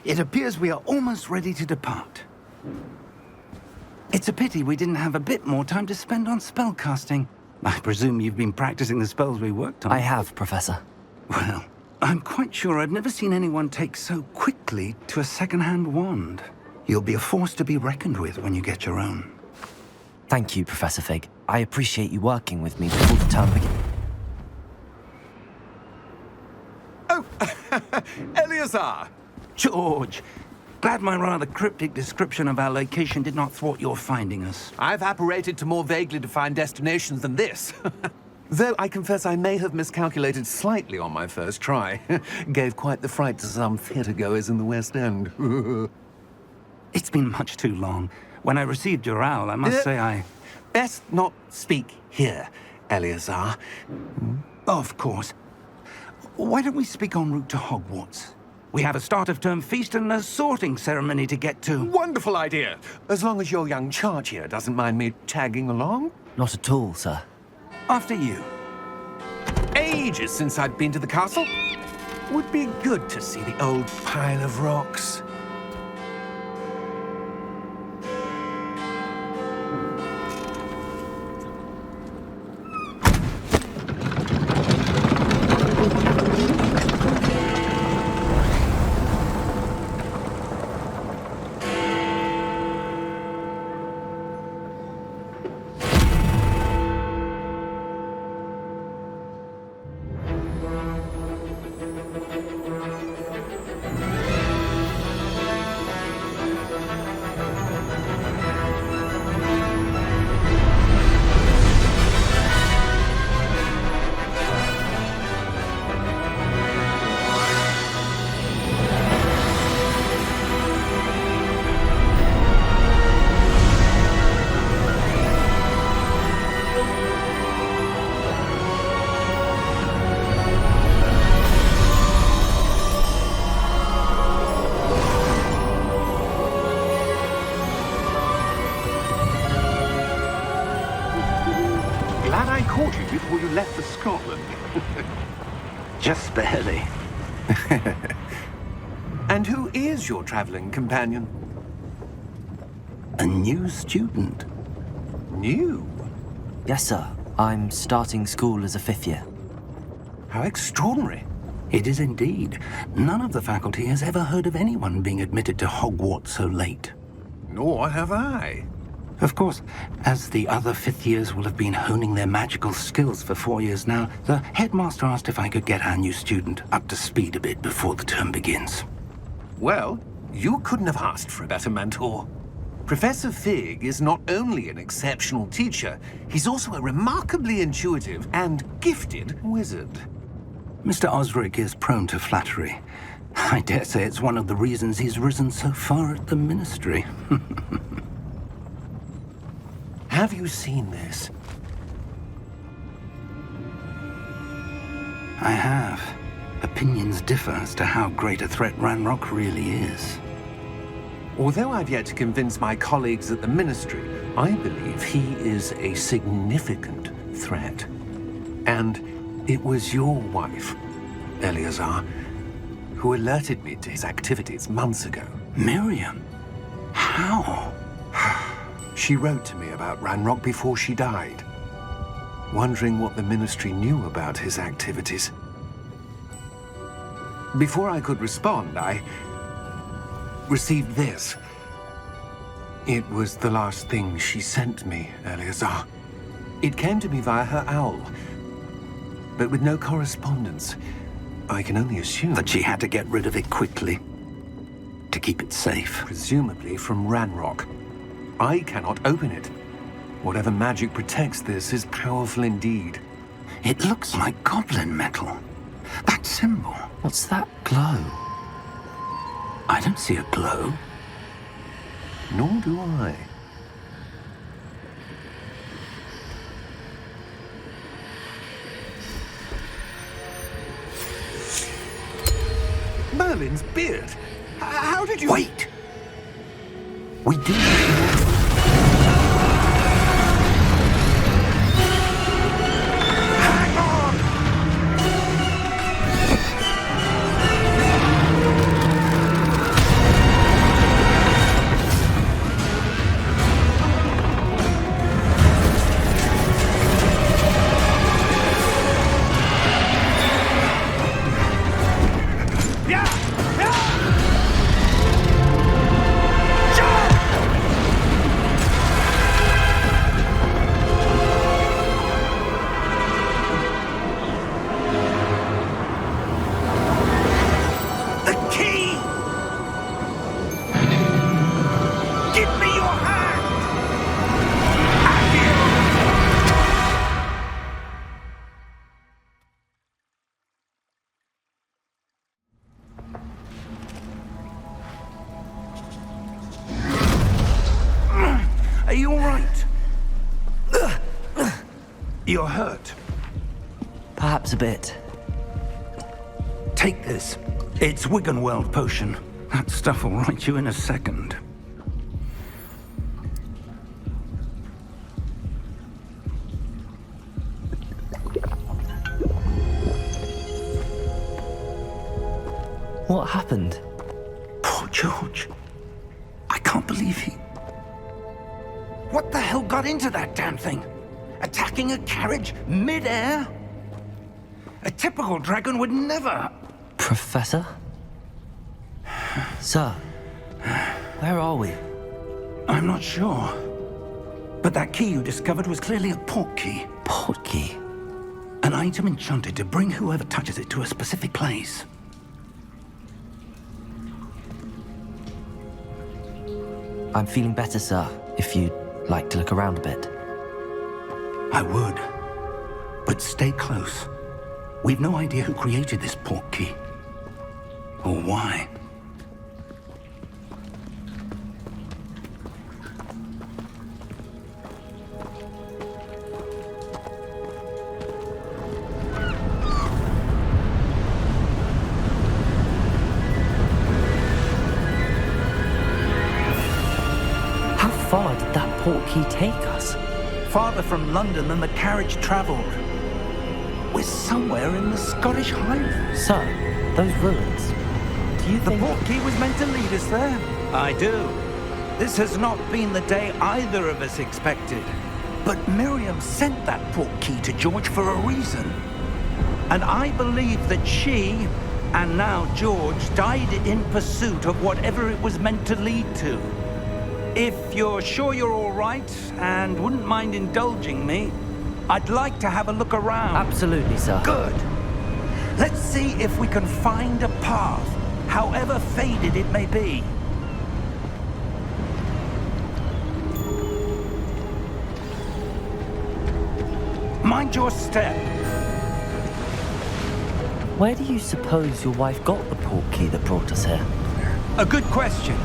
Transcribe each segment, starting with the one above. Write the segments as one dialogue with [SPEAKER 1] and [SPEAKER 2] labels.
[SPEAKER 1] It appears we are almost ready to depart. It's a pity we didn't have a bit more time to spend on spellcasting. I presume you've been practicing the spells we worked on.
[SPEAKER 2] I have, Professor.
[SPEAKER 1] Well, I'm quite sure I've never seen anyone take so quickly to a second-hand wand. You'll be a force to be reckoned with when you get your own.
[SPEAKER 2] Thank you, Professor Fig. I appreciate you working with me before the term begins.
[SPEAKER 3] Oh, Eleazar!
[SPEAKER 1] George, glad my rather cryptic description of our location did not thwart your finding us.
[SPEAKER 3] I've apparated to more vaguely defined destinations than this. Though I confess I may have miscalculated slightly on my first try. Gave quite the fright to some theatre-goers in the West End.
[SPEAKER 1] It's been much too long. When I received your owl, I must say I...
[SPEAKER 3] Best not speak here, Eleazar.
[SPEAKER 1] Of course. Why don't we speak en route to Hogwarts? We have a start-of-term feast and a sorting ceremony to get to.
[SPEAKER 3] Wonderful idea! As long as your young charge here doesn't mind me tagging along.
[SPEAKER 2] Not at all, sir.
[SPEAKER 1] After you.
[SPEAKER 3] Ages since I'd been to the castle. Would be good to see the old pile of rocks.
[SPEAKER 4] Before you left for Scotland.
[SPEAKER 1] Just barely.
[SPEAKER 3] And who is your traveling companion?
[SPEAKER 1] A new student.
[SPEAKER 3] New?
[SPEAKER 2] Yes, sir. I'm starting school as a 5th year.
[SPEAKER 3] How extraordinary.
[SPEAKER 1] It is indeed. None of the faculty has ever heard of anyone being admitted to Hogwarts so late.
[SPEAKER 3] Nor have I.
[SPEAKER 1] Of course, as the other 5th years will have been honing their magical skills for 4 years now, the headmaster asked if I could get our new student up to speed a bit before the term begins.
[SPEAKER 3] Well, you couldn't have asked for a better mentor. Professor Fig is not only an exceptional teacher, he's also a remarkably intuitive and gifted wizard.
[SPEAKER 1] Mr. Osric is prone to flattery. I dare say it's one of the reasons he's risen so far at the ministry.
[SPEAKER 3] Have you seen this?
[SPEAKER 1] I have. Opinions differ as to how great a threat Ranrock really is.
[SPEAKER 3] Although I've yet to convince my colleagues at the Ministry, I believe he is a significant threat. And it was your wife, Eleazar, who alerted me to his activities months ago.
[SPEAKER 1] Miriam? How?
[SPEAKER 3] She wrote to me about Ranrock before she died, wondering what the Ministry knew about his activities. Before I could respond, I received this. It was the last thing she sent me, Eleazar. It came to me via her owl, but with no correspondence. I can only assume
[SPEAKER 1] that she had to get rid of it quickly, to keep it safe.
[SPEAKER 3] Presumably from Ranrock. I cannot open it. Whatever magic protects this is powerful indeed.
[SPEAKER 1] It looks like goblin metal. That symbol.
[SPEAKER 2] What's that glow?
[SPEAKER 1] I don't see a glow.
[SPEAKER 3] Nor do I. Merlin's beard. How did you...
[SPEAKER 1] Wait! We did...
[SPEAKER 3] Hang on!
[SPEAKER 1] Are you all right? You're hurt.
[SPEAKER 2] Perhaps a bit.
[SPEAKER 1] Take this. It's Wiggenweld potion. That stuff will right you in a second.
[SPEAKER 2] What happened?
[SPEAKER 1] Poor George. I can't believe he... What the hell got into that damn thing? Attacking a carriage mid-air? A typical dragon would never...
[SPEAKER 2] Professor? Sir, where are we?
[SPEAKER 1] I'm not sure. But that key you discovered was clearly a portkey.
[SPEAKER 2] Portkey?
[SPEAKER 1] An item enchanted to bring whoever touches it to a specific place.
[SPEAKER 2] I'm feeling better, sir, if you'd like to look around a bit.
[SPEAKER 1] I would. But stay close. We've no idea who created this portkey. Or why.
[SPEAKER 2] How far did that portkey take us?
[SPEAKER 1] Farther from London than the carriage travelled. We're somewhere in the Scottish Highlands.
[SPEAKER 2] Sir, those ruins. Do you
[SPEAKER 1] The
[SPEAKER 2] think...
[SPEAKER 1] portkey was meant to lead us there. I do. This has not been the day either of us expected. But Miriam sent that portkey to George for a reason. And I believe that she, and now George, died in pursuit of whatever it was meant to lead to. If you're sure you're all right and wouldn't mind indulging me, I'd like to have a look around.
[SPEAKER 2] Absolutely, sir.
[SPEAKER 1] Good. Let's see if we can find a path, however faded it may be. Mind your step.
[SPEAKER 2] Where do you suppose your wife got the portkey that brought us here?
[SPEAKER 1] A good question.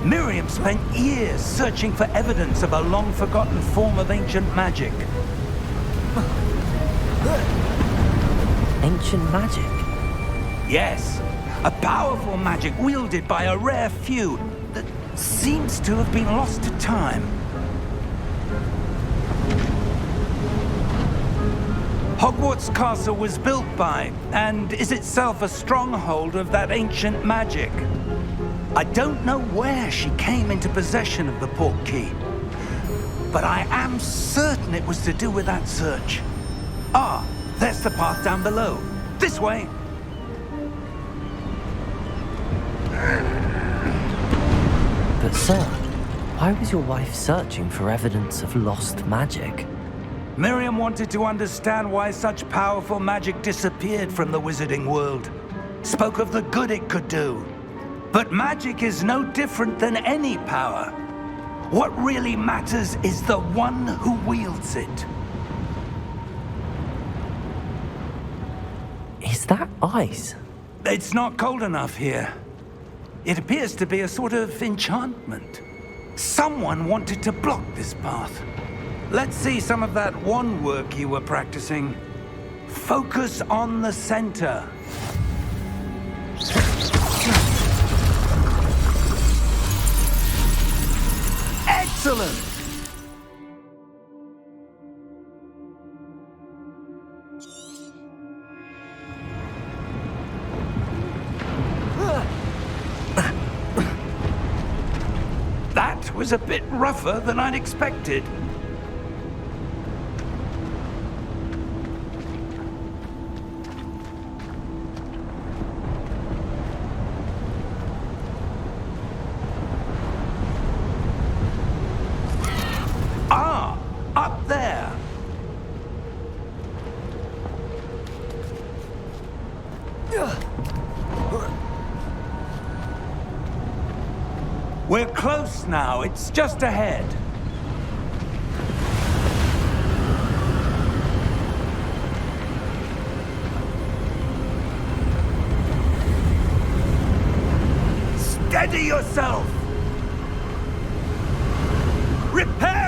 [SPEAKER 1] Miriam spent years searching for evidence of a long-forgotten form of ancient magic.
[SPEAKER 2] Ancient magic?
[SPEAKER 1] Yes, a powerful magic wielded by a rare few that seems to have been lost to time. Hogwarts Castle was built by, and is itself a stronghold of that ancient magic. I don't know where she came into possession of the portkey, but I am certain it was to do with that search. Ah, there's the path down below. This way.
[SPEAKER 2] But sir, why was your wife searching for evidence of lost magic?
[SPEAKER 1] Miriam wanted to understand why such powerful magic disappeared from the wizarding world. Spoke of the good it could do. But magic is no different than any power. What really matters is the one who wields it.
[SPEAKER 2] Is that ice?
[SPEAKER 1] It's not cold enough here. It appears to be a sort of enchantment. Someone wanted to block this path. Let's see some of that wand work you were practicing. Focus on the center. Excellent! That was a bit rougher than I'd expected. We're close now. It's just ahead. Steady yourself! Reparo!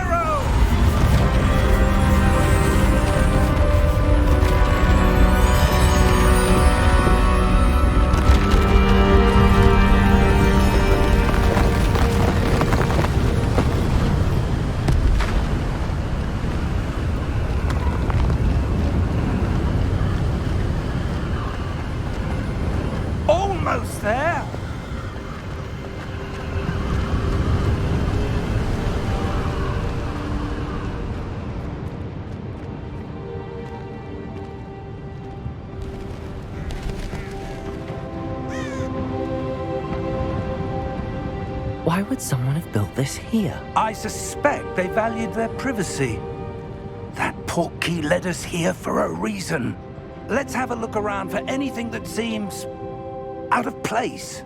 [SPEAKER 1] Almost there!
[SPEAKER 2] Why would someone have built this here?
[SPEAKER 1] I suspect they valued their privacy. That Portkey led us here for a reason. Let's have a look around for anything that seems out of place.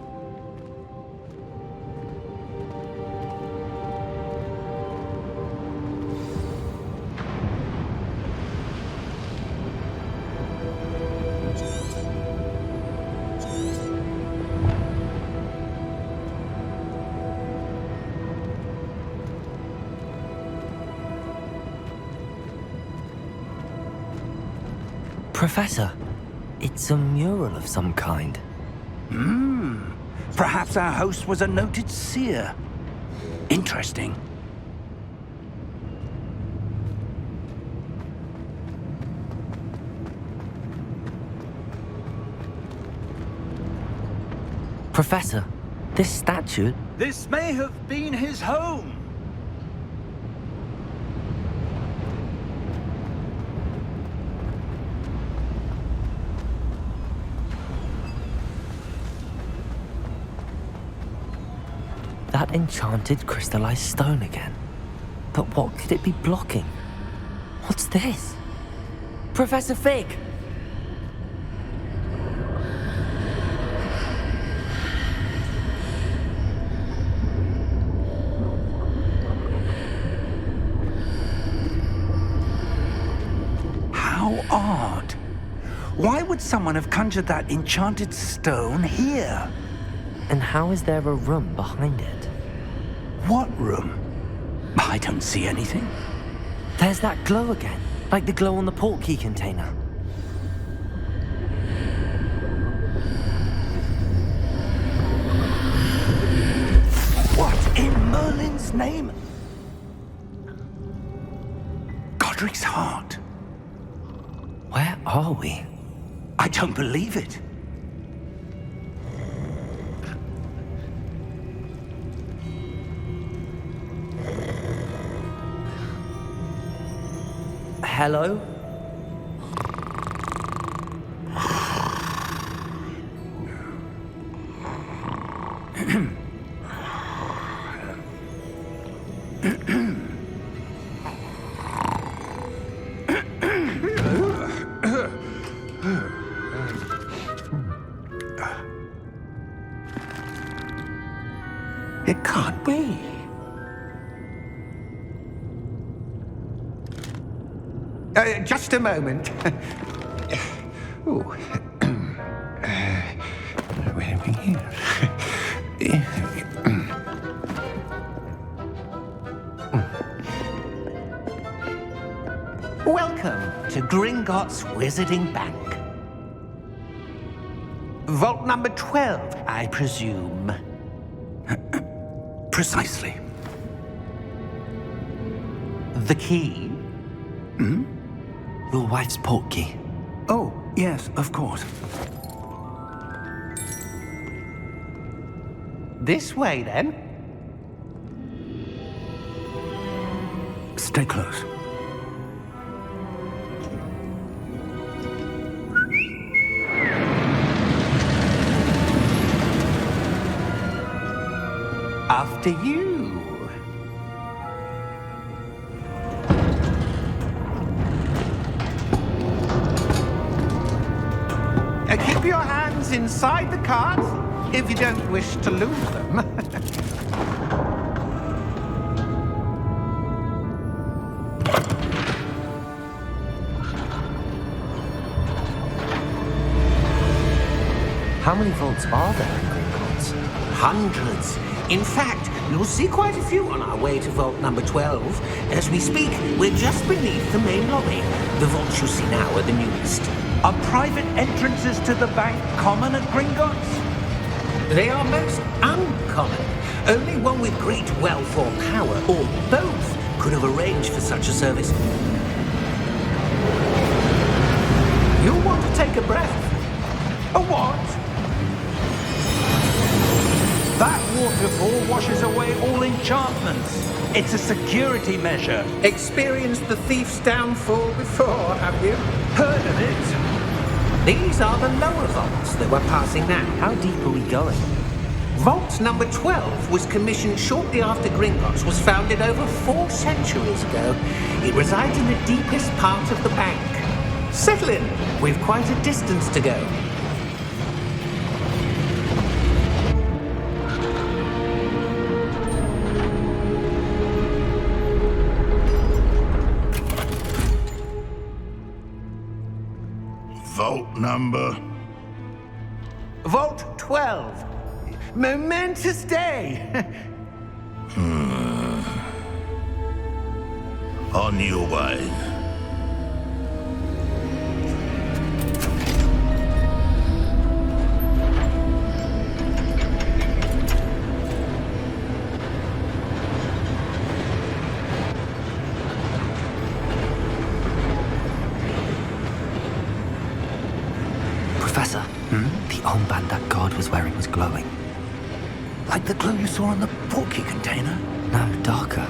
[SPEAKER 2] Professor, it's a mural of some kind.
[SPEAKER 1] Perhaps our host was a noted seer. Interesting.
[SPEAKER 2] Professor, this statue...
[SPEAKER 1] This may have been his home.
[SPEAKER 2] That enchanted crystallized stone again. But what could it be blocking? What's this? Professor Fig!
[SPEAKER 1] How odd. Why would someone have conjured that enchanted stone here?
[SPEAKER 2] And how is there a room behind it?
[SPEAKER 1] What room? I don't see anything.
[SPEAKER 2] There's that glow again, like the glow on the Portkey container.
[SPEAKER 1] What in Merlin's name? Godric's heart.
[SPEAKER 2] Where are we?
[SPEAKER 1] I don't believe it.
[SPEAKER 2] Hello?
[SPEAKER 3] It can't be. Just a moment. Ooh. Where are we here? Welcome to Gringotts Wizarding Bank. Vault number 12, I presume.
[SPEAKER 1] Precisely.
[SPEAKER 3] The key?
[SPEAKER 2] Your wife's Portkey.
[SPEAKER 1] Oh, yes, of course.
[SPEAKER 3] This way, then.
[SPEAKER 1] Stay close.
[SPEAKER 3] After you. Keep your hands inside the cart if you don't wish to lose them.
[SPEAKER 2] How many vaults are there in Gringotts?
[SPEAKER 4] Hundreds. In fact, you'll see quite a few on our way to vault number 12. As we speak, we're just beneath the main lobby. The vaults you see now are the newest.
[SPEAKER 1] Are private entrances to the bank common at Gringotts?
[SPEAKER 4] They are most uncommon. Only one with great wealth or power, or both, could have arranged for such a service. You'll want to take a breath.
[SPEAKER 1] A what? That waterfall washes away all enchantments. It's a security measure.
[SPEAKER 4] Experienced the thief's downfall before, have you?
[SPEAKER 1] Heard of it?
[SPEAKER 4] These are the lower vaults that we're passing now.
[SPEAKER 2] How deep are we going?
[SPEAKER 4] Vault number 12 was commissioned shortly after Gringotts was founded over 4 centuries ago. It resides in the deepest part of the bank. Settle in. We've quite a distance to go.
[SPEAKER 5] Vault number?
[SPEAKER 1] Vault 12. Momentous day.
[SPEAKER 5] On your way.
[SPEAKER 2] Professor, the armband that guard was wearing was glowing.
[SPEAKER 1] Like the glow you saw on the Portkey container?
[SPEAKER 2] No, darker.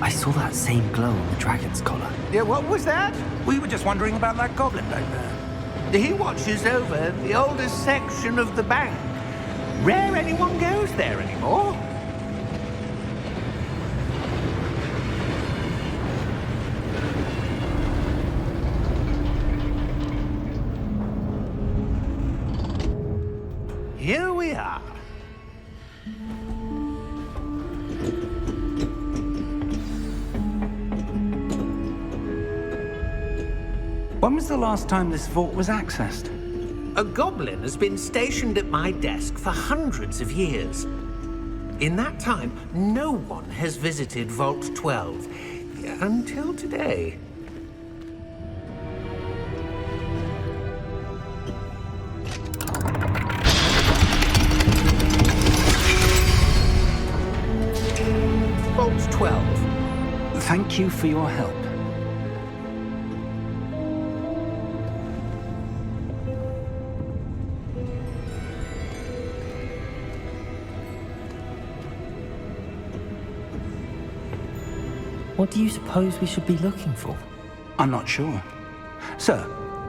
[SPEAKER 2] I saw that same glow on the dragon's collar.
[SPEAKER 1] Yeah, what was that? We were just wondering about that goblin back there. He watches over the oldest section of the bank. Rare anyone goes there anymore. Here we are. When was the last time this vault was accessed?
[SPEAKER 4] A goblin has been stationed at my desk for hundreds of years. In that time, no one has visited Vault 12 until today. Vault 12.
[SPEAKER 1] Thank you for your help.
[SPEAKER 2] What do you suppose we should be looking for?
[SPEAKER 1] I'm not sure. Sir,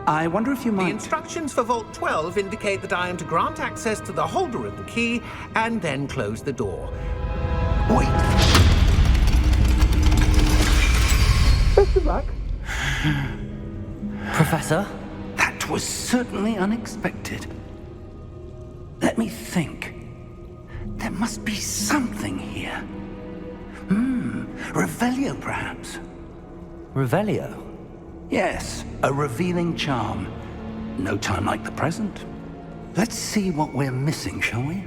[SPEAKER 1] I wonder if you
[SPEAKER 4] The
[SPEAKER 1] might...
[SPEAKER 4] instructions for Vault 12 indicate that I am to grant access to the holder of the key and then close the door.
[SPEAKER 1] Wait.
[SPEAKER 4] Best of luck.
[SPEAKER 2] Professor?
[SPEAKER 1] That was certainly unexpected. Let me think. There must be something here. Revelio, perhaps?
[SPEAKER 2] Revelio?
[SPEAKER 1] Yes, a revealing charm. No time like the present. Let's see what we're missing, shall we?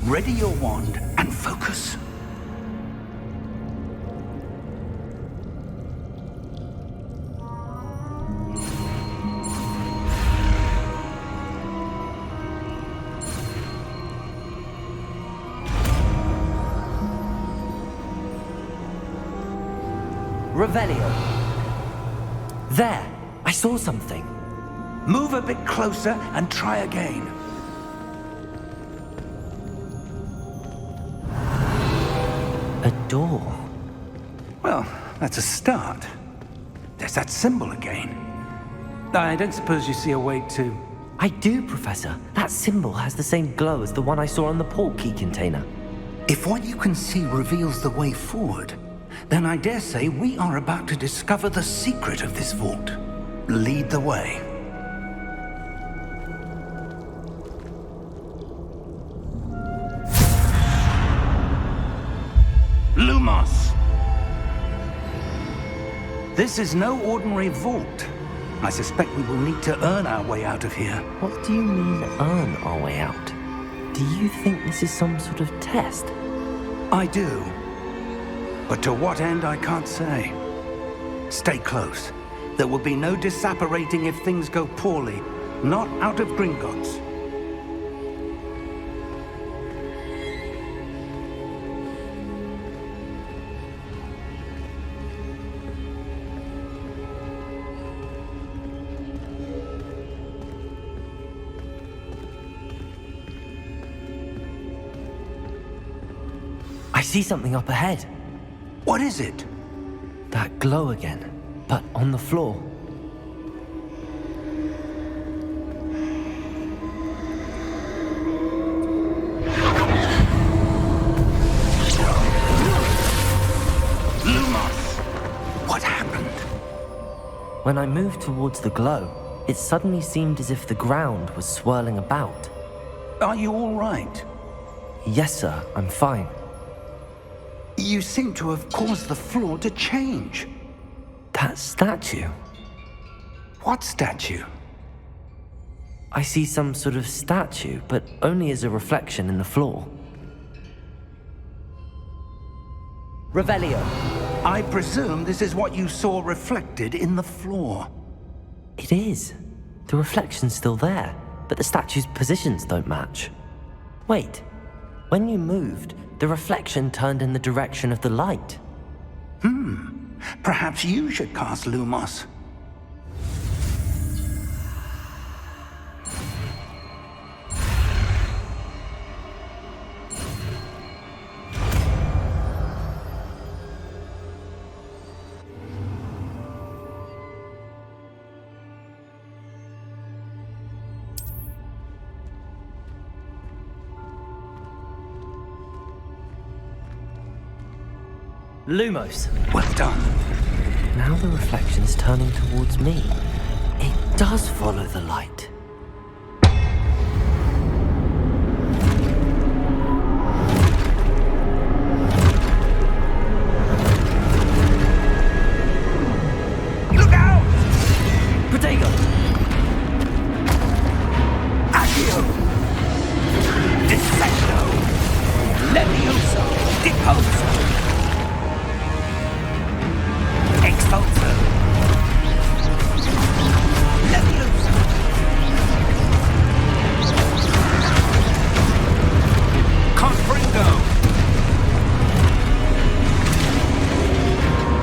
[SPEAKER 1] Ready your wand and focus.
[SPEAKER 2] Revelio. There! I saw something.
[SPEAKER 1] Move a bit closer and try again.
[SPEAKER 2] A door.
[SPEAKER 1] Well, that's a start. There's that symbol again. I don't suppose you see a way to...
[SPEAKER 2] I do, Professor. That symbol has the same glow as the one I saw on the Portkey container.
[SPEAKER 1] If what you can see reveals the way forward, then I dare say we are about to discover the secret of this vault. Lead the way. Lumos! This is no ordinary vault. I suspect we will need to earn our way out of here.
[SPEAKER 2] What do you mean, earn our way out? Do you think this is some sort of test?
[SPEAKER 1] I do. But to what end, I can't say. Stay close. There will be no disapparating if things go poorly. Not out of Gringotts.
[SPEAKER 2] I see something up ahead.
[SPEAKER 1] What is it?
[SPEAKER 2] That glow again, but on the floor.
[SPEAKER 1] What happened?
[SPEAKER 2] When I moved towards the glow, it suddenly seemed as if the ground was swirling about.
[SPEAKER 1] Are you all right?
[SPEAKER 2] Yes, sir, I'm fine.
[SPEAKER 1] You seem to have caused the floor to change.
[SPEAKER 2] That statue?
[SPEAKER 1] What statue?
[SPEAKER 2] I see some sort of statue, but only as a reflection in the floor. Revelio.
[SPEAKER 1] I presume this is what you saw reflected in the floor.
[SPEAKER 2] It is. The reflection's still there, but the statue's positions don't match. Wait, when you moved, the reflection turned in the direction of the light.
[SPEAKER 1] Perhaps you should cast Lumos.
[SPEAKER 2] Lumos.
[SPEAKER 1] Well done.
[SPEAKER 2] Now the reflection is turning towards me. It does follow the light.
[SPEAKER 1] Look out!
[SPEAKER 2] Protego!
[SPEAKER 1] Accio! Dissecto! Levioso! Deposo! Expulso! Levioso! Confringo!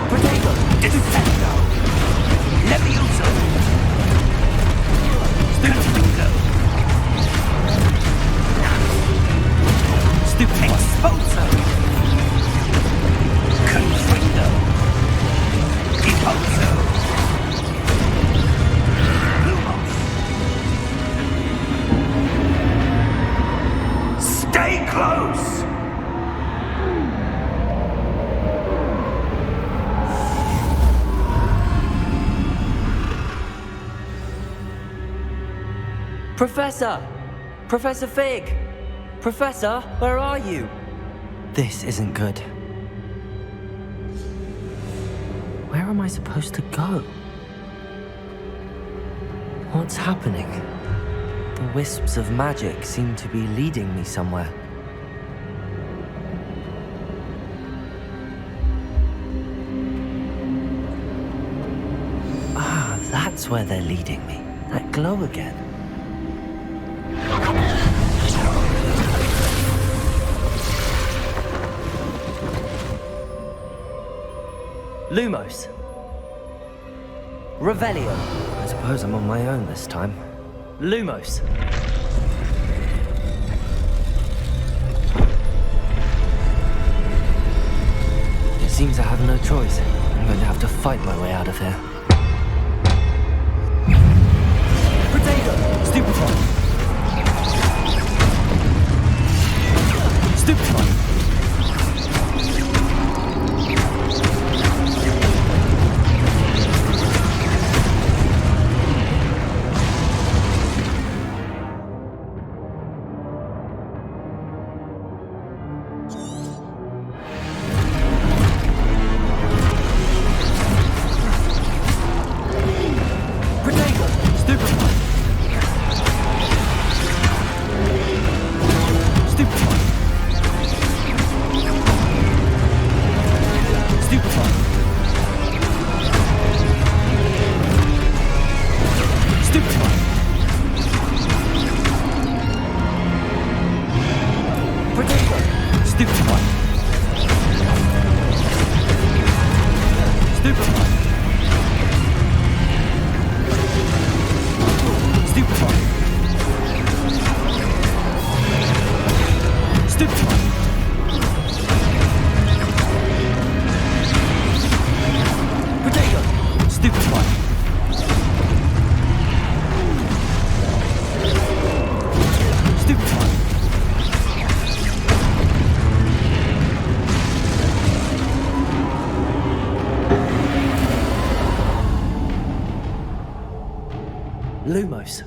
[SPEAKER 2] Protego!
[SPEAKER 1] Dissecto! Levioso! Confringo! Stupid! Expulso! Confringo! Deposo! Lumos! Stay close!
[SPEAKER 2] Professor! Professor Fig! Professor, where are you? This isn't good. Where am I supposed to go? What's happening? The wisps of magic seem to be leading me somewhere. Ah, that's where they're leading me. That glow again. Lumos. Revelio. I suppose I'm on my own this time. Lumos. It seems I have no choice. I'm going to have to fight my way out of here. Protego! Stupefy! Stupefy! Lumos.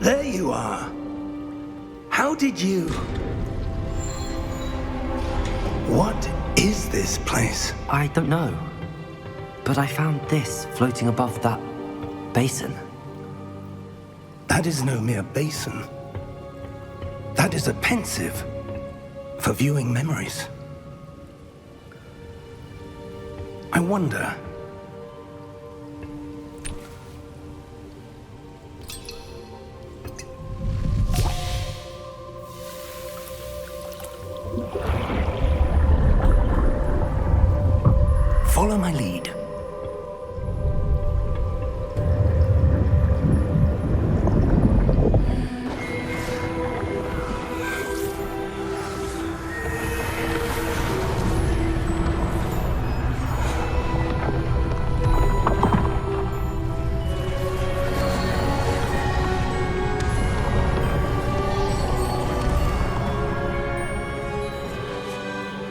[SPEAKER 1] There you are. How did you... What is this place?
[SPEAKER 2] I don't know. But I found this floating above that basin.
[SPEAKER 1] That is no mere basin. That is a pensive for viewing memories. I wonder... Follow my lead.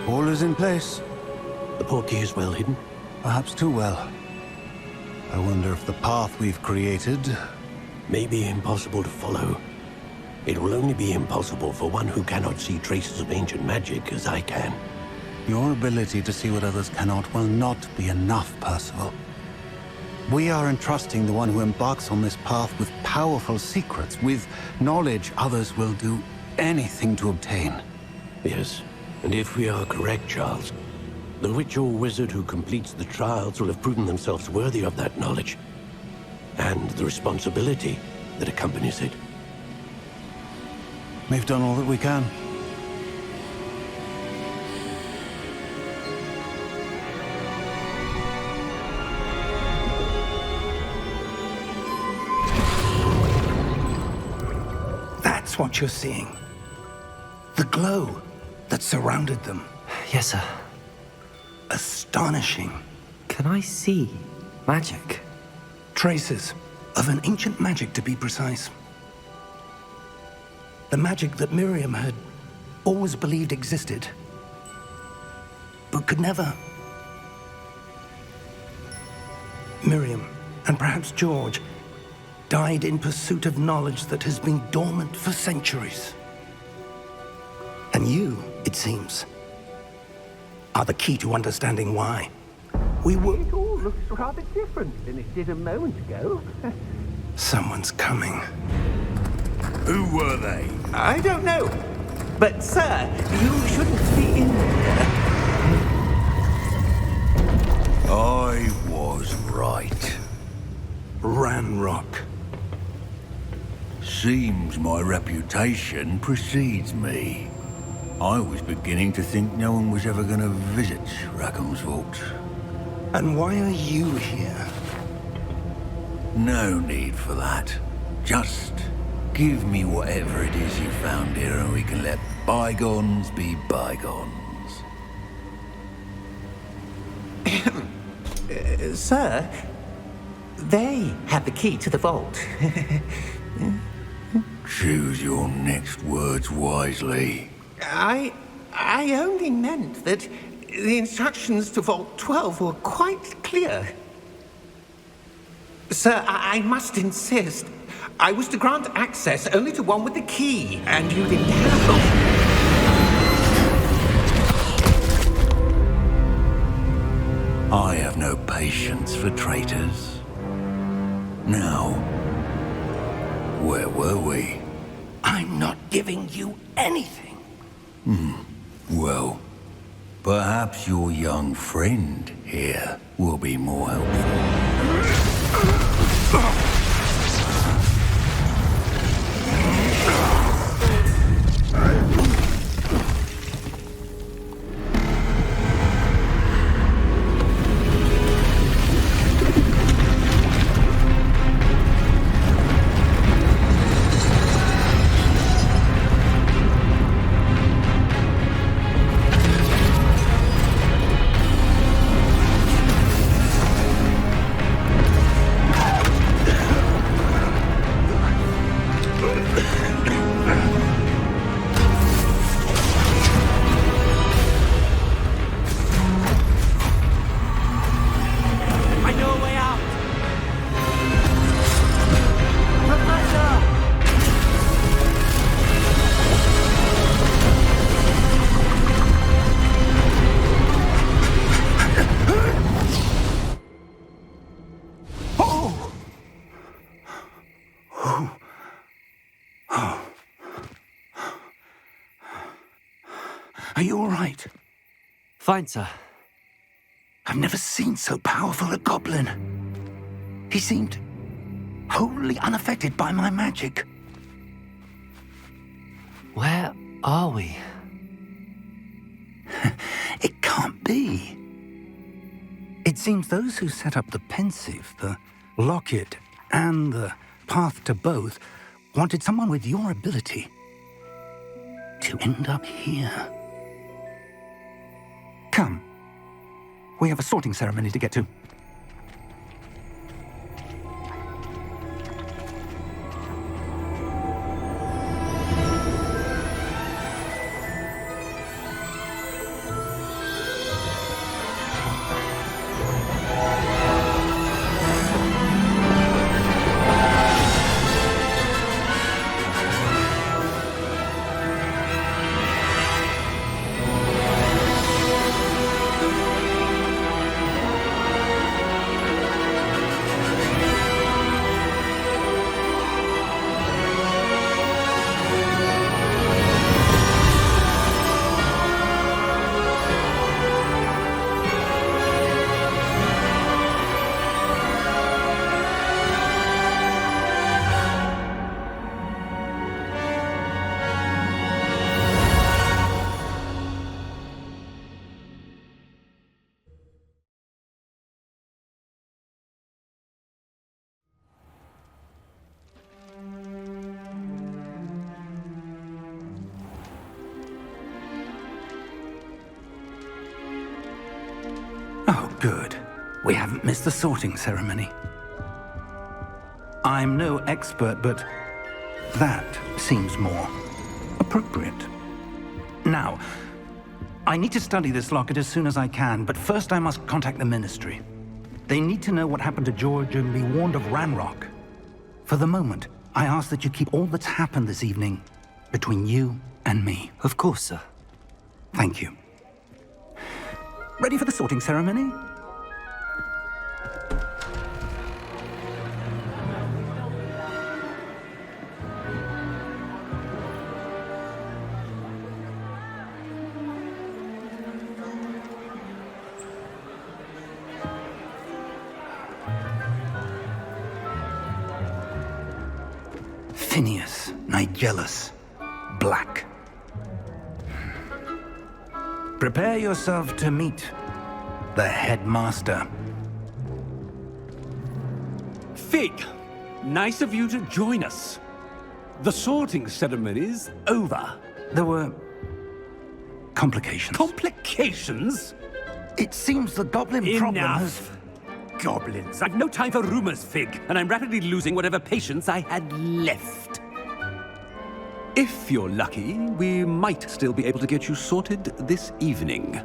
[SPEAKER 6] All is in place.
[SPEAKER 7] The portkey is well hidden.
[SPEAKER 6] Perhaps too well. I wonder if the path we've created...
[SPEAKER 7] May be impossible to follow. It will only be impossible for one who cannot see traces of ancient magic as I can.
[SPEAKER 6] Your ability to see what others cannot will not be enough, Percival. We are entrusting the one who embarks on this path with powerful secrets, with knowledge others will do anything to obtain.
[SPEAKER 7] Yes, and if we are correct, Charles, the witch or wizard who completes the trials will have proven themselves worthy of that knowledge, and the responsibility that accompanies it.
[SPEAKER 6] We've done all that we can.
[SPEAKER 1] That's what you're seeing. The glow that surrounded them.
[SPEAKER 2] Yes, sir.
[SPEAKER 1] Astonishing.
[SPEAKER 2] Can I see magic?
[SPEAKER 1] Traces of an ancient magic, to be precise. The magic that Miriam had always believed existed, but could never. Miriam, and perhaps George, died in pursuit of knowledge that has been dormant for centuries. And you, it seems, are the key to understanding why. We were...
[SPEAKER 4] It all looks rather different than it did a moment ago.
[SPEAKER 1] Someone's coming.
[SPEAKER 5] Who were they?
[SPEAKER 4] I don't know. But, sir, you shouldn't be in here.
[SPEAKER 5] I was right.
[SPEAKER 1] Ranrock.
[SPEAKER 5] Seems my reputation precedes me. I was beginning to think no one was ever going to visit Rackham's Vault.
[SPEAKER 1] And why are you here?
[SPEAKER 5] No need for that. Just give me whatever it is you found here and we can let bygones be bygones.
[SPEAKER 4] Sir, they have the key to the vault.
[SPEAKER 5] Choose your next words wisely.
[SPEAKER 4] I only meant that the instructions to Vault 12 were quite clear. Sir, I must insist. I was to grant access only to one with the key, and you didn't have it.
[SPEAKER 5] I have no patience for traitors. Now, where were we?
[SPEAKER 1] I'm not giving you anything.
[SPEAKER 5] Well, perhaps your young friend here will be more helpful.
[SPEAKER 1] Are you all right?
[SPEAKER 2] Fine, sir.
[SPEAKER 1] I've never seen so powerful a goblin. He seemed wholly unaffected by my magic.
[SPEAKER 2] Where are we?
[SPEAKER 1] It can't be. It seems those who set up the pensive, the locket, and the path to both wanted someone with your ability to end up here. Come. We have a sorting ceremony to get to. Oh, good. We haven't missed the sorting ceremony. I'm no expert, but that seems more appropriate. Now, I need to study this locket as soon as I can, but first I must contact the Ministry. They need to know what happened to George and be warned of Ranrock. For the moment, I ask that you keep all that's happened this evening between you and me.
[SPEAKER 2] Of course, sir.
[SPEAKER 1] Thank you. Ready for the sorting ceremony? Phineas, Nigellus, Black. Prepare yourself to meet the headmaster.
[SPEAKER 8] Fig, nice of you to join us. The sorting ceremony's over.
[SPEAKER 1] There were complications.
[SPEAKER 8] Complications?
[SPEAKER 1] It seems the goblin problem has...
[SPEAKER 8] Enough. Goblins. I've no time for rumors, Fig, and I'm rapidly losing whatever patience I had left. If you're lucky, we might still be able to get you sorted this evening.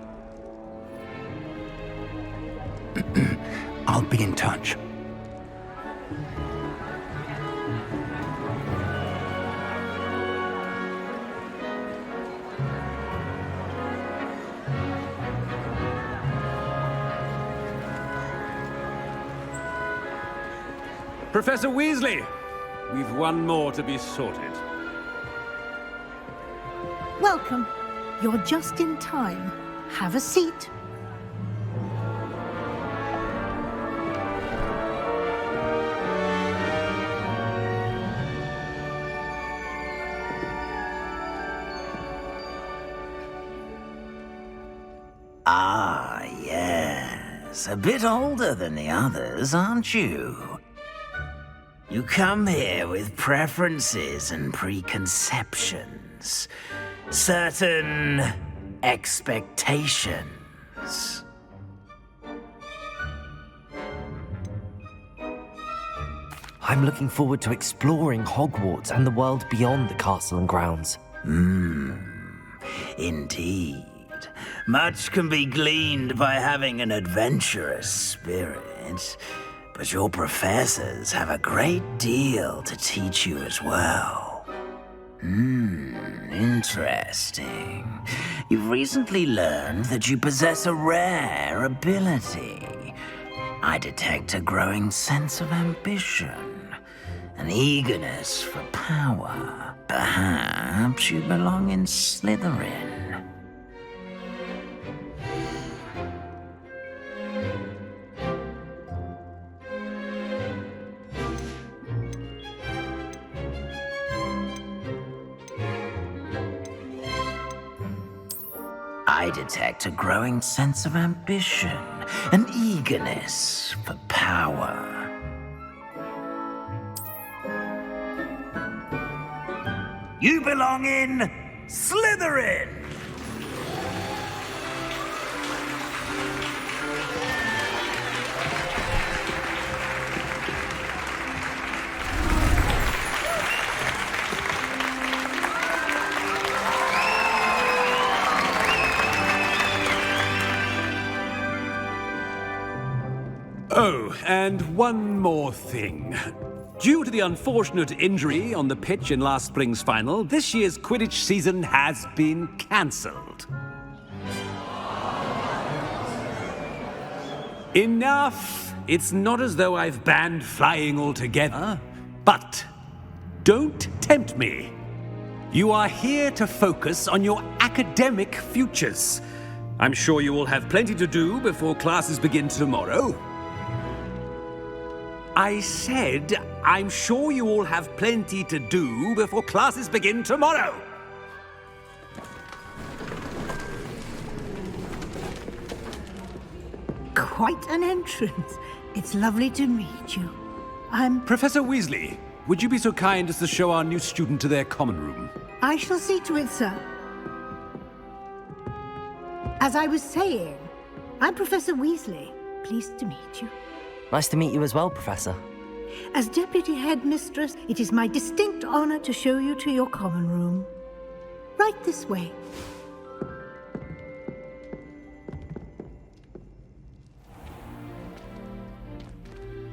[SPEAKER 1] I'll be in touch.
[SPEAKER 8] Professor Weasley, we've one more to be sorted.
[SPEAKER 9] Welcome. You're just in time. Have a seat.
[SPEAKER 1] Ah, yes. A bit older than the others, aren't you? You come here with preferences and preconceptions. Certain expectations.
[SPEAKER 2] I'm looking forward to exploring Hogwarts and the world beyond the castle and grounds.
[SPEAKER 1] Indeed. Much can be gleaned by having an adventurous spirit, but your professors have a great deal to teach you as well. Interesting. You've recently learned that you possess a rare ability. I detect a growing sense of ambition, an eagerness for power. Perhaps you belong in Slytherin. I detect a growing sense of ambition, an eagerness for power. You belong in Slytherin!
[SPEAKER 8] Oh, and one more thing. Due to the unfortunate injury on the pitch in last spring's final, this year's Quidditch season has been cancelled. Enough! It's not as though I've banned flying altogether, but don't tempt me. You are here to focus on your academic futures. I'm sure you will have plenty to do before classes begin tomorrow. I said, I'm sure you all have plenty to do before classes begin tomorrow.
[SPEAKER 9] Quite an entrance. It's lovely to meet you.
[SPEAKER 8] Professor Weasley, would you be so kind as to show our new student to their common room?
[SPEAKER 9] I shall see to it, sir. As I was saying, I'm Professor Weasley. Pleased to meet you.
[SPEAKER 2] Nice to meet you as well, Professor.
[SPEAKER 9] As Deputy Headmistress, it is my distinct honor to show you to your common room. Right this way.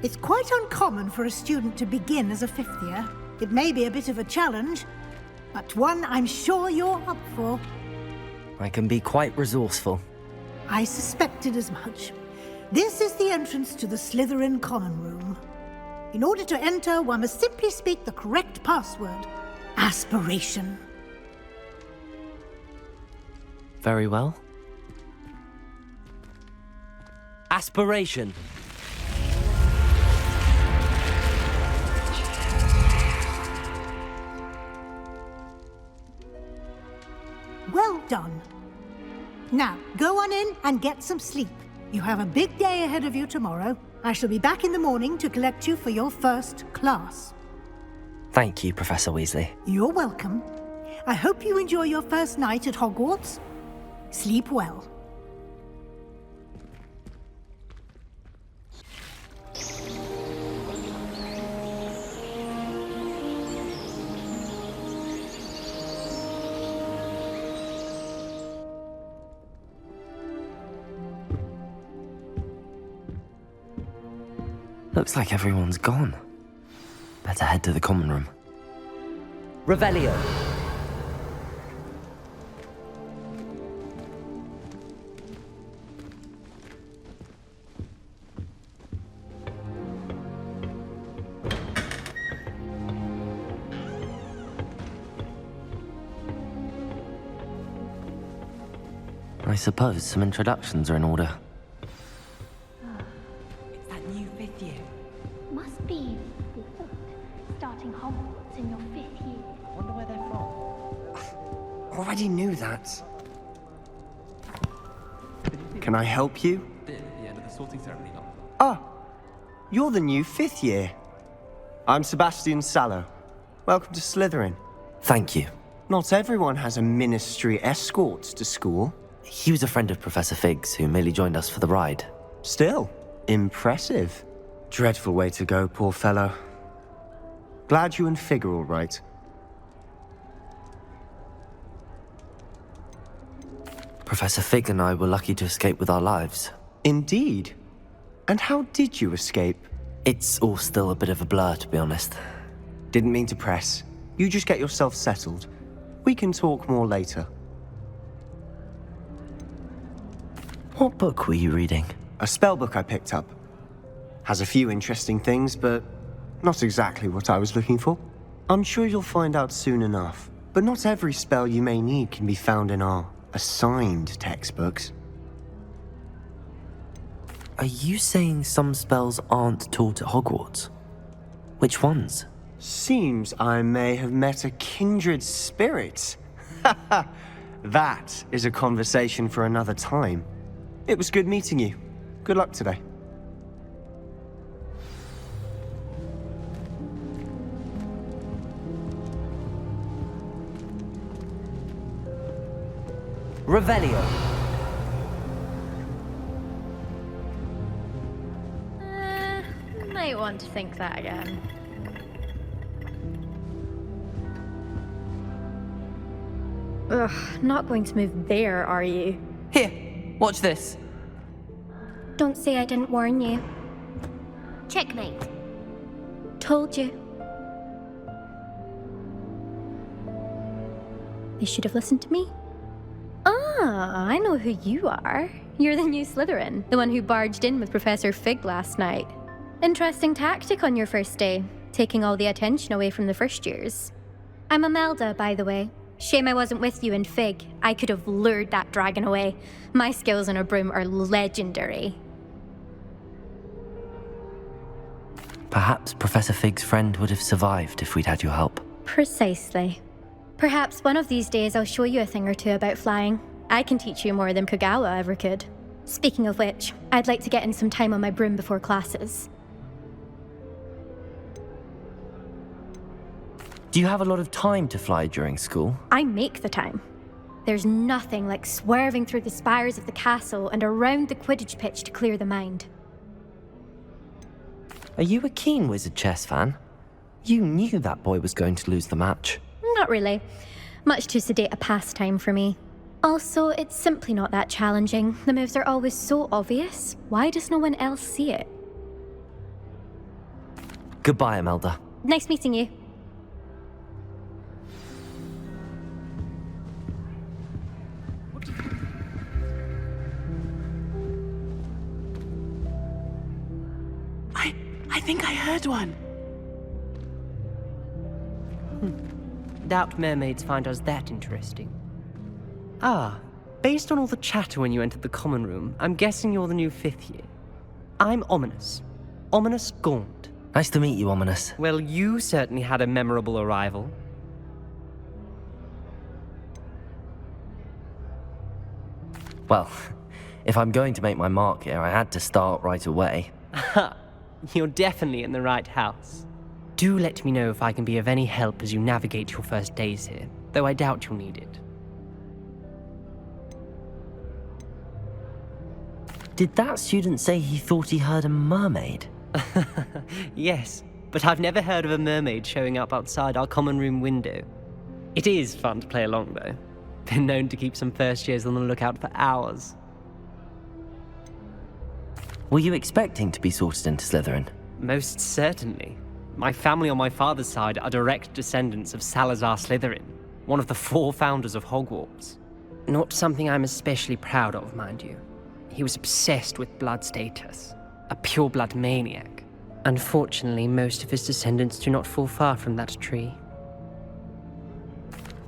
[SPEAKER 9] It's quite uncommon for a student to begin as a fifth year. It may be a bit of a challenge, but one I'm sure you're up for.
[SPEAKER 2] I can be quite resourceful.
[SPEAKER 9] I suspected as much. This is the entrance to the Slytherin common room. In order to enter, one must simply speak the correct password. Aspiration.
[SPEAKER 2] Very well. Aspiration.
[SPEAKER 9] Well done. Now, go on in and get some sleep. You have a big day ahead of you tomorrow. I shall be back in the morning to collect you for your first class.
[SPEAKER 2] Thank you, Professor Weasley.
[SPEAKER 9] You're welcome. I hope you enjoy your first night at Hogwarts. Sleep well.
[SPEAKER 2] Looks like everyone's gone. Better head to the common room. Revelio. I suppose some introductions are in order.
[SPEAKER 10] It's that new 5th year.
[SPEAKER 11] Must be different. Starting Hogwarts in your 5th year.
[SPEAKER 10] Wonder where they're from.
[SPEAKER 12] Already knew that. Can I help you?
[SPEAKER 8] The end of the sorting ceremony.
[SPEAKER 12] Ah, you're the new 5th year. I'm Sebastian Sallow. Welcome to Slytherin.
[SPEAKER 2] Thank you.
[SPEAKER 12] Not everyone has a ministry escort to school.
[SPEAKER 2] He was a friend of Professor Fig's who merely joined us for the ride.
[SPEAKER 12] Still, impressive. Dreadful way to go, poor fellow. Glad you and Fig are all right.
[SPEAKER 2] Professor Fig and I were lucky to escape with our lives.
[SPEAKER 12] Indeed. And how did you escape?
[SPEAKER 2] It's all still a bit of a blur, to be honest.
[SPEAKER 12] Didn't mean to press. You just get yourself settled. We can talk more later.
[SPEAKER 2] What book were you reading?
[SPEAKER 12] A spell book I picked up. Has a few interesting things, but not exactly what I was looking for. I'm sure you'll find out soon enough. But not every spell you may need can be found in our assigned textbooks.
[SPEAKER 2] Are you saying some spells aren't taught at Hogwarts? Which ones?
[SPEAKER 12] Seems I may have met a kindred spirit. That is a conversation for another time. It was good meeting you. Good luck today.
[SPEAKER 10] Revelio.
[SPEAKER 11] Might want to think that again. Ugh, not going to move there, are you?
[SPEAKER 10] Here, watch this.
[SPEAKER 11] Don't say I didn't warn you. Checkmate. Told you. You should have listened to me. Ah, I know who you are. You're the new Slytherin, the one who barged in with Professor Fig last night. Interesting tactic on your first day, taking all the attention away from the first years. I'm Imelda, by the way. Shame I wasn't with you in Fig. I could have lured that dragon away. My skills on a broom are legendary.
[SPEAKER 2] Perhaps Professor Fig's friend would have survived if we'd had your help.
[SPEAKER 11] Precisely. Perhaps one of these days I'll show you a thing or two about flying. I can teach you more than Kagawa ever could. Speaking of which, I'd like to get in some time on my broom before classes.
[SPEAKER 2] Do you have a lot of time to fly during school?
[SPEAKER 11] I make the time. There's nothing like swerving through the spires of the castle and around the Quidditch pitch to clear the mind.
[SPEAKER 2] Are you a keen Wizard chess fan? You knew that boy was going to lose the match.
[SPEAKER 11] Not really. Much too sedate a pastime for me. Also, it's simply not that challenging. The moves are always so obvious. Why does no one else see it?
[SPEAKER 2] Goodbye, Imelda.
[SPEAKER 11] Nice meeting you.
[SPEAKER 10] I think I heard one.
[SPEAKER 13] Doubt mermaids find us that interesting. Ah, based on all the chatter when you entered the common room, I'm guessing you're the new 5th year. I'm Ominous. Ominous Gaunt.
[SPEAKER 2] Nice to meet you, Ominous.
[SPEAKER 13] Well, you certainly had a memorable arrival.
[SPEAKER 2] Well, if I'm going to make my mark here, I had to start right away.
[SPEAKER 13] Ha! You're definitely in the right house. Do let me know if I can be of any help as you navigate your first days here, though I doubt you'll need it.
[SPEAKER 2] Did that student say he thought he heard a mermaid?
[SPEAKER 13] Yes, but I've never heard of a mermaid showing up outside our common room window. It is fun to play along, though. Been known to keep some first years on the lookout for hours.
[SPEAKER 2] Were you expecting to be sorted into Slytherin?
[SPEAKER 13] Most certainly. My family on my father's side are direct descendants of Salazar Slytherin, one of the 4 founders of Hogwarts. Not something I'm especially proud of, mind you. He was obsessed with blood status, a pure-blood maniac. Unfortunately, most of his descendants do not fall far from that tree.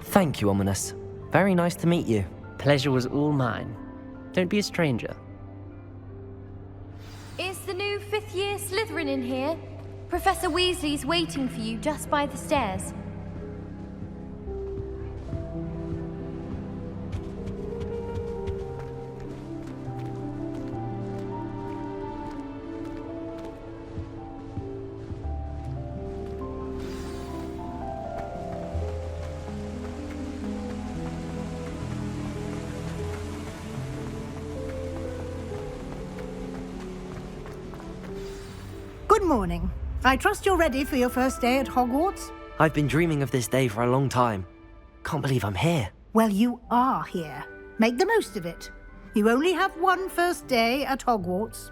[SPEAKER 2] Thank you, Ominous. Very nice to meet you.
[SPEAKER 13] Pleasure was all mine. Don't be a stranger.
[SPEAKER 11] Is the new fifth-year Slytherin in here? Professor Weasley's waiting for you just by the stairs.
[SPEAKER 9] Good morning. I trust you're ready for your first day at Hogwarts?
[SPEAKER 2] I've been dreaming of this day for a long time. Can't believe I'm here.
[SPEAKER 9] Well, you are here. Make the most of it. You only have one first day at Hogwarts.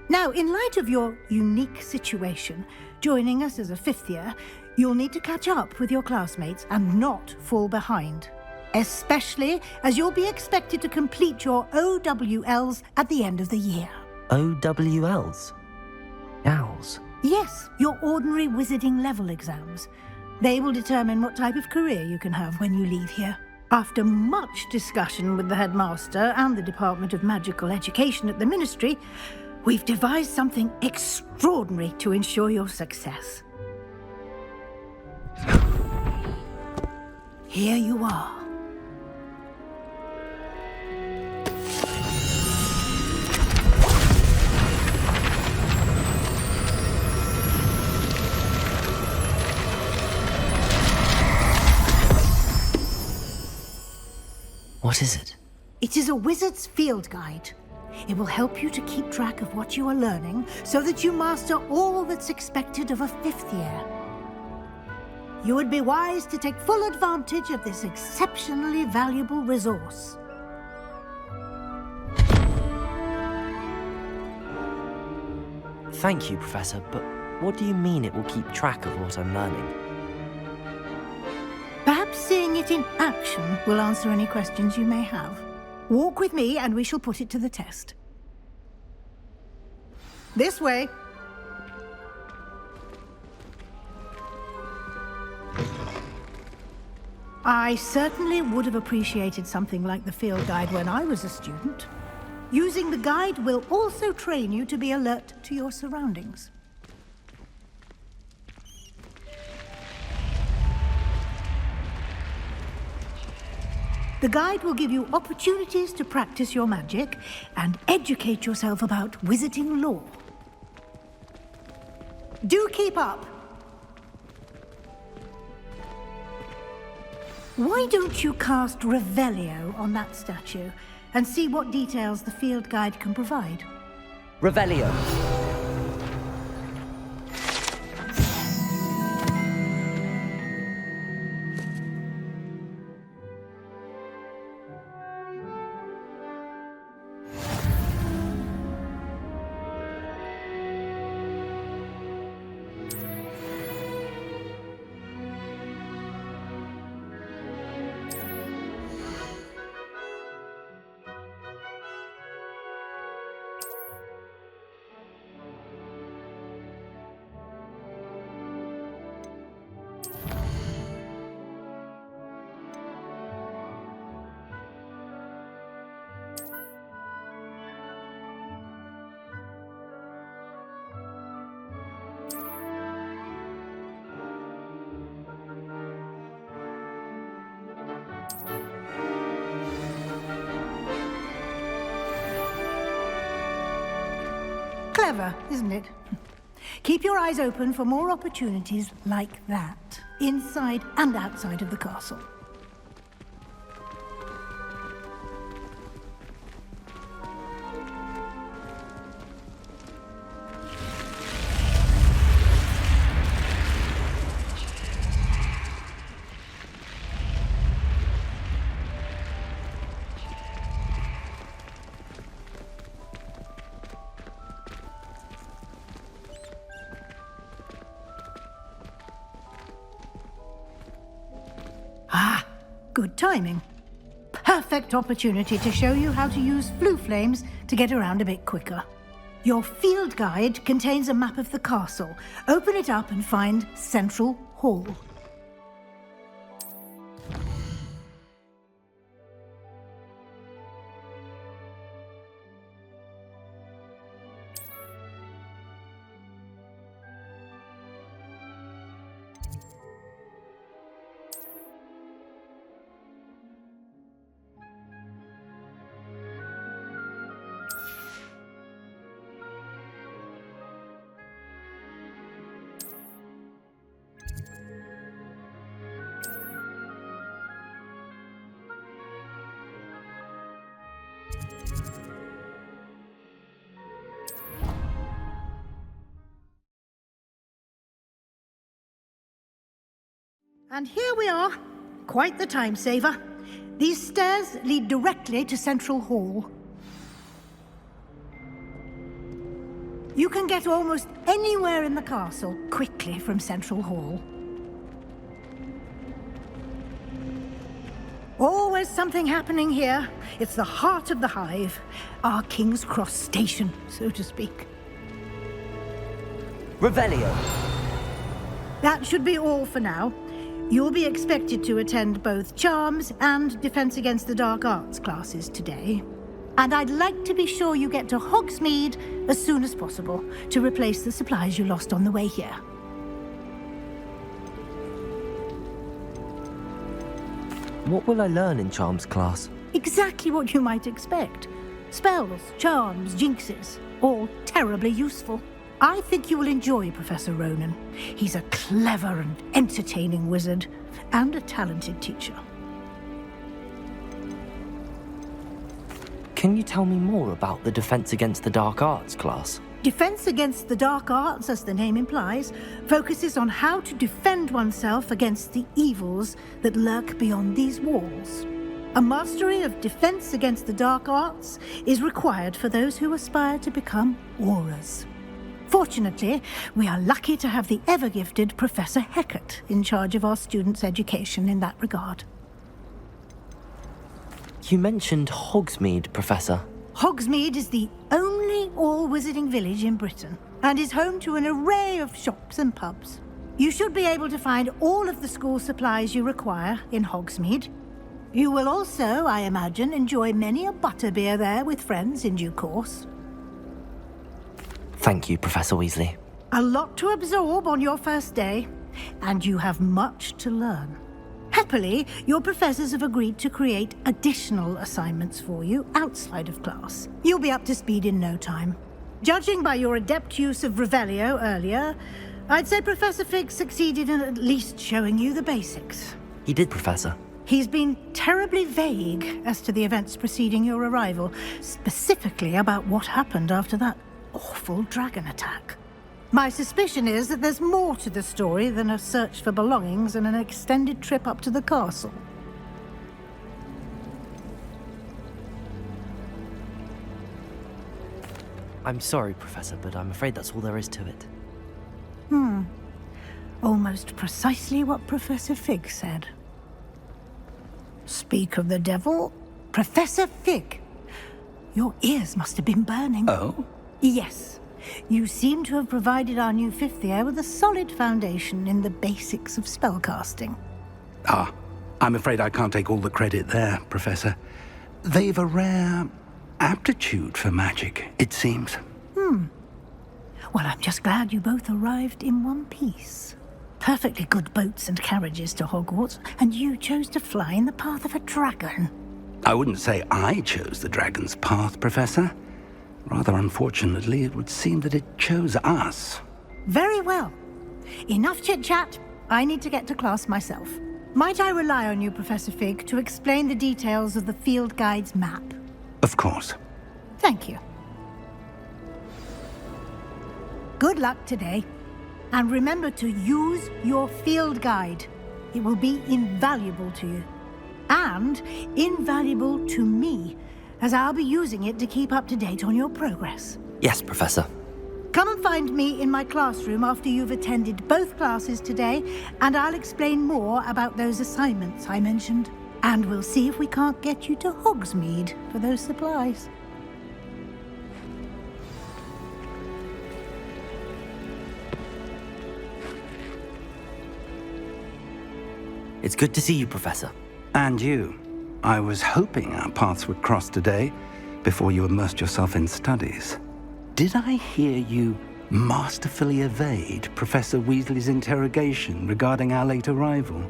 [SPEAKER 9] Now, in light of your unique situation, joining us as a fifth year, you'll need to catch up with your classmates and not fall behind. Especially as you'll be expected to complete your OWLs at the end of the year.
[SPEAKER 2] OWLs? Owls?
[SPEAKER 9] Yes, your ordinary wizarding level exams. They will determine what type of career you can have when you leave here. After much discussion with the headmaster and the Department of Magical Education at the Ministry, we've devised something extraordinary to ensure your success. Here you are.
[SPEAKER 2] What is it?
[SPEAKER 9] It is a wizard's field guide. It will help you to keep track of what you are learning so that you master all that's expected of a fifth year. You would be wise to take full advantage of this exceptionally valuable resource.
[SPEAKER 2] Thank you, Professor, but what do you mean it will keep track of what I'm learning?
[SPEAKER 9] Perhaps seeing it in action will answer any questions you may have. Walk with me and we shall put it to the test. This way. I certainly would have appreciated something like the field guide when I was a student. Using the guide will also train you to be alert to your surroundings. The guide will give you opportunities to practice your magic and educate yourself about wizarding lore. Do keep up! Why don't you cast Revelio on that statue and see what details the field guide can provide?
[SPEAKER 2] Revelio.
[SPEAKER 9] Clever, isn't it? Keep your eyes open for more opportunities like that, inside and outside of the castle. Good timing. Perfect opportunity to show you how to use flue flames to get around a bit quicker. Your field guide contains a map of the castle. Open it up and find Central Hall. And here we are. Quite the time saver. These stairs lead directly to Central Hall. You can get almost anywhere in the castle quickly from Central Hall. Always something happening here. It's the heart of the hive. Our King's Cross station, so to speak.
[SPEAKER 2] Revelio.
[SPEAKER 9] That should be all for now. You'll be expected to attend both Charms and Defense Against the Dark Arts classes today. And I'd like to be sure you get to Hogsmeade as soon as possible to replace the supplies you lost on the way here.
[SPEAKER 2] What will I learn in Charms class?
[SPEAKER 9] Exactly what you might expect. Spells, charms, jinxes, all terribly useful. I think you will enjoy Professor Ronan. He's a clever and entertaining wizard, and a talented teacher.
[SPEAKER 2] Can you tell me more about the Defense Against the Dark Arts class?
[SPEAKER 9] Defense Against the Dark Arts, as the name implies, focuses on how to defend oneself against the evils that lurk beyond these walls. A mastery of Defense Against the Dark Arts is required for those who aspire to become auras. Fortunately, we are lucky to have the ever-gifted Professor Hecat in charge of our students' education in that regard.
[SPEAKER 2] You mentioned Hogsmeade, Professor.
[SPEAKER 9] Hogsmeade is the only all-wizarding village in Britain, and is home to an array of shops and pubs. You should be able to find all of the school supplies you require in Hogsmeade. You will also, I imagine, enjoy many a butterbeer there with friends in due course.
[SPEAKER 2] Thank you, Professor Weasley.
[SPEAKER 9] A lot to absorb on your first day, and you have much to learn. Happily, your professors have agreed to create additional assignments for you outside of class. You'll be up to speed in no time. Judging by your adept use of Revelio earlier, I'd say Professor Fig succeeded in at least showing you the basics.
[SPEAKER 2] He did, Professor.
[SPEAKER 9] He's been terribly vague as to the events preceding your arrival, specifically about what happened after that awful dragon attack. My suspicion is that there's more to the story than a search for belongings and an extended trip up to the castle.
[SPEAKER 2] I'm sorry, Professor, but I'm afraid that's all there is to it.
[SPEAKER 9] Almost precisely what Professor Fig said. Speak of the devil, Professor Fig. Your ears must have been burning.
[SPEAKER 1] Oh?
[SPEAKER 9] Yes. You seem to have provided our new fifth year with a solid foundation in the basics of spellcasting.
[SPEAKER 1] Ah, I'm afraid I can't take all the credit there, Professor. They've a rare aptitude for magic, it seems.
[SPEAKER 9] Well, I'm just glad you both arrived in one piece. Perfectly good boats and carriages to Hogwarts, and you chose to fly in the path of a dragon.
[SPEAKER 1] I wouldn't say I chose the dragon's path, Professor. Rather unfortunately, it would seem that it chose us.
[SPEAKER 9] Very well. Enough chit-chat. I need to get to class myself. Might I rely on you, Professor Fig, to explain the details of the field guide's map?
[SPEAKER 1] Of course.
[SPEAKER 9] Thank you. Good luck today. And remember to use your field guide. It will be invaluable to you. And invaluable to me, as I'll be using it to keep up to date on your progress.
[SPEAKER 2] Yes, Professor.
[SPEAKER 9] Come and find me in my classroom after you've attended both classes today, and I'll explain more about those assignments I mentioned. And we'll see if we can't get you to Hogsmeade for those supplies.
[SPEAKER 2] It's good to see you, Professor.
[SPEAKER 1] And you. I was hoping our paths would cross today, before you immersed yourself in studies. Did I hear you masterfully evade Professor Weasley's interrogation regarding our late arrival?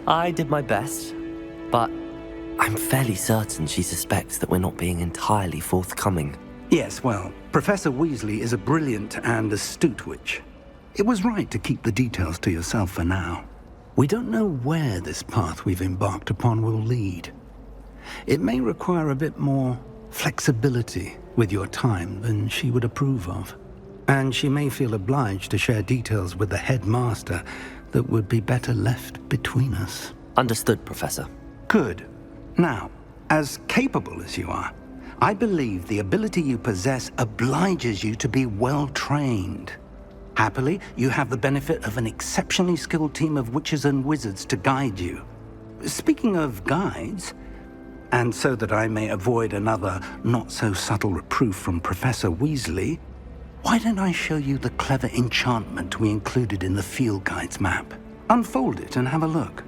[SPEAKER 2] I did my best, but I'm fairly certain she suspects that we're not being entirely forthcoming.
[SPEAKER 1] Yes, well, Professor Weasley is a brilliant and astute witch. It was right to keep the details to yourself for now. We don't know where this path we've embarked upon will lead. It may require a bit more flexibility with your time than she would approve of.
[SPEAKER 6] And she may feel obliged to share details with the headmaster that would be better left between us.
[SPEAKER 2] Understood, Professor.
[SPEAKER 6] Good. Now, as capable as you are, I believe the ability you possess obliges you to be well trained. Happily, you have the benefit of an exceptionally skilled team of witches and wizards to guide you. Speaking of guides, and so that I may avoid another not-so-subtle reproof from Professor Weasley, why don't I show you the clever enchantment we included in the field guide's map? Unfold it and have a look.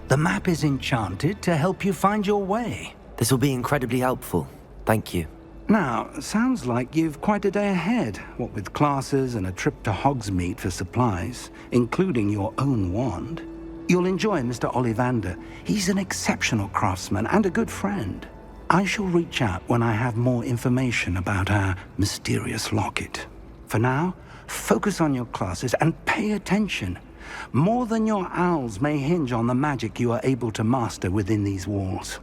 [SPEAKER 6] The map is enchanted to help you find your way.
[SPEAKER 2] This will be incredibly helpful. Thank you.
[SPEAKER 6] Now, sounds like you've quite a day ahead, what with classes and a trip to Hogsmeade for supplies, including your own wand. You'll enjoy Mr. Ollivander. He's an exceptional craftsman and a good friend. I shall reach out when I have more information about our mysterious locket. For now, focus on your classes and pay attention. More than your owls may hinge on the magic you are able to master within these walls.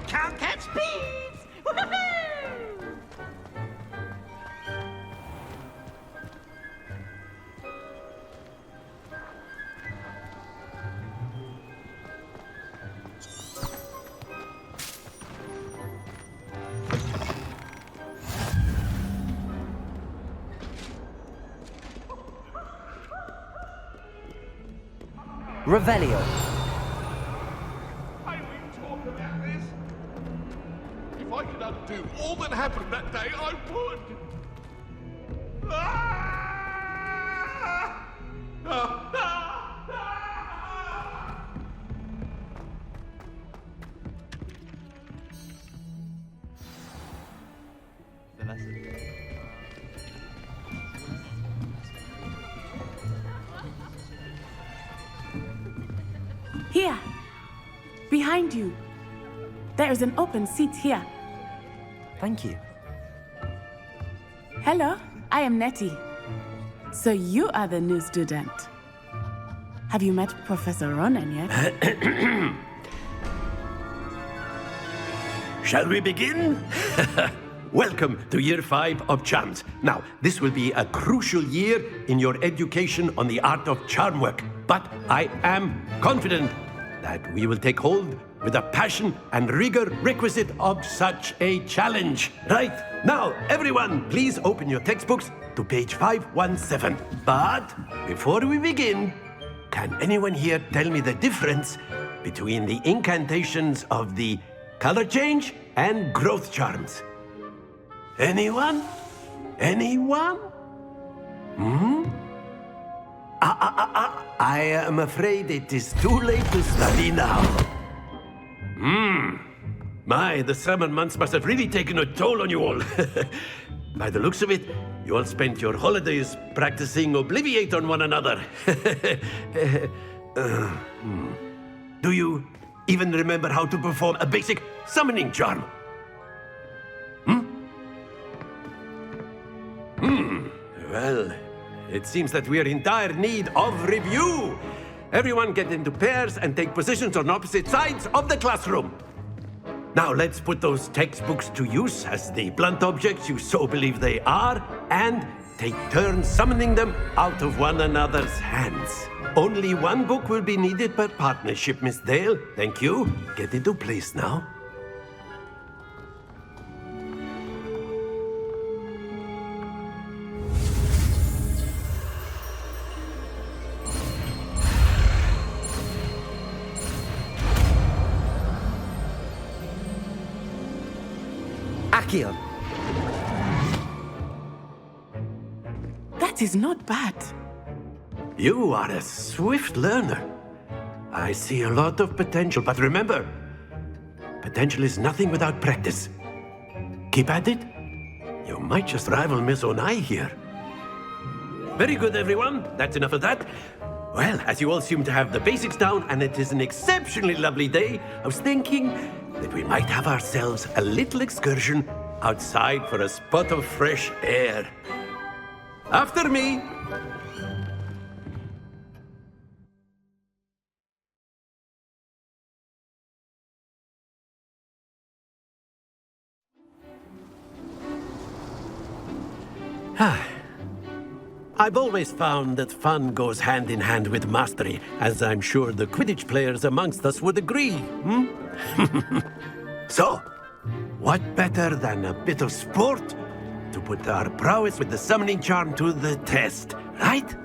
[SPEAKER 4] Can't catch bees!
[SPEAKER 2] Revelio.
[SPEAKER 14] If I could undo all that happened that day, I would!
[SPEAKER 10] Here, behind you. There is an open seat here.
[SPEAKER 2] Thank you.
[SPEAKER 10] Hello, I am Nettie. So you are the new student. Have you met Professor Ronan yet?
[SPEAKER 7] Shall we begin? Welcome to Year 5 of Charms. Now, this will be a crucial year in your education on the art of charm work. But I am confident that we will take hold with the passion and rigor requisite of such a challenge. Right, now, everyone, please open your textbooks to page 517. But before we begin, can anyone here tell me the difference between the incantations of the color change and growth charms? Anyone? Anyone? I am afraid it is too late to study now. My, the summer months must have really taken a toll on you all. By the looks of it, you all spent your holidays practicing Obliviate on one another. Do you even remember how to perform a basic summoning charm? Well, it seems that we are in dire need of review. Everyone get into pairs and take positions on opposite sides of the classroom. Now let's put those textbooks to use as the blunt objects you so believe they are, and take turns summoning them out of one another's hands. Only one book will be needed per partnership, Miss Dale. Thank you. Get into place now. Accio.
[SPEAKER 10] That is not bad.
[SPEAKER 7] You are a swift learner. I see a lot of potential, but remember, potential is nothing without practice. Keep at it. You might just rival Miss Onai here. Very good, everyone. That's enough of that. Well, as you all seem to have the basics down, and it is an exceptionally lovely day, I was thinking that we might have ourselves a little excursion outside for a spot of fresh air. After me. I've always found that fun goes hand in hand with mastery, as I'm sure the Quidditch players amongst us would agree, So, what better than a bit of sport to put our prowess with the summoning charm to the test, right?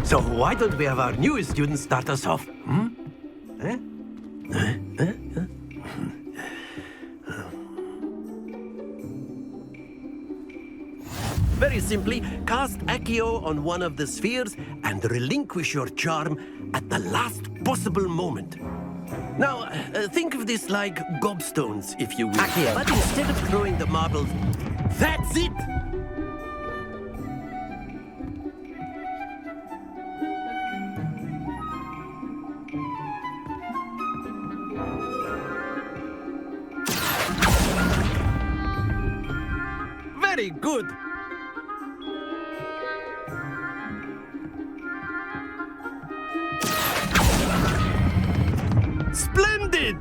[SPEAKER 7] So why don't we have our newest student start us off? Very simply, cast Accio on one of the spheres and relinquish your charm at the last possible moment. Now, think of this like gobstones, if you will.
[SPEAKER 2] Accio.
[SPEAKER 7] But instead of throwing the marbles, that's it! Very good. Splendid!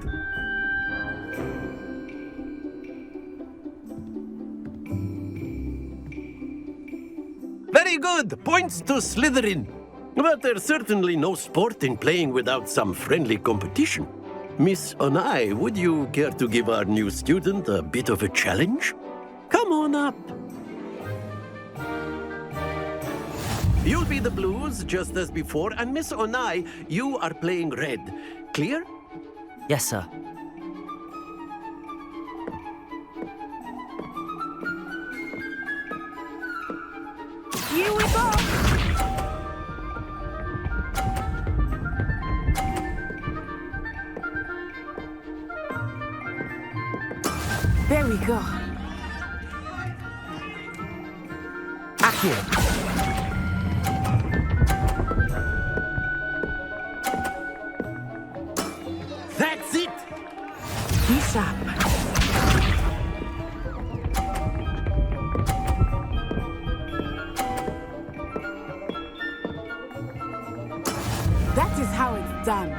[SPEAKER 7] Very good. Points to Slytherin. But there's certainly no sport in playing without some friendly competition. Miss Onai, would you care to give our new student a bit of a challenge? Come on up. You'll be the blues, just as before, and Miss Onai, you are playing red. Clear?
[SPEAKER 2] Yes, sir.
[SPEAKER 10] Here we go! There we go.
[SPEAKER 2] Accio.
[SPEAKER 7] That's it!
[SPEAKER 10] Be sharp. That is how it's done.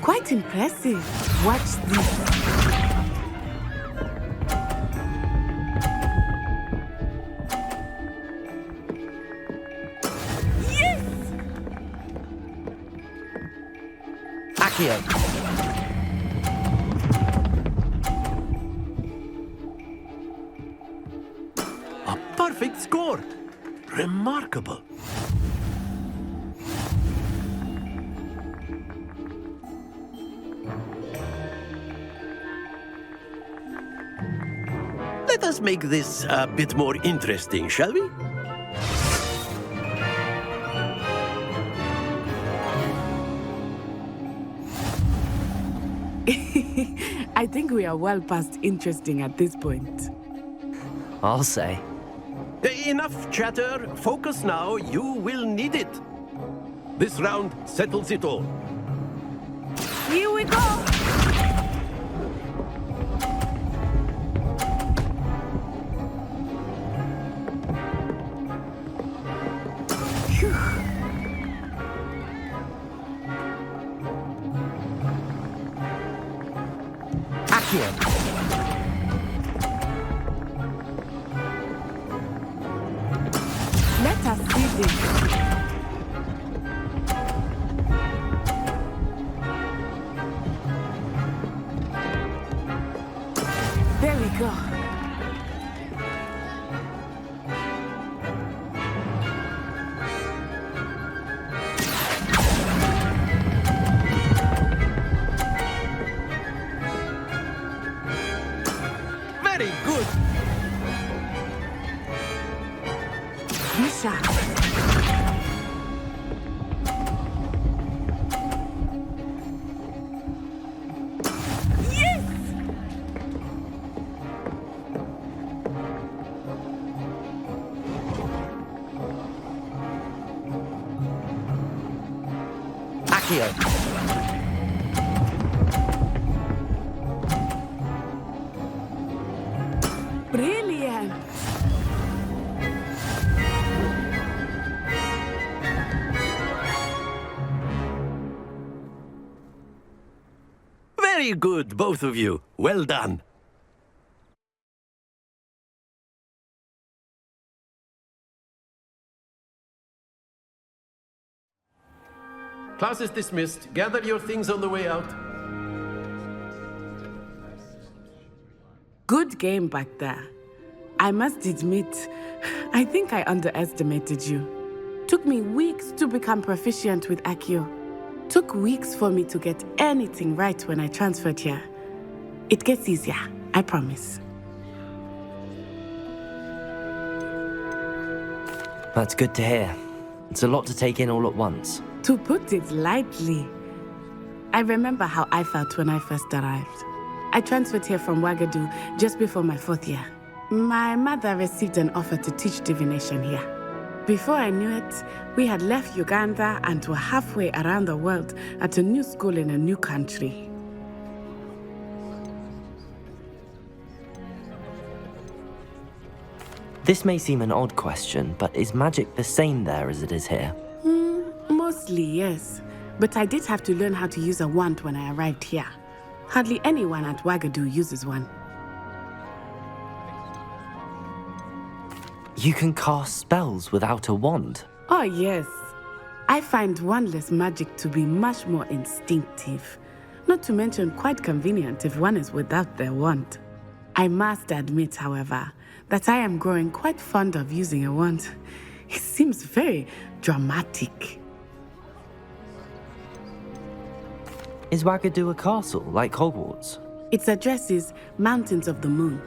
[SPEAKER 10] Quite impressive. Watch this.
[SPEAKER 2] Accio.
[SPEAKER 7] A perfect score. Remarkable. Let us make this a bit more interesting, shall we?
[SPEAKER 10] I think we are well past interesting at this point.
[SPEAKER 2] I'll say.
[SPEAKER 7] Enough chatter. Focus now. You will need it. This round settles it all.
[SPEAKER 10] Here we go! Let us see this.
[SPEAKER 2] Accio.
[SPEAKER 10] Brilliant!
[SPEAKER 7] Very good, both of you. Well done.
[SPEAKER 15] Class is dismissed. Gather your things on the way out.
[SPEAKER 10] Good game back there. I must admit, I think I underestimated you. Took me weeks to become proficient with Accio. Took weeks for me to get anything right when I transferred here. It gets easier, I promise.
[SPEAKER 2] That's good to hear. It's a lot to take in all at once.
[SPEAKER 10] To put it lightly, I remember how I felt when I first arrived. I transferred here from Ouagadougou just before my 4th year. My mother received an offer to teach divination here. Before I knew it, we had left Uganda and were halfway around the world at a new school in a new country.
[SPEAKER 2] This may seem an odd question, but is magic the same there as it is here?
[SPEAKER 10] Mostly, yes. But I did have to learn how to use a wand when I arrived here. Hardly anyone at Ouagadougou uses one.
[SPEAKER 2] You can cast spells without a wand?
[SPEAKER 10] Oh, yes. I find wandless magic to be much more instinctive. Not to mention quite convenient if one is without their wand. I must admit, however, that I am growing quite fond of using a wand. It seems very dramatic.
[SPEAKER 2] Is Ouagadougou a castle, like Hogwarts?
[SPEAKER 10] Its address is Mountains of the Moon.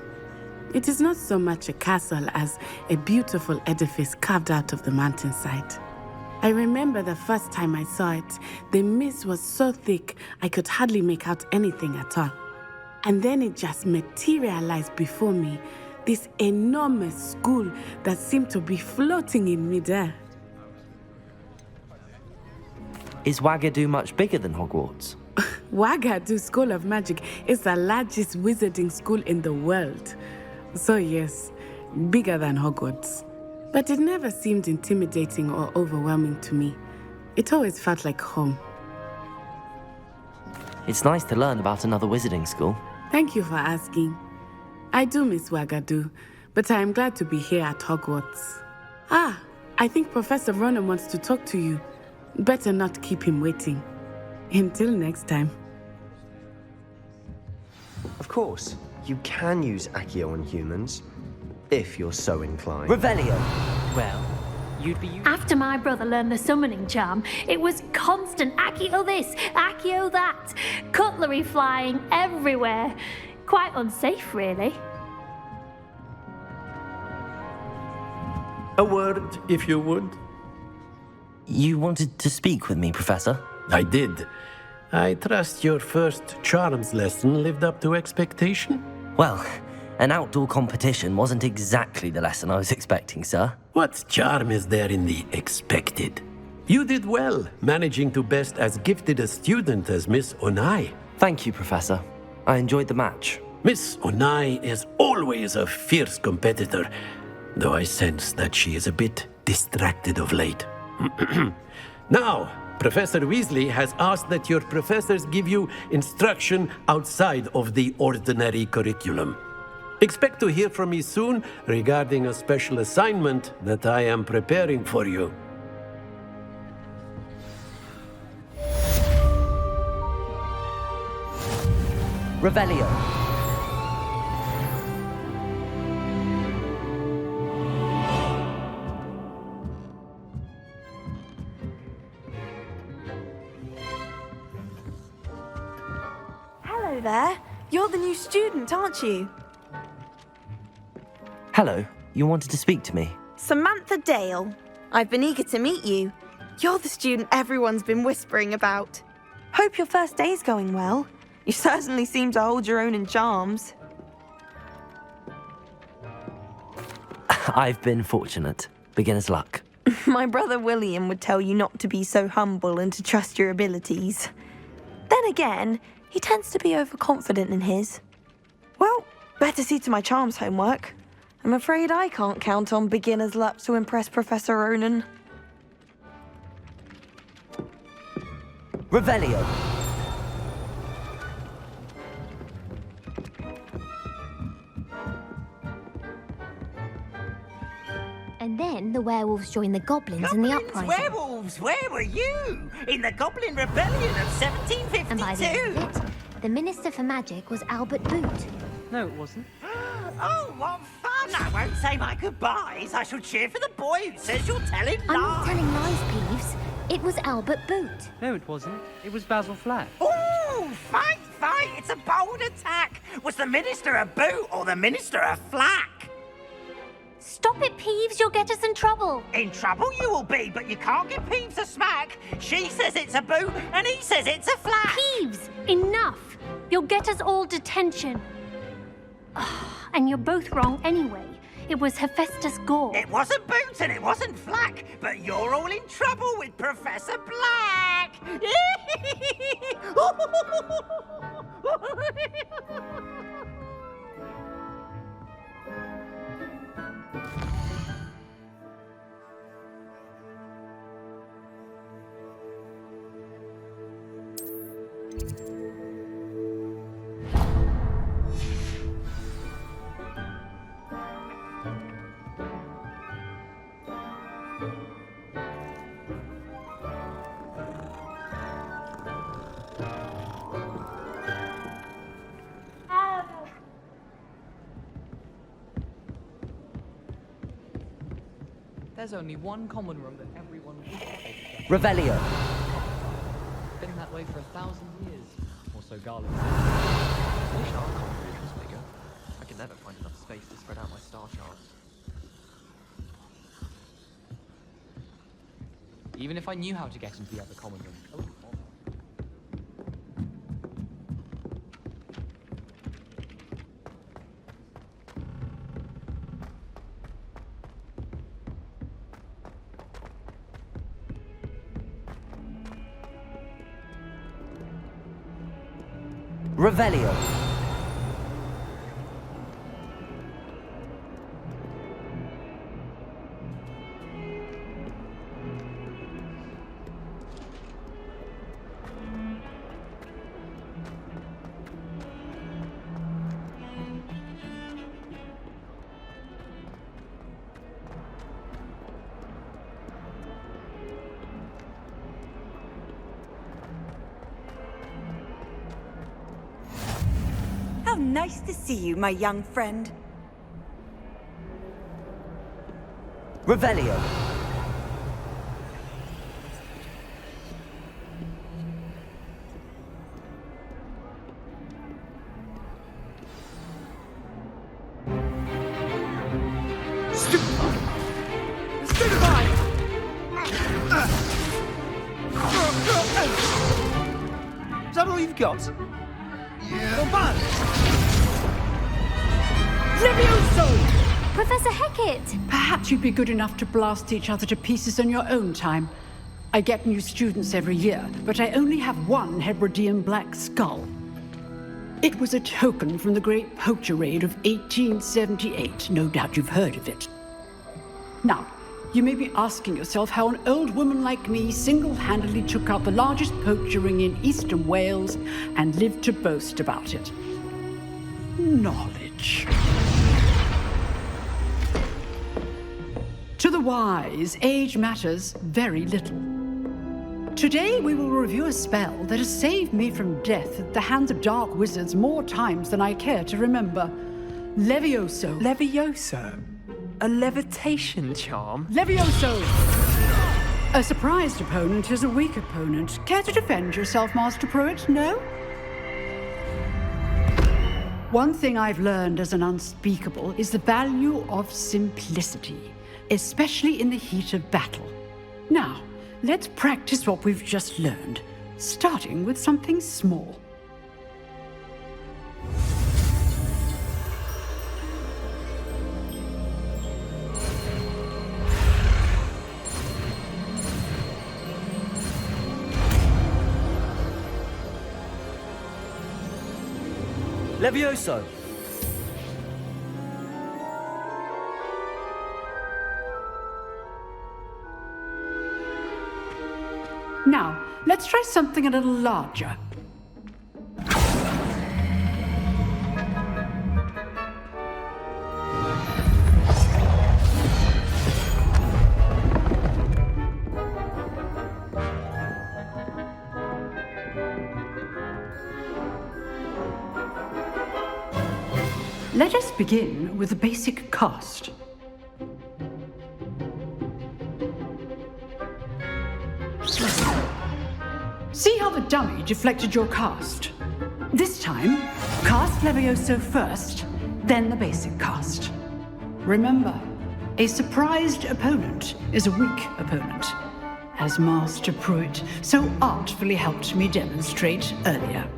[SPEAKER 10] It is not so much a castle as a beautiful edifice carved out of the mountainside. I remember the first time I saw it, the mist was so thick I could hardly make out anything at all. And then it just materialized before me, this enormous school that seemed to be floating in midair.
[SPEAKER 2] Is Ouagadougou much bigger than Hogwarts?
[SPEAKER 10] Ouagadougou School of Magic is the largest wizarding school in the world. So yes, bigger than Hogwarts. But it never seemed intimidating or overwhelming to me. It always felt like home.
[SPEAKER 2] It's nice to learn about another wizarding school.
[SPEAKER 10] Thank you for asking. I do miss Ouagadougou, but I am glad to be here at Hogwarts. Ah, I think Professor Ronan wants to talk to you. Better not keep him waiting. Until next time.
[SPEAKER 12] Of course, you can use Accio on humans, if you're so inclined.
[SPEAKER 2] Revelio! Well, you'd be...
[SPEAKER 16] After my brother learned the summoning charm, it was constant Accio this, Accio that. Cutlery flying everywhere. Quite unsafe, really.
[SPEAKER 15] A word, if you would.
[SPEAKER 2] You wanted to speak with me, Professor?
[SPEAKER 15] I did. I trust your first charms lesson lived up to expectation?
[SPEAKER 2] Well, an outdoor competition wasn't exactly the lesson I was expecting, sir.
[SPEAKER 15] What charm is there in the expected? You did well, managing to best as gifted a student as Miss Onai.
[SPEAKER 2] Thank you, Professor. I enjoyed the match.
[SPEAKER 15] Miss Onai is always a fierce competitor, though I sense that she is a bit distracted of late. Now, Professor Weasley has asked that your professors give you instruction outside of the ordinary curriculum. Expect to hear from me soon regarding a special assignment that I am preparing for you.
[SPEAKER 2] Revelio.
[SPEAKER 17] Hello there. You're the new student, aren't you?
[SPEAKER 2] Hello. You wanted to speak to me?
[SPEAKER 17] Samantha Dale. I've been eager to meet you. You're the student everyone's been whispering about. Hope your first day's going well. You certainly seem to hold your own in charms.
[SPEAKER 2] I've been fortunate. Beginner's luck.
[SPEAKER 17] My brother William would tell you not to be so humble and to trust your abilities. Then again, he tends to be overconfident in his. Well, better see to my charms homework. I'm afraid I can't count on beginner's luck to impress Professor Ronan.
[SPEAKER 2] Revelio.
[SPEAKER 11] And then the werewolves joined the goblins in the uprising.
[SPEAKER 18] Werewolves, where were you? In the Goblin Rebellion of 1752?
[SPEAKER 11] And by the end of it, the Minister for Magic was Albert Boot.
[SPEAKER 13] No, it wasn't.
[SPEAKER 18] Oh, what fun! I won't say my goodbyes. I shall cheer for the boy who says you're telling lies.
[SPEAKER 11] I'm not telling lies, Peeves. It was Albert Boot.
[SPEAKER 13] No, it wasn't. It was Basil Flack.
[SPEAKER 18] Ooh, fight! It's a bold attack. Was the Minister a Boot or the Minister a Flack?
[SPEAKER 16] Stop it, Peeves. You'll get us in trouble.
[SPEAKER 18] In trouble you will be, but you can't give Peeves a smack. She says it's a Boot and he says it's a Flack.
[SPEAKER 16] Peeves, enough. You'll get us all detention. And you're both wrong anyway. It was Hephaestus Gore.
[SPEAKER 18] It wasn't Boot and it wasn't Flack, but you're all in trouble with Professor Black.
[SPEAKER 19] There's only one common room that everyone
[SPEAKER 2] Revelio.
[SPEAKER 19] Been that way for 1,000 years. Or so Garland says. I wish our common room was bigger. I can never find enough space to spread out my star charts. Even if I knew how to get into the other common room. Oh,
[SPEAKER 2] Revelio.
[SPEAKER 17] Nice to see you, my young friend.
[SPEAKER 2] Revelio.
[SPEAKER 19] Is that all you've got?
[SPEAKER 16] Professor Hecat!
[SPEAKER 20] Perhaps you'd be good enough to blast each other to pieces on your own time. I get new students every year, but I only have one Hebridean black skull. It was a token from the Great Poacher Raid of 1878. No doubt you've heard of it. Now, you may be asking yourself how an old woman like me single-handedly took out the largest poacher ring in eastern Wales and lived to boast about it. Knowledge. To the wise, age matters very little. Today we will review a spell that has saved me from death at the hands of dark wizards more times than I care to remember. Levioso.
[SPEAKER 21] Levioso? A levitation charm?
[SPEAKER 20] Levioso! A surprised opponent is a weak opponent. Care to defend yourself, Master Pruitt? No? One thing I've learned as an unspeakable is the value of simplicity. especially in the heat of battle. Now, let's practice what we've just learned, starting with something small.
[SPEAKER 2] Levioso!
[SPEAKER 20] Now, let's try something a little larger. Let us begin with the basic cast. See how the dummy deflected your cast? This time, cast Levioso first, then the basic cast. Remember, a surprised opponent is a weak opponent, as Master Pruitt so artfully helped me demonstrate earlier.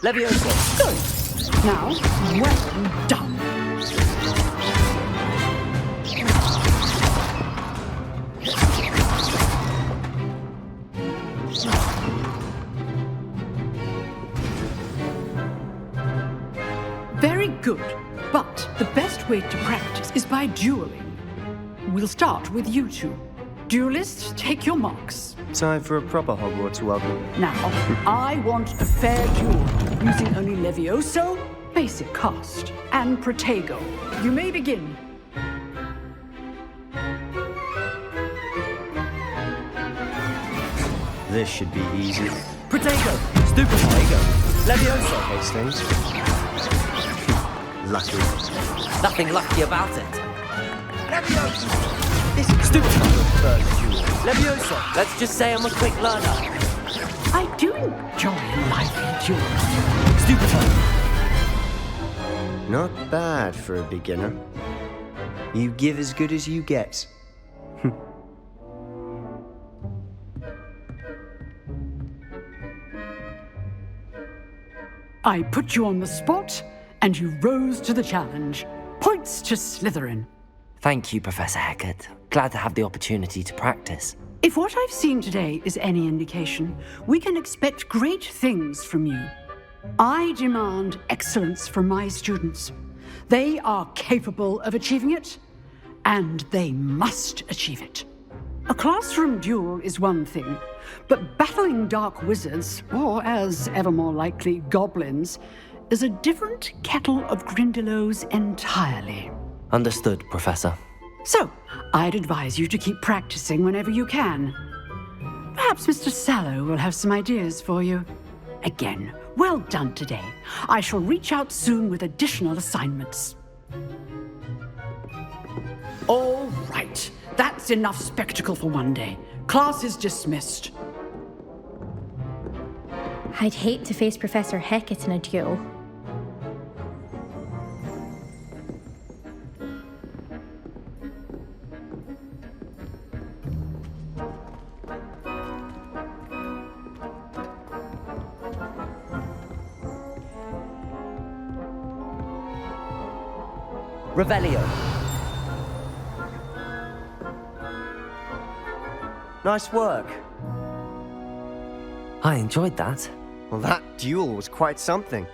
[SPEAKER 2] Levioso, go!
[SPEAKER 20] Now, well done. Very good, but the best way to practice is by dueling. We'll start with you two. Duelists, take your marks.
[SPEAKER 12] Time for a proper Hogwarts welcome.
[SPEAKER 20] Now, I want a fair duel, using only Levioso, basic cast, and Protego. You may begin.
[SPEAKER 12] This should be easy.
[SPEAKER 2] Protego! Stupid Protego! Levioso!
[SPEAKER 12] Hastings. Lucky.
[SPEAKER 2] Nothing lucky about it.
[SPEAKER 18] Levioso!
[SPEAKER 12] This is
[SPEAKER 2] Stupid
[SPEAKER 12] first duel.
[SPEAKER 2] Levioso! Let's just say I'm a quick learner.
[SPEAKER 20] I do enjoy lively duels.
[SPEAKER 2] Stupid
[SPEAKER 12] Not bad for a beginner. You give as good as you get.
[SPEAKER 20] I put you on the spot, and you rose to the challenge. Points to Slytherin.
[SPEAKER 2] Thank you, Professor Hecat. Glad to have the opportunity to practice.
[SPEAKER 20] If what I've seen today is any indication, we can expect great things from you. I demand excellence from my students. They are capable of achieving it, and they must achieve it. A classroom duel is one thing, but battling dark wizards, or as ever more likely, goblins, is a different kettle of Grindylows entirely.
[SPEAKER 2] Understood, Professor.
[SPEAKER 20] So, I'd advise you to keep practicing whenever you can. Perhaps Mr. Sallow will have some ideas for you. Again, well done today. I shall reach out soon with additional assignments. All right. That's enough spectacle for one day. Class is dismissed.
[SPEAKER 11] I'd hate to face Professor Hecat in a duel.
[SPEAKER 2] Revelio.
[SPEAKER 12] Nice work.
[SPEAKER 2] I enjoyed that.
[SPEAKER 12] Well, that duel was quite something.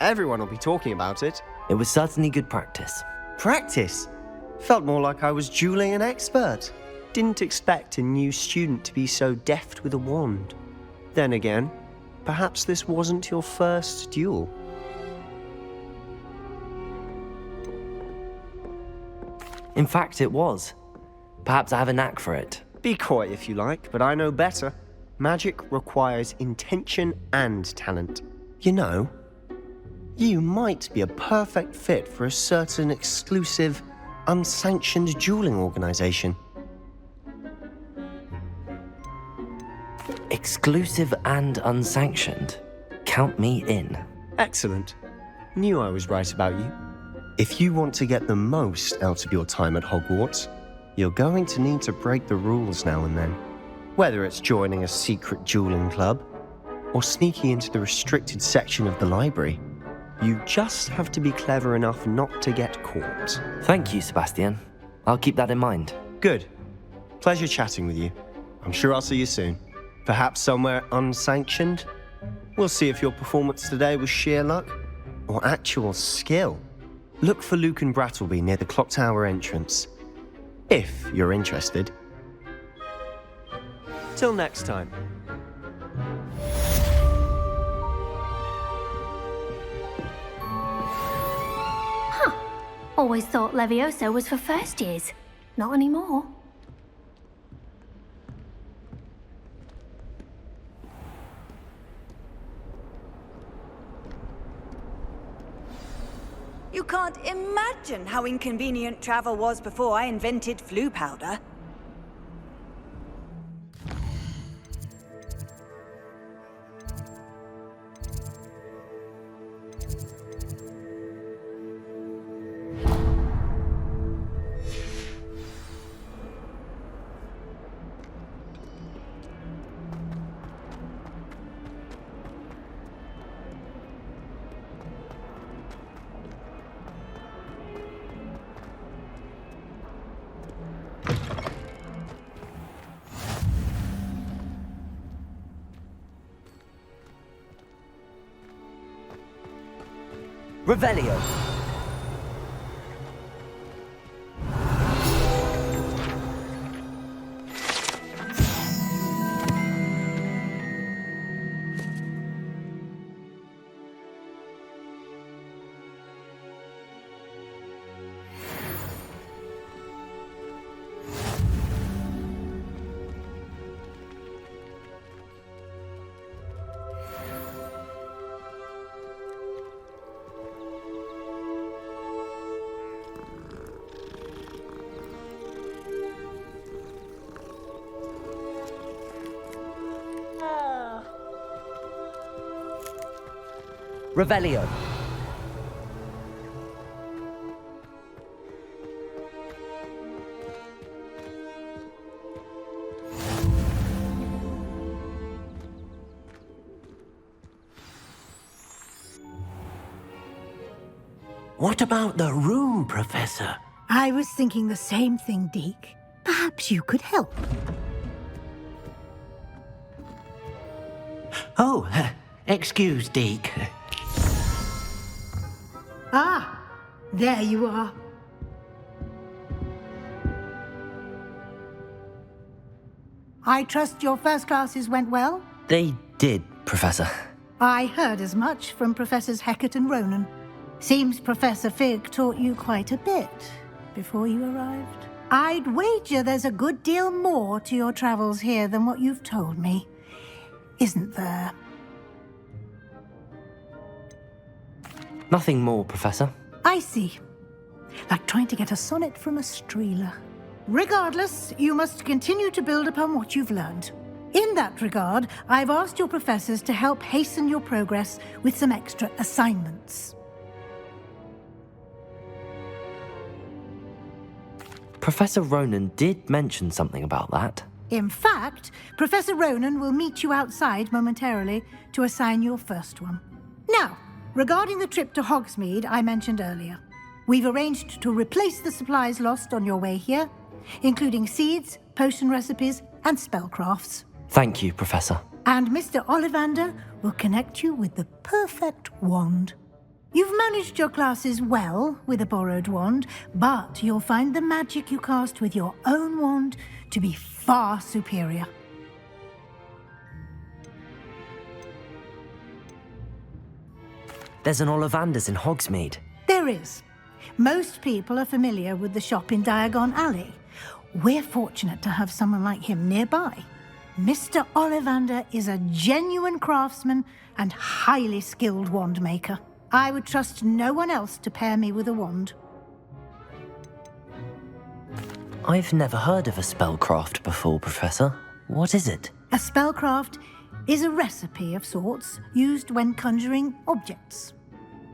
[SPEAKER 12] Everyone will be talking about it.
[SPEAKER 2] It was certainly good practice.
[SPEAKER 12] Practice? Felt more like I was dueling an expert. Didn't expect a new student to be so deft with a wand. Then again, perhaps this wasn't your first duel.
[SPEAKER 2] In fact, it was. Perhaps I have a knack for it.
[SPEAKER 12] Be coy if you like, but I know better. Magic requires intention and talent. You know, you might be a perfect fit for a certain exclusive, unsanctioned dueling organization.
[SPEAKER 2] Exclusive and unsanctioned. Count me in.
[SPEAKER 12] Excellent. Knew I was right about you. If you want to get the most out of your time at Hogwarts, You're going to need to break the rules now and then. Whether it's joining a secret dueling club, or sneaking into the restricted section of the library. You just have to be clever enough not to get caught.
[SPEAKER 2] Thank you, Sebastian. I'll keep that in mind.
[SPEAKER 12] Good. Pleasure chatting with you. I'm sure I'll see you soon. Perhaps somewhere unsanctioned? We'll see if your performance today was sheer luck or actual skill. Look for Luke and Brattleby near the clock tower entrance. If you're interested. Till next time.
[SPEAKER 16] Always thought Levioso was for first years. Not anymore.
[SPEAKER 3] You can't imagine how inconvenient travel was before I invented flu powder.
[SPEAKER 2] Revelio. Revelio.
[SPEAKER 15] What about the room, Professor?
[SPEAKER 9] I was thinking the same thing, Deke. Perhaps you could help.
[SPEAKER 15] Oh, excuse, Deke.
[SPEAKER 9] Ah, there you are. I trust your first classes went well?
[SPEAKER 2] They did, Professor.
[SPEAKER 9] I heard as much from Professors Hecat and Ronan. Seems Professor Fig taught you quite a bit before you arrived. I'd wager there's a good deal more to your travels here than what you've told me. Isn't there?
[SPEAKER 2] Nothing more, Professor.
[SPEAKER 9] I see. Like trying to get a sonnet from a streeler. Regardless, you must continue to build upon what you've learned. In that regard, I've asked your professors to help hasten your progress with some extra assignments.
[SPEAKER 2] Professor Ronan did mention something about that.
[SPEAKER 9] In fact, Professor Ronan will meet you outside momentarily to assign your first one. Now, regarding the trip to Hogsmeade I mentioned earlier, we've arranged to replace the supplies lost on your way here, including seeds, potion recipes, and spellcrafts.
[SPEAKER 2] Thank you, Professor.
[SPEAKER 9] And Mr. Ollivander will connect you with the perfect wand. You've managed your classes well with a borrowed wand, but you'll find the magic you cast with your own wand to be far superior.
[SPEAKER 2] There's an Ollivander's in Hogsmeade.
[SPEAKER 9] There is. Most people are familiar with the shop in Diagon Alley. We're fortunate to have someone like him nearby. Mr. Ollivander is a genuine craftsman and highly skilled wand maker. I would trust no one else to pair me with a wand.
[SPEAKER 2] I've never heard of a spellcraft before, Professor. What is it?
[SPEAKER 9] A spellcraft is a recipe of sorts used when conjuring objects.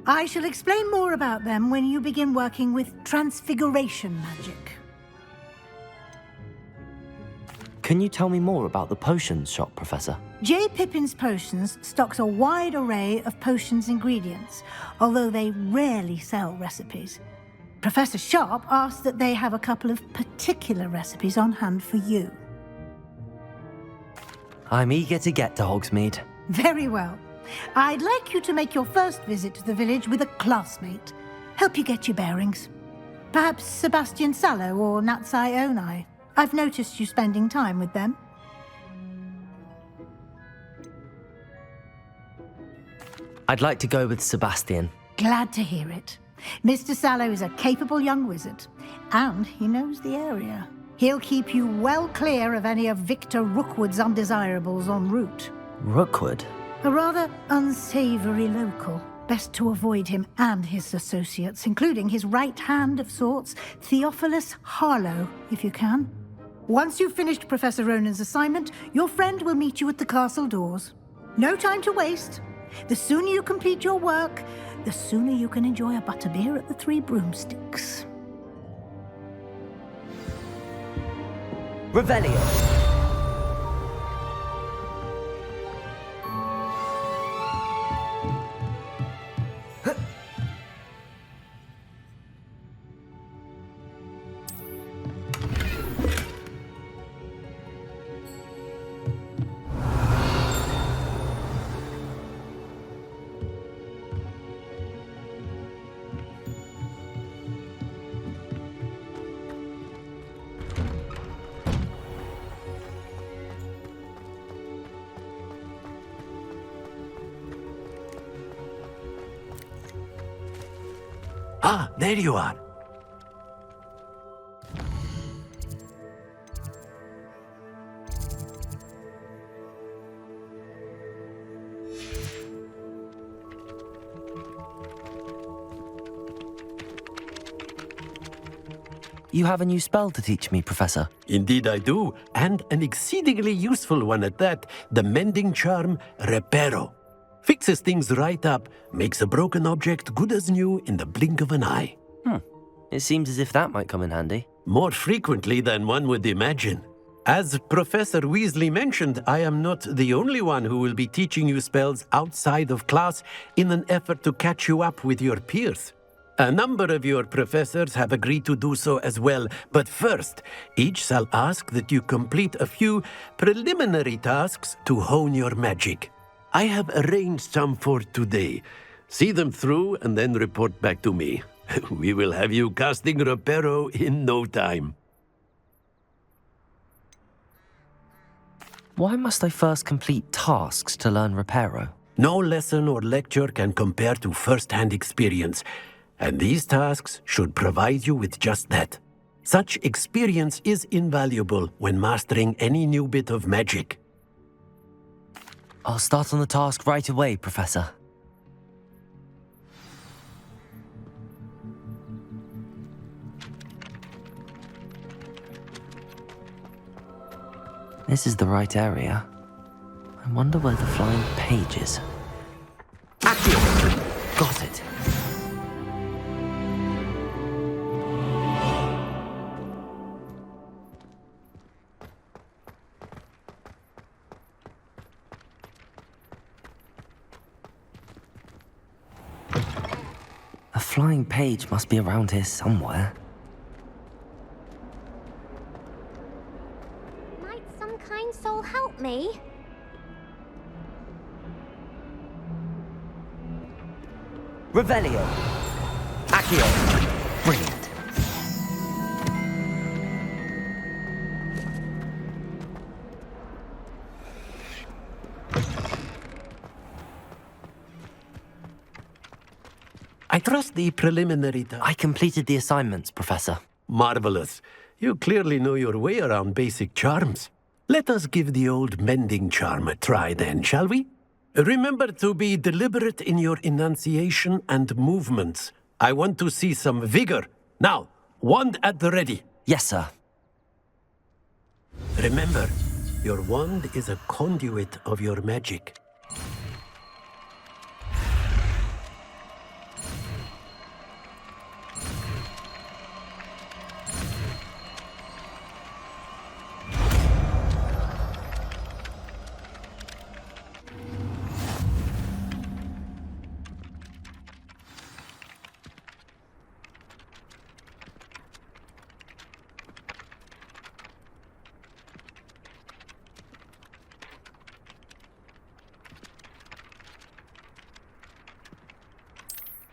[SPEAKER 9] I shall explain more about them when you begin working with transfiguration magic.
[SPEAKER 2] Can you tell me more about the potions shop, Professor?
[SPEAKER 9] J. Pippin's Potions stocks a wide array of potions ingredients, although they rarely sell recipes. Professor Sharp asked that they have a couple of particular recipes on hand for you.
[SPEAKER 2] I'm eager to get to Hogsmeade.
[SPEAKER 9] Very well. I'd like you to make your first visit to the village with a classmate. Help you get your bearings. Perhaps Sebastian Sallow or Natsai Onai. I've noticed you spending time with them.
[SPEAKER 2] I'd like to go with Sebastian.
[SPEAKER 9] Glad to hear it. Mr. Sallow is a capable young wizard, and he knows the area. He'll keep you well clear of any of Victor Rookwood's undesirables en route.
[SPEAKER 2] Rookwood?
[SPEAKER 9] A rather unsavory local. Best to avoid him and his associates, including his right hand of sorts, Theophilus Harlow, if you can. Once you've finished Professor Ronan's assignment, your friend will meet you at the castle doors. No time to waste. The sooner you complete your work, the sooner you can enjoy a butterbeer at the Three Broomsticks.
[SPEAKER 2] Revelio.
[SPEAKER 15] Ah, there you are.
[SPEAKER 2] You have a new spell to teach me, Professor.
[SPEAKER 15] Indeed I do, and an exceedingly useful one at that, the mending charm Reparo. Fixes things right up, makes a broken object good as new in the blink of an eye.
[SPEAKER 2] It seems as if that might come in handy.
[SPEAKER 15] More frequently than one would imagine. As Professor Weasley mentioned, I am not the only one who will be teaching you spells outside of class in an effort to catch you up with your peers. A number of your professors have agreed to do so as well, but first, each shall ask that you complete a few preliminary tasks to hone your magic. I have arranged some for today. See them through and then report back to me. We will have you casting Reparo in no time.
[SPEAKER 2] Why must I first complete tasks to learn Reparo?
[SPEAKER 15] No lesson or lecture can compare to first-hand experience, and these tasks should provide you with just that. Such experience is invaluable when mastering any new bit of magic.
[SPEAKER 2] I'll start on the task right away, Professor. This is the right area. I wonder where the flying page is. Accio! Got it. A flying page must be around here somewhere.
[SPEAKER 5] Might some kind soul help me?
[SPEAKER 2] Revelio. Accio. Brilliant.
[SPEAKER 15] I trust the preliminary
[SPEAKER 2] I completed the assignments, Professor.
[SPEAKER 15] Marvelous. You clearly know your way around basic charms. Let us give the old mending charm a try then, shall we? Remember to be deliberate in your enunciation and movements. I want to see some vigor. Now, wand at the ready.
[SPEAKER 2] Yes, sir.
[SPEAKER 15] Remember, your wand is a conduit of your magic.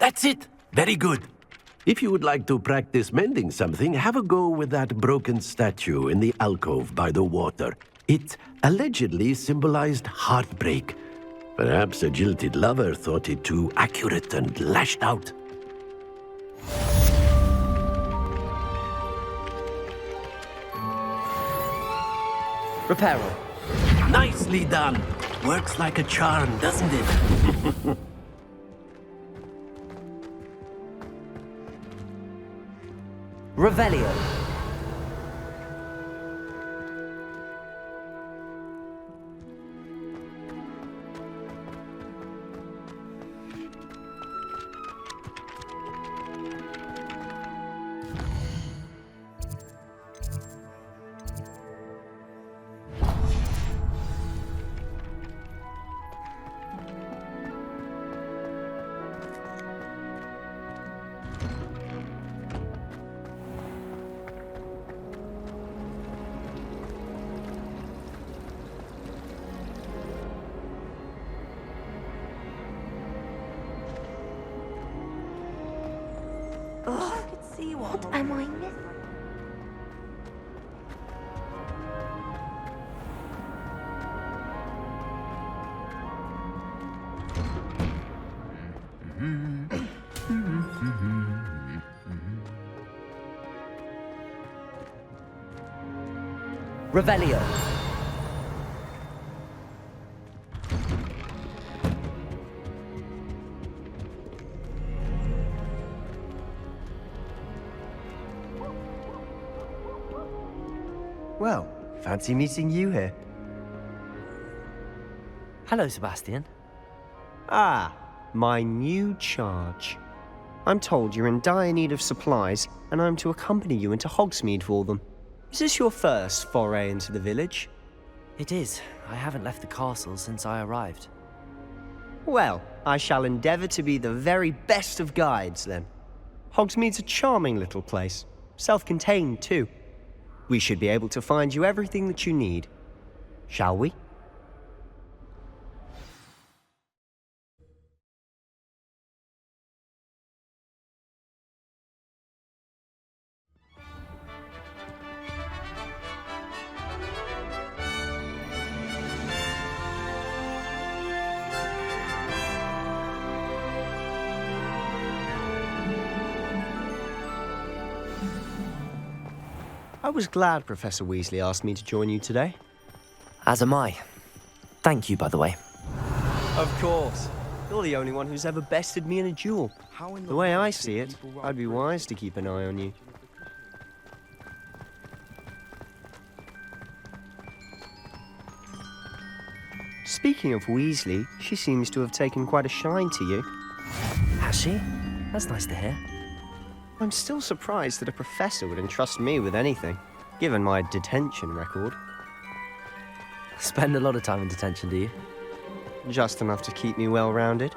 [SPEAKER 15] That's it. Very good. If you would like to practice mending something, have a go with that broken statue in the alcove by the water. It allegedly symbolized heartbreak. Perhaps a jilted lover thought it too accurate and lashed out.
[SPEAKER 2] Reparo.
[SPEAKER 15] Nicely done. Works like a charm, doesn't it?
[SPEAKER 2] Revelio.
[SPEAKER 5] What am I missing?
[SPEAKER 2] Revelio.
[SPEAKER 12] Well, fancy meeting you here.
[SPEAKER 2] Hello, Sebastian.
[SPEAKER 12] Ah, my new charge. I'm told you're in dire need of supplies, and I'm to accompany you into Hogsmeade for them. Is this your first foray into the village?
[SPEAKER 2] It is. I haven't left the castle since I arrived.
[SPEAKER 12] Well, I shall endeavour to be the very best of guides, then. Hogsmeade's a charming little place. Self-contained, too. We should be able to find you everything that you need. Shall we? I was glad Professor Weasley asked me to join you today.
[SPEAKER 2] As am I. Thank you, by the way.
[SPEAKER 12] Of course. You're the only one who's ever bested me in a duel. The way I see it, I'd be wise to keep an eye on you. Speaking of Weasley, she seems to have taken quite a shine to you.
[SPEAKER 2] Has she? That's nice to hear.
[SPEAKER 12] I'm still surprised that a professor would entrust me with anything, given my detention record.
[SPEAKER 2] Spend a lot of time in detention, do you?
[SPEAKER 12] Just enough to keep me well-rounded.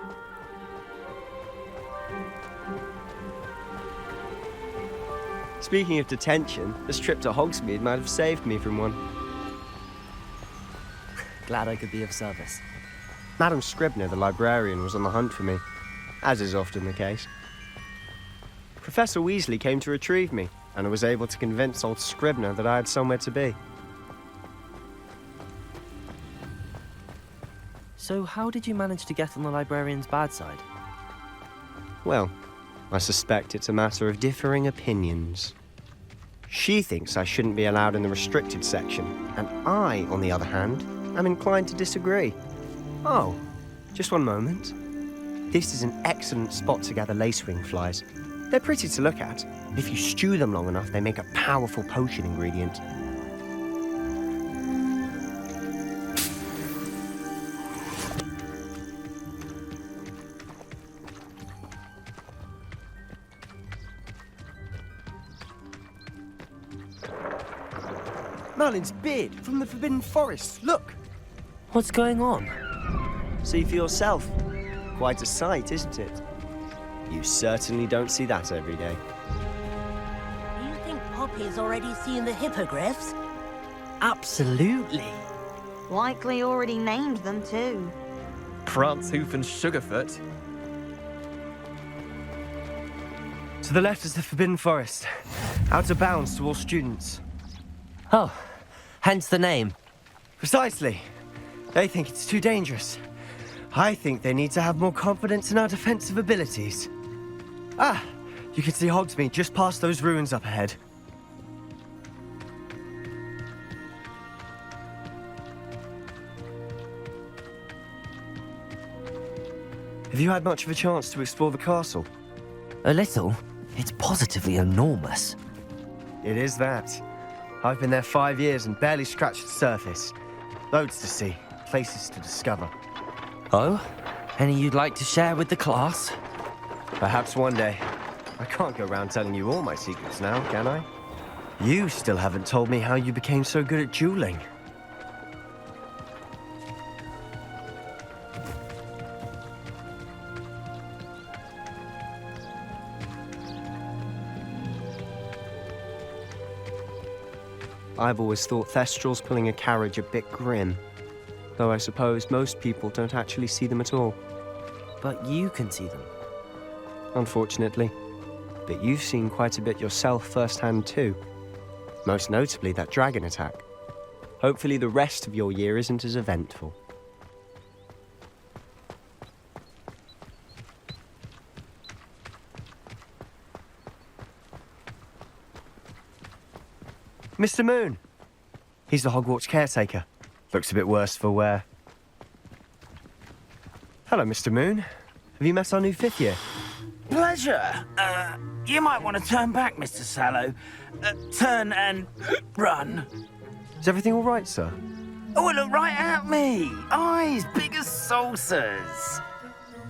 [SPEAKER 12] Speaking of detention, this trip to Hogsmeade might have saved me from one.
[SPEAKER 2] Glad I could be of service.
[SPEAKER 12] Madam Scribner, the librarian, was on the hunt for me, as is often the case. Professor Weasley came to retrieve me, and I was able to convince old Scribner that I had somewhere to be.
[SPEAKER 2] So how did you manage to get on the librarian's bad side?
[SPEAKER 12] Well, I suspect it's a matter of differing opinions. She thinks I shouldn't be allowed in the restricted section, and I, on the other hand, am inclined to disagree. Oh, just one moment. This is an excellent spot to gather lacewing flies. They're pretty to look at. If you stew them long enough, they make a powerful potion ingredient. Merlin's beard from the Forbidden Forest. Look!
[SPEAKER 2] What's going on?
[SPEAKER 12] See for yourself. Quite a sight, isn't it? You certainly don't see that every day.
[SPEAKER 8] Do you think Poppy's already seen the hippogriffs?
[SPEAKER 21] Absolutely.
[SPEAKER 17] Likely already named them too.
[SPEAKER 21] Prance Hoof and Sugarfoot.
[SPEAKER 1] To the left is the Forbidden Forest. Out of bounds to all students.
[SPEAKER 2] Oh, hence the name.
[SPEAKER 1] Precisely. They think it's too dangerous. I think they need to have more confidence in our defensive abilities. Ah, you can see Hogsmeade just past those ruins up ahead. Have you had much of a chance to explore the castle?
[SPEAKER 2] A little. It's positively enormous.
[SPEAKER 1] It is that. I've been there 5 years and barely scratched the surface. Loads to see, places to discover.
[SPEAKER 2] Oh? Any you'd like to share with the class?
[SPEAKER 1] Perhaps one day. I can't go around telling you all my secrets now, can I? You still haven't told me how you became so good at dueling. I've always thought thestrals pulling a carriage a bit grim. Though I suppose most people don't actually see them at all.
[SPEAKER 2] But you can see them.
[SPEAKER 1] Unfortunately. But you've seen quite a bit yourself firsthand too. Most notably that dragon attack. Hopefully the rest of your year isn't as eventful. Mr. Moon! He's the Hogwarts caretaker. Looks a bit worse for wear. Hello, Mr. Moon. Have you met our new 5th year?
[SPEAKER 18] Pleasure. You might want to turn back, Mr. Sallow. Turn and run.
[SPEAKER 1] Is everything all right, sir?
[SPEAKER 18] Oh, look right at me. Eyes big as saucers.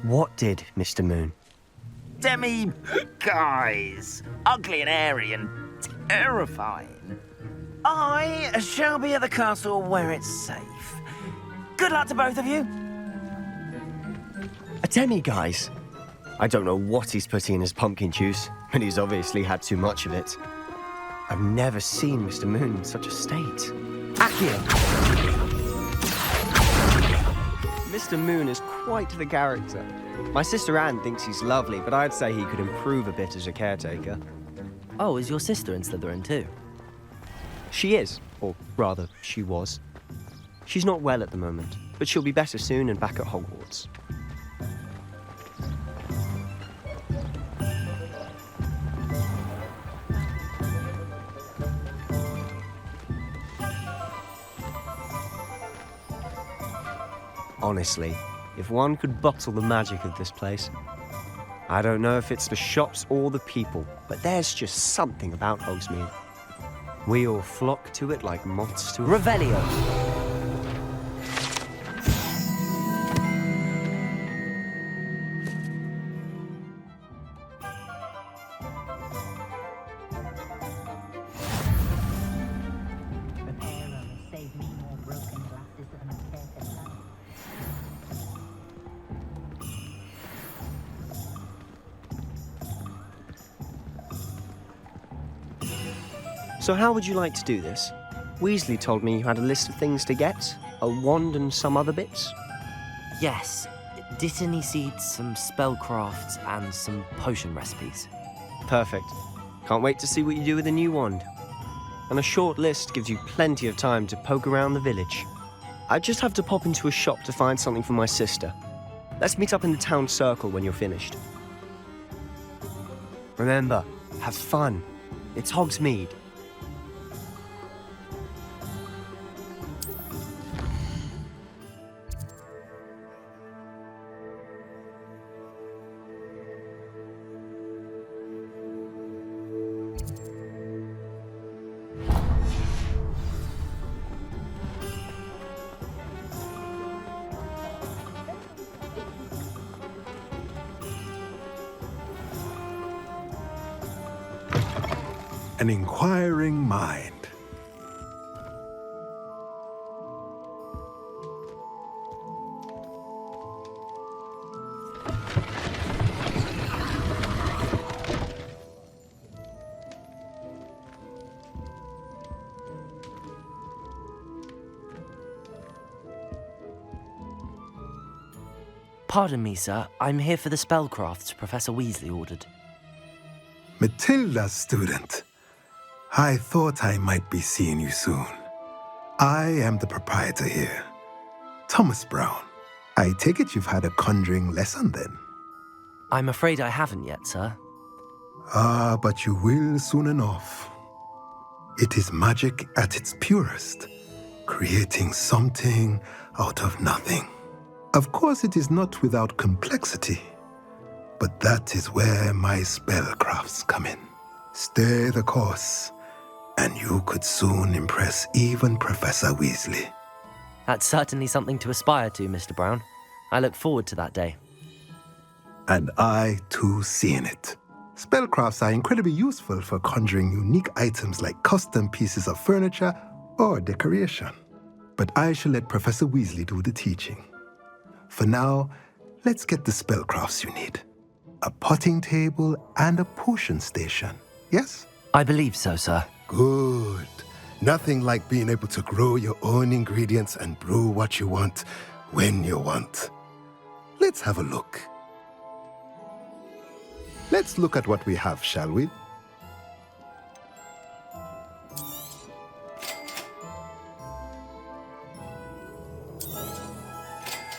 [SPEAKER 1] What did, Mr. Moon?
[SPEAKER 18] Guys. Ugly and airy and terrifying. I shall be at the castle where it's safe. Good luck to both of you.
[SPEAKER 1] A demi-guise? I don't know what he's putting in his pumpkin juice, but he's obviously had too much of it. I've never seen Mr. Moon in such a state. Accio! Mr. Moon is quite the character. My sister Anne thinks he's lovely, but I'd say he could improve a bit as a caretaker.
[SPEAKER 2] Oh, is your sister in Slytherin too?
[SPEAKER 1] She is, or rather, she was. She's not well at the moment, but she'll be better soon and back at Hogwarts. Honestly, if one could bottle the magic of this place. I don't know if it's the shops or the people, but there's just something about Hogsmeade. We all flock to it like moths to a...
[SPEAKER 2] Revelio!
[SPEAKER 1] So how would you like to do this? Weasley told me you had a list of things to get, a wand and some other bits.
[SPEAKER 2] Yes. Dittany seeds, some spellcrafts, and some potion recipes.
[SPEAKER 1] Perfect. Can't wait to see what you do with the new wand. And a short list gives you plenty of time to poke around the village. I just have to pop into a shop to find something for my sister. Let's meet up in the town circle when you're finished. Remember, have fun. It's Hogsmeade.
[SPEAKER 22] An inquiring mind.
[SPEAKER 2] Pardon me, sir. I'm here for the spellcrafts Professor Weasley ordered.
[SPEAKER 22] Matilda's student. I thought I might be seeing you soon. I am the proprietor here, Thomas Brown. I take it you've had a conjuring lesson then?
[SPEAKER 2] I'm afraid I haven't yet, sir.
[SPEAKER 22] Ah, but you will soon enough. It is magic at its purest, creating something out of nothing. Of course, it is not without complexity, but that is where my spellcrafts come in. Stay the course, and you could soon impress even Professor Weasley.
[SPEAKER 2] That's certainly something to aspire to, Mr. Brown. I look forward to that day.
[SPEAKER 22] And I, too, seeing it. Spellcrafts are incredibly useful for conjuring unique items like custom pieces of furniture or decoration. But I shall let Professor Weasley do the teaching. For now, let's get the spellcrafts you need. A potting table and a potion station, yes?
[SPEAKER 2] I believe so, sir.
[SPEAKER 22] Good. Nothing like being able to grow your own ingredients and brew what you want when you want. Let's have a look. Let's look at what we have, shall we?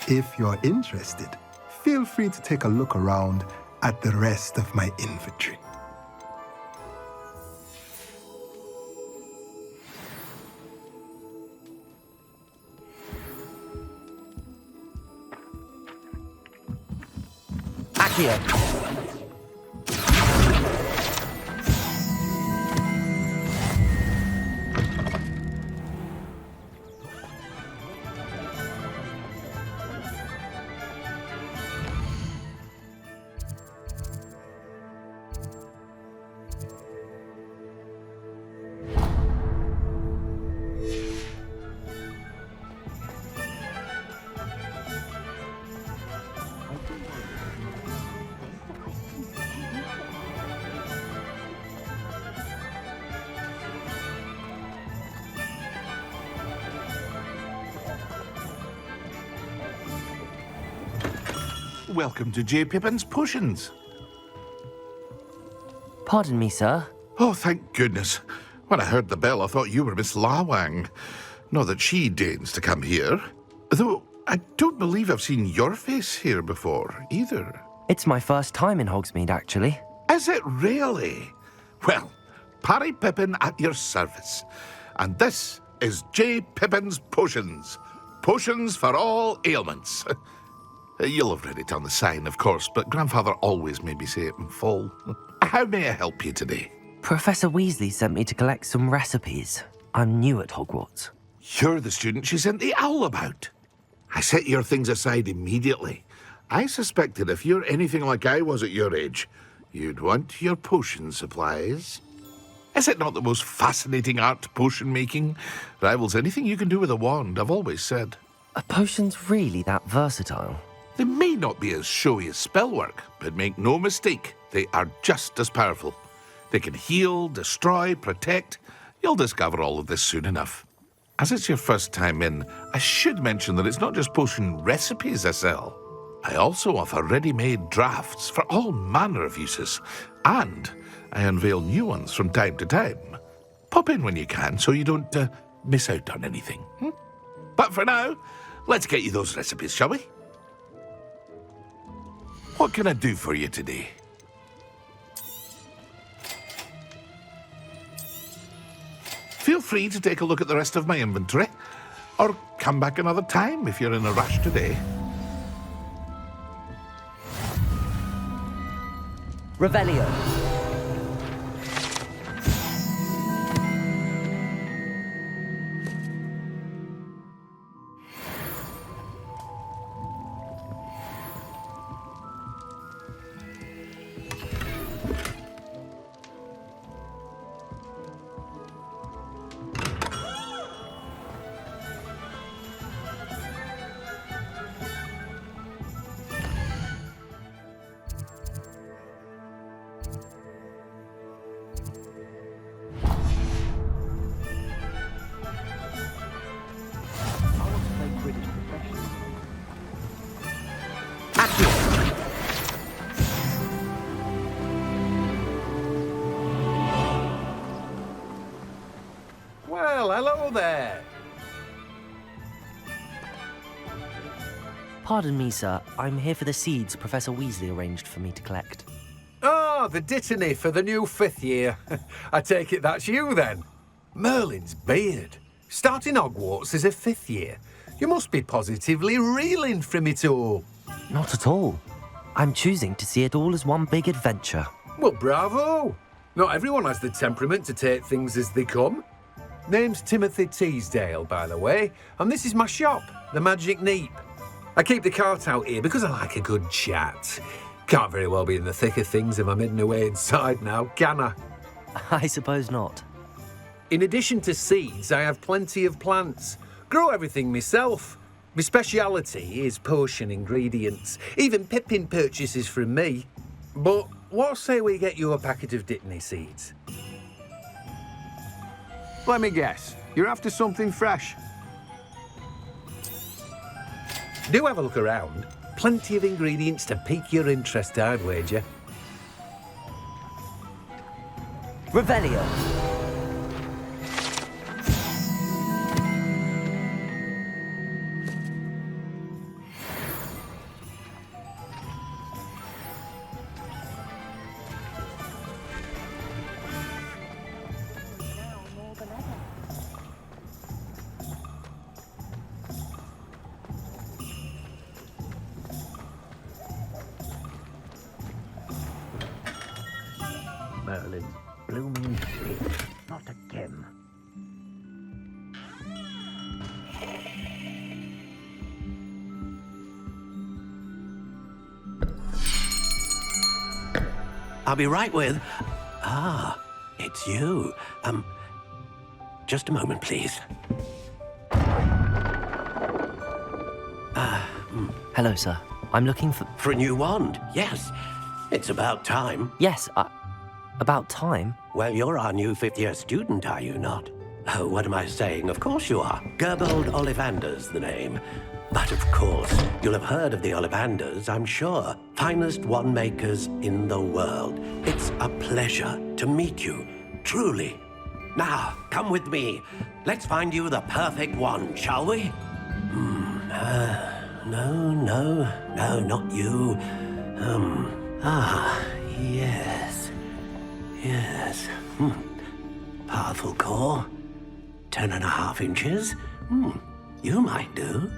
[SPEAKER 22] If you're interested, feel free to take a look around at the rest of my inventory.
[SPEAKER 2] Accio.
[SPEAKER 14] Welcome to J. Pippin's Potions.
[SPEAKER 2] Pardon me, sir.
[SPEAKER 14] Oh, thank goodness. When I heard the bell, I thought you were Miss Lawang. Not that she deigns to come here. Though I don't believe I've seen your face here before, either.
[SPEAKER 2] It's my first time in Hogsmeade, actually.
[SPEAKER 14] Is it really? Well, Parry Pippin at your service. And this is J. Pippin's Potions. Potions for all ailments. You'll have read it on the sign, of course, but Grandfather always made me say it in full. How may I help you today?
[SPEAKER 2] Professor Weasley sent me to collect some recipes. I'm new at Hogwarts.
[SPEAKER 14] You're the student she sent the owl about. I set your things aside immediately. I suspected if you're anything like I was at your age, you'd want your potion supplies. Is it not the most fascinating art, potion making? Rivals anything you can do with a wand, I've always said.
[SPEAKER 2] Are potions really that versatile?
[SPEAKER 14] They may not be as showy as spellwork, but make no mistake, they are just as powerful. They can heal, destroy, protect. You'll discover all of this soon enough. As it's your first time in, I should mention that it's not just potion recipes I sell. I also offer ready-made drafts for all manner of uses, and I unveil new ones from time to time. Pop in when you can so you don't miss out on anything. But for now, let's get you those recipes, shall we? What can I do for you today? Feel free to take a look at the rest of my inventory, or come back another time if you're in a rush today.
[SPEAKER 2] Revelio.
[SPEAKER 4] there!
[SPEAKER 2] Pardon me, sir. I'm here for the seeds Professor Weasley arranged for me to collect.
[SPEAKER 4] Oh, the dittany for the new 5th year. I take it that's you, then. Merlin's beard. Starting Hogwarts as a 5th year. You must be positively reeling from it all.
[SPEAKER 2] Not at all. I'm choosing to see it all as one big adventure.
[SPEAKER 4] Well, bravo! Not everyone has the temperament to take things as they come. Name's Timothy Teasdale, by the way, and this is my shop, the Magic Neep. I keep the cart out here because I like a good chat. Can't very well be in the thick of things if I'm hidden away inside now, can I?
[SPEAKER 2] I suppose not.
[SPEAKER 4] In addition to seeds, I have plenty of plants. Grow everything myself. My speciality is potion ingredients. Even Pippin purchases from me. But what say we get you a packet of Dittany seeds?
[SPEAKER 6] Let me guess. You're after something fresh.
[SPEAKER 4] Do have a look around. Plenty of ingredients to pique your interest, I'd wager.
[SPEAKER 2] Revelio.
[SPEAKER 7] Merlin's blooming shit. Not again.
[SPEAKER 15] I'll be right with... Ah, it's you. Just a moment, please.
[SPEAKER 2] Hello, sir. I'm looking for...
[SPEAKER 15] For a new wand, yes. It's about time.
[SPEAKER 2] Yes, about time?
[SPEAKER 15] Well, you're our new 5th year student, are you not? Oh, what am I saying? Of course you are. Gerbold Ollivander's the name. But of course, you'll have heard of the Ollivanders, I'm sure. Finest wand makers in the world. It's a pleasure to meet you, truly. Now, come with me. Let's find you the perfect wand, shall we? No, not you. Yes. Powerful core. 10.5 inches. You might do.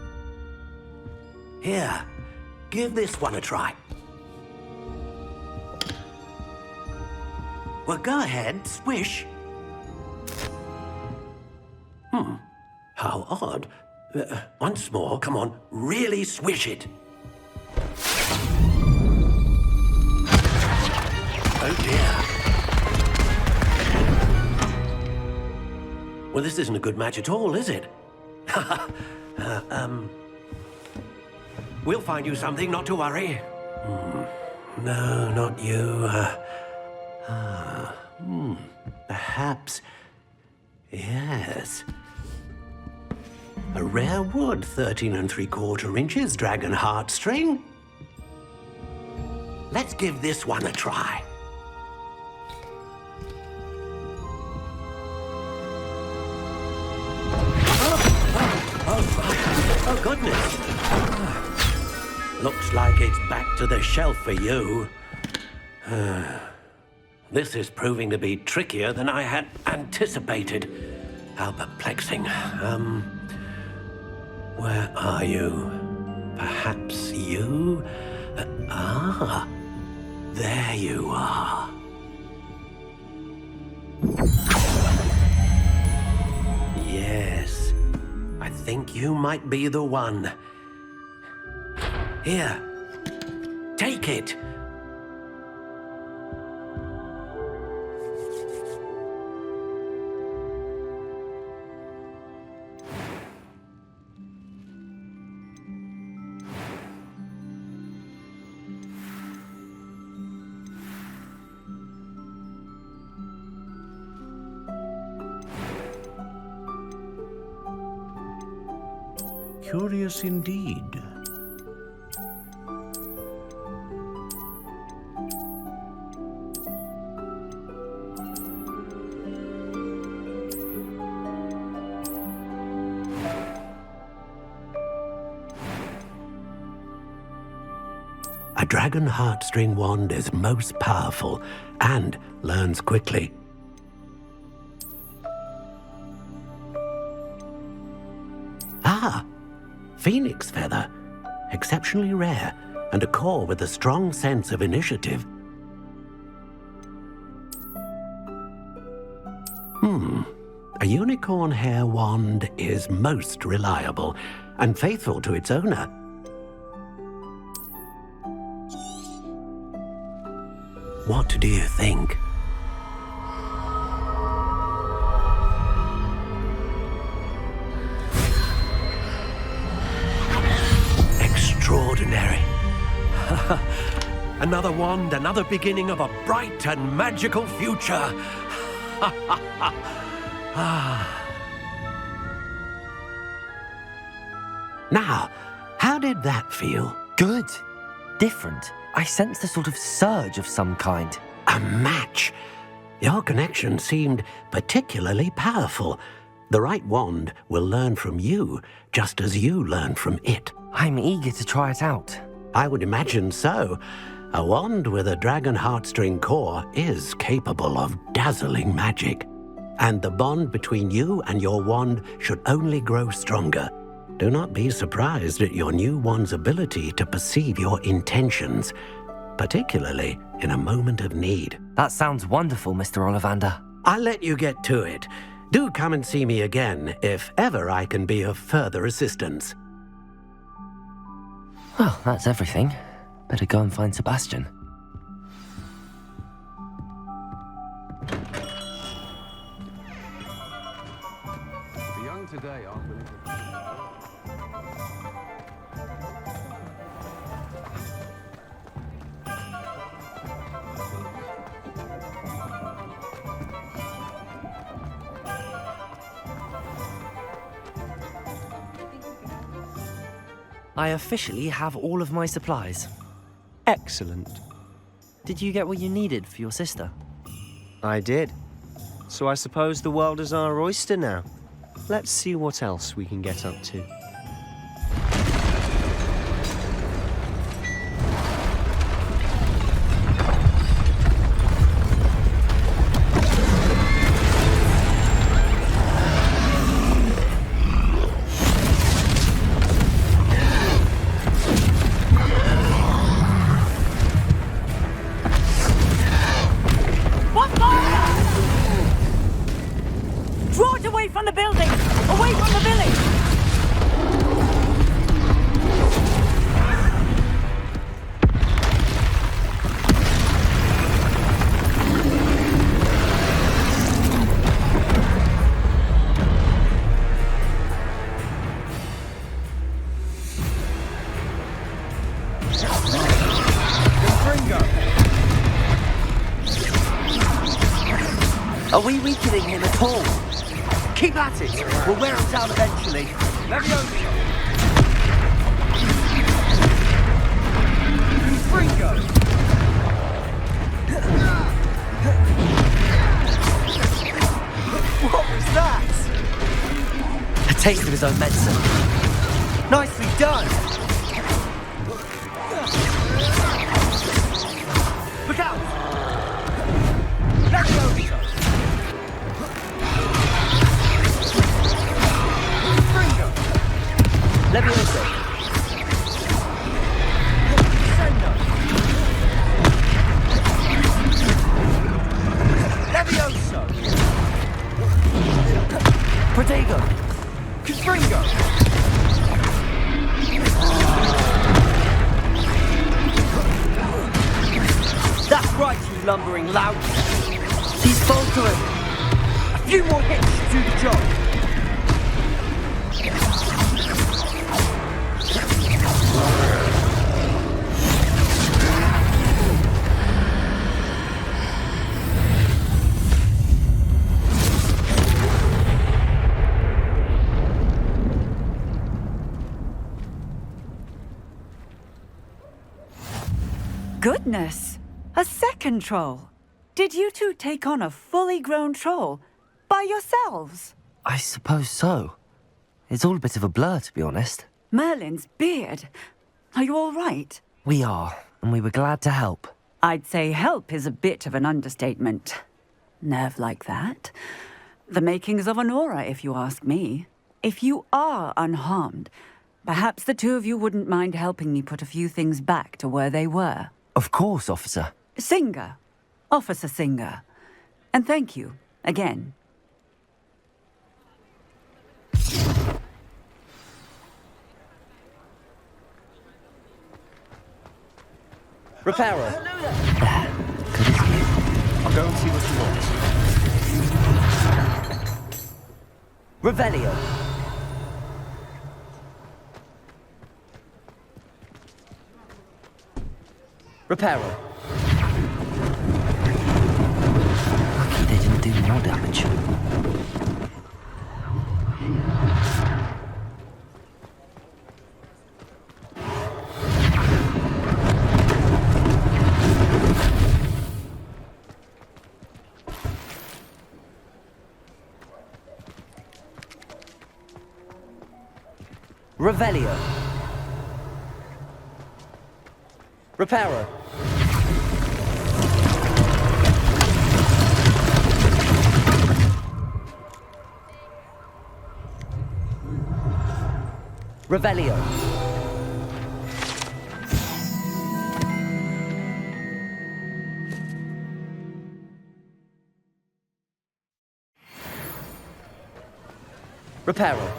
[SPEAKER 15] Here, give this one a try. Well, go ahead, swish. How odd. Once more, come on, really swish it. Oh dear. Well, this isn't a good match at all, is it? We'll find you something, not to worry. No, not you. Perhaps... Yes. A rare wood, 13 3/4 inches, dragon heartstring. Let's give this one a try. Oh, goodness. Looks like it's back to the shelf for you. This is proving to be trickier than I had anticipated. How perplexing. Where are you? Perhaps you? There you are. Yes, I think you might be the one. Here, take it.
[SPEAKER 14] Curious indeed.
[SPEAKER 7] A dragon heartstring wand is most powerful and learns quickly. Ah, phoenix feather. Exceptionally rare, and a core with a strong sense of initiative. A unicorn hair wand is most reliable and faithful to its owner. What do you think? Extraordinary. Another wand, another beginning of a bright and magical future. Now, how did that feel?
[SPEAKER 2] Good. Different. I sensed a sort of surge of some kind.
[SPEAKER 7] A match. Your connection seemed particularly powerful. The right wand will learn from you, just as you learn from it.
[SPEAKER 2] I'm eager to try it out.
[SPEAKER 7] I would imagine so. A wand with a dragon heartstring core is capable of dazzling magic. And the bond between you and your wand should only grow stronger. Do not be surprised at your new wand's ability to perceive your intentions, particularly in a moment of need.
[SPEAKER 2] That sounds wonderful, Mr. Ollivander.
[SPEAKER 7] I'll let you get to it. Do come and see me again if ever I can be of further assistance.
[SPEAKER 2] Well, that's everything. Better go and find Sebastian.
[SPEAKER 6] The young today aren't willing to...
[SPEAKER 2] I officially have all of my supplies.
[SPEAKER 1] Excellent.
[SPEAKER 2] Did you get what you needed for your sister?
[SPEAKER 1] I did. So I suppose the world is our oyster now. Let's see what else we can get up to.
[SPEAKER 2] Are we weakening him at all? Keep at it. We'll wear him down eventually. Leviosa! Fringo! What was that? A taste of his own medicine. Nicely done! Look out! Leviosa! Leviosa. Sendo. Leviosa. Protego. Confringo. That's right, you lumbering lout. He's faltering. A few more hits to do the job.
[SPEAKER 10] Goodness! A second troll! Did you two take on a fully grown troll by yourselves?
[SPEAKER 2] I suppose so. It's all a bit of a blur, to be honest.
[SPEAKER 10] Merlin's beard. Are you all right?
[SPEAKER 2] We are. and we were glad to help.
[SPEAKER 10] I'd say help is a bit of an understatement. Nerve like that. The makings of an aura, if you ask me. If you are unharmed, perhaps the two of you wouldn't mind helping me put a few things back to where they were.
[SPEAKER 2] Of course, officer.
[SPEAKER 10] Singer. Officer Singer. And thank you, again.
[SPEAKER 2] Repairer.
[SPEAKER 1] I'll go and see what you want.
[SPEAKER 2] Revelio. Repairer. Lucky they didn't do more damage. Revelio. Repairer. Revelio. Repairer.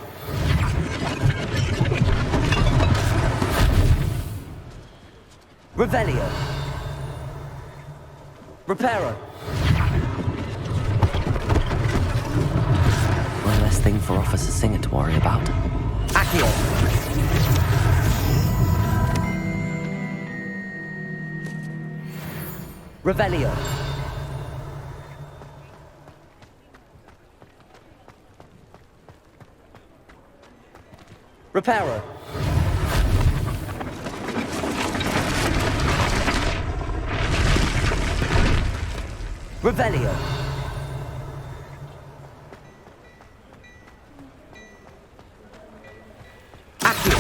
[SPEAKER 2] Revelio. Repairer. One less thing for Officer Singer to worry about. Accio. Revelio. Repairer. Revelio. Accio.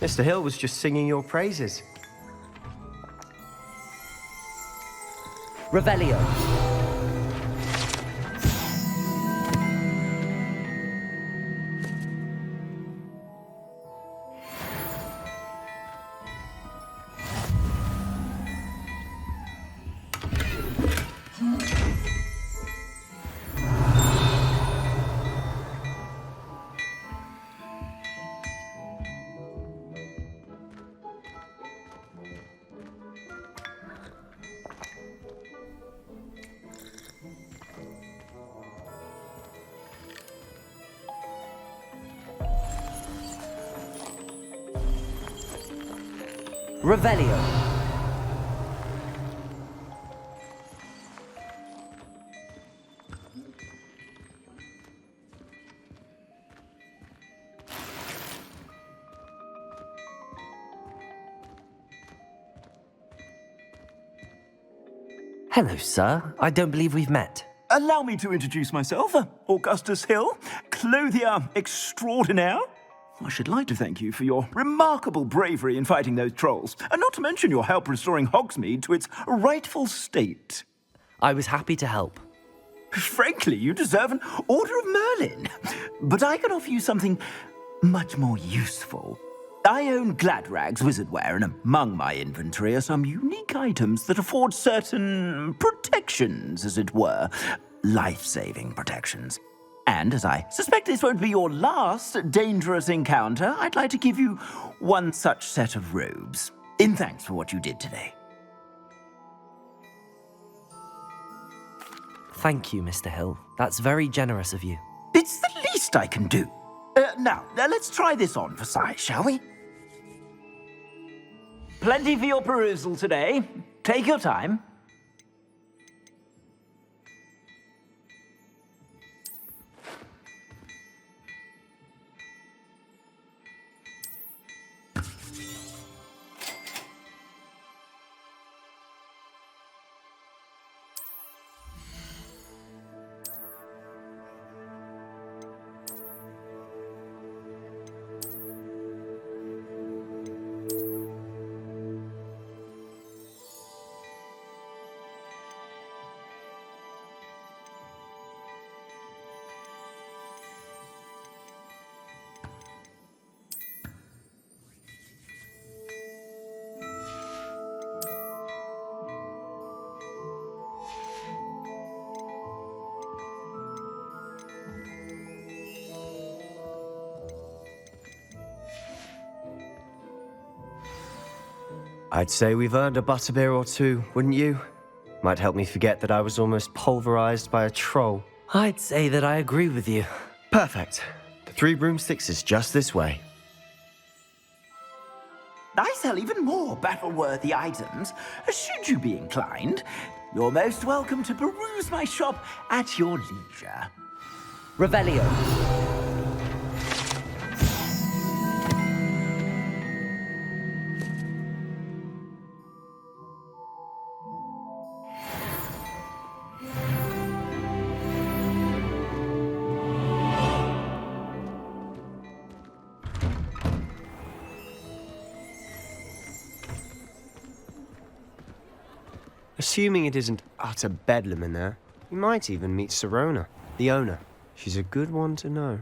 [SPEAKER 1] Mr. Hill was just singing your praises.
[SPEAKER 2] Revelio. Revelio. Hello, sir. I don't believe we've met.
[SPEAKER 13] Allow me to introduce myself, Augustus Hill, clothier extraordinaire. I should like to thank you for your remarkable bravery in fighting those trolls, and not to mention your help restoring Hogsmeade to its rightful state.
[SPEAKER 2] I was happy to help.
[SPEAKER 13] Frankly, you deserve an Order of Merlin. But I can offer you something much more useful. I own Gladrag's wizardware, and among my inventory are some unique items that afford certain protections, as it were. Life-saving protections. And as I suspect this won't be your last dangerous encounter, I'd like to give you one such set of robes, in thanks for what you did today.
[SPEAKER 2] Thank you, Mr. Hill. That's very generous of you.
[SPEAKER 13] It's the least best I can do. Now, let's try this on for size, shall we? Plenty for your perusal today. Take your time.
[SPEAKER 1] I'd say we've earned a butterbeer or two, wouldn't you? Might help me forget that I was almost pulverized by a troll.
[SPEAKER 2] I'd say that I agree with you.
[SPEAKER 1] Perfect. The 3 broomsticks is just this way.
[SPEAKER 13] I sell even more battle-worthy items. Should you be inclined, you're most welcome to peruse my shop at your leisure.
[SPEAKER 2] Revelio.
[SPEAKER 1] Assuming it isn't utter bedlam in there, you might even meet Sirona, the owner. She's a good one to know.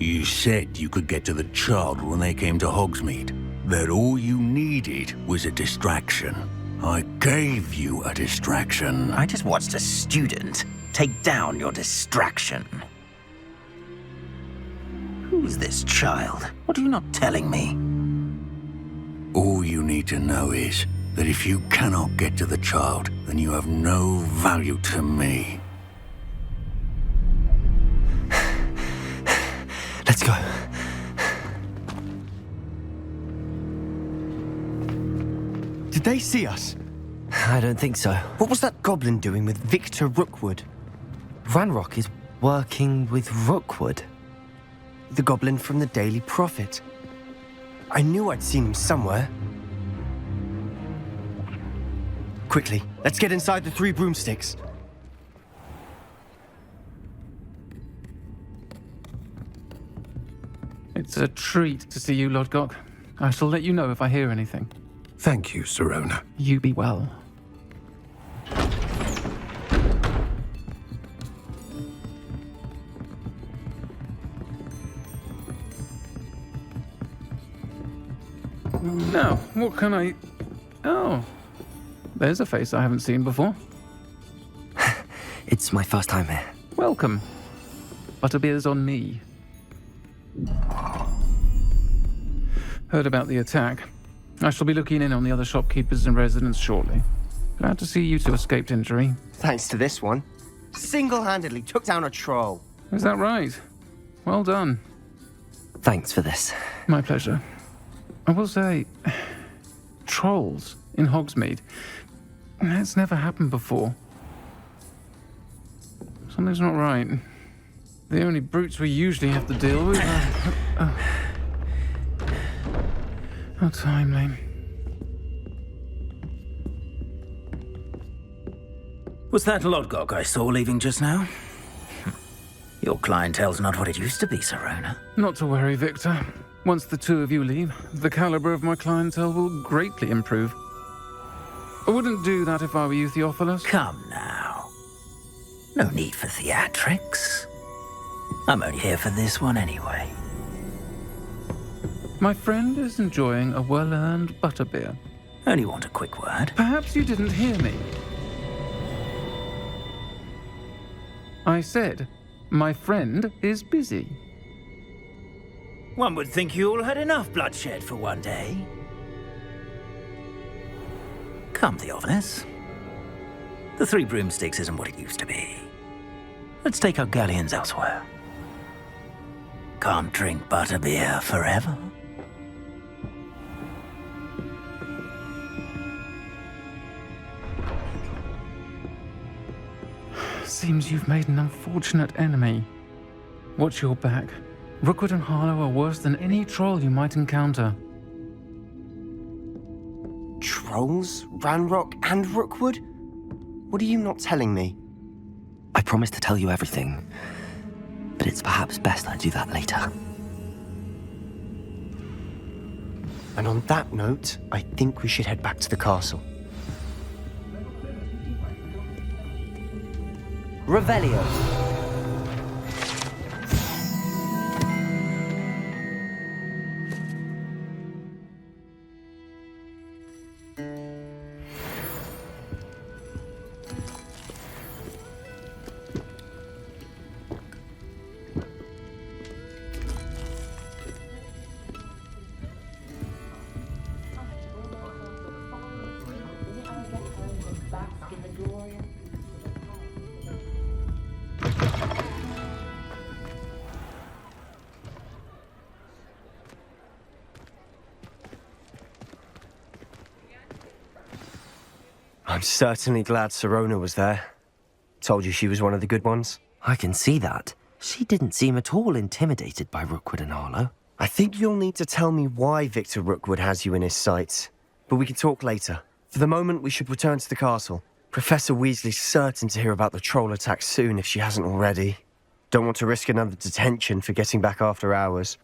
[SPEAKER 19] You said you could get to the child when they came to Hogsmeade. That all you needed was a distraction. I gave you a distraction.
[SPEAKER 18] I just watched a student take down your distraction. Who's this child? What are you not telling me?
[SPEAKER 19] All you need to know is that if you cannot get to the child, then you have no value to me.
[SPEAKER 1] Let's go. Did they see us?
[SPEAKER 2] I don't think so.
[SPEAKER 1] What was that goblin doing with Victor Rookwood?
[SPEAKER 2] Ranrock is working with Rookwood.
[SPEAKER 1] The goblin from the Daily Prophet. I knew I'd seen him somewhere. Quickly, let's get inside the 3 broomsticks.
[SPEAKER 20] It's a treat to see you, Lodgok. I shall let you know if I hear anything.
[SPEAKER 4] Thank you, Sirona.
[SPEAKER 20] You be well. Now, what can I... Oh, there's a face I haven't seen before.
[SPEAKER 2] It's my first time here.
[SPEAKER 20] Welcome. Butterbeer's on me. Heard about the attack. I shall be looking in on the other shopkeepers and residents shortly. Glad to see you two escaped injury.
[SPEAKER 1] Thanks to this one. Single-handedly took down a troll.
[SPEAKER 20] Is that right? Well done.
[SPEAKER 2] Thanks for this.
[SPEAKER 20] My pleasure. I will say, trolls in Hogsmeade. That's never happened before. Something's not right. The only brutes we usually have to deal with are... How timely.
[SPEAKER 18] Was that Lodgok I saw leaving just now? Your clientele's not what it used to be, Sirona.
[SPEAKER 20] Not to worry, Victor. Once the 2 of you leave, the caliber of my clientele will greatly improve. I wouldn't do that if I were you, Theophilus.
[SPEAKER 18] Come now. No need for theatrics. I'm only here for this one anyway.
[SPEAKER 20] My friend is enjoying a well-earned butterbeer.
[SPEAKER 18] Only want a quick word.
[SPEAKER 20] Perhaps you didn't hear me. I said, my friend is busy.
[SPEAKER 13] One would think you all had enough bloodshed for one day. Come, Theophilus. The Three Broomsticks isn't what it used to be. Let's take our galleons elsewhere. Can't drink butterbeer forever.
[SPEAKER 20] Seems you've made an unfortunate enemy. Watch your back. Rookwood and Harlow are worse than any troll you might encounter.
[SPEAKER 12] Trolls? Ranrock and Rookwood? What are you not telling me?
[SPEAKER 2] I promised to tell you everything, but it's perhaps best I do that later.
[SPEAKER 12] And on that note, I think we should head back to the castle.
[SPEAKER 2] Revelio.
[SPEAKER 1] I'm certainly glad Sirona was there. Told you she was one of the good ones.
[SPEAKER 2] I can see that. She didn't seem at all intimidated by Rookwood and Harlow.
[SPEAKER 1] I think you'll need to tell me why Victor Rookwood has you in his sights. But we can talk later. For the moment, we should return to the castle. Professor Weasley's certain to hear about the troll attack soon if she hasn't already. Don't want to risk another detention for getting back after hours.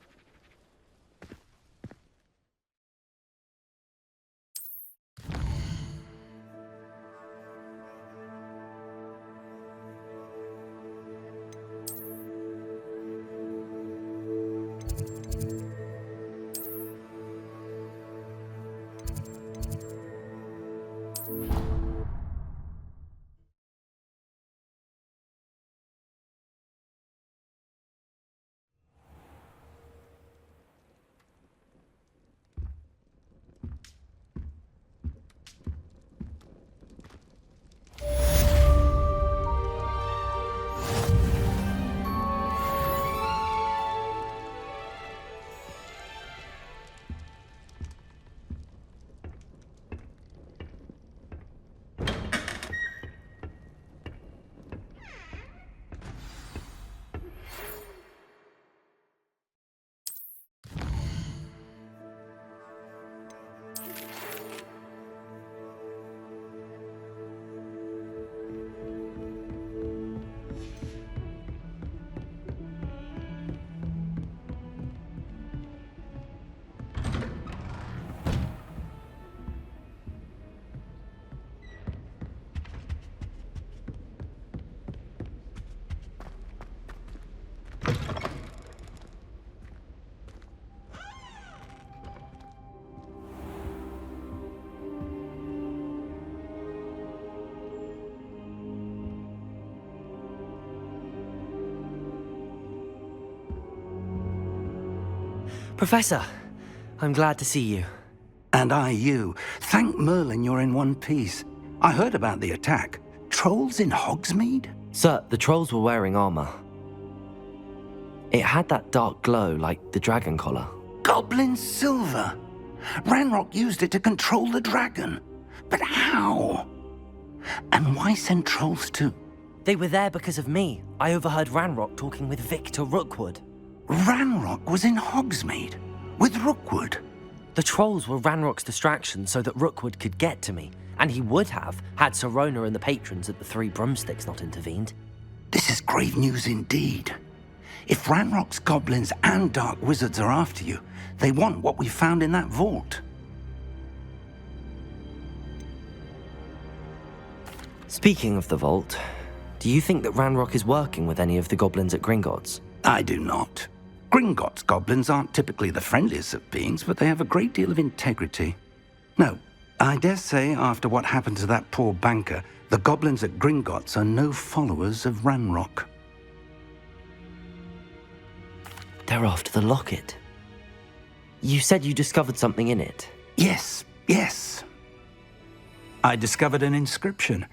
[SPEAKER 2] Professor, I'm glad to see you.
[SPEAKER 11] And I you. Thank Merlin you're in one piece. I heard about the attack. Trolls in Hogsmeade?
[SPEAKER 2] Sir, the trolls were wearing armor. It had that dark glow like the dragon collar.
[SPEAKER 11] Goblin silver. Ranrock used it to control the dragon. But how? And why send trolls to...
[SPEAKER 2] They were there because of me. I overheard Ranrock talking with Victor Rookwood.
[SPEAKER 11] Ranrock was in Hogsmeade with Rookwood.
[SPEAKER 2] The trolls were Ranrock's distraction so that Rookwood could get to me, and he would have had Sirona and the patrons at the Three Broomsticks not intervened.
[SPEAKER 11] This is grave news indeed. If Ranrock's goblins and dark wizards are after you, they want what we found in that vault.
[SPEAKER 2] Speaking of the vault, do you think that Ranrock is working with any of the goblins at Gringotts?
[SPEAKER 11] I do not. Gringotts goblins aren't typically the friendliest of beings, but they have a great deal of integrity. No, I dare say after what happened to that poor banker, the goblins at Gringotts are no followers of Ranrock.
[SPEAKER 2] They're after the locket. You said you discovered something in it.
[SPEAKER 11] Yes. I discovered an inscription.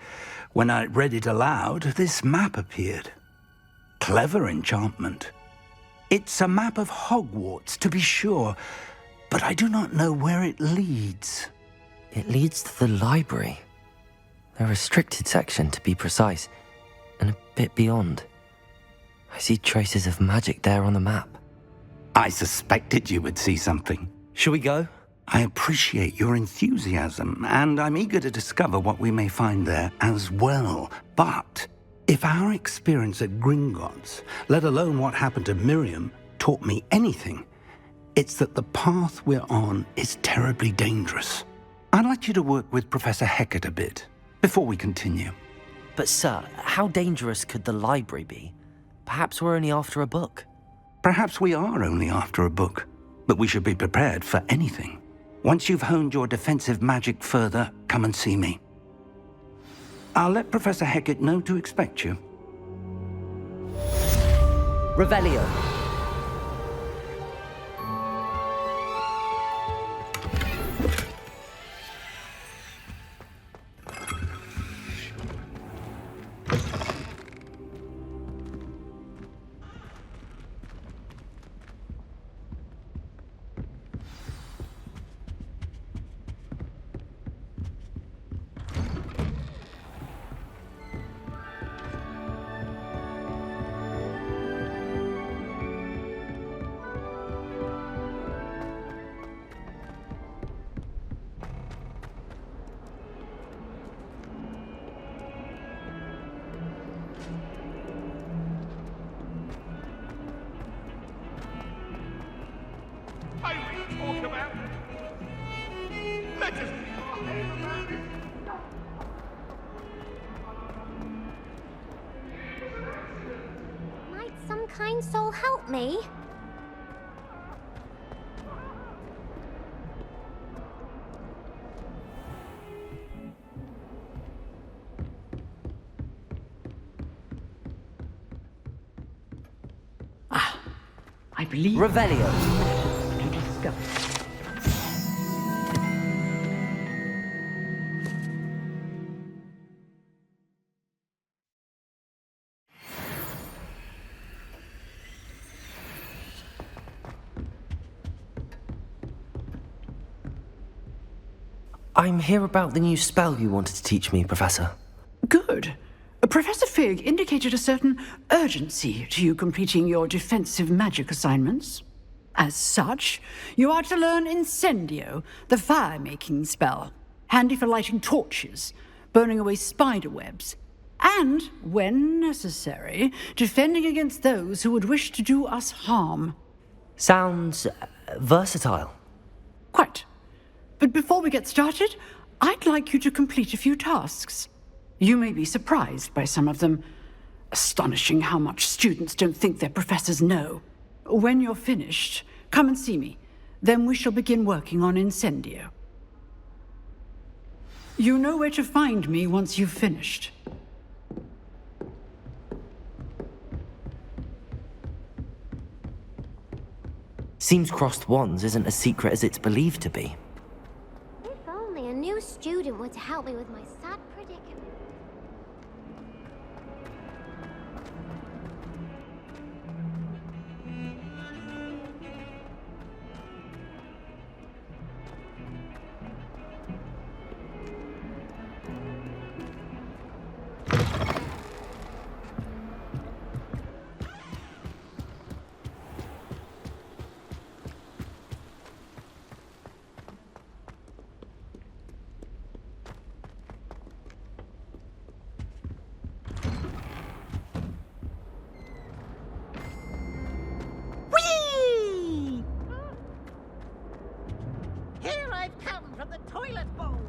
[SPEAKER 11] When I read it aloud, this map appeared. Clever enchantment. It's a map of Hogwarts, to be sure, but I do not know where it leads.
[SPEAKER 2] It leads to the library. The restricted section, to be precise, and a bit beyond. I see traces of magic there on the map.
[SPEAKER 11] I suspected you would see something.
[SPEAKER 2] Shall we go?
[SPEAKER 11] I appreciate your enthusiasm, and I'm eager to discover what we may find there as well. But if our experience at Gringotts, let alone what happened to Miriam, taught me anything, it's that the path we're on is terribly dangerous. I'd like you to work with Professor Hecat a bit before we continue.
[SPEAKER 2] But sir, how dangerous could the library be? Perhaps we're only after a book.
[SPEAKER 11] Perhaps we are only after a book, but we should be prepared for anything. Once you've honed your defensive magic further, come and see me. I'll let Professor Hecat know to expect you.
[SPEAKER 2] Revelio.
[SPEAKER 5] Might some kind soul help me?
[SPEAKER 10] I believe...
[SPEAKER 2] Revelio.
[SPEAKER 10] To discover.
[SPEAKER 2] I'm here about the new spell you wanted to teach me, Professor.
[SPEAKER 10] Good. Professor Fig indicated a certain urgency to you completing your defensive magic assignments. As such, you are to learn Incendio, the fire-making spell, handy for lighting torches, burning away spider webs, and, when necessary, defending against those who would wish to do us harm.
[SPEAKER 2] Sounds versatile.
[SPEAKER 10] Quite. But before we get started, I'd like you to complete a few tasks. You may be surprised by some of them. Astonishing how much students don't think their professors know. When you're finished, come and see me. Then we shall begin working on Incendio. You know where to find me once you've finished.
[SPEAKER 2] Seems crossed wands isn't as secret as it's believed to be.
[SPEAKER 5] If only a new student were to help me with my sad predicament.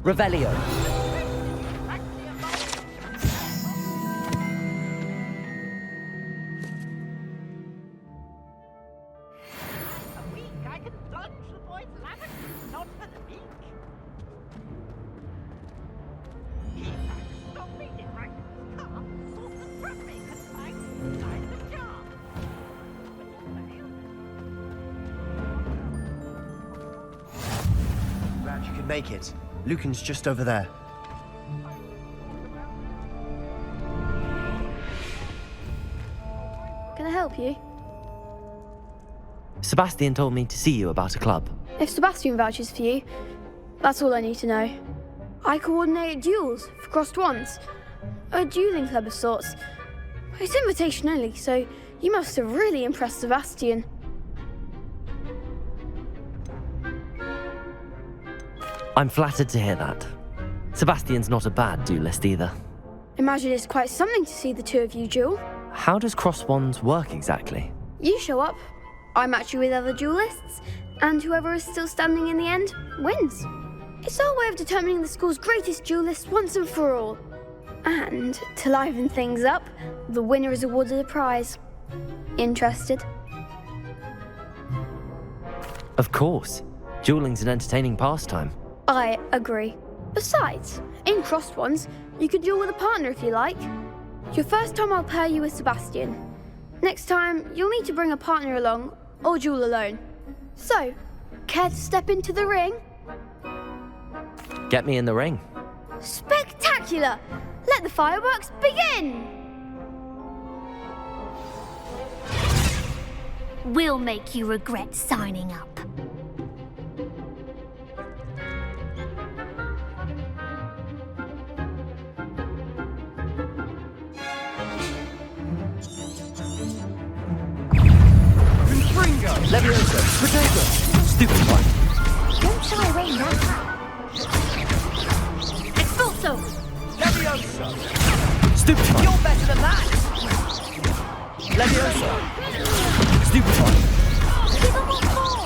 [SPEAKER 2] Revelio.
[SPEAKER 12] should make it. Lucan's just over there.
[SPEAKER 3] Can I help you?
[SPEAKER 2] Sebastian told me to see you about a club.
[SPEAKER 3] If Sebastian vouches for you, that's all I need to know. I coordinate duels for crossed wands. A dueling club of sorts. It's invitation only, so you must have really impressed Sebastian.
[SPEAKER 2] I'm flattered to hear that. Sebastian's not a bad duelist either.
[SPEAKER 3] Imagine it's quite something to see the two of you duel.
[SPEAKER 2] How does cross wands work exactly?
[SPEAKER 3] You show up, I match you with other duelists, and whoever is still standing in the end wins. It's our way of determining the school's greatest duelist once and for all. And to liven things up, the winner is awarded a prize. Interested?
[SPEAKER 2] Of course. Dueling's an entertaining pastime.
[SPEAKER 3] I agree. Besides, in crossed ones, you could duel with a partner if you like. Your first time I'll pair you with Sebastian. Next time, you'll need to bring a partner along, or duel alone. So, care to step into the ring?
[SPEAKER 2] Get me in the ring.
[SPEAKER 3] Spectacular! Let the fireworks begin!
[SPEAKER 5] We'll make you regret signing up.
[SPEAKER 2] Leviosa! Potato! Stupid one!
[SPEAKER 5] Don't shy away now. Expulso!
[SPEAKER 2] Leviosa! Stupid one!
[SPEAKER 18] You're better than that!
[SPEAKER 2] Leviosa! Stupid one!
[SPEAKER 5] Give him more!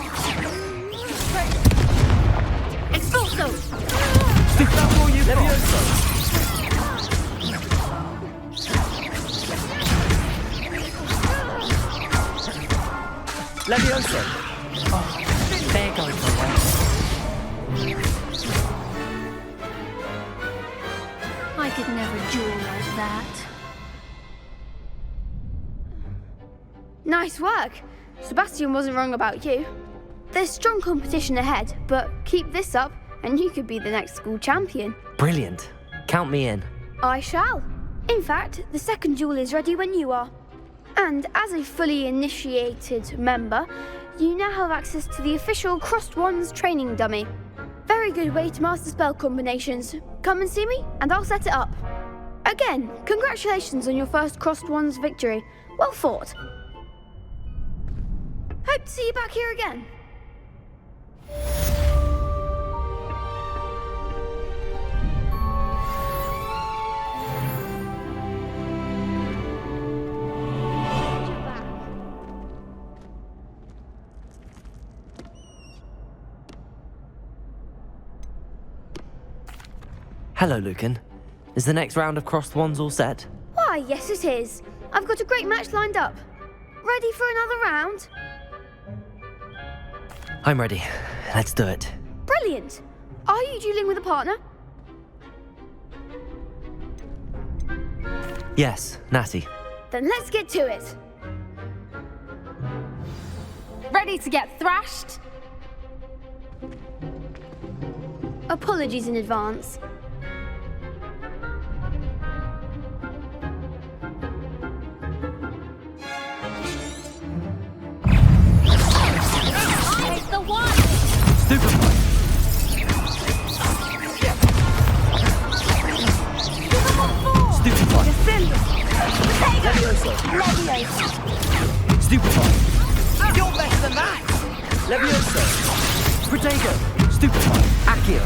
[SPEAKER 5] Expulso!
[SPEAKER 2] Stupid one! Leviosa! Leviosa! Oh, there goes my way.
[SPEAKER 5] I could never duel like that.
[SPEAKER 3] Nice work! Sebastian wasn't wrong about you. There's strong competition ahead, but keep this up and you could be the next school champion.
[SPEAKER 2] Brilliant. Count me in.
[SPEAKER 3] I shall. In fact, the second duel is ready when you are. And as a fully initiated member, you now have access to the official Crossed Wands training dummy. Very good way to master spell combinations. Come and see me, and I'll set it up. Again, congratulations on your first Crossed Wands victory. Well fought. Hope to see you back here again.
[SPEAKER 2] Hello, Lucan. Is the next round of crossed wands all set?
[SPEAKER 3] Why, yes it is. I've got a great match lined up. Ready for another round?
[SPEAKER 2] I'm ready. Let's do it.
[SPEAKER 3] Brilliant. Are you dueling with a partner?
[SPEAKER 2] Yes, Natty.
[SPEAKER 3] Then let's get to it.
[SPEAKER 16] Ready to get thrashed?
[SPEAKER 3] Apologies in advance.
[SPEAKER 5] Take the one!
[SPEAKER 2] Stupid one! Stupid one! Leviosa! Stupid one!
[SPEAKER 18] You're better than that!
[SPEAKER 2] Leviosa! Protego! Stupid one! Accio!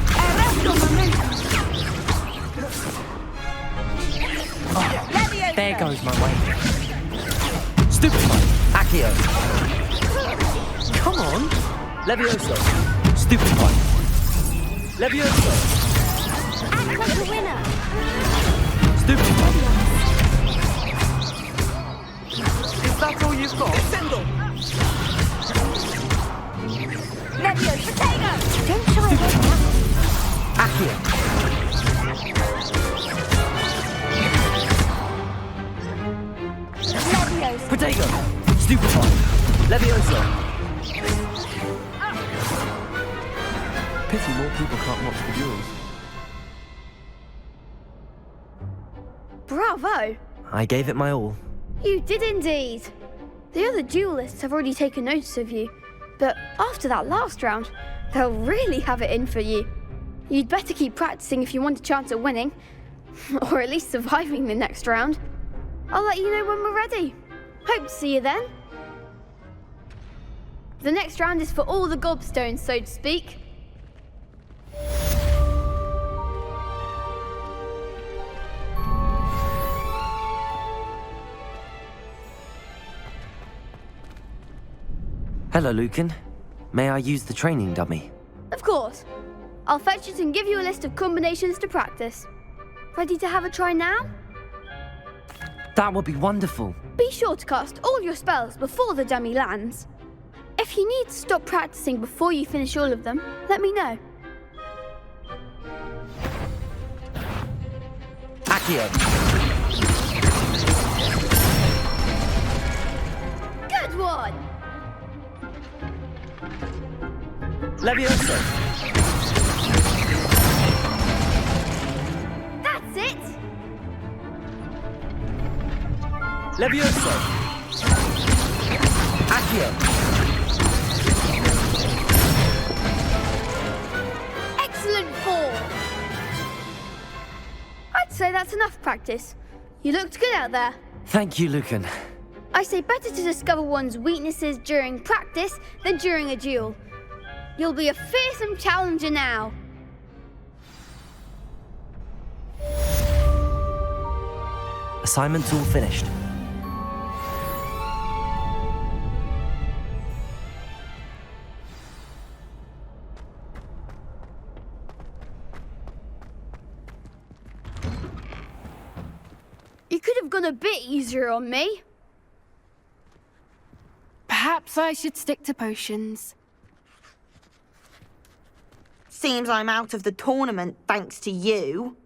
[SPEAKER 2] Oh, there goes my way. Stupid one! Accio! Come on! Leviosa! Stupid one! Leviosa!
[SPEAKER 5] Act like the winner!
[SPEAKER 2] Stupid one!
[SPEAKER 18] Is that all you've got? Sindel!
[SPEAKER 5] Leviosa, potato! Don't shy away now.
[SPEAKER 2] Accio!
[SPEAKER 5] Leviosa!
[SPEAKER 2] Protego! Stupid one! Leviosa! Pity more
[SPEAKER 20] people can't watch the duels.
[SPEAKER 3] Bravo!
[SPEAKER 2] I gave it my all.
[SPEAKER 3] You did indeed. The other duelists have already taken notice of you, but after that last round, they'll really have it in for you. You'd better keep practicing if you want a chance at winning, or at least surviving the next round. I'll let you know when we're ready. Hope to see you then. The next round is for all the gobstones, so to speak.
[SPEAKER 2] Hello, Lucan. May I use the training dummy?
[SPEAKER 3] Of course. I'll fetch it and give you a list of combinations to practice. Ready to have a try now?
[SPEAKER 2] That would be wonderful.
[SPEAKER 3] Be sure to cast all your spells before the dummy lands. If you need to stop practicing before you finish all of them, let me know.
[SPEAKER 2] Accio.
[SPEAKER 3] Good one!
[SPEAKER 2] Levioso.
[SPEAKER 3] That's it!
[SPEAKER 2] Levioso. Accio.
[SPEAKER 3] Excellent form! I'd say that's enough practice. You looked good out there.
[SPEAKER 2] Thank you, Lucan.
[SPEAKER 3] I say better to discover one's weaknesses during practice than during a duel. You'll be a fearsome challenger now.
[SPEAKER 2] Assignment's all finished.
[SPEAKER 3] You could have gone a bit easier on me.
[SPEAKER 16] Perhaps I should stick to potions.
[SPEAKER 17] Seems I'm out of the tournament thanks to you.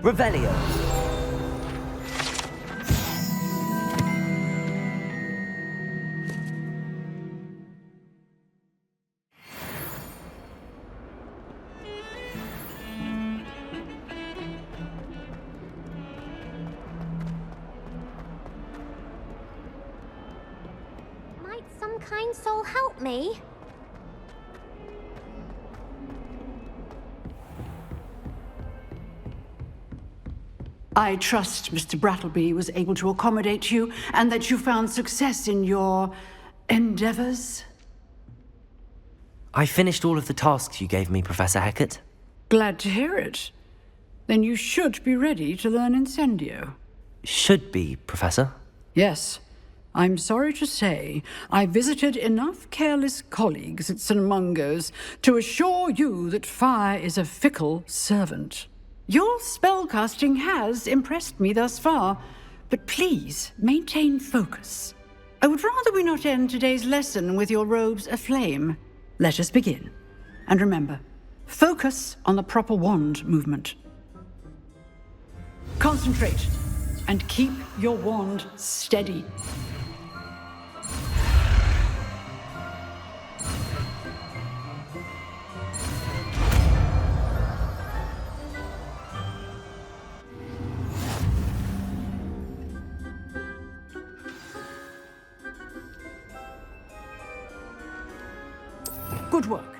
[SPEAKER 2] Revelio.
[SPEAKER 5] Might some kind soul help me?
[SPEAKER 8] I trust Mr. Brattleby was able to accommodate you and that you found success in your endeavors.
[SPEAKER 2] I finished all of the tasks you gave me, Professor Hecat.
[SPEAKER 8] Glad to hear it. Then you should be ready to learn Incendio.
[SPEAKER 2] Should be, Professor.
[SPEAKER 8] Yes. I'm sorry to say, I visited enough careless colleagues at St. Mungo's to assure you that fire is a fickle servant. Your spellcasting has impressed me thus far, but please maintain focus. I would rather we not end today's lesson with your robes aflame. Let us begin. And remember, focus on the proper wand movement. Concentrate and keep your wand steady. Good work.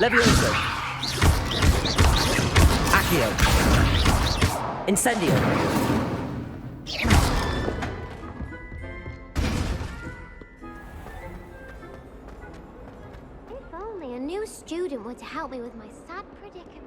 [SPEAKER 2] Levioso. Accio. Incendio.
[SPEAKER 5] If only a new student were to help me with my sad predicament.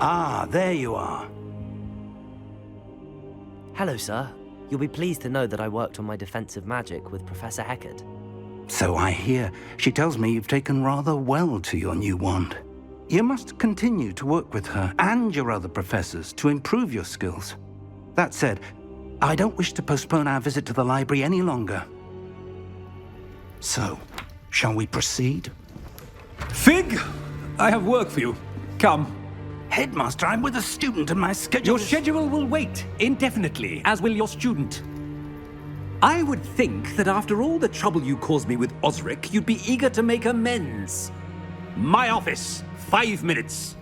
[SPEAKER 11] Ah, there you are.
[SPEAKER 2] Hello, sir. You'll be pleased to know that I worked on my defensive magic with Professor Eckert.
[SPEAKER 11] So I hear. She tells me you've taken rather well to your new wand. You must continue to work with her and your other professors to improve your skills. That said, I don't wish to postpone our visit to the library any longer. So, shall we proceed?
[SPEAKER 9] Fig! I have work for you. Come.
[SPEAKER 11] Headmaster, I'm with a student and my schedule...
[SPEAKER 9] Your schedule will wait indefinitely, as will your student. I would think that after all the trouble you caused me with Osric, you'd be eager to make amends. My office, 5 minutes.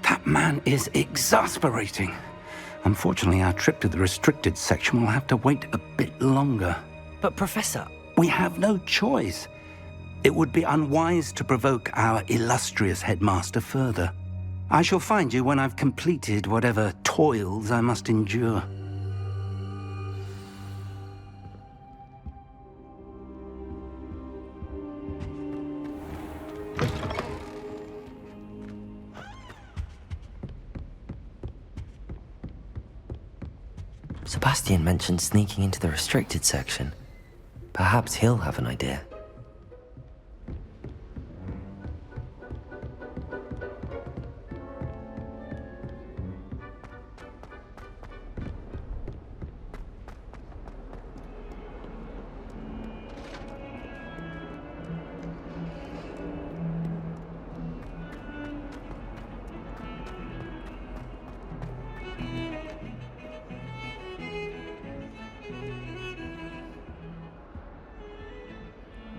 [SPEAKER 11] That man is exasperating. Unfortunately, our trip to the restricted section will have to wait a bit longer.
[SPEAKER 2] But, Professor...
[SPEAKER 11] We have no choice. It would be unwise to provoke our illustrious headmaster further. I shall find you when I've completed whatever toils I must endure.
[SPEAKER 2] Sebastian mentioned sneaking into the restricted section. Perhaps he'll have an idea.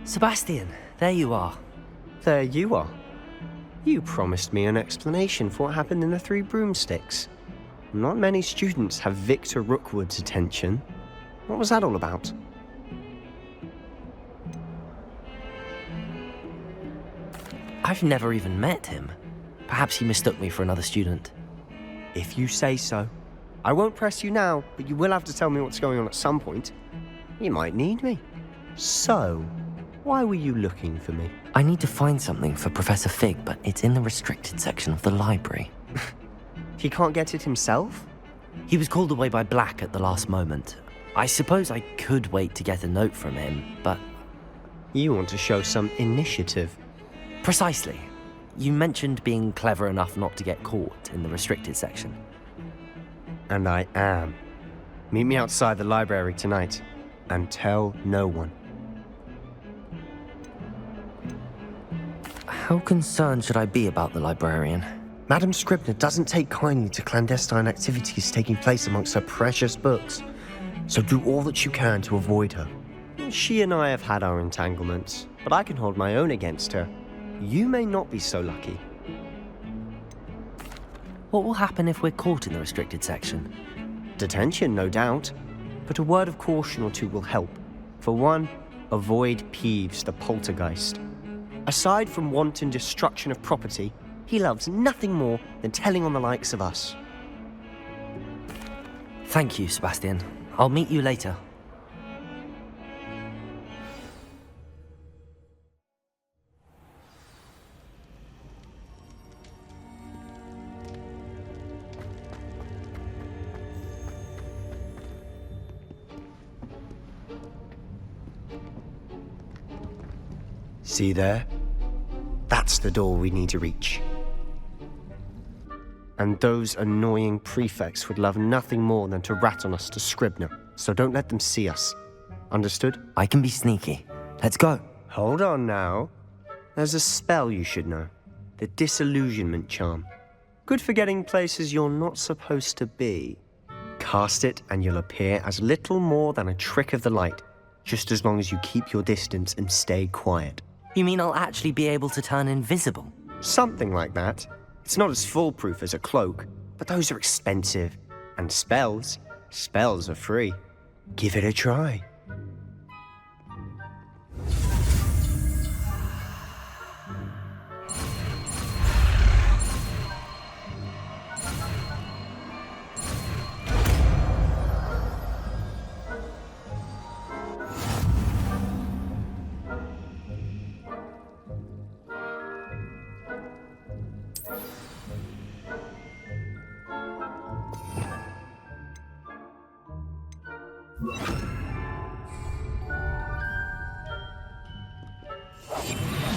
[SPEAKER 2] Sebastian, there you are.
[SPEAKER 1] There you are. You promised me an explanation for what happened in the Three Broomsticks. Not many students have Victor Rookwood's attention. What was that all about?
[SPEAKER 2] I've never even met him. Perhaps he mistook me for another student.
[SPEAKER 1] If you say so. I won't press you now, but you will have to tell me what's going on at some point. You might need me. So, why were you looking for me?
[SPEAKER 2] I need to find something for Professor Fig, but it's in the restricted section of the library.
[SPEAKER 1] He can't get it himself?
[SPEAKER 2] He was called away by Black at the last moment. I suppose I could wait to get a note from him, but...
[SPEAKER 1] You want to show some initiative.
[SPEAKER 2] Precisely. You mentioned being clever enough not to get caught in the restricted section.
[SPEAKER 1] And I am. Meet me outside the library tonight, and tell no one.
[SPEAKER 2] How concerned should I be about the librarian?
[SPEAKER 1] Madam Scribner doesn't take kindly to clandestine activities taking place amongst her precious books, so do all that you can to avoid her. She and I have had our entanglements, but I can hold my own against her. You may not be so lucky.
[SPEAKER 2] What will happen if we're caught in the restricted section?
[SPEAKER 1] Detention, no doubt, but a word of caution or two will help. For one, avoid Peeves, the poltergeist. Aside from wanton destruction of property, he loves nothing more than telling on the likes of us.
[SPEAKER 2] Thank you, Sebastian. I'll meet you later.
[SPEAKER 1] See there? That's the door we need to reach. And those annoying prefects would love nothing more than to rat on us to Scribner, so don't let them see us. Understood?
[SPEAKER 2] I can be sneaky. Let's go.
[SPEAKER 1] Hold on now. There's a spell you should know. The Disillusionment Charm. Good for getting places you're not supposed to be. Cast it and you'll appear as little more than a trick of the light, just as long as you keep your distance and stay quiet.
[SPEAKER 2] You mean I'll actually be able to turn invisible?
[SPEAKER 1] Something like that. It's not as foolproof as a cloak, but those are expensive. And spells are free. Give it a try.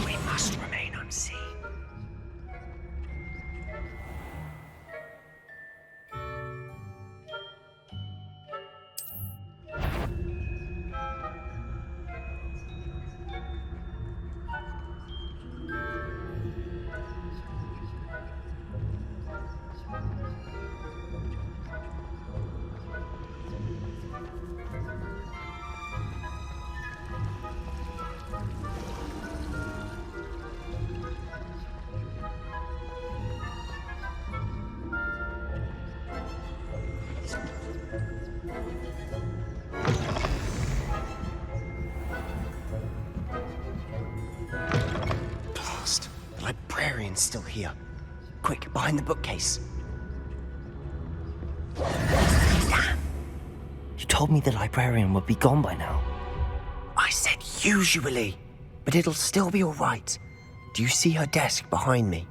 [SPEAKER 1] We must remain unseen. The librarian's still here. Quick, behind the bookcase.
[SPEAKER 2] Damn! You told me the librarian would be gone by now.
[SPEAKER 1] I said usually, but it'll still be all right. Do you see her desk behind me?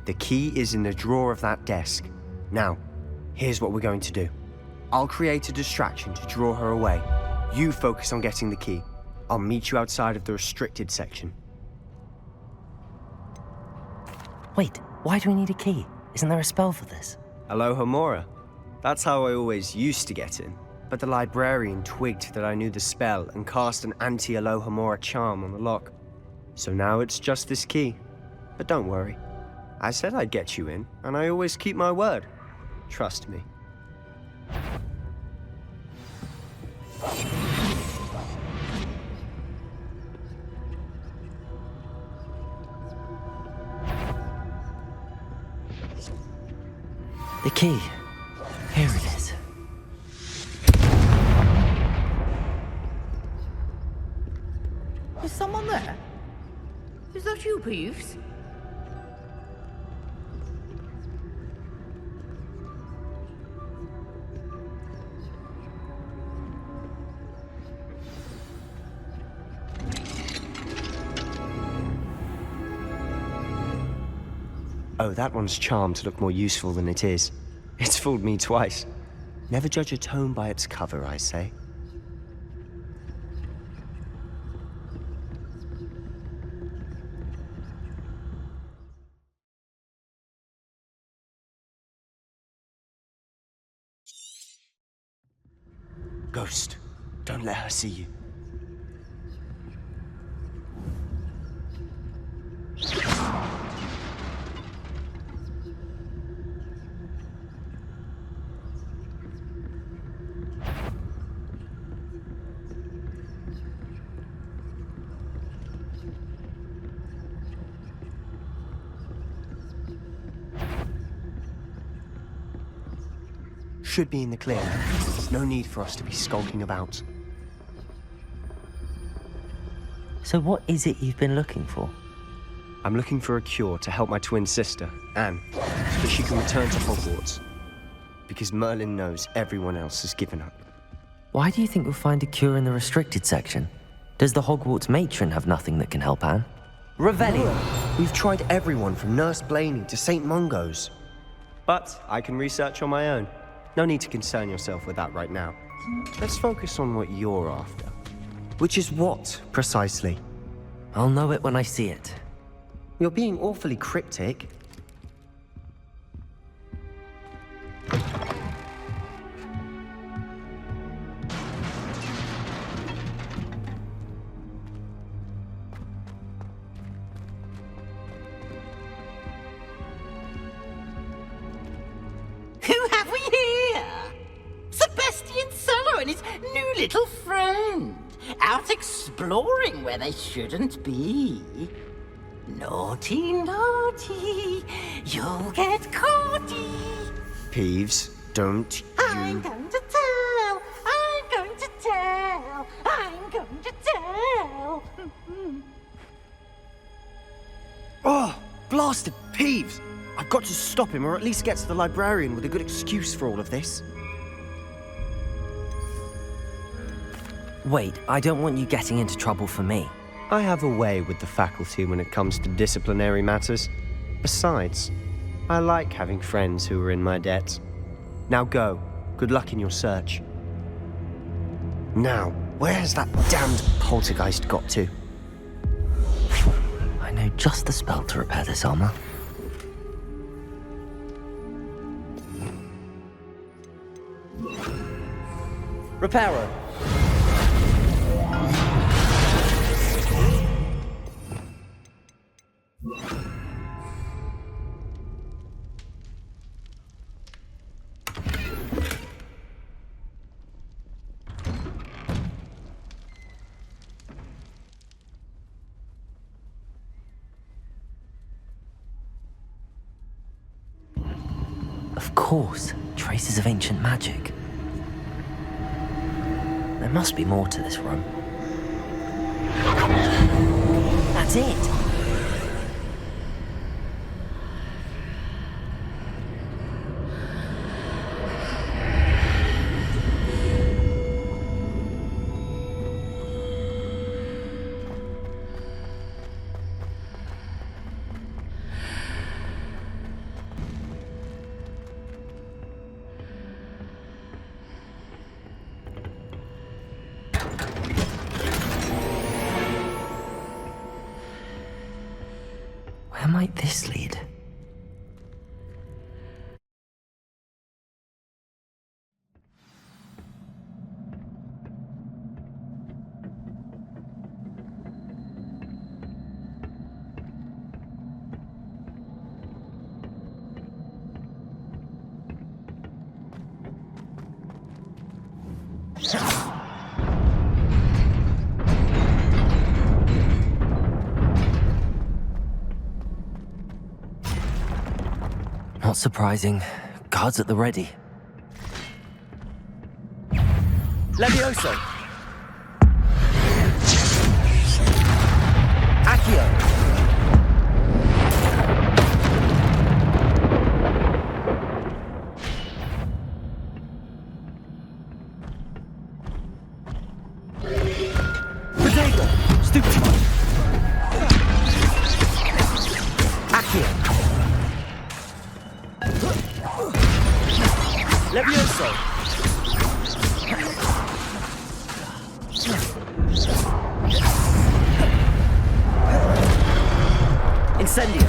[SPEAKER 1] The key is in the drawer of that desk. Now, here's what we're going to do. I'll create a distraction to draw her away. You focus on getting the key. I'll meet you outside of the restricted section.
[SPEAKER 2] Wait, why do we need a key? Isn't there a spell for this?
[SPEAKER 1] Alohomora. That's how I always used to get in. But the librarian twigged that I knew the spell and cast an anti-Alohomora charm on the lock. So now it's just this key. But don't worry. I said I'd get you in, and I always keep my word. Trust me.
[SPEAKER 2] The key. Here it is.
[SPEAKER 21] Is someone there? Is that you, Peeves?
[SPEAKER 1] Oh, that one's charmed to look more useful than it is. It's fooled me twice. Never judge a tome by its cover, I say. Ghost, don't let her see you. Should be in the clear now. There's no need for us to be skulking about.
[SPEAKER 2] So what is it you've been looking for?
[SPEAKER 1] I'm looking for a cure to help my twin sister, Anne, so that she can return to Hogwarts. Because Merlin knows everyone else has given up.
[SPEAKER 2] Why do you think we'll find a cure in the restricted section? Does the Hogwarts matron have nothing that can help Anne?
[SPEAKER 1] Revelio! We've tried everyone from Nurse Blaney to St. Mungo's. But I can research on my own. No need to concern yourself with that right now. Let's focus on what you're after. Which is what, precisely?
[SPEAKER 2] I'll know it when I see it.
[SPEAKER 1] You're being awfully cryptic.
[SPEAKER 15] Who have we here? Sebastian Solo and his new little friend. Out exploring where they shouldn't be. Naughty, naughty, you'll get caughty.
[SPEAKER 1] Peeves, don't
[SPEAKER 15] I'm
[SPEAKER 1] you...
[SPEAKER 15] going to tell, I'm going to tell, I'm going to tell.
[SPEAKER 1] Oh, blasted Peeves! I've got to stop him, or at least get to the librarian with a good excuse for all of this.
[SPEAKER 2] Wait, I don't want you getting into trouble for me.
[SPEAKER 1] I have a way with the faculty when it comes to disciplinary matters. Besides, I like having friends who are in my debt. Now go. Good luck in your search. Now, where has that damned poltergeist got to?
[SPEAKER 2] I know just the spell to repair this armor.
[SPEAKER 1] Reparo.
[SPEAKER 2] Of course, traces of ancient magic. There must be more to this room. That's it! Where might this lead? Not surprising. Guards at the ready.
[SPEAKER 1] Levioso! Accio! Protego! Stupefy! Accio! Levioso! Incendio!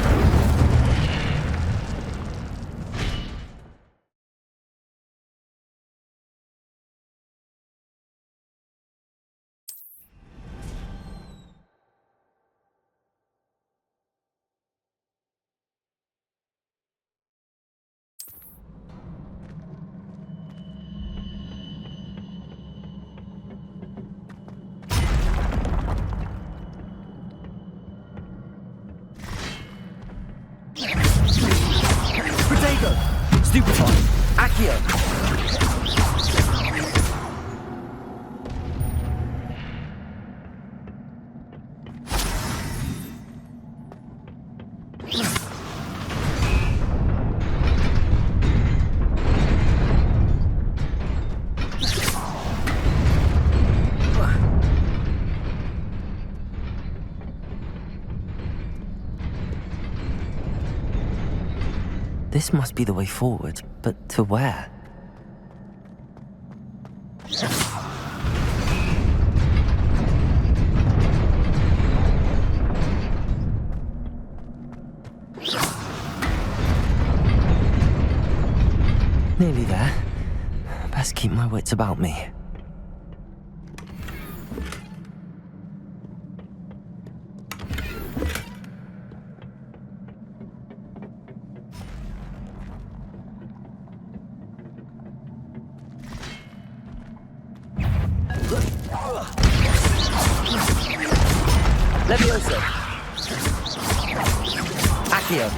[SPEAKER 1] Protego! Stupefy! Accio!
[SPEAKER 2] This must be the way forward, but to where? Nearly there. Best keep my wits about me.
[SPEAKER 1] Levioso. Accio.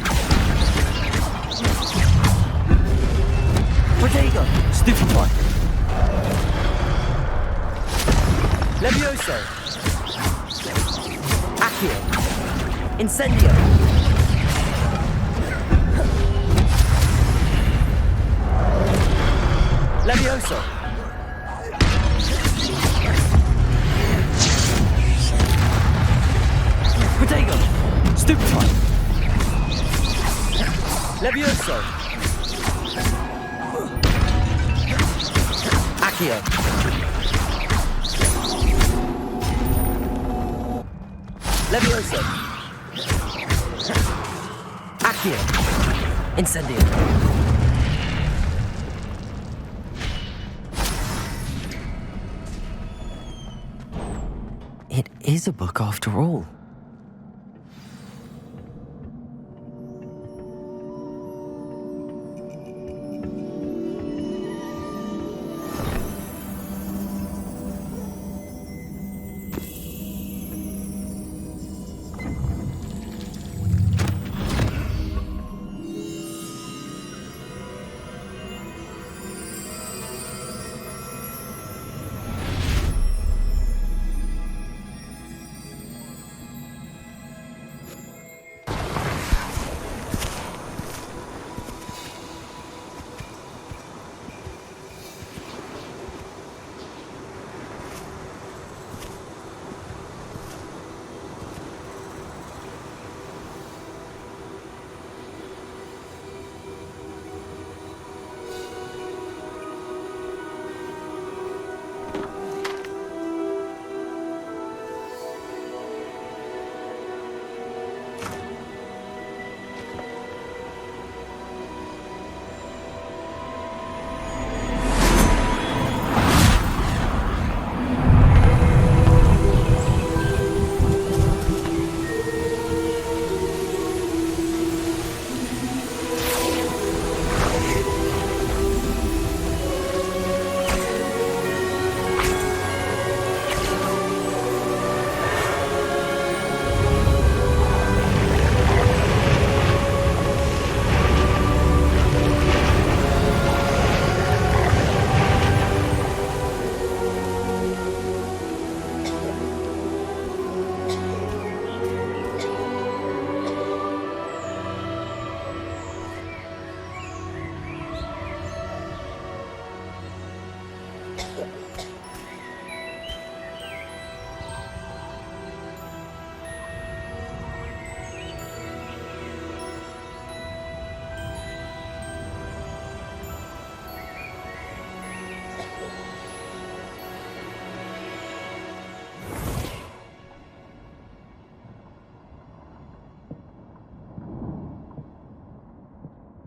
[SPEAKER 1] Protego. Stupefy. Levioso. Accio. Incendio. Levioso. Protego. Stupefy. Levioso. Accio. Levioso. Accio. Incendio.
[SPEAKER 2] It is a book after all.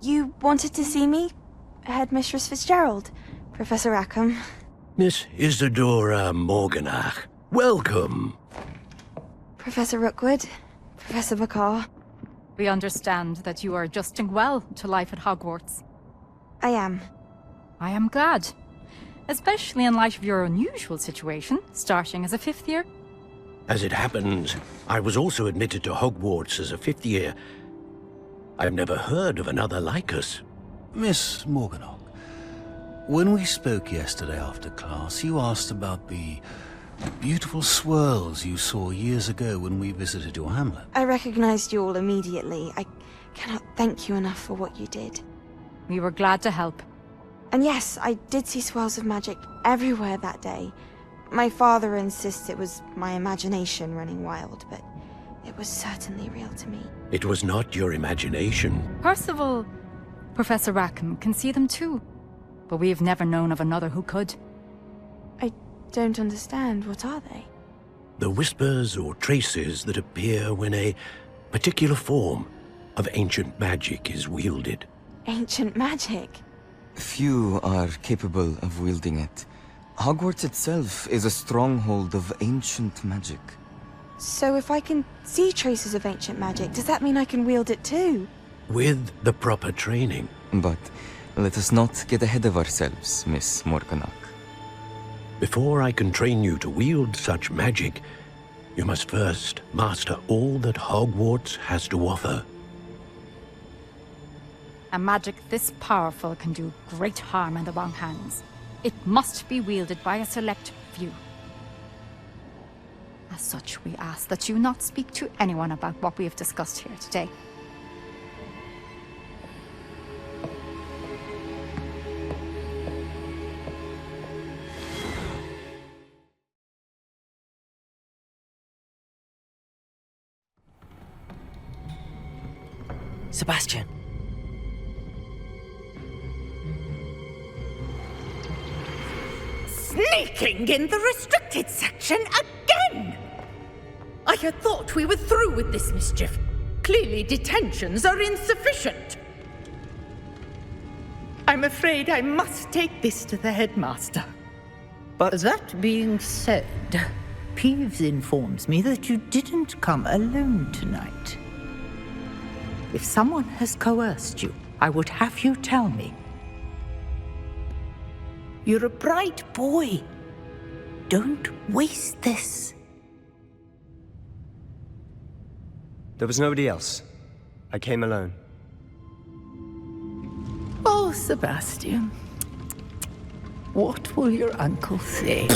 [SPEAKER 17] You wanted to see me? Headmistress Fitzgerald, Professor Rackham.
[SPEAKER 7] Miss Isadora Morganach, welcome.
[SPEAKER 17] Professor Rookwood, Professor Bakar.
[SPEAKER 14] We understand that you are adjusting well to life at Hogwarts.
[SPEAKER 17] I am.
[SPEAKER 14] I am glad. Especially in light of your unusual situation, starting as a 5th year.
[SPEAKER 7] As it happens, I was also admitted to Hogwarts as a 5th year. I've never heard of another like us.
[SPEAKER 19] Miss Morganach, when we spoke yesterday after class, you asked about the beautiful swirls you saw years ago when we visited your hamlet.
[SPEAKER 17] I recognized you all immediately. I cannot thank you enough for what you did.
[SPEAKER 14] We were glad to help.
[SPEAKER 17] And yes, I did see swirls of magic everywhere that day. My father insists it was my imagination running wild, but it was certainly real to me.
[SPEAKER 7] It was not your imagination.
[SPEAKER 14] Percival, Professor Rackham can see them too. But we've never known of another who could.
[SPEAKER 17] I don't understand. What are they?
[SPEAKER 7] The whispers or traces that appear when a particular form of ancient magic is wielded.
[SPEAKER 17] Ancient magic?
[SPEAKER 6] Few are capable of wielding it. Hogwarts itself is a stronghold of ancient magic.
[SPEAKER 17] So if I can see traces of ancient magic, does that mean I can wield it too?
[SPEAKER 7] With the proper training.
[SPEAKER 6] But let us not get ahead of ourselves, Miss Morganach.
[SPEAKER 7] Before I can train you to wield such magic, you must first master all that Hogwarts has to offer.
[SPEAKER 14] A magic this powerful can do great harm in the wrong hands. It must be wielded by a select few. As such, we ask that you not speak to anyone about what we have discussed here today.
[SPEAKER 2] Sebastian.
[SPEAKER 21] Sneaking in the restricted section again! I had thought we were through with this mischief. Clearly detentions are insufficient. I'm afraid I must take this to the headmaster.
[SPEAKER 12] But
[SPEAKER 21] that being said, Peeves informs me that you didn't come alone tonight. If someone has coerced you, I would have you tell me. You're a bright boy. Don't waste this.
[SPEAKER 12] There was nobody else. I came alone.
[SPEAKER 21] Oh, Sebastian. What will your uncle say?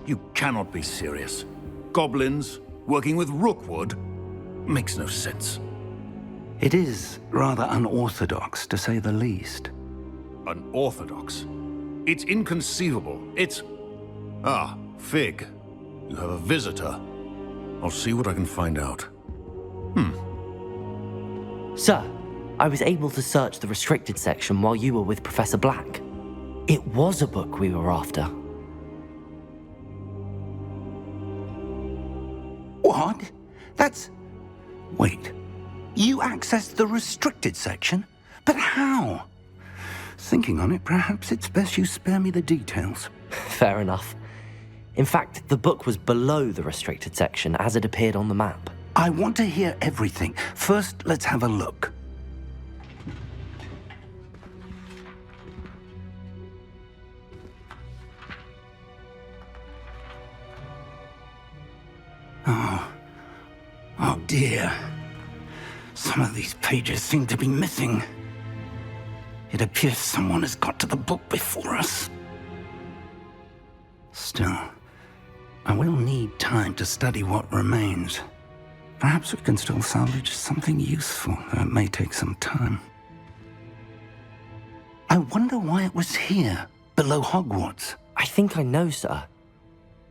[SPEAKER 19] You cannot be serious. Goblins working with Rookwood makes no sense.
[SPEAKER 11] It is rather unorthodox, to say the least.
[SPEAKER 19] Unorthodox? It's inconceivable. It's... Ah, Fig. You have a visitor. I'll see what I can find out.
[SPEAKER 2] Sir, I was able to search the restricted section while you were with Professor Black. It was a book we were after.
[SPEAKER 11] What? That's... Wait. You accessed the restricted section? But how? Thinking on it, perhaps it's best you spare me the details.
[SPEAKER 2] Fair enough. In fact, the book was below the restricted section as it appeared on the map.
[SPEAKER 11] I want to hear everything. First, let's have a look. Oh dear. Some of these pages seem to be missing. It appears someone has got to the book before us. Still, I will need time to study what remains. Perhaps we can still salvage something useful, though it may take some time. I wonder why it was here, below Hogwarts.
[SPEAKER 2] I think I know, sir.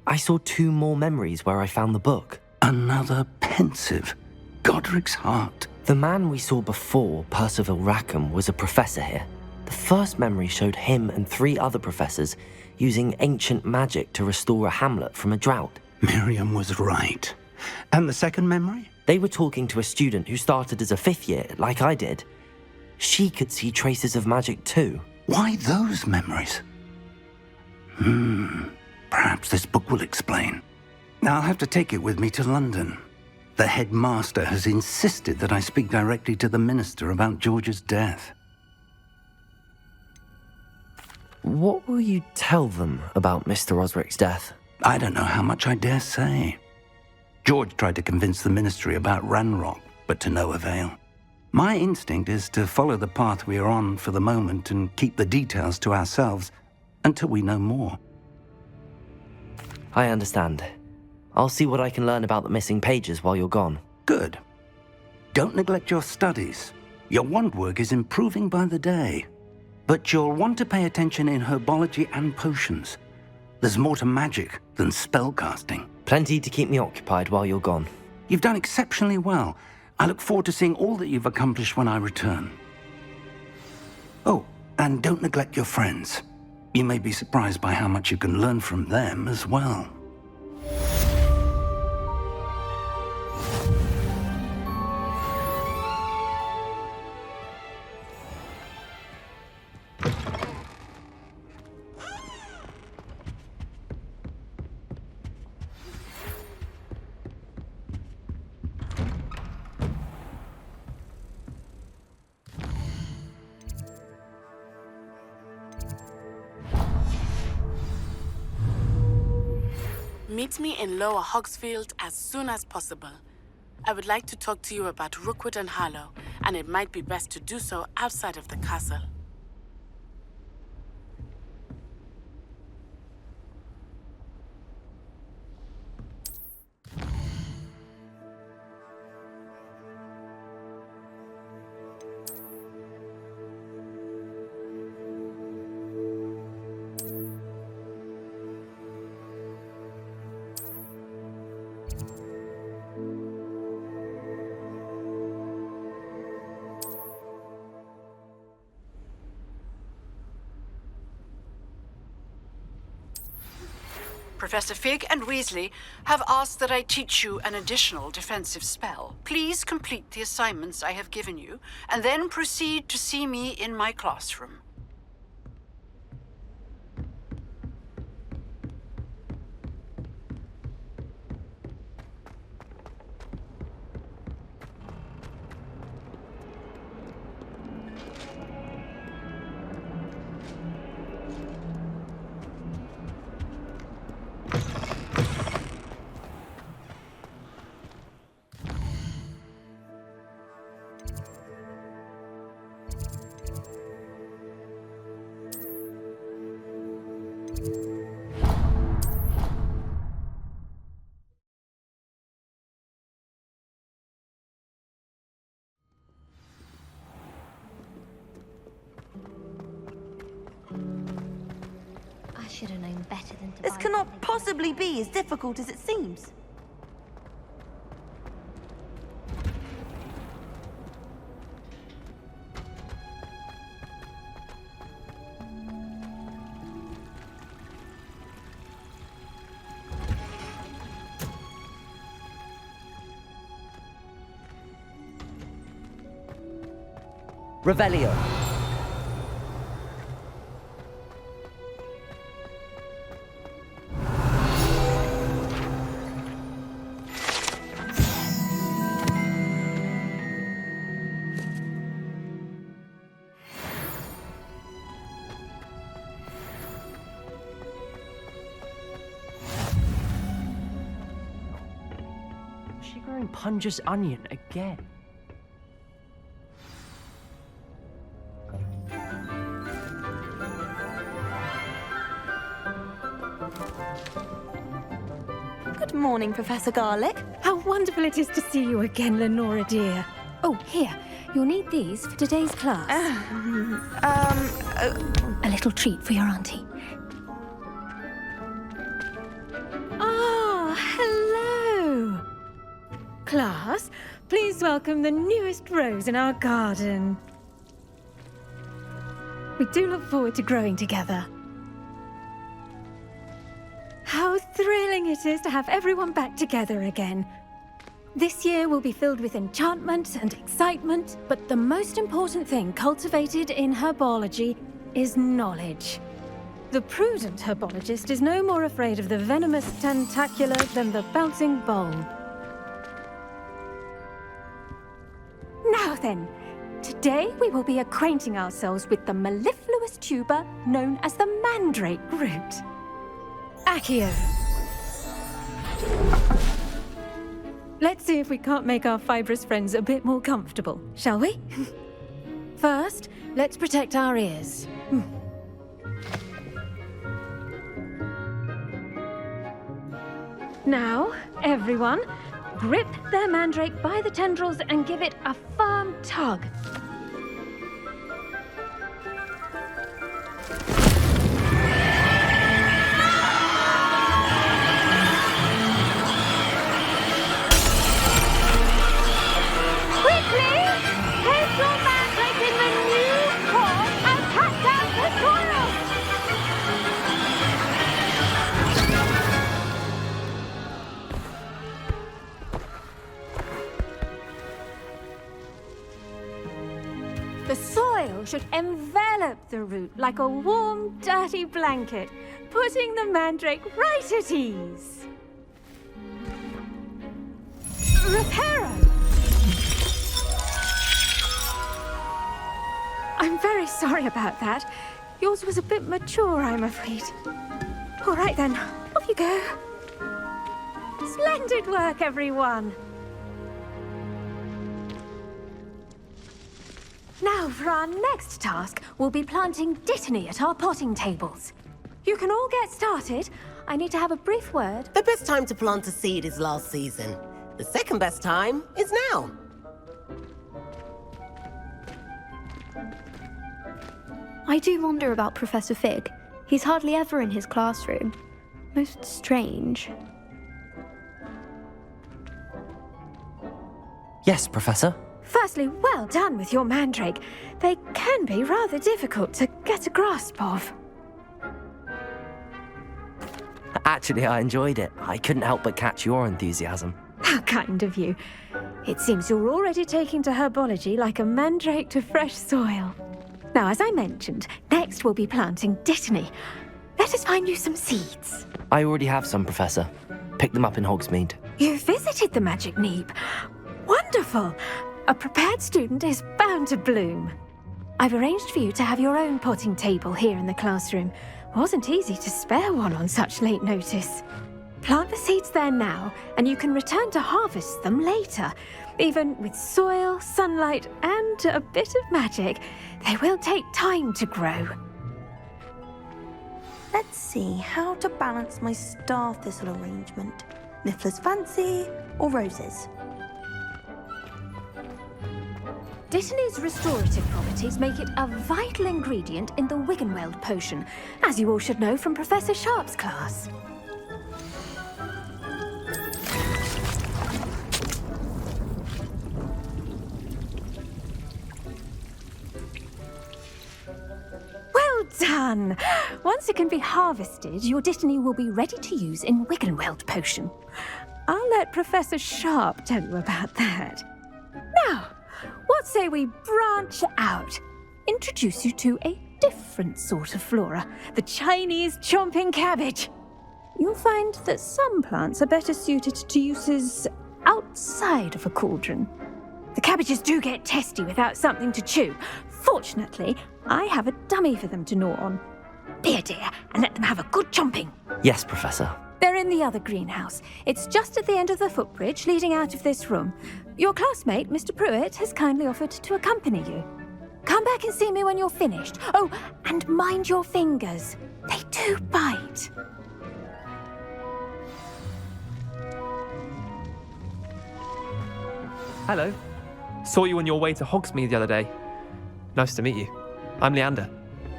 [SPEAKER 2] I saw 2 more memories where I found the book.
[SPEAKER 11] Another pensive. Godric's heart.
[SPEAKER 2] The man we saw before, Percival Rackham, was a professor here. The first memory showed him and 3 other professors using ancient magic to restore a hamlet from a drought.
[SPEAKER 11] Miriam was right. And the second memory?
[SPEAKER 2] They were talking to a student who started as a 5th year, like I did. She could see traces of magic too.
[SPEAKER 11] Why those memories? Perhaps this book will explain. I'll have to take it with me to London. The headmaster has insisted that I speak directly to the minister about George's death.
[SPEAKER 2] What will you tell them about Mr. Osric's death?
[SPEAKER 11] I don't know how much I dare say. George tried to convince the ministry about Ranrock, but to no avail. My instinct is to follow the path we are on for the moment and keep the details to ourselves until we know more.
[SPEAKER 2] I understand. I'll see what I can learn about the missing pages while you're gone.
[SPEAKER 11] Good. Don't neglect your studies. Your wand work is improving by the day. But you'll want to pay attention in herbology and potions. There's more to magic than spellcasting.
[SPEAKER 2] Plenty to keep me occupied while you're gone.
[SPEAKER 11] You've done exceptionally well. I look forward to seeing all that you've accomplished when I return. Oh, and don't neglect your friends. You may be surprised by how much you can learn from them as well.
[SPEAKER 4] Meet me in Lower Hogsfield as soon as possible. I would like to talk to you about Rookwood and Harlow, and it might be best to do so outside of the castle.
[SPEAKER 8] Professor Fig and Weasley have asked that I teach you an additional defensive spell. Please complete the assignments I have given you, and then proceed to see me in my classroom.
[SPEAKER 5] I should have known better than to
[SPEAKER 17] This
[SPEAKER 5] buy
[SPEAKER 17] cannot
[SPEAKER 5] something.
[SPEAKER 17] possibly be as difficult as it seems.
[SPEAKER 2] Revelio.
[SPEAKER 1] Is she growing Punja's onion again?
[SPEAKER 17] Good morning, Professor Garlick.
[SPEAKER 13] How wonderful it is to see you again, Lenora dear. Oh, here. You'll need these for today's class. A little treat for your auntie. Ah, hello. Class, please welcome the newest rose in our garden. We do look forward to growing together. How thrilling it is to have everyone back together again. This year will be filled with enchantment and excitement, but the most important thing cultivated in herbology is knowledge. The prudent herbologist is no more afraid of the venomous tentacula than the bouncing bulb. Now then, today we will be acquainting ourselves with the mellifluous tuber known as the mandrake root. Accio. Let's see if we can't make our fibrous friends a bit more comfortable, shall we? First, let's protect our ears. Now, everyone, grip their mandrake by the tendrils and give it a firm tug. The soil should envelop the root like a warm, dirty blanket, putting the mandrake right at ease. Reparo! I'm very sorry about that. Yours was a bit mature, I'm afraid. All right then, off you go. Splendid work, everyone. Now, for our next task, we'll be planting dittany at our potting tables. You can all get started. I need to have a brief word.
[SPEAKER 22] The best time to plant a seed is last season. The second best time is now.
[SPEAKER 3] I do wonder about Professor Fig. He's hardly ever in his classroom. Most strange.
[SPEAKER 2] Yes, Professor?
[SPEAKER 13] Firstly, well done with your mandrake. They can be rather difficult to get a grasp of.
[SPEAKER 2] Actually, I enjoyed it. I couldn't help but catch your enthusiasm.
[SPEAKER 13] How kind of you. It seems you're already taking to herbology like a mandrake to fresh soil. Now, as I mentioned, next we'll be planting dittany. Let us find you some seeds.
[SPEAKER 2] I already have some, Professor. Picked them up in Hogsmeade.
[SPEAKER 13] You visited the Magic Neep. Wonderful! A prepared student is bound to bloom. I've arranged for you to have your own potting table here in the classroom. Wasn't easy to spare one on such late notice. Plant the seeds there now, and you can return to harvest them later. Even with soil, sunlight, and a bit of magic, they will take time to grow.
[SPEAKER 17] Let's see how to balance my star thistle arrangement. Nifflers fancy or roses?
[SPEAKER 13] Dittany's restorative properties make it a vital ingredient in the Wiggenweld potion, as you all should know from Professor Sharp's class. Well done! Once it can be harvested, your dittany will be ready to use in Wiggenweld potion. I'll let Professor Sharp tell you about that. Now, what say we branch out? Introduce you to a different sort of flora, the Chinese chomping cabbage. You'll find that some plants are better suited to uses outside of a cauldron. The cabbages do get testy without something to chew. Fortunately, I have a dummy for them to gnaw on. Be a dear and let them have a good chomping.
[SPEAKER 2] Yes, Professor.
[SPEAKER 13] They're in the other greenhouse. It's just at the end of the footbridge leading out of this room. Your classmate, Mr. Pruitt, has kindly offered to accompany you. Come back and see me when you're finished. Oh, and mind your fingers. They do bite.
[SPEAKER 10] Hello. Saw you on your way to Hogsmeade the other day. Nice to meet you. I'm Leander.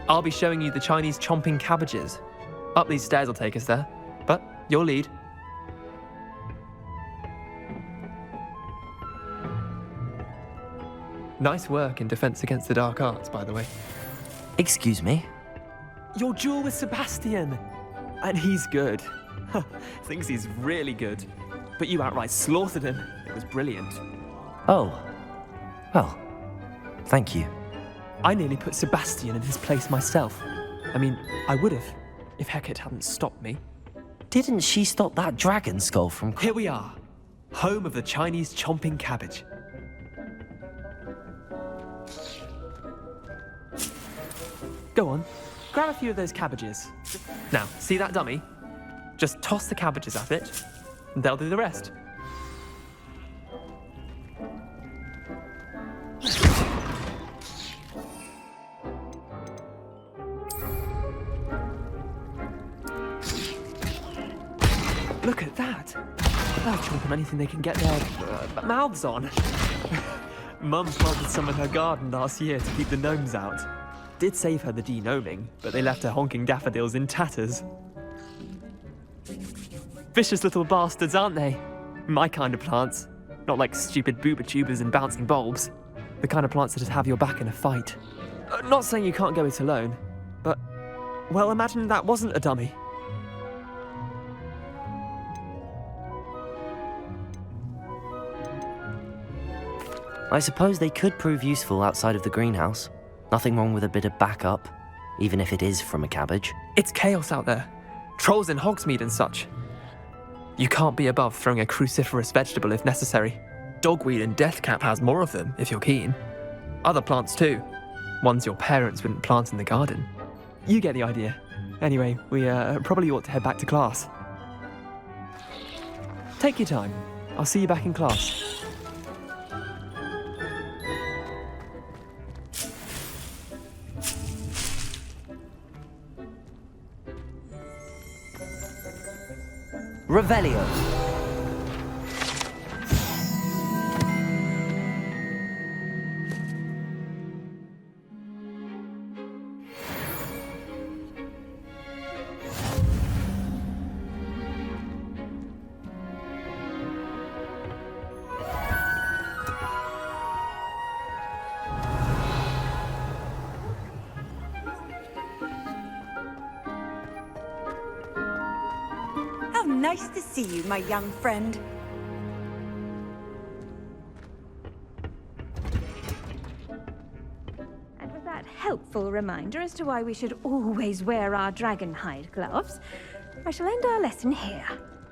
[SPEAKER 10] I'll be showing you the Chinese chomping cabbages. Up these stairs will take us there, but your lead. Nice work in Defense Against the Dark Arts, by the way.
[SPEAKER 2] Excuse me?
[SPEAKER 10] Your duel with Sebastian! And he's good. Thinks he's really good. But you outright slaughtered him. It was brilliant.
[SPEAKER 2] Oh. Well, thank you.
[SPEAKER 10] I nearly put Sebastian in his place myself. I mean, I would have, if Hecate hadn't stopped me.
[SPEAKER 2] Didn't she stop that dragon skull from...
[SPEAKER 10] Here we are. Home of the Chinese chomping cabbage. Go on, grab a few of those cabbages. Now, see that dummy? Just toss the cabbages at it, and they'll do the rest. Look at that! They'll chomp on anything they can get their mouths on. Mum planted some in her garden last year to keep the gnomes out. Did save her the de-gnoming, but they left her honking daffodils in tatters. Vicious little bastards, aren't they? My kind of plants. Not like stupid booba tubers and bouncing bulbs. The kind of plants that'd have your back in a fight. Not saying you can't go it alone, but, well, imagine that wasn't a dummy.
[SPEAKER 2] I suppose they could prove useful outside of the greenhouse. Nothing wrong with a bit of backup, even if it is from a cabbage.
[SPEAKER 10] It's chaos out there. Trolls in Hogsmeade and such. You can't be above throwing a cruciferous vegetable if necessary. Dogweed and deathcap has more of them, if you're keen. Other plants too. Ones your parents wouldn't plant in the garden. You get the idea. Anyway, we probably ought to head back to class. Take your time. I'll see you back in class.
[SPEAKER 2] Revelio.
[SPEAKER 18] Nice to see you, my young friend.
[SPEAKER 13] And with that helpful reminder as to why we should always wear our dragon hide gloves, I shall end our lesson here.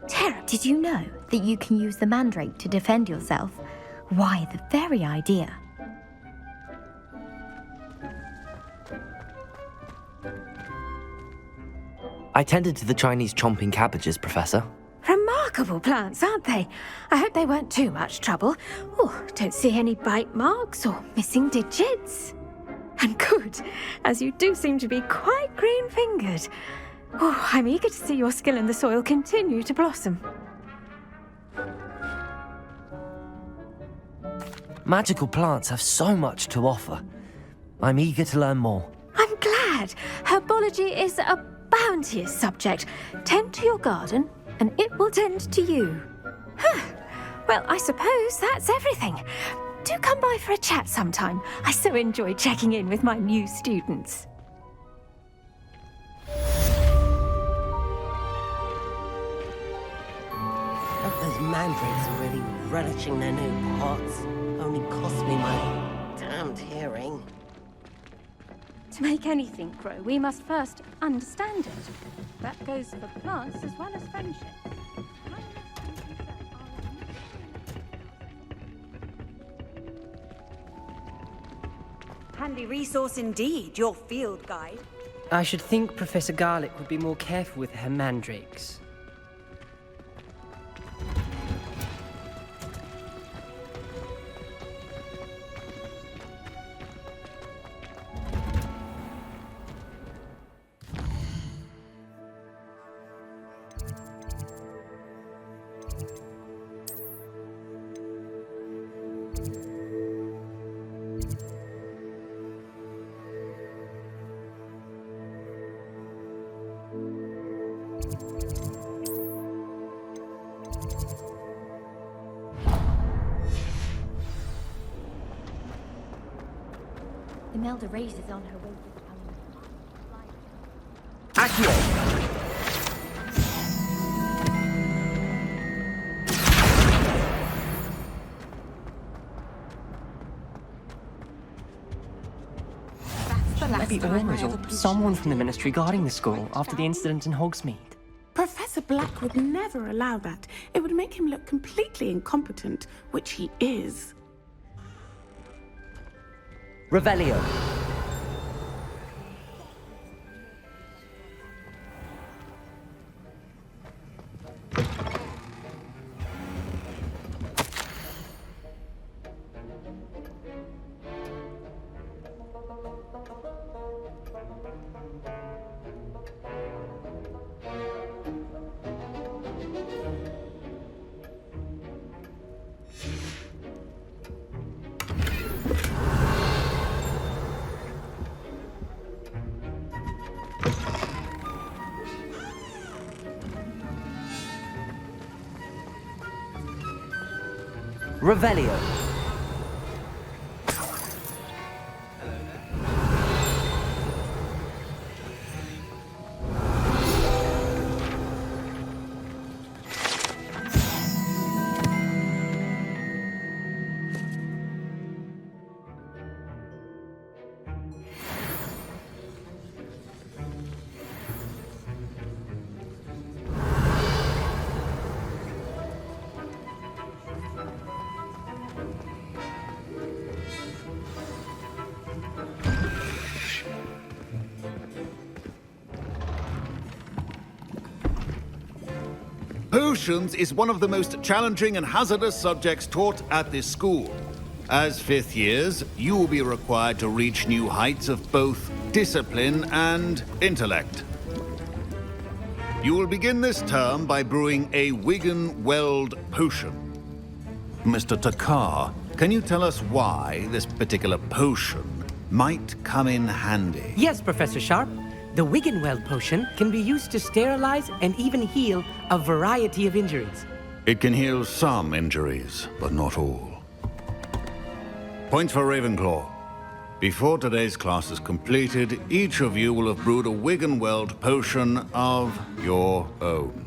[SPEAKER 23] Tara, did you know that you can use the mandrake to defend yourself? Why, the very idea.
[SPEAKER 2] I tended to the Chinese chomping cabbages, Professor.
[SPEAKER 13] Remarkable plants, aren't they? I hope they weren't too much trouble. Oh, don't see any bite marks or missing digits. And good, as you do seem to be quite green-fingered. Oh, I'm eager to see your skill in the soil continue to blossom.
[SPEAKER 2] Magical plants have so much to offer. I'm eager to learn more.
[SPEAKER 13] I'm glad. Herbology is a bounteous subject. Tend to your garden, and it will tend to you. Well, I suppose that's everything. Do come by for a chat sometime. I so enjoy checking in with my new students.
[SPEAKER 22] Those mandrakes are really relishing their new pots. Only cost me my damned hearing.
[SPEAKER 13] To make anything grow, we must first understand it. That goes for plants as well as friendships.
[SPEAKER 18] Handy resource indeed, your field guide.
[SPEAKER 24] I should think Professor Garlick would be more careful with her mandrakes.
[SPEAKER 23] Imelda Reyes is on her way to
[SPEAKER 2] Accio!
[SPEAKER 24] Maybe Ormond or someone from the Ministry guarding the school after the incident in Hogsmeade.
[SPEAKER 9] Professor Black would never allow that. It would make him look completely incompetent, which he is.
[SPEAKER 2] Revelio. Revelio.
[SPEAKER 15] Potions is one of the most challenging and hazardous subjects taught at this school. As fifth years, you will be required to reach new heights of both discipline and intellect. You will begin this term by brewing a Wiggenweld potion. Mr. Takar, can you tell us why this particular potion might come in handy?
[SPEAKER 16] Yes, Professor Sharp. The Wiggenweld potion can be used to sterilize and even heal a variety of injuries.
[SPEAKER 15] It can heal some injuries, but not all. Points for Ravenclaw. Before today's class is completed, each of you will have brewed a Wiggenweld potion of your own.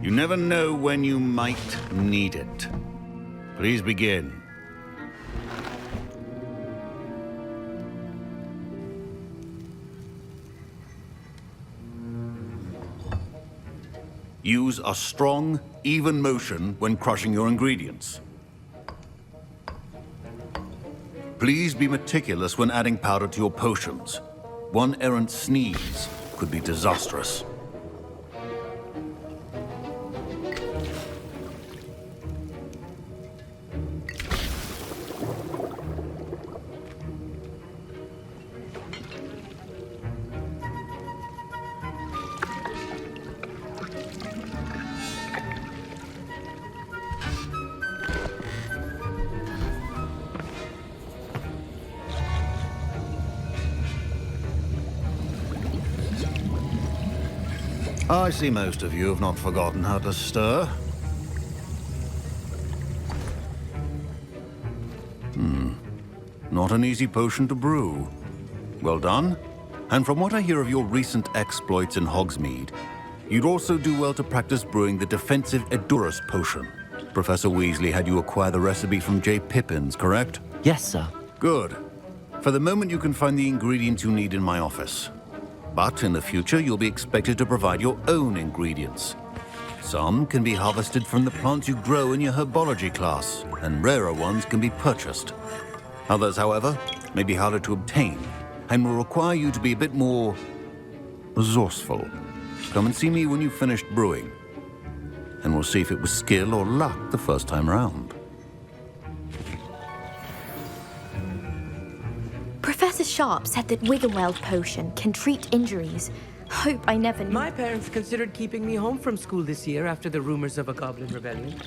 [SPEAKER 15] You never know when you might need it. Please begin. Use a strong, even motion when crushing your ingredients. Please be meticulous when adding powder to your potions. One errant sneeze could be disastrous. I see most of you have not forgotten how to stir. Not an easy potion to brew. Well done. And from what I hear of your recent exploits in Hogsmeade, you'd also do well to practice brewing the defensive Edurus potion. Professor Weasley had you acquire the recipe from J. Pippins, correct?
[SPEAKER 2] Yes, sir.
[SPEAKER 15] Good. For the moment, you can find the ingredients you need in my office. But in the future, you'll be expected to provide your own ingredients. Some can be harvested from the plants you grow in your herbology class, and rarer ones can be purchased. Others, however, may be harder to obtain, and will require you to be a bit more resourceful. Come and see me when you've finished brewing, and we'll see if it was skill or luck the first time round.
[SPEAKER 23] Professor Sharp said that Wiggenweld potion can treat injuries. Hope I never knew.
[SPEAKER 16] My parents considered keeping me home from school this year after the rumors of a goblin rebellion.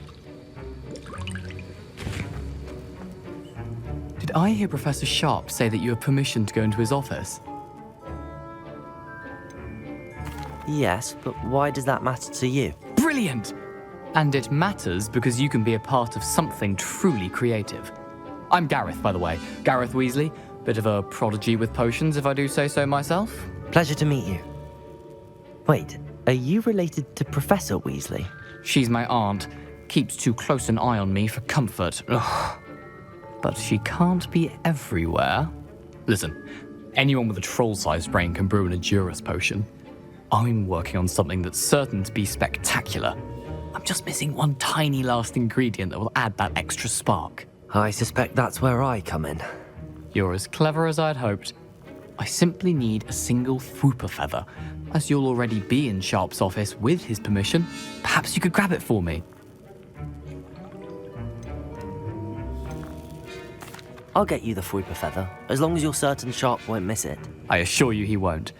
[SPEAKER 20] Did I hear Professor Sharp say that you have permission to go into his office?
[SPEAKER 2] Yes, but why does that matter to you?
[SPEAKER 20] Brilliant! And it matters because you can be a part of something truly creative. I'm Gareth, by the way. Gareth Weasley. Bit of a prodigy with potions, if I do say so myself.
[SPEAKER 2] Pleasure to meet you. Wait, are you related to Professor Weasley?
[SPEAKER 20] She's my aunt. Keeps too close an eye on me for comfort. Ugh. But she can't be everywhere. Listen, anyone with a troll-sized brain can brew an Edurus potion. I'm working on something that's certain to be spectacular. I'm just missing one tiny last ingredient that will add that extra spark.
[SPEAKER 2] I suspect that's where I come in.
[SPEAKER 20] You're as clever as I'd hoped. I simply need a single fwooper feather. As you'll already be in Sharp's office with his permission, perhaps you could grab it for me.
[SPEAKER 2] I'll get you the fwooper feather, as long as you're certain Sharp won't miss it.
[SPEAKER 20] I assure you he won't.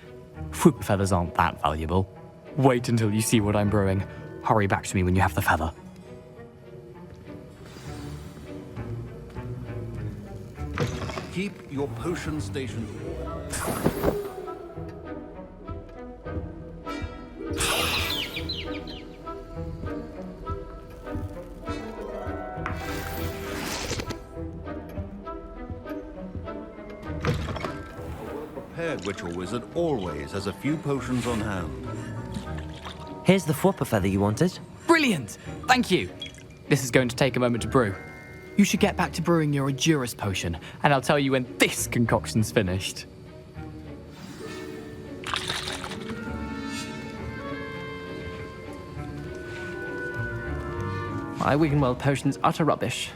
[SPEAKER 20] Fwooper feathers aren't that valuable. Wait until you see what I'm brewing. Hurry back to me when you have the feather.
[SPEAKER 15] Keep your potion stationed. Prepared witch or wizard always has a few potions on hand.
[SPEAKER 2] Here's the fwooper feather you wanted.
[SPEAKER 20] Brilliant! Thank you! This is going to take a moment to brew. You should get back to brewing your Edurus potion, and I'll tell you when this concoction's finished.
[SPEAKER 24] My Wiggenweld potion's utter rubbish.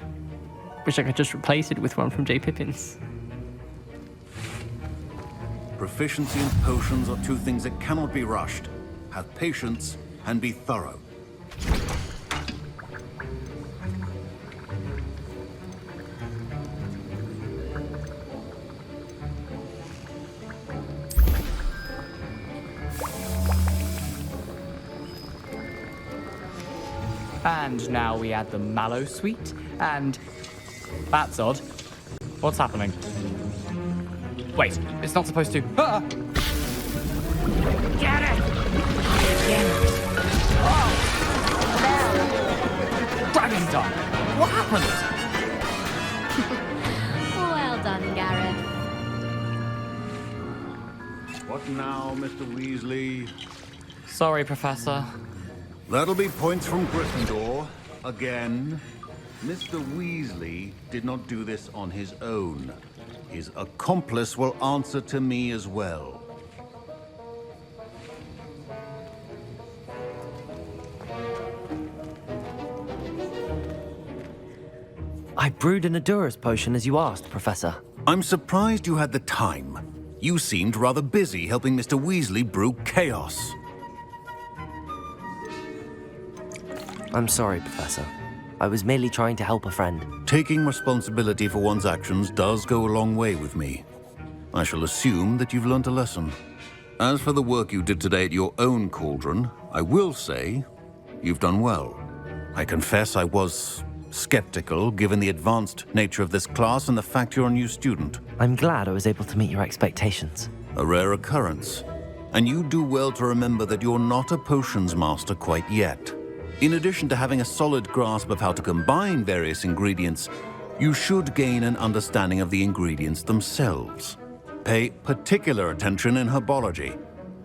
[SPEAKER 24] Wish I could just replace it with one from J. Pippin's.
[SPEAKER 15] Proficiency and potions are two things that cannot be rushed. Have patience and be thorough.
[SPEAKER 20] And now we add the mallow sweet, and... That's odd. What's happening? Wait, it's not supposed to... Ah!
[SPEAKER 18] Get it!
[SPEAKER 20] Dragon time! What happened?
[SPEAKER 23] Well done, Gareth.
[SPEAKER 15] What now, Mr. Weasley?
[SPEAKER 20] Sorry, Professor.
[SPEAKER 15] That'll be points from Gryffindor. Again. Mr. Weasley did not do this on his own. His accomplice will answer to me as well.
[SPEAKER 2] I brewed an Edurus potion as you asked, Professor.
[SPEAKER 15] I'm surprised you had the time. You seemed rather busy helping Mr. Weasley brew chaos.
[SPEAKER 2] I'm sorry, Professor. I was merely trying to help a friend.
[SPEAKER 15] Taking responsibility for one's actions does go a long way with me. I shall assume that you've learnt a lesson. As for the work you did today at your own cauldron, I will say you've done well. I confess I was skeptical, given the advanced nature of this class and the fact you're a new student.
[SPEAKER 2] I'm glad I was able to meet your expectations.
[SPEAKER 15] A rare occurrence. And you do well to remember that you're not a potions master quite yet. In addition to having a solid grasp of how to combine various ingredients, you should gain an understanding of the ingredients themselves. Pay particular attention in herbology.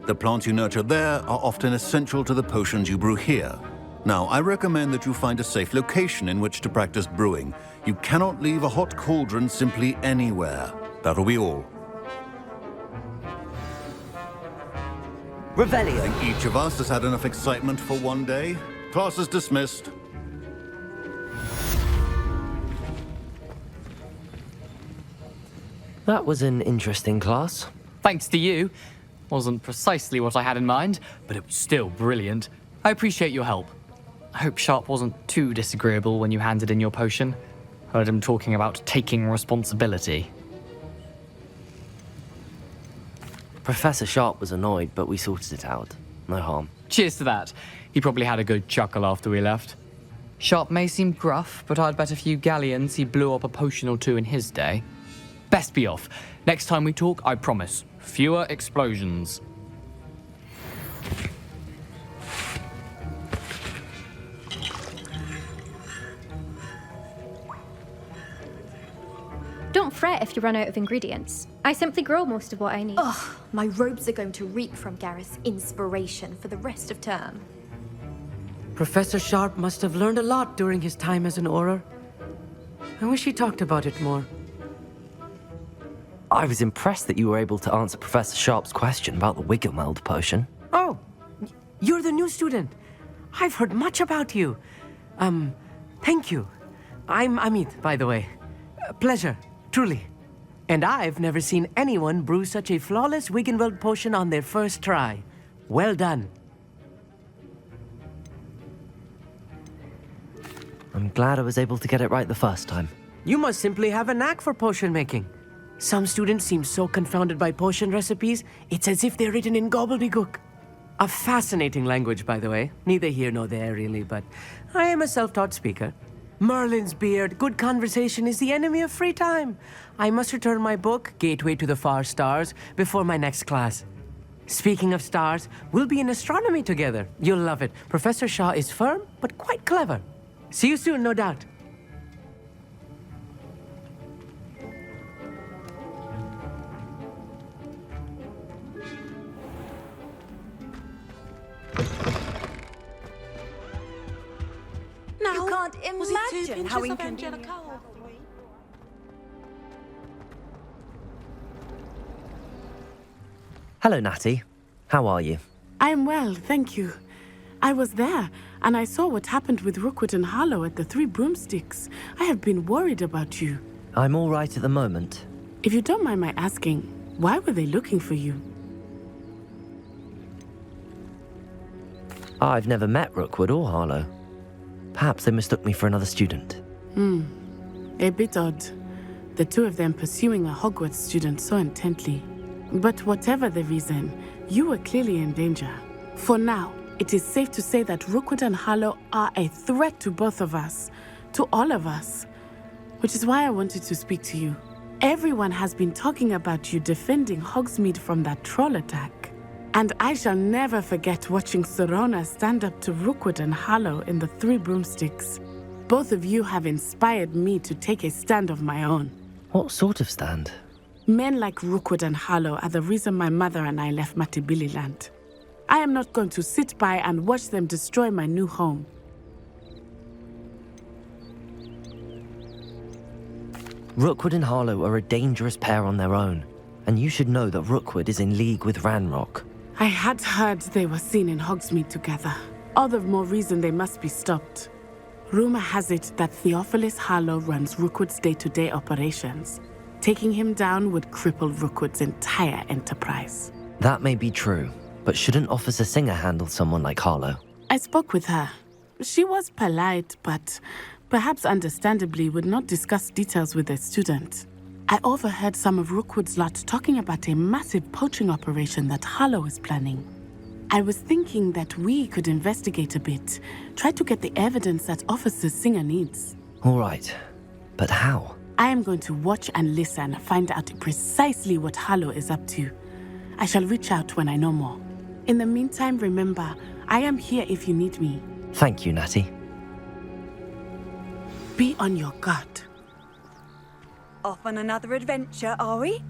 [SPEAKER 15] The plants you nurture there are often essential to the potions you brew here. Now, I recommend that you find a safe location in which to practice brewing. You cannot leave a hot cauldron simply anywhere. That'll be all.
[SPEAKER 2] Revelio.
[SPEAKER 15] I think each of us has had enough excitement for one day. Class is dismissed.
[SPEAKER 2] That was an interesting class.
[SPEAKER 20] Thanks to you. Wasn't precisely what I had in mind, but it was still brilliant. I appreciate your help. I hope Sharp wasn't too disagreeable when you handed in your potion. Heard him talking about taking responsibility.
[SPEAKER 2] Professor Sharp was annoyed, but we sorted it out. No harm.
[SPEAKER 20] Cheers to that. He probably had a good chuckle after we left. Sharp may seem gruff, but I'd bet a few galleons he blew up a potion or two in his day. Best be off. Next time we talk, I promise, fewer explosions.
[SPEAKER 6] Don't fret if you run out of ingredients. I simply grow most of what I need.
[SPEAKER 7] Ugh, my robes are going to reek from Gareth's inspiration for the rest of term.
[SPEAKER 16] Professor Sharp must have learned a lot during his time as an Auror. I wish he talked about it more.
[SPEAKER 2] I was impressed that you were able to answer Professor Sharp's question about the Wiggenweld potion.
[SPEAKER 16] Oh, you're the new student. I've heard much about you. Thank you. I'm Amit, by the way. Pleasure, truly. And I've never seen anyone brew such a flawless Wiggenweld potion on their first try. Well done.
[SPEAKER 2] I'm glad I was able to get it right the first time.
[SPEAKER 16] You must simply have a knack for potion making. Some students seem so confounded by potion recipes, it's as if they're written in gobbledygook. A fascinating language, by the way. Neither here nor there, really, but I am a self-taught speaker. Merlin's beard, good conversation is the enemy of free time. I must return my book, Gateway to the Far Stars, before my next class. Speaking of stars, we'll be in astronomy together. You'll love it. Professor Shaw is firm, but quite clever. See you soon, no doubt.
[SPEAKER 18] You can't imagine how inconvenient.
[SPEAKER 2] Hello, Natty. How are you?
[SPEAKER 9] I'm well, thank you. I was there, and I saw what happened with Rookwood and Harlow at the Three Broomsticks. I have been worried about you.
[SPEAKER 2] I'm all right at the moment.
[SPEAKER 9] If you don't mind my asking, why were they looking for you?
[SPEAKER 2] I've never met Rookwood or Harlow. Perhaps they mistook me for another student.
[SPEAKER 9] A bit odd. The two of them pursuing a Hogwarts student so intently. But whatever the reason, you were clearly in danger. For now, it is safe to say that Rookwood and Harlow are a threat to both of us, to all of us. Which is why I wanted to speak to you. Everyone has been talking about you defending Hogsmeade from that troll attack. And I shall never forget watching Serona stand up to Rookwood and Harlow in the Three Broomsticks. Both of you have inspired me to take a stand of my own.
[SPEAKER 2] What sort of stand?
[SPEAKER 9] Men like Rookwood and Harlow are the reason my mother and I left Matibililand. I am not going to sit by and watch them destroy my new home.
[SPEAKER 2] Rookwood and Harlow are a dangerous pair on their own, and you should know that Rookwood is in league with Ranrock.
[SPEAKER 9] I had heard they were seen in Hogsmeade together. All the more reason they must be stopped. Rumor has it that Theophilus Harlow runs Rookwood's day-to-day operations. Taking him down would cripple Rookwood's entire enterprise.
[SPEAKER 2] That may be true, but shouldn't Officer Singer handle someone like Harlow?
[SPEAKER 9] I spoke with her. She was polite, but perhaps understandably would not discuss details with a student. I overheard some of Rookwood's lot talking about a massive poaching operation that Harlow is planning. I was thinking that we could investigate a bit, try to get the evidence that Officer Singer needs.
[SPEAKER 2] All right, but how?
[SPEAKER 9] I am going to watch and listen, find out precisely what Harlow is up to. I shall reach out when I know more. In the meantime, remember, I am here if you need me.
[SPEAKER 2] Thank you, Natty.
[SPEAKER 9] Be on your guard.
[SPEAKER 18] Off on another adventure, are we?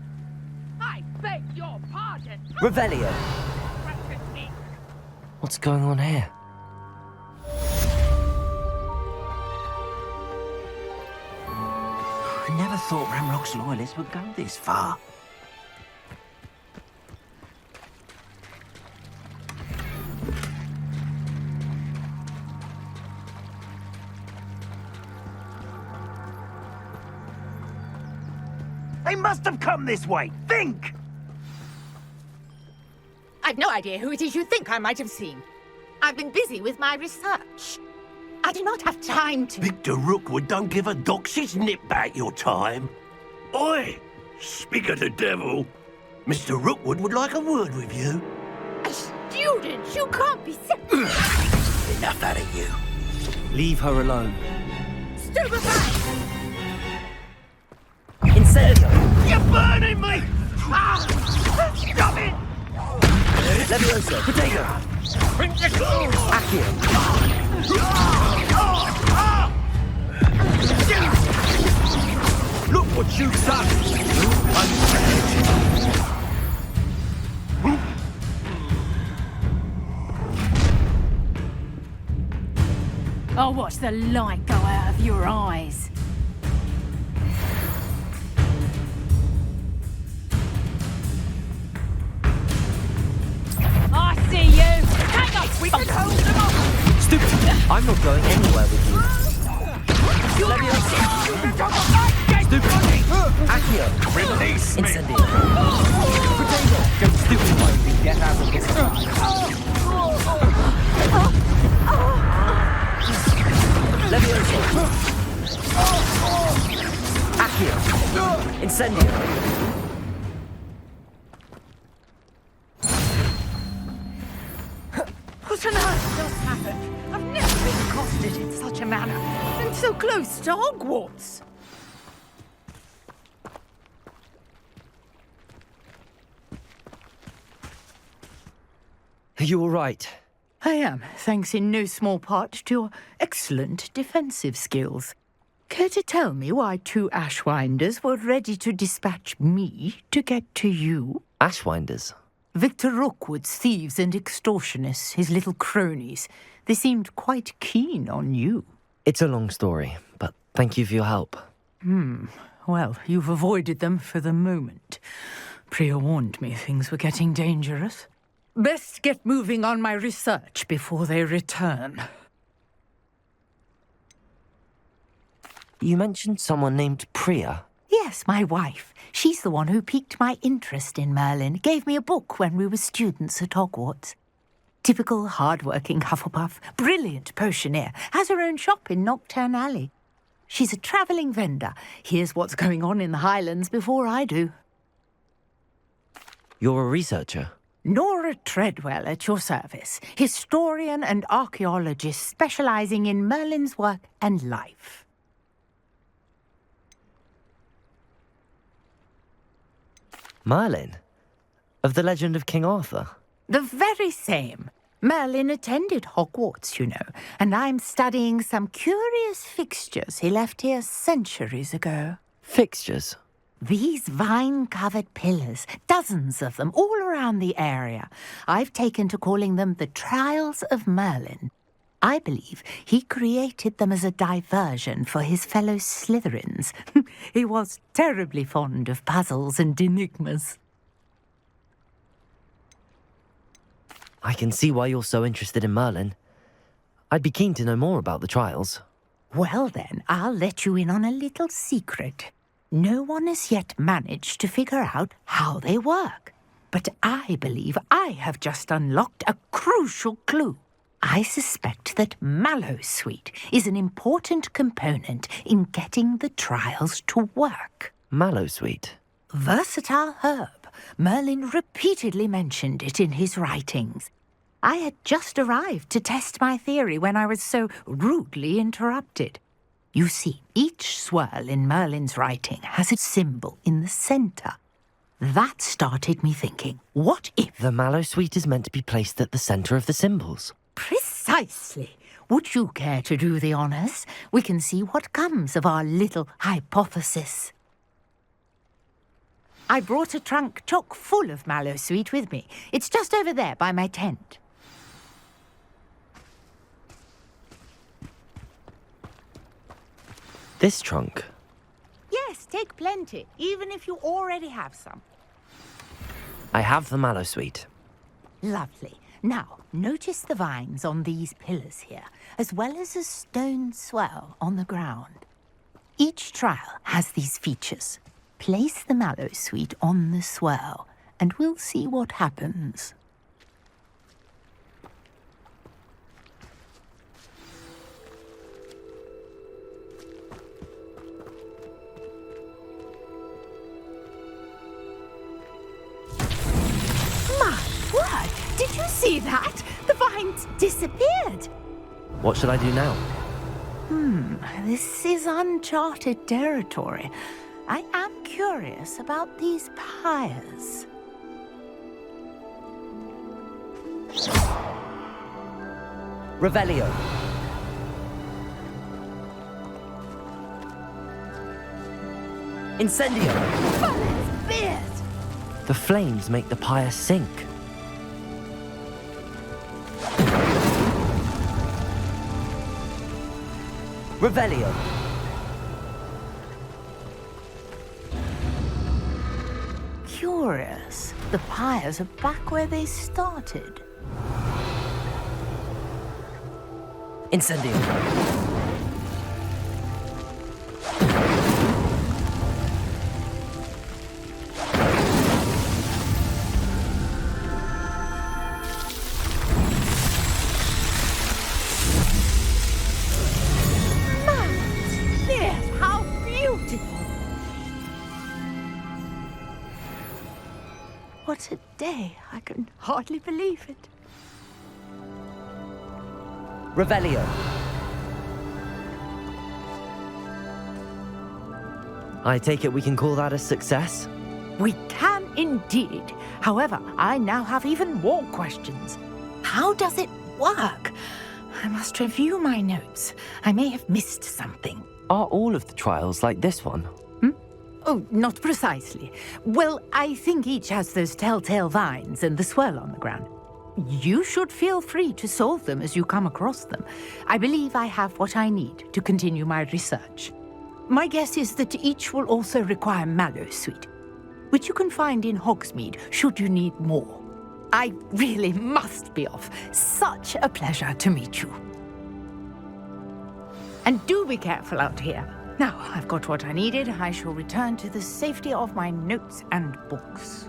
[SPEAKER 12] I beg your pardon.
[SPEAKER 2] Revelio! What's going on here?
[SPEAKER 19] I never thought Ranrock's loyalists would go this far. They must have come this way. Think!
[SPEAKER 12] I've no idea who it is you think I might have seen. I've been busy with my research. I do not have time to...
[SPEAKER 19] Victor Rookwood don't give a doxy's nip back your time. Oi! Speak of the devil. Mr. Rookwood would like a word with you.
[SPEAKER 12] A student? You can't be so...
[SPEAKER 19] Enough out of you.
[SPEAKER 2] Leave her alone.
[SPEAKER 12] Stupefy!
[SPEAKER 2] Incendio!
[SPEAKER 19] You're burning me! Stop it!
[SPEAKER 2] Levioso! Potato! Accio!
[SPEAKER 19] Look what what you've done!
[SPEAKER 13] I'll watch the light go out of your eyes. I see you! Hang on! We can hold them off!
[SPEAKER 2] Stupid! I'm not going anywhere with you. Stupid! Accio!
[SPEAKER 19] Release me!
[SPEAKER 2] Incendio! Potato! Go stupid one! Get out of this! Levioso! Accio! Incendio!
[SPEAKER 12] What on earth just happened? I've never been accosted in such a manner. And so close to Hogwarts.
[SPEAKER 2] Are you all right?
[SPEAKER 12] I am, thanks in no small part to your excellent defensive skills. Care to tell me why 2 Ashwinders were ready to dispatch me to get to you?
[SPEAKER 2] Ashwinders?
[SPEAKER 12] Victor Rookwood's thieves and extortionists, his little cronies. They seemed quite keen on you.
[SPEAKER 2] It's a long story, but thank you for your help.
[SPEAKER 12] Well, you've avoided them for the moment. Priya warned me things were getting dangerous. Best get moving on my research before they return.
[SPEAKER 2] You mentioned someone named Priya.
[SPEAKER 12] Yes, my wife. She's the one who piqued my interest in Merlin. Gave me a book when we were students at Hogwarts. Typical hard-working Hufflepuff, brilliant potioneer, has her own shop in Diagon Alley. She's a travelling vendor. Hears what's going on in the Highlands before I do.
[SPEAKER 2] You're a researcher?
[SPEAKER 12] Nora Treadwell at your service, historian and archaeologist specialising in Merlin's work and life.
[SPEAKER 2] Merlin? Of the legend of King Arthur?
[SPEAKER 12] The very same. Merlin attended Hogwarts, you know, and I'm studying some curious fixtures he left here centuries ago.
[SPEAKER 2] Fixtures?
[SPEAKER 12] These vine-covered pillars, dozens of them, all around the area. I've taken to calling them the Trials of Merlin. I believe he created them as a diversion for his fellow Slytherins. He was terribly fond of puzzles and enigmas.
[SPEAKER 2] I can see why you're so interested in Merlin. I'd be keen to know more about the trials.
[SPEAKER 12] Well then, I'll let you in on a little secret. No one has yet managed to figure out how they work. But I believe I have just unlocked a crucial clue. I suspect that Mallowsweet is an important component in getting the trials to work.
[SPEAKER 2] Mallowsweet?
[SPEAKER 12] Versatile herb. Merlin repeatedly mentioned it in his writings. I had just arrived to test my theory when I was so rudely interrupted. You see, each swirl in Merlin's writing has a symbol in the centre. That started me thinking, what if...
[SPEAKER 2] The Mallowsweet is meant to be placed at the centre of the symbols.
[SPEAKER 12] Precisely. Would you care to do the honours? We can see what comes of our little hypothesis. I brought a trunk chock full of Mallowsweet with me. It's just over there by my tent.
[SPEAKER 2] This trunk?
[SPEAKER 12] Yes, take plenty, even if you already have some.
[SPEAKER 2] I have the Mallowsweet.
[SPEAKER 12] Lovely. Now, notice the vines on these pillars here, as well as a stone swell on the ground. Each trial has these features. Place the Mallowsweet on the swell, and we'll see what happens. My word! Did you see that? The vines disappeared.
[SPEAKER 2] What should I do now?
[SPEAKER 12] This is uncharted territory. I am curious about these pyres.
[SPEAKER 2] Revelio. Incendio!
[SPEAKER 12] Fierce!
[SPEAKER 2] The flames make the pyre sink. Revelio!
[SPEAKER 12] Curious. The pyres are back where they started.
[SPEAKER 2] Incendio!
[SPEAKER 12] Fierce! How beautiful! What a day. I can hardly believe it.
[SPEAKER 2] Revelio! I take it we can call that a success?
[SPEAKER 12] We can indeed. However, I now have even more questions. How does it work? I must review my notes. I may have missed something.
[SPEAKER 2] Are all of the trials like this one?
[SPEAKER 12] Oh, not precisely. Well, I think each has those telltale vines and the swirl on the ground. You should feel free to solve them as you come across them. I believe I have what I need to continue my research. My guess is that each will also require mallow sweet, which you can find in Hogsmeade should you need more. I really must be off. Such a pleasure to meet you. And do be careful out here. Now I've got what I needed, I shall return to the safety of my notes and books.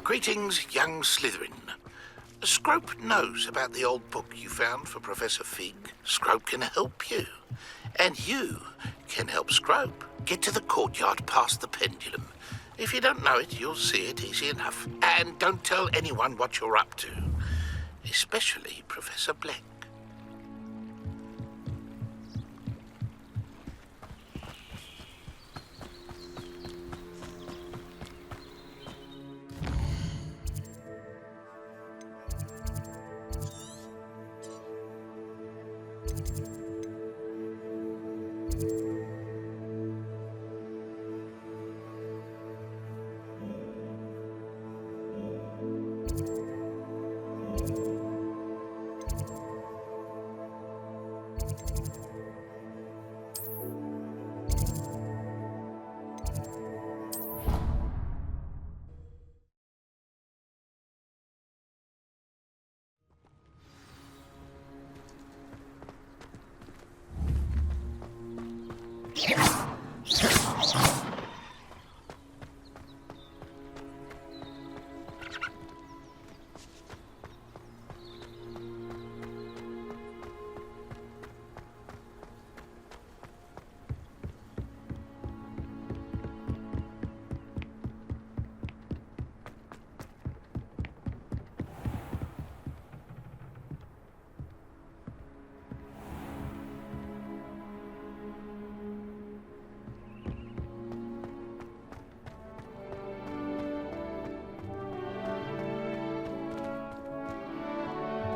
[SPEAKER 4] Greetings, young Slytherin. Scrope knows about the old book you found for Professor Fig. Scrope can help you. And you can help Scrope. Get to the courtyard past the pendulum. If you don't know it, you'll see it easy enough. And don't tell anyone what you're up to. Especially Professor Black.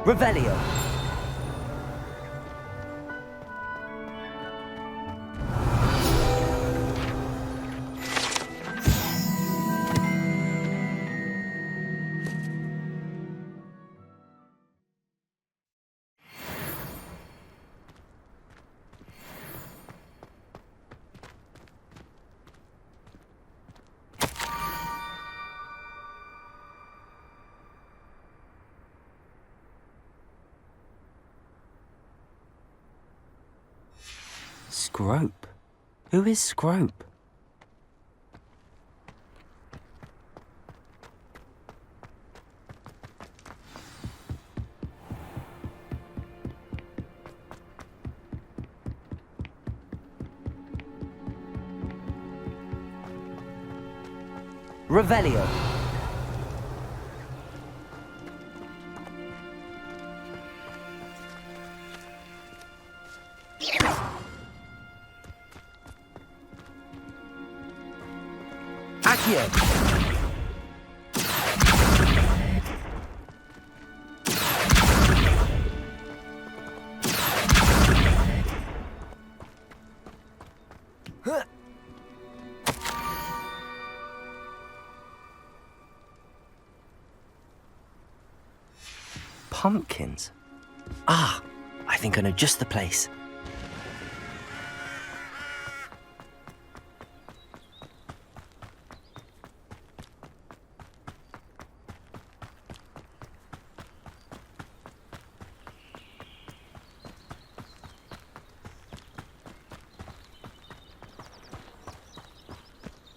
[SPEAKER 2] Revelio! Scrope? Who is Scrope? Revelio. Accio! Pumpkins? Ah, I think I know just the place.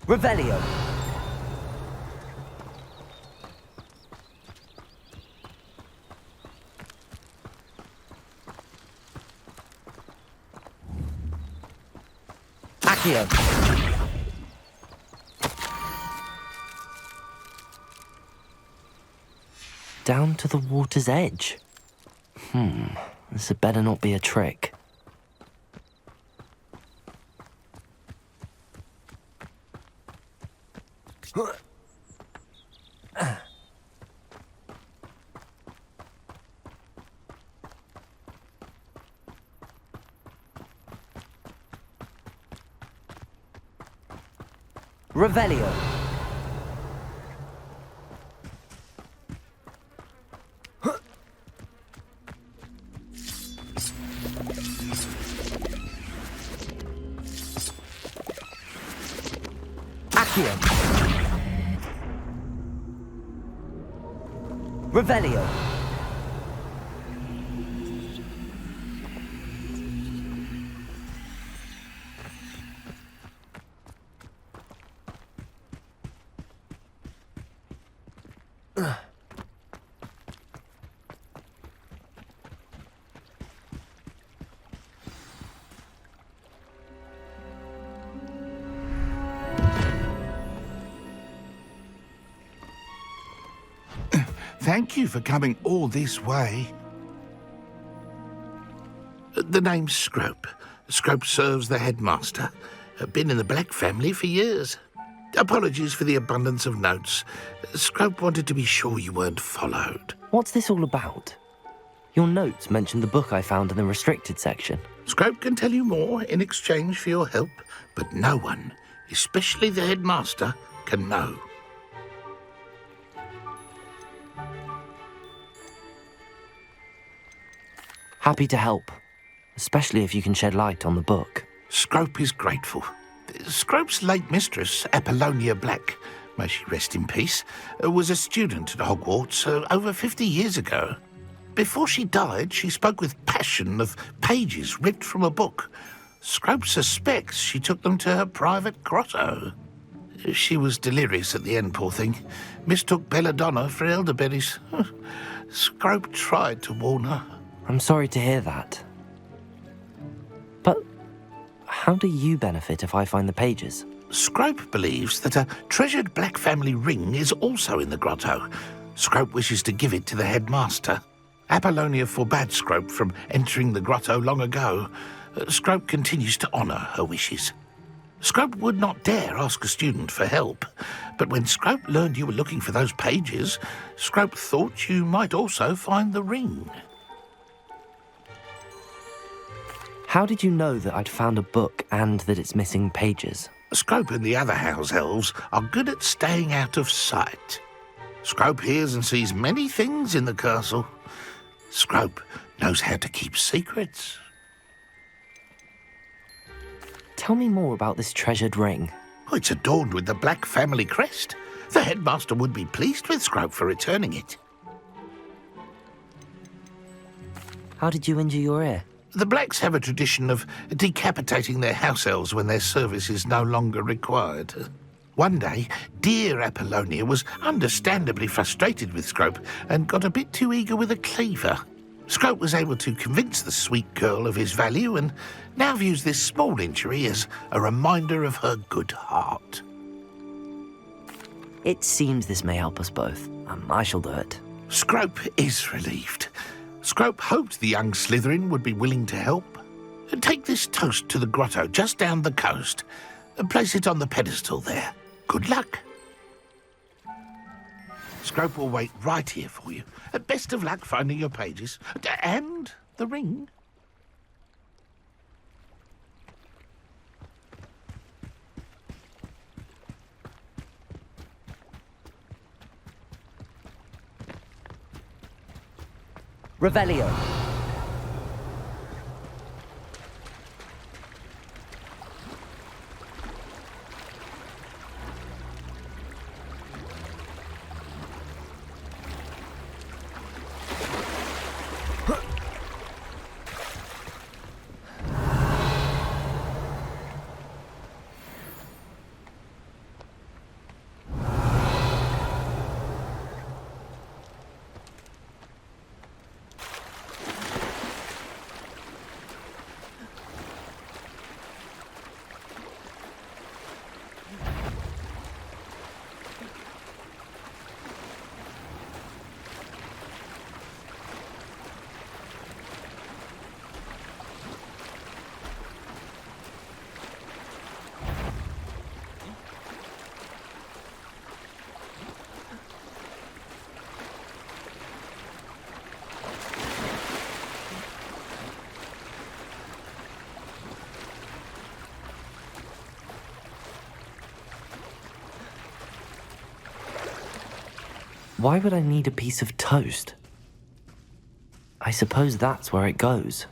[SPEAKER 2] Revelio. Accio. Down to the water's edge. This had better not be a trick. Revelio. Accio. Revelio.
[SPEAKER 4] Thank you for coming all this way. The name's Scrope. Scrope serves the headmaster. Been in the Black family for years. Apologies for the abundance of notes. Scrope wanted to be sure you weren't followed.
[SPEAKER 2] What's this all about? Your notes mentioned the book I found in the restricted section.
[SPEAKER 4] Scrope can tell you more in exchange for your help, but no one, especially the headmaster, can know.
[SPEAKER 2] Happy to help, especially if you can shed light on the book.
[SPEAKER 4] Scrope is grateful. Scrope's late mistress, Apollonia Black, may she rest in peace, was a student at Hogwarts over 50 years ago. Before she died, she spoke with passion of pages ripped from a book. Scrope suspects she took them to her private grotto. She was delirious at the end, poor thing. Mistook belladonna for elderberries. Scrope tried to warn her.
[SPEAKER 2] I'm sorry to hear that. But how do you benefit if I find the pages?
[SPEAKER 4] Scrope believes that a treasured Black family ring is also in the grotto. Scrope wishes to give it to the headmaster. Apollonia forbade Scrope from entering the grotto long ago. Scrope continues to honour her wishes. Scrope would not dare ask a student for help, but when Scrope learned you were looking for those pages, Scrope thought you might also find the ring.
[SPEAKER 2] How did you know that I'd found a book and that it's missing pages?
[SPEAKER 4] Scrope and the other house elves are good at staying out of sight. Scrope hears and sees many things in the castle. Scrope knows how to keep secrets.
[SPEAKER 2] Tell me more about this treasured ring.
[SPEAKER 4] Oh, it's adorned with the Black family crest. The headmaster would be pleased with Scrope for returning it.
[SPEAKER 2] How did you injure your ear?
[SPEAKER 4] The Blacks have a tradition of decapitating their house elves when their service is no longer required. One day, dear Apollonia was understandably frustrated with Scrope and got a bit too eager with a cleaver. Scrope was able to convince the sweet girl of his value and now views this small injury as a reminder of her good heart.
[SPEAKER 2] It seems this may help us both. I shall do it.
[SPEAKER 4] Scrope is relieved. Scrope hoped the young Slytherin would be willing to help. Take this toast to the grotto just down the coast and place it on the pedestal there. Good luck. Scrope will wait right here for you. Best of luck finding your pages. And the ring.
[SPEAKER 2] Revelio. Why would I need a piece of toast? I suppose that's where it goes.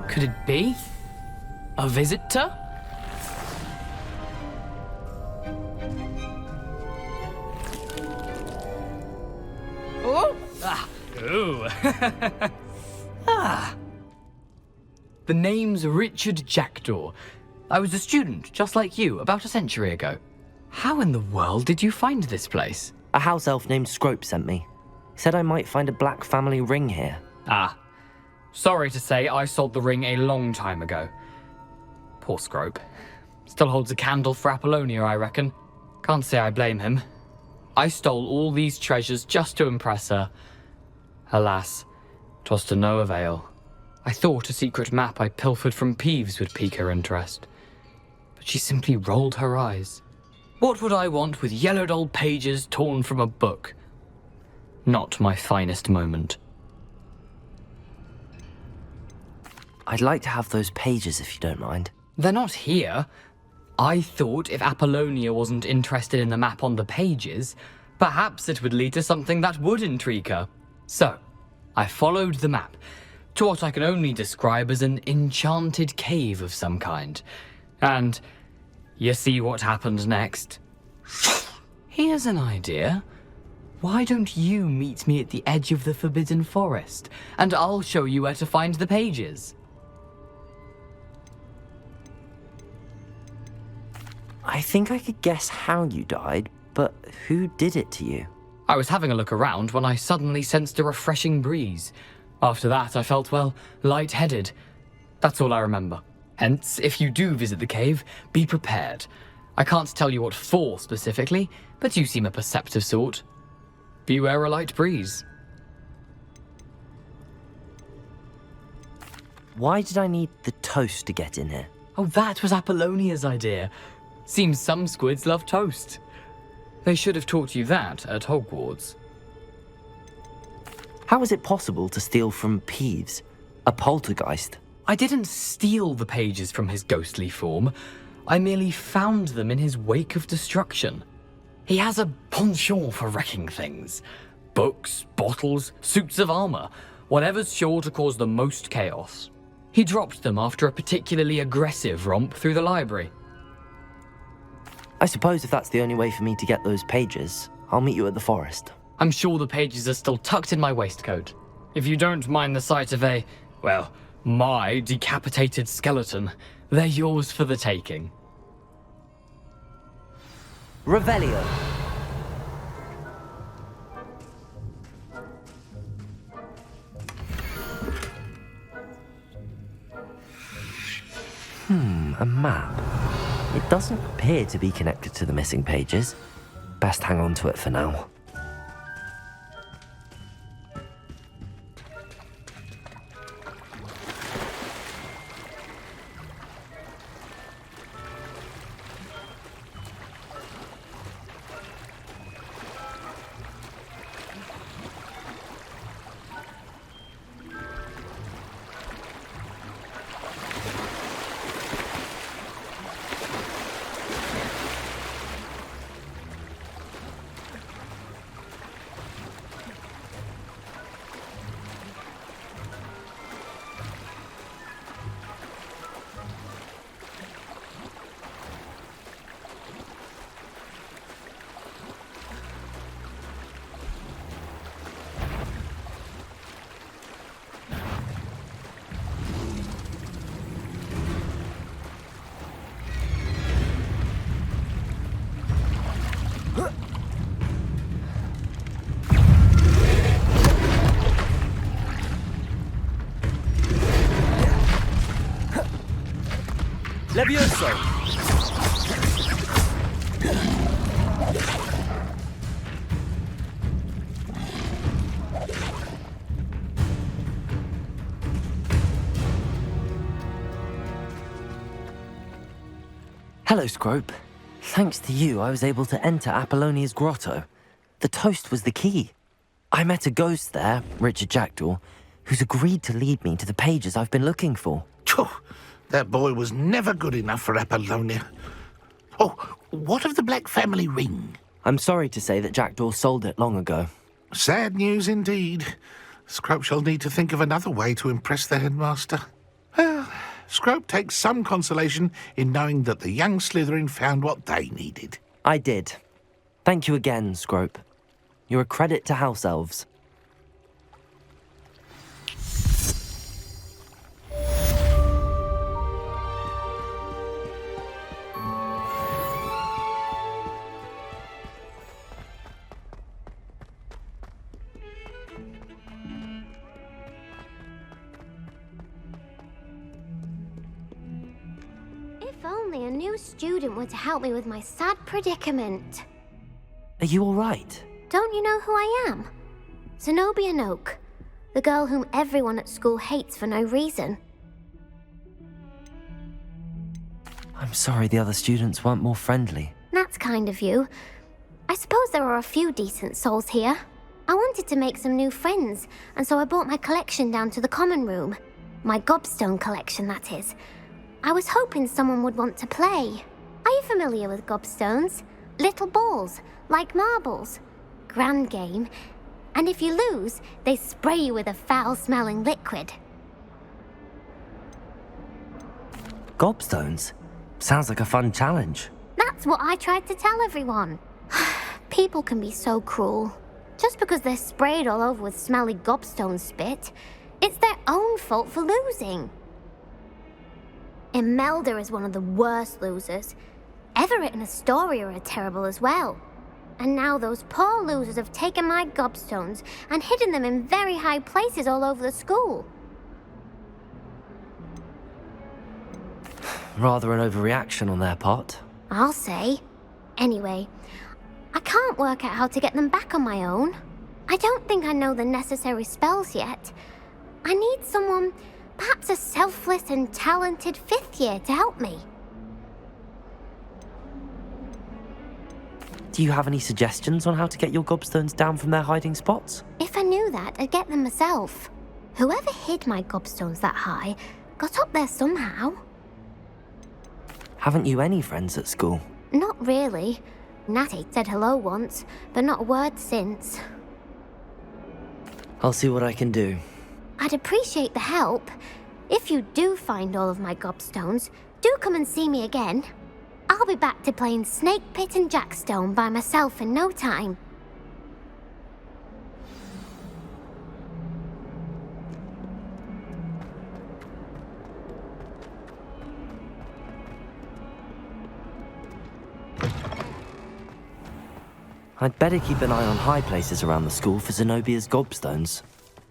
[SPEAKER 8] Could it be? A visitor? Oh! Ah! Ooh! Ah! The name's Richard Jackdaw. I was a student, just like you, about a century ago. How in the world did you find this place?
[SPEAKER 2] A house elf named Scrope sent me. He said I might find a black family ring here.
[SPEAKER 8] Ah. Sorry to say, I sold the ring a long time ago. Poor Scrope. Still holds a candle for Apollonia, I reckon. Can't say I blame him. I stole all these treasures just to impress her. Alas, 'twas to no avail. I thought a secret map I pilfered from Peeves would pique her interest. But she simply rolled her eyes. What would I want with yellowed old pages torn from a book? Not my finest moment.
[SPEAKER 2] I'd like to have those pages if you don't mind.
[SPEAKER 8] They're not here. I thought if Apollonia wasn't interested in the map on the pages, perhaps it would lead to something that would intrigue her. So, I followed the map to what I can only describe as an enchanted cave of some kind. And you see what happened next? Here's an idea. Why don't you meet me at the edge of the Forbidden Forest, and I'll show you where to find the pages.
[SPEAKER 2] I think I could guess how you died, but who did it to you?
[SPEAKER 8] I was having a look around when I suddenly sensed a refreshing breeze. After that, I felt, well, lightheaded. That's all I remember. Hence, if you do visit the cave, be prepared. I can't tell you what for specifically, but you seem a perceptive sort. Beware a light breeze.
[SPEAKER 2] Why did I need the toast to get in here?
[SPEAKER 8] Oh, that was Apollonia's idea. Seems some squids love toast. They should have taught you that at Hogwarts.
[SPEAKER 2] How is it possible to steal from Peeves, a poltergeist?
[SPEAKER 8] I didn't steal the pages from his ghostly form. I merely found them in his wake of destruction. He has a penchant for wrecking things. Books, bottles, suits of armor, whatever's sure to cause the most chaos. He dropped them after a particularly aggressive romp through the library.
[SPEAKER 2] I suppose if that's the only way for me to get those pages, I'll meet you at the forest.
[SPEAKER 8] I'm sure the pages are still tucked in my waistcoat. If you don't mind the sight of my decapitated skeleton, they're yours for the taking.
[SPEAKER 2] Revelio. A map. It doesn't appear to be connected to the missing pages. Best hang on to it for now.
[SPEAKER 1] Levioso!
[SPEAKER 2] Hello, Scrope. Thanks to you, I was able to enter Apollonia's grotto. The toast was the key. I met a ghost there, Richard Jackdaw, who's agreed to lead me to the pages I've been looking for.
[SPEAKER 4] That boy was never good enough for Apollonia. Oh, what of the Black family ring?
[SPEAKER 2] I'm sorry to say that Jackdaw sold it long ago.
[SPEAKER 4] Sad news indeed. Scrope shall need to think of another way to impress the headmaster. Well, Scrope takes some consolation in knowing that the young Slytherin found what they needed.
[SPEAKER 2] I did. Thank you again, Scrope. You're a credit to House Elves.
[SPEAKER 5] If only a new student were to help me with my sad predicament.
[SPEAKER 2] Are you all right?
[SPEAKER 5] Don't you know who I am? Zenobia Noak, the girl whom everyone at school hates for no reason.
[SPEAKER 2] I'm sorry the other students weren't more friendly.
[SPEAKER 5] That's kind of you. I suppose there are a few decent souls here. I wanted to make some new friends, and so I brought my collection down to the common room. My gobstone collection, that is. I was hoping someone would want to play. Are you familiar with gobstones? Little balls, like marbles. Grand game. And if you lose, they spray you with a foul-smelling liquid.
[SPEAKER 2] Gobstones? Sounds like a fun challenge.
[SPEAKER 5] That's what I tried to tell everyone. People can be so cruel. Just because they're sprayed all over with smelly gobstone spit, it's their own fault for losing. Imelda is one of the worst losers. Everett and Astoria are terrible as well. And now those poor losers have taken my gobstones and hidden them in very high places all over the school.
[SPEAKER 2] Rather an overreaction on their part.
[SPEAKER 5] I'll say. Anyway, I can't work out how to get them back on my own. I don't think I know the necessary spells yet. I need someone, perhaps a selfless and talented 5th year to help me.
[SPEAKER 2] Do you have any suggestions on how to get your gobstones down from their hiding spots?
[SPEAKER 5] If I knew that, I'd get them myself. Whoever hid my gobstones that high got up there somehow.
[SPEAKER 2] Haven't you any friends at school?
[SPEAKER 5] Not really. Natty said hello once, but not a word since.
[SPEAKER 2] I'll see what I can do.
[SPEAKER 5] I'd appreciate the help. If you do find all of my gobstones, do come and see me again. I'll be back to playing Snake Pit and Jackstone by myself in no time.
[SPEAKER 2] I'd better keep an eye on high places around the school for Zenobia's gobstones.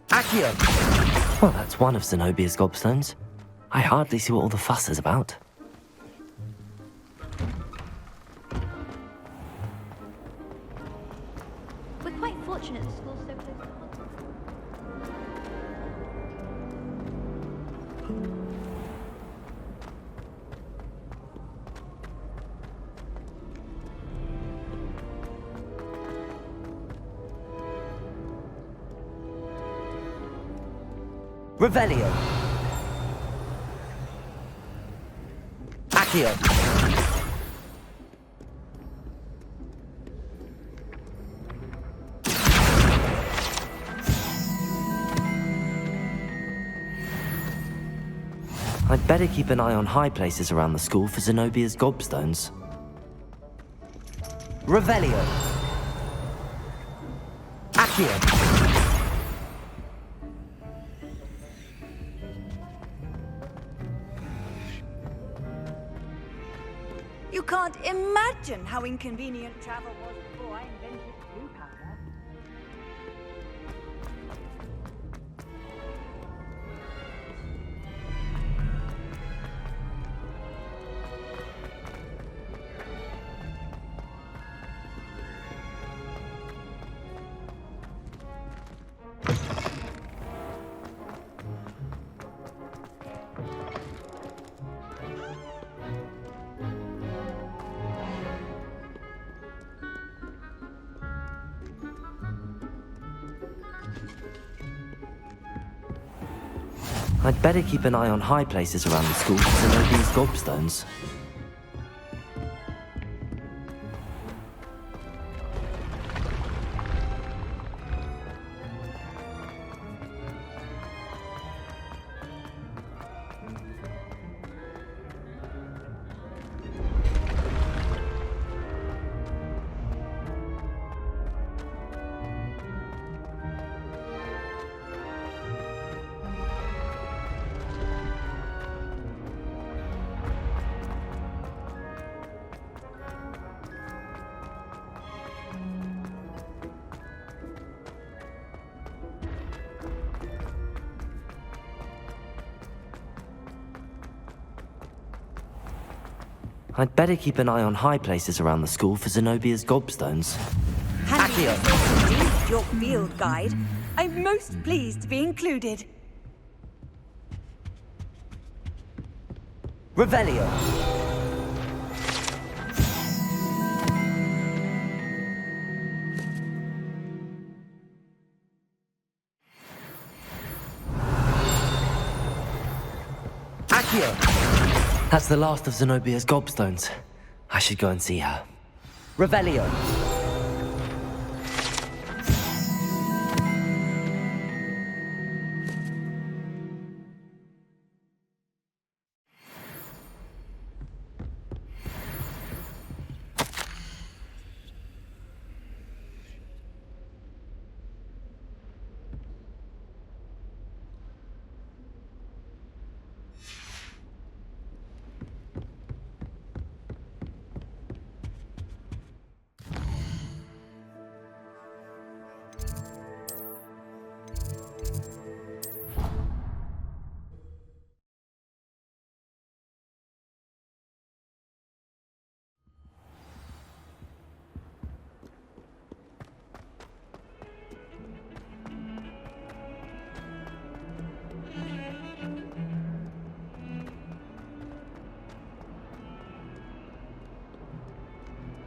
[SPEAKER 1] Accio!
[SPEAKER 2] Well, that's one of Zenobia's gobstones. I hardly see what all the fuss is about. Revelio. Accio. I'd better keep an eye on high places around the school for Zenobia's gobstones. Revelio. Accio.
[SPEAKER 18] You can't imagine how inconvenient travel was before I invented blue powder.
[SPEAKER 2] I'd better keep an eye on high places around the school for Zenobia's gobstones. I'd better keep an eye on high places around the school for Zenobia's gobstones.
[SPEAKER 18] Handy indeed, your field guide. I'm most pleased to be included.
[SPEAKER 2] Revelio. Accio. That's the last of Zenobia's gobstones. I should go and see her. Revelio.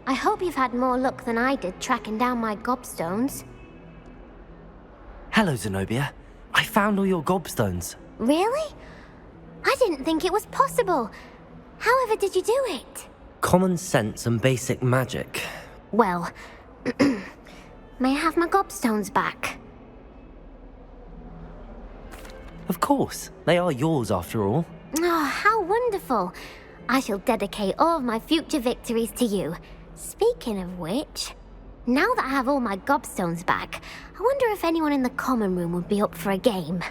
[SPEAKER 5] I hope you've had more luck than I did tracking down my gobstones.
[SPEAKER 2] Hello, Zenobia. I found all your gobstones.
[SPEAKER 5] Really? I didn't think it was possible. However did you do it?
[SPEAKER 2] Common sense and basic magic.
[SPEAKER 5] Well, may I have my gobstones back?
[SPEAKER 2] Of course. They are yours after all.
[SPEAKER 5] Oh, how wonderful. I shall dedicate all of my future victories to you. Speaking of which, now that I have all my gobstones back, I wonder if anyone in the common room would be up for a game.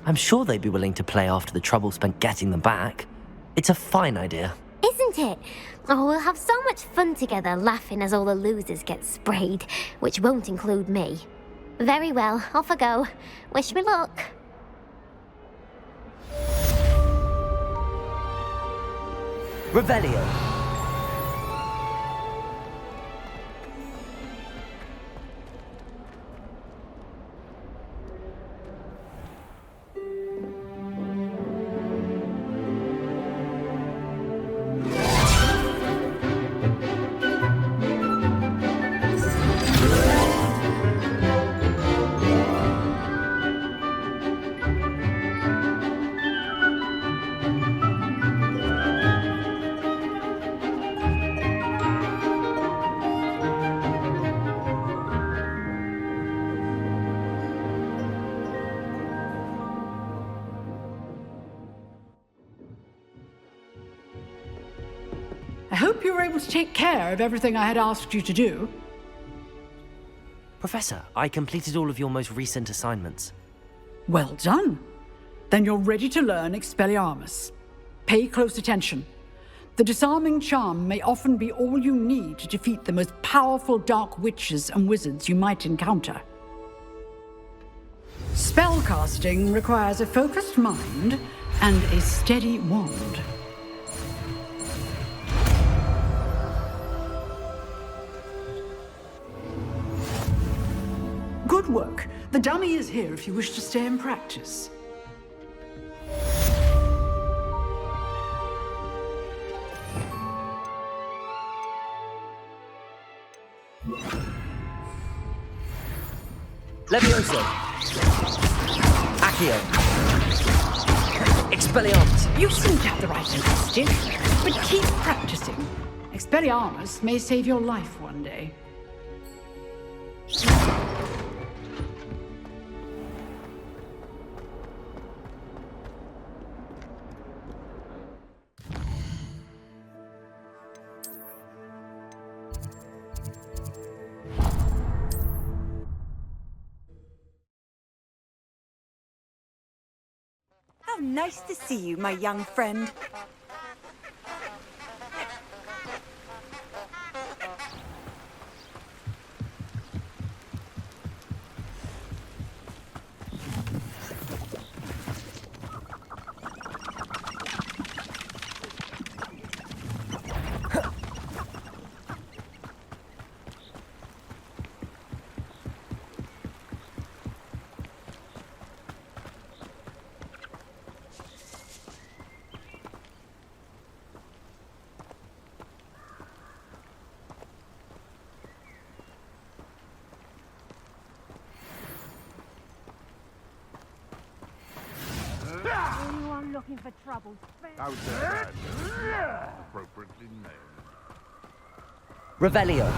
[SPEAKER 2] I'm sure they'd be willing to play after the trouble spent getting them back. It's a fine idea.
[SPEAKER 5] Isn't it? Oh, we'll have so much fun together laughing as all the losers get sprayed, which won't include me. Very well, off I go. Wish me luck.
[SPEAKER 2] Revelio.
[SPEAKER 3] I hope you were able to take care of everything I had asked you to do.
[SPEAKER 2] Professor, I completed all of your most recent assignments.
[SPEAKER 3] Well done. Then you're ready to learn Expelliarmus. Pay close attention. The disarming charm may often be all you need to defeat the most powerful dark witches and wizards you might encounter. Spellcasting requires a focused mind and a steady wand. Good work. The dummy is here if you wish to stay and practice.
[SPEAKER 2] Levioso. Accio. Expelliarmus.
[SPEAKER 3] You seem to have the right instinctive, but keep practicing. Expelliarmus may save your life one day.
[SPEAKER 18] How nice to see you, my young friend.
[SPEAKER 11] Anyone looking for trouble?
[SPEAKER 14] Out there, appropriately named.
[SPEAKER 2] Revelio.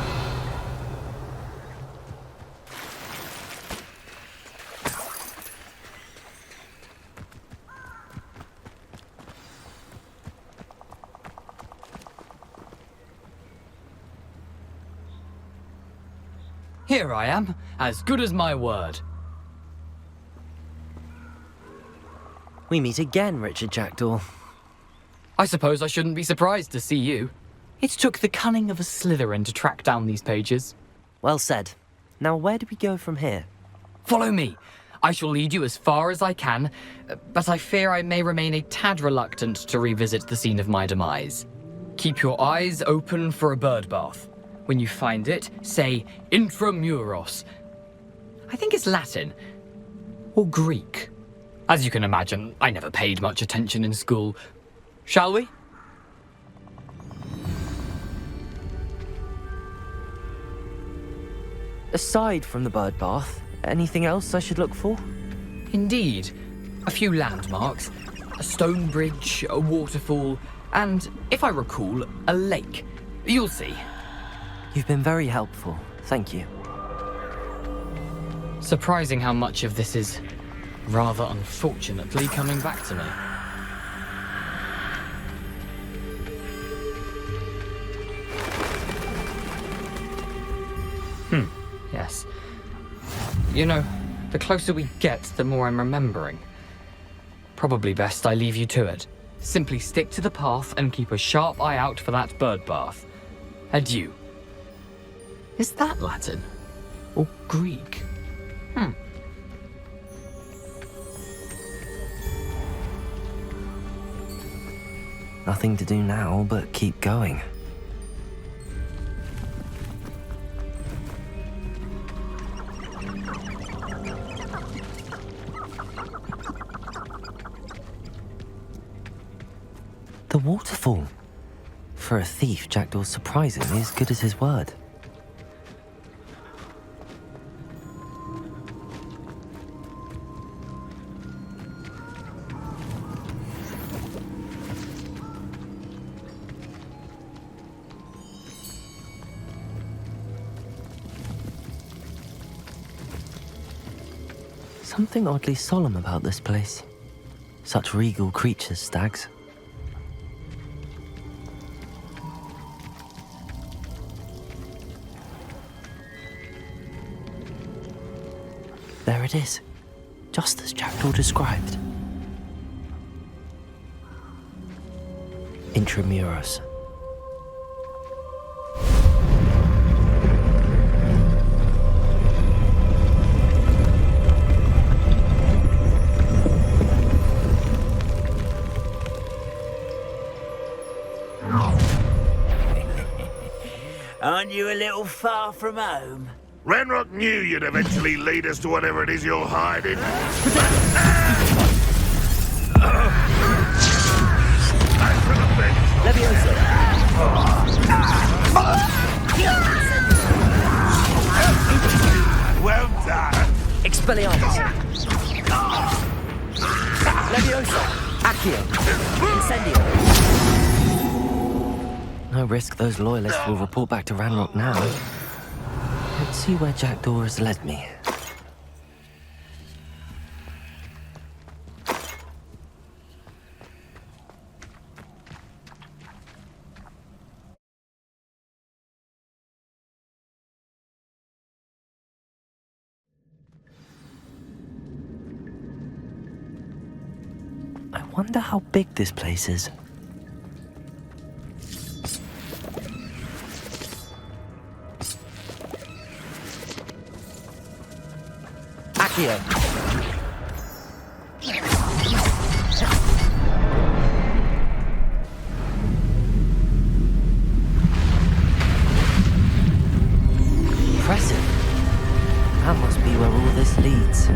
[SPEAKER 8] Here I am, as good as my word.
[SPEAKER 2] We meet again, Richard Jackdaw.
[SPEAKER 8] I suppose I shouldn't be surprised to see you. It took the cunning of a Slytherin to track down these pages.
[SPEAKER 2] Well said. Now where do we go from here?
[SPEAKER 8] Follow me. I shall lead you as far as I can, but I fear I may remain a tad reluctant to revisit the scene of my demise. Keep your eyes open for a bird bath. When you find it, say intramuros. I think it's Latin. Or Greek. As you can imagine, I never paid much attention in school. Shall we?
[SPEAKER 2] Aside from the bird bath, anything else I should look for?
[SPEAKER 8] Indeed. A few landmarks, a stone bridge, a waterfall, and, if I recall, a lake. You'll see.
[SPEAKER 2] You've been very helpful. Thank you.
[SPEAKER 8] Surprising how much of this is, rather unfortunately, coming back to me. Yes. You know, the closer we get, the more I'm remembering. Probably best I leave you to it. Simply stick to the path and keep a sharp eye out for that bird bath. Adieu. Is that Latin? Or Greek?
[SPEAKER 2] Nothing to do now but keep going. The waterfall. For a thief, Jackdaw's surprisingly as good as his word. Something oddly solemn about this place. Such regal creatures, stags. There it is, just as Jackdaw described. Intramuros.
[SPEAKER 10] Aren't you a little far from home?
[SPEAKER 14] Ranrock knew you'd eventually lead us to whatever it is you're hiding. Well done.
[SPEAKER 2] Expelliarmus. Leviosa. Accio. Incendio. No risk those loyalists will report back to Ranrock now. Let's see where Jackdaw has led me. I wonder how big this place is. Accio. Impressive. That must be where all this leads.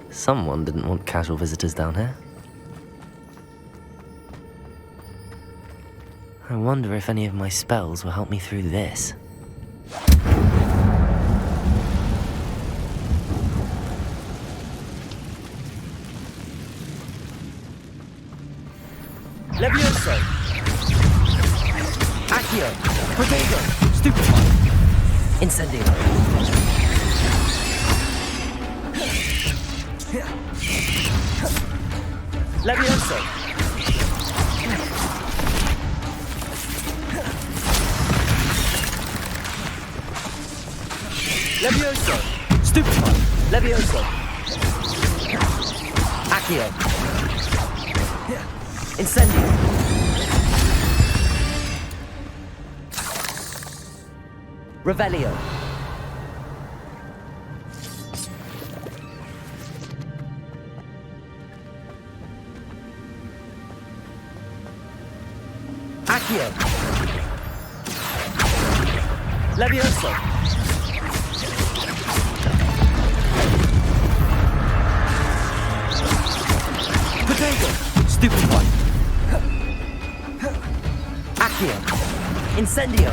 [SPEAKER 2] Someone didn't want casual visitors down here. I wonder if any of my spells will help me through this. Levioso! Accio! Protego! Stupefy! Incendio! Levioso! Levioso! Stupefy! Levioso! Accio! Incendio! Revelio! Accio! Levioso! Potato! Stupefy! Accio! Incendio!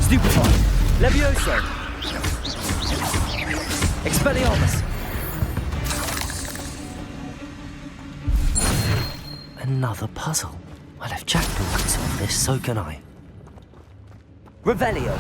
[SPEAKER 2] Stupefy! Levioso! Expelliarmus! Another puzzle. Well, if Jackdaw can solve this, so can I. Revelio!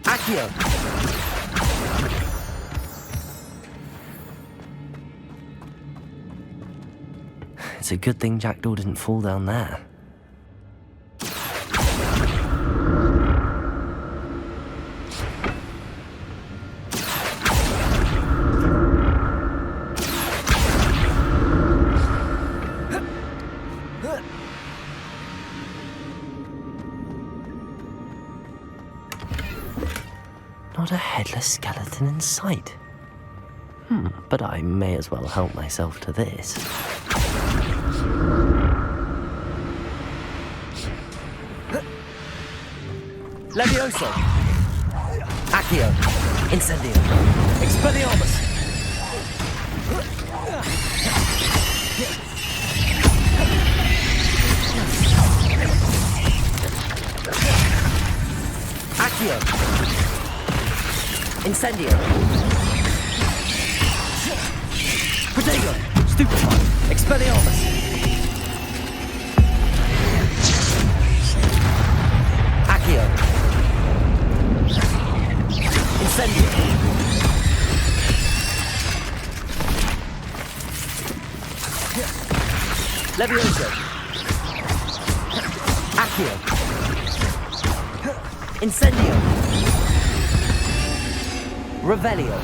[SPEAKER 2] Accio! It's a good thing Jackdaw didn't fall down there. Not a headless skeleton in sight. But I may as well help myself to this.
[SPEAKER 16] Levioso! Accio! Incendio! Expelliarmus! Accio! Incendio! Protego! Stupefy! Expelliarmus! Accio! Incendio! Levioso! Accio! Incendio! Revelio!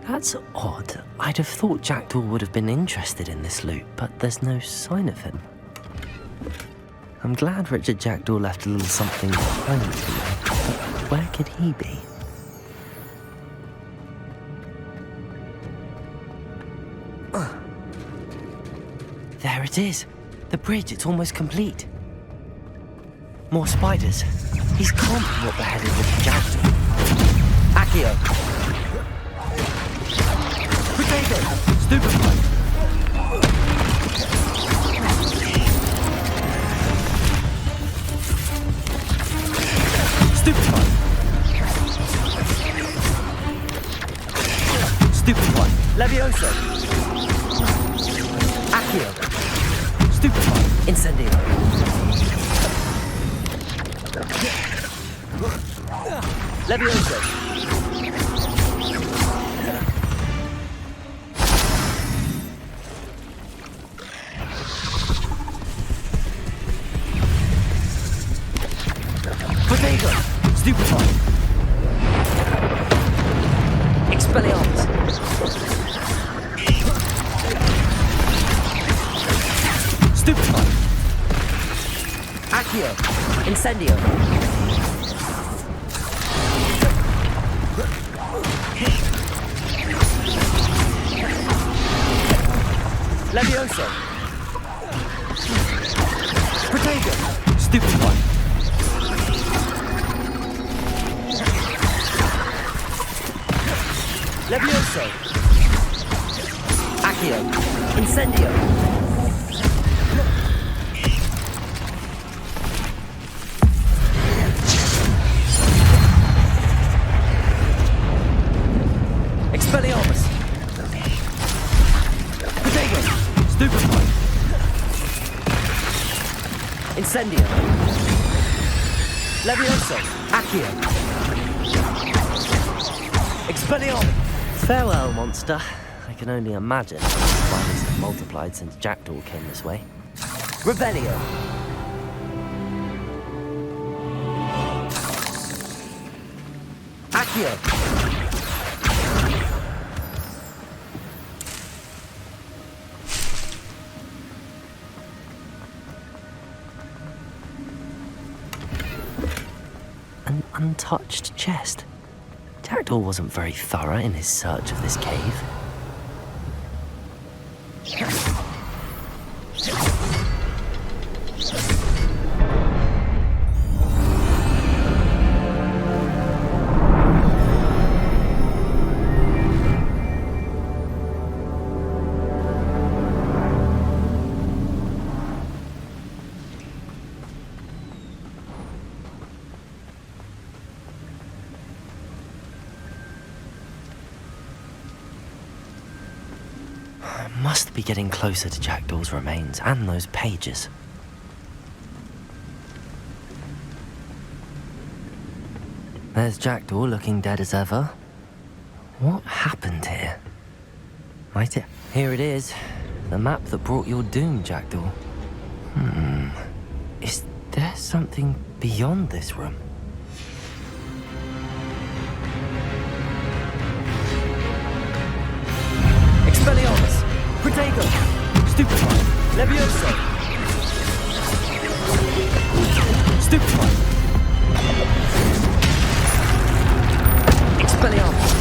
[SPEAKER 2] That's odd. I'd have thought Jackdaw would have been interested in this loot, but there's no sign of him. I'm glad Richard Jackdaw left a little something behind for me, but where could he be? There it is. The bridge, it's almost complete. More spiders. He's can't be what the hell is Richard Jackdaw.
[SPEAKER 16] Accio! Potato! Stupefy! Stupefy! Stupefy! Levioso! Accio! Stupefy! Incendio! Levioso! Protego! Stupefy! Expelliarmus! Stupefy! Accio! Incendio! Levioso! Protego! Stupefy! Levioso! Accio! Incendio! Expelliarmus! Protego! Stupefy! Incendio! Levioso! Accio! Expelliarmus!
[SPEAKER 2] Farewell, monster. I can only imagine how the spiders have multiplied since Jackdaw came this way.
[SPEAKER 16] Revelio! Accio!
[SPEAKER 2] An untouched chest. Jackdaw wasn't very thorough in his search of this cave. Must be getting closer to Jackdaw's remains and those pages. There's Jackdaw looking dead as ever. What happened here? Might it? Here it is. The map that brought your doom, Jackdaw. Is there something beyond this room?
[SPEAKER 16] Expelliarmus! Protego!
[SPEAKER 2] Stupefy. Levioso. Stupefy. Expelliarmus.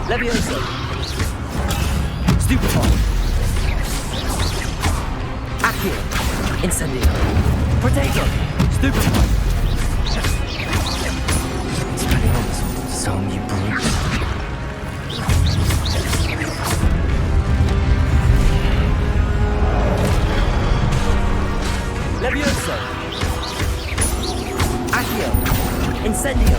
[SPEAKER 2] Levioso. Stupefy. Accio. Incendio. Protego. Stupefy. Expelliarmus will disarm you, brute. Levioso. Accio. Incendio.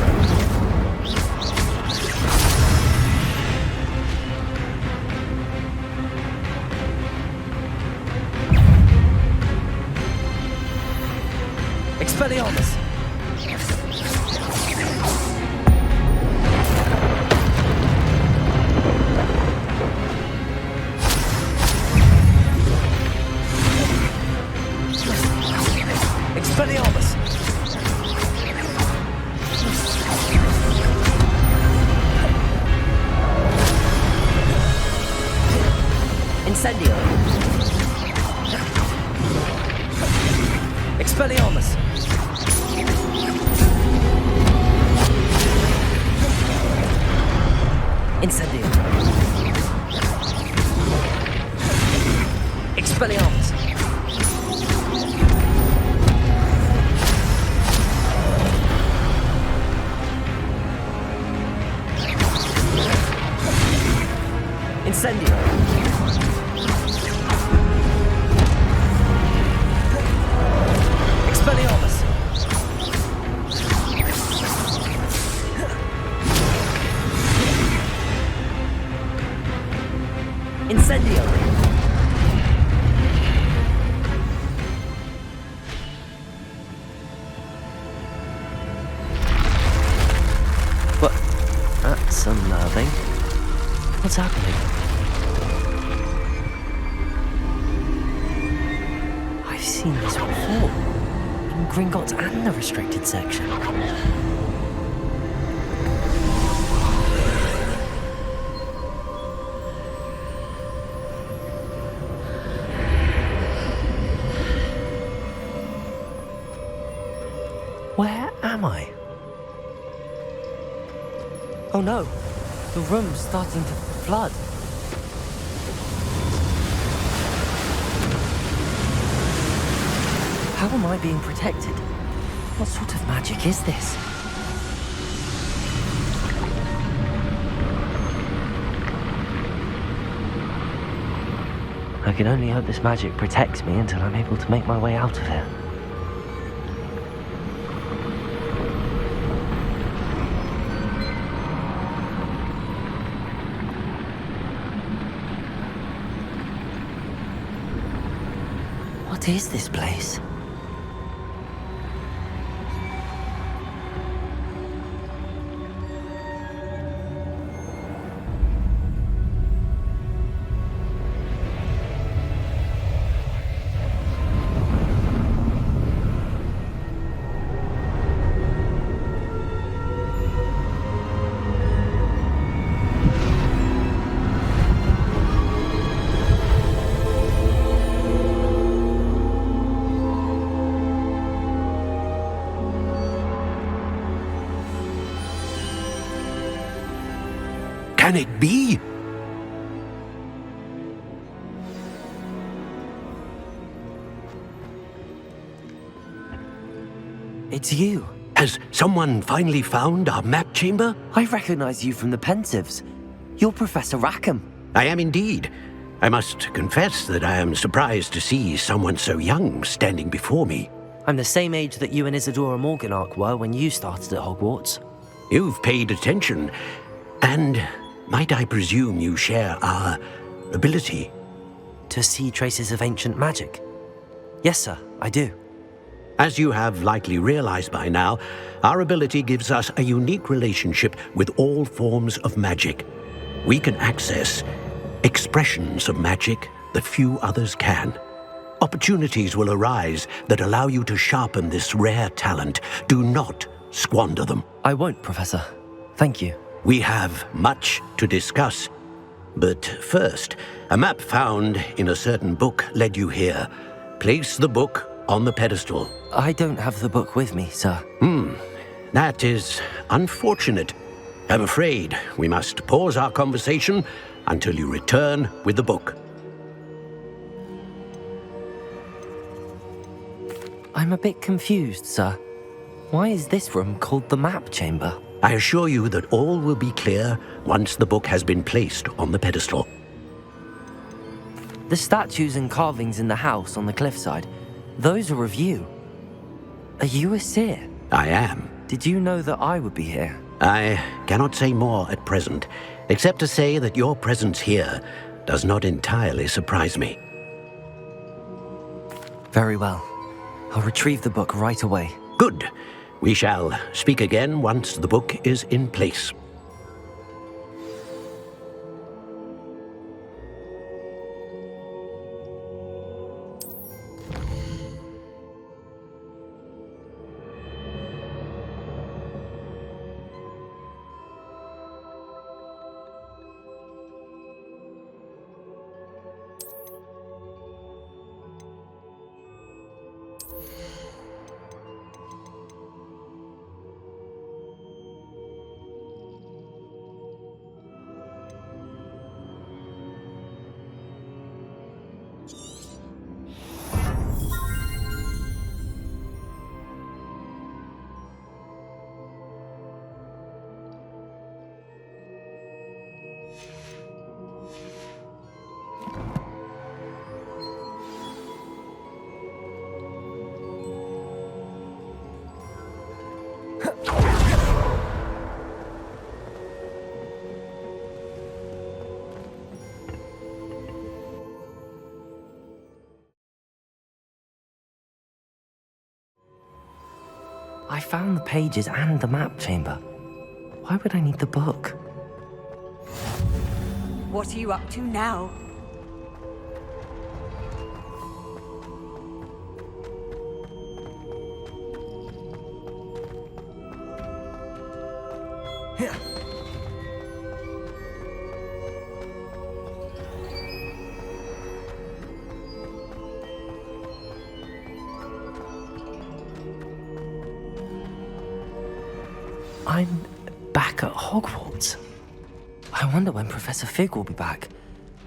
[SPEAKER 2] Expelliarmus. Expelliarmus. Incendio. Expelliarmus. Incendio. Expelliarmus. Incendio. Expelliarmus. Incendio. What? That's unnerving. What's happening? I've seen this before. In Gringotts and the restricted section. Where am I? Oh no, the room's starting to flood. How am I being protected? What sort of magic is this? I can only hope this magic protects me until I'm able to make my way out of here. What is this place?
[SPEAKER 19] Can it be?
[SPEAKER 2] It's you.
[SPEAKER 19] Has someone finally found our map chamber?
[SPEAKER 2] I recognize you from the Pensives. You're Professor Rackham.
[SPEAKER 19] I am indeed. I must confess that I am surprised to see someone so young standing before me.
[SPEAKER 2] I'm the same age that you and Isidora Morganach were when you started at Hogwarts.
[SPEAKER 19] You've paid attention, and might I presume you share our ability?
[SPEAKER 2] To see traces of ancient magic? Yes, sir, I do.
[SPEAKER 19] As you have likely realized by now, our ability gives us a unique relationship with all forms of magic. We can access expressions of magic that few others can. Opportunities will arise that allow you to sharpen this rare talent. Do not squander them.
[SPEAKER 2] I won't, Professor. Thank you.
[SPEAKER 19] We have much to discuss. But first, a map found in a certain book led you here. Place the book on the pedestal.
[SPEAKER 2] I don't have the book with me, sir.
[SPEAKER 19] That is unfortunate. I'm afraid we must pause our conversation until you return with the book.
[SPEAKER 2] I'm a bit confused, sir. Why is this room called the map chamber?
[SPEAKER 19] I assure you that all will be clear once the book has been placed on the pedestal.
[SPEAKER 2] The statues and carvings in the house on the cliffside, those are of you. Are you a seer?
[SPEAKER 19] I am.
[SPEAKER 2] Did you know that I would be here?
[SPEAKER 19] I cannot say more at present, except to say that your presence here does not entirely surprise me.
[SPEAKER 2] Very well. I'll retrieve the book right away.
[SPEAKER 19] Good. We shall speak again once the book is in place.
[SPEAKER 2] I found the pages and the map chamber. Why would I need the book?
[SPEAKER 18] What are you up to now?
[SPEAKER 2] I'm back at Hogwarts. I wonder when Professor Fig will be back.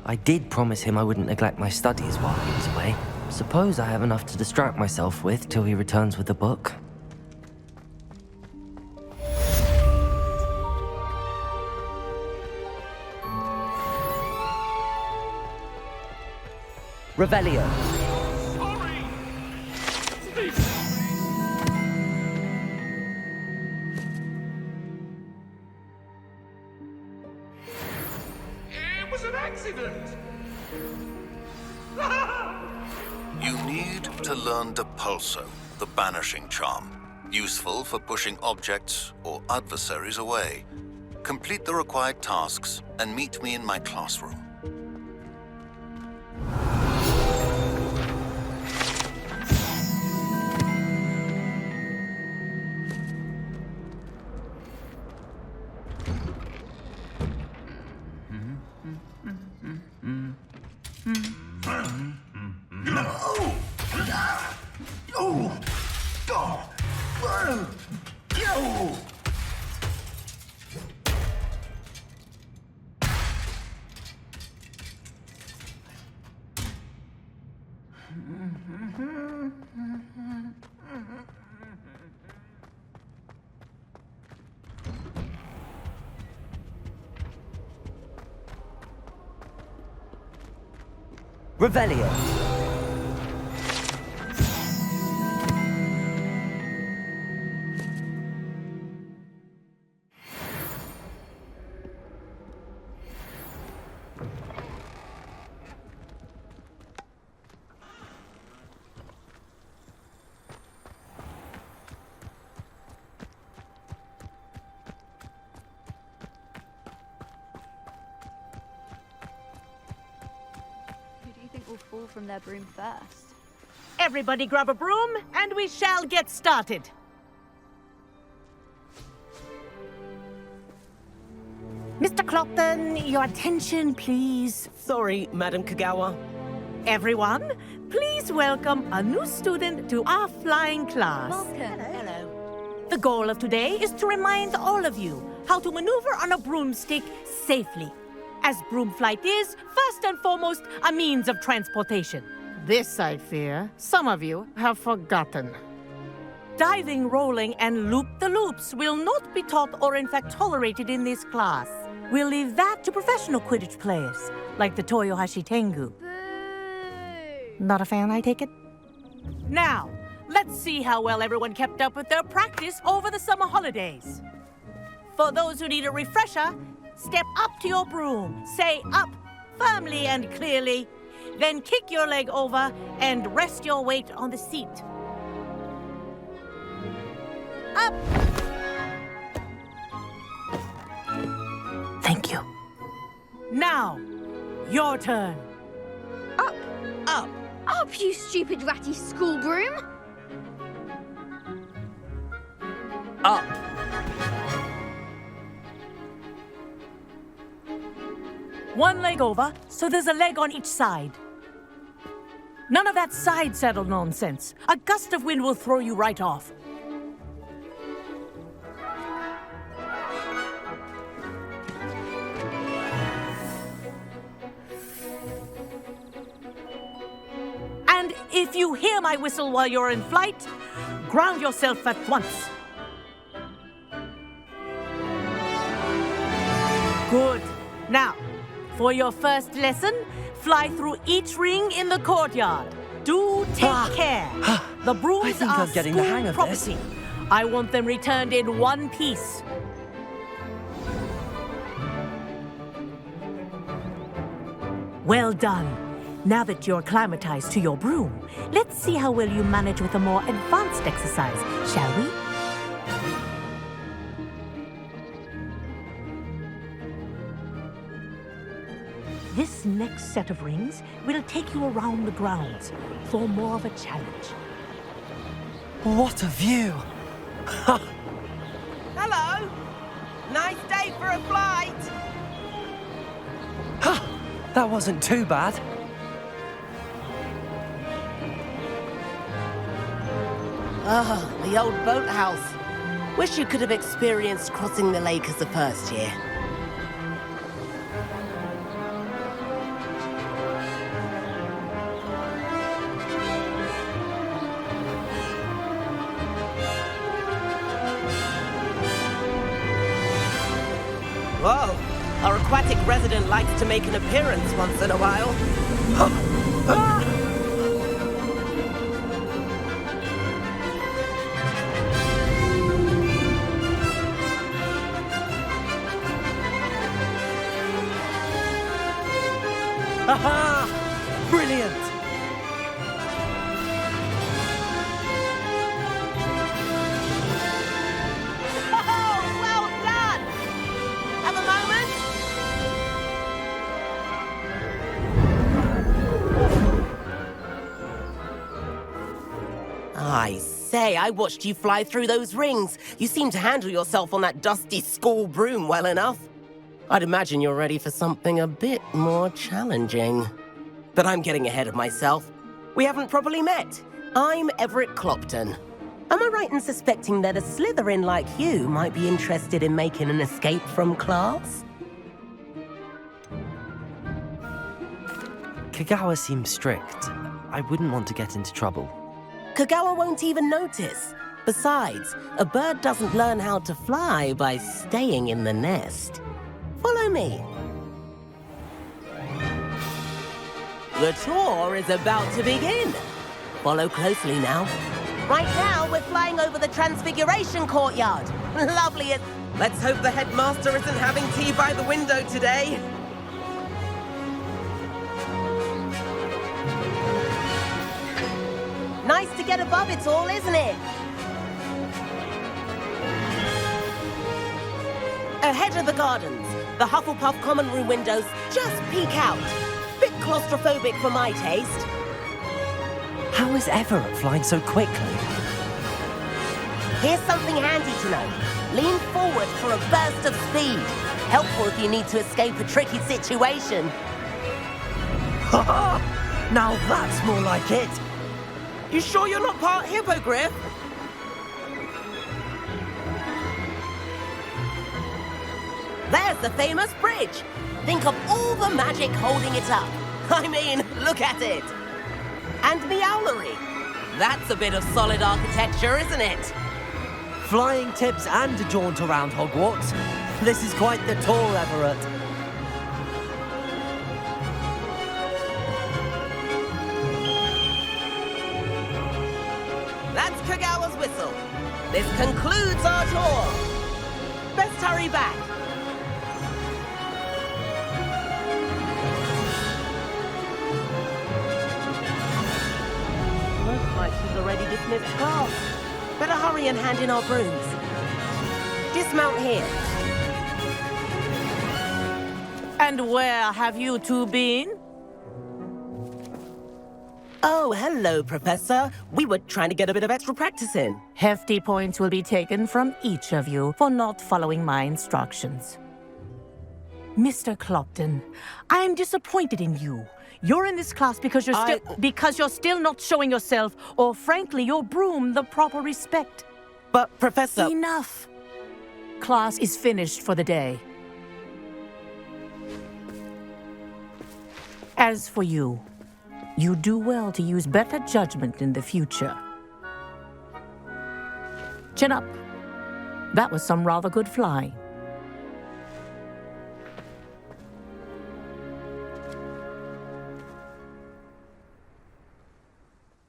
[SPEAKER 2] I did promise him I wouldn't neglect my studies while he was away. Suppose I have enough to distract myself with till he returns with the book. Revelio.
[SPEAKER 14] It was an accident!
[SPEAKER 15] You need to learn Depulso, the banishing charm. Useful for pushing objects or adversaries away. Complete the required tasks and meet me in my classroom.
[SPEAKER 2] Revelio.
[SPEAKER 6] Fall from their broom first.
[SPEAKER 11] Everybody grab a broom, and we shall get started. Clopton, your attention, please.
[SPEAKER 17] Sorry, Madam Kagawa.
[SPEAKER 11] Everyone, please welcome a new student to our flying class.
[SPEAKER 18] Welcome. Hello.
[SPEAKER 11] The goal of today is to remind all of you how to maneuver on a broomstick safely, as broom flight is, first and foremost, a means of transportation. This, I fear, some of you have forgotten. Diving, rolling, and loop-the-loops will not be taught or in fact tolerated in this class. We'll leave that to professional Quidditch players, like the Toyohashi Tengu. Not a fan, I take it? Now, let's see how well everyone kept up with their practice over the summer holidays. For those who need a refresher, step up to your broom, say up firmly and clearly, then kick your leg over and rest your weight on the seat. Up!
[SPEAKER 12] Thank you.
[SPEAKER 11] Now, your turn.
[SPEAKER 5] Up!
[SPEAKER 11] Up!
[SPEAKER 5] Up, you stupid ratty school broom!
[SPEAKER 17] Up.
[SPEAKER 11] One leg over, so there's a leg on each side. None of that side saddle nonsense. A gust of wind will throw you right off. And if you hear my whistle while you're in flight, ground yourself at once. Good. Now, for your first lesson, fly through each ring in the courtyard. Do take care. The brooms
[SPEAKER 2] I think
[SPEAKER 11] are
[SPEAKER 2] I'm getting the hang of this.
[SPEAKER 11] property. I want them returned in one piece. Well done. Now that you're acclimatized to your broom, let's see how well you manage with a more advanced exercise, shall we? This next set of rings will take you around the grounds for more of a challenge.
[SPEAKER 2] What a view!
[SPEAKER 17] Hello. Nice day for a flight.
[SPEAKER 2] That wasn't too bad.
[SPEAKER 17] Ah, the old boathouse. Wish you could have experienced crossing the lake as a first year. Whoa, our aquatic resident likes to make an appearance once in a while.
[SPEAKER 2] Aha! Brilliant!
[SPEAKER 17] Oh, well done! Have a moment? I say, I watched you fly through those rings. You seem to handle yourself on that dusty school broom well enough. I'd imagine you're ready for something a bit more challenging. But I'm getting ahead of myself. We haven't properly met. I'm Everett Clopton. Am I right in suspecting that a Slytherin like you might be interested in making an escape from class?
[SPEAKER 2] Kagawa seems strict. I wouldn't want to get into trouble.
[SPEAKER 17] Kagawa won't even notice. Besides, a bird doesn't learn how to fly by staying in the nest. Follow me. The tour is about to begin. Follow closely now. Right now, we're flying over the Transfiguration Courtyard. Lovely. Let's hope the headmaster isn't having tea by the window today. Nice to get above it all, isn't it? Ahead of the gardens, the Hufflepuff common room windows just peek out. Bit claustrophobic for my taste.
[SPEAKER 2] How is Everett flying so quickly?
[SPEAKER 17] Here's something handy to know. Lean forward for a burst of speed. Helpful if you need to escape a tricky situation.
[SPEAKER 10] Now that's more like it.
[SPEAKER 17] You sure you're not part hippogriff? There's the famous bridge. Think of all the magic holding it up. I mean, look at it. And the owlery. That's a bit of solid architecture, isn't it?
[SPEAKER 10] Flying tips and a jaunt around Hogwarts. This is quite the tour, Everett.
[SPEAKER 17] That's Kagawa's whistle. This concludes our tour. Best hurry back. Looks like she's already dismissed class. Better hurry and hand in our brooms. Dismount here.
[SPEAKER 11] And where have you two been?
[SPEAKER 17] Oh, hello, Professor. We were trying to get a bit of extra practice in.
[SPEAKER 11] Hefty points will be taken from each of you for not following my instructions. Mr. Clopton, I am disappointed in you. You're in this class because you're still not showing yourself, or frankly, your broom the proper respect.
[SPEAKER 17] But, Professor...
[SPEAKER 11] Enough. Class is finished for the day. As for you, you do well to use better judgment in the future. Chin up. That was some rather good flying.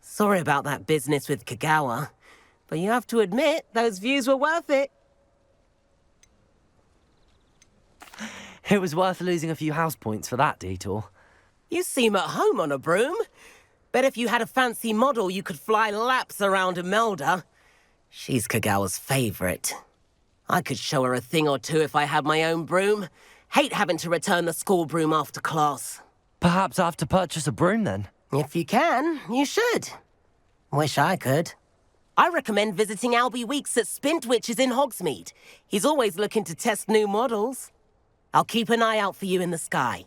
[SPEAKER 17] Sorry about that business with Kagawa, but you have to admit, those views were worth it.
[SPEAKER 2] It was worth losing a few house points for that detour.
[SPEAKER 17] You seem at home on a broom. Bet if you had a fancy model, you could fly laps around Imelda. She's Kagawa's favorite. I could show her a thing or two if I had my own broom. Hate having to return the school broom after class.
[SPEAKER 2] Perhaps I have to purchase a broom then?
[SPEAKER 17] If you can, you should. Wish I could. I recommend visiting Albie Weeks at Spintwitches in Hogsmeade. He's always looking to test new models. I'll keep an eye out for you in the sky.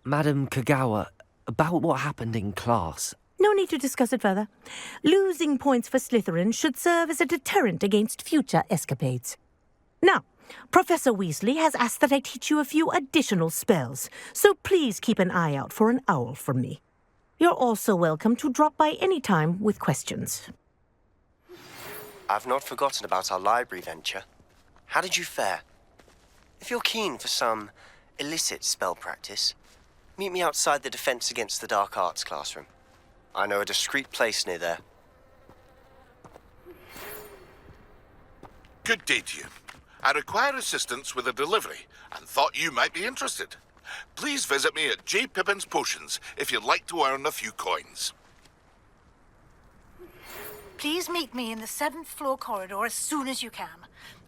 [SPEAKER 2] Madam Kagawa, about what happened in class.
[SPEAKER 11] No need to discuss it further. Losing points for Slytherin should serve as a deterrent against future escapades. Now, Professor Weasley has asked that I teach you a few additional spells, so please keep an eye out for an owl from me. You're also welcome to drop by any time with questions.
[SPEAKER 1] I've not forgotten about our library venture. How did you fare? If you're keen for some illicit spell practice, meet me outside the Defense Against the Dark Arts classroom. I know a discreet place near there.
[SPEAKER 4] Good day to you. I require assistance with a delivery and thought you might be interested. Please visit me at J. Pippin's Potions if you'd like to earn a few coins.
[SPEAKER 21] Please meet me in the 7th floor corridor as soon as you can.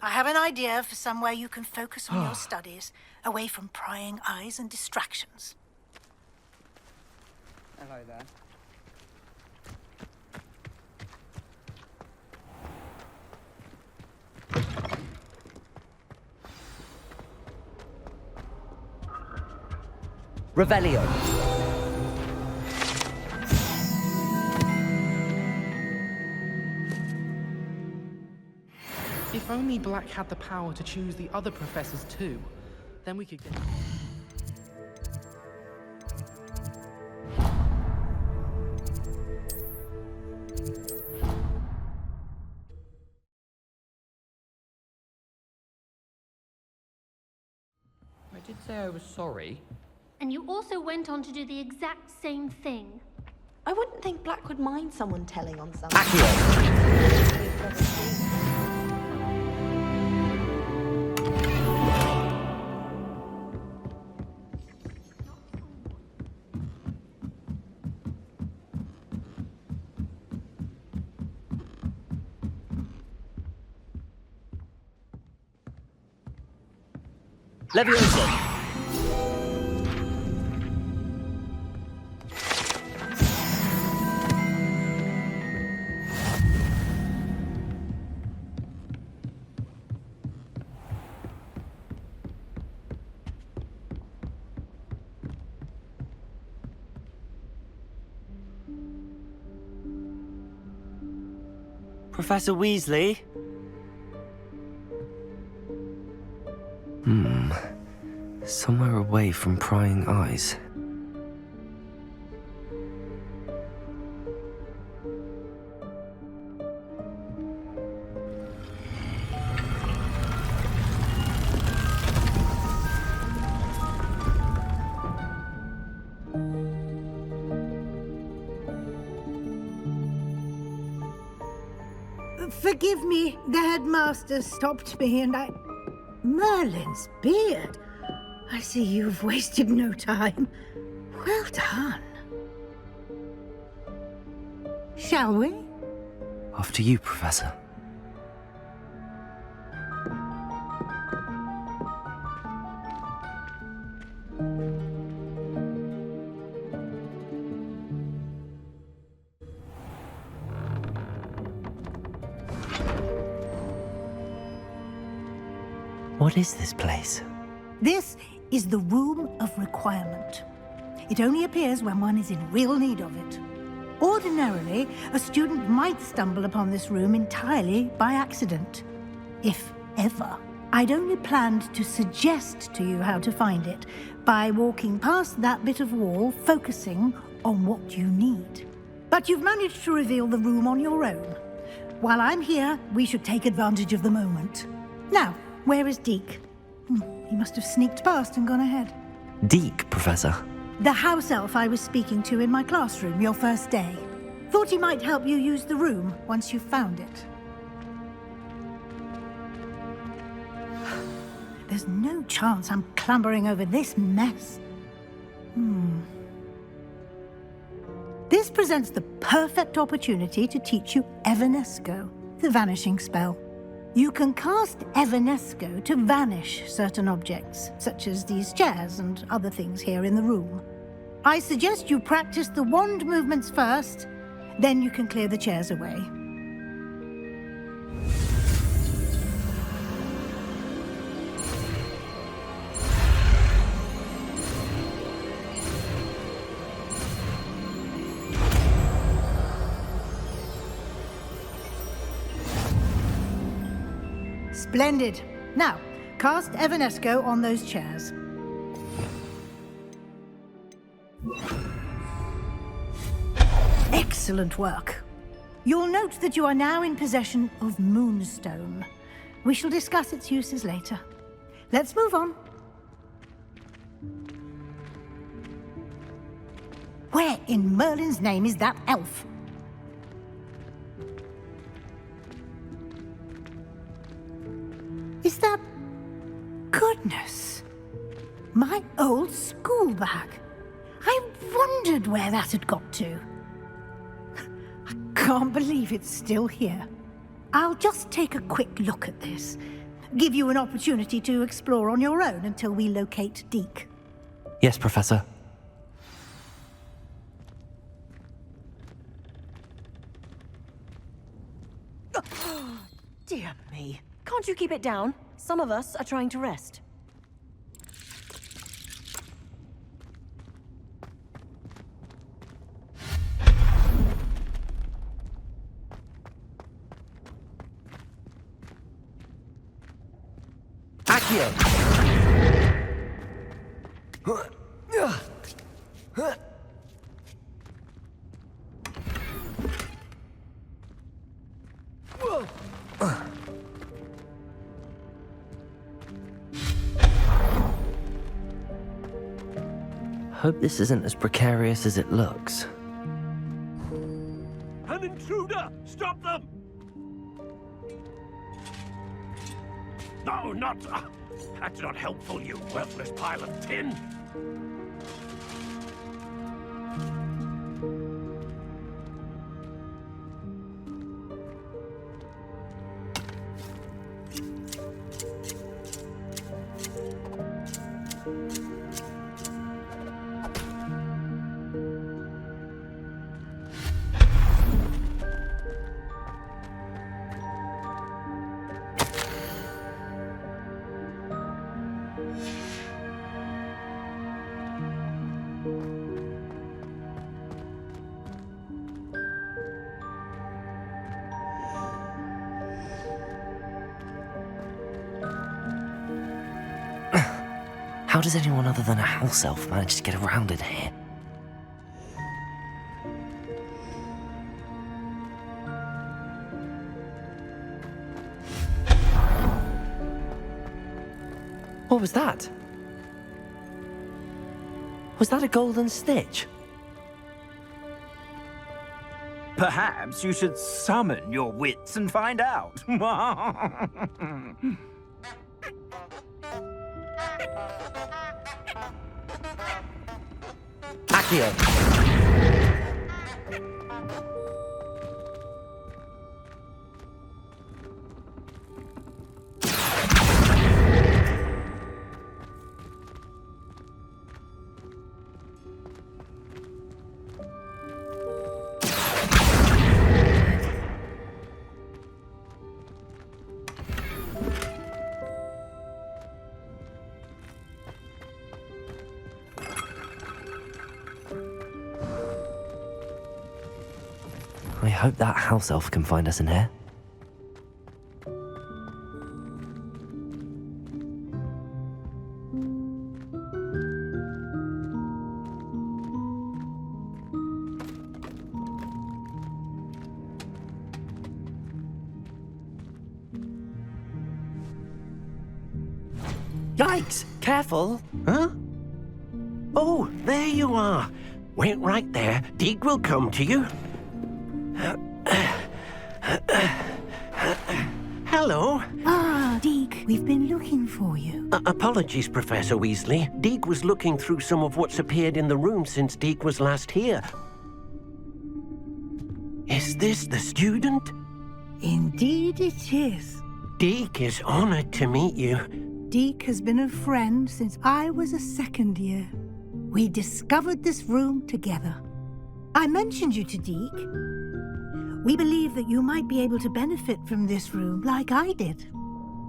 [SPEAKER 21] I have an idea for somewhere you can focus on your studies, away from prying eyes and distractions.
[SPEAKER 22] Hello there.
[SPEAKER 2] Revelio.
[SPEAKER 23] If only Black had the power to choose the other professors too, then we could get...
[SPEAKER 8] I did say I was sorry.
[SPEAKER 5] And you also went on to do the exact same thing.
[SPEAKER 24] I wouldn't think Black would mind someone telling on someone.
[SPEAKER 10] Levioso! Professor Weasley?
[SPEAKER 2] Somewhere away from prying eyes.
[SPEAKER 21] Forgive me, the headmaster stopped me and I... Merlin's beard. I see you've wasted no time. Well done. Shall we?
[SPEAKER 2] After you, Professor. What is this place?
[SPEAKER 21] This is the Room of Requirement. It only appears when one is in real need of it. Ordinarily, a student might stumble upon this room entirely by accident. If ever. I'd only planned to suggest to you how to find it by walking past that bit of wall, focusing on what you need. But you've managed to reveal the room on your own. While I'm here, we should take advantage of the moment. Now, where is Deke? He must have sneaked past and gone ahead.
[SPEAKER 2] Deke, Professor.
[SPEAKER 21] The house elf I was speaking to in my classroom your first day. Thought he might help you use the room once you found it. There's no chance I'm clambering over this mess. This presents the perfect opportunity to teach you Evanesco, the vanishing spell. You can cast Evanesco to vanish certain objects, such as these chairs and other things here in the room. I suggest you practice the wand movements first, then you can clear the chairs away. Splendid. Now, cast Evanesco on those chairs. Excellent work. You'll note that you are now in possession of Moonstone. We shall discuss its uses later. Let's move on. Where in Merlin's name is that elf? Is that... Goodness. My old school bag. I wondered where that had got to. I can't believe it's still here. I'll just take a quick look at this. Give you an opportunity to explore on your own until we locate Deke.
[SPEAKER 2] Yes, Professor.
[SPEAKER 18] Dear me. Can't you keep it down? Some of us are trying to rest.
[SPEAKER 10] Accio!
[SPEAKER 2] Hope this isn't as precarious as it looks.
[SPEAKER 14] An intruder! Stop them! No, not... that's not helpful, you worthless pile of tin!
[SPEAKER 2] How does anyone other than a house elf manage to get around in here? What was that? Was that a golden stitch?
[SPEAKER 7] Perhaps you should summon your wits and find out.
[SPEAKER 2] Accio! I hope that house elf can find us in here.
[SPEAKER 19] Yikes! Careful! Huh? Oh, there you are. Wait right there. Deek will come to you. Hello.
[SPEAKER 21] Ah, Deek, we've been looking for you.
[SPEAKER 19] Apologies, Professor Weasley. Deek was looking through some of what's appeared in the room since Deek was last here. Is this the student?
[SPEAKER 21] Indeed it is.
[SPEAKER 19] Deek is honored to meet you.
[SPEAKER 21] Deek has been a friend since I was a second year. We discovered this room together. I mentioned you to Deek. We believe that you might be able to benefit from this room like I did.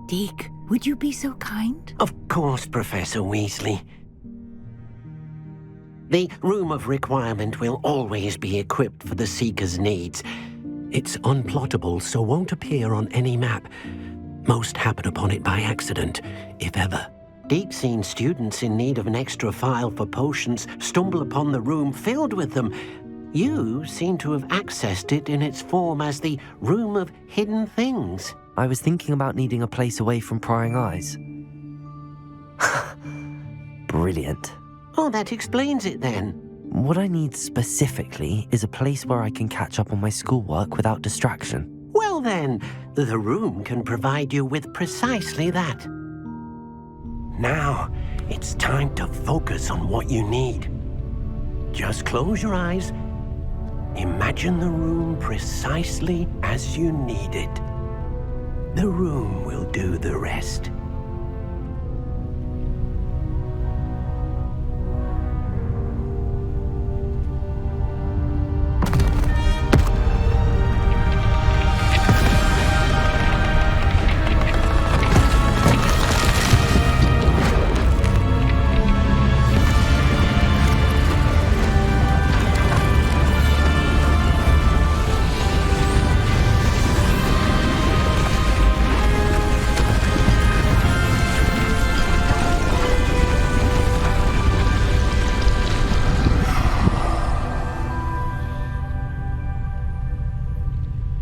[SPEAKER 21] Deek, would you be so kind?
[SPEAKER 19] Of course, Professor Weasley. The Room of Requirement will always be equipped for the Seeker's needs. It's unplottable, so won't appear on any map. Most happen upon it by accident, if ever. Deek's seen students in need of an extra file for potions stumble upon the room filled with them. You seem to have accessed it in its form as the Room of Hidden Things.
[SPEAKER 2] I was thinking about needing a place away from prying eyes. Brilliant.
[SPEAKER 19] Oh, that explains it then.
[SPEAKER 2] What I need specifically is a place where I can catch up on my schoolwork without distraction.
[SPEAKER 19] Well then, the room can provide you with precisely that. Now, it's time to focus on what you need. Just close your eyes. Imagine the room precisely as you need it. The room will do the rest.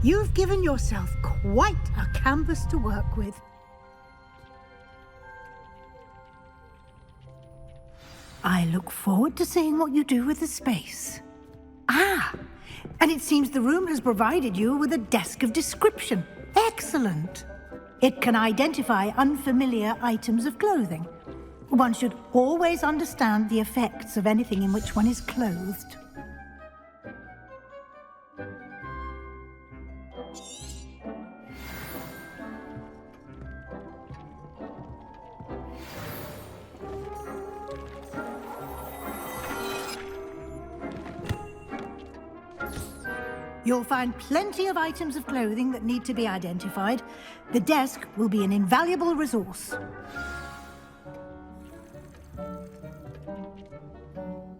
[SPEAKER 21] You've given yourself quite a canvas to work with. I look forward to seeing what you do with the space. Ah, and it seems the room has provided you with a desk of description. Excellent. It can identify unfamiliar items of clothing. One should always understand the effects of anything in which one is clothed. You'll find plenty of items of clothing that need to be identified. The desk will be an invaluable resource.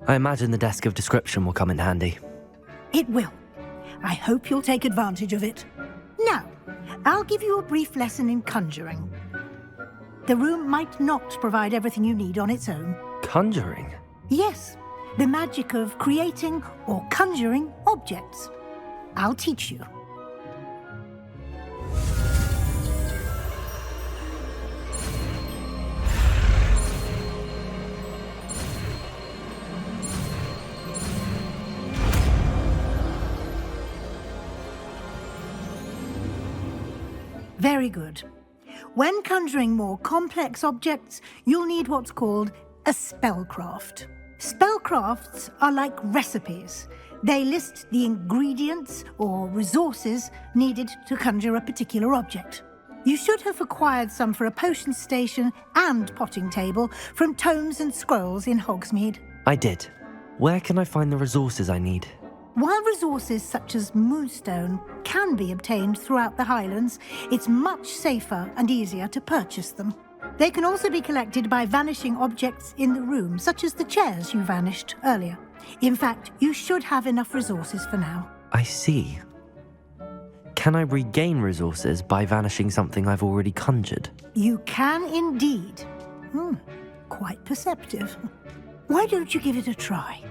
[SPEAKER 2] I imagine the desk of description will come in handy.
[SPEAKER 21] It will. I hope you'll take advantage of it. Now, I'll give you a brief lesson in conjuring. The room might not provide everything you need on its own.
[SPEAKER 2] Conjuring?
[SPEAKER 21] Yes, the magic of creating or conjuring objects. I'll teach you. Very good. When conjuring more complex objects, you'll need what's called a spellcraft. Spellcrafts are like recipes. They list the ingredients or resources needed to conjure a particular object. You should have acquired some for a potion station and potting table from tomes and scrolls in Hogsmeade.
[SPEAKER 2] I did. Where can I find the resources I need?
[SPEAKER 21] While resources such as moonstone can be obtained throughout the Highlands, it's much safer and easier to purchase them. They can also be collected by vanishing objects in the room, such as the chairs you vanished earlier. In fact, you should have enough resources for now.
[SPEAKER 2] I see. Can I regain resources by vanishing something I've already conjured?
[SPEAKER 21] You can indeed. Quite perceptive. Why don't you give it a try?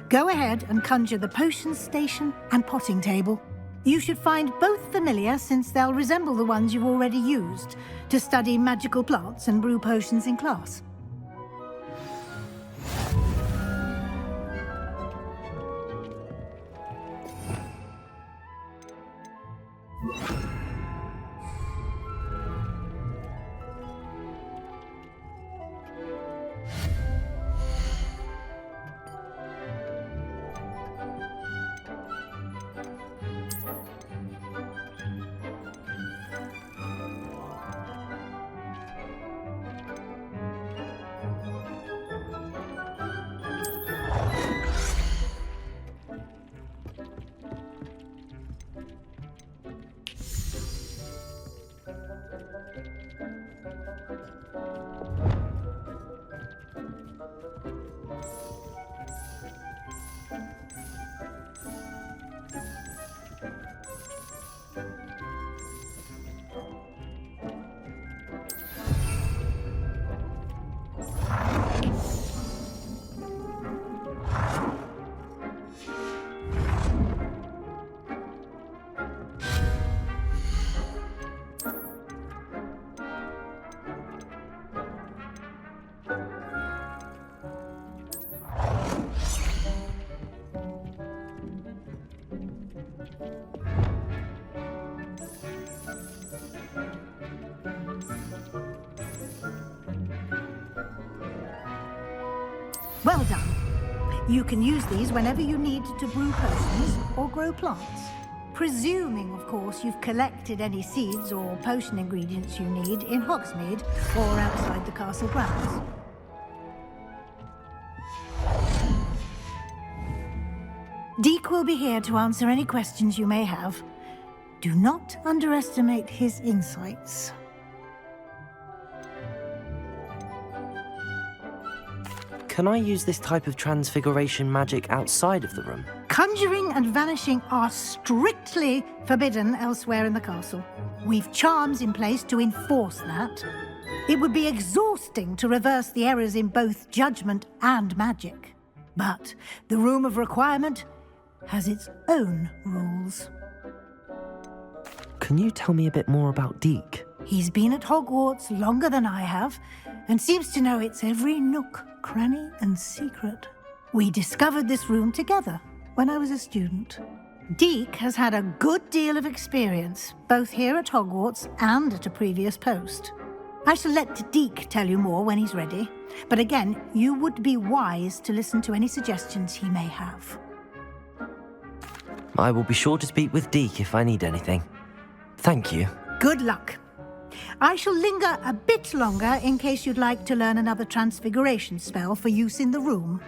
[SPEAKER 21] Go ahead and conjure the potion station and potting table. You should find both familiar, since they'll resemble the ones you've already used to study magical plants and brew potions in class. Well done. You can use these whenever you need to brew potions or grow plants. Presuming, of course, you've collected any seeds or potion ingredients you need in Hogsmeade or outside the castle grounds. Deek will be here to answer any questions you may have. Do not underestimate his insights.
[SPEAKER 2] Can I use this type of transfiguration magic outside of the room?
[SPEAKER 21] Conjuring and vanishing are strictly forbidden elsewhere in the castle. We've charms in place to enforce that. It would be exhausting to reverse the errors in both judgment and magic. But the Room of Requirement has its own rules.
[SPEAKER 2] Can you tell me a bit more about Deek?
[SPEAKER 21] He's been at Hogwarts longer than I have, and seems to know its every nook, cranny, and secret. We discovered this room together when I was a student. Deek has had a good deal of experience, both here at Hogwarts and at a previous post. I shall let Deek tell you more when he's ready, but again, you would be wise to listen to any suggestions he may have.
[SPEAKER 2] I will be sure to speak with Deek if I need anything. Thank you.
[SPEAKER 21] Good luck. I shall linger a bit longer in case you'd like to learn another transfiguration spell for use in the room.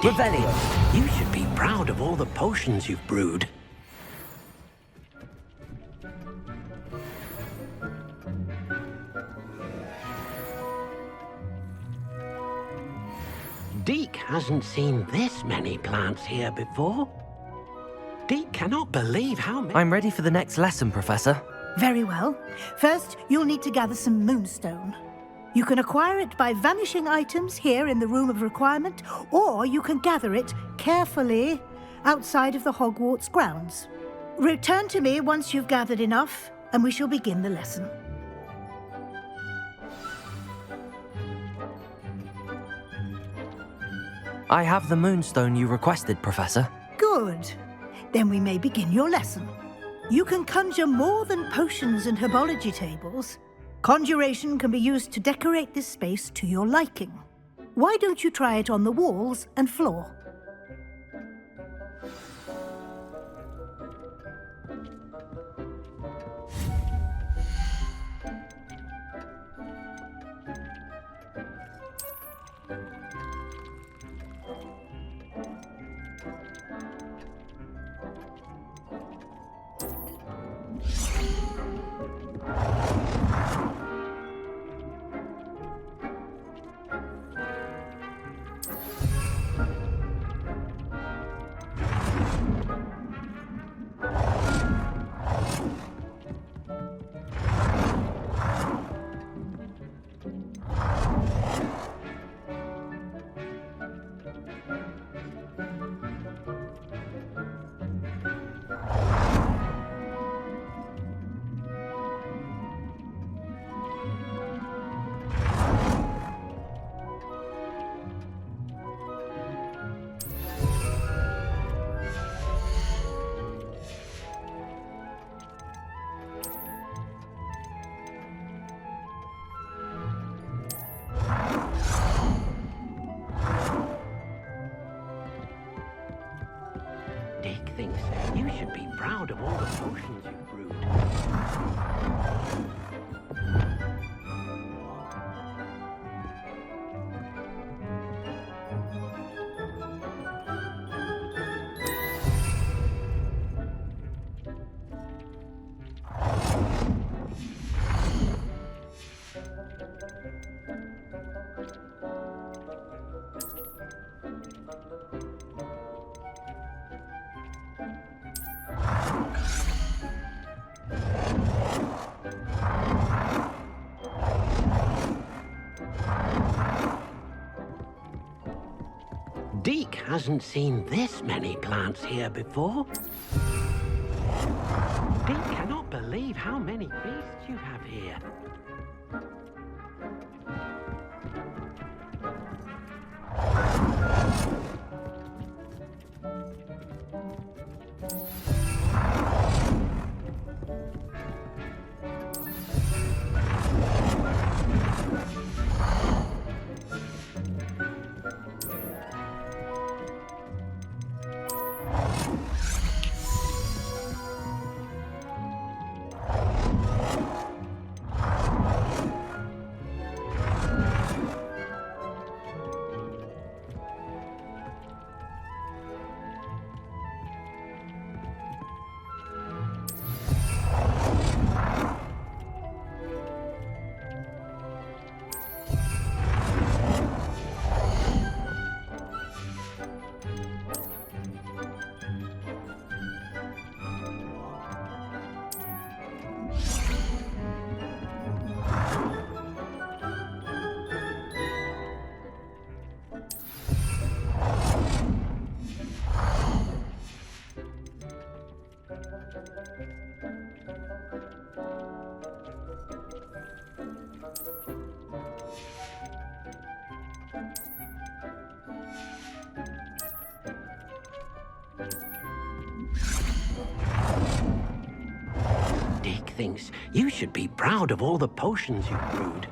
[SPEAKER 19] Revelio, you should be proud of all the potions you've brewed. Deek hasn't seen this many plants here before. Deke cannot believe how many...
[SPEAKER 2] I'm ready for the next lesson, Professor.
[SPEAKER 21] Very well. First, you'll need to gather some moonstone. You can acquire it by vanishing items here in the Room of Requirement, or you can gather it carefully outside of the Hogwarts grounds. Return to me once you've gathered enough, and we shall begin the lesson.
[SPEAKER 2] I have the moonstone you requested, Professor.
[SPEAKER 21] Good. Then we may begin your lesson. You can conjure more than potions and herbology tables. Conjuration can be used to decorate this space to your liking. Why don't you try it on the walls and floor?
[SPEAKER 19] Deke thinks you should be proud of all the potions you've brewed. Deke hasn't seen this many plants here before. Deke cannot believe how many beasts you have here. Deke thinks you should be proud of all the potions you've brewed.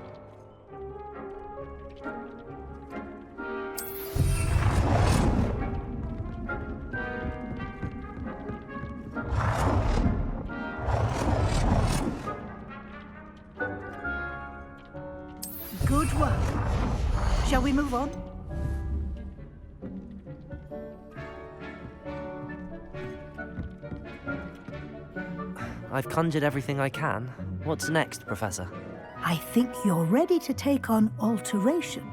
[SPEAKER 21] Good work. Shall we move on?
[SPEAKER 2] I've conjured everything I can. What's next, Professor?
[SPEAKER 21] I think you're ready to take on alteration.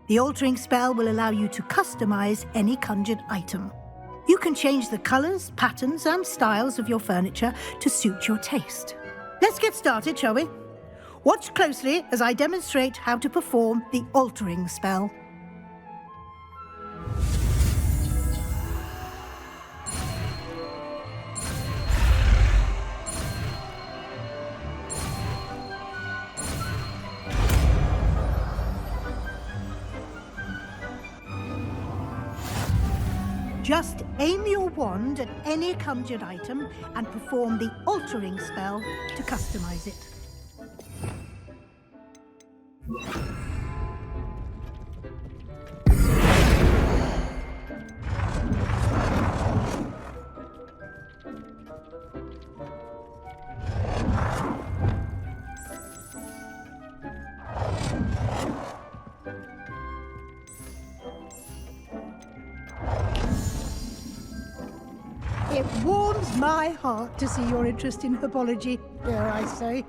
[SPEAKER 21] The altering spell will allow you to customize any conjured item. You can change the colours, patterns and styles of your furniture to suit your taste. Let's get started, shall we? Watch closely as I demonstrate how to perform the altering spell. Just aim your wand at any conjured item and perform the altering spell to customize it. It warms my heart to see your interest in herbology, dare I say,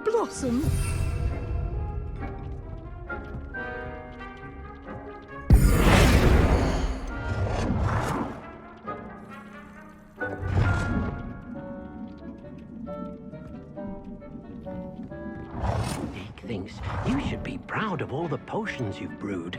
[SPEAKER 21] blossom.
[SPEAKER 19] Dick thinks you should be proud of all the potions you've brewed.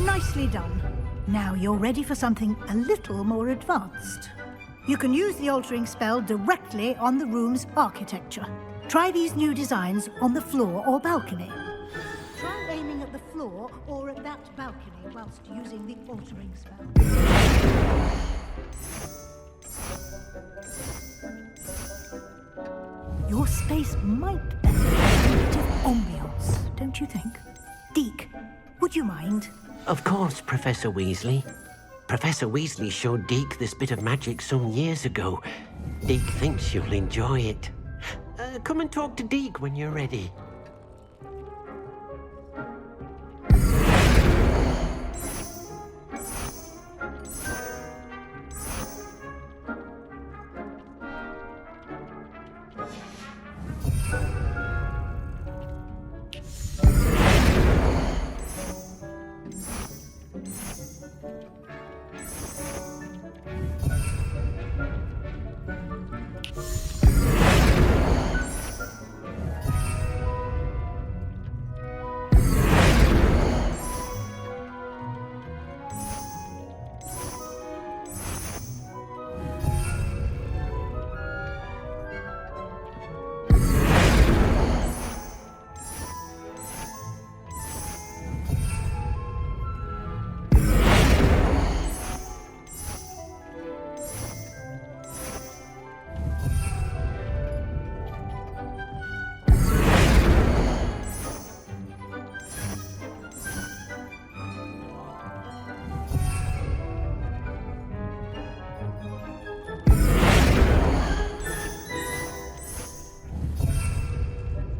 [SPEAKER 21] Nicely done. Now you're ready for something a little more advanced. You can use the altering spell directly on the room's architecture. Try these new designs on the floor or balcony. Try aiming at the floor or at that balcony whilst using the altering spell. Your space might benefit from a bit of ambiance, don't you think? Deke, would you mind?
[SPEAKER 19] Of course, Professor Weasley. Professor Weasley showed Deke this bit of magic some years ago. Deke thinks you'll enjoy it. Come and talk to Deke when you're ready.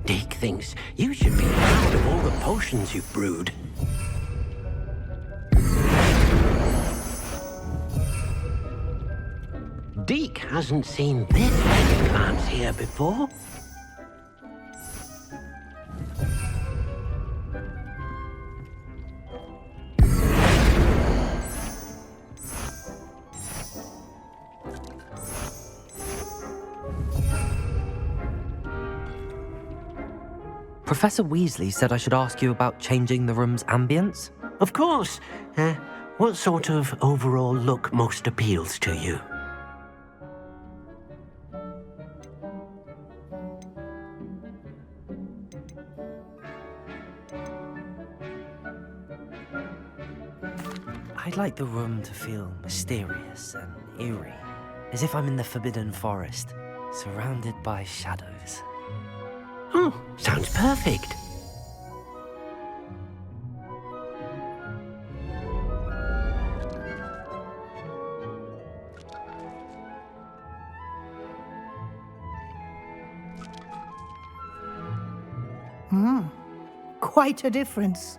[SPEAKER 19] Deke thinks you should be proud of all the potions you've brewed. Deke hasn't seen this many plants here before.
[SPEAKER 2] Professor Weasley said I should ask you about changing the room's ambience.
[SPEAKER 19] Of course. What sort of overall look most appeals to you?
[SPEAKER 2] I'd like the room to feel mysterious and eerie, as if I'm in the Forbidden Forest, surrounded by shadows.
[SPEAKER 19] Oh, sounds perfect.
[SPEAKER 21] Quite a difference.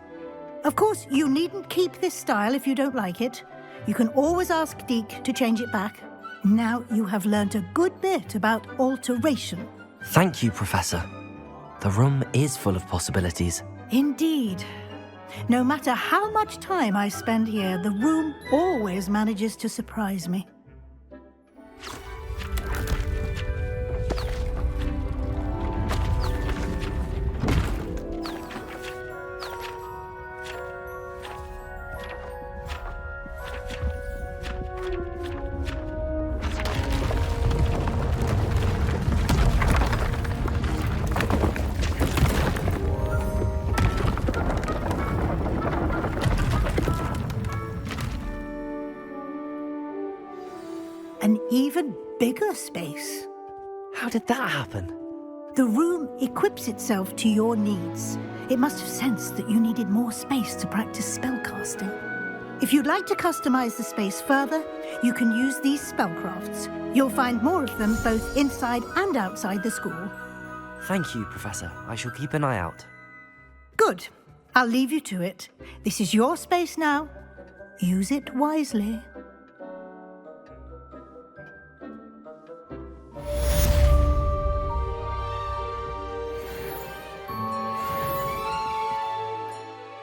[SPEAKER 21] Of course, you needn't keep this style if you don't like it. You can always ask Deke to change it back. Now you have learnt a good bit about alteration.
[SPEAKER 2] Thank you, Professor. The room is full of possibilities.
[SPEAKER 21] Indeed. No matter how much time I spend here, the room always manages to surprise me. An even bigger space.
[SPEAKER 2] How did that happen?
[SPEAKER 21] The room equips itself to your needs. It must have sensed that you needed more space to practice spellcasting. If you'd like to customize the space further, you can use these spellcrafts. You'll find more of them both inside and outside the school.
[SPEAKER 2] Thank you, Professor. I shall keep an eye out.
[SPEAKER 21] Good. I'll leave you to it. This is your space now. Use it wisely.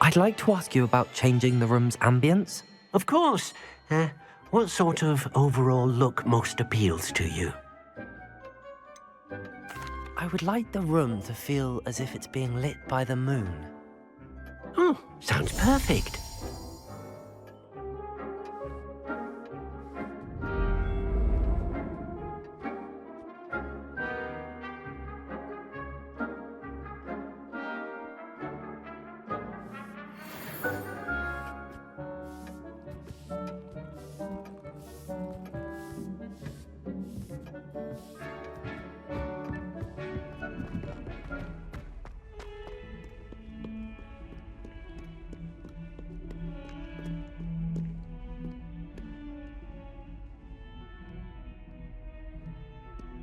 [SPEAKER 2] I'd like to ask you about changing the room's ambience.
[SPEAKER 19] Of course. What sort of overall look most appeals to you?
[SPEAKER 2] I would like the room to feel as if it's being lit by the moon.
[SPEAKER 19] Oh, sounds perfect.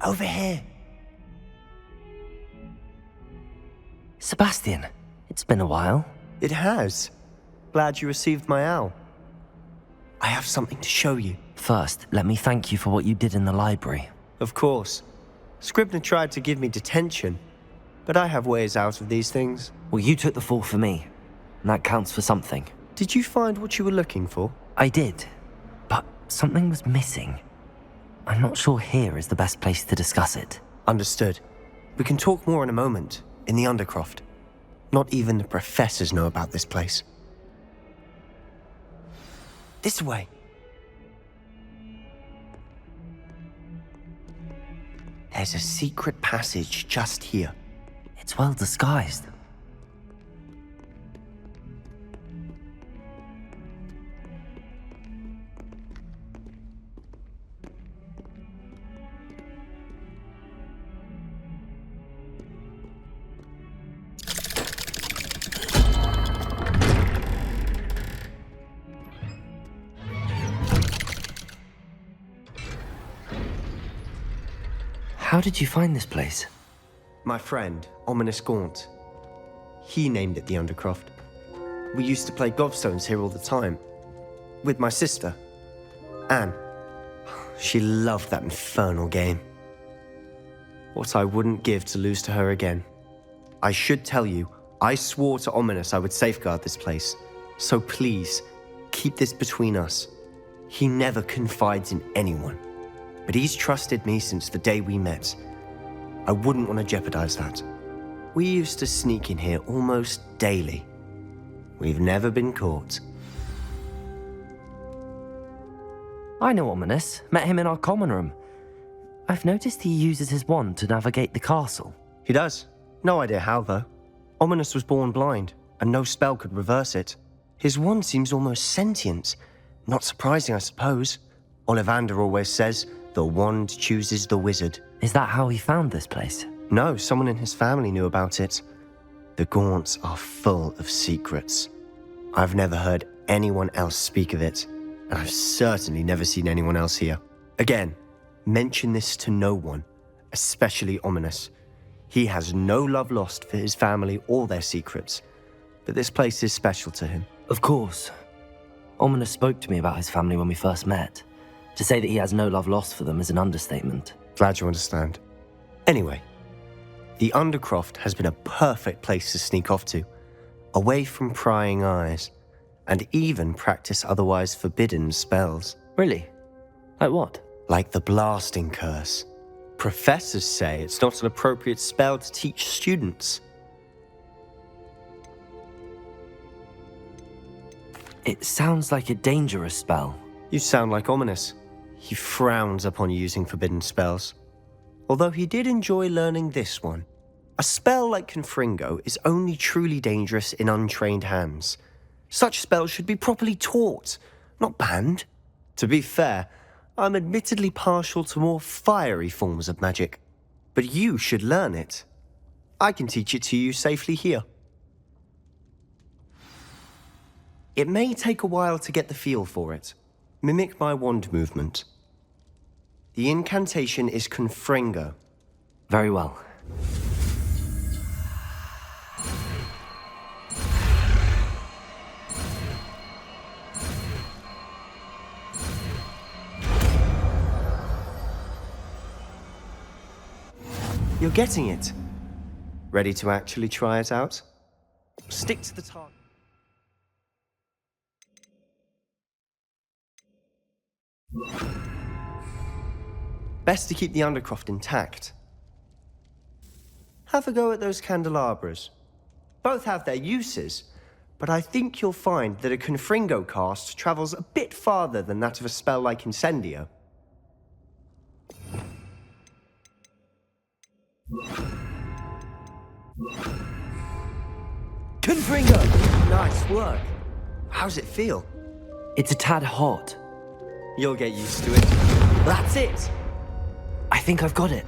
[SPEAKER 2] Over here. Sebastian, it's been a while.
[SPEAKER 1] It has. Glad you received my owl. I have something to show you.
[SPEAKER 2] First, let me thank you for what you did in the library.
[SPEAKER 1] Of course. Scribner tried to give me detention, but I have ways out of these things.
[SPEAKER 2] Well, you took the fall for me, and that counts for something.
[SPEAKER 1] Did you find what you were looking for?
[SPEAKER 2] I did, but something was missing. I'm not sure here is the best place to discuss it.
[SPEAKER 1] Understood. We can talk more in a moment, in the Undercroft. Not even the professors know about this place. This way. There's a secret passage just here.
[SPEAKER 2] It's well disguised. How did you find this place?
[SPEAKER 1] My friend, Ominous Gaunt. He named it the Undercroft. We used to play gobstones here all the time. With my sister, Anne. She loved that infernal game. What I wouldn't give to lose to her again. I should tell you, I swore to Ominous I would safeguard this place. So please, keep this between us. He never confides in anyone. But he's trusted me since the day we met. I wouldn't want to jeopardize that. We used to sneak in here almost daily. We've never been caught.
[SPEAKER 2] I know Ominous. Met him in our common room. I've noticed he uses his wand to navigate the castle.
[SPEAKER 1] He does. No idea how, though. Ominous was born blind, and no spell could reverse it. His wand seems almost sentient. Not surprising, I suppose. Ollivander always says, the wand chooses the wizard.
[SPEAKER 2] Is that how he found this place?
[SPEAKER 1] No, someone in his family knew about it. The Gaunts are full of secrets. I've never heard anyone else speak of it, and I've certainly never seen anyone else here. Again, mention this to no one, especially Ominous. He has no love lost for his family or their secrets, but this place is special to him.
[SPEAKER 2] Of course. Ominous spoke to me about his family when we first met. To say that he has no love lost for them is an understatement.
[SPEAKER 1] Glad you understand. Anyway, The Undercroft has been a perfect place to sneak off to, away from prying eyes, and even practice otherwise forbidden spells.
[SPEAKER 2] Really? Like what?
[SPEAKER 1] Like the blasting curse. Professors say it's not an appropriate spell to teach students.
[SPEAKER 2] It sounds like a dangerous spell.
[SPEAKER 1] You sound like Ominous. He frowns upon using forbidden spells. Although he did enjoy learning this one. A spell like Confringo is only truly dangerous in untrained hands. Such spells should be properly taught, not banned. To be fair, I'm admittedly partial to more fiery forms of magic. But you should learn it. I can teach it to you safely here. It may take a while to get the feel for it. Mimic my wand movement. The incantation is Confringo.
[SPEAKER 2] Very well.
[SPEAKER 1] You're getting it. Ready to actually try it out? Stick to the target. Best to keep the Undercroft intact. Have a go at those candelabras. Both have their uses, but I think you'll find that a Confringo cast travels a bit farther than that of a spell like Incendio.
[SPEAKER 2] Confringo!
[SPEAKER 1] Nice work. How's it feel?
[SPEAKER 2] It's a tad hot.
[SPEAKER 1] You'll get used to it. That's it!
[SPEAKER 2] I think I've got it.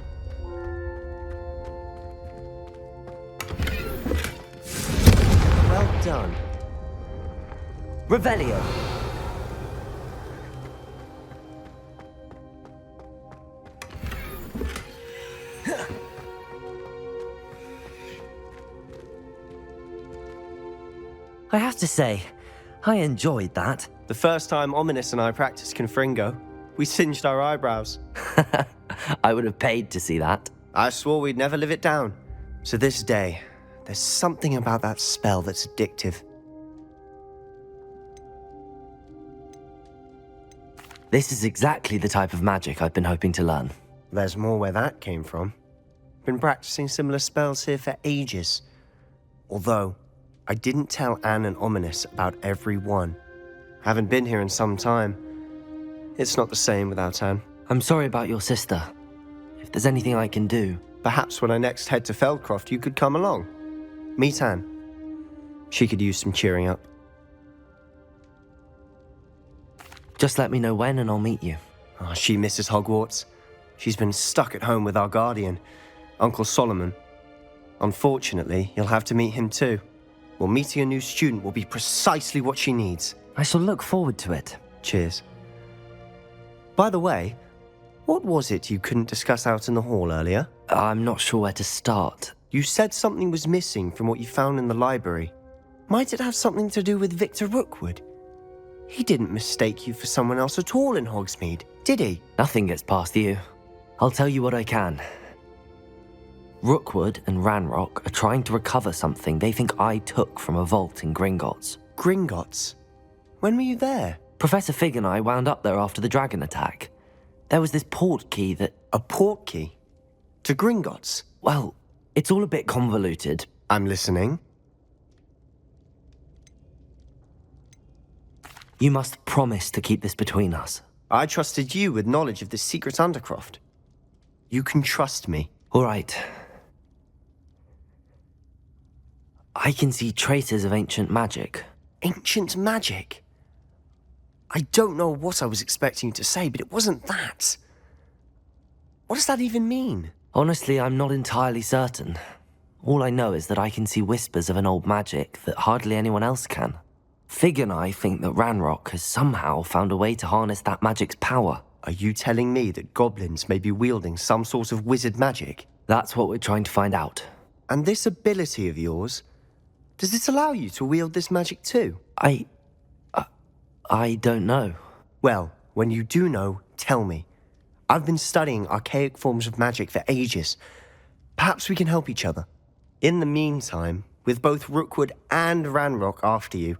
[SPEAKER 1] Well done.
[SPEAKER 2] Revelio. I have to say, I enjoyed that.
[SPEAKER 1] The first time Ominous and I practiced Confringo, we singed our eyebrows.
[SPEAKER 2] I would have paid to see that.
[SPEAKER 1] I swore we'd never live it down. To this day, there's something about that spell that's addictive.
[SPEAKER 2] This is exactly the type of magic I've been hoping to learn.
[SPEAKER 1] There's more where that came from. Been practicing similar spells here for ages. Although, I didn't tell Anne and Ominous about every one. Haven't been here in some time. It's not the same without Anne.
[SPEAKER 2] I'm sorry about your sister. If there's anything I can do...
[SPEAKER 1] Perhaps when I next head to Feldcroft, you could come along. Meet Anne. She could use some cheering up.
[SPEAKER 2] Just let me know when and I'll meet you.
[SPEAKER 1] Oh, she misses Hogwarts. She's been stuck at home with our guardian, Uncle Solomon. Unfortunately, you'll have to meet him too. Well, meeting a new student will be precisely what she needs.
[SPEAKER 2] I shall look forward to it.
[SPEAKER 1] Cheers. By the way, what was it you couldn't discuss out in the hall earlier?
[SPEAKER 2] I'm not sure where to start.
[SPEAKER 1] You said something was missing from what you found in the library. Might it have something to do with Victor Rookwood? He didn't mistake you for someone else at all in Hogsmeade, did he?
[SPEAKER 2] Nothing gets past you. I'll tell you what I can. Rookwood and Ranrock are trying to recover something they think I took from a vault in Gringotts.
[SPEAKER 1] Gringotts? When were you there?
[SPEAKER 2] Professor Fig and I wound up there after the dragon attack. There was this portkey that...
[SPEAKER 1] A portkey? To Gringotts?
[SPEAKER 2] Well, it's all a bit convoluted.
[SPEAKER 1] I'm listening.
[SPEAKER 2] You must promise to keep this between us.
[SPEAKER 1] I trusted you with knowledge of this secret Undercroft. You can trust me.
[SPEAKER 2] All right. I can see traces of ancient magic.
[SPEAKER 1] Ancient magic? I don't know what I was expecting you to say, but it wasn't that. What does that even mean?
[SPEAKER 2] Honestly, I'm not entirely certain. All I know is that I can see whispers of an old magic that hardly anyone else can. Fig and I think that Ranrock has somehow found a way to harness that magic's power.
[SPEAKER 1] Are you telling me that goblins may be wielding some sort of wizard magic?
[SPEAKER 2] That's what we're trying to find out.
[SPEAKER 1] And this ability of yours, does it allow you to wield this magic too?
[SPEAKER 2] I don't know.
[SPEAKER 1] Well, when you do know, tell me. I've been studying archaic forms of magic for ages, Perhaps we can help each other. In the meantime, with both Rookwood and Ranrock after you,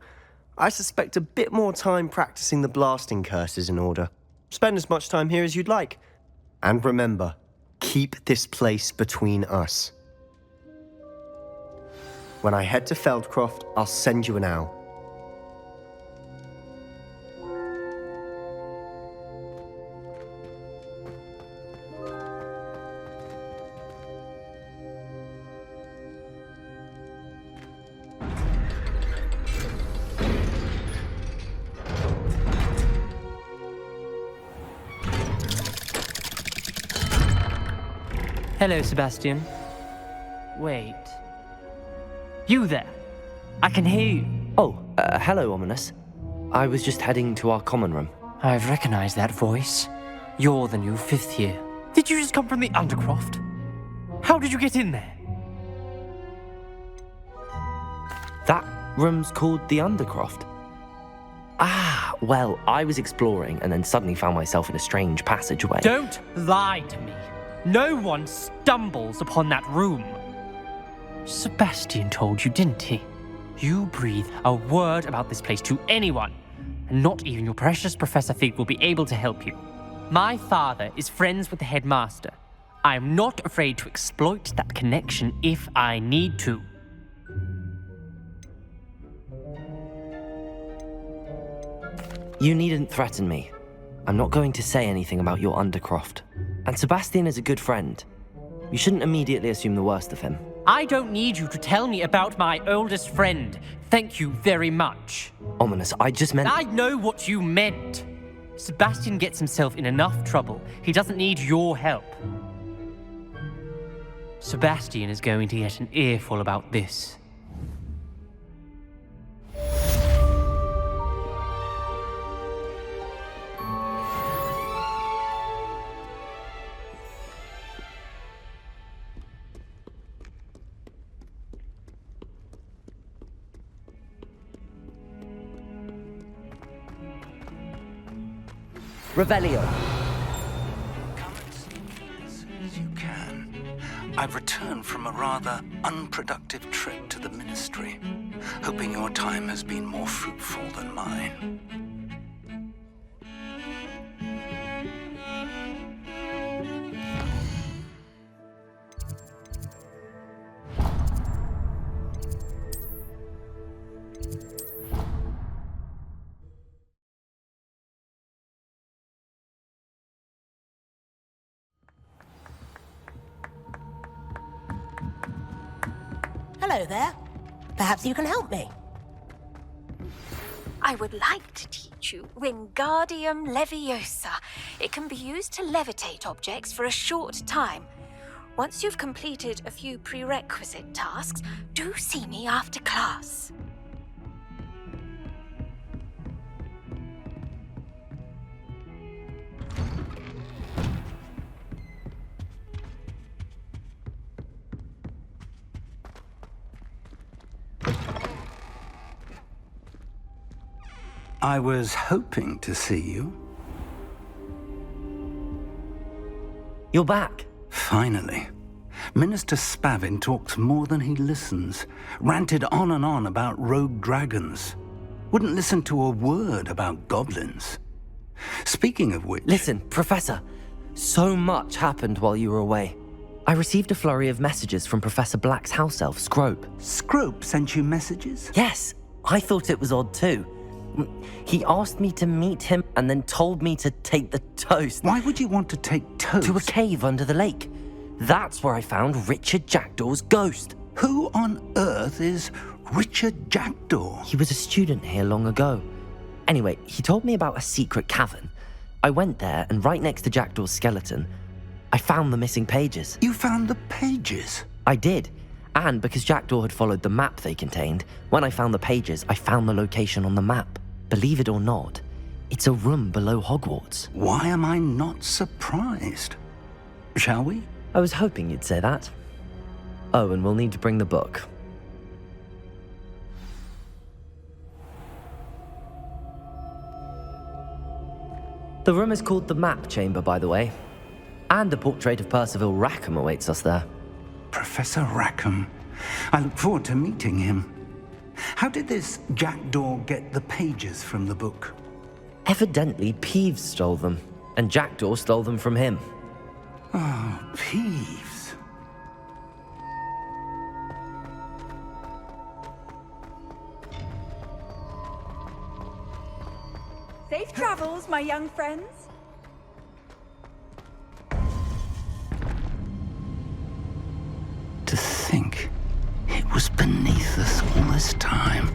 [SPEAKER 1] I suspect a bit more time practicing the blasting curse is in order. Spend as much time here as you'd like. And remember, keep this place between us. When I head to Feldcroft, I'll send you an owl.
[SPEAKER 9] Hello, Sebastian. Wait. You there? I can hear you.
[SPEAKER 2] Oh, hello, Ominous. I was just heading to our common room.
[SPEAKER 9] I've recognized that voice. You're the new 5th year. Did you just come from the Undercroft? How did you get in there?
[SPEAKER 2] That room's called the Undercroft. Ah, well, I was exploring and then suddenly found myself in a strange passageway.
[SPEAKER 9] Don't lie to me. No one stumbles upon that room. Sebastian told you, didn't he? You breathe a word about this place to anyone, and not even your precious Professor Fig will be able to help you. My father is friends with the headmaster. I am not afraid to exploit that connection if I need to.
[SPEAKER 2] You needn't threaten me. I'm not going to say anything about your Undercroft. And Sebastian is a good friend. You shouldn't immediately assume the worst of him.
[SPEAKER 9] I don't need you to tell me about my oldest friend. Thank you very much.
[SPEAKER 2] Ominous, I just meant...
[SPEAKER 9] I know what you meant. Sebastian gets himself in enough trouble. He doesn't need your help. Sebastian is going to get an earful about this.
[SPEAKER 2] Revelio.
[SPEAKER 13] Come and see me as soon as you can. I've returned from a rather unproductive trip to the Ministry, hoping your time has been more fruitful than mine.
[SPEAKER 20] Hello there. Perhaps you can help me.
[SPEAKER 22] I would like to teach you Wingardium Leviosa. It can be used to levitate objects for a short time. Once you've completed a few prerequisite tasks, do see me after class.
[SPEAKER 13] I was hoping to see you.
[SPEAKER 2] You're back.
[SPEAKER 13] Finally. Minister Spavin talks more than he listens. Ranted on and on about rogue dragons. Wouldn't listen to a word about goblins. Speaking of which...
[SPEAKER 2] Listen, Professor. So much happened while you were away. I received a flurry of messages from Professor Black's house elf, Scrope.
[SPEAKER 13] Scrope sent you messages?
[SPEAKER 2] Yes. I thought it was odd too. He asked me to meet him and then told me to take the toast.
[SPEAKER 13] Why would you want to take toast?
[SPEAKER 2] To a cave under the lake. That's where I found Richard Jackdaw's ghost.
[SPEAKER 13] Who on earth is Richard Jackdaw?
[SPEAKER 2] He was a student here long ago. Anyway, he told me about a secret cavern. I went there, and right next to Jackdaw's skeleton, I found the missing pages.
[SPEAKER 13] You found the pages?
[SPEAKER 2] I did. And because Jackdaw had followed the map they contained, when I found the pages, I found the location on the map. Believe it or not, it's a room below Hogwarts.
[SPEAKER 13] Why am I not surprised? Shall we?
[SPEAKER 2] I was hoping you'd say that. Oh, and we'll need to bring the book. The room is called the Map Chamber, by the way. And a portrait of Percival Rackham awaits us there.
[SPEAKER 13] Professor Rackham. I look forward to meeting him. How did this jackdaw get the pages from the book?
[SPEAKER 2] Evidently, Peeves stole them, and Jackdaw stole them from him.
[SPEAKER 13] Oh, Peeves.
[SPEAKER 18] Safe travels, my young friends.
[SPEAKER 13] To think it was beneath us all this time.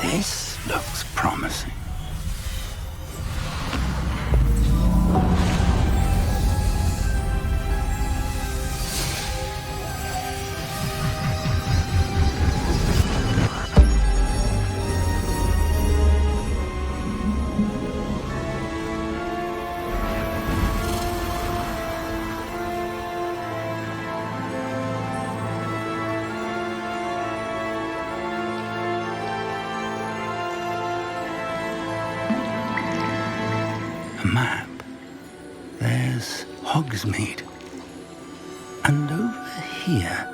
[SPEAKER 13] This looks promising. A map. There's Hogsmeade. And over here,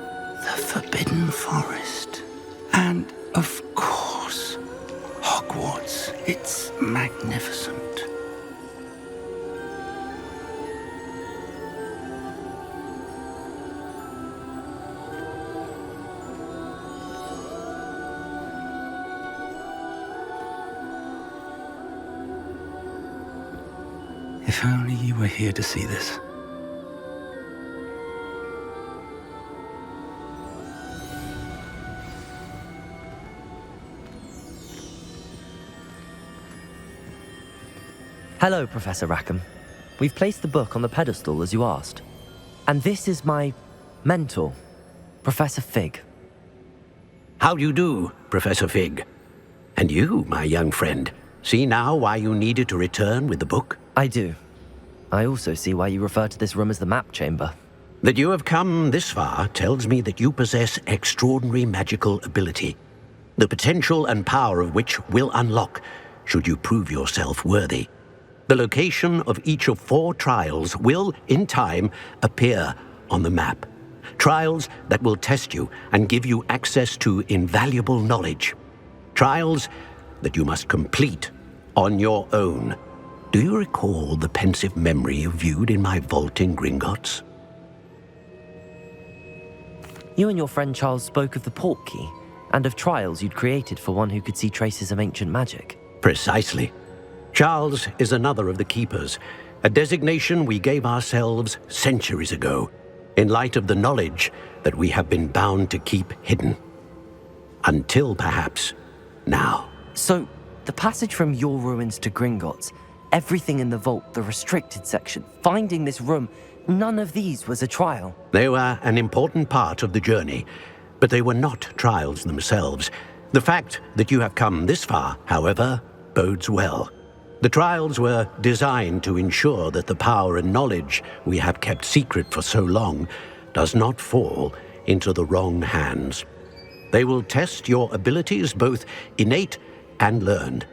[SPEAKER 13] the Forbidden Forest. And, of course, Hogwarts. It's magnificent. If only you were here to see this.
[SPEAKER 2] Hello, Professor Rackham. We've placed the book on the pedestal as you asked. And this is my mentor, Professor Fig.
[SPEAKER 19] How do you do, Professor Fig? And you, my young friend, see now why you needed to return with the book?
[SPEAKER 2] I do. I also see why you refer to this room as the map chamber.
[SPEAKER 19] That you have come this far tells me that you possess extraordinary magical ability, the potential and power of which will unlock should you prove yourself worthy. The location of each of 4 trials will, in time, appear on the map. Trials that will test you and give you access to invaluable knowledge. Trials that you must complete on your own. Do you recall the pensive memory you viewed in my vault in Gringotts?
[SPEAKER 2] You and your friend Charles spoke of the Portkey and of trials you'd created for one who could see traces of ancient magic.
[SPEAKER 19] Precisely. Charles is another of the Keepers, a designation we gave ourselves centuries ago, in light of the knowledge that we have been bound to keep hidden. Until perhaps now.
[SPEAKER 2] So, the passage from your ruins to Gringotts, everything in the vault, the restricted section, finding this room, none of these was a trial.
[SPEAKER 19] They were an important part of the journey, but they were not trials themselves. The fact that you have come this far, however, bodes well. The trials were designed to ensure that the power and knowledge we have kept secret for so long does not fall into the wrong hands. They will test your abilities, both innate and learned.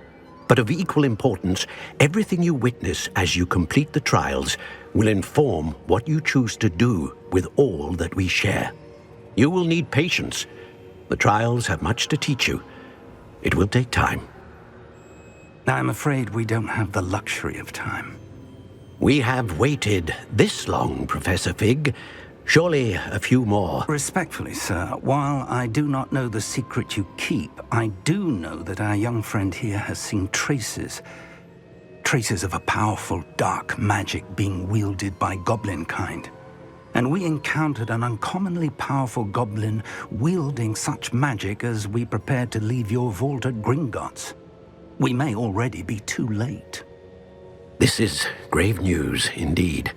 [SPEAKER 19] But of equal importance, everything you witness as you complete the trials will inform what you choose to do with all that we share. You will need patience. The trials have much to teach you. It will take time.
[SPEAKER 13] I'm afraid we don't have the luxury of time.
[SPEAKER 19] We have waited this long, Professor Fig. Surely a few more.
[SPEAKER 13] Respectfully, sir, while I do not know the secret you keep, I do know that our young friend here has seen traces of a powerful dark magic being wielded by goblin kind. And we encountered an uncommonly powerful goblin wielding such magic as we prepared to leave your vault at Gringotts. We may already be too late.
[SPEAKER 19] This is grave news indeed.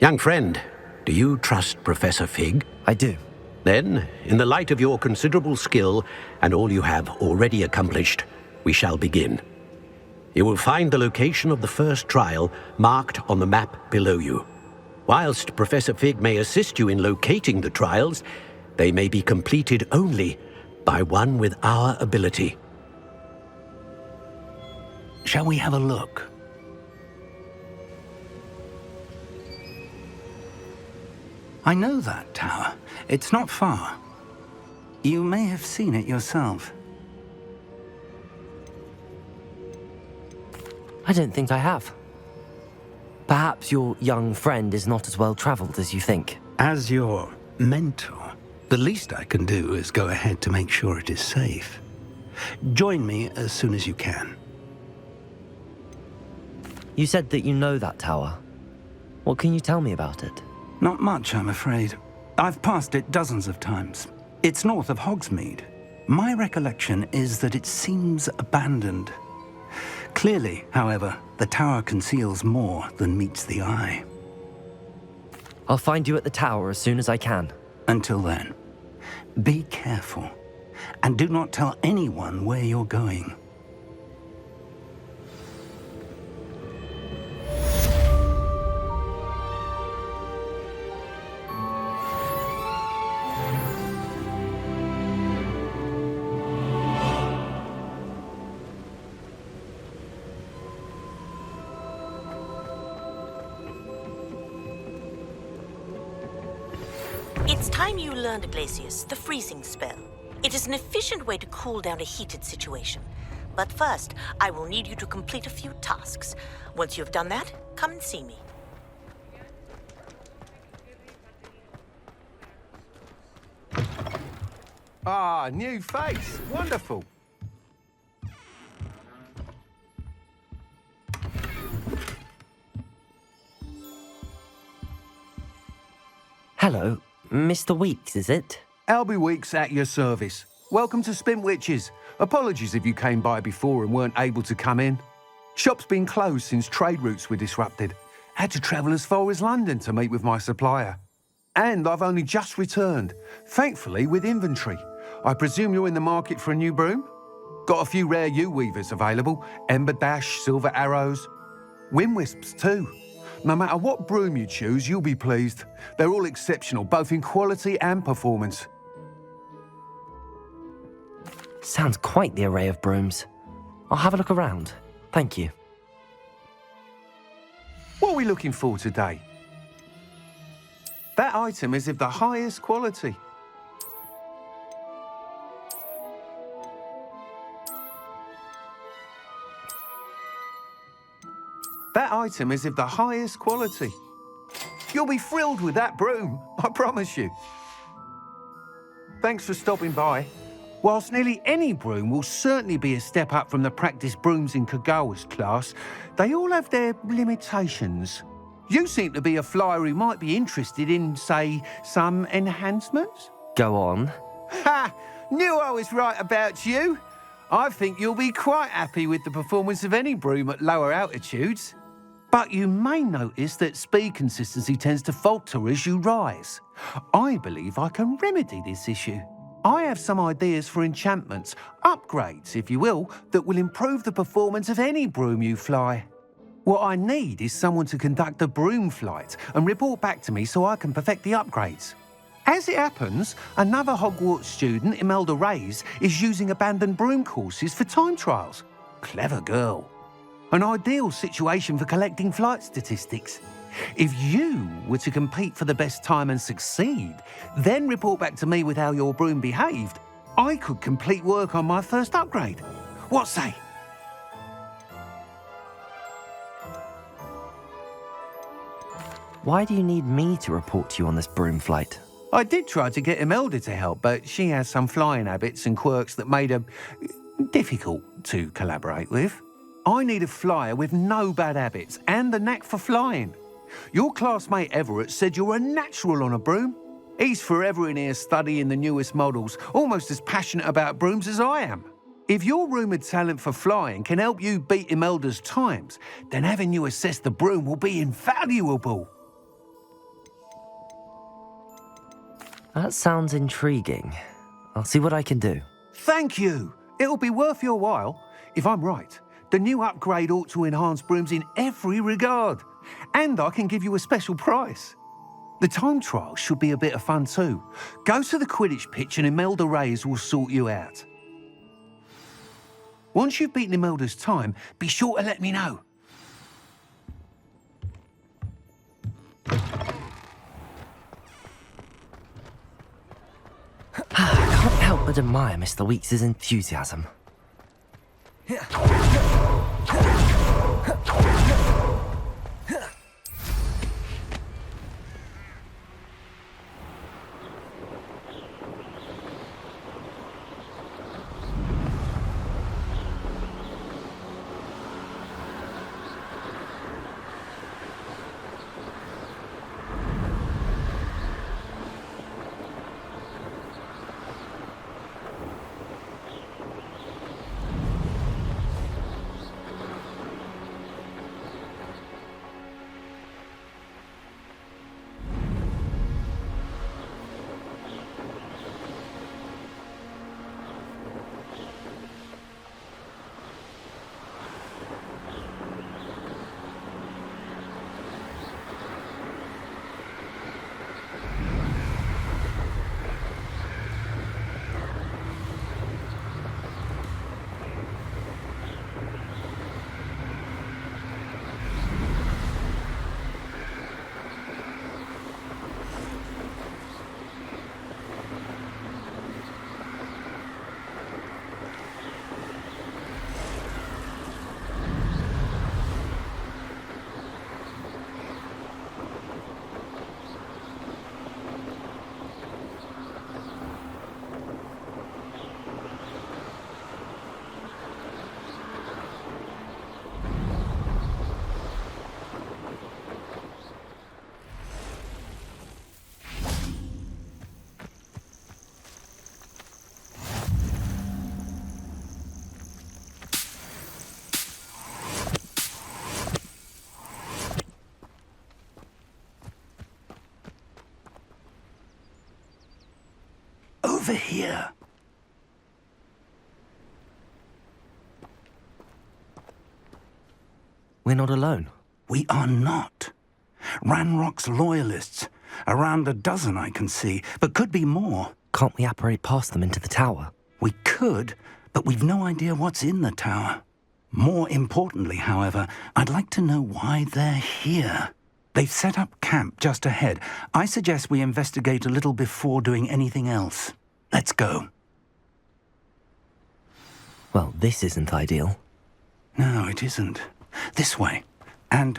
[SPEAKER 19] Young friend, Do you trust Professor Fig?
[SPEAKER 2] I do.
[SPEAKER 19] Then, in the light of your considerable skill and all you have already accomplished, we shall begin. You will find the location of the first trial marked on the map below you. Whilst Professor Fig may assist you in locating the trials, they may be completed only by one with our ability.
[SPEAKER 13] Shall we have a look? I know that tower. It's not far. You may have seen it yourself.
[SPEAKER 2] I don't think I have. Perhaps your young friend is not as well traveled as you think.
[SPEAKER 13] As your mentor, the least I can do is go ahead to make sure it is safe. Join me as soon as you can.
[SPEAKER 2] You said that you know that tower. What can you tell me about it?
[SPEAKER 13] Not much, I'm afraid. I've passed it dozens of times. It's north of Hogsmeade. My recollection is that it seems abandoned. Clearly, however, the tower conceals more than meets the eye.
[SPEAKER 2] I'll find you at the tower as soon as I can.
[SPEAKER 13] Until then, be careful, and do not tell anyone where you're going.
[SPEAKER 3] It's time you learned, Glacius, the freezing spell. It is an efficient way to cool down a heated situation. But first, I will need you to complete a few tasks. Once you have done that, come and see me.
[SPEAKER 6] Ah, new face. Wonderful.
[SPEAKER 2] Hello, Mr. Weeks, is it?
[SPEAKER 6] Albie Weeks at your service. Welcome to Spin Witches. Apologies if you came by before and weren't able to come in. Shop's been closed since trade routes were disrupted. Had to travel as far as London to meet with my supplier. And I've only just returned, thankfully with inventory. I presume you're in the market for a new broom? Got a few rare yew-weavers available. Ember Dash, Silver Arrows. Wind Wisps too. No matter what broom you choose, you'll be pleased. They're all exceptional, both in quality and performance.
[SPEAKER 2] Sounds quite the array of brooms. I'll have a look around. Thank you.
[SPEAKER 6] What are we looking for today? That item is of the highest quality. That item is of the highest quality. You'll be thrilled with that broom, I promise you. Thanks for stopping by. Whilst nearly any broom will certainly be a step up from the practice brooms in Kagawa's class, they all have their limitations. You seem to be a flyer who might be interested in, say, some enhancements?
[SPEAKER 2] Go on.
[SPEAKER 6] Ha! Knew I was right about you. I think you'll be quite happy with the performance of any broom at lower altitudes. But you may notice that speed consistency tends to falter as you rise. I believe I can remedy this issue. I have some ideas for enchantments, upgrades, if you will, that will improve the performance of any broom you fly. What I need is someone to conduct a broom flight and report back to me so I can perfect the upgrades. As it happens, another Hogwarts student, Imelda Reyes, is using abandoned broom courses for time trials. Clever girl. An ideal situation for collecting flight statistics. If you were to compete for the best time and succeed, then report back to me with how your broom behaved, I could complete work on my first upgrade. What say?
[SPEAKER 2] Why do you need me to report to you on this broom flight?
[SPEAKER 6] I did try to get Imelda to help, but she has some flying habits and quirks that made her difficult to collaborate with. I need a flyer with no bad habits and the knack for flying. Your classmate Everett said you're a natural on a broom. He's forever in here studying the newest models, almost as passionate about brooms as I am. If your rumoured talent for flying can help you beat Imelda's times, then having you assess the broom will be invaluable.
[SPEAKER 2] That sounds intriguing. I'll see what I can do.
[SPEAKER 6] Thank you. It'll be worth your while. If I'm right, the new upgrade ought to enhance brooms in every regard. And I can give you a special price. The time trial should be a bit of fun too. Go to the Quidditch pitch and Imelda Reyes will sort you out. Once you've beaten Imelda's time, be sure to let me know.
[SPEAKER 2] I can't help but admire Mr. Weeks' enthusiasm.
[SPEAKER 13] Over here.
[SPEAKER 2] We're not alone.
[SPEAKER 13] We are not. Ranrock's loyalists. Around a dozen I can see, but could be more.
[SPEAKER 2] Can't we apparate past them into the tower?
[SPEAKER 13] We could, but we've no idea what's in the tower. More importantly, however, I'd like to know why they're here. They've set up camp just ahead. I suggest we investigate a little before doing anything else. Let's go.
[SPEAKER 2] Well, this isn't ideal.
[SPEAKER 13] No, it isn't. This way. And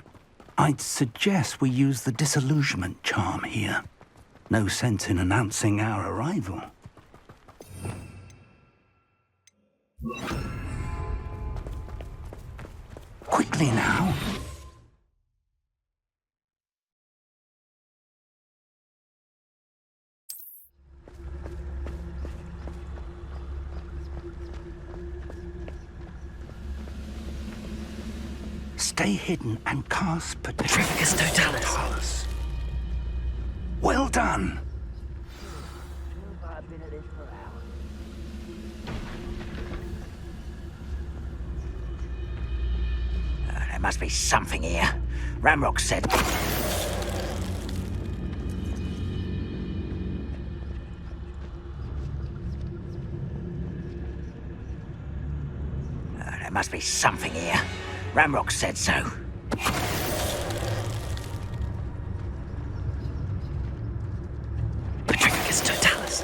[SPEAKER 13] I'd suggest we use the disillusionment charm here. No sense in announcing our arrival. Quickly now. Stay hidden and cast
[SPEAKER 2] Petrificus Totalis.
[SPEAKER 13] Well done.
[SPEAKER 12] There must be something here. Ramrock said... There must be something here. Ramrock said so.
[SPEAKER 2] Petrificus Totalis.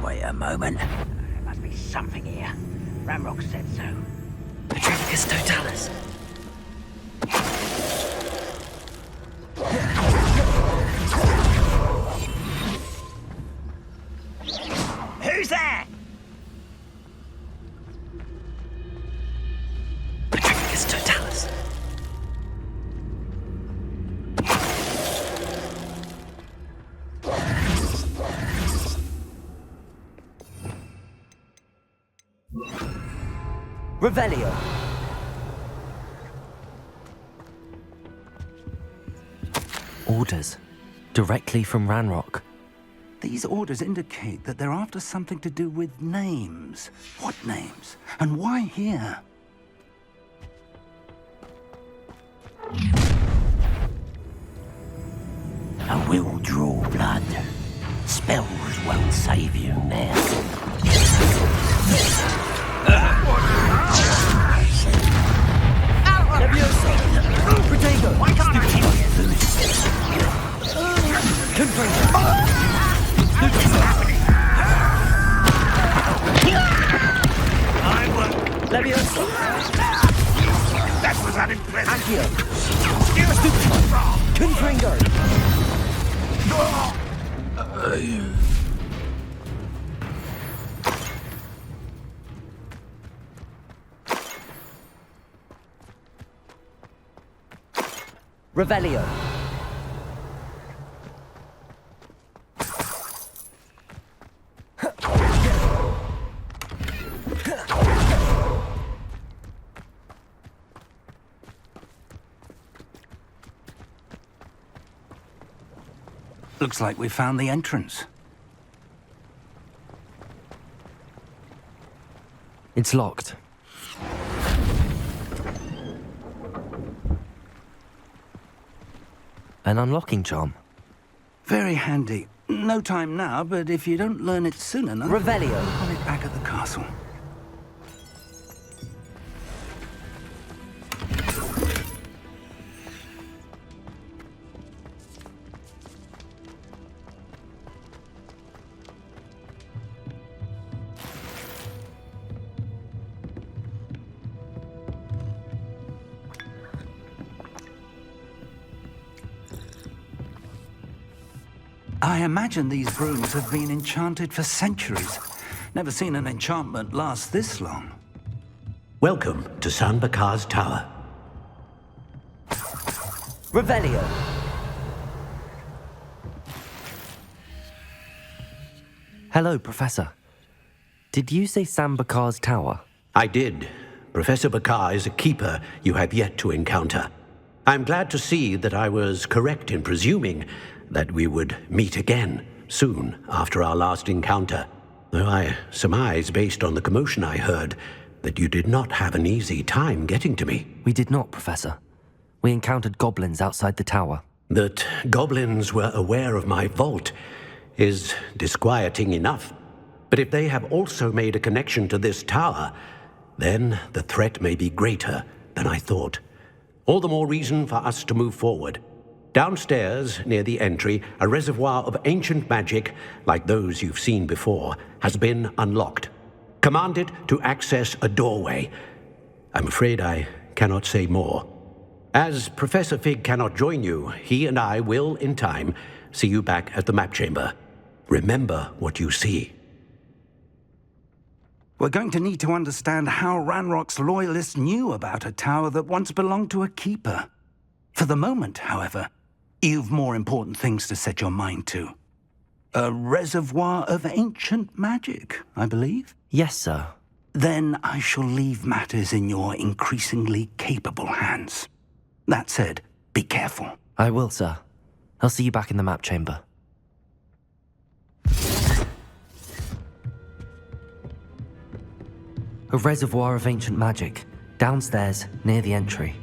[SPEAKER 12] Wait a moment. There must be something here. Ramrock said so.
[SPEAKER 2] Petrificus Totalis.
[SPEAKER 12] Who's there?
[SPEAKER 2] Petrificus Totalis.
[SPEAKER 10] Revelio.
[SPEAKER 2] Orders. Directly from Ranrock.
[SPEAKER 13] These orders indicate that they're after something to do with names. What names? And why here?
[SPEAKER 12] I will draw blood. Spells won't save you now.
[SPEAKER 10] Protego. Leviosa.
[SPEAKER 14] That was unimpressive.
[SPEAKER 10] Accio. Confringo. Revelio.
[SPEAKER 13] Looks like we found the entrance.
[SPEAKER 2] It's locked. An unlocking charm.
[SPEAKER 13] Very handy. No time now, but if you don't learn it soon enough...
[SPEAKER 10] Revelio.
[SPEAKER 13] I'll it back at the castle. I imagine these brooms have been enchanted for centuries. Never seen an enchantment last this long.
[SPEAKER 19] Welcome to 𝐸𝐵𝐵𝐺𝐸's tower.
[SPEAKER 10] Revelio.
[SPEAKER 2] Hello, Professor. Did you say 𝐸𝐵𝐵𝐺𝐸's tower?
[SPEAKER 19] I did. Professor 𝐵𝐵𝐺𝐸 is a keeper you have yet to encounter. I'm glad to see that I was correct in presuming that we would meet again soon after our last encounter, though I surmise, based on the commotion I heard, that you did not have an easy time getting to me.
[SPEAKER 2] We did not, Professor. We encountered goblins outside the tower.
[SPEAKER 19] That goblins were aware of my vault is disquieting enough. But if they have also made a connection to this tower, then the threat may be greater than I thought. All the more reason for us to move forward. Downstairs, near the entry, a reservoir of ancient magic, like those you've seen before, has been unlocked. Command it to access a doorway. I'm afraid I cannot say more. As Professor Fig cannot join you, he and I will, in time, see you back at the map chamber. Remember what you see.
[SPEAKER 13] We're going to need to understand how Ranrock's loyalists knew about a tower that once belonged to a keeper. For the moment, however, you've more important things to set your mind to. A reservoir of ancient magic, I believe?
[SPEAKER 2] Yes, sir.
[SPEAKER 13] Then I shall leave matters in your increasingly capable hands. That said, be careful.
[SPEAKER 2] I will, sir. I'll see you back in the map chamber. A reservoir of ancient magic, downstairs, near the entry.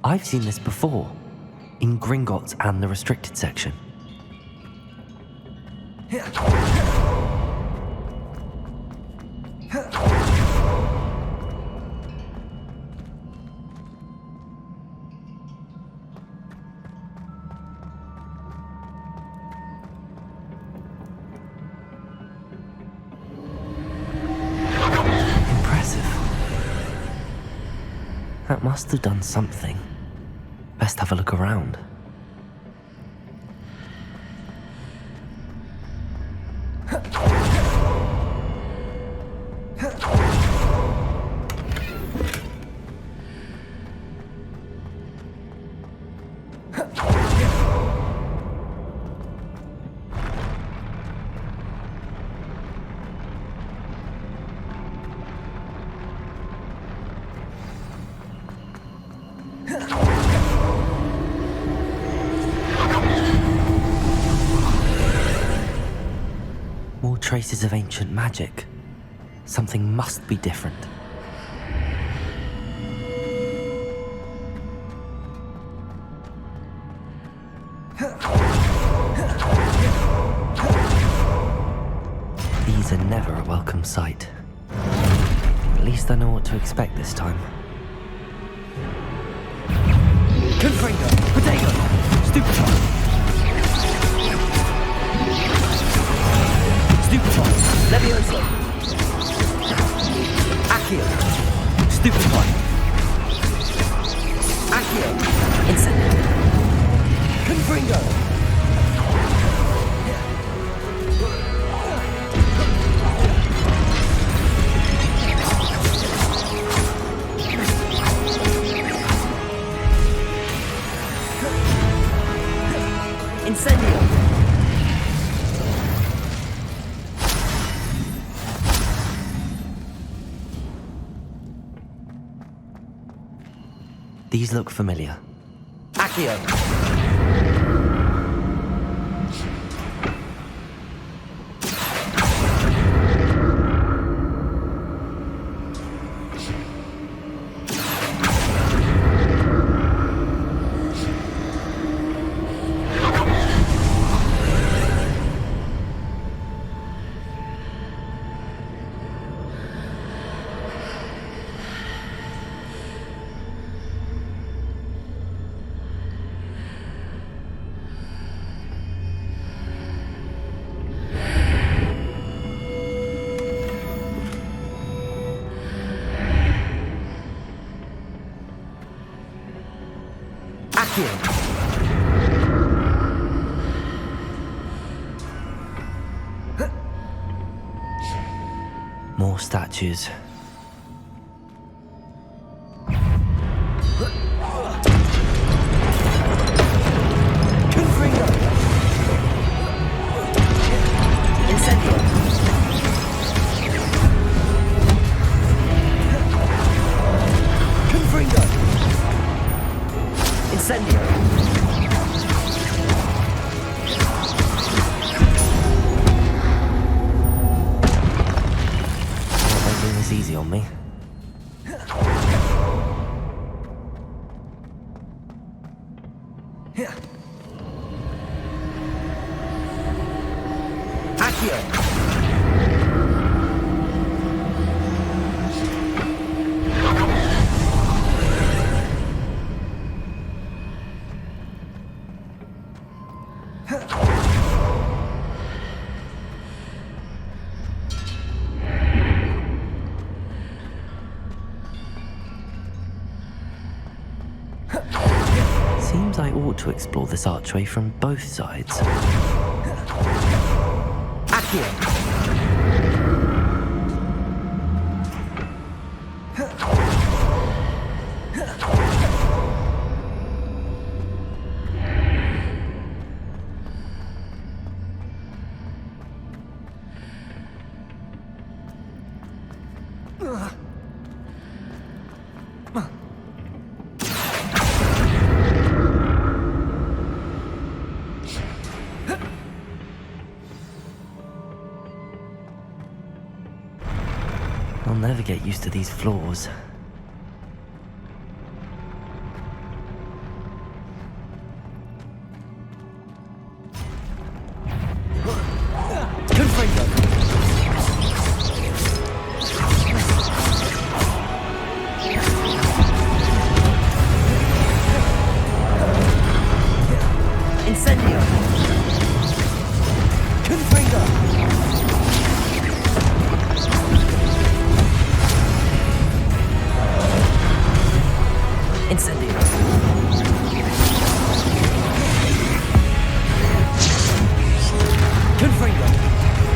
[SPEAKER 2] I've seen this before, in Gringotts and the restricted section. That must have done something. Best have a look around. More traces of ancient magic. Something must be different. These are never a welcome sight. At least I know what to expect this time.
[SPEAKER 10] Confringo! Potato! Stupefy! Stupefy! Levioso! Accio! Stupefy! Accio! Incendio! Confringo! Incendio!
[SPEAKER 2] These look familiar.
[SPEAKER 10] Accio!
[SPEAKER 2] More statues.
[SPEAKER 10] Confringo! Incendio! Confringo! Incendio!
[SPEAKER 2] This easy on me.
[SPEAKER 10] Accio!
[SPEAKER 2] Seems I ought to explore this archway from both sides.
[SPEAKER 10] Accio!
[SPEAKER 2] I'll never get used to these floors.
[SPEAKER 10] Incendio! Confringo!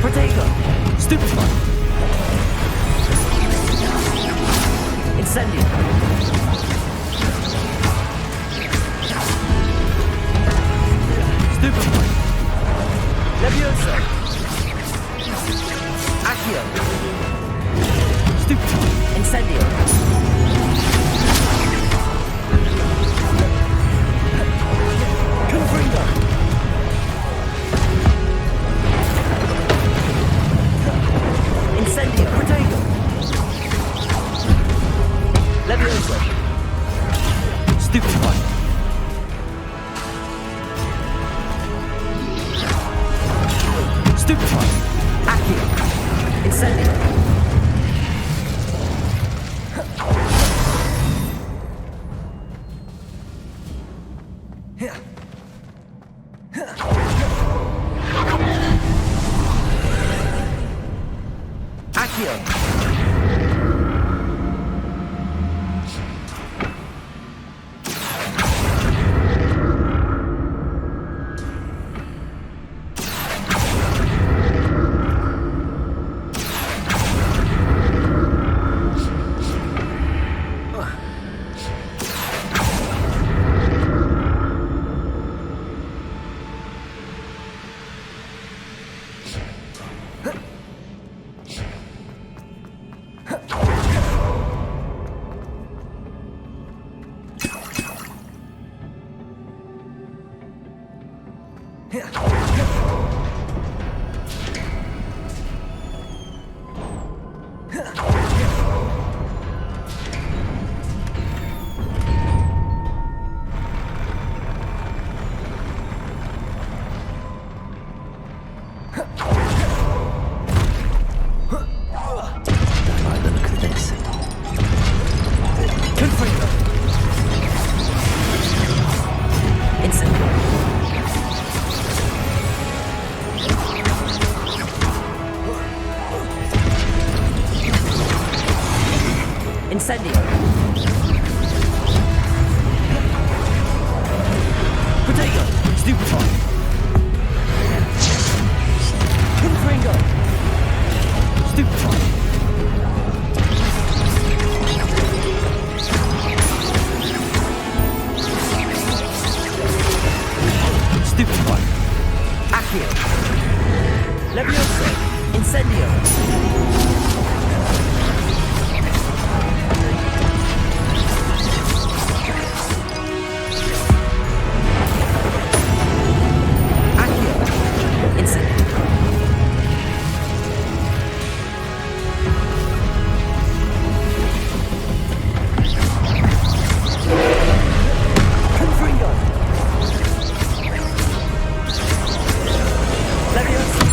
[SPEAKER 10] Protego! Stupefy! Incendio! Stupefy! Leviosa! Accio! Stupefy! Incendio! Confringo! Incendio! Protego! Leviosa! Stupefy! Stupefy! Accio! Incendio! Accio! Incendio! Protego! Stupefy! Confringo! Stupefy! Stupefy! Accio! Leviosa! Incendio! Leviosa!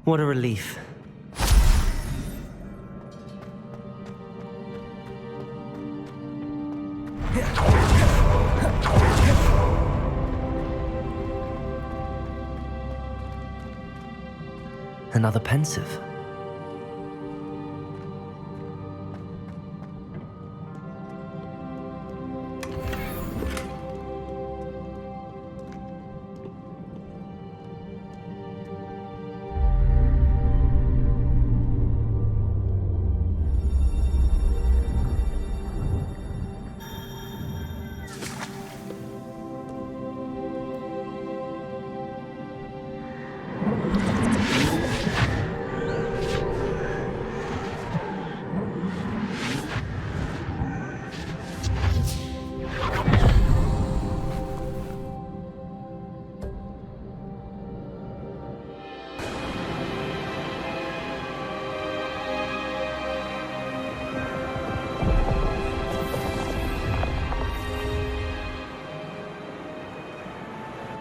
[SPEAKER 2] What a relief. Another pensive.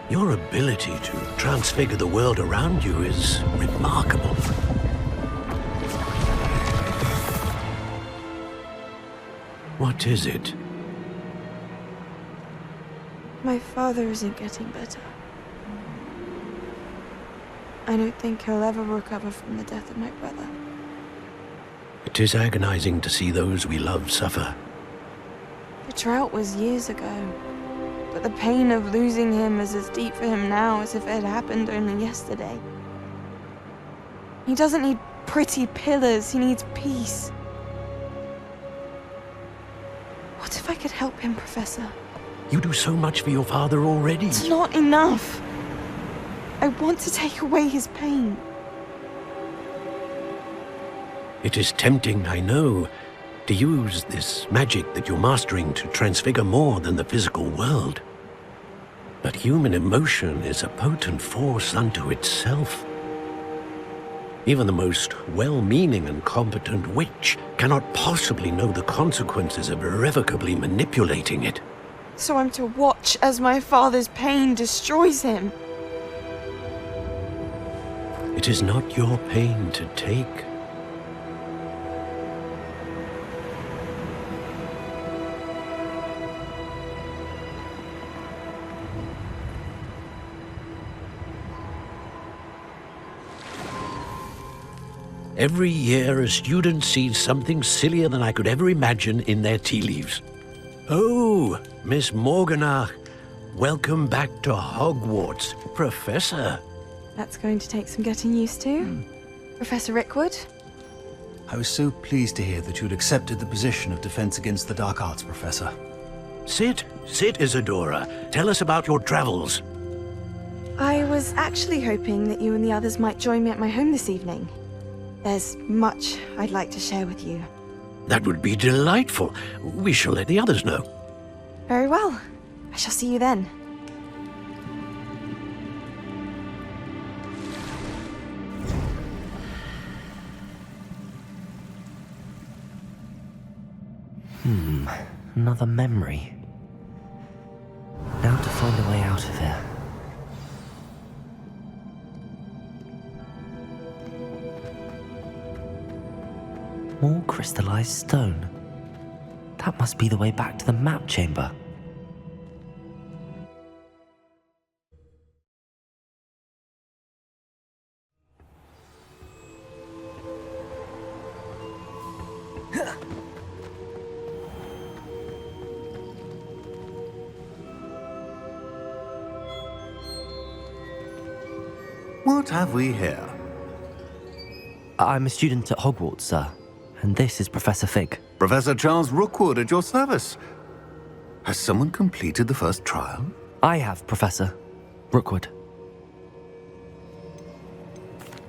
[SPEAKER 19] Your ability to transfigure the world around you is remarkable. What is it?
[SPEAKER 11] My father isn't getting better. I don't think he'll ever recover from the death of my brother.
[SPEAKER 19] It is agonizing to see those we love suffer.
[SPEAKER 11] The drought was years ago, but the pain of losing him is as deep for him now as if it had happened only yesterday. He doesn't need pretty pillars, he needs peace. What if I could help him, Professor?
[SPEAKER 19] You do so much for your father already.
[SPEAKER 11] It's not enough. I want to take away his pain.
[SPEAKER 19] It is tempting, I know, to use this magic that you're mastering to transfigure more than the physical world. But human emotion is a potent force unto itself. Even the most well-meaning and competent witch cannot possibly know the consequences of irrevocably manipulating it.
[SPEAKER 11] So I'm to watch as my father's pain destroys him.
[SPEAKER 19] It is not your pain to take. Every year, a student sees something sillier than I could ever imagine in their tea leaves. Oh, Miss Morganach, welcome back to Hogwarts, Professor.
[SPEAKER 11] That's going to take some getting used to. Professor Rickwood?
[SPEAKER 15] I was so pleased to hear that you'd accepted the position of Defense Against the Dark Arts, Professor.
[SPEAKER 19] Sit, Isadora. Tell us about your travels.
[SPEAKER 11] I was actually hoping that you and the others might join me at my home this evening. There's much I'd like to share with you.
[SPEAKER 19] That would be delightful. We shall let the others know.
[SPEAKER 11] Very well. I shall see you then.
[SPEAKER 2] Another memory. Now to find a way out of here. More crystallized stone. That must be the way back to the map chamber.
[SPEAKER 16] What have we here?
[SPEAKER 2] I'm a student at Hogwarts, sir. And this is Professor Fig.
[SPEAKER 16] Professor Charles Rookwood at your service. Has someone completed the first trial?
[SPEAKER 2] I have, Professor Rookwood.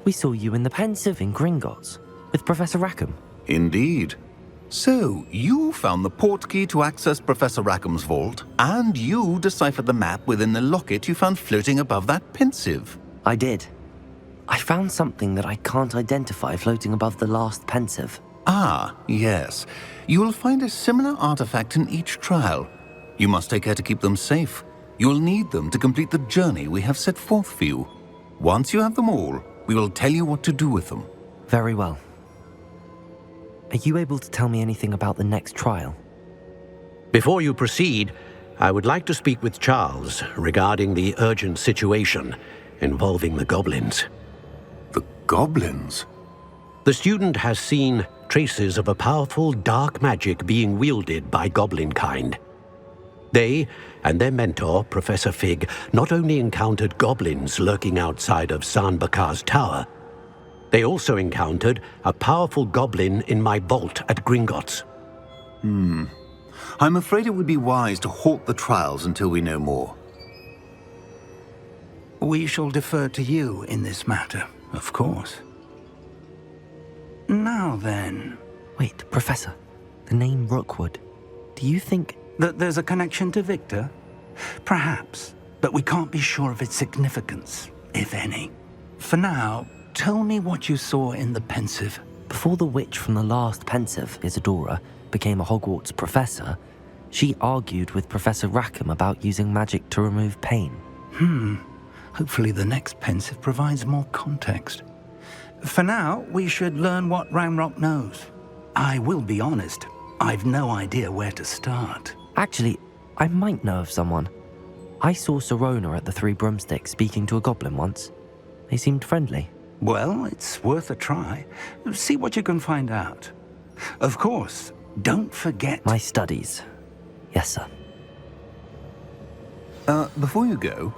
[SPEAKER 2] We saw you in the pensive in Gringotts with Professor Rackham.
[SPEAKER 16] Indeed. So, you found the portkey to access Professor Rackham's vault, and you deciphered the map within the locket you found floating above that pensive.
[SPEAKER 2] I did. I found something that I can't identify floating above the last pensive.
[SPEAKER 16] Ah, yes. You will find a similar artifact in each trial. You must take care to keep them safe. You will need them to complete the journey we have set forth for you. Once you have them all, We will tell you what to do with them.
[SPEAKER 2] Very well. Are you able to tell me anything about the next trial?
[SPEAKER 19] Before you proceed, I would like to speak with Charles regarding the urgent situation involving the goblins.
[SPEAKER 16] The goblins?
[SPEAKER 19] The student has seen traces of a powerful dark magic being wielded by goblin kind. They and their mentor, Professor Fig, not only encountered goblins lurking outside of San-Bakar's tower, they also encountered a powerful goblin in my vault at Gringotts.
[SPEAKER 16] I'm afraid it would be wise to halt the trials until we know more.
[SPEAKER 13] We shall defer to you in this matter, of course. Now then...
[SPEAKER 2] Wait, Professor. The name Rookwood. Do you think...
[SPEAKER 13] that there's a connection to Victor? Perhaps, but we can't be sure of its significance, if any. For now, tell me what you saw in the pensive.
[SPEAKER 2] Before the witch from the last pensive, Isadora, became a Hogwarts professor, she argued with Professor Rackham about using magic to remove pain.
[SPEAKER 13] Hopefully the next pensive provides more context. For now, we should learn what Ranrock knows. I will be honest, I've no idea where to start.
[SPEAKER 2] Actually, I might know of someone. I saw Sirona at the Three Broomsticks speaking to a goblin once. They seemed friendly.
[SPEAKER 13] Well, it's worth a try. See what you can find out. Of course, don't forget...
[SPEAKER 2] My studies. Yes, sir.
[SPEAKER 16] Before you go...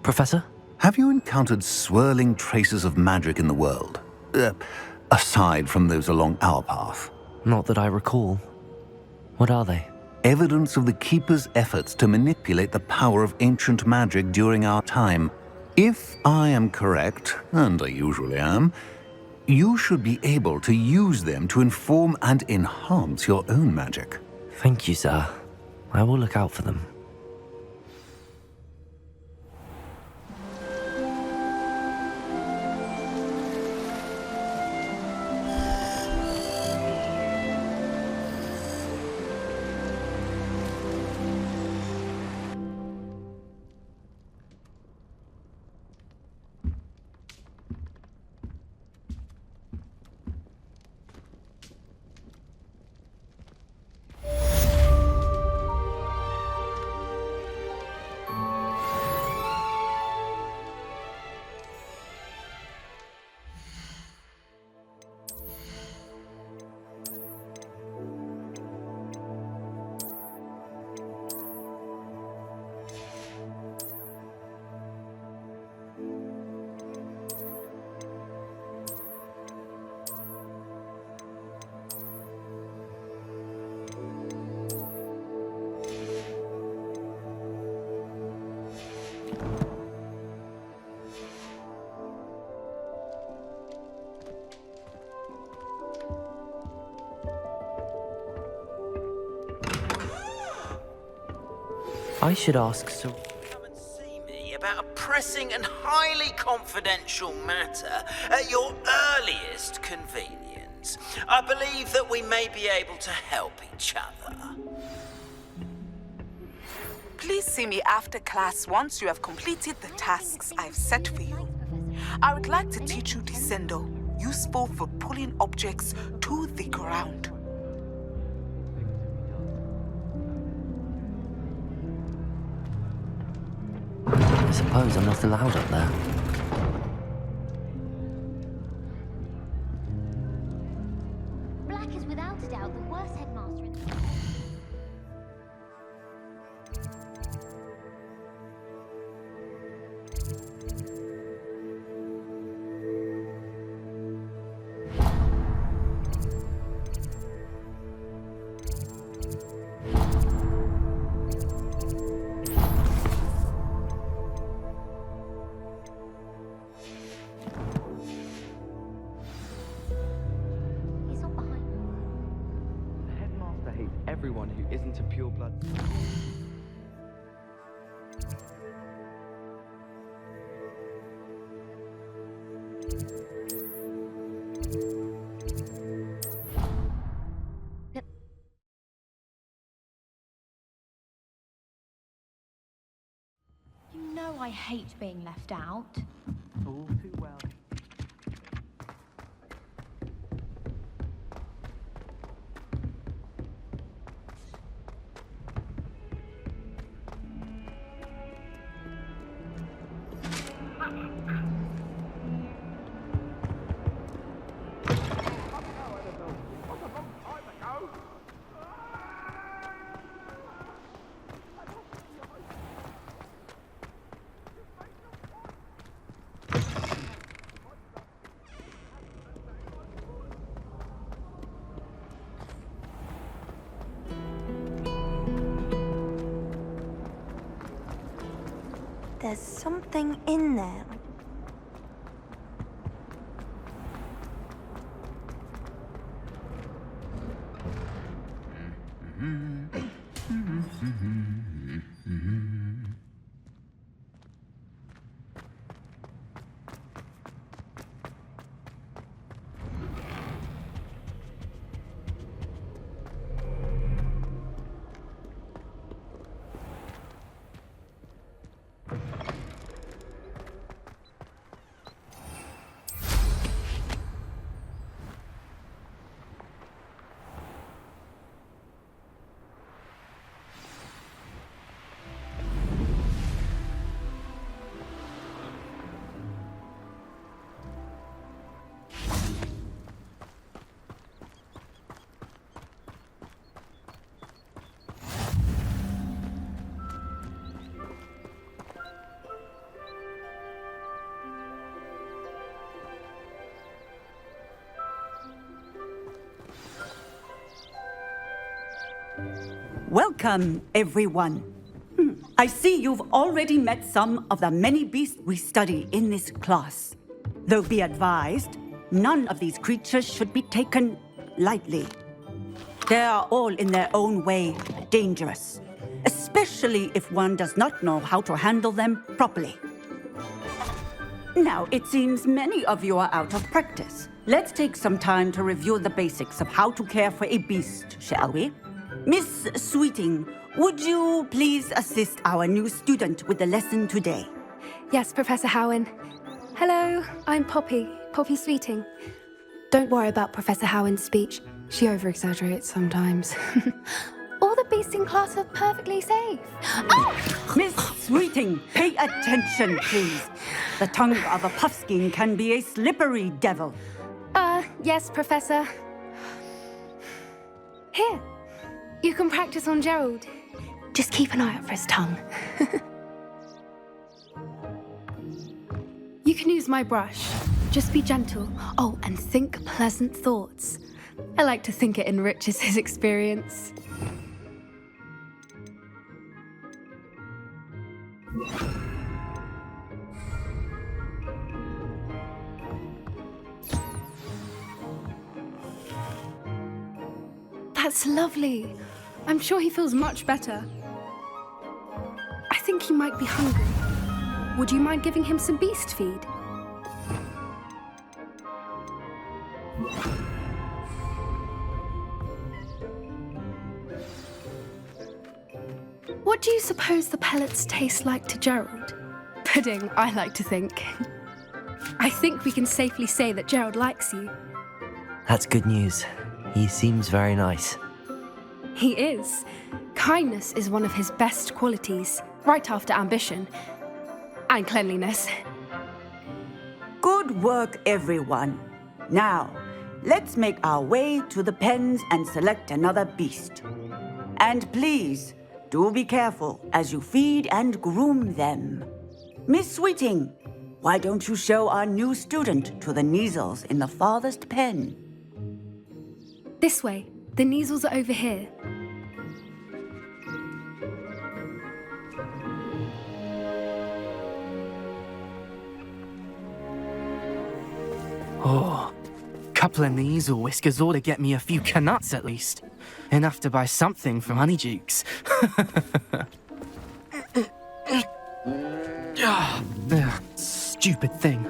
[SPEAKER 2] Professor?
[SPEAKER 16] Have you encountered swirling traces of magic in the world? Aside from those along our path?
[SPEAKER 2] Not that I recall. What are they?
[SPEAKER 16] Evidence of the Keeper's efforts to manipulate the power of ancient magic during our time. If I am correct, and I usually am, you should be able to use them to inform and enhance your own magic.
[SPEAKER 2] Thank you, sir. I will look out for them. I should ask Sir...
[SPEAKER 4] Come and see me about a pressing and highly confidential matter at your earliest convenience. I believe that we may be able to help each other.
[SPEAKER 8] Please see me after class once you have completed the tasks I've set for you. I would like to teach you Descendo, useful for pulling objects to the ground.
[SPEAKER 2] I suppose I'm not allowed up there.
[SPEAKER 5] Black is without a doubt the worst headmaster in the...
[SPEAKER 17] Everyone who isn't a pure blood.
[SPEAKER 7] I hate being left out.
[SPEAKER 17] All too well.
[SPEAKER 5] There's something in there.
[SPEAKER 21] Welcome, everyone. I see you've already met some of the many beasts we study in this class. Though be advised, none of these creatures should be taken lightly. They are all in their own way dangerous, especially if one does not know how to handle them properly. Now, it seems many of you are out of practice. Let's take some time to review the basics of how to care for a beast, shall we? Miss Sweeting, would you please assist our new student with the lesson today?
[SPEAKER 23] Yes, Professor Howen. Hello, I'm Poppy Sweeting. Don't worry about Professor Howen's speech. She over-exaggerates sometimes. All the beasts in class are perfectly safe. Oh!
[SPEAKER 21] Miss Sweeting, pay attention, please. The tongue of a puffskein can be a slippery devil.
[SPEAKER 23] Yes, Professor. Here, you can practice on Gerald. Just keep an eye out for his tongue. You can use my brush. Just be gentle. Oh, and think pleasant thoughts. I like to think it enriches his experience. That's lovely. I'm sure he feels much better. I think he might be hungry. Would you mind giving him some beast feed? What do you suppose the pellets taste like to Gerald? Pudding, I like to think. I think we can safely say that Gerald likes you.
[SPEAKER 2] That's good news. He seems very nice.
[SPEAKER 23] He is. Kindness is one of his best qualities, right after ambition. And cleanliness.
[SPEAKER 21] Good work, everyone. Now, let's make our way to the pens and select another beast. And please, do be careful as you feed and groom them. Miss Sweeting, why don't you show our new student to the kneazles in the farthest pen?
[SPEAKER 23] This way. The kneazles are over here.
[SPEAKER 24] Oh, couple of kneazle whiskers ought to get me a few knuts at least. Enough to buy something from Honeydukes. Stupid thing.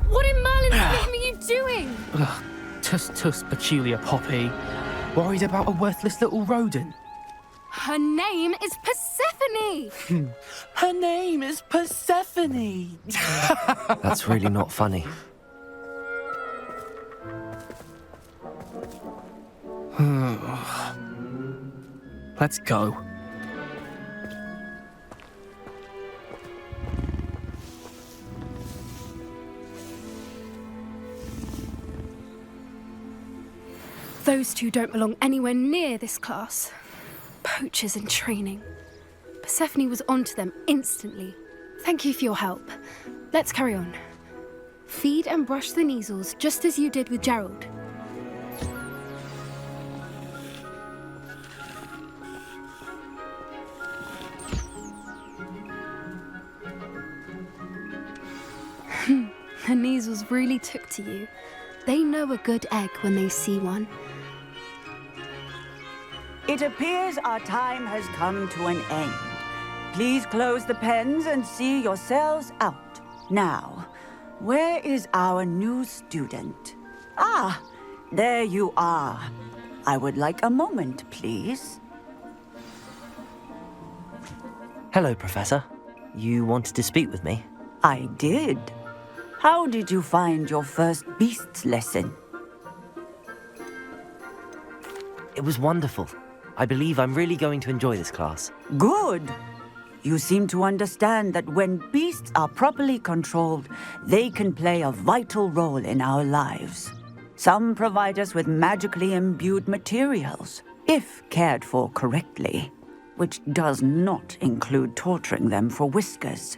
[SPEAKER 23] What in Merlin's name are you doing?
[SPEAKER 24] Tuss, peculiar Poppy. Worried about a worthless little rodent?
[SPEAKER 23] Her name is Persephone!
[SPEAKER 24] Her name is Persephone!
[SPEAKER 2] That's really not funny.
[SPEAKER 24] Let's go.
[SPEAKER 23] Those two don't belong anywhere near this class. Poachers in training. Persephone was onto them instantly. Thank you for your help. Let's carry on. Feed and brush the kneazles just as you did with Gerald. The kneazles really took to you. They know a good egg when they see one.
[SPEAKER 18] It appears our time has come to an end. Please close the pens and see yourselves out. Now, where is our new student? Ah, there you are. I would like a moment, please.
[SPEAKER 2] Hello, Professor. You wanted to speak with me?
[SPEAKER 18] I did. How did you find your first beasts lesson?
[SPEAKER 2] It was wonderful. I believe I'm really going to enjoy this class.
[SPEAKER 18] Good. You seem to understand that when beasts are properly controlled, they can play a vital role in our lives. Some provide us with magically imbued materials, if cared for correctly, which does not include torturing them for whiskers.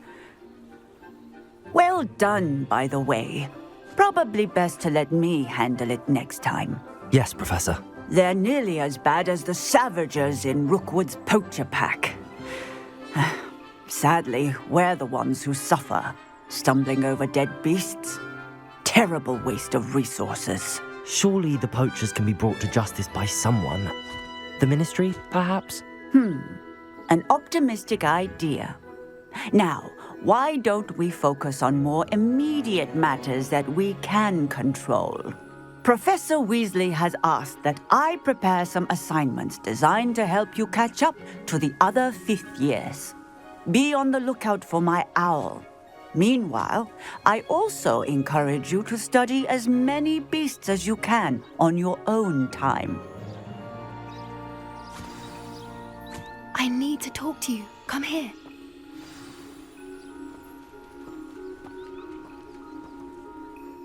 [SPEAKER 18] Well done, by the way. Probably best to let me handle it next time.
[SPEAKER 2] Yes, Professor.
[SPEAKER 18] They're nearly as bad as the Savagers in Rookwood's poacher pack. Sadly, we're the ones who suffer, stumbling over dead beasts. Terrible waste of resources.
[SPEAKER 2] Surely the poachers can be brought to justice by someone. The Ministry, perhaps?
[SPEAKER 18] An optimistic idea. Now, why don't we focus on more immediate matters that we can control? Professor Weasley has asked that I prepare some assignments designed to help you catch up to the other 5th years. Be on the lookout for my owl. Meanwhile, I also encourage you to study as many beasts as you can on your own time.
[SPEAKER 23] I need to talk to you. Come here.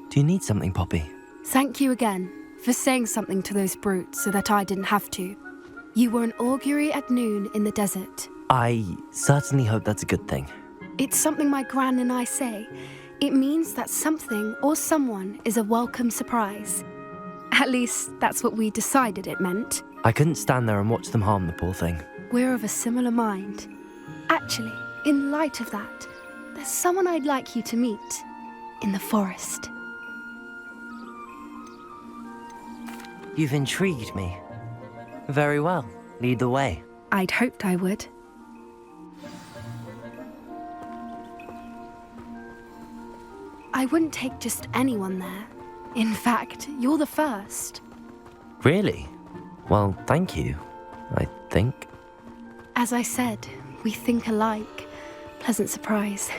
[SPEAKER 2] Do you need something, Poppy?
[SPEAKER 23] Thank you again for saying something to those brutes so that I didn't have to. You were an augury at noon in the desert.
[SPEAKER 2] I certainly hope that's a good thing.
[SPEAKER 23] It's something my gran and I say. It means that something or someone is a welcome surprise. At least, that's what we decided it meant.
[SPEAKER 2] I couldn't stand there and watch them harm the poor thing.
[SPEAKER 23] We're of a similar mind. Actually, in light of that, there's someone I'd like you to meet in the forest.
[SPEAKER 2] You've intrigued me. Very well. Lead the way.
[SPEAKER 23] I'd hoped I would. I wouldn't take just anyone there. In fact, you're the first.
[SPEAKER 2] Really? Well, thank you, I think.
[SPEAKER 23] As I said, we think alike. Pleasant surprise.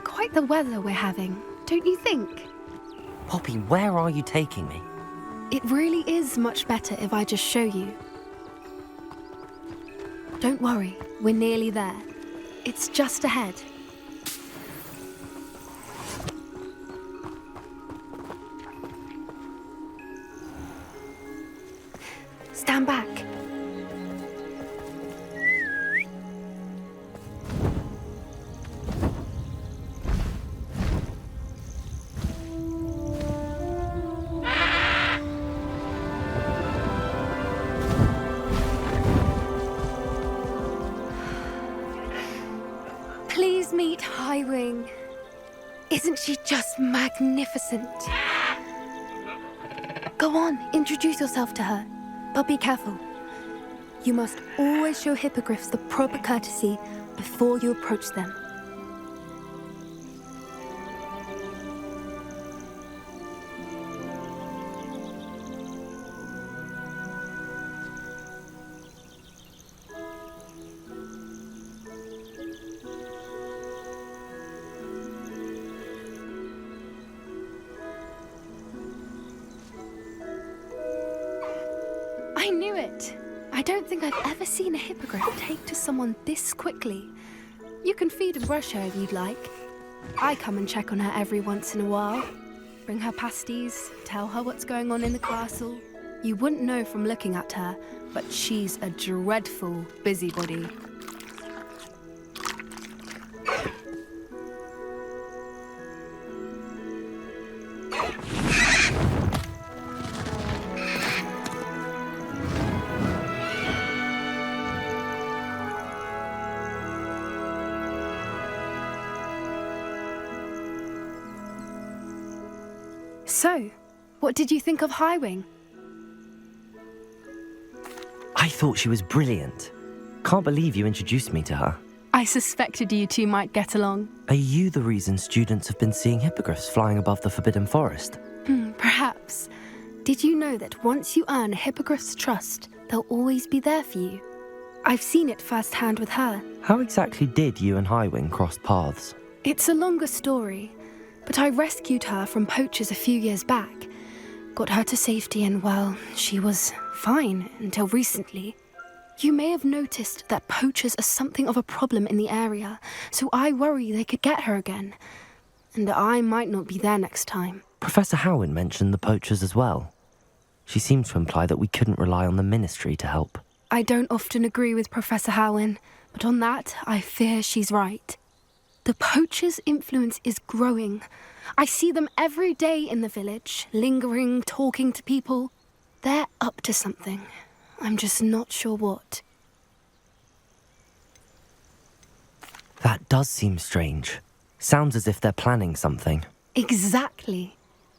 [SPEAKER 23] Quite the weather we're having, don't you think?
[SPEAKER 2] Poppy, where are you taking me?
[SPEAKER 23] It really is much better if I just show you. Don't worry, we're nearly there. It's just ahead. Stand back. Please meet Highwing. Isn't she just magnificent? Go on, introduce yourself to her. But be careful. You must always show hippogriffs the proper courtesy before you approach them. don't think I've ever seen a hippogriff take to someone this quickly. You can feed and brush her if you'd like. I come and check on her every once in a while. Bring her pasties, tell her what's going on in the castle. You wouldn't know from looking at her, but she's a dreadful busybody. So, what did you think of Highwing?
[SPEAKER 2] I thought she was brilliant. Can't believe you introduced me to her.
[SPEAKER 23] I suspected you two might get along.
[SPEAKER 2] Are you the reason students have been seeing hippogriffs flying above the Forbidden Forest?
[SPEAKER 23] Perhaps. Did you know that once you earn a hippogriff's trust, they'll always be there for you? I've seen it firsthand with her.
[SPEAKER 2] How exactly did you and Highwing cross paths?
[SPEAKER 23] It's a longer story, but I rescued her from poachers a few years back. Got her to safety and, well, she was fine until recently. You may have noticed that poachers are something of a problem in the area, so I worry they could get her again. And I might not be there next time.
[SPEAKER 2] Professor Howin mentioned the poachers as well. She seemed to imply that we couldn't rely on the Ministry to help.
[SPEAKER 23] I don't often agree with Professor Howin, but on that, I fear she's right. The poachers' influence is growing. I see them every day in the village, lingering, talking to people. They're up to something. I'm just not sure what.
[SPEAKER 2] That does seem strange. Sounds as if they're planning something.
[SPEAKER 23] Exactly.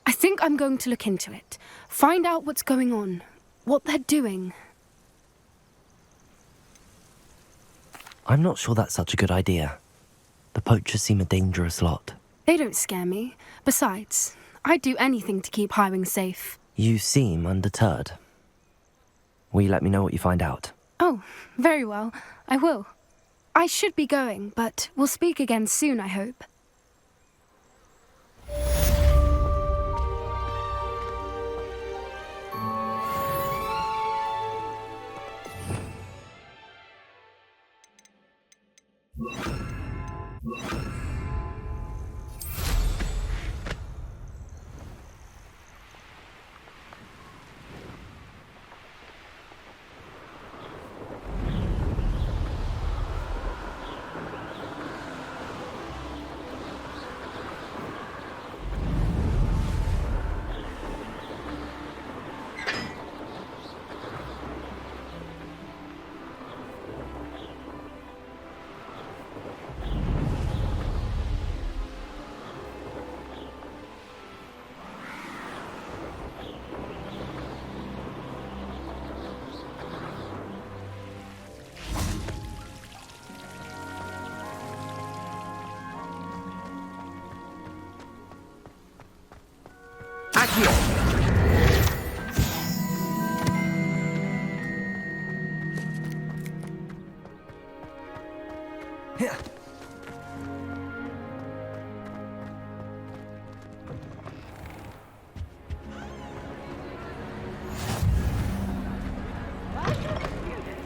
[SPEAKER 23] I think I'm going to look into it. Find out what's going on, what they're doing.
[SPEAKER 2] I'm not sure that's such a good idea. The poachers seem a dangerous lot.
[SPEAKER 23] They don't scare me. Besides, I'd do anything to keep Highwing safe.
[SPEAKER 2] You seem undeterred. Will you let me know what you find out?
[SPEAKER 23] Oh, very well. I will. I should be going, but we'll speak again soon, I hope.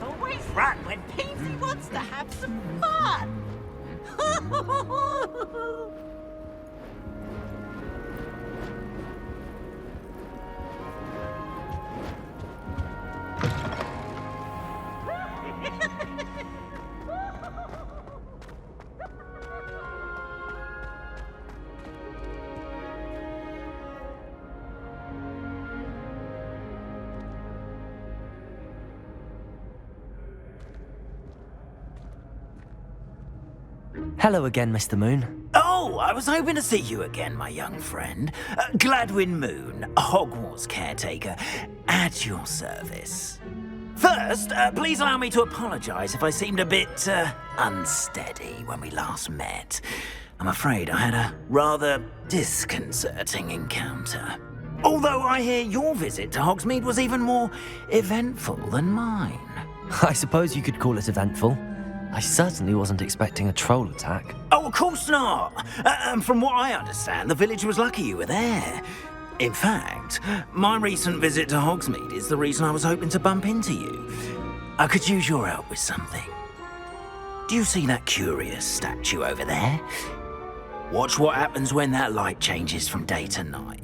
[SPEAKER 12] Always run when Peasy wants to have some fun.
[SPEAKER 2] Hello again, Mr. Moon.
[SPEAKER 4] Oh, I was hoping to see you again, my young friend. Gladwin Moon, Hogwarts caretaker, at your service. First, please allow me to apologize if I seemed a bit unsteady when we last met. I'm afraid I had a rather disconcerting encounter. Although I hear your visit to Hogsmeade was even more eventful than mine.
[SPEAKER 2] I suppose you could call it eventful. I certainly wasn't expecting a troll attack.
[SPEAKER 4] Oh, of course not. From what I understand, the village was lucky you were there. In fact, my recent visit to Hogsmeade is the reason I was hoping to bump into you. I could use your help with something. Do you see that curious statue over there? Watch what happens when that light changes from day to night.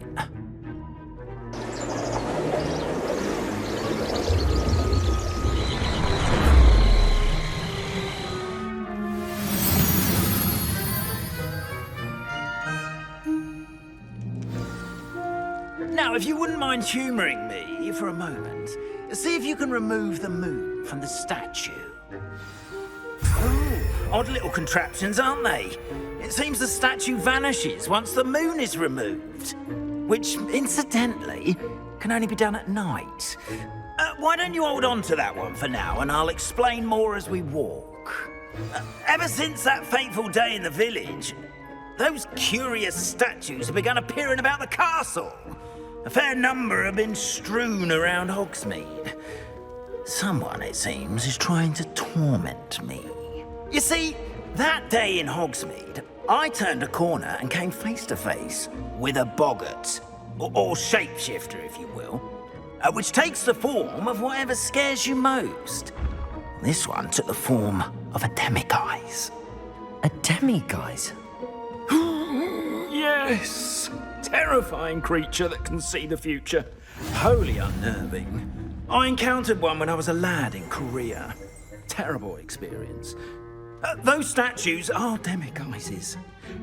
[SPEAKER 4] Now, if you wouldn't mind humouring me for a moment, see if you can remove the moon from the statue. Oh, odd little contraptions, aren't they? It seems the statue vanishes once the moon is removed, which, incidentally, can only be done at night. Why don't you hold on to that one for now, and I'll explain more as we walk. Ever since that fateful day in the village, those curious statues have begun appearing about the castle. A fair number have been strewn around Hogsmeade. Someone, it seems, is trying to torment me. You see, that day in Hogsmeade, I turned a corner and came face to face with a boggart, or shapeshifter, if you will, which takes the form of whatever scares you most. This one took the form of a demiguise.
[SPEAKER 2] A demiguise?
[SPEAKER 4] Yes! Terrifying creature that can see the future. Wholly unnerving. I encountered one when I was a lad in Korea. Terrible experience. Those statues are demiguises.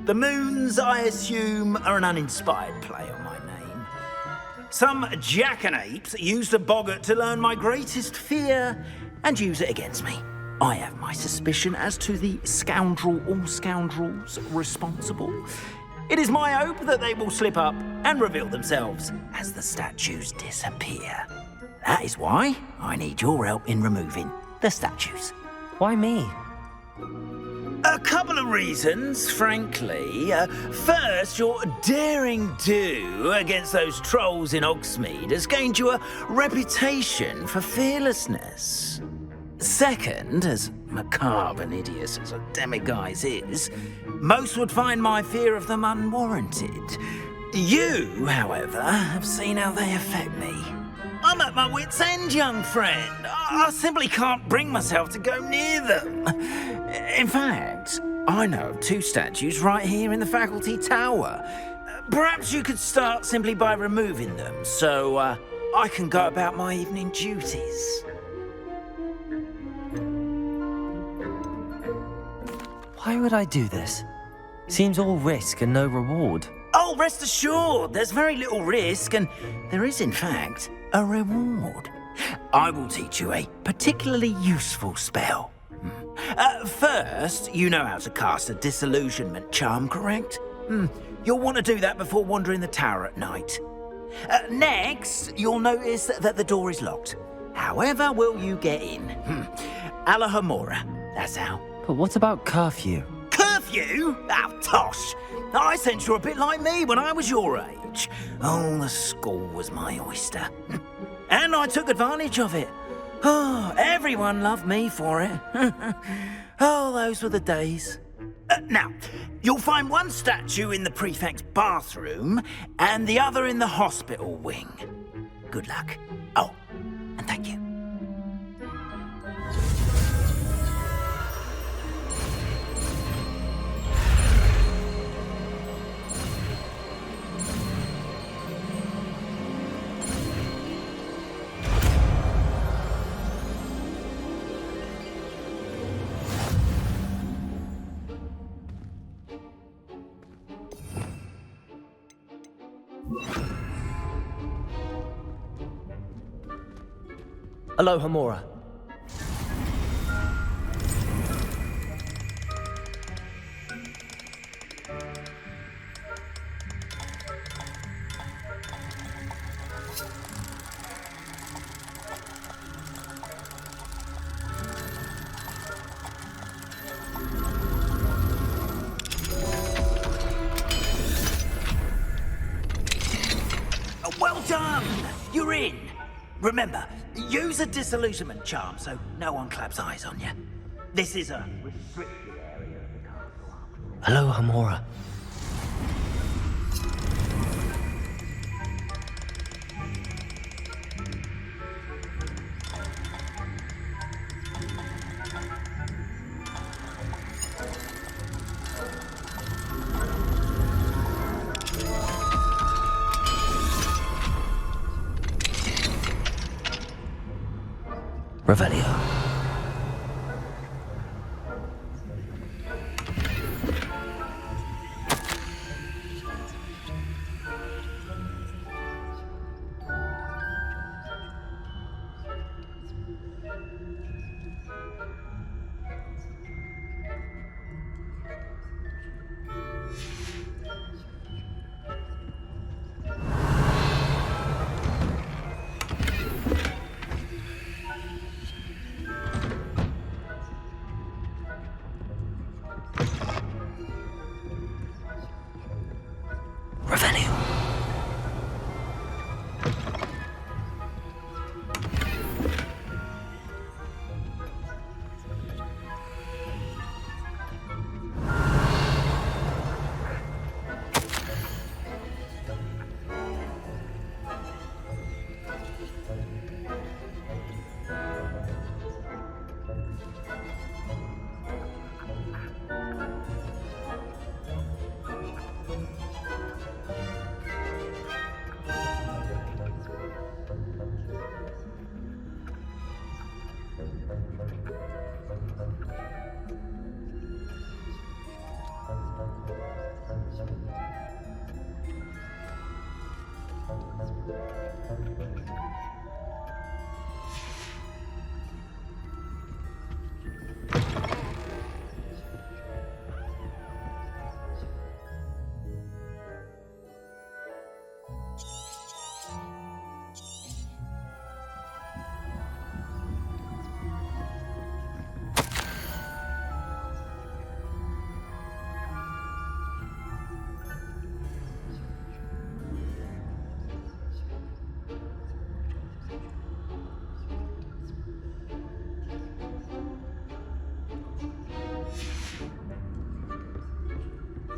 [SPEAKER 4] The moons, I assume, are an uninspired play on my name. Some jackanapes used a boggart to learn my greatest fear and use it against me. I have my suspicion as to the scoundrel or scoundrels responsible. It is my hope that they will slip up and reveal themselves as the statues disappear. That is why I need your help in removing the statues.
[SPEAKER 2] Why me?
[SPEAKER 4] A couple of reasons, frankly. First, your daring do against those trolls in Hogsmeade has gained you a reputation for fearlessness. Second, as macabre and hideous as a demiguise is, most would find my fear of them unwarranted. You, however, have seen how they affect me. I'm at my wit's end, young friend. I simply can't bring myself to go near them. In fact, I know of 2 statues right here in the faculty tower. Perhaps you could start simply by removing them, so I can go about my evening duties.
[SPEAKER 2] Why would I do this? Seems all risk and no reward.
[SPEAKER 4] Oh, rest assured, there's very little risk, and there is, in fact, a reward. I will teach you a particularly useful spell. First, you know how to cast a disillusionment charm, correct? You'll want to do that before wandering the tower at night. Next, you'll notice that the door is locked. However will you get in? Alahomora, that's how.
[SPEAKER 2] But what about curfew?
[SPEAKER 4] Curfew? Oh, tosh. I sense you're a bit like me when I was your age. Oh, the school was my oyster. And I took advantage of it. Oh, everyone loved me for it. Oh, those were the days. Now, you'll find one statue in the prefect's bathroom and the other in the hospital wing. Good luck. Oh, and thank you.
[SPEAKER 10] Alohomora.
[SPEAKER 4] Well done! You're in. Remember, use a disillusionment charm so no one claps eyes on you. This is a restricted area of the castle.
[SPEAKER 2] Alohomora. Revelio.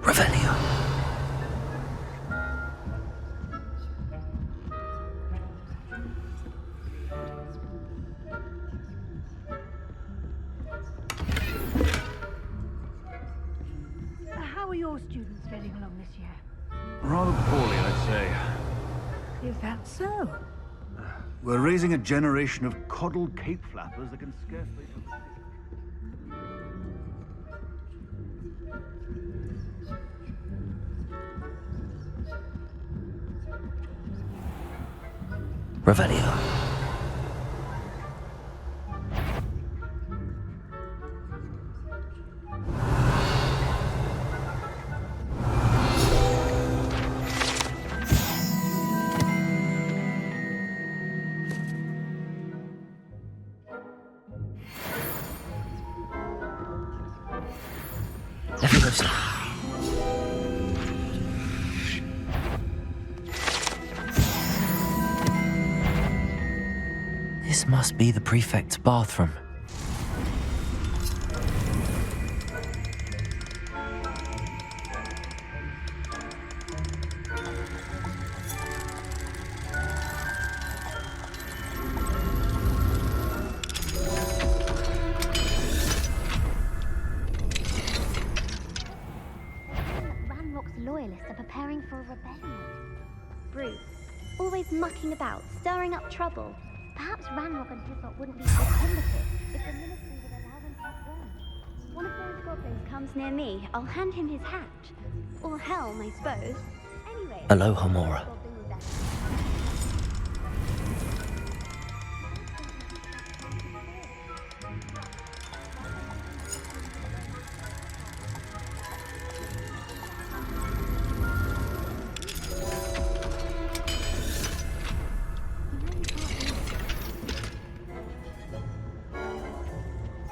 [SPEAKER 2] Revelio.
[SPEAKER 1] How are your students getting along this year?
[SPEAKER 15] Rather poorly, I'd say.
[SPEAKER 1] Is that so?
[SPEAKER 15] We're raising a generation of coddled cape flappers that can scarcely...
[SPEAKER 2] Revelio. Leviosa. This must be the prefect's bathroom.
[SPEAKER 5] Ranrock's loyalists are preparing for a rebellion. Brew, always mucking about, stirring up trouble. Perhaps Ranrock and his lot wouldn't be so combative if the ministry would allow them to have one. One of those goblins comes near me, I'll hand him his hat. Or helm, I suppose. Anyway...
[SPEAKER 2] Aloha, Mora.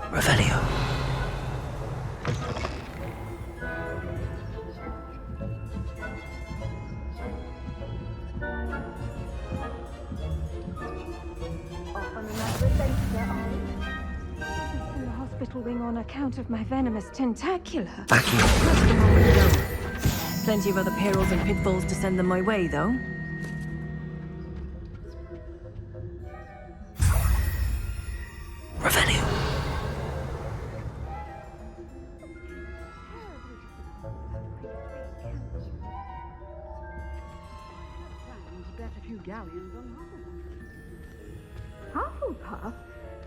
[SPEAKER 2] Revelio.
[SPEAKER 1] In the hospital wing on account of my venomous tentacula.
[SPEAKER 9] Plenty of other perils and pitfalls to send them my way, though.
[SPEAKER 2] Revelio.
[SPEAKER 1] Bet a few galleons on Hufflepuff.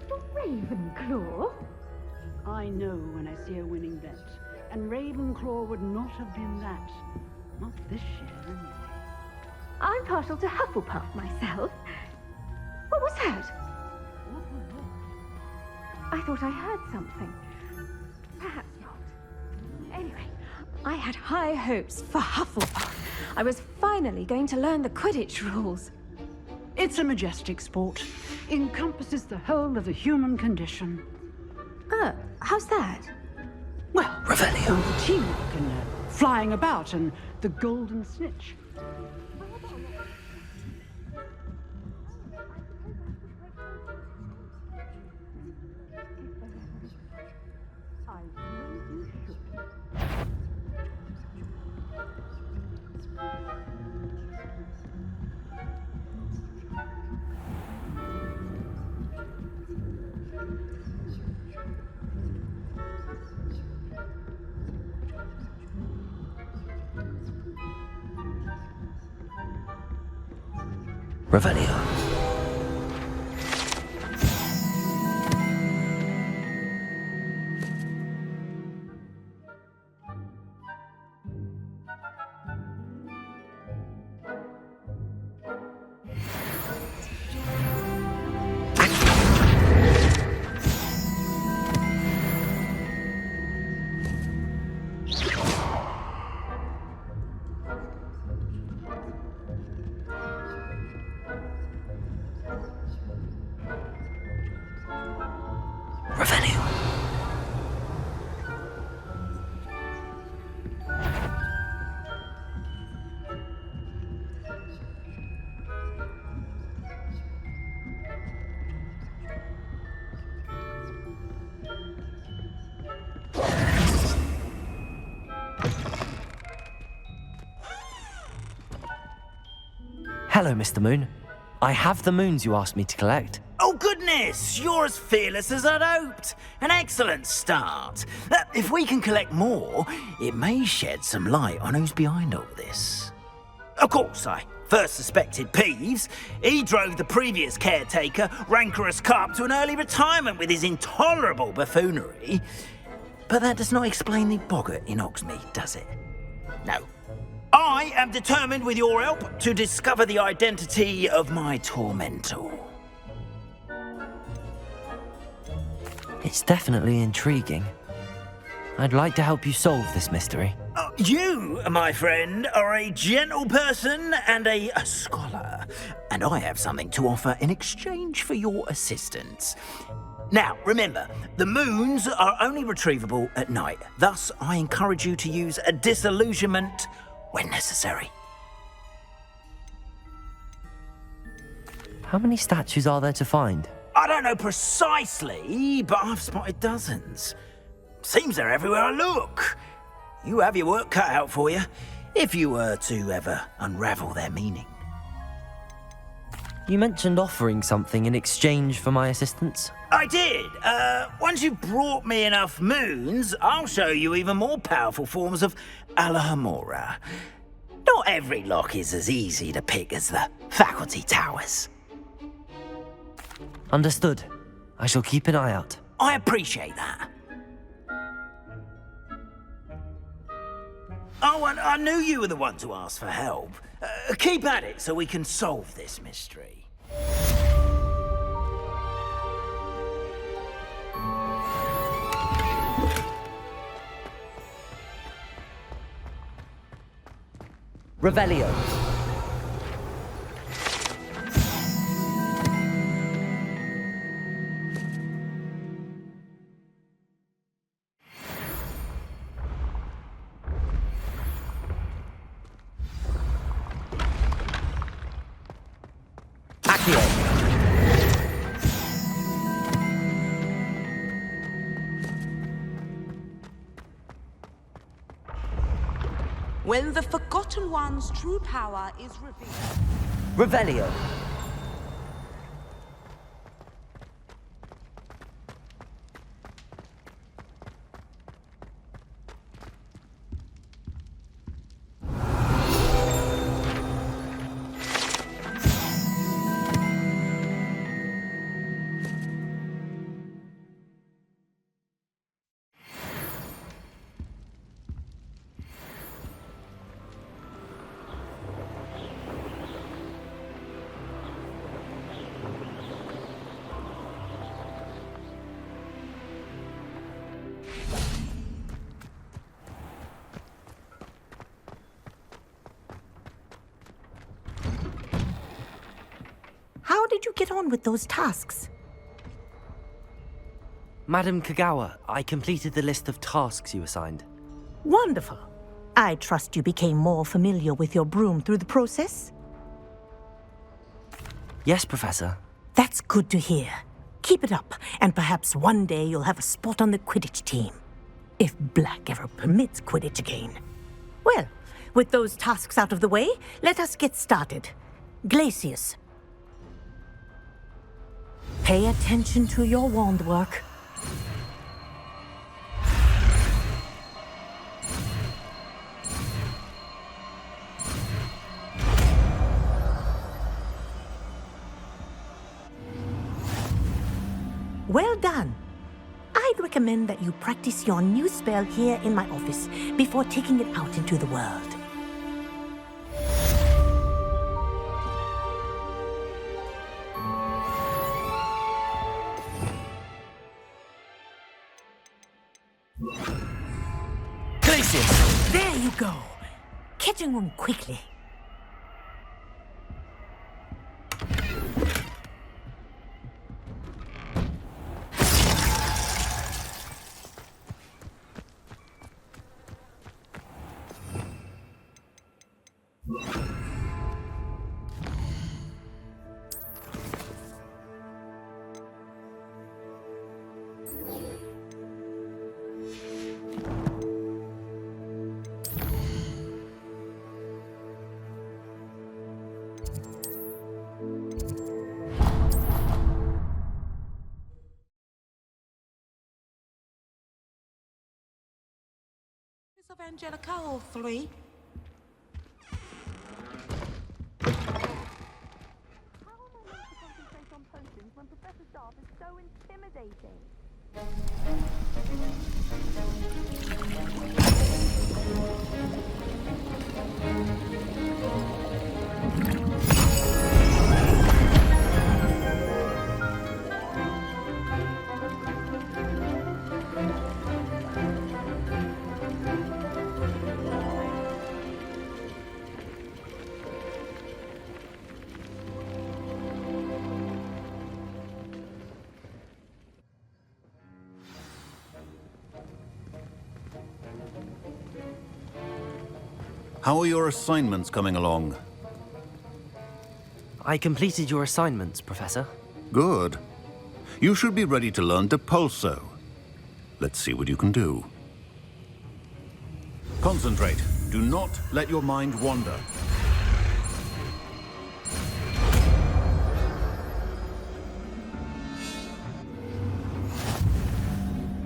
[SPEAKER 1] Hufflepuff? Ravenclaw?
[SPEAKER 3] I know when I see a winning bet, and Ravenclaw would not have been that. Not this year, anyway.
[SPEAKER 1] I'm partial to Hufflepuff myself. What was that? I thought I heard something. Perhaps not. Anyway, I had high hopes for Hufflepuff. I was finally going to learn the Quidditch rules.
[SPEAKER 3] It's a majestic sport. Encompasses the whole of the human condition.
[SPEAKER 1] How's that?
[SPEAKER 3] Well, Revelio. The teamwork and flying about and the golden snitch.
[SPEAKER 2] Revelio. Hello, Mr. Moon. I have the moons you asked me to collect.
[SPEAKER 4] Oh, goodness! You're as fearless as I'd hoped. An excellent start. If we can collect more, it may shed some light on who's behind all this. Of course, I first suspected Peeves. He drove the previous caretaker, Rancorous Carp, to an early retirement with his intolerable buffoonery. But that does not explain the boggart in Hogsmeade, does it? No. I am determined, with your help, to discover the identity of my tormentor.
[SPEAKER 2] It's definitely intriguing. I'd like to help you solve this mystery.
[SPEAKER 4] You, my friend, are a gentle person and a scholar, and I have something to offer in exchange for your assistance. Now, remember, the moons are only retrievable at night. Thus, I encourage you to use a disillusionment when necessary.
[SPEAKER 2] How many statues are there to find?
[SPEAKER 4] I don't know precisely, but I've spotted dozens. Seems they're everywhere I look. You have your work cut out for you, if you were to ever unravel their meaning.
[SPEAKER 2] You mentioned offering something in exchange for my assistance?
[SPEAKER 4] I did. Once you've brought me enough moons, I'll show you even more powerful forms of Alohomora. Not every lock is as easy to pick as the faculty towers.
[SPEAKER 2] Understood. I shall keep an eye out.
[SPEAKER 4] I appreciate that. Oh, and I knew you were the one to ask for help. Keep at it so we can solve this mystery.
[SPEAKER 2] Revelio.
[SPEAKER 8] When the Forgotten One's true power is revealed.
[SPEAKER 2] Revelio.
[SPEAKER 6] did you get on with those tasks?
[SPEAKER 2] Madam Kagawa, I completed the list of tasks you assigned.
[SPEAKER 6] Wonderful. I trust you became more familiar with your broom through the process?
[SPEAKER 2] Yes, Professor.
[SPEAKER 6] That's good to hear. Keep it up, and perhaps one day you'll have a spot on the Quidditch team. If Black ever permits Quidditch again. Well, with those tasks out of the way, let us get started. 𝐇𝐨𝐶𝐰𝐵. Pay attention to your wand work. Well done. I'd recommend that you practice your new spell here in my office before taking it out into the world.
[SPEAKER 2] 𝐇𝐨𝐶𝐰𝐵!
[SPEAKER 6] There you go. Catching on quickly. Of Angelica, hopefully.
[SPEAKER 1] How am I meant to concentrate on potions when Professor Staff is so intimidating?
[SPEAKER 16] How are your assignments coming along?
[SPEAKER 2] I completed your assignments, Professor.
[SPEAKER 16] Good. You should be ready to learn Depulso. Let's see what you can do. Concentrate. Do not let your mind wander.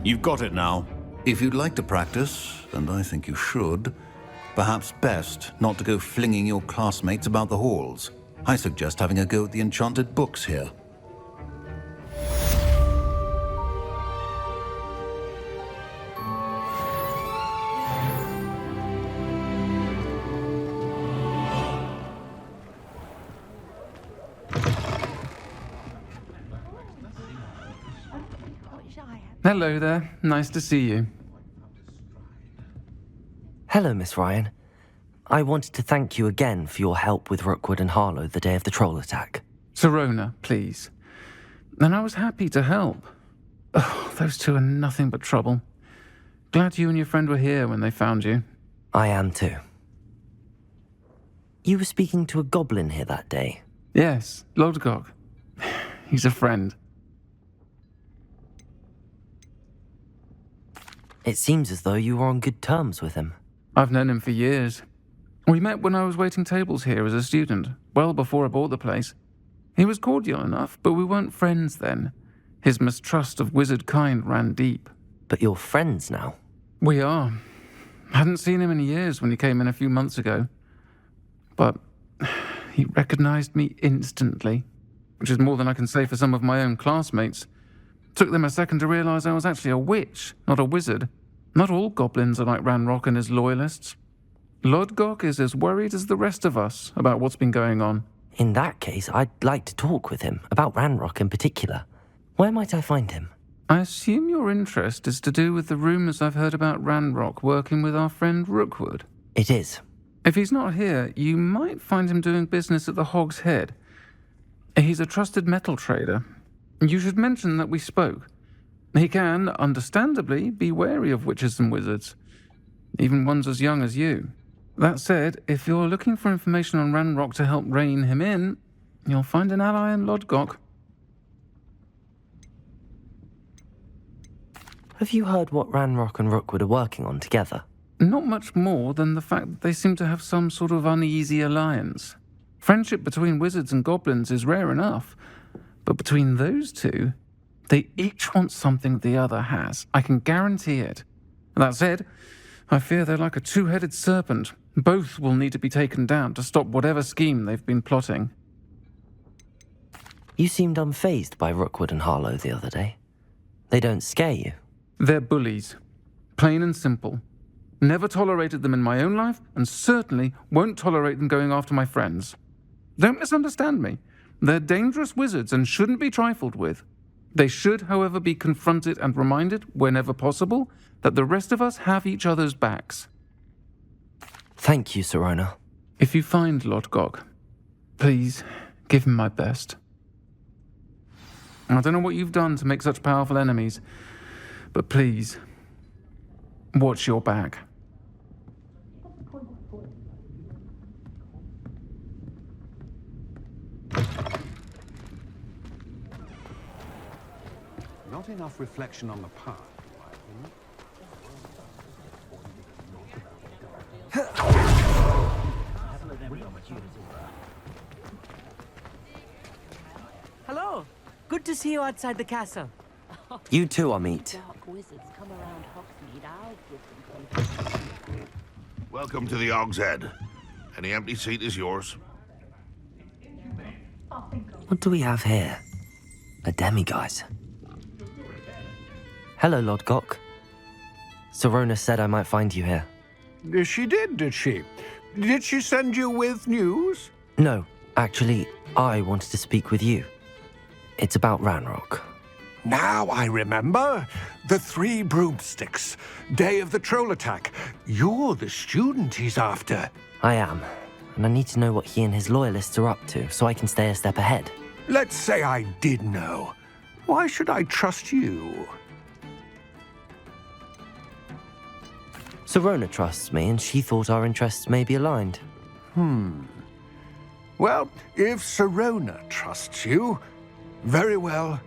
[SPEAKER 16] You've got it now. If you'd like to practice, and I think you should, perhaps best not to go flinging your classmates about the halls. I suggest having a go at the enchanted books here.
[SPEAKER 14] Hello there. Nice to see you.
[SPEAKER 2] Hello, Miss Ryan. I wanted to thank you again for your help with Rookwood and Harlow the day of the troll attack.
[SPEAKER 14] Serona, please. And I was happy to help. Oh, those two are nothing but trouble. Glad you and your friend were here when they found you.
[SPEAKER 2] I am too. You were speaking to a goblin here that day?
[SPEAKER 14] Yes, Lodgok. He's a friend.
[SPEAKER 2] It seems as though you were on good terms with him.
[SPEAKER 14] I've known him for years. We met when I was waiting tables here as a student, well before I bought the place. He was cordial enough, but we weren't friends then. His mistrust of wizard kind ran deep.
[SPEAKER 2] But you're friends now?
[SPEAKER 14] We are. Hadn't seen him in years when he came in a few months ago. But he recognized me instantly, which is more than I can say for some of my own classmates. Took them a second to realize I was actually a witch, not a wizard. Not all goblins are like Ranrock and his loyalists. Lodgok is as worried as the rest of us about what's been going on.
[SPEAKER 2] In that case, I'd like to talk with him, about Ranrock in particular. Where might I find him?
[SPEAKER 14] I assume your interest is to do with the rumors I've heard about Ranrock working with our friend Rookwood.
[SPEAKER 2] It is.
[SPEAKER 14] If he's not here, you might find him doing business at the Hog's Head. He's a trusted metal trader. You should mention that we spoke. He can, understandably, be wary of witches and wizards, even ones as young as you. That said, if you're looking for information on Ranrock to help rein him in, you'll find an ally in Lodgok.
[SPEAKER 2] Have you heard what Ranrock and Rookwood are working on together?
[SPEAKER 14] Not much more than the fact that they seem to have some sort of uneasy alliance. Friendship between wizards and goblins is rare enough, but between those two, they each want something the other has. I can guarantee it. That said, I fear they're like a two-headed serpent. Both will need to be taken down to stop whatever scheme they've been plotting.
[SPEAKER 2] You seemed unfazed by Rookwood and Harlow the other day. They don't scare you.
[SPEAKER 14] They're bullies. Plain and simple. Never tolerated them in my own life, and certainly won't tolerate them going after my friends. Don't misunderstand me. They're dangerous wizards and shouldn't be trifled with. They should, however, be confronted and reminded, whenever possible, that the rest of us have each other's backs.
[SPEAKER 2] Thank you, Sirona.
[SPEAKER 14] If you find Lodgok, please give him my best. I don't know what you've done to make such powerful enemies, but please, watch your back.
[SPEAKER 13] Not enough reflection on the path.
[SPEAKER 10] Hello. Good to see you outside the castle.
[SPEAKER 2] You too, Amit.
[SPEAKER 11] Welcome to the Og's Head. Any empty seat is yours.
[SPEAKER 2] What do we have here? A demiguise. Hello, Lodgok. Sirona said I might find you here.
[SPEAKER 19] She did she? Did she send you with news?
[SPEAKER 2] No, actually, I wanted to speak with you. It's about Ranrock.
[SPEAKER 19] Now I remember. The 3 broomsticks. Day of the troll attack. You're the student he's after.
[SPEAKER 2] I am, and I need to know what he and his loyalists are up to so I can stay a step ahead.
[SPEAKER 19] Let's say I did know. Why should I trust you?
[SPEAKER 2] Sirona trusts me, and she thought our interests may be aligned.
[SPEAKER 19] Well, if Sirona trusts you, very well.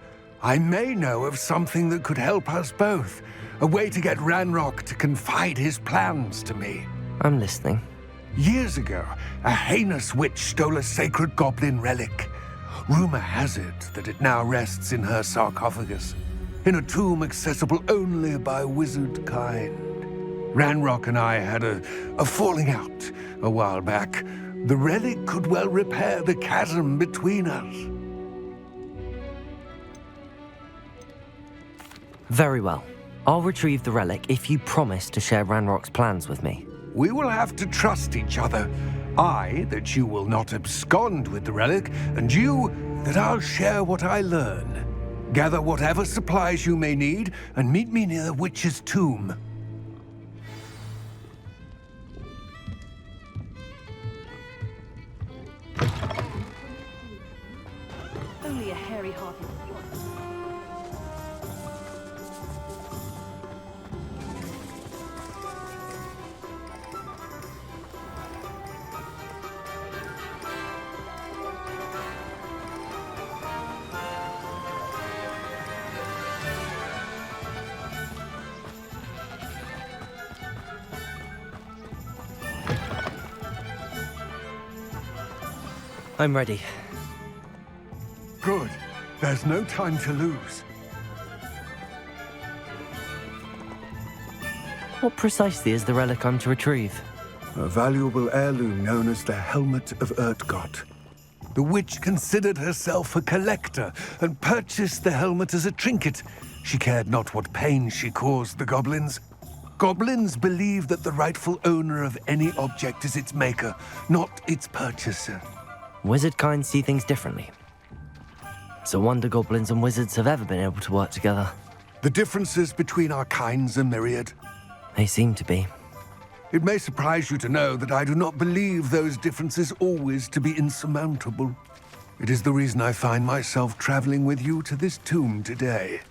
[SPEAKER 19] I may know of something that could help us both. A way to get Ranrock to confide his plans to me.
[SPEAKER 2] I'm listening.
[SPEAKER 19] Years ago, a heinous witch stole a sacred goblin relic. Rumor has it that it now rests in her sarcophagus, in a tomb accessible only by wizard kind. Ranrock and I had a falling out a while back. The relic could well repair the chasm between us.
[SPEAKER 2] Very well. I'll retrieve the relic if you promise to share Ranrock's plans with me.
[SPEAKER 19] We will have to trust each other. I, that you will not abscond with the relic, and you, that I'll share what I learn. Gather whatever supplies you may need, and meet me near the witch's tomb.
[SPEAKER 3] Only a hairy-hearted one.
[SPEAKER 2] I'm ready.
[SPEAKER 19] Good. There's no time to lose.
[SPEAKER 2] What precisely is the relic I'm to retrieve?
[SPEAKER 19] A valuable heirloom known as the Helmet of Urtgott. The witch considered herself a collector and purchased the helmet as a trinket. She cared not what pain she caused the goblins. Goblins believe that the rightful owner of any object is its maker, not its purchaser.
[SPEAKER 2] Wizard kind see things differently. It's a wonder goblins and wizards have ever been able to work together.
[SPEAKER 19] The differences between our kinds are myriad.
[SPEAKER 2] They seem to be.
[SPEAKER 19] It may surprise you to know that I do not believe those differences always to be insurmountable. It is the reason I find myself traveling with you to this tomb today.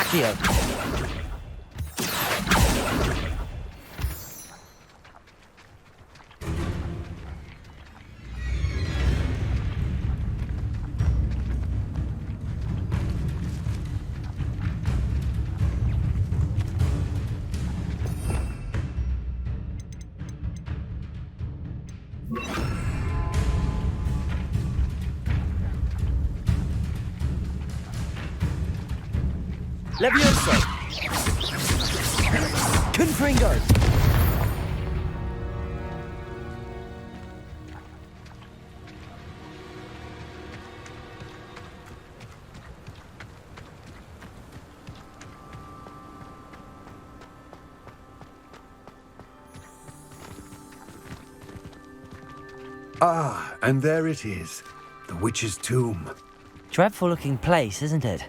[SPEAKER 2] Accio.
[SPEAKER 10] Levioso! Confringo!
[SPEAKER 19] Ah, and there it is. The witch's tomb.
[SPEAKER 2] Dreadful looking place, isn't it?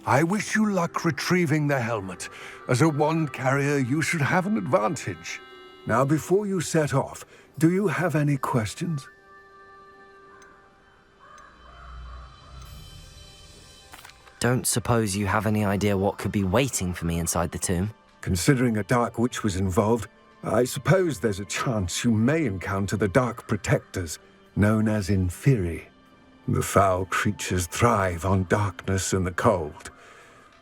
[SPEAKER 19] I wish you luck retrieving the helmet. As a wand carrier, you should have an advantage. Now, before you set off, do you have any questions?
[SPEAKER 2] Don't suppose you have any idea what could be waiting for me inside the tomb?
[SPEAKER 19] Considering a dark witch was involved, I suppose there's a chance you may encounter the dark protectors, known as Inferi. The foul creatures thrive on darkness and the cold.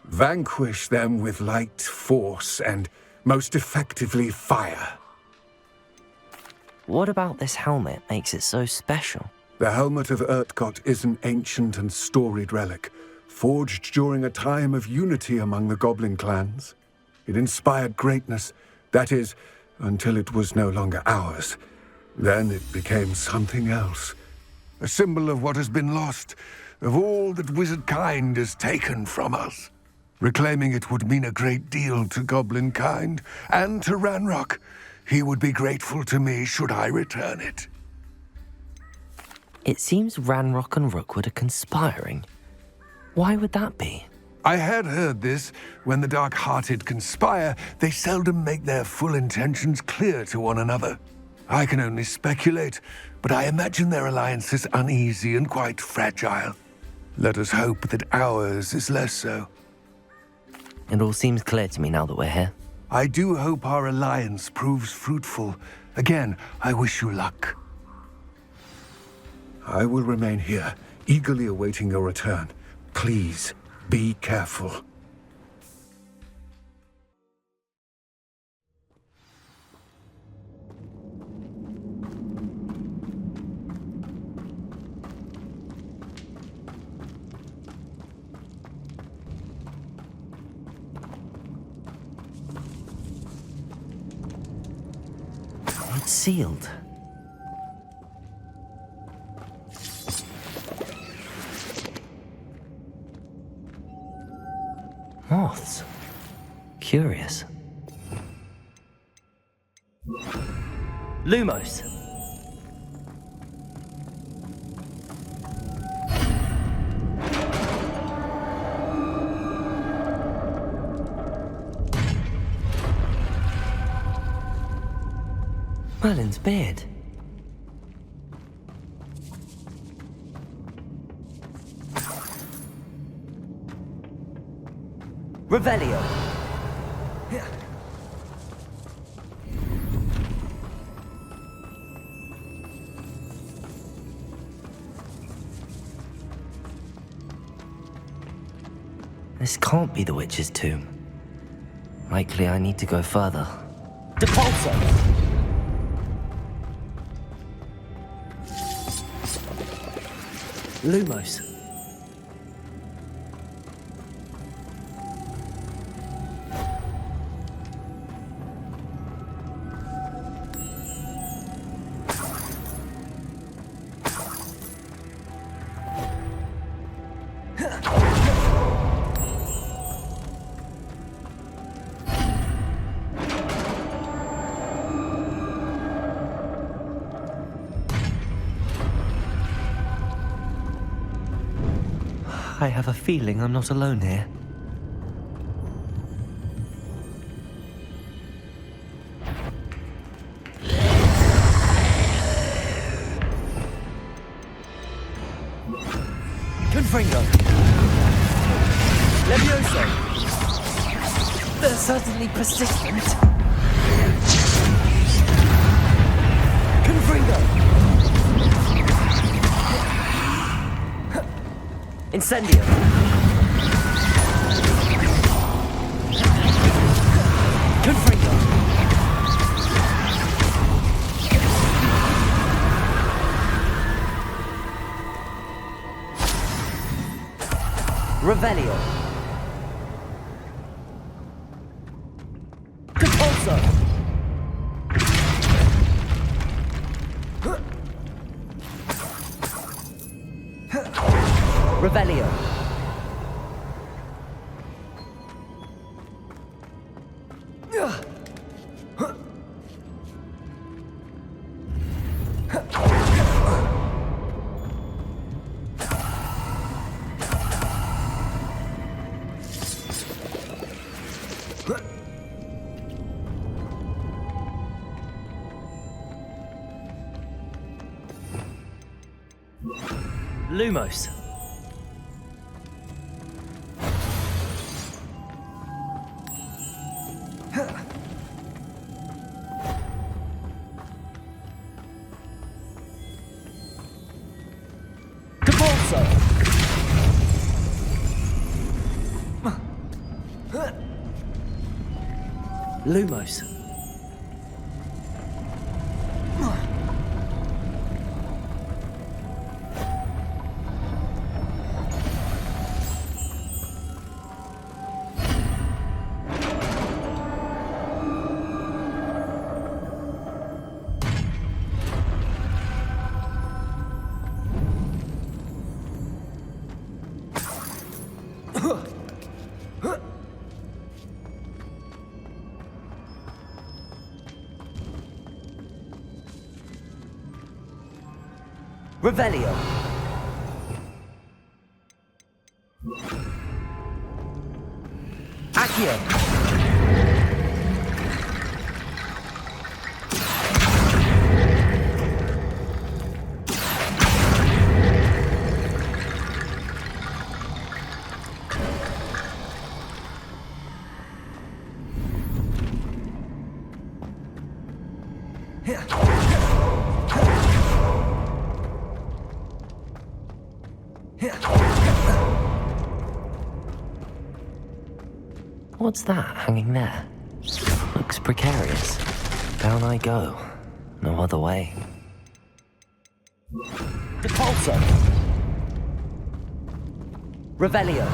[SPEAKER 19] Vanquish them with light, force, and most effectively fire.
[SPEAKER 2] What about this helmet makes it so special?
[SPEAKER 19] The helmet of Urtkot is an ancient and storied relic, forged during a time of unity among the goblin clans. It inspired greatness, that is, until it was no longer ours. Then it became something else. A symbol of what has been lost, of all that wizard kind has taken from us. Reclaiming it would mean a great deal to goblin kind, and to Ranrock. He would be grateful to me should I return it.
[SPEAKER 2] It seems Ranrock and Rookwood are conspiring. Why would that be?
[SPEAKER 19] I had heard this. When the dark-hearted conspire, they seldom make their full intentions clear to one another. I can only speculate, but I imagine their alliance is uneasy and quite fragile. Let us hope that ours is less so.
[SPEAKER 2] It all seems clear to me now that we're here.
[SPEAKER 19] I do hope our alliance proves fruitful. Again, I wish you luck. I will remain here, eagerly awaiting your return. Please, be careful.
[SPEAKER 2] It's sealed. Moths. Curious. Lumos. Merlin's beard. Revelio. This can't be the witch's tomb. Likely I need to go further. Depulso! Lumos. I have a feeling I'm not alone here. Confringo! Levioso! They're certainly persistent. Confringo! Incendio! Confringo! Revelio! Depulso! Revelio! Lumos. Depulso. Lumos. Revelio. Accio. What's that hanging there? Looks precarious. Down I go. No other way. Depulso! Revelio!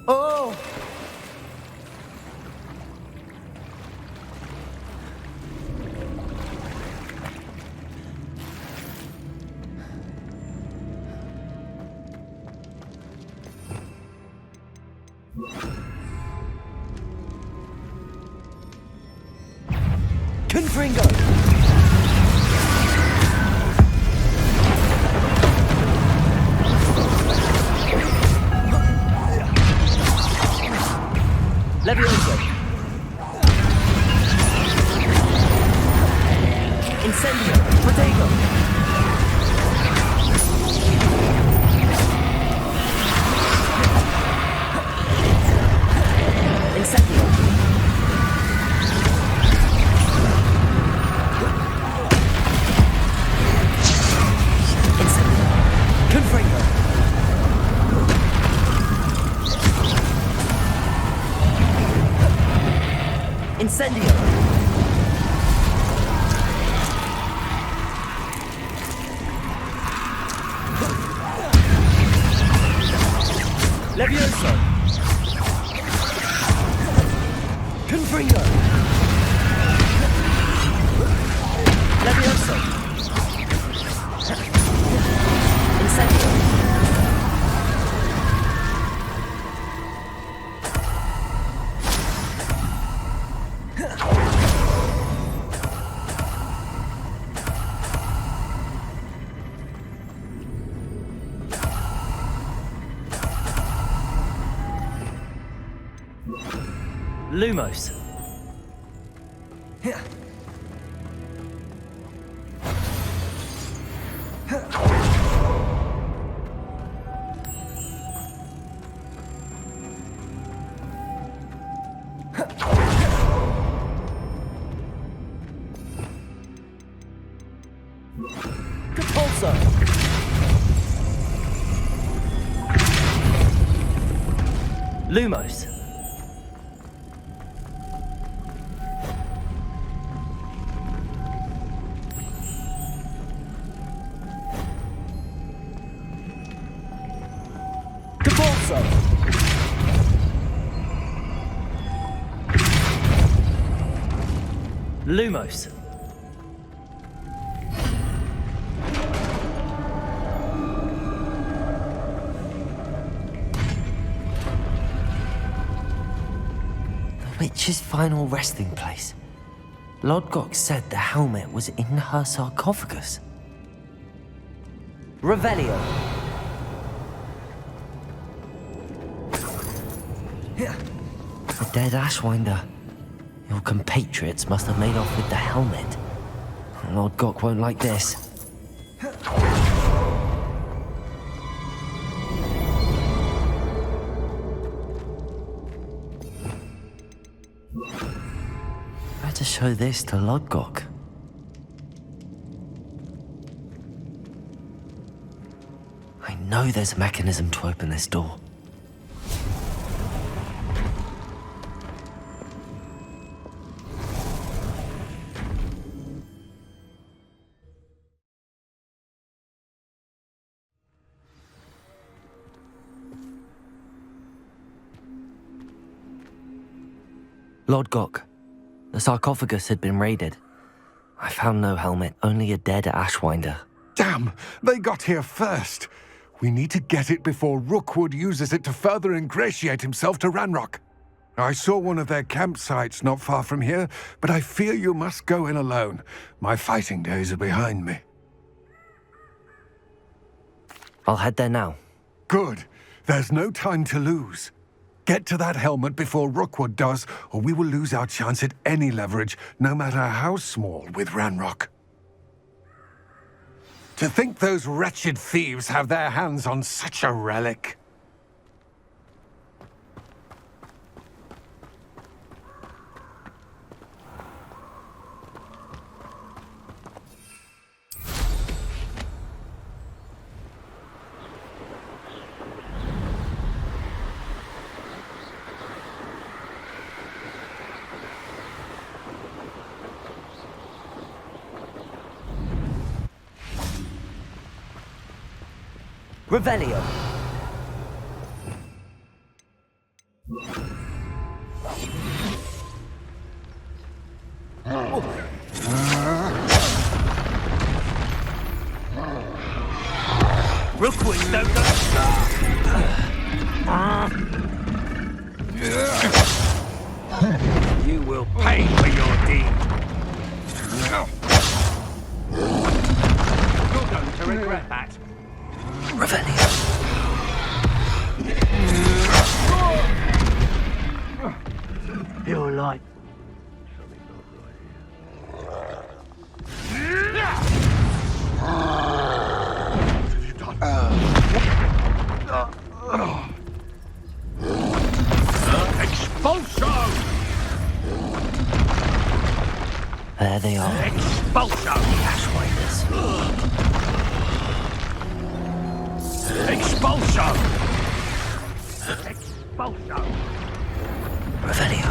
[SPEAKER 2] Oh!
[SPEAKER 10] Confringo! Levioso! Incendio! Protego! Incendio! Incendio! Confringo! Incendio! Levioso! Confringo! Levioso! Incendio! Lumos. Capulso. Lumos. Lumos. The witch's final resting place. Lodgok said the helmet was in her sarcophagus. Revelio. The dead Ashwinder. Your compatriots must have made off with the helmet. Lodgok won't like this. Better show this to Lodgok. I know there's a mechanism to open this door. Lodgok, the sarcophagus had been raided. I found no helmet, only a dead Ashwinder.
[SPEAKER 19] Damn! They got here first. We need to get it before Rookwood uses it to further ingratiate himself to Ranrock. I saw one of their campsites not far from here, but I fear you must go in alone. My fighting days are behind me.
[SPEAKER 2] I'll head there now.
[SPEAKER 19] Good. There's no time to lose. Get to that helmet before Rookwood does, or we will lose our chance at any leverage, no matter how small, with Ranrock. To think those wretched thieves have their hands on such a relic.
[SPEAKER 2] Revelio.
[SPEAKER 19] Rookwood, don't You will pay for your deed.
[SPEAKER 2] There they are.
[SPEAKER 12] Expulso!
[SPEAKER 2] Ashwinders.
[SPEAKER 12] Expulso! Expulso!
[SPEAKER 2] Revelio.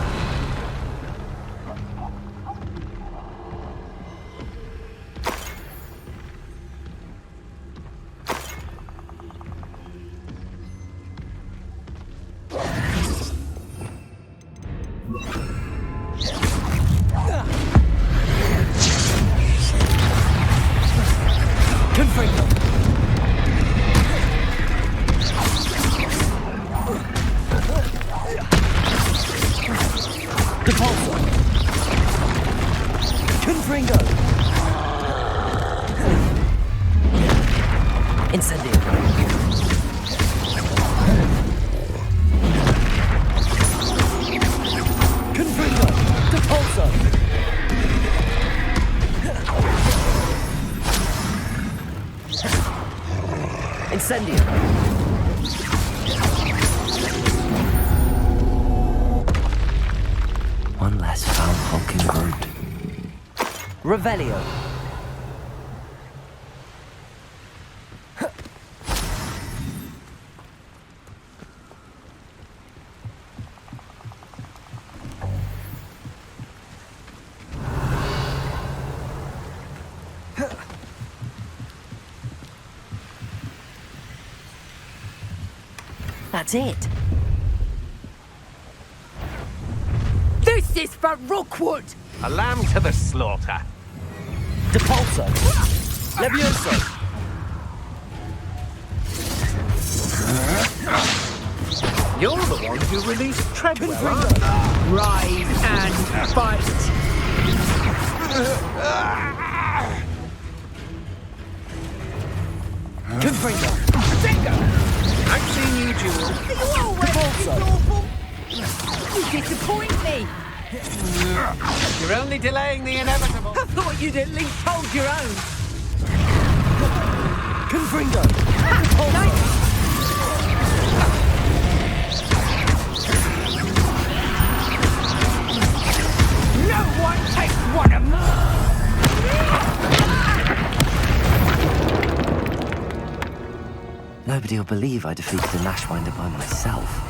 [SPEAKER 2] One less foul honking brute. Revelio. That's it.
[SPEAKER 21] This is for Rookwood!
[SPEAKER 12] A lamb to the slaughter.
[SPEAKER 2] Depulso. Levioso.
[SPEAKER 12] You're the one who released Treadwell, aren't you?
[SPEAKER 21] Rise and fight!
[SPEAKER 2] Confringo.
[SPEAKER 12] Bingo! I've seen you duel.
[SPEAKER 21] You always awful! You disappoint me!
[SPEAKER 12] You're only delaying the inevitable.
[SPEAKER 21] I thought you'd at least hold your own!
[SPEAKER 2] Confringo.
[SPEAKER 21] No one takes one of mine!
[SPEAKER 2] Nobody will believe I defeated an Ashwinder by myself.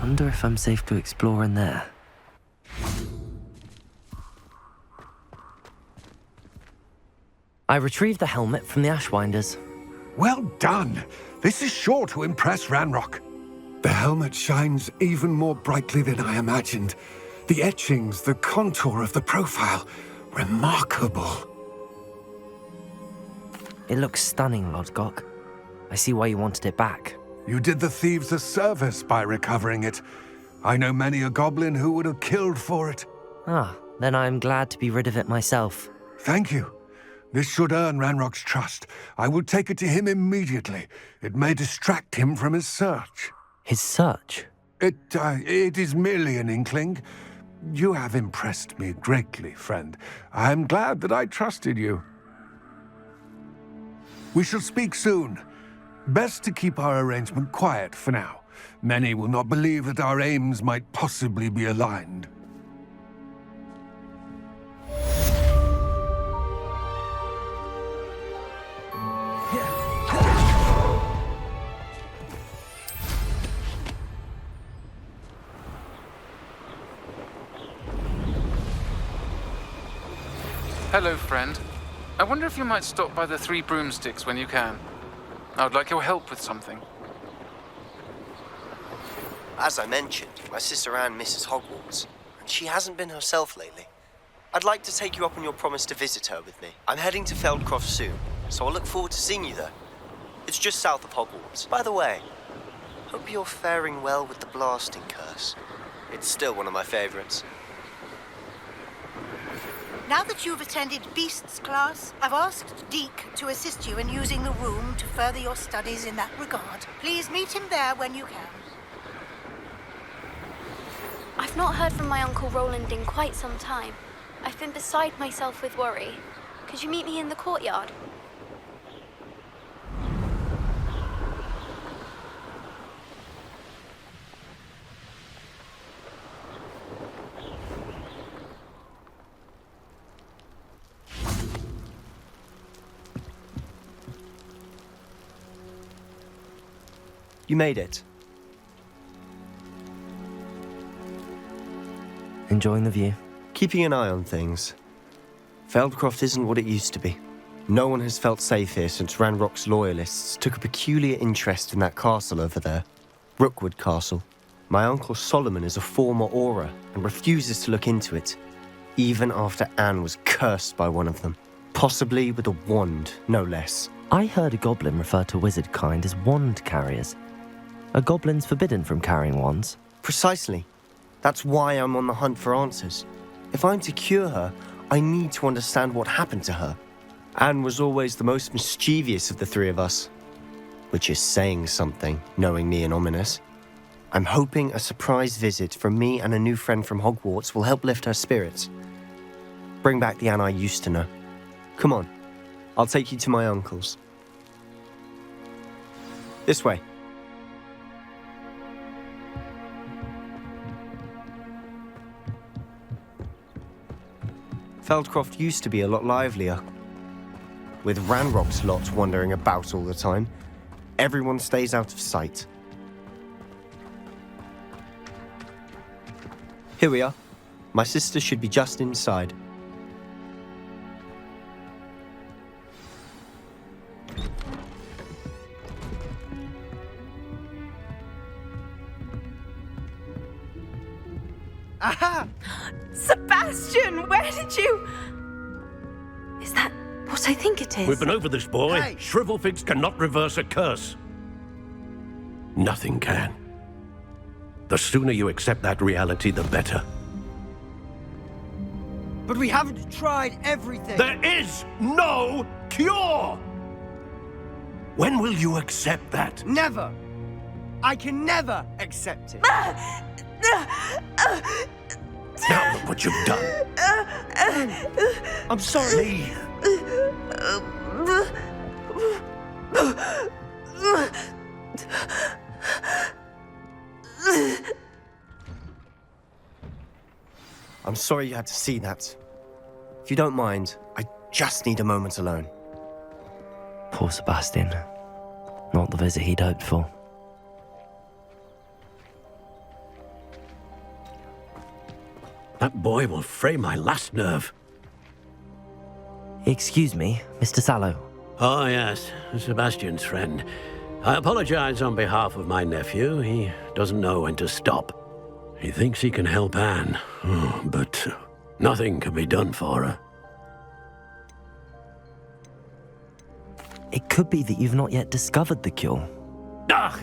[SPEAKER 2] Wonder if I'm safe to explore in there. I retrieved the helmet from the Ashwinders.
[SPEAKER 19] Well done. This is sure to impress Ranrock. The helmet shines even more brightly than I imagined. The etchings, the contour of the profile, remarkable.
[SPEAKER 2] It looks stunning, Lodgok. I see why you wanted it back.
[SPEAKER 19] You did the thieves a service by recovering it. I know many a goblin who would have killed for it.
[SPEAKER 2] Ah, then I'm glad to be rid of it myself.
[SPEAKER 19] Thank you. This should earn Ranrock's trust. I will take it to him immediately. It may distract him from his search.
[SPEAKER 2] His search?
[SPEAKER 19] It is merely an inkling. You have impressed me greatly, friend. I am glad that I trusted you. We shall speak soon. Best to keep our arrangement quiet for now. Many will not believe that our aims might possibly be aligned.
[SPEAKER 14] Hello, friend. I wonder if you might stop by the Three Broomsticks when you can. I would like your help with something.
[SPEAKER 7] As I mentioned, my sister Anne misses Hogwarts, and she hasn't been herself lately. I'd like to take you up on your promise to visit her with me. I'm heading to Feldcroft soon, so I'll look forward to seeing you there. It's just south of Hogwarts. By the way, hope you're faring well with the blasting curse. It's still one of my favorites.
[SPEAKER 17] Now that you've attended Beasts class, I've asked Deke to assist you in using the room to further your studies in that regard. Please meet him there when you can.
[SPEAKER 18] I've not heard from my Uncle Roland in quite some time. I've been beside myself with worry. Could you meet me in the courtyard?
[SPEAKER 7] You made it.
[SPEAKER 2] Enjoying the view?
[SPEAKER 7] Keeping an eye on things. Feldcroft isn't what it used to be. No one has felt safe here since Ranrock's loyalists took a peculiar interest in that castle over there. Rookwood Castle. My Uncle Solomon is a former Auror and refuses to look into it, even after Anne was cursed by one of them. Possibly with a wand, no less.
[SPEAKER 2] I heard a goblin refer to wizard kind as wand carriers. Are goblins forbidden from carrying wands?
[SPEAKER 7] Precisely. That's why I'm on the hunt for answers. If I'm to cure her, I need to understand what happened to her. Anne was always the most mischievous of the three of us. Which is saying something, knowing me and ominous. I'm hoping a surprise visit from me and a new friend from Hogwarts will help lift her spirits. Bring back the Anne I used to know. Come on, I'll take you to my uncle's. This way. Feldcroft used to be a lot livelier. With Ranrock's lot wandering about all the time, everyone stays out of sight. Here we are. My sister should be just inside.
[SPEAKER 20] Aha! Sebastian, where did you... Is that what I think it is?
[SPEAKER 22] We've been over this, boy. Hey. Shrivelfigs cannot reverse a curse. Nothing can. The sooner you accept that reality, the better.
[SPEAKER 24] But we haven't tried everything.
[SPEAKER 22] There is no cure! When will you accept that?
[SPEAKER 24] Never. I can never accept it.
[SPEAKER 22] Now look what you've done.
[SPEAKER 24] I'm sorry.
[SPEAKER 7] I'm sorry you had to see that. If you don't mind, I just need a moment alone.
[SPEAKER 2] Poor Sebastian. Not the visit he'd hoped for.
[SPEAKER 22] That boy will fray my last nerve.
[SPEAKER 2] Excuse me, Mr. Sallow.
[SPEAKER 22] Oh, yes, Sebastian's friend. I apologize on behalf of my nephew. He doesn't know when to stop. He thinks he can help Anne, but nothing can be done for her.
[SPEAKER 2] It could be that you've not yet discovered the cure.
[SPEAKER 22] Ah,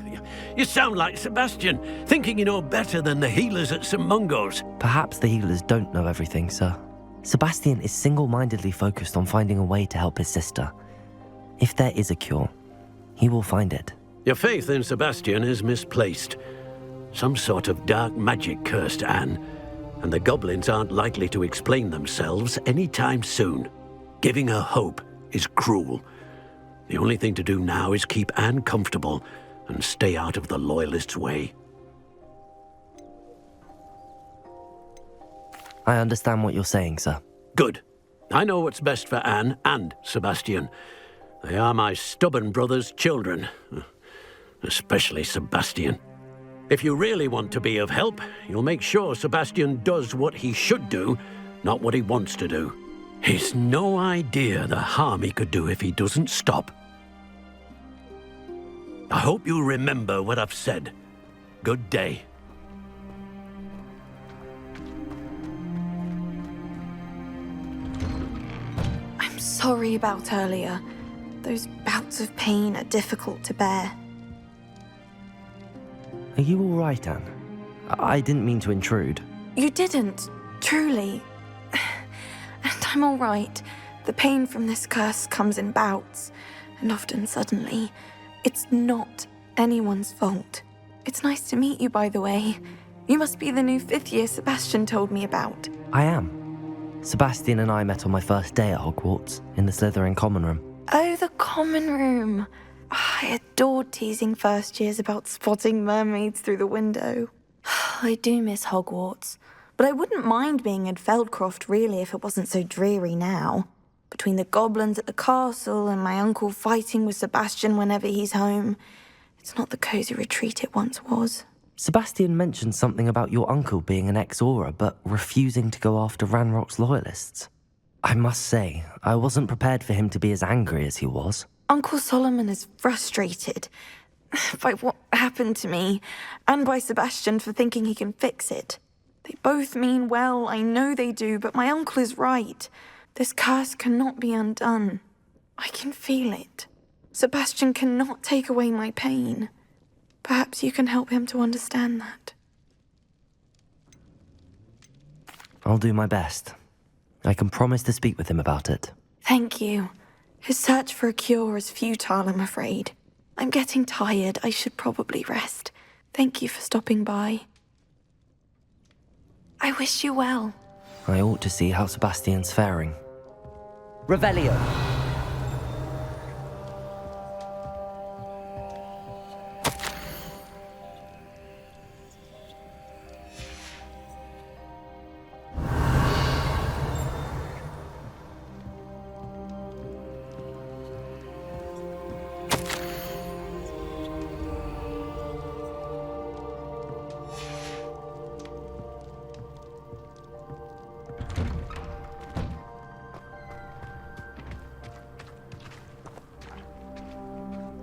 [SPEAKER 22] you sound like Sebastian, thinking you know better than the healers at St. Mungo's.
[SPEAKER 2] Perhaps the healers don't know everything, sir. Sebastian is single-mindedly focused on finding a way to help his sister. If there is a cure, he will find it.
[SPEAKER 22] Your faith in Sebastian is misplaced. Some sort of dark magic cursed Anne, and the goblins aren't likely to explain themselves anytime soon. Giving her hope is cruel. The only thing to do now is keep Anne comfortable and stay out of the Loyalists' way.
[SPEAKER 2] I understand what you're saying, sir.
[SPEAKER 22] Good. I know what's best for Anne and Sebastian. They are my stubborn brother's children. Especially Sebastian. If you really want to be of help, you'll make sure Sebastian does what he should do, not what he wants to do. He's no idea the harm he could do if he doesn't stop. I hope you remember what I've said. Good day.
[SPEAKER 20] I'm sorry about earlier. Those bouts of pain are difficult to bear.
[SPEAKER 2] Are you all right, Anne? I didn't mean to intrude.
[SPEAKER 20] You didn't, truly. And I'm all right. The pain from this curse comes in bouts, and often suddenly. It's not anyone's fault. It's nice to meet you, by the way. You must be the new 5th year Sebastian told me about.
[SPEAKER 2] I am. Sebastian and I met on my first day at Hogwarts, in the Slytherin common room.
[SPEAKER 20] Oh, the common room. I adored teasing first years about spotting mermaids through the window. I do miss Hogwarts, but I wouldn't mind being in Feldcroft really if it wasn't so dreary now. Between the goblins at the castle and my uncle fighting with Sebastian whenever he's home, it's not the cosy retreat it once was.
[SPEAKER 2] Sebastian mentioned something about your uncle being an ex-Auror, but refusing to go after Ranrock's loyalists. I must say, I wasn't prepared for him to be as angry as he was.
[SPEAKER 20] Uncle Solomon is frustrated by what happened to me, and by Sebastian for thinking he can fix it. They both mean well, I know they do, but my uncle is right. This curse cannot be undone. I can feel it. Sebastian cannot take away my pain. Perhaps you can help him to understand that.
[SPEAKER 2] I'll do my best. I can promise to speak with him about it.
[SPEAKER 20] Thank you. His search for a cure is futile, I'm afraid. I'm getting tired. I should probably rest. Thank you for stopping by. I wish you well.
[SPEAKER 2] I ought to see how Sebastian's faring.
[SPEAKER 10] Revelio.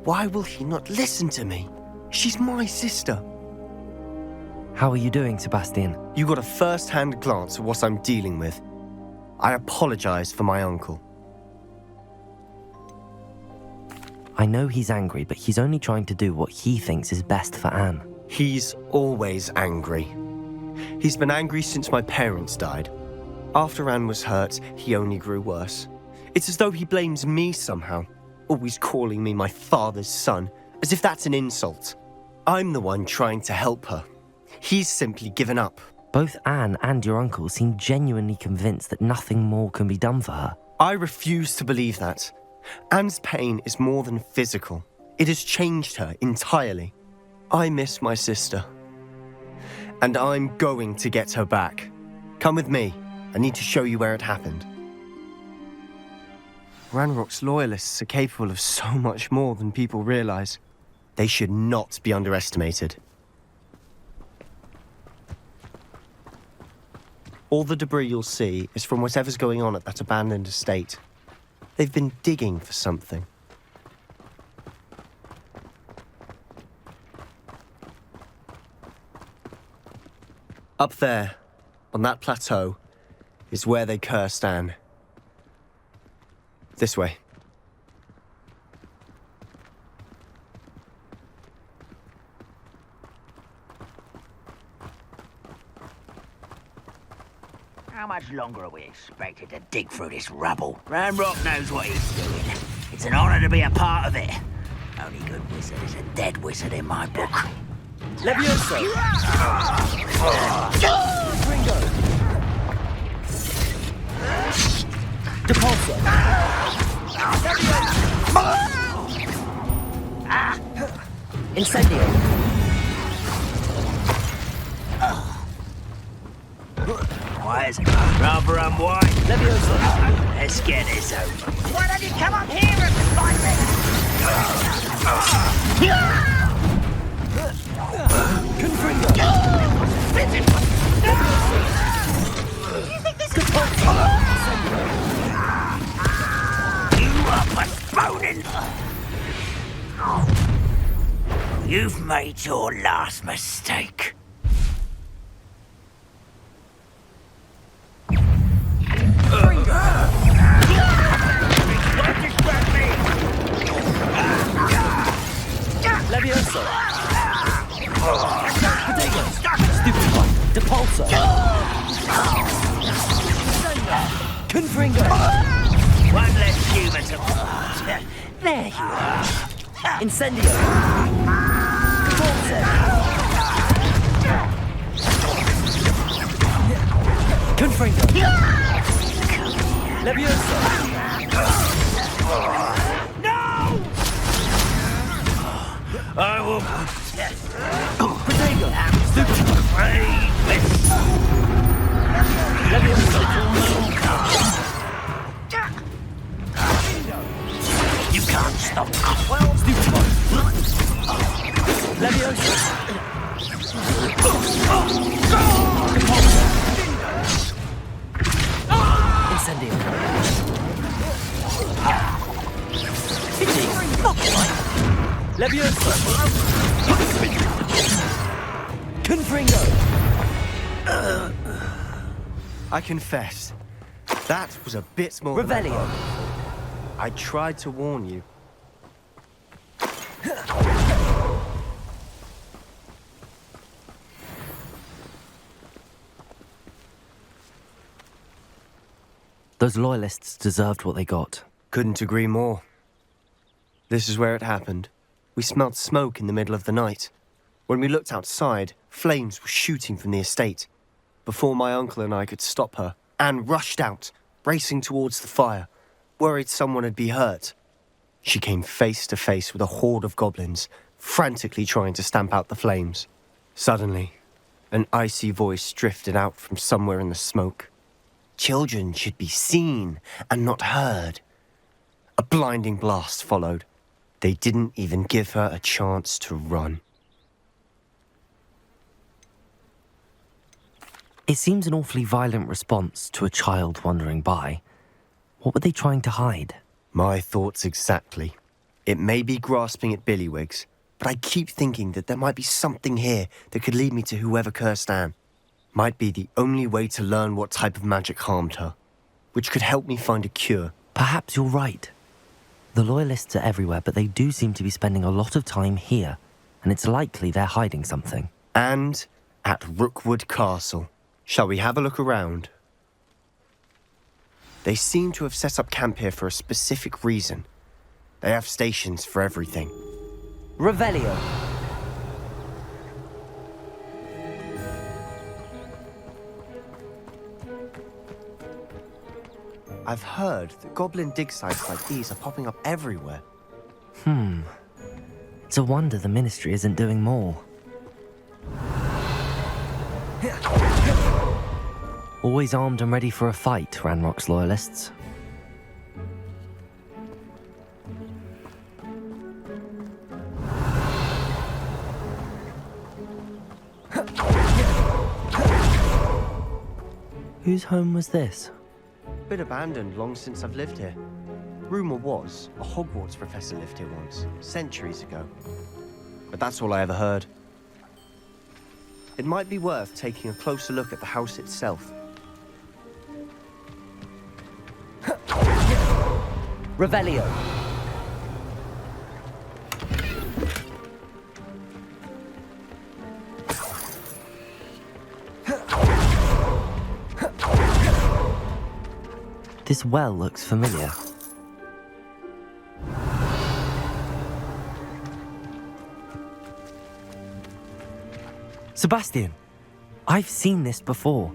[SPEAKER 7] Why will he not listen to me? She's my sister.
[SPEAKER 2] How are you doing, Sebastian?
[SPEAKER 7] You got a first-hand glance at what I'm dealing with. I apologize for my uncle.
[SPEAKER 2] I know he's angry, but he's only trying to do what he thinks is best for Anne.
[SPEAKER 7] He's always angry. He's been angry since my parents died. After Anne was hurt, he only grew worse. It's as though he blames me somehow. Always calling me my father's son, as if that's an insult. I'm the one trying to help her. He's simply given up.
[SPEAKER 2] Both Anne and your uncle seem genuinely convinced that nothing more can be done for her.
[SPEAKER 7] I refuse to believe that. Anne's pain is more than physical. It has changed her entirely. I miss my sister. And I'm going to get her back. Come with me. I need to show you where it happened. Ranrock's loyalists are capable of so much more than people realize. They should not be underestimated. All the debris you'll see is from whatever's going on at that abandoned estate. They've been digging for something. Up there, on that plateau, is where they cursed Anne. This way.
[SPEAKER 12] How much longer are we expected to dig through this rubble? Ranrock knows what he's doing. It's an honor to be a part of it. Only good wizard is a dead wizard in my book.
[SPEAKER 10] Levioso! Ringo! Depulso! Incendio!
[SPEAKER 12] Why is it rather unwise?
[SPEAKER 10] Levioso!
[SPEAKER 12] Let's get this over.
[SPEAKER 17] Why don't you come up here and fight me?
[SPEAKER 10] Confringo!
[SPEAKER 17] You think this is
[SPEAKER 12] You are postponing. You've made your last mistake.
[SPEAKER 10] Levioso! Stupefy! Depulso! Confringo!
[SPEAKER 12] One less human to... There you are.
[SPEAKER 10] Incendio! Depulso!
[SPEAKER 7] Confringo! I confess, that was a bit more
[SPEAKER 2] Revelio.
[SPEAKER 7] I tried to warn you.
[SPEAKER 2] Those loyalists deserved what they got.
[SPEAKER 7] Couldn't agree more. This is where it happened. We smelled smoke in the middle of the night. When we looked outside, flames were shooting from the estate. Before my uncle and I could stop her, Anne rushed out, racing towards the fire, worried someone had been hurt. She came face to face with a horde of goblins, frantically trying to stamp out the flames. Suddenly, an icy voice drifted out from somewhere in the smoke. Children should be seen and not heard. A blinding blast followed. They didn't even give her a chance to run.
[SPEAKER 2] It seems an awfully violent response to a child wandering by. What were they trying to hide?
[SPEAKER 7] My thoughts exactly. It may be grasping at billywhigs, but I keep thinking that there might be something here that could lead me to whoever cursed Anne. Might be the only way to learn what type of magic harmed her, which could help me find a cure.
[SPEAKER 2] Perhaps you're right. The loyalists are everywhere, but they do seem to be spending a lot of time here, and it's likely they're hiding something.
[SPEAKER 7] And at Rookwood Castle. Shall we have a look around? They seem to have set up camp here for a specific reason. They have stations for everything.
[SPEAKER 2] Revelio.
[SPEAKER 7] I've heard that goblin dig sites like these are popping up everywhere.
[SPEAKER 2] It's a wonder the Ministry isn't doing more. Always armed and ready for a fight, Ranrock's loyalists. Whose home was this?
[SPEAKER 7] Been abandoned long since I've lived here. Rumour was a Hogwarts professor lived here once, centuries ago. But that's all I ever heard. It might be worth taking a closer look at the house itself.
[SPEAKER 2] Revelio. This well looks familiar. Sebastian, I've seen this before.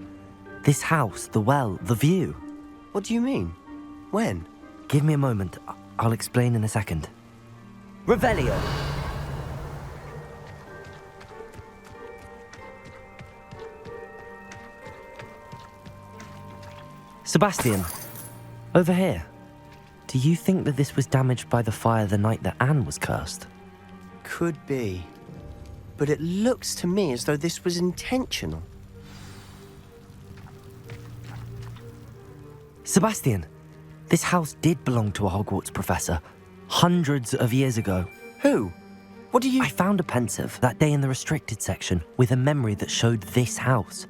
[SPEAKER 2] This house, the well, the view.
[SPEAKER 7] What do you mean? When?
[SPEAKER 2] Give me a moment. I'll explain in a second. Revelio. Sebastian, over here. Do you think that this was damaged by the fire the night that Anne was cursed?
[SPEAKER 7] Could be. But it looks to me as though this was intentional.
[SPEAKER 2] Sebastian, this house did belong to a Hogwarts professor, hundreds of years ago.
[SPEAKER 7] Who? What do you...
[SPEAKER 2] I found a pensive that day in the restricted section with a memory that showed this house.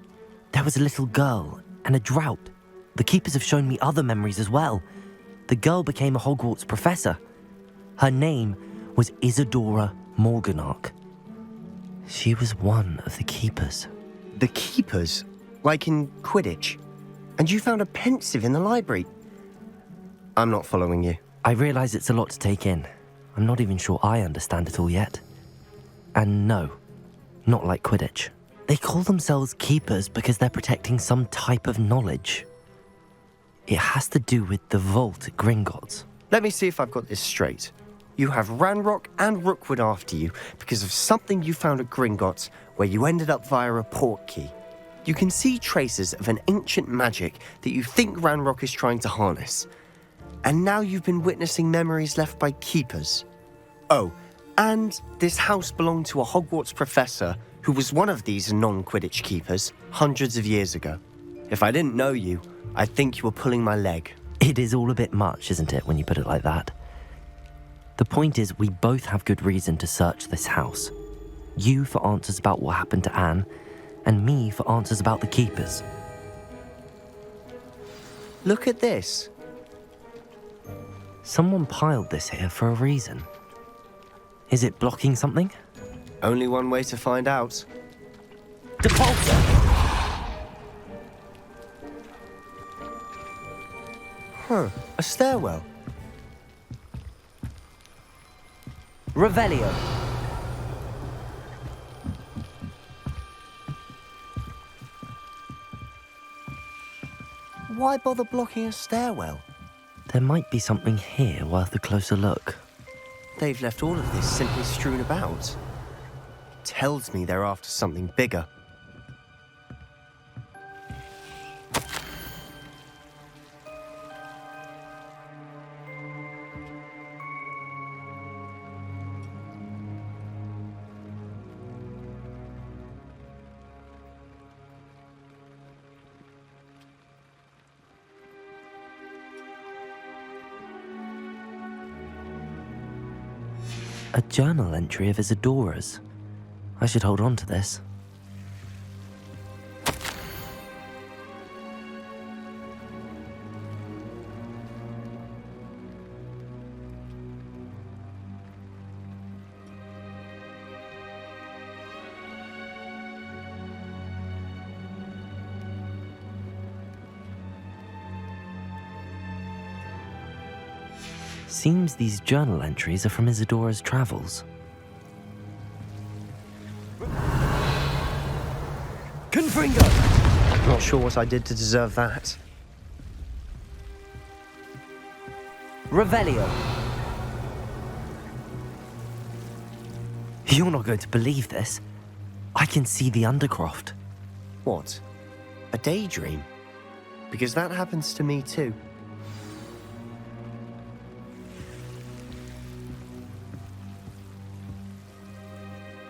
[SPEAKER 2] There was a little girl and a drought. The keepers have shown me other memories as well. The girl became a Hogwarts professor. Her name was Isadora Morganach. She was one of the keepers.
[SPEAKER 7] The keepers? Like in Quidditch? And you found a pensive in the library? I'm not following you.
[SPEAKER 2] I realise it's a lot to take in. I'm not even sure I understand it all yet. And no, not like Quidditch. They call themselves keepers because they're protecting some type of knowledge. It has to do with the vault at Gringotts.
[SPEAKER 7] Let me see if I've got this straight. You have Ranrock and Rookwood after you because of something you found at Gringotts where you ended up via a portkey. You can see traces of an ancient magic that you think Ranrock is trying to harness. And now you've been witnessing memories left by keepers. Oh, and this house belonged to a Hogwarts professor who was one of these non-Quidditch keepers hundreds of years ago. If I didn't know you, I'd think you were pulling my leg.
[SPEAKER 2] It is all a bit much, isn't it, when you put it like that? The point is, we both have good reason to search this house. You for answers about what happened to Anne, and me for answers about the keepers.
[SPEAKER 7] Look at this.
[SPEAKER 2] Someone piled this here for a reason. Is it blocking something?
[SPEAKER 7] Only one way to find out.
[SPEAKER 2] Depulsor!
[SPEAKER 7] Huh, a stairwell.
[SPEAKER 2] Revelio.
[SPEAKER 7] Why bother blocking a stairwell?
[SPEAKER 2] There might be something here worth a closer look.
[SPEAKER 7] They've left all of this simply strewn about. Tells me they're after something bigger.
[SPEAKER 2] A journal entry of Isadora's. I should hold on to this. Seems these journal entries are from Isadora's travels.
[SPEAKER 7] Confringo! Not sure what I did to deserve that.
[SPEAKER 2] Revelio. You're not going to believe this. I can see the Undercroft.
[SPEAKER 7] What? A daydream? Because that happens to me too.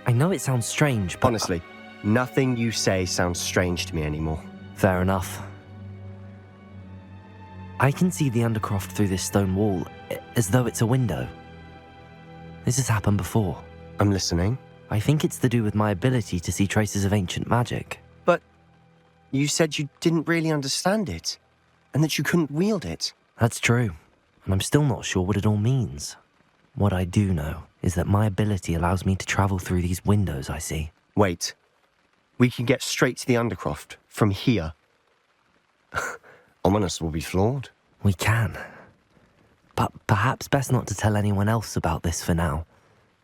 [SPEAKER 2] I know it sounds strange, but...
[SPEAKER 7] Honestly, nothing you say sounds strange to me anymore.
[SPEAKER 2] Fair enough. I can see the Undercroft through this stone wall, as though it's a window. This has happened before.
[SPEAKER 7] I'm listening.
[SPEAKER 2] I think it's to do with my ability to see traces of ancient magic.
[SPEAKER 7] But you said you didn't really understand it, and that you couldn't wield it.
[SPEAKER 2] That's true, and I'm still not sure what it all means. What I do know is that my ability allows me to travel through these windows I see.
[SPEAKER 7] Wait. We can get straight to the Undercroft from here. Ominous will be flawed.
[SPEAKER 2] We can. But perhaps best not to tell anyone else about this for now.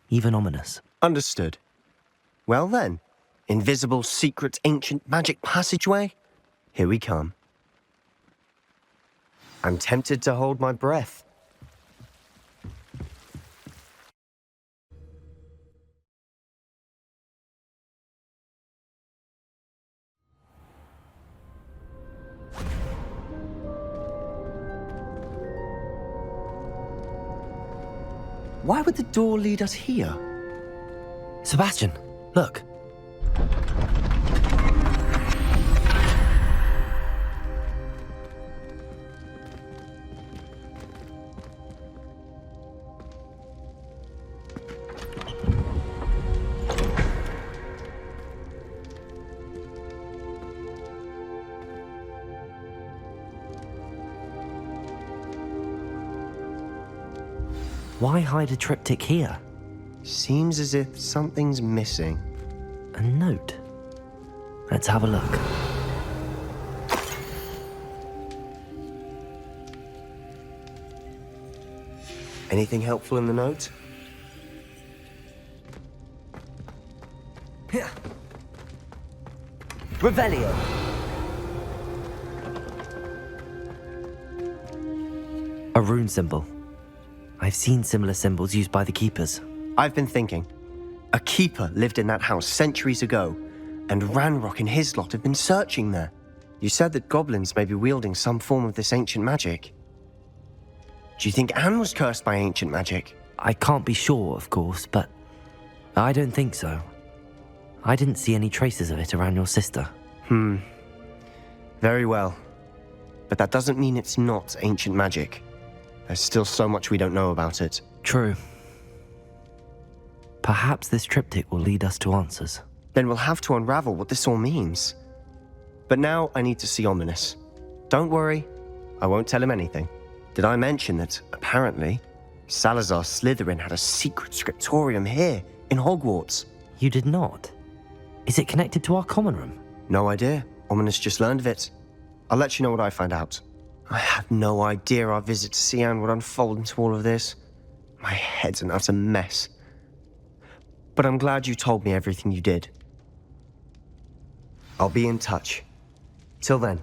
[SPEAKER 2] Even Ominous.
[SPEAKER 7] Understood. Well then, invisible, secret, ancient magic passageway? Here we come. I'm tempted to hold my breath. Why would the door lead us here?
[SPEAKER 2] Sebastian, look. Why hide a triptych here?
[SPEAKER 7] Seems as if something's missing.
[SPEAKER 2] A note. Let's have a look.
[SPEAKER 7] Anything helpful in the note?
[SPEAKER 2] Revelio. A rune symbol. I've seen similar symbols used by the keepers.
[SPEAKER 7] I've been thinking. A keeper lived in that house centuries ago, and Ranrock and his lot have been searching there. You said that goblins may be wielding some form of this ancient magic. Do you think Anne was cursed by ancient magic?
[SPEAKER 2] I can't be sure, of course, but I don't think so. I didn't see any traces of it around your sister.
[SPEAKER 7] Very well. But that doesn't mean it's not ancient magic. There's still so much we don't know about it.
[SPEAKER 2] True. Perhaps this triptych will lead us to answers.
[SPEAKER 7] Then we'll have to unravel what this all means. But now I need to see Ominous. Don't worry, I won't tell him anything. Did I mention that, apparently, Salazar Slytherin had a secret scriptorium here, in Hogwarts?
[SPEAKER 2] You did not? Is it connected to our common room?
[SPEAKER 7] No idea. Ominous just learned of it. I'll let you know what I find out. I had no idea our visit to Xi'an would unfold into all of this. My head's an utter mess. But I'm glad you told me everything you did. I'll be in touch. Till then.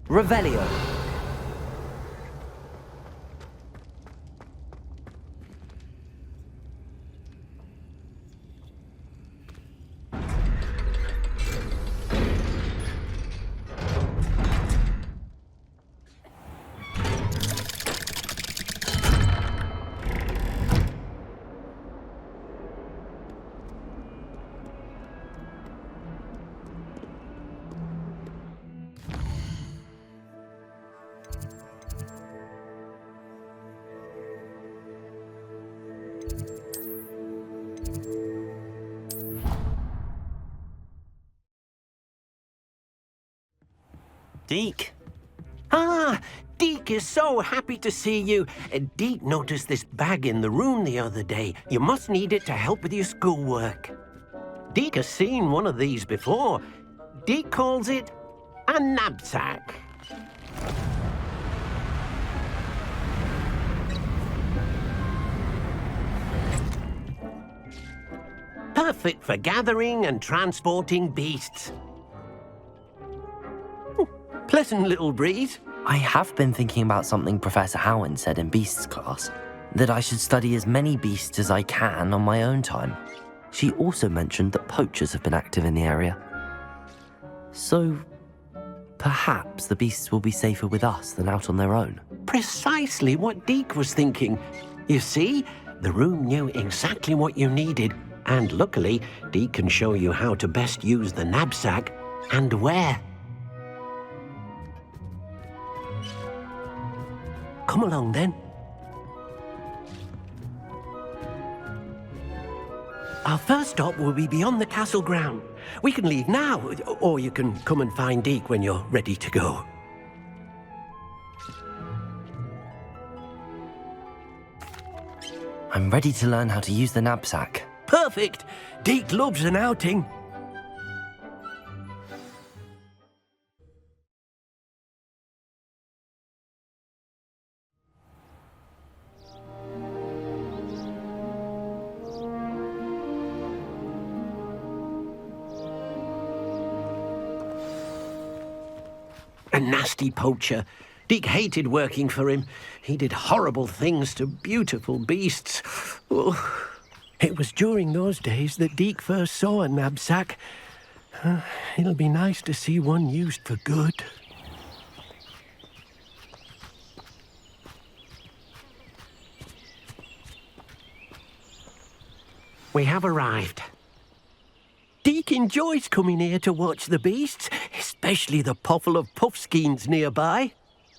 [SPEAKER 2] Revelio.
[SPEAKER 5] Deek. Ah, Deek is so happy to see you. Deek noticed this bag in the room the other day. You must need it to help with your schoolwork. Deek has seen one of these before. Deek calls it a knapsack. Perfect for gathering and transporting beasts. Pleasant little breeze.
[SPEAKER 2] I have been thinking about something Professor Howin said in Beasts class, that I should study as many beasts as I can on my own time. She also mentioned that poachers have been active in the area. So, perhaps the beasts will be safer with us than out on their own.
[SPEAKER 5] Precisely what Deek was thinking. You see, the room knew exactly what you needed, and luckily, Deek can show you how to best use the knapsack and where. Come along, then. Our first stop will be beyond the castle ground. We can leave now, or you can come and find Deek when you're ready to go.
[SPEAKER 2] I'm ready to learn how to use the knapsack.
[SPEAKER 5] Perfect! Deek loves an outing. A nasty poacher. Deek hated working for him. He did horrible things to beautiful beasts. Oh. It was during those days that Deek first saw a knapsack. It'll be nice to see one used for good. We have arrived. Deek enjoys coming here to watch the beasts, especially the poffle of puffskeins nearby.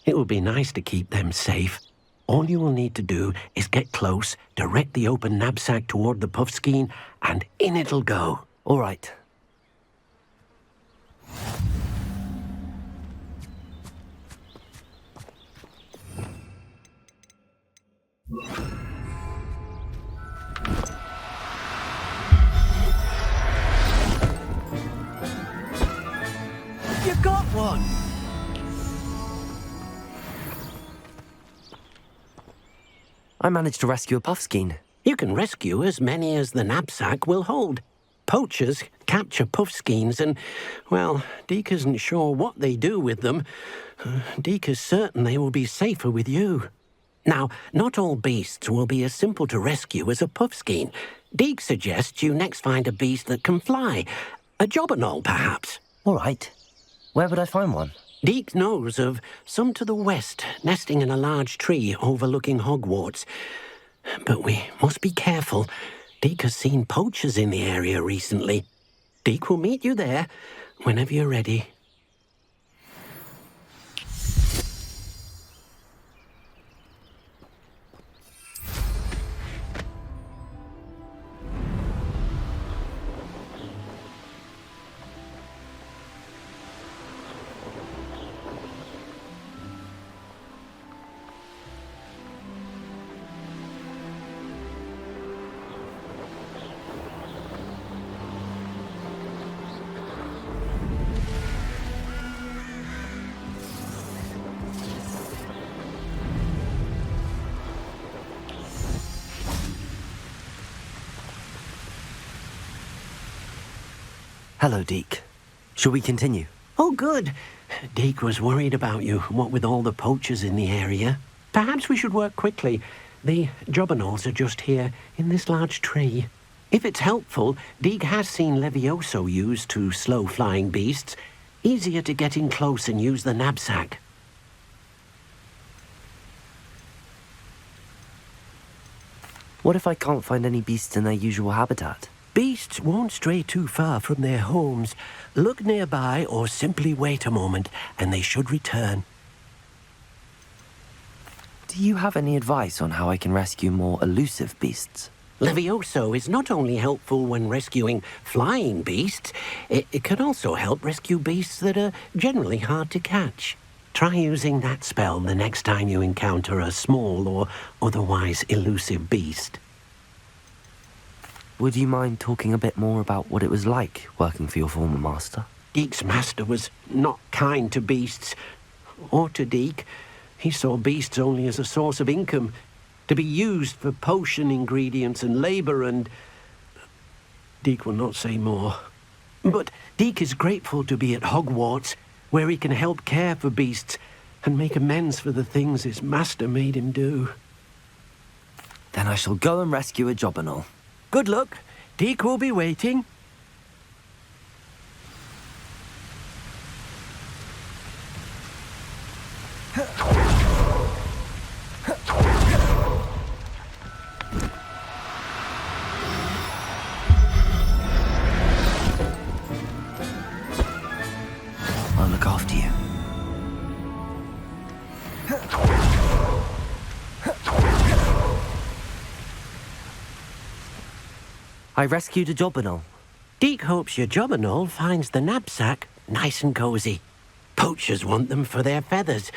[SPEAKER 5] It will be nice to keep them safe. All you will need to do is get close, direct the open knapsack toward the puffskein, and in it'll go.
[SPEAKER 2] All right.
[SPEAKER 5] You got one!
[SPEAKER 2] I managed to rescue a puffskein.
[SPEAKER 5] You can rescue as many as the knapsack will hold. Poachers capture puffskeins and, well, Deek isn't sure what they do with them. Deek is certain they will be safer with you. Now, not all beasts will be as simple to rescue as a puffskein. Deek suggests you next find a beast that can fly. A jobberknoll, perhaps.
[SPEAKER 2] All right. Where would I find one?
[SPEAKER 5] Deek knows of some to the west, nesting in a large tree overlooking Hogwarts. But we must be careful. Deek has seen poachers in the area recently. Deek will meet you there. whenever you're ready.
[SPEAKER 2] Hello, Deek. Shall we continue?
[SPEAKER 5] Oh, good. Deek was worried about you, what with all the poachers in the area. Perhaps we should work quickly. The jobberknolls are just here, in this large tree. If it's helpful, Deek has seen Levioso used to slow flying beasts. Easier to get in close and use the knapsack.
[SPEAKER 2] What if I can't find any beasts in their usual habitat?
[SPEAKER 5] Beasts won't stray too far from their homes. Look nearby or simply wait a moment, and they should return.
[SPEAKER 2] Do you have any advice on how I can rescue more elusive beasts?
[SPEAKER 5] Levioso is not only helpful when rescuing flying beasts, it can also help rescue beasts that are generally hard to catch. Try using that spell the next time you encounter a small or otherwise elusive beast.
[SPEAKER 2] Would you mind talking a bit more about what it was like working for your former master?
[SPEAKER 5] Deek's master was not kind to beasts, or to Deek. He saw beasts only as a source of income, to be used for potion ingredients and labour, and Deek will not say more. But Deek is grateful to be at Hogwarts, where he can help care for beasts and make amends for the things his master made him do.
[SPEAKER 2] Then I shall go and rescue a jobberknoll.
[SPEAKER 5] Good luck. Deek will be waiting.
[SPEAKER 2] I'll look after you. I rescued a jobberknoll.
[SPEAKER 5] Deek hopes your jobberknoll finds the knapsack nice and cosy. Poachers want them for their feathers,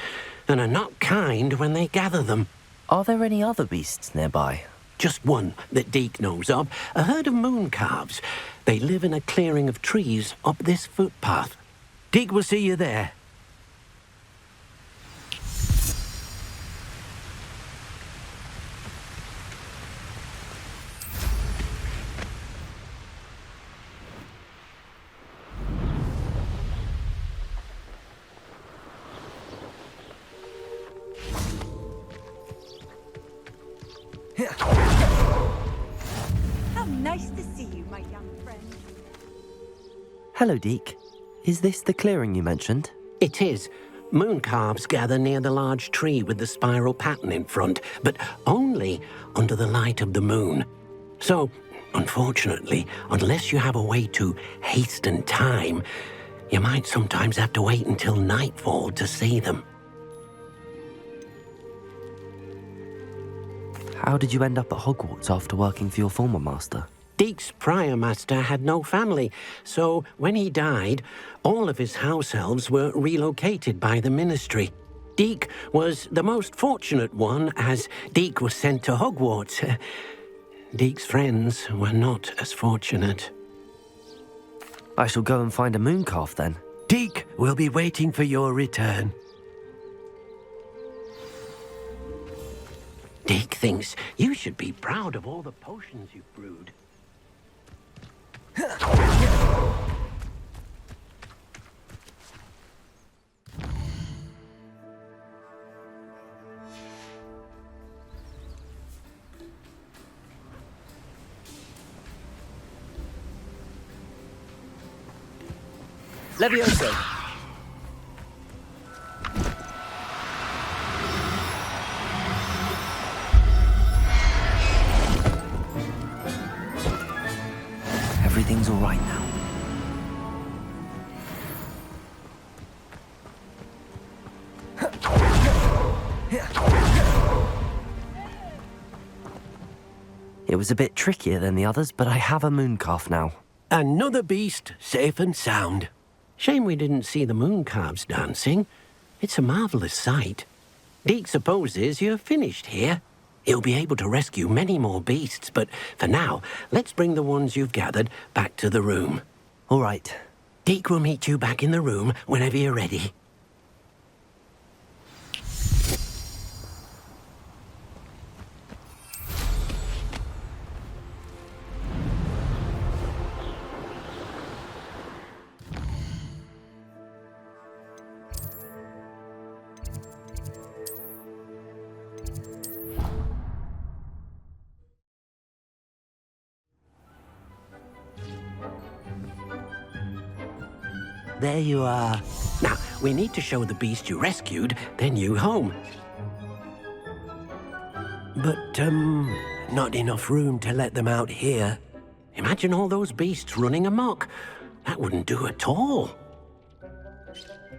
[SPEAKER 5] and are not kind when they gather them.
[SPEAKER 2] Are there any other beasts nearby?
[SPEAKER 5] Just one that Deek knows of, a herd of mooncalves. They live in a clearing of trees up this footpath. Deek will see you there.
[SPEAKER 21] How nice to see you, my young friend.
[SPEAKER 2] Hello, Deek. Is this the clearing you mentioned?
[SPEAKER 5] It is. Mooncalves gather near the large tree with the spiral pattern in front, but only under the light of the moon. So, unfortunately, unless you have a way to hasten time, you might sometimes have to wait until nightfall to see them.
[SPEAKER 2] How did you end up at Hogwarts after working for your former master?
[SPEAKER 5] Deek's prior master had no family, so when he died, all of his house elves were relocated by the ministry. Deek was the most fortunate one, as Deek was sent to Hogwarts. Deek's friends were not as fortunate.
[SPEAKER 2] I shall go and find a mooncalf then.
[SPEAKER 5] Deek will be waiting for your return. Deek thinks you should be proud of all the potions you've brewed.
[SPEAKER 10] Levioso!
[SPEAKER 2] Everything's all right now. It was a bit trickier than the others, but I have a mooncalf now.
[SPEAKER 5] Another beast, safe and sound. Shame we didn't see the mooncalves dancing. It's a marvellous sight. Deek supposes you're finished here. He'll be able to rescue many more beasts, but for now, let's bring the ones you've gathered back to the room.
[SPEAKER 2] All right.
[SPEAKER 5] Deek will meet you back in the room whenever you're ready. There you are. Now, we need to show the beast you rescued their new home. But, not enough room to let them out here. Imagine all those beasts running amok. That wouldn't do at all.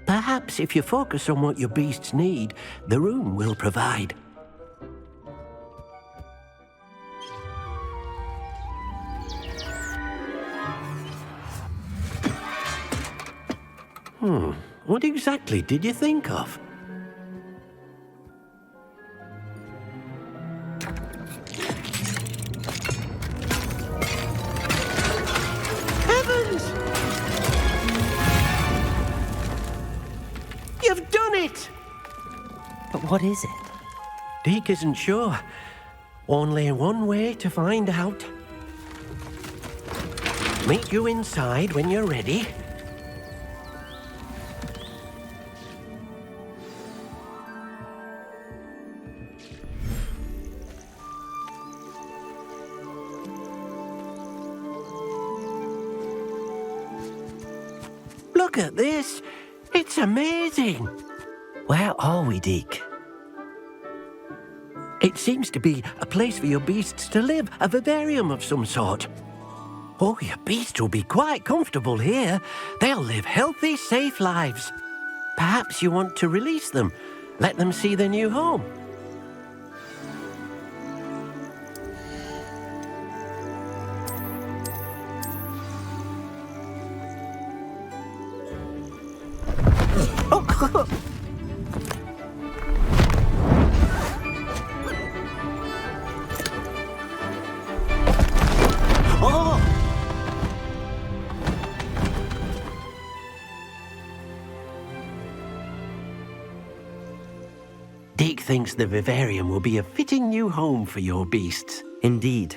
[SPEAKER 5] Perhaps if you focus on what your beasts need, the room will provide. What exactly did you think of? Heavens! You've done it!
[SPEAKER 2] But what is it?
[SPEAKER 5] Deek isn't sure. Only one way to find out. Meet you inside when you're ready. Look at this. It's amazing.
[SPEAKER 2] Where are we, Deek?
[SPEAKER 5] It seems to be a place for your beasts to live, a vivarium of some sort. Oh, your beasts will be quite comfortable here. They'll live healthy, safe lives. Perhaps you want to release them, let them see their new home. Deek thinks the vivarium will be a fitting new home for your beasts.
[SPEAKER 2] Indeed.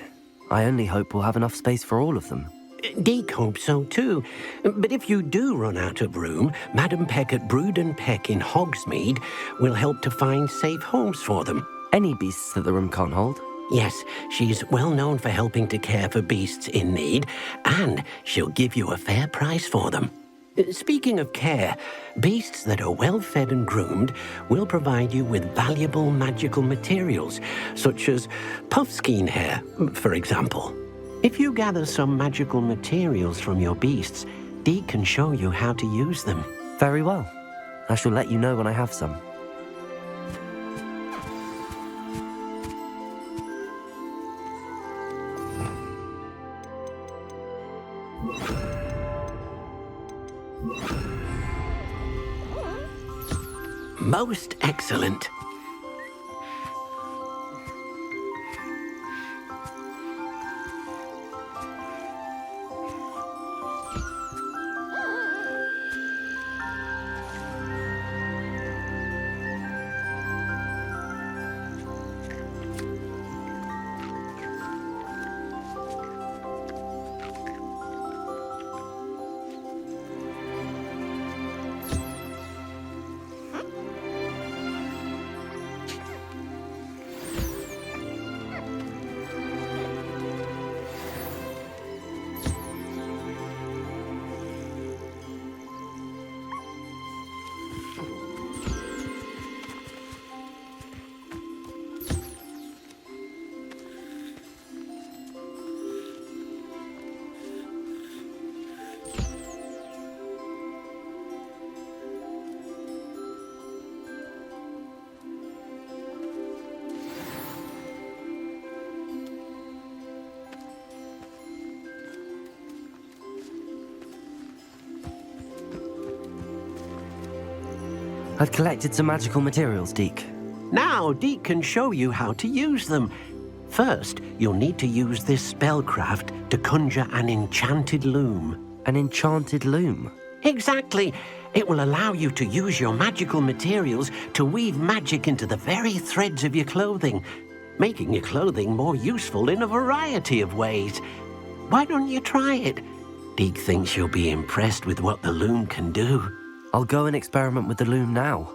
[SPEAKER 2] I only hope we'll have enough space for all of them.
[SPEAKER 5] Deek hopes so too. But if you do run out of room, Madam Peck at Brood and Peck in Hogsmeade will help to find safe homes for them.
[SPEAKER 2] Any beasts that the room can't hold?
[SPEAKER 5] Yes, she's well known for helping to care for beasts in need, and she'll give you a fair price for them. Speaking of care, beasts that are well fed and groomed will provide you with valuable magical materials, such as puffskein hair, for example. If you gather some magical materials from your beasts, Deek can show you how to use them.
[SPEAKER 2] Very well. I shall let you know when I have some.
[SPEAKER 5] Most excellent.
[SPEAKER 2] I've collected some magical materials, Deek.
[SPEAKER 5] Now, Deek can show you how to use them. First, you'll need to use this spellcraft to conjure an enchanted loom.
[SPEAKER 2] An enchanted loom?
[SPEAKER 5] Exactly. It will allow you to use your magical materials to weave magic into the very threads of your clothing, making your clothing more useful in a variety of ways. Why don't you try it? Deek thinks you'll be impressed with what the loom can do.
[SPEAKER 2] I'll go and experiment with the loom now.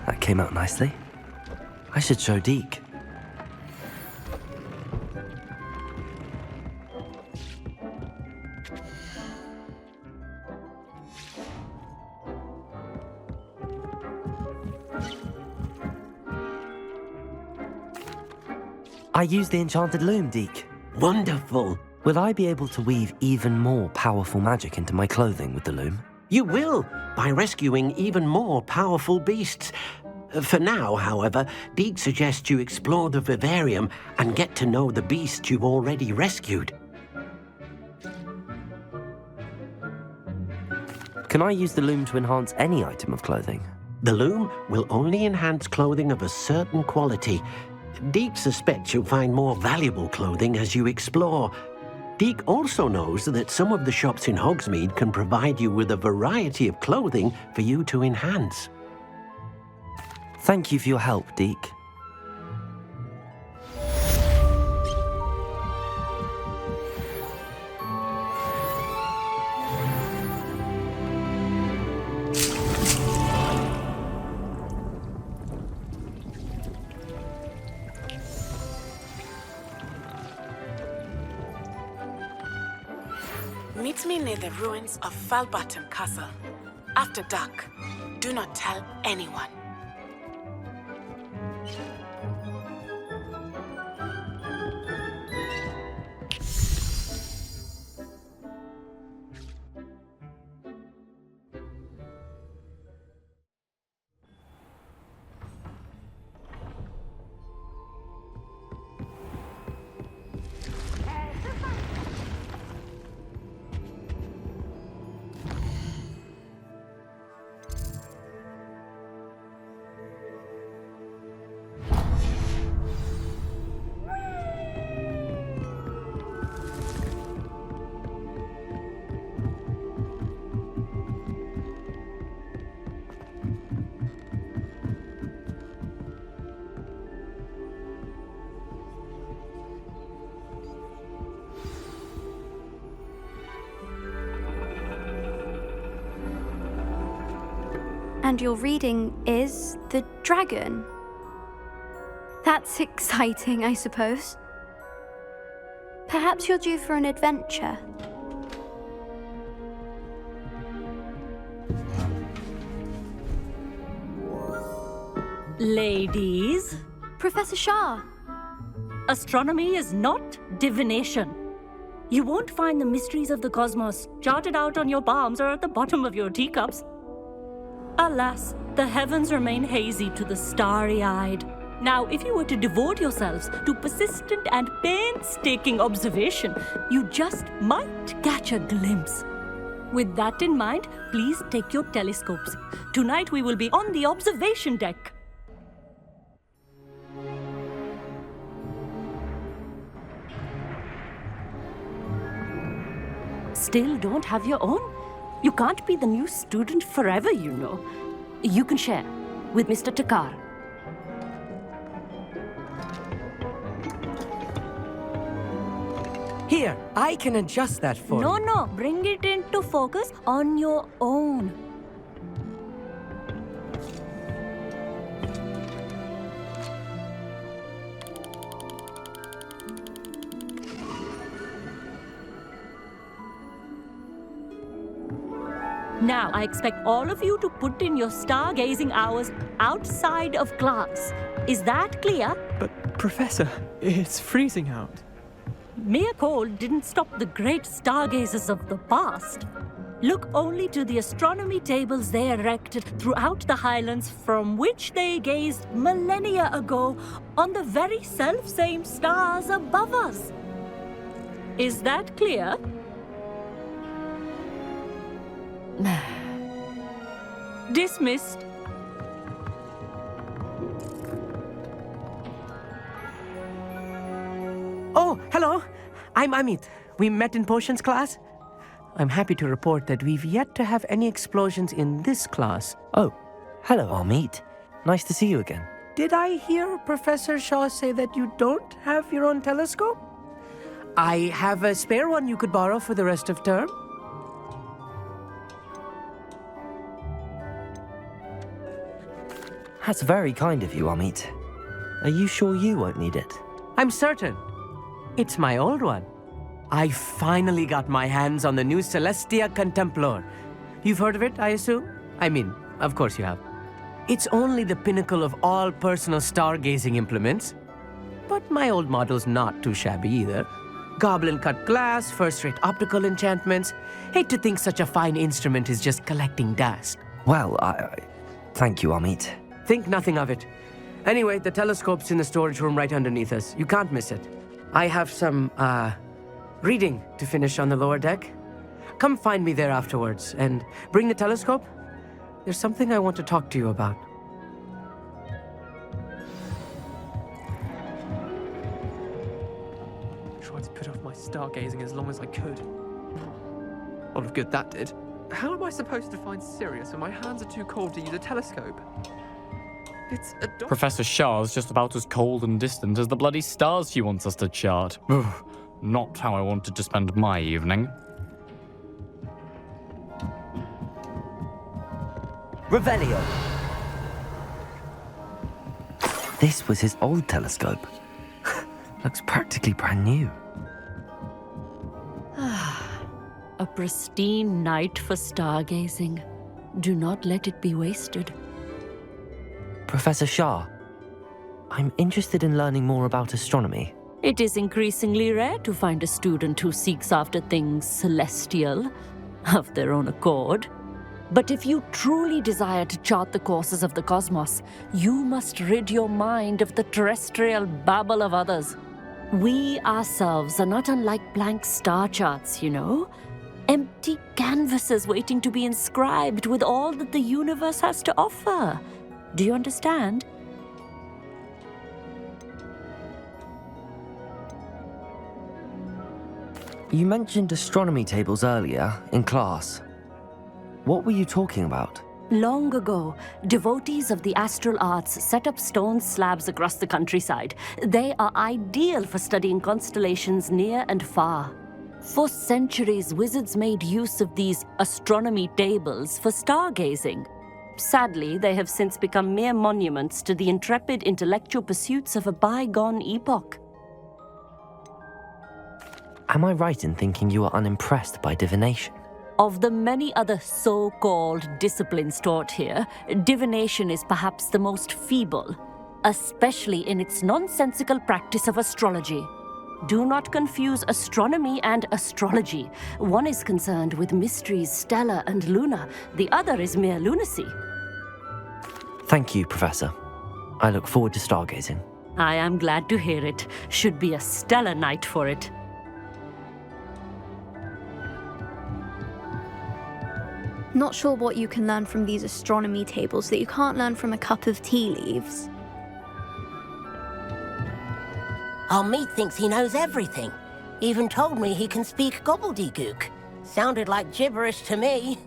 [SPEAKER 2] That came out nicely. I should show Deek. I used the enchanted loom, Deek.
[SPEAKER 5] Wonderful.
[SPEAKER 2] Will I be able to weave even more powerful magic into my clothing with the loom?
[SPEAKER 5] You will, by rescuing even more powerful beasts. For now, however, Deek suggests you explore the vivarium and get to know the beasts you've already rescued.
[SPEAKER 2] Can I use the loom to enhance any item of clothing?
[SPEAKER 5] The loom will only enhance clothing of a certain quality. Deek suspects you'll find more valuable clothing as you explore. Deek also knows that some of the shops in Hogsmeade can provide you with a variety of clothing for you to enhance.
[SPEAKER 2] Thank you for your help, Deek.
[SPEAKER 8] Meet me near the ruins of Falbaton Castle. After dark. Do not tell anyone.
[SPEAKER 18] And your reading is The Dragon. That's exciting, I suppose. Perhaps you're due for an adventure.
[SPEAKER 4] Ladies.
[SPEAKER 18] Professor Shah.
[SPEAKER 4] Astronomy is not divination. You won't find the mysteries of the cosmos charted out on your palms or at the bottom of your teacups. Alas, the heavens remain hazy to the starry-eyed. Now, if you were to devote yourselves to persistent and painstaking observation, you just might catch a glimpse. With that in mind, please take your telescopes. Tonight we will be on the observation deck. Still don't have your own? You can't be the new student forever, you know. You can share with Mr. Takar.
[SPEAKER 9] Here, I can adjust that for you.
[SPEAKER 4] No, bring it into focus on your own. Now, I expect all of you to put in your stargazing hours outside of class. Is that clear?
[SPEAKER 9] But, Professor, it's freezing out.
[SPEAKER 4] Mere cold didn't stop the great stargazers of the past. Look only to the astronomy tables they erected throughout the highlands from which they gazed millennia ago on the very self-same stars above us. Is that clear? Dismissed.
[SPEAKER 9] Oh, hello. I'm Amit. We met in potions class. I'm happy to report that we've yet to have any explosions in this class.
[SPEAKER 2] Oh, hello, Amit. Nice to see you again.
[SPEAKER 9] Did I hear Professor Shaw say that you don't have your own telescope? I have a spare one you could borrow for the rest of term.
[SPEAKER 2] That's very kind of you, Amit. Are you sure you won't need it?
[SPEAKER 9] I'm certain. It's my old one. I finally got my hands on the new Celestia Contemplar. You've heard of it, I assume? I mean, of course you have. It's only the pinnacle of all personal stargazing implements. But my old model's not too shabby either. Goblin-cut glass, first-rate optical enchantments. Hate to think such a fine instrument is just collecting dust.
[SPEAKER 2] Well, thank you, Amit.
[SPEAKER 9] Think nothing of it. Anyway, the telescope's in the storage room right underneath us. You can't miss it. I have some, reading to finish on the lower deck. Come find me there afterwards, and bring the telescope. There's something I want to talk to you about.
[SPEAKER 15] Tried to put off my stargazing as long as I could. A lot of good that did. How am I supposed to find Sirius when my hands are too cold to use a telescope? It's a
[SPEAKER 23] Professor Shah's just about as cold and distant as the bloody stars she wants us to chart. Not how I wanted to spend my evening.
[SPEAKER 2] Revelio. This was his old telescope. Looks practically brand new.
[SPEAKER 4] A pristine night for stargazing. Do not let it be wasted.
[SPEAKER 2] Professor Shah, I'm interested in learning more about astronomy.
[SPEAKER 4] It is increasingly rare to find a student who seeks after things celestial, of their own accord. But if you truly desire to chart the courses of the cosmos, you must rid your mind of the terrestrial babble of others. We ourselves are not unlike blank star charts, you know. Empty canvases waiting to be inscribed with all that the universe has to offer. Do you understand?
[SPEAKER 2] You mentioned astronomy tables earlier in class. What were you talking about?
[SPEAKER 4] Long ago, devotees of the astral arts set up stone slabs across the countryside. They are ideal for studying constellations near and far. For centuries, wizards made use of these astronomy tables for stargazing. Sadly, they have since become mere monuments to the intrepid intellectual pursuits of a bygone epoch.
[SPEAKER 2] Am I right in thinking you are unimpressed by divination?
[SPEAKER 4] Of the many other so-called disciplines taught here, divination is perhaps the most feeble, especially in its nonsensical practice of astrology. Do not confuse astronomy and astrology. One is concerned with mysteries stellar and lunar, the other is mere lunacy.
[SPEAKER 2] Thank you, Professor. I look forward to stargazing.
[SPEAKER 4] I am glad to hear it. Should be a stellar night for it.
[SPEAKER 18] Not sure what you can learn from these astronomy tables that you can't learn from a cup of tea leaves.
[SPEAKER 1] Our meat thinks he knows everything. Even told me he can speak gobbledygook. Sounded like gibberish to me.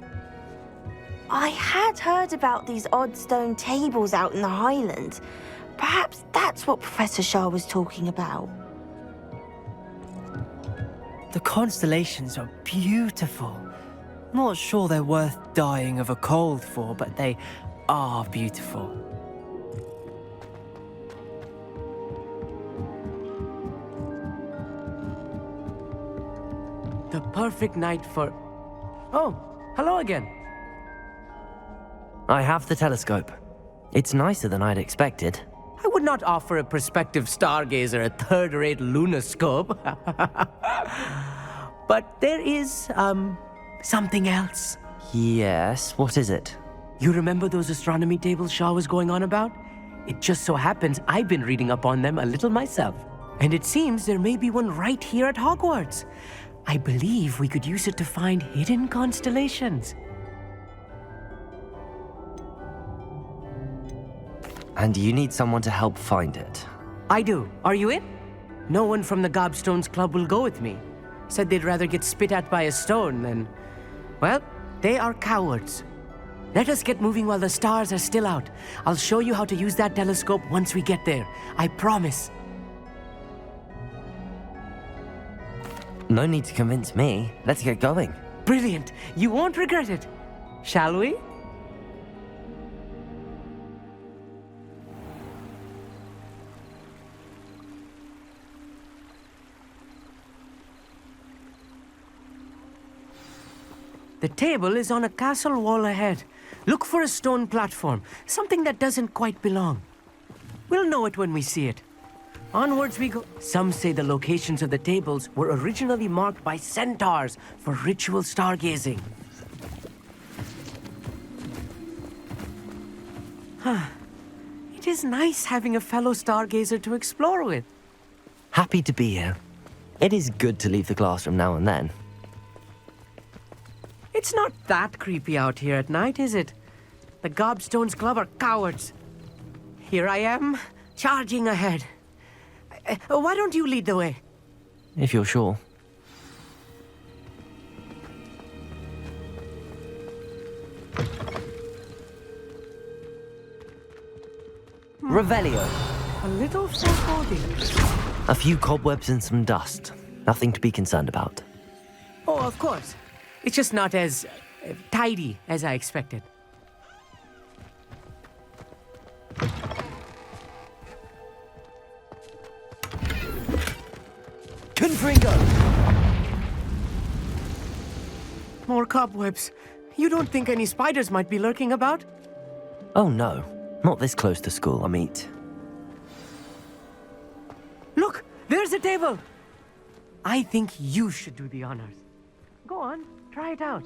[SPEAKER 6] I had heard about these odd stone tables out in the Highlands. Perhaps that's what Professor Shah was talking about.
[SPEAKER 24] The constellations are beautiful. Not sure they're worth dying of a cold for, but they are beautiful.
[SPEAKER 9] The perfect night for... Oh, hello again.
[SPEAKER 2] I have the telescope. It's nicer than I'd expected.
[SPEAKER 9] I would not offer a prospective stargazer a third-rate lunoscope. But there is, something else.
[SPEAKER 2] Yes, what is it?
[SPEAKER 9] You remember those astronomy tables Shah was going on about? It just so happens I've been reading up on them a little myself. And it seems there may be one right here at Hogwarts. I believe we could use it to find hidden constellations.
[SPEAKER 2] And you need someone to help find it.
[SPEAKER 9] I do. Are you in? No one from the Gobstones Club will go with me. Said they'd rather get spit at by a stone than... Well, they are cowards. Let us get moving while the stars are still out. I'll show you how to use that telescope once we get there. I promise.
[SPEAKER 2] No need to convince me. Let's get going.
[SPEAKER 9] Brilliant. You won't regret it. Shall we? The table is on a castle wall ahead. Look for a stone platform, something that doesn't quite belong. We'll know it when we see it. Onwards we go. Some say the locations of the tables were originally marked by centaurs for ritual stargazing. It is nice having a fellow stargazer to explore with.
[SPEAKER 2] Happy to be here. It is good to leave the classroom now and then.
[SPEAKER 9] It's not that creepy out here at night, is it? The Gobstones Club are cowards. Here I am, charging ahead. Why don't you lead the way?
[SPEAKER 2] If you're sure. Revelio.
[SPEAKER 9] A little foreboding.
[SPEAKER 2] A few cobwebs and some dust. Nothing to be concerned about.
[SPEAKER 9] Oh, of course. It's just not as tidy as I expected.
[SPEAKER 2] Confringo!
[SPEAKER 9] More cobwebs. You don't think any spiders might be lurking about?
[SPEAKER 2] Oh no, not this close to school, Amit.
[SPEAKER 9] Look, there's a table. I think you should do the honors. Go on, try it out.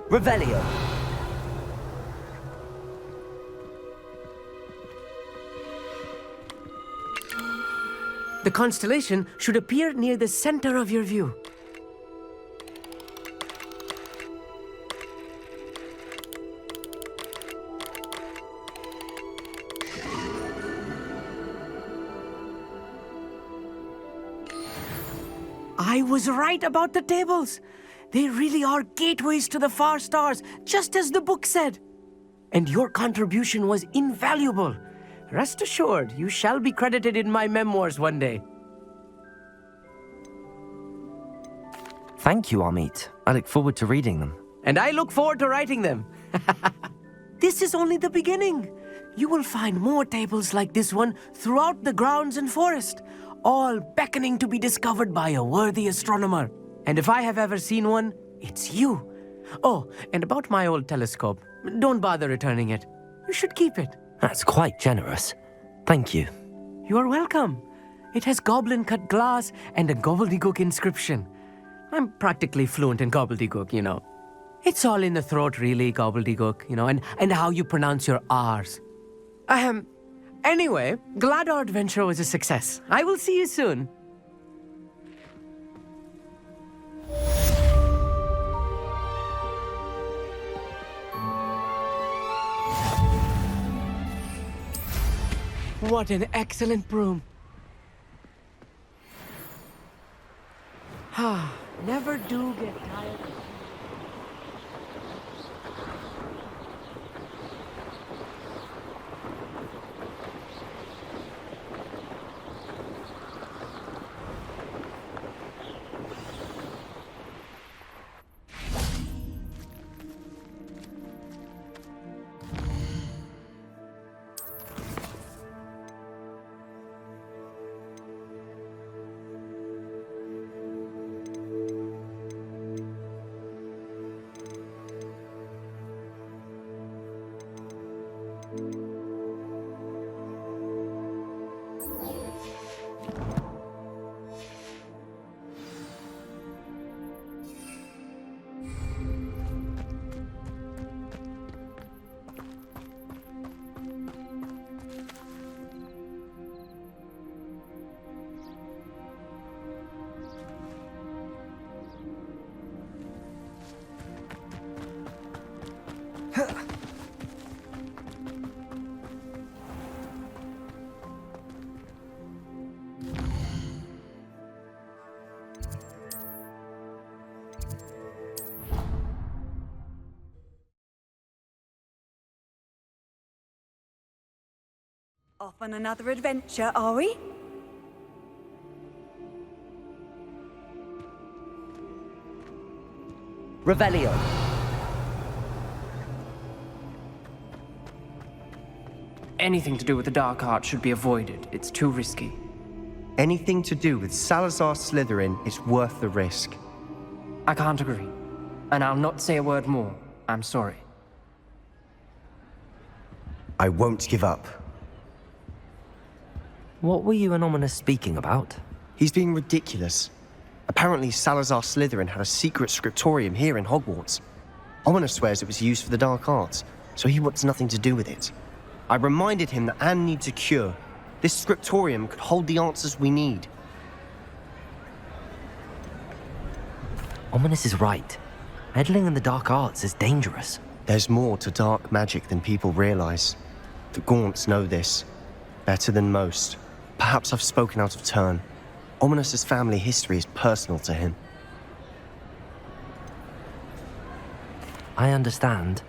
[SPEAKER 2] Revelio.
[SPEAKER 9] The constellation should appear near the center of your view. I was right about the tables. They really are gateways to the far stars, just as the book said. And your contribution was invaluable. Rest assured, you shall be credited in my memoirs one day.
[SPEAKER 2] Thank you, Amit. I look forward to reading them.
[SPEAKER 9] And I look forward to writing them. This is only the beginning. You will find more tables like this one throughout the grounds and forest, all beckoning to be discovered by a worthy astronomer. And if I have ever seen one, it's you. Oh, and about my old telescope, don't bother returning it. You should keep it.
[SPEAKER 2] That's quite generous. Thank you.
[SPEAKER 9] You are welcome. It has goblin-cut glass and a gobbledygook inscription. I'm practically fluent in gobbledygook, you know. It's all in the throat, really, gobbledygook, you know, and how you pronounce your R's. Anyway, glad our adventure was a success. I will see you soon. What an excellent broom. Never do get tired.
[SPEAKER 21] Off on another adventure, are we?
[SPEAKER 2] Revelio.
[SPEAKER 24] Anything to do with the dark arts should be avoided. It's too risky.
[SPEAKER 7] Anything to do with Salazar Slytherin is worth the risk.
[SPEAKER 24] I can't agree. And I'll not say a word more. I'm sorry.
[SPEAKER 7] I won't give up.
[SPEAKER 2] What were you and Ominous speaking about?
[SPEAKER 7] He's being ridiculous. Apparently Salazar Slytherin had a secret scriptorium here in Hogwarts. Ominous swears it was used for the dark arts, so he wants nothing to do with it. I reminded him that Anne needs a cure. This scriptorium could hold the answers we need.
[SPEAKER 2] Ominous is right. Meddling in the dark arts is dangerous.
[SPEAKER 7] There's more to dark magic than people realize. The Gaunts know this. Better than most. Perhaps I've spoken out of turn. Ominous's family history is personal to him.
[SPEAKER 2] I understand.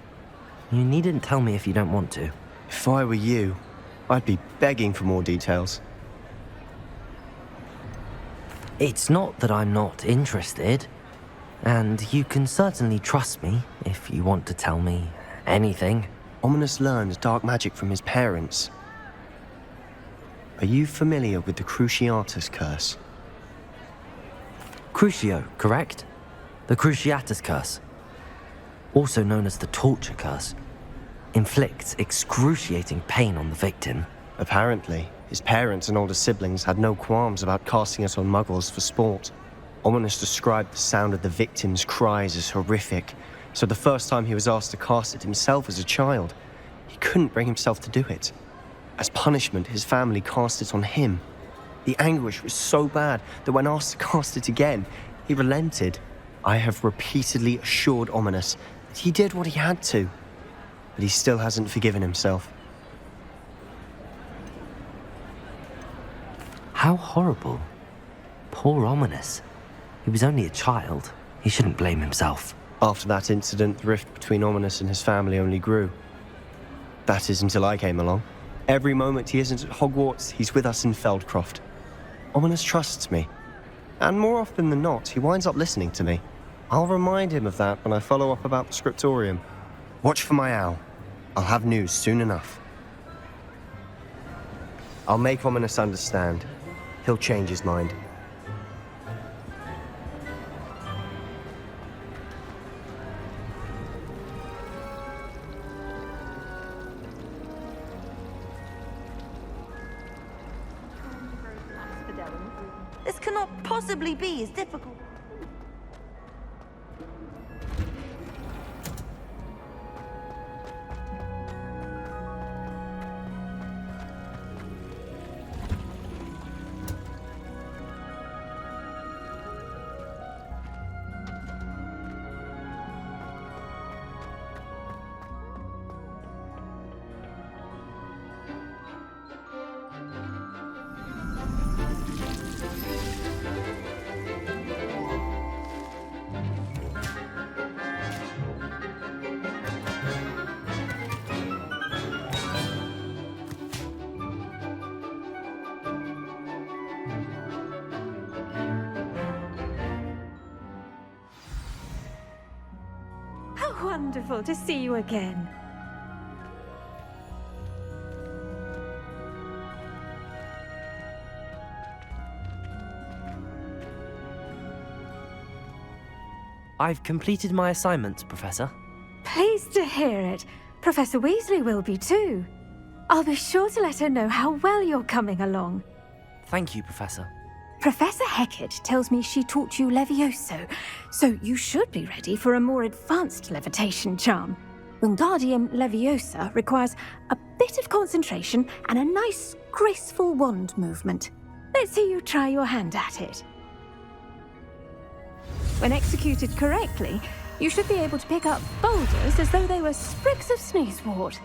[SPEAKER 2] You needn't tell me if you don't want to.
[SPEAKER 7] If I were you, I'd be begging for more details.
[SPEAKER 2] It's not that I'm not interested. And you can certainly trust me if you want to tell me anything.
[SPEAKER 7] Ominous learned dark magic from his parents. Are you familiar with the Cruciatus curse?
[SPEAKER 2] Crucio, correct? The Cruciatus curse. Also known as the torture curse. Inflicts excruciating pain on the victim.
[SPEAKER 7] Apparently, his parents and older siblings had no qualms about casting it on muggles for sport. Ominous described the sound of the victim's cries as horrific, so the first time he was asked to cast it himself as a child, he couldn't bring himself to do it. As punishment, his family cast it on him. The anguish was so bad that when asked to cast it again, he relented. I have repeatedly assured Ominous that he did what he had to, but he still hasn't forgiven himself.
[SPEAKER 2] How horrible. Poor Ominous. He was only a child. He shouldn't blame himself.
[SPEAKER 7] After that incident, the rift between Ominous and his family only grew. That is until I came along. Every moment he isn't at Hogwarts, he's with us in Feldcroft. Ominous trusts me. And more often than not, he winds up listening to me. I'll remind him of that when I follow up about the scriptorium. Watch for my owl. I'll have news soon enough. I'll make Ominous understand. He'll change his mind.
[SPEAKER 6] cannot possibly be as difficult.
[SPEAKER 3] Wonderful to see you again.
[SPEAKER 2] I've completed my assignments, Professor.
[SPEAKER 3] Pleased to hear it. Professor Weasley will be too. I'll be sure to let her know how well you're coming along.
[SPEAKER 2] Thank you, Professor.
[SPEAKER 3] Professor Hecat tells me she taught you Levioso, so you should be ready for a more advanced levitation charm. Wingardium Leviosa requires a bit of concentration and a nice, graceful wand movement. Let's see you try your hand at it. When executed correctly, you should be able to pick up boulders as though they were sprigs of sneezewort.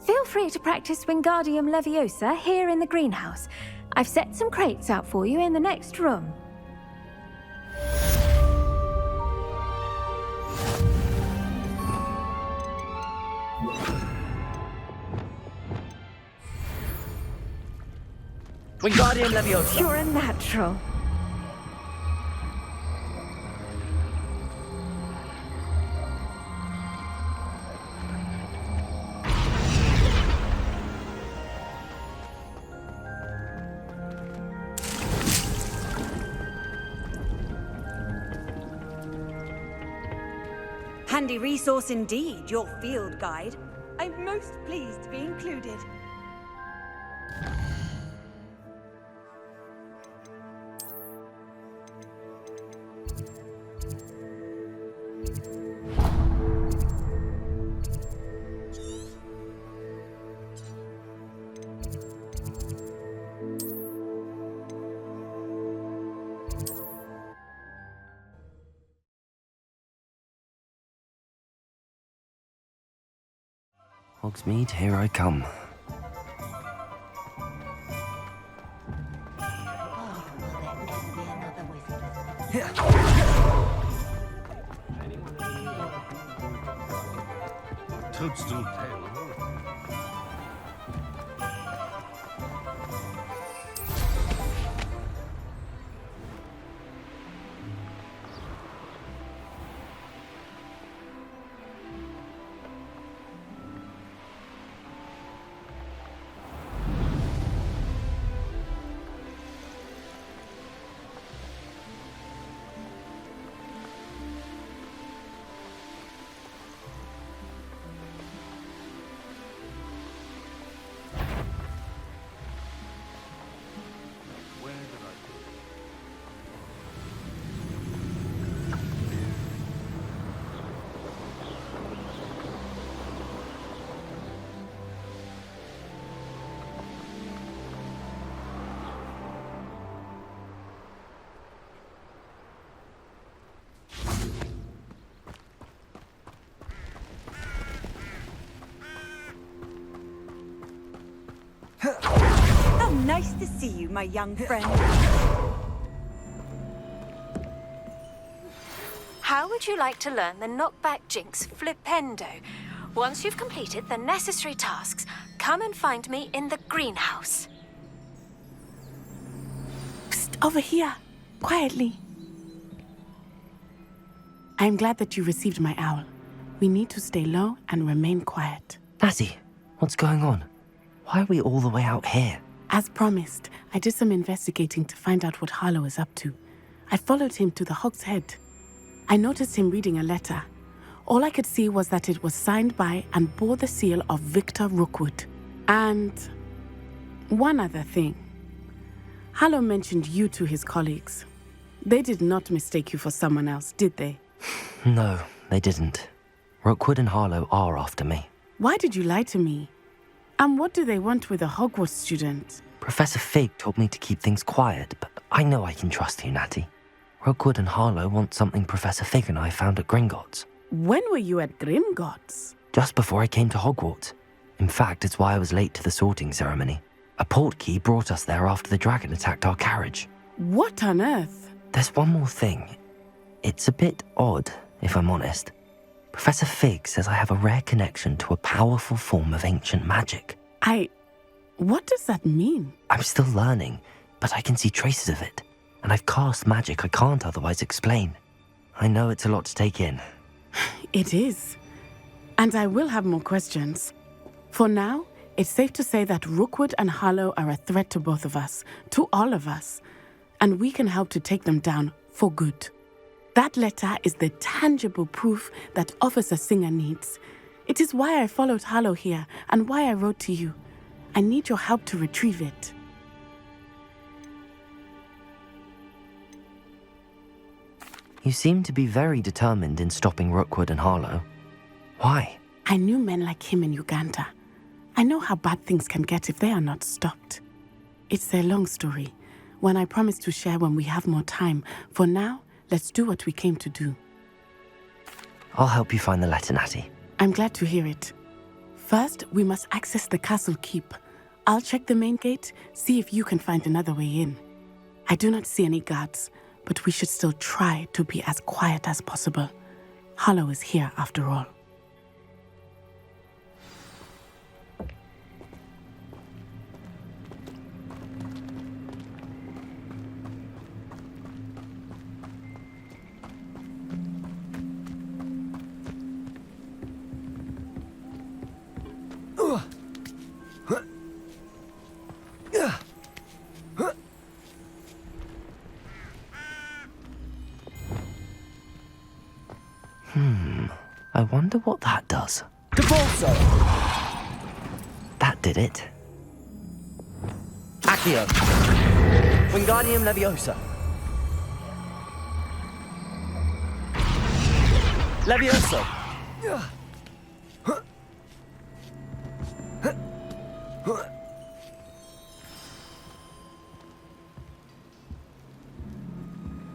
[SPEAKER 3] Feel free to practice Wingardium Leviosa here in the greenhouse. I've set some crates out for you in the next room.
[SPEAKER 2] Wingardium Leviosa!
[SPEAKER 3] You're a natural.
[SPEAKER 21] Handy resource indeed, your field guide. I'm most pleased to be included.
[SPEAKER 2] Hogsmeade, here I come.
[SPEAKER 19] Toadstool tail.
[SPEAKER 21] How nice to see you, my young friend.
[SPEAKER 3] How would you like to learn the knockback jinx Flipendo? Once you've completed the necessary tasks, come and find me in the greenhouse.
[SPEAKER 11] Psst, over here, quietly. I'm glad that you received my owl. We need to stay low and remain quiet.
[SPEAKER 2] Lassie, what's going on? Why are we all the way out here?
[SPEAKER 11] As promised, I did some investigating to find out what Harlow is up to. I followed him to the Hog's Head. I noticed him reading a letter. All I could see was that it was signed by and bore the seal of Victor Rookwood. And one other thing. Harlow mentioned you to his colleagues. They did not mistake you for someone else, did they?
[SPEAKER 2] No, they didn't. Rookwood and Harlow are after me.
[SPEAKER 11] Why did you lie to me? And what do they want with a Hogwarts student?
[SPEAKER 2] Professor Fig told me to keep things quiet, but I know I can trust you, Natty. Rookwood and Harlow want something Professor Fig and I found at Gringotts.
[SPEAKER 11] When were you at Gringotts?
[SPEAKER 2] Just before I came to Hogwarts. In fact, it's why I was late to the sorting ceremony. A portkey brought us there after the dragon attacked our carriage.
[SPEAKER 11] What on earth?
[SPEAKER 2] There's one more thing. It's a bit odd, if I'm honest. Professor Fig says I have a rare connection to a powerful form of ancient magic.
[SPEAKER 11] What does that mean?
[SPEAKER 2] I'm still learning, but I can see traces of it. And I've cast magic I can't otherwise explain. I know it's a lot to take in.
[SPEAKER 11] It is. And I will have more questions. For now, it's safe to say that Rookwood and Harlow are a threat to both of us, to all of us. And we can help to take them down for good. That letter is the tangible proof that Officer Singer needs. It is why I followed Harlow here and why I wrote to you. I need your help to retrieve it.
[SPEAKER 2] You seem to be very determined in stopping Rookwood and Harlow. Why?
[SPEAKER 11] I knew men like him in Uganda. I know how bad things can get if they are not stopped. It's a long story, one I promise to share when we have more time. For now, let's do what we came to do.
[SPEAKER 2] I'll help you find the letter, Natty.
[SPEAKER 11] I'm glad to hear it. First, we must access the castle keep. I'll check the main gate, see if you can find another way in. I do not see any guards, but we should still try to be as quiet as possible. Harlow is here after all.
[SPEAKER 2] I wonder what that does.
[SPEAKER 10] Depulso!
[SPEAKER 2] That did it.
[SPEAKER 10] Accio! Wingardium Leviosa! Levioso!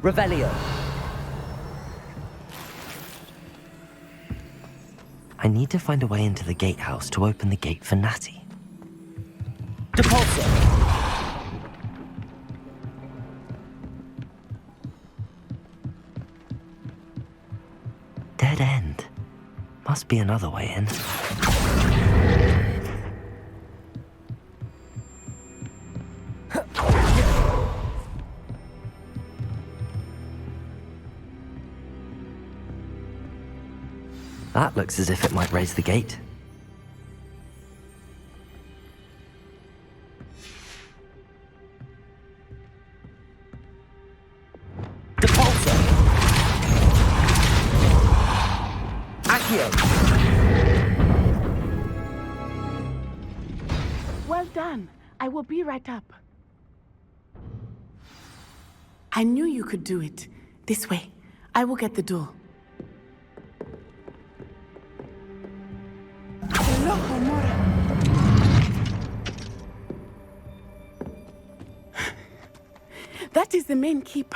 [SPEAKER 10] Revelio!
[SPEAKER 2] I need to find a way into the gatehouse to open the gate for Natty.
[SPEAKER 10] Depulso!
[SPEAKER 2] Dead end. Must be another way in. That looks as if it might raise the gate.
[SPEAKER 10] Depulso! Accio!
[SPEAKER 11] Well done. I will be right up. I knew you could do it. This way. I will get the door. That is the main keep.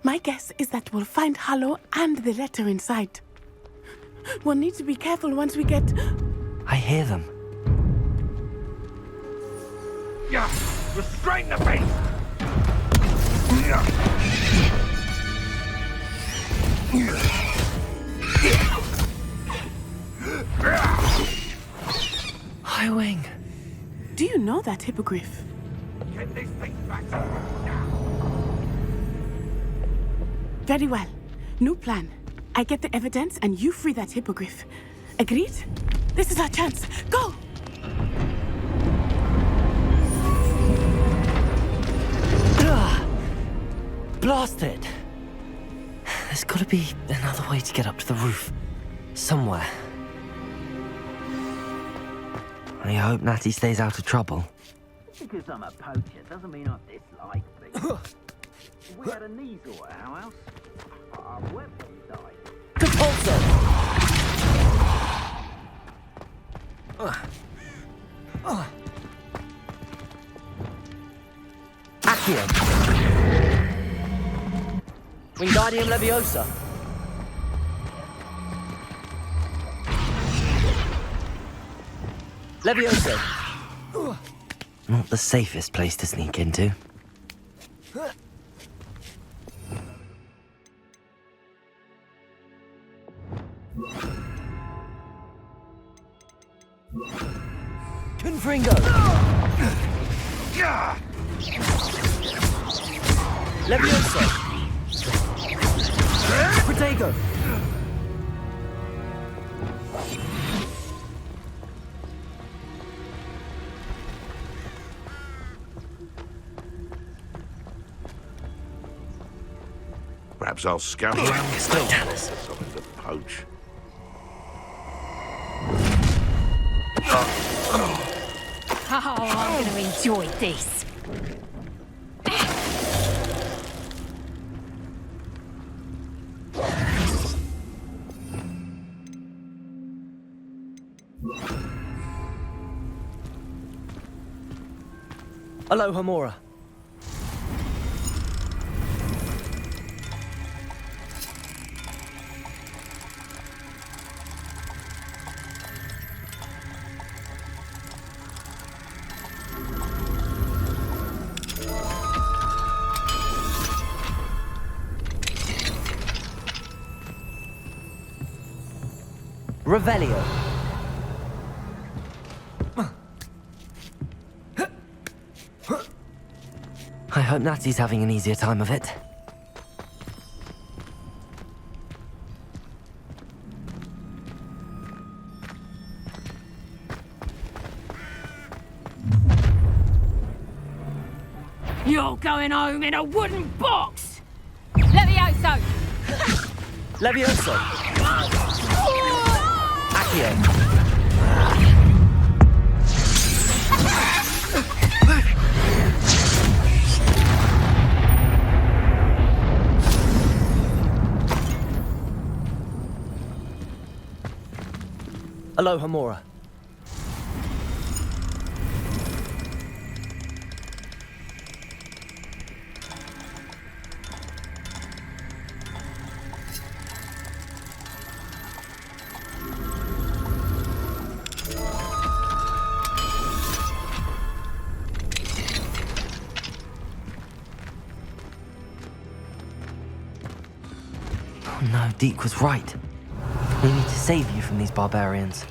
[SPEAKER 11] My guess is that we'll find Harlow and the letter inside. We'll need to be careful once we get...
[SPEAKER 2] I hear them.
[SPEAKER 19] Yeah, restrain the beast!
[SPEAKER 2] Highwing.
[SPEAKER 11] Do you know that hippogriff?
[SPEAKER 19] Get these things back now.
[SPEAKER 11] Very well. New plan. I get the evidence and you free that hippogriff. Agreed? This is our chance. Go!
[SPEAKER 2] Blast it! There's gotta be another way to get up to the roof. Somewhere. I hope Natty stays out of trouble.
[SPEAKER 12] Because I'm a poacher doesn't mean I dislike things. If we had a kneazles at our house, our weapons died.
[SPEAKER 2] Compulso! Accio! Wingardium Leviosa! Leviosa! Not the safest place to sneak into. Confringo! Leviosa! Protego!
[SPEAKER 13] Perhaps I'll scout around something to poach.
[SPEAKER 14] Oh, I'm going to enjoy this.
[SPEAKER 2] Aloha Mora. Revelio. I hope Natty's having an easier time of it.
[SPEAKER 14] You're going home in a wooden box! Levioso!
[SPEAKER 2] Levioso! Accio! Aloha Mora. Oh no, Deke was right. We need to save you from these barbarians.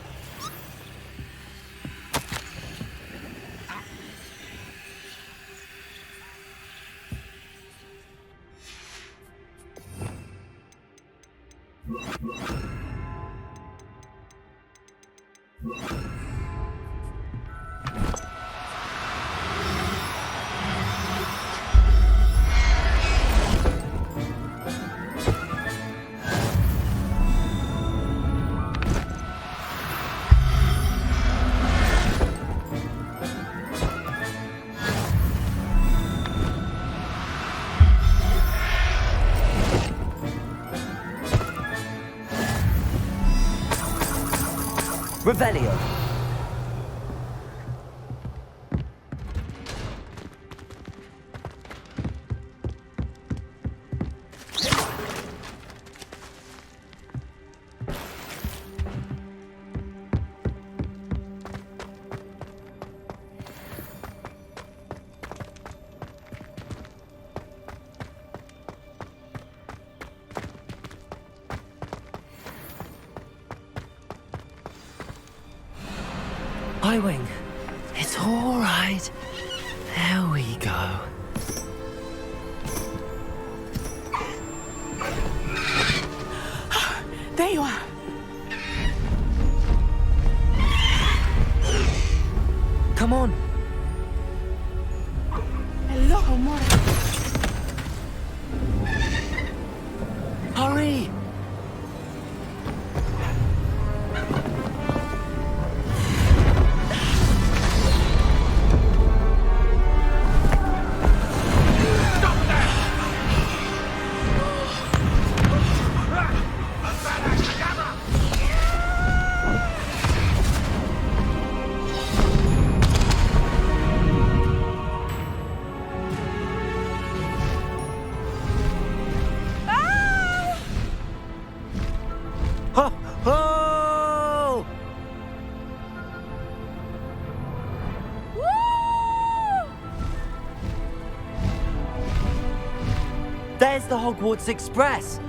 [SPEAKER 2] Revelio. Wing, it's all right. There we go.
[SPEAKER 11] There you are.
[SPEAKER 2] Come on.
[SPEAKER 11] Hello, Mora.
[SPEAKER 2] me! Oh! There's the Hogwarts Express.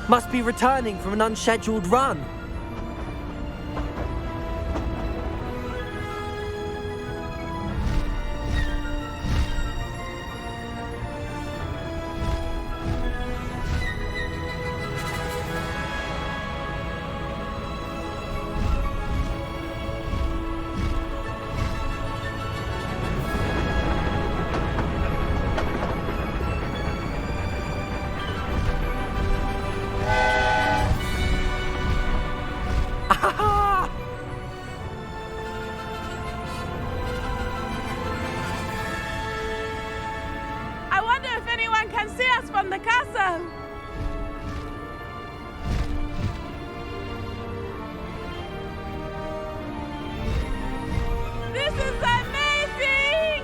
[SPEAKER 2] Must be returning from an unscheduled run.
[SPEAKER 11] I wonder if anyone can see us from the castle. This is amazing!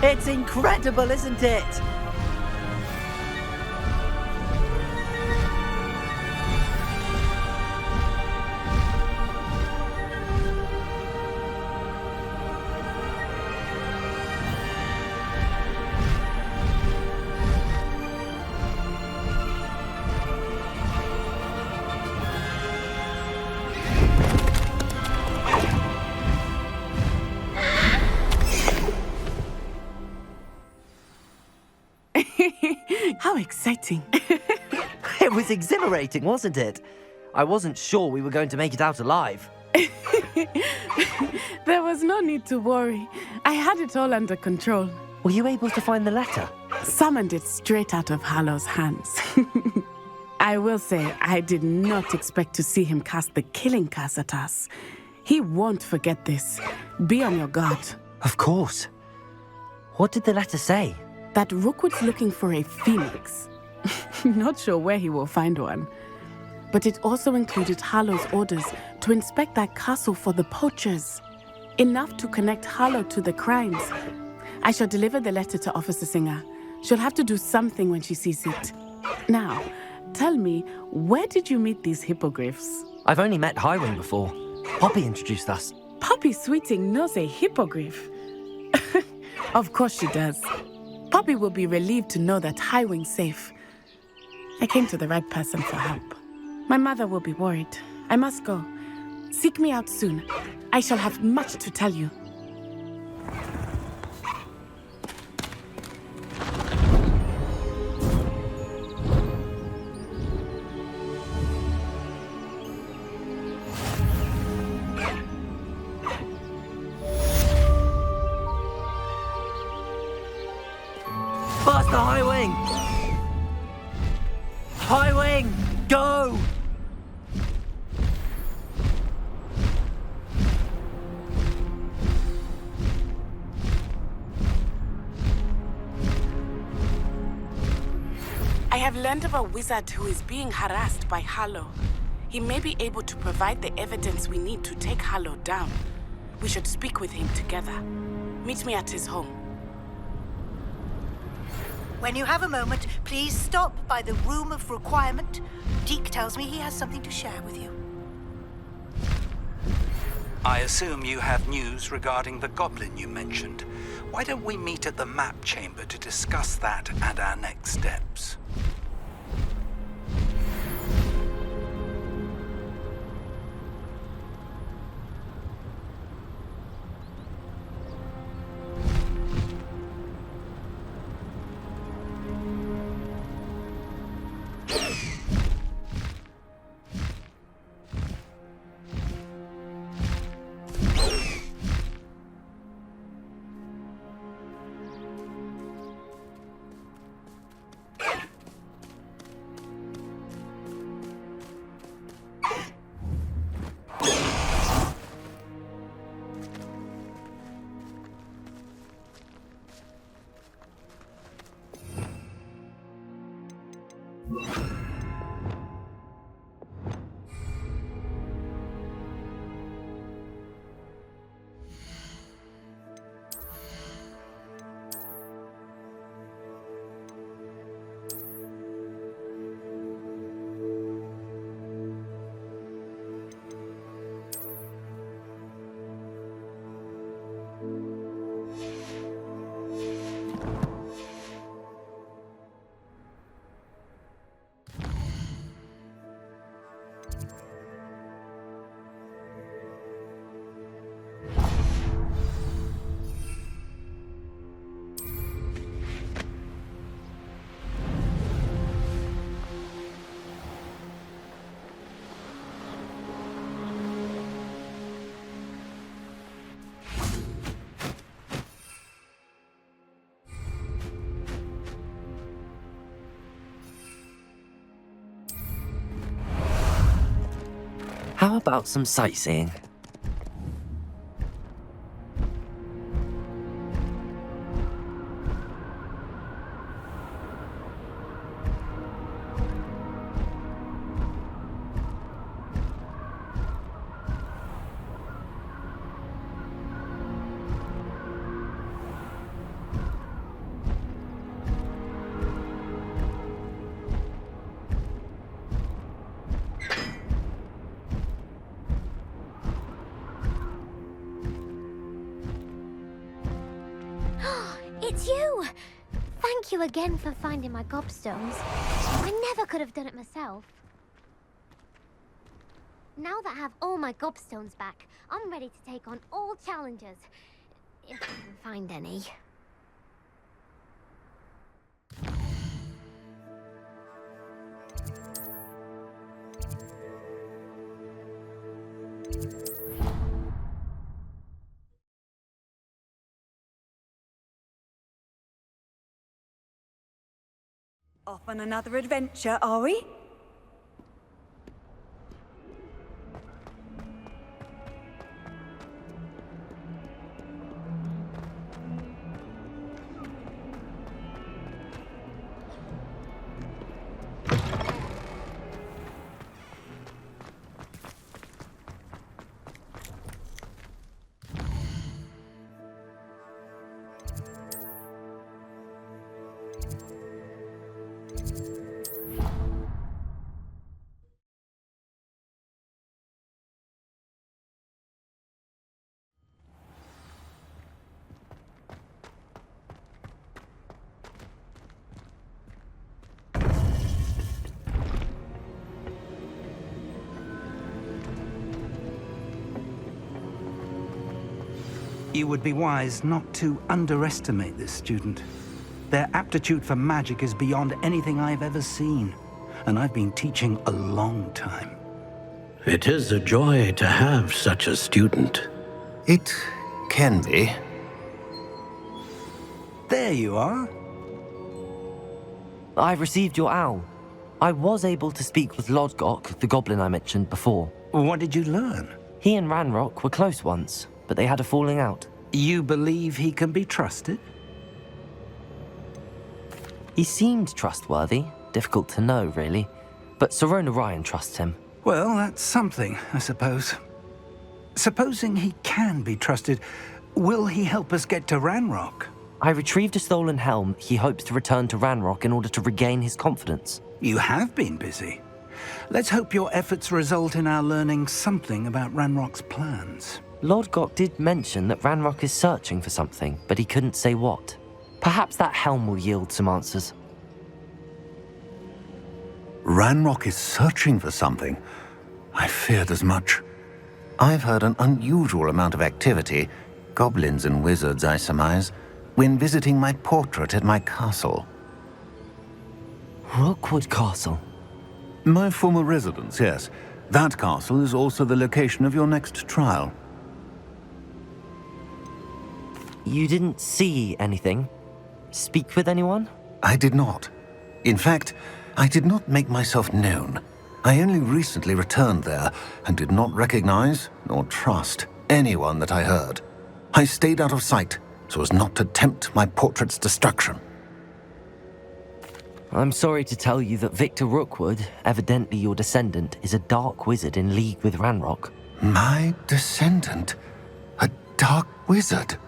[SPEAKER 2] It's incredible, isn't it?
[SPEAKER 11] How exciting.
[SPEAKER 2] It was exhilarating, wasn't it? I wasn't sure we were going to make it out alive.
[SPEAKER 11] There was no need to worry. I had it all under control.
[SPEAKER 2] Were you able to find the letter?
[SPEAKER 11] Summoned it straight out of Hallow's hands. I will say, I did not expect to see him cast the killing curse at us. He won't forget this. Be on your guard.
[SPEAKER 2] Of course. What did the letter say?
[SPEAKER 11] That Rookwood's looking for a phoenix. Not sure where he will find one. But it also included Hallow's orders to inspect that castle for the poachers. Enough to connect Hallow to the crimes. I shall deliver the letter to Officer Singer. She'll have to do something when she sees it. Now, tell me, where did you meet these hippogriffs?
[SPEAKER 2] I've only met Highwing before. Poppy introduced us.
[SPEAKER 11] Poppy Sweeting knows a hippogriff. Of course she does. Poppy will be relieved to know that Highwing's safe. I came to the right person for help. My mother will be worried. I must go. Seek me out soon. I shall have much to tell you.
[SPEAKER 2] Faster, Highwing! Highwing, go!
[SPEAKER 11] I have learned of a wizard who is being harassed by Hallow. He may be able to provide the evidence we need to take Hallow down. We should speak with him together. Meet me at his home.
[SPEAKER 16] When you have a moment, please stop by the Room of Requirement. Deke tells me he has something to share with you.
[SPEAKER 17] I assume you have news regarding the goblin you mentioned. Why don't we meet at the map chamber to discuss that and our next steps?
[SPEAKER 2] How about some sightseeing?
[SPEAKER 5] It's you! Thank you again for finding my gobstones. I never could have done it myself. Now that I have all my gobstones back, I'm ready to take on all challenges. If I can find any.
[SPEAKER 21] Off on another adventure, are we?
[SPEAKER 17] You would be wise not to underestimate this student. Their aptitude for magic is beyond anything I've ever seen, and I've been teaching a long time.
[SPEAKER 8] It is a joy to have such a student.
[SPEAKER 20] It can be.
[SPEAKER 17] There you are.
[SPEAKER 2] I received your owl. I was able to speak with Lodgok, the goblin I mentioned before.
[SPEAKER 17] What did you learn?
[SPEAKER 2] He and Ranrock were close once, but they had a falling out.
[SPEAKER 17] You believe he can be trusted?
[SPEAKER 2] He seemed trustworthy. Difficult to know, really. But Sirona Ryan trusts him.
[SPEAKER 17] Well, that's something, I suppose. Supposing he can be trusted, will he help us get to Ranrock?
[SPEAKER 2] I retrieved a stolen helm he hopes to return to Ranrock in order to regain his confidence.
[SPEAKER 17] You have been busy. Let's hope your efforts result in our learning something about Ranrock's plans.
[SPEAKER 2] Lodgok did mention that Ranrock is searching for something, but he couldn't say what. Perhaps that helm will yield some answers.
[SPEAKER 20] Ranrock is searching for something. I feared as much. I've heard an unusual amount of activity, goblins and wizards, I surmise, when visiting my portrait at my castle.
[SPEAKER 2] Rookwood Castle?
[SPEAKER 20] My former residence, yes. That castle is also the location of your next trial.
[SPEAKER 2] You didn't see anything? Speak with anyone?
[SPEAKER 20] I did not. In fact, I did not make myself known. I only recently returned there and did not recognize nor trust anyone that I heard. I stayed out of sight so as not to tempt my portrait's destruction.
[SPEAKER 2] I'm sorry to tell you that Victor Rookwood, evidently your descendant, is a dark wizard in league with Ranrock.
[SPEAKER 20] My descendant? A dark wizard?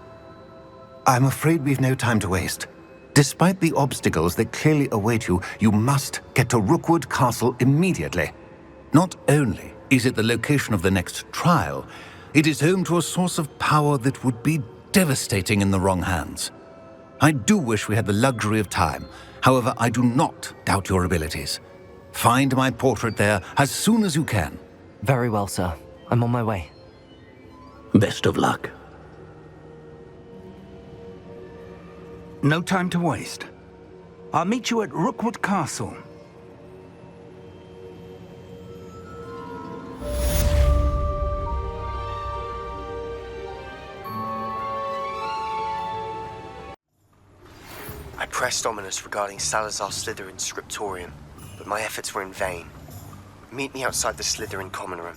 [SPEAKER 20] I'm afraid we've no time to waste. Despite the obstacles that clearly await you, you must get to Rookwood Castle immediately. Not only is it the location of the next trial, it is home to a source of power that would be devastating in the wrong hands. I do wish we had the luxury of time. However, I do not doubt your abilities. Find my portrait there as soon as you can.
[SPEAKER 2] Very well, sir. I'm on my way.
[SPEAKER 8] Best of luck.
[SPEAKER 17] No time to waste. I'll meet you at Rookwood Castle.
[SPEAKER 7] I pressed Ominous regarding Salazar Slytherin's scriptorium, but my efforts were in vain. Meet me outside the Slytherin common room.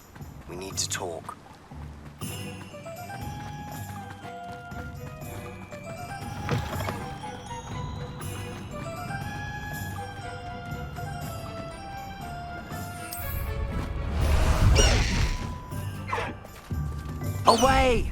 [SPEAKER 7] We need to talk.
[SPEAKER 2] Away!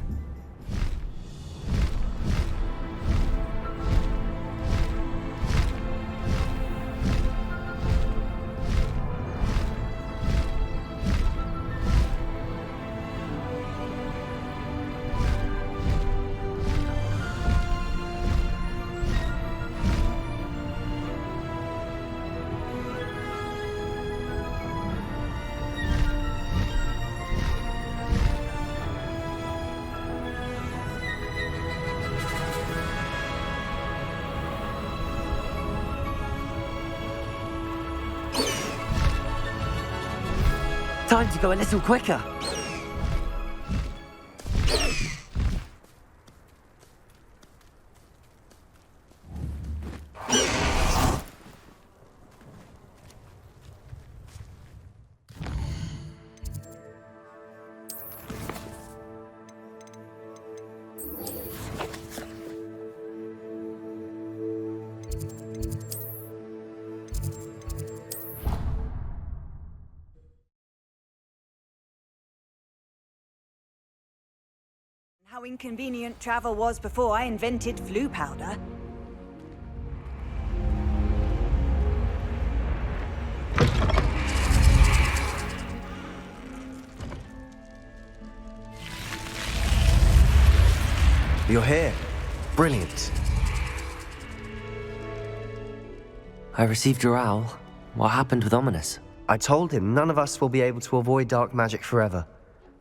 [SPEAKER 2] Time to go a little quicker.
[SPEAKER 4] How inconvenient travel was before I invented flu powder.
[SPEAKER 7] You're here. Brilliant.
[SPEAKER 2] I received your owl. What happened with Ominous?
[SPEAKER 7] I told him none of us will be able to avoid dark magic forever.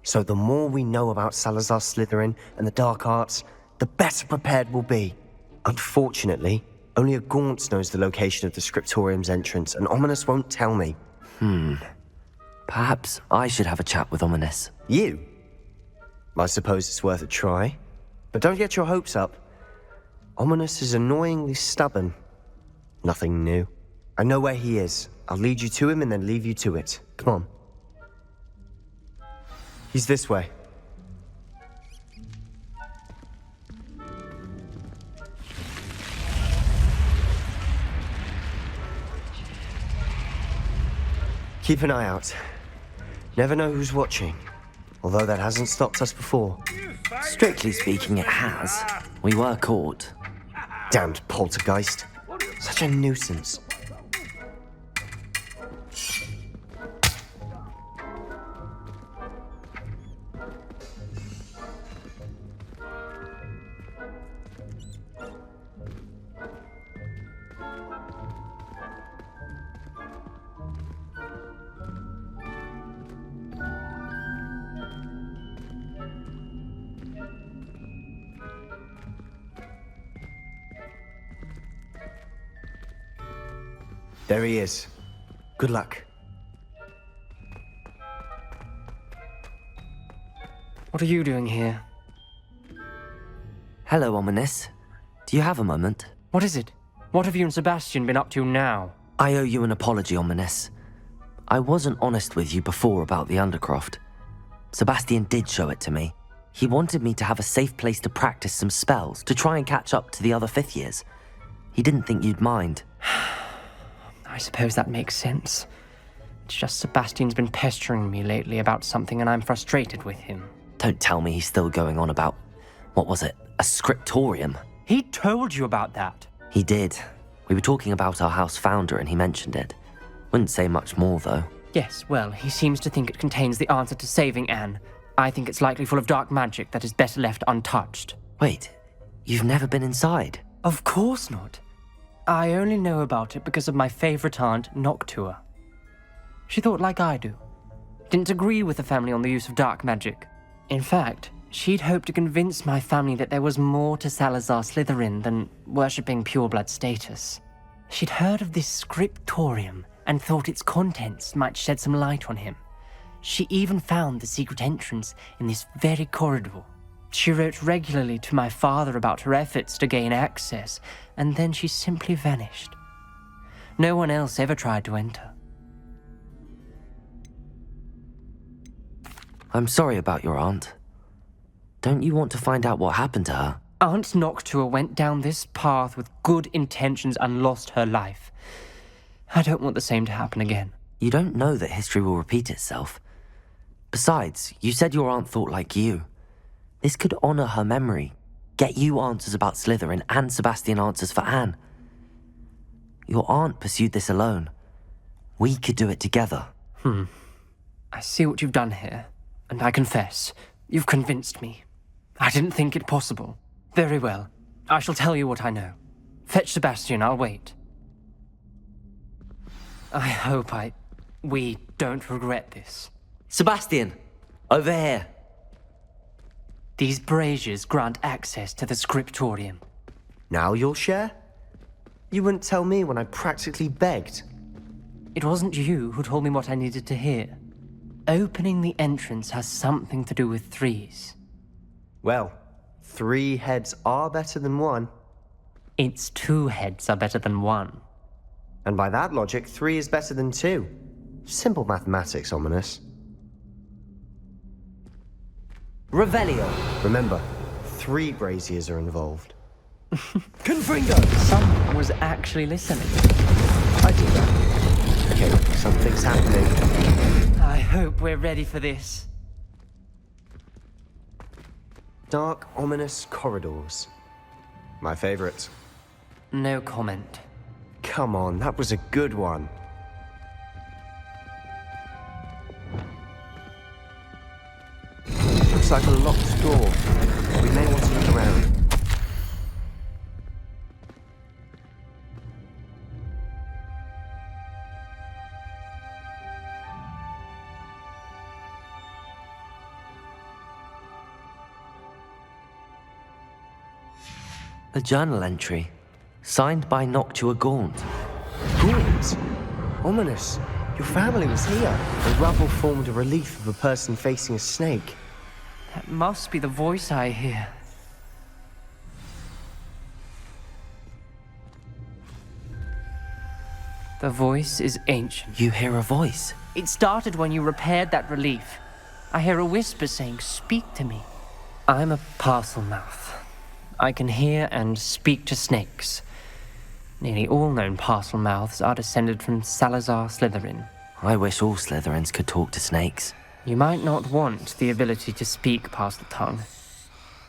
[SPEAKER 7] So the more we know about Salazar Slytherin and the dark arts, the better prepared we'll be. Unfortunately, only a Gaunt knows the location of the Scriptorium's entrance, and Ominous won't tell me.
[SPEAKER 2] Perhaps I should have a chat with Ominous.
[SPEAKER 7] You? I suppose it's worth a try. But don't get your hopes up. Ominous is annoyingly stubborn. Nothing new. I know where he is. I'll lead you to him and then leave you to it. Come on. He's this way. Keep an eye out. Never know who's watching. Although that hasn't stopped us before.
[SPEAKER 2] Strictly speaking, it has. We were caught.
[SPEAKER 7] Damned poltergeist. Such a nuisance. There he is. Good luck.
[SPEAKER 24] What are you doing here?
[SPEAKER 2] Hello, Ominous. Do you have a moment?
[SPEAKER 24] What is it? What have you and Sebastian been up to now?
[SPEAKER 2] I owe you an apology, Ominous. I wasn't honest with you before about the Undercroft. Sebastian did show it to me. He wanted me to have a safe place to practice some spells, to try and catch up to the other 5th years. He didn't think you'd mind.
[SPEAKER 24] I suppose that makes sense. It's just Sebastian's been pestering me lately about something and I'm frustrated with him.
[SPEAKER 2] Don't tell me he's still going on about, what was it, a scriptorium?
[SPEAKER 24] He told you about that.
[SPEAKER 2] He did. We were talking about our house founder and he mentioned it. Wouldn't say much more, though.
[SPEAKER 24] Yes, well, he seems to think it contains the answer to saving Anne. I think it's likely full of dark magic that is better left untouched.
[SPEAKER 2] Wait, you've never been inside?
[SPEAKER 24] Of course not. I only know about it because of my favorite aunt, Noctua. She thought like I do. Didn't agree with the family on the use of dark magic. In fact, she'd hoped to convince my family that there was more to Salazar Slytherin than worshipping pureblood status. She'd heard of this scriptorium and thought its contents might shed some light on him. She even found the secret entrance in this very corridor. She wrote regularly to my father about her efforts to gain access, and then she simply vanished. No one else ever tried to enter.
[SPEAKER 2] I'm sorry about your aunt. Don't you want to find out what happened to her?
[SPEAKER 24] Aunt 𝐸𝐸𝐿 went down this path with good intentions and lost her life. I don't want the same to happen again.
[SPEAKER 2] You don't know that history will repeat itself. Besides, you said your aunt thought like you. This could honor her memory, get you answers about Slytherin, and Sebastian answers for Anne. Your aunt pursued this alone. We could do it together.
[SPEAKER 24] I see what you've done here, and I confess, you've convinced me. I didn't think it possible. Very well. I shall tell you what I know. Fetch Sebastian, I'll wait. I hope we don't regret this.
[SPEAKER 2] Sebastian! Over here!
[SPEAKER 24] These braziers grant access to the scriptorium.
[SPEAKER 7] Now you'll share? You wouldn't tell me when I practically begged.
[SPEAKER 24] It wasn't you who told me what I needed to hear. Opening the entrance has something to do with threes.
[SPEAKER 7] Well, 3 heads are better than 1.
[SPEAKER 24] It's 2 heads are better than 1.
[SPEAKER 7] And by that logic, 3 is better than 2. Simple mathematics, Ominous.
[SPEAKER 2] Revelio!
[SPEAKER 7] Remember, 3 braziers are involved.
[SPEAKER 2] Confringo!
[SPEAKER 24] Someone was actually listening.
[SPEAKER 7] I do that. Okay, something's happening.
[SPEAKER 24] I hope we're ready for this.
[SPEAKER 7] Dark, ominous corridors. My favorite.
[SPEAKER 24] No comment.
[SPEAKER 7] Come on, that was a good one. Looks like a locked door. We may want to look around.
[SPEAKER 2] A journal entry, signed by 𝐸𝐿𝐿𝐿𝐿𝐿𝐿𝐿.
[SPEAKER 7] Gaunt! Ominous! Your family was here. The rubble formed a relief of a person facing a snake.
[SPEAKER 24] That must be the voice I hear. The voice is ancient.
[SPEAKER 2] You hear a voice?
[SPEAKER 24] It started when you repaired that relief. I hear a whisper saying, "Speak to me." I'm a parcel mouth. I can hear and speak to snakes. Nearly all known parcel mouths are descended from Salazar Slytherin.
[SPEAKER 2] I wish all Slytherins could talk to snakes.
[SPEAKER 24] You might not want the ability to speak past the tongue.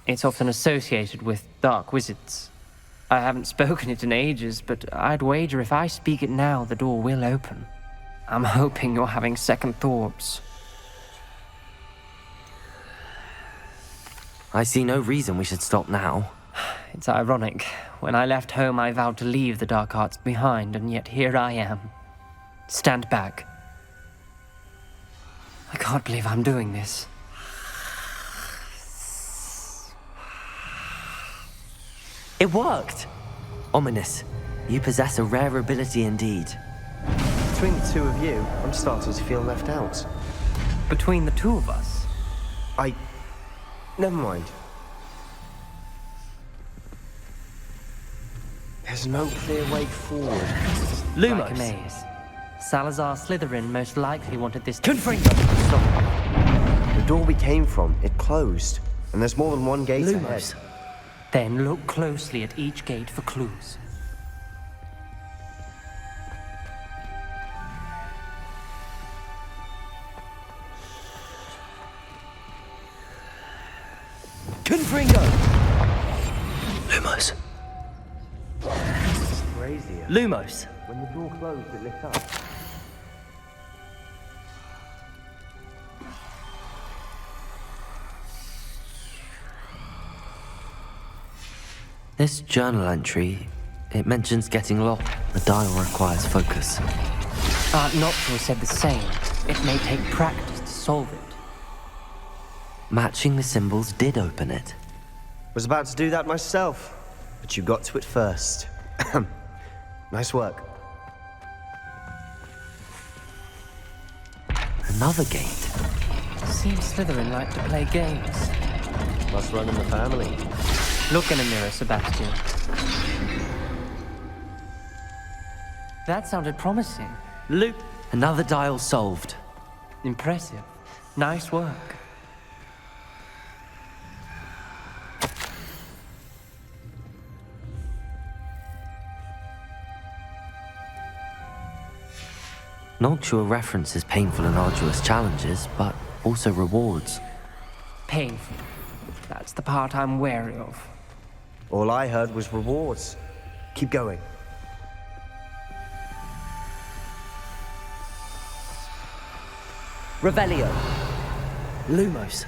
[SPEAKER 24] It's often associated with dark wizards. I haven't spoken it in ages, but I'd wager if I speak it now, the door will open. I'm hoping you're having second thoughts.
[SPEAKER 2] I see no reason we should stop now.
[SPEAKER 24] It's ironic. When I left home, I vowed to leave the dark arts behind, and yet here I am. Stand back. I can't believe I'm doing this.
[SPEAKER 2] It worked! Ominous, you possess a rare ability indeed.
[SPEAKER 7] Between the 2 of you, I'm starting to feel left out.
[SPEAKER 24] Between the 2 of us?
[SPEAKER 7] Never mind. There's no clear way forward.
[SPEAKER 24] Lumos. Like a maze. Salazar Slytherin most likely wanted this to
[SPEAKER 2] stop.
[SPEAKER 7] The door we came from, it closed. And there's more than one gate ahead.
[SPEAKER 24] Then look closely at each gate for clues.
[SPEAKER 2] Confringo! Lumos.
[SPEAKER 7] Brazier.
[SPEAKER 2] Lumos.
[SPEAKER 7] When the door closed, it lit up.
[SPEAKER 2] This journal entry, it mentions getting locked. The dial requires focus.
[SPEAKER 24] Aunt 𝐸𝐿𝐿𝐿 said the same. It may take practice to solve it.
[SPEAKER 2] Matching the symbols did open it.
[SPEAKER 7] Was about to do that myself, but you got to it first. Nice work.
[SPEAKER 2] Another gate.
[SPEAKER 24] Seems Slytherin like to play games.
[SPEAKER 7] Must run in the family.
[SPEAKER 24] Look in a mirror, Sebastian. That sounded promising.
[SPEAKER 2] Another dial solved.
[SPEAKER 24] Impressive. Nice work.
[SPEAKER 2] 𝐸𝐷𝐶𝐿 references painful and arduous challenges, but also rewards.
[SPEAKER 24] Painful. That's the part I'm wary of.
[SPEAKER 7] All I heard was rewards. Keep going.
[SPEAKER 10] Revelio. Lumos.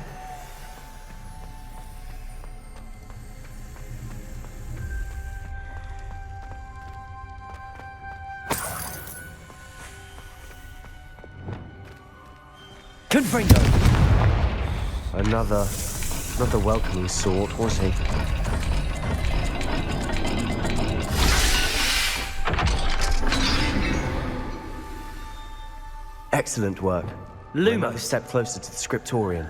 [SPEAKER 10] Confringo.
[SPEAKER 7] Not the welcoming sort, was he? Excellent work.
[SPEAKER 10] Lumos.
[SPEAKER 7] A step closer to the scriptorium.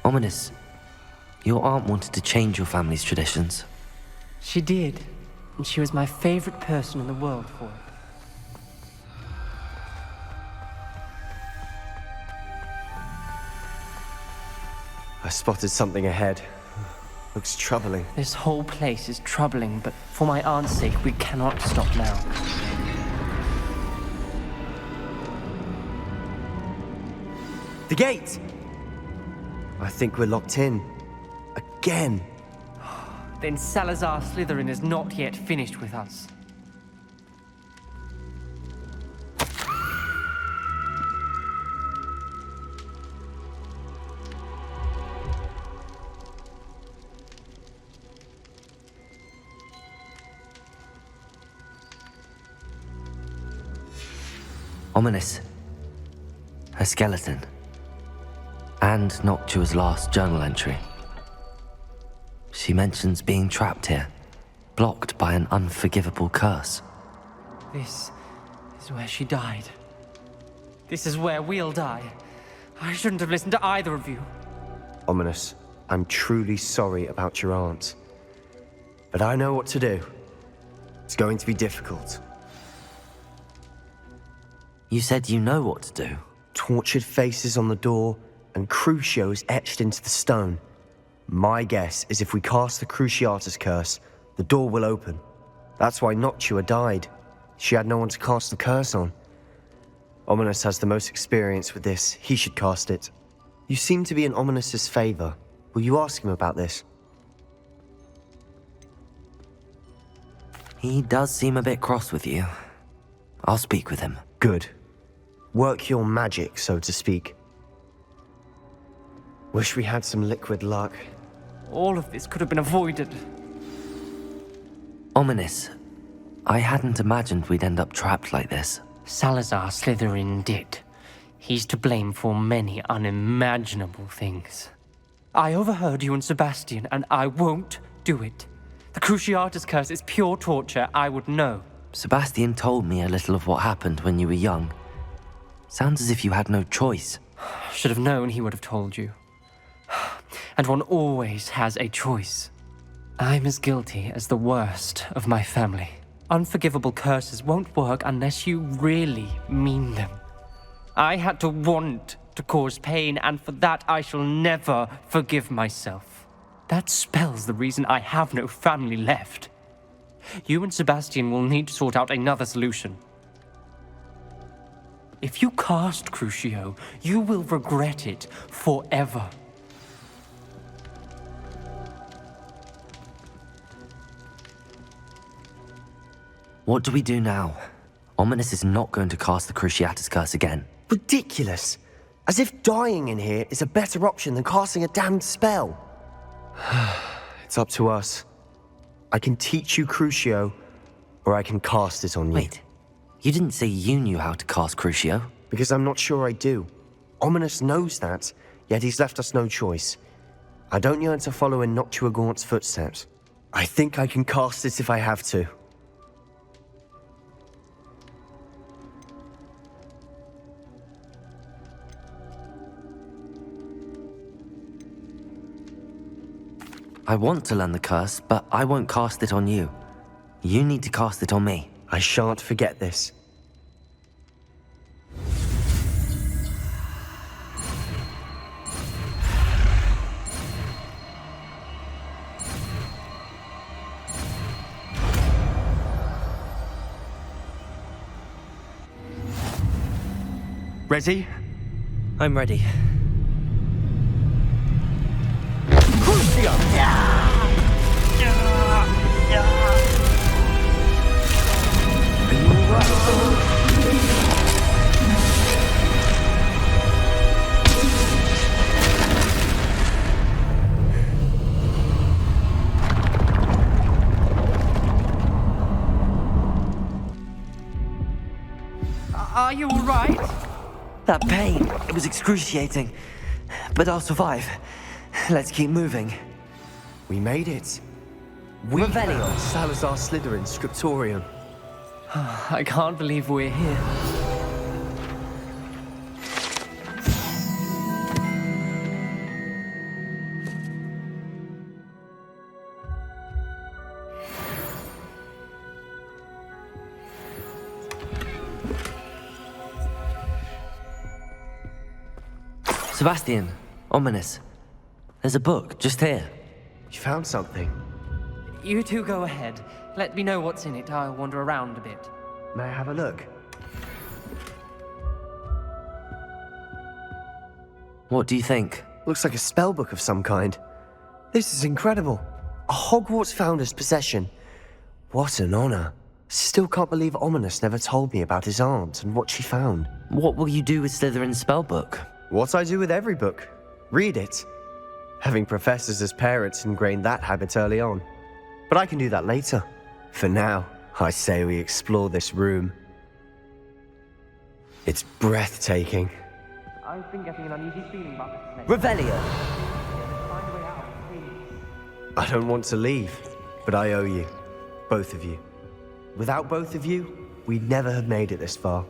[SPEAKER 2] Ominous, your aunt wanted to change your family's traditions.
[SPEAKER 24] She did, and she was my favorite person in the world for it.
[SPEAKER 7] I spotted something ahead. Looks troubling.
[SPEAKER 24] This whole place is troubling, but for my aunt's sake, we cannot stop now.
[SPEAKER 7] The gate! I think we're locked in. Again.
[SPEAKER 24] Then Salazar Slytherin is not yet finished with us.
[SPEAKER 2] Ominous. Her skeleton. And 𝐸𝐷𝐶𝐿's last journal entry. She mentions being trapped here, blocked by an unforgivable curse.
[SPEAKER 24] This is where she died. This is where we'll die. I shouldn't have listened to either of you.
[SPEAKER 7] Ominous, I'm truly sorry about your aunt. But I know what to do. It's going to be difficult.
[SPEAKER 2] You said you know what to do.
[SPEAKER 7] Tortured faces on the door, and Crucio etched into the stone. My guess is if we cast the Cruciatus curse, the door will open. That's why 𝐸𝐷𝐶𝐿 died. She had no one to cast the curse on. Ominous has the most experience with this. He should cast it. You seem to be in Ominous's favor. Will you ask him about this?
[SPEAKER 2] He does seem a bit cross with you. I'll speak with him.
[SPEAKER 7] Good. Work your magic, so to speak. Wish we had some liquid luck.
[SPEAKER 24] All of this could have been avoided.
[SPEAKER 2] Ominous. I hadn't imagined we'd end up trapped like this.
[SPEAKER 24] Salazar Slytherin did. He's to blame for many unimaginable things. I overheard you and Sebastian, and I won't do it. The Cruciatus curse is pure torture. I would know.
[SPEAKER 2] Sebastian told me a little of what happened when you were young. Sounds as if you had no choice.
[SPEAKER 24] Should have known he would have told you. And one always has a choice. I'm as guilty as the worst of my family. Unforgivable curses won't work unless you really mean them. I had to want to cause pain, and for that I shall never forgive myself. That spells the reason I have no family left. You and Sebastian will need to sort out another solution. If you cast Crucio, you will regret it forever.
[SPEAKER 2] What do we do now? Ominous is not going to cast the Cruciatus curse again.
[SPEAKER 7] Ridiculous! As if dying in here is a better option than casting a damned spell. It's up to us. I can teach you Crucio, or I can cast it on you.
[SPEAKER 2] Wait, you didn't say you knew how to cast Crucio?
[SPEAKER 7] Because I'm not sure I do. Ominous knows that, yet he's left us no choice. I don't yearn to follow in 𝐸𝐷𝐶𝐿's footsteps. I think I can cast it if I have to.
[SPEAKER 2] I want to learn the curse, but I won't cast it on you. You need to cast it on me.
[SPEAKER 7] I shan't forget this.
[SPEAKER 15] Ready?
[SPEAKER 2] I'm ready.
[SPEAKER 24] Are you all right?
[SPEAKER 2] That pain, it was excruciating. But I'll survive. Let's keep moving.
[SPEAKER 15] We made it.
[SPEAKER 2] Revelio.
[SPEAKER 15] Salazar Slytherin Scriptorium.
[SPEAKER 24] I can't believe we're here.
[SPEAKER 2] Sebastian, ominous. There's a book just here.
[SPEAKER 15] You found something?
[SPEAKER 24] You two go ahead. Let me know what's in it. I'll wander around a bit.
[SPEAKER 15] May I have a look?
[SPEAKER 2] What do you think?
[SPEAKER 15] Looks like a spell book of some kind. This is incredible. A Hogwarts founder's possession. What an honor. Still can't believe Ominous never told me about his aunt and what she found.
[SPEAKER 2] What will you do with Slytherin's spellbook?
[SPEAKER 15] What I do with every book. Read it. Having professors as parents ingrained that habit early on. But I can do that later. For now, I say we explore this room. It's breathtaking.
[SPEAKER 24] I've been getting an uneasy feeling about this.
[SPEAKER 2] Revelio!
[SPEAKER 24] Find a way out, please.
[SPEAKER 15] I don't want to leave, but I owe you. Both of you. Without both of you, we'd never have made it this far.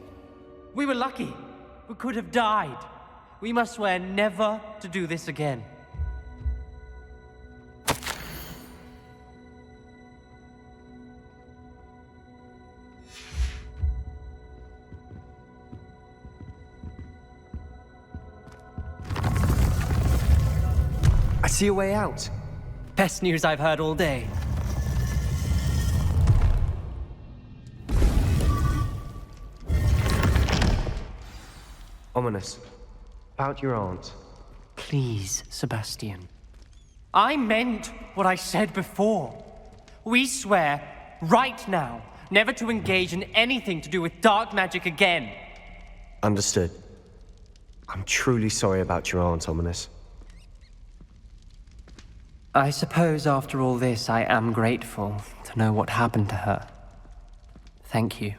[SPEAKER 24] We were lucky. We could have died. We must swear never to do this again.
[SPEAKER 15] I see a way out.
[SPEAKER 24] Best news I've heard all day.
[SPEAKER 15] Ominous. About your aunt.
[SPEAKER 24] Please, Sebastian. I meant what I said before. We swear, right now, never to engage in anything to do with dark magic again.
[SPEAKER 15] Understood. I'm truly sorry about your aunt, Ominous.
[SPEAKER 24] I suppose after all this, I am grateful to know what happened to her. Thank you.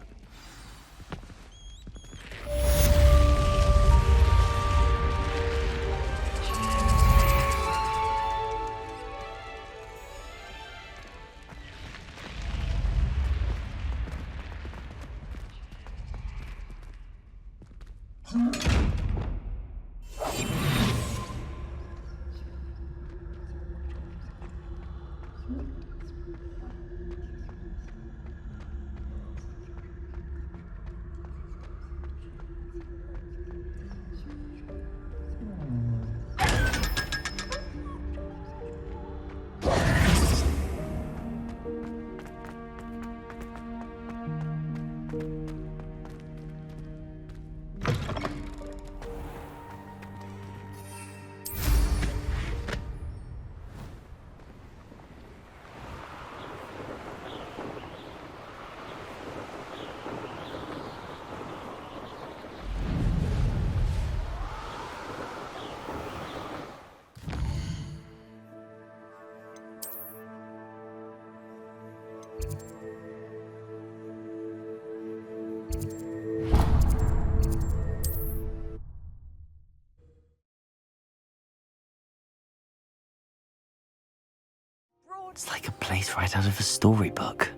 [SPEAKER 2] It's like a place right out of a storybook.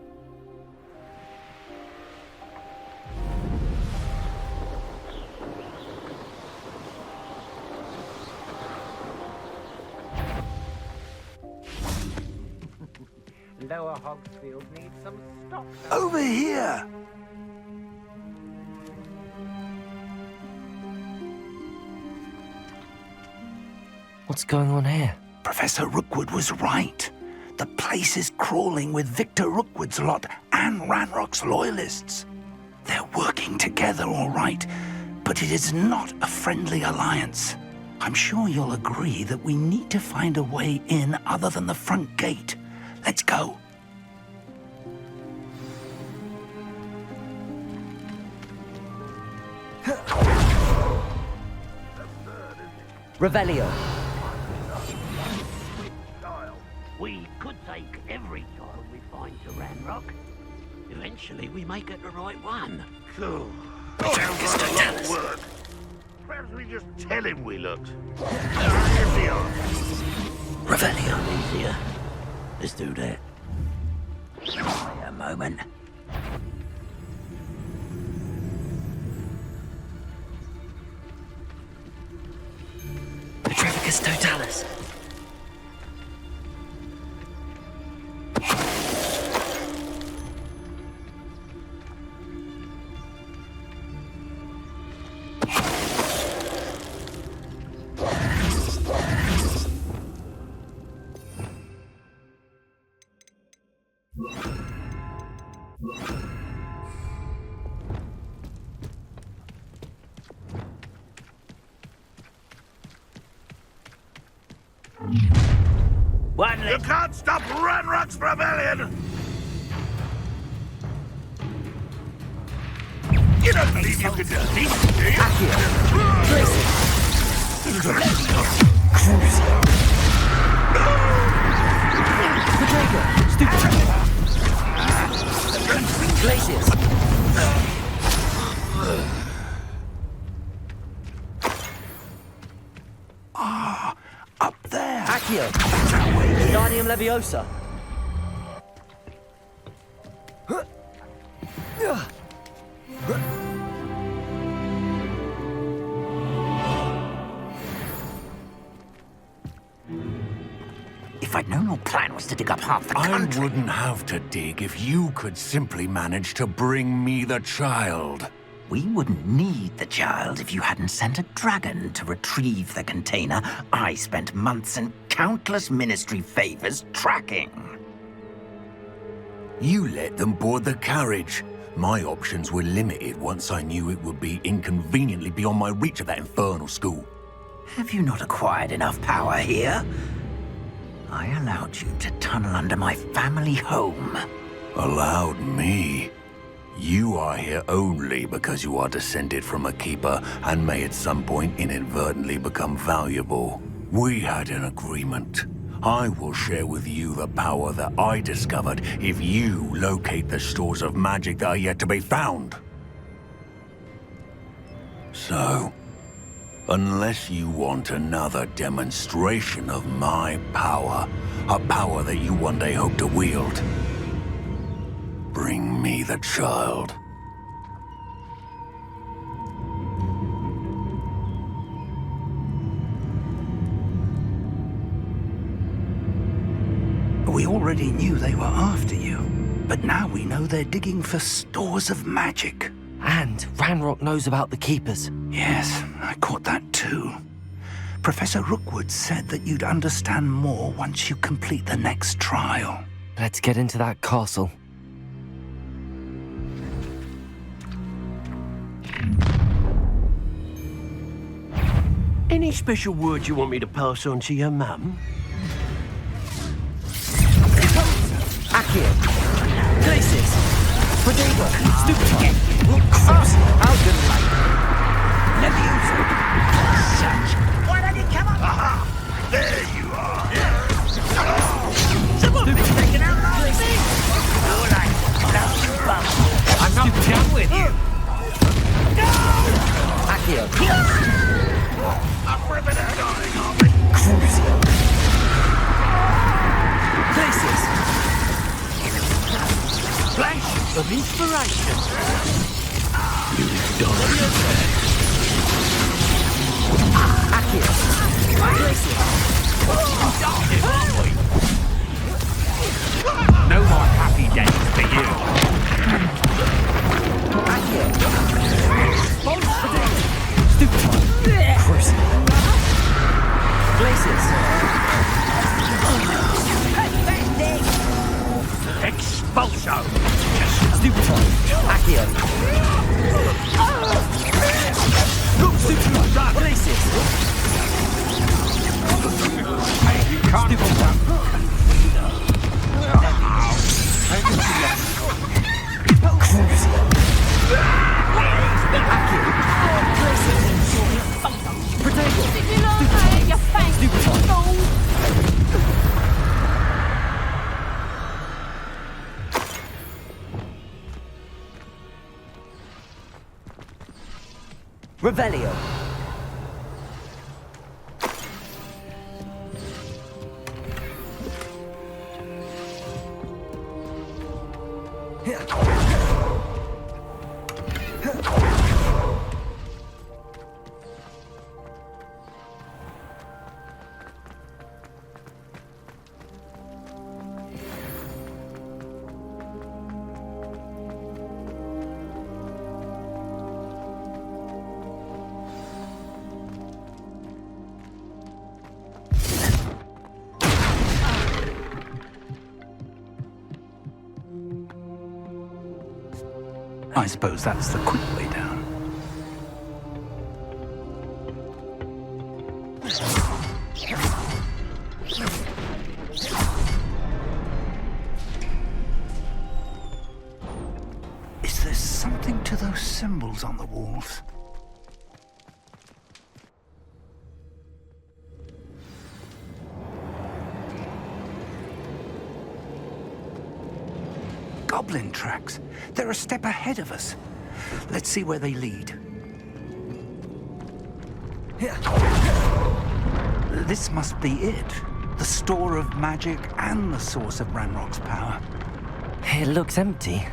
[SPEAKER 12] Lower Hogsfield needs some stock.
[SPEAKER 19] Over here!
[SPEAKER 2] What's going on here?
[SPEAKER 17] Professor Rookwood was right. The place is crawling with Victor Rookwood's lot and Ranrock's loyalists. They're working together, all right, but it is not a friendly alliance. I'm sure you'll agree that we need to find a way in other than the front gate. Let's go.
[SPEAKER 2] Revelio.
[SPEAKER 12] We could take every child we find to Ranrock. Eventually, we may get the right one.
[SPEAKER 13] Cool.
[SPEAKER 2] Work.
[SPEAKER 13] Perhaps we just tell him we looked.
[SPEAKER 2] Revelio.
[SPEAKER 12] Easier. Let's do that. Wait a moment.
[SPEAKER 2] Petrificus totalis.
[SPEAKER 13] You can't stop Ranrock's rebellion! You don't believe you can defeat me, do you?
[SPEAKER 2] Glacius.
[SPEAKER 17] Up there.
[SPEAKER 2] Accio. Wingardium Leviosa.
[SPEAKER 12] If I'd known your plan was to dig up half the country...
[SPEAKER 8] I wouldn't have to dig if you could simply manage to bring me the child.
[SPEAKER 12] We wouldn't need the child if you hadn't sent a dragon to retrieve the container I spent months and countless ministry favors tracking.
[SPEAKER 8] You let them board the carriage. My options were limited once I knew it would be inconveniently beyond my reach of that infernal school.
[SPEAKER 12] Have you not acquired enough power here? I allowed you to tunnel under my family home.
[SPEAKER 8] Allowed me? You are here only because you are descended from a keeper and may at some point inadvertently become valuable. We had an agreement. I will share with you the power that I discovered if you locate the stores of magic that are yet to be found. So, unless you want another demonstration of my power, a power that you one day hope to wield, bring me the child.
[SPEAKER 17] We already knew they were after you, but now we know they're digging for stores of magic.
[SPEAKER 2] And Ranrock knows about the keepers.
[SPEAKER 17] Yes, I caught that too. Professor Rookwood said that you'd understand more once you complete the next trial.
[SPEAKER 2] Let's get into that castle.
[SPEAKER 1] Any special words you want me to pass on to your mum?
[SPEAKER 2] Accio. Glacius. Prodigo. Stupid. How good light.
[SPEAKER 12] Leviosa. Such. Why don't you come up?
[SPEAKER 13] Aha! There you are!
[SPEAKER 12] Someone's taken out my thing! You're like bloody bum. I'm not done with you. No!
[SPEAKER 2] Accio.
[SPEAKER 13] I'm ripping it dying, aren't we?
[SPEAKER 2] Crucio. Glacius.
[SPEAKER 1] Flash of inspiration.
[SPEAKER 8] You've done it.
[SPEAKER 2] Accio. Glacius.
[SPEAKER 1] No more happy days for you.
[SPEAKER 2] Accio. Stupid. Crucio. Glacius.
[SPEAKER 1] Expulso.
[SPEAKER 2] Stupid. Accio. Revelio.
[SPEAKER 17] I suppose that's the quick way down. Is there something to those symbols on the walls? Goblin tracks. They're a step ahead of us. Let's see where they lead. This must be it. The store of magic and the source of Ranrock's power.
[SPEAKER 2] It looks empty.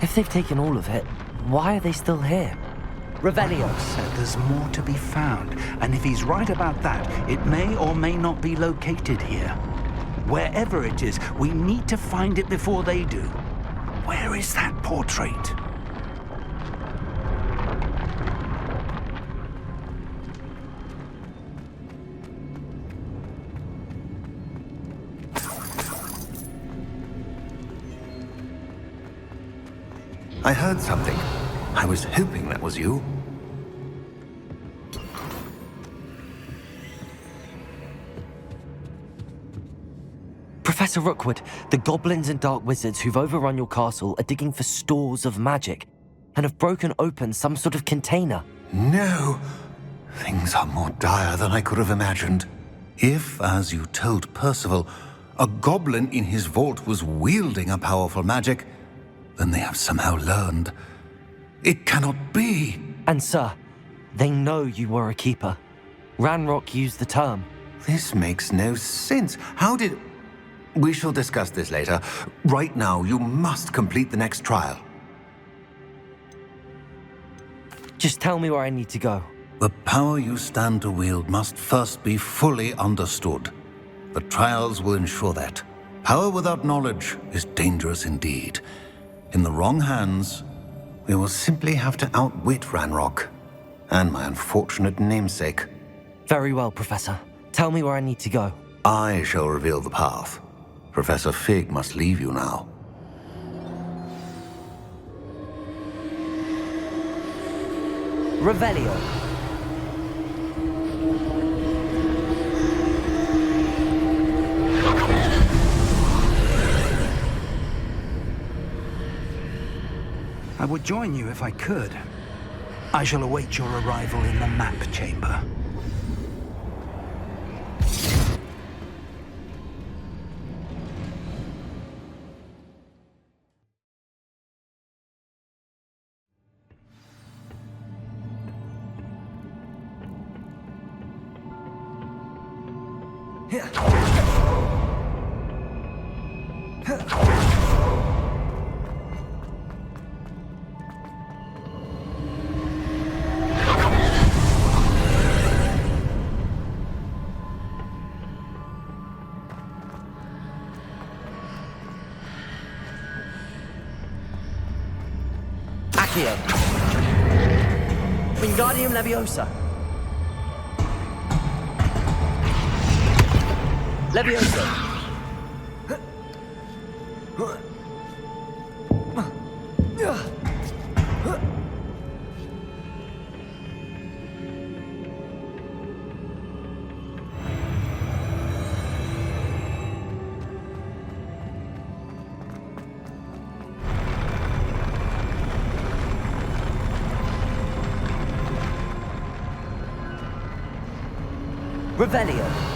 [SPEAKER 2] If they've taken all of it, why are they still here? Revelio
[SPEAKER 17] said there's more to be found, and if he's right about that, it may or may not be located here. Wherever it is, we need to find it before they do. Where is that portrait?
[SPEAKER 20] I heard something. I was hoping that was you.
[SPEAKER 2] Professor Rookwood, the goblins and dark wizards who've overrun your castle are digging for stores of magic and have broken open some sort of container.
[SPEAKER 20] No! Things are more dire than I could have imagined. If, as you told Percival, a goblin in his vault was wielding a powerful magic, then they have somehow learned. It cannot be!
[SPEAKER 2] And sir, they know you were a keeper. Ranrock used the term.
[SPEAKER 20] This makes no sense. How did... We shall discuss this later. Right now, you must complete the next trial.
[SPEAKER 2] Just tell me where I need to go.
[SPEAKER 20] The power you stand to wield must first be fully understood. The trials will ensure that. Power without knowledge is dangerous indeed. In the wrong hands, we will simply have to outwit Ranrock and my unfortunate namesake.
[SPEAKER 2] Very well, Professor. Tell me where I need to go.
[SPEAKER 20] I shall reveal the path. Professor Fig must leave you now.
[SPEAKER 2] Revelio.
[SPEAKER 17] I would join you if I could. I shall await your arrival in the map chamber.
[SPEAKER 2] Accio. Wingardium Leviosa. Leviosa. Revelio.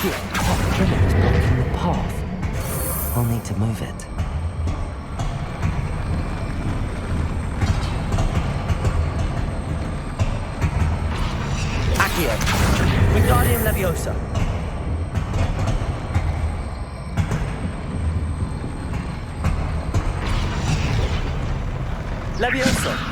[SPEAKER 2] Accio! That pillar is blocking the path. I'll need to move it.
[SPEAKER 10] Accio! Wingardium Leviosa! Leviosa!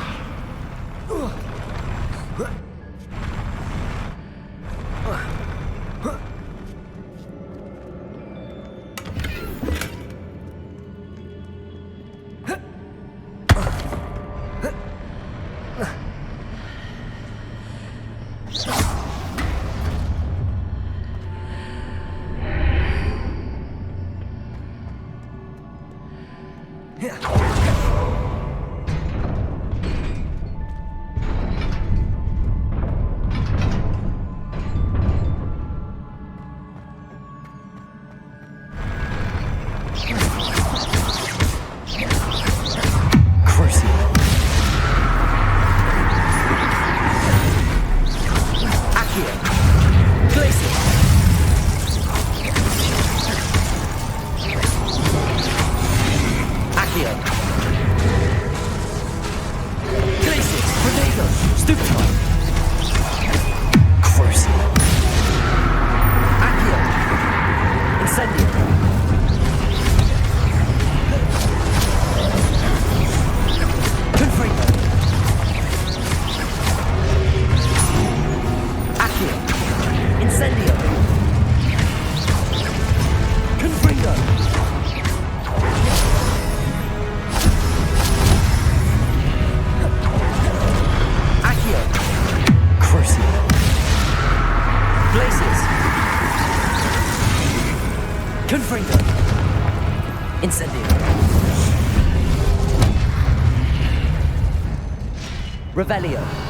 [SPEAKER 10] Revelio.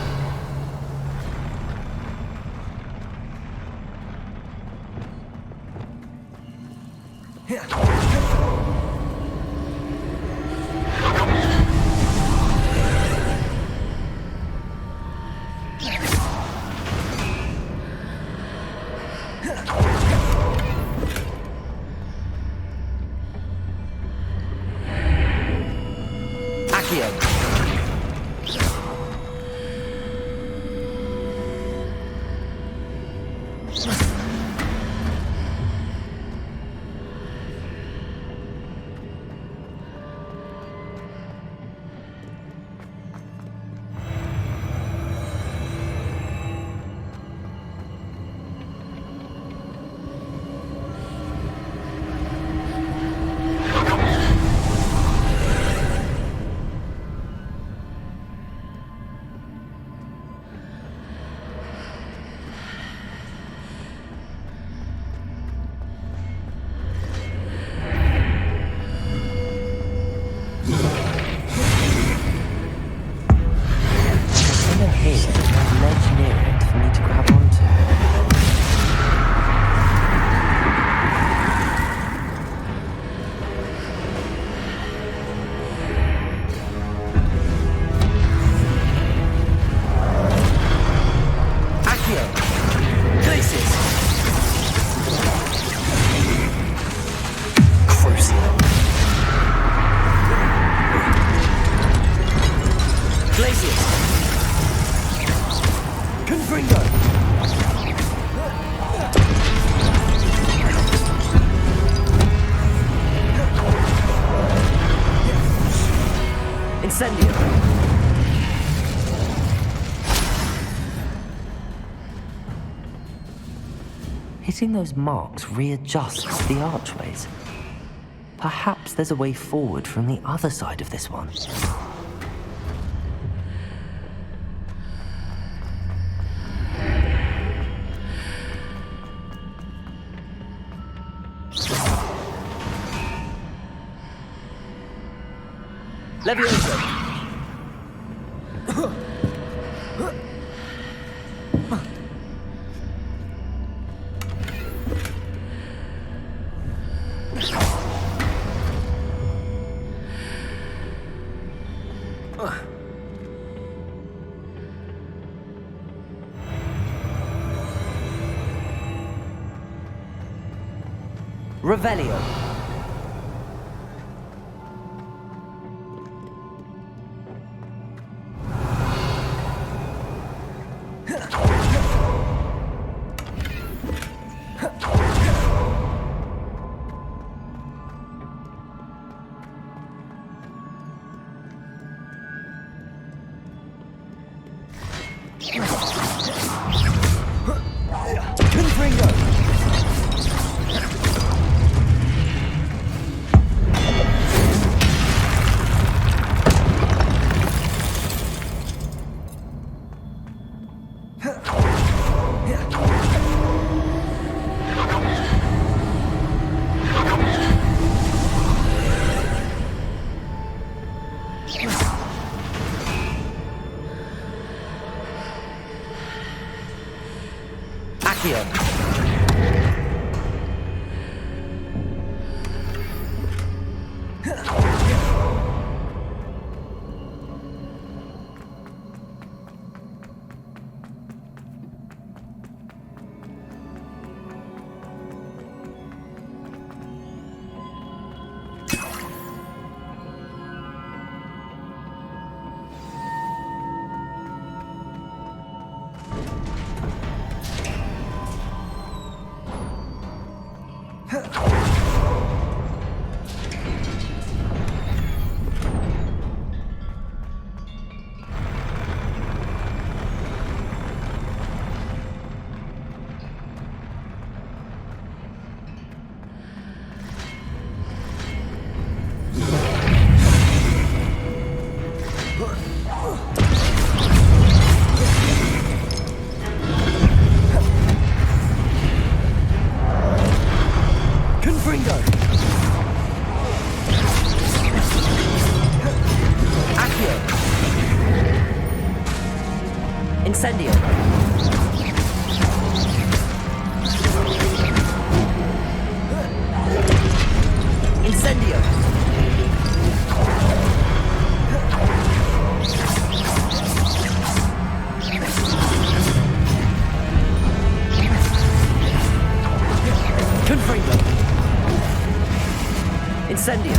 [SPEAKER 2] Hitting those marks readjusts the archways. Perhaps there's a way forward from the other side of this one.
[SPEAKER 10] Leviosa!
[SPEAKER 2] Revelio. Incendio. Incendio. Confringo. Incendio.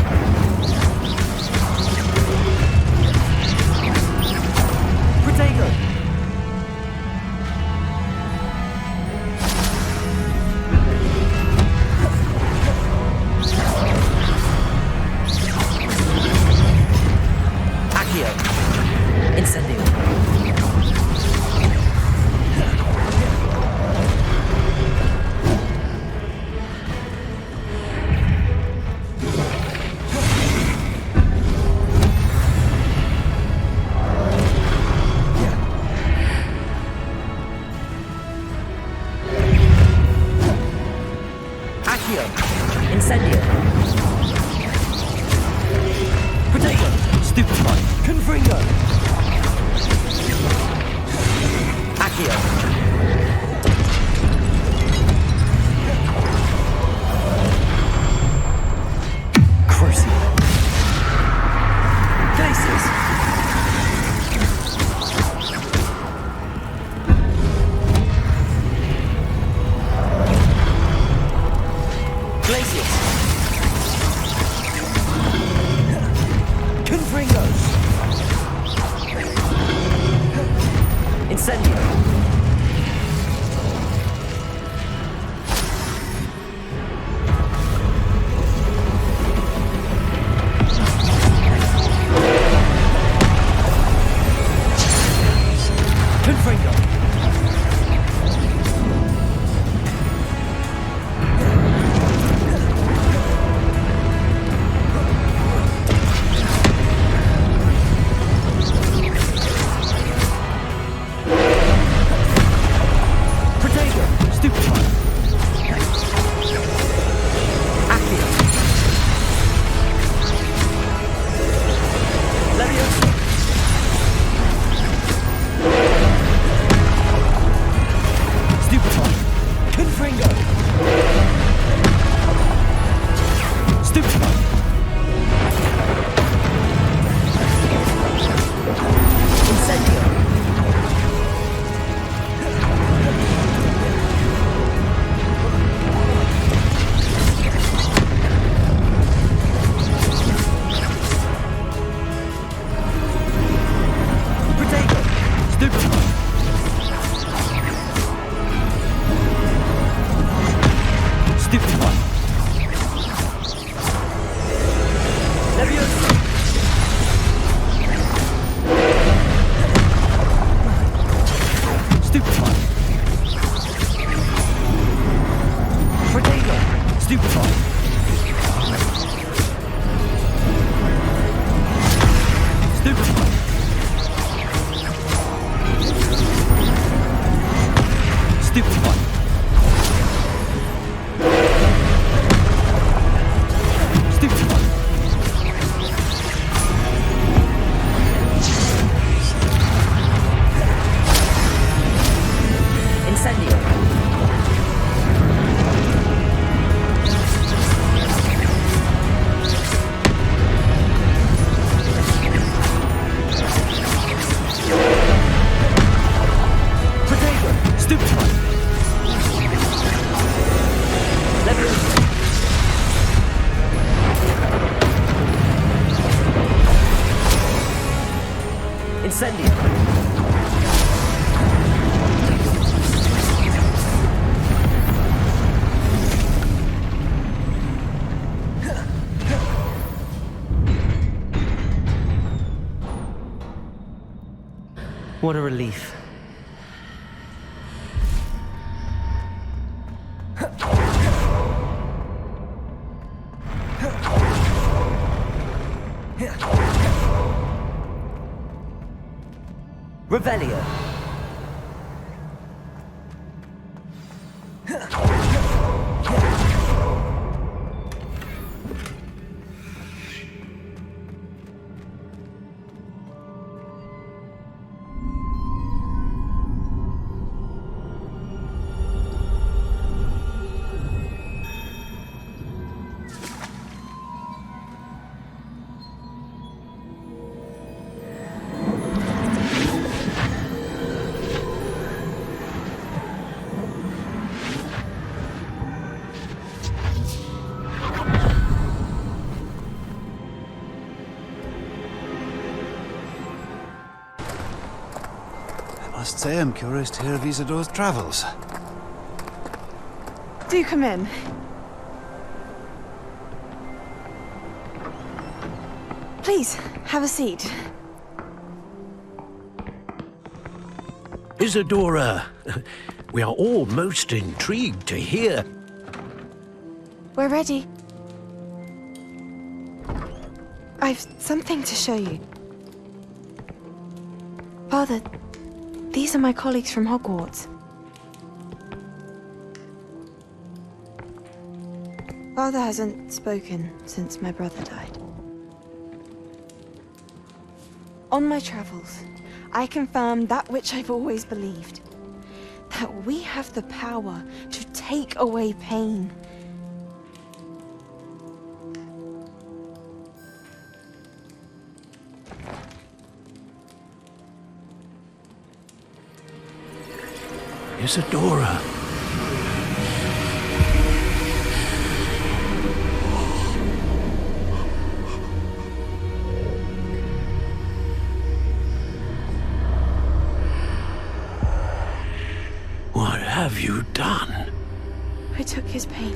[SPEAKER 2] Protego. Incendio. Accio. Incendio. Protego. Stupefy. Confringo. Accio. Crucible. Cases. Glacius. Confringos. Incendio. Confringo. Protego. Stupefy. Accio. Leviosa.
[SPEAKER 10] Stupefy. Protego. Stupefy. Stupefy. Stupefy. Stupefy.
[SPEAKER 2] Incendio.
[SPEAKER 10] Protego. Stupefy.
[SPEAKER 2] Incendio.
[SPEAKER 10] What a relief.
[SPEAKER 2] Revelio.
[SPEAKER 9] I must say I'm curious to hear of Isidore's travels.
[SPEAKER 6] Do come in. Please, have a seat.
[SPEAKER 1] Isadora, we are all most intrigued to hear.
[SPEAKER 6] We're ready. I've something to show you. Father, these are my colleagues from Hogwarts. Father hasn't spoken since my brother died. On my travels, I confirmed that which I've always believed. That we have the power to take away pain.
[SPEAKER 1] Isadora. What have you done?
[SPEAKER 6] I took his pain.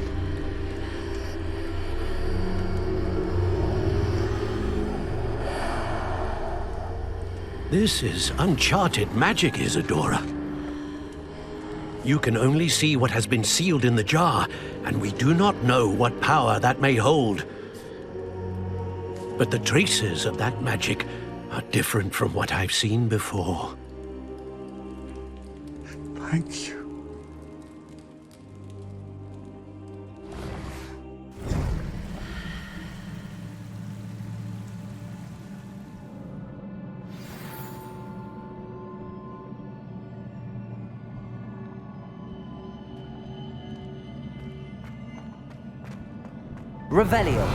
[SPEAKER 1] This is uncharted magic, Isadora. You can only see what has been sealed in the jar, and we do not know what power that may hold. But the traces of that magic are different from what I've seen before.
[SPEAKER 9] Thank you.
[SPEAKER 2] Revelio.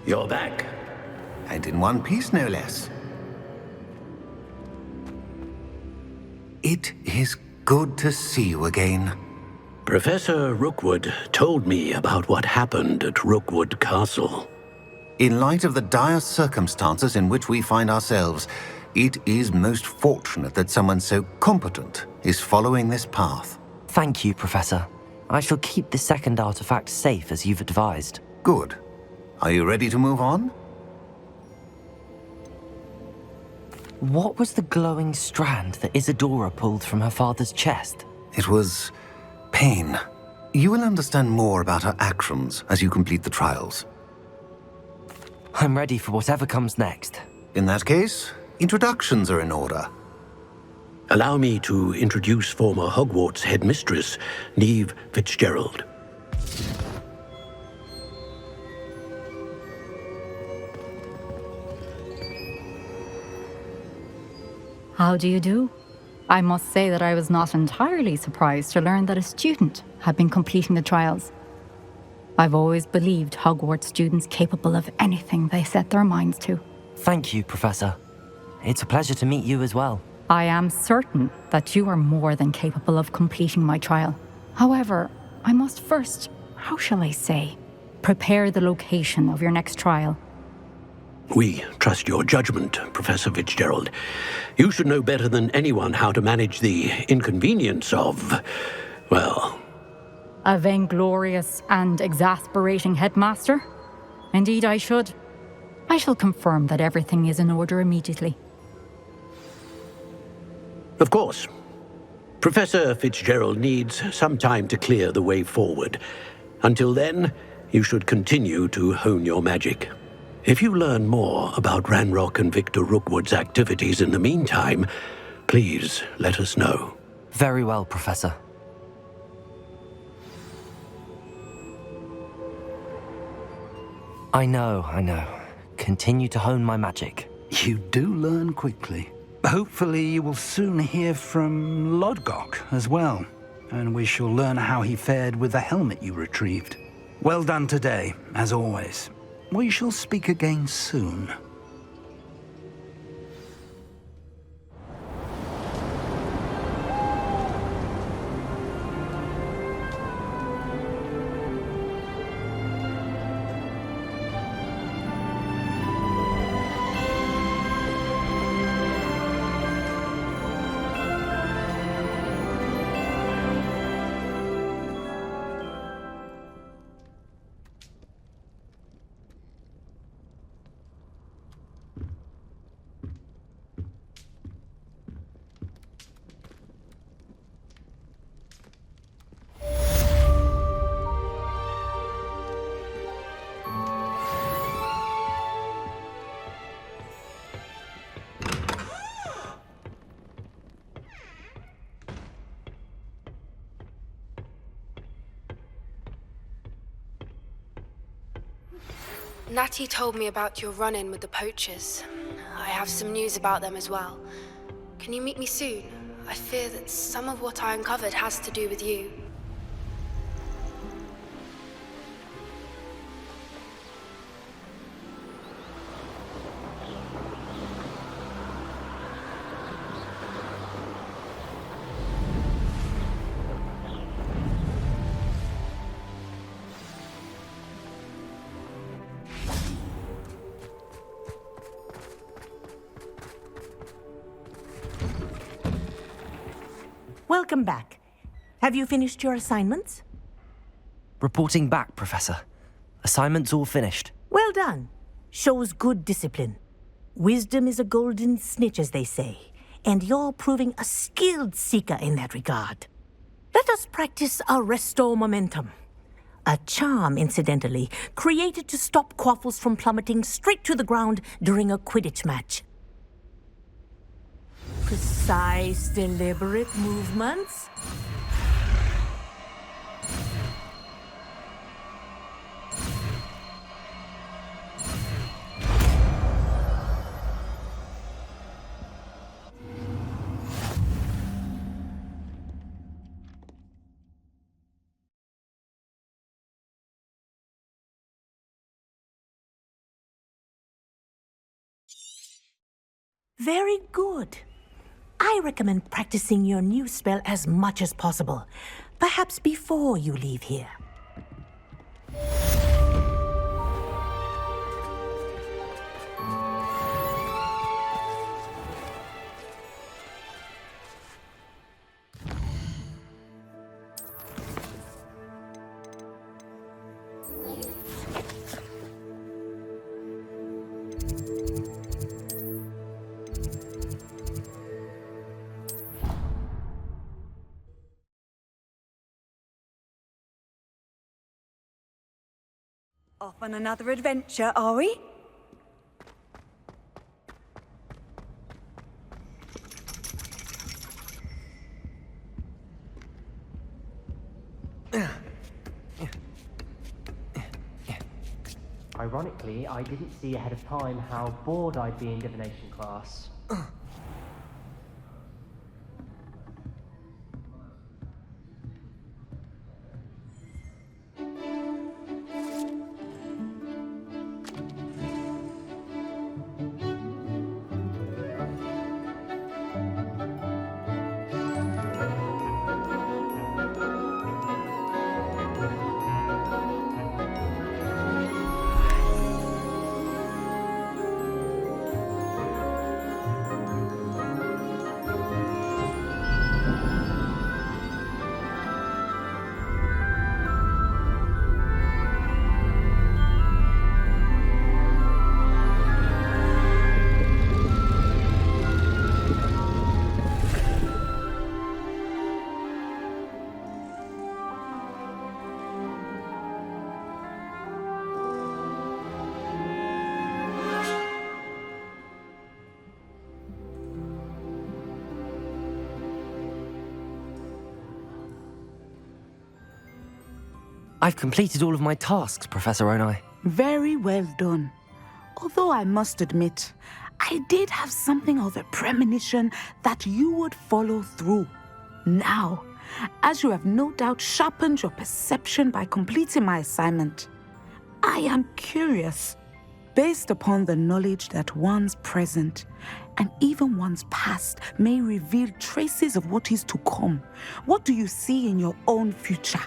[SPEAKER 8] You're back. And in one piece, no less. It is good to see you again.
[SPEAKER 1] Professor Rookwood told me about what happened at Rookwood Castle.
[SPEAKER 20] In light of the dire circumstances in which we find ourselves, It is most fortunate that someone so competent is following this path.
[SPEAKER 2] Thank you, Professor. I shall keep the second artifact safe as you've advised.
[SPEAKER 20] Good. Are you ready to move on?
[SPEAKER 2] What was the glowing strand that Isadora pulled from her father's chest?
[SPEAKER 20] It was pain. You will understand more about her actions as you complete the trials.
[SPEAKER 2] I'm ready for whatever comes next.
[SPEAKER 20] In that case, introductions are in order.
[SPEAKER 1] Allow me to introduce former Hogwarts headmistress, Neve Fitzgerald.
[SPEAKER 3] How do you do? I must say that I was not entirely surprised to learn that a student had been completing the trials. I've always believed Hogwarts students capable of anything they set their minds to.
[SPEAKER 2] Thank you, Professor. It's a pleasure to meet you as well.
[SPEAKER 3] I am certain that you are more than capable of completing my trial. However, I must first, how shall I say, prepare the location of your next trial.
[SPEAKER 1] We trust your judgment, Professor Fitzgerald. You should know better than anyone how to manage the inconvenience of, well...
[SPEAKER 3] A vainglorious and exasperating headmaster? Indeed I should. I shall confirm that everything is in order immediately.
[SPEAKER 1] Of course. Professor Fitzgerald needs some time to clear the way forward. Until then, you should continue to hone your magic. If you learn more about Ranrock and Victor Rookwood's activities in the meantime, please let us know.
[SPEAKER 2] Very well, Professor. I know. Continue to hone my magic.
[SPEAKER 17] You do learn quickly. Hopefully you will soon hear from Lodgok as well, and we shall learn how he fared with the helmet you retrieved. Well done today, as always. We shall speak again soon.
[SPEAKER 18] Natty told me about your run-in with the poachers. I have some news about them as well. Can you meet me soon? I fear that some of what I uncovered has to do with you.
[SPEAKER 16] Welcome back. Have you finished your assignments?
[SPEAKER 2] Reporting back, Professor. Assignments all finished.
[SPEAKER 16] Well done. Shows good discipline. Wisdom is a golden snitch, as they say, and you're proving a skilled seeker in that regard. Let us practice our restore momentum. A charm, incidentally, created to stop quaffles from plummeting straight to the ground during a Quidditch match. Precise, deliberate movements. Very good. I recommend practicing your new spell as much as possible, perhaps before you leave here.
[SPEAKER 4] Off on another adventure, are we?
[SPEAKER 24] Ironically, I didn't see ahead of time how bored I'd be in divination class.
[SPEAKER 2] I've completed all of my tasks, Professor Onai.
[SPEAKER 16] Very well done. Although I must admit, I did have something of a premonition that you would follow through. Now, as you have no doubt sharpened your perception by completing my assignment, I am curious, based upon the knowledge that one's present and even one's past may reveal traces of what is to come. What do you see in your own future?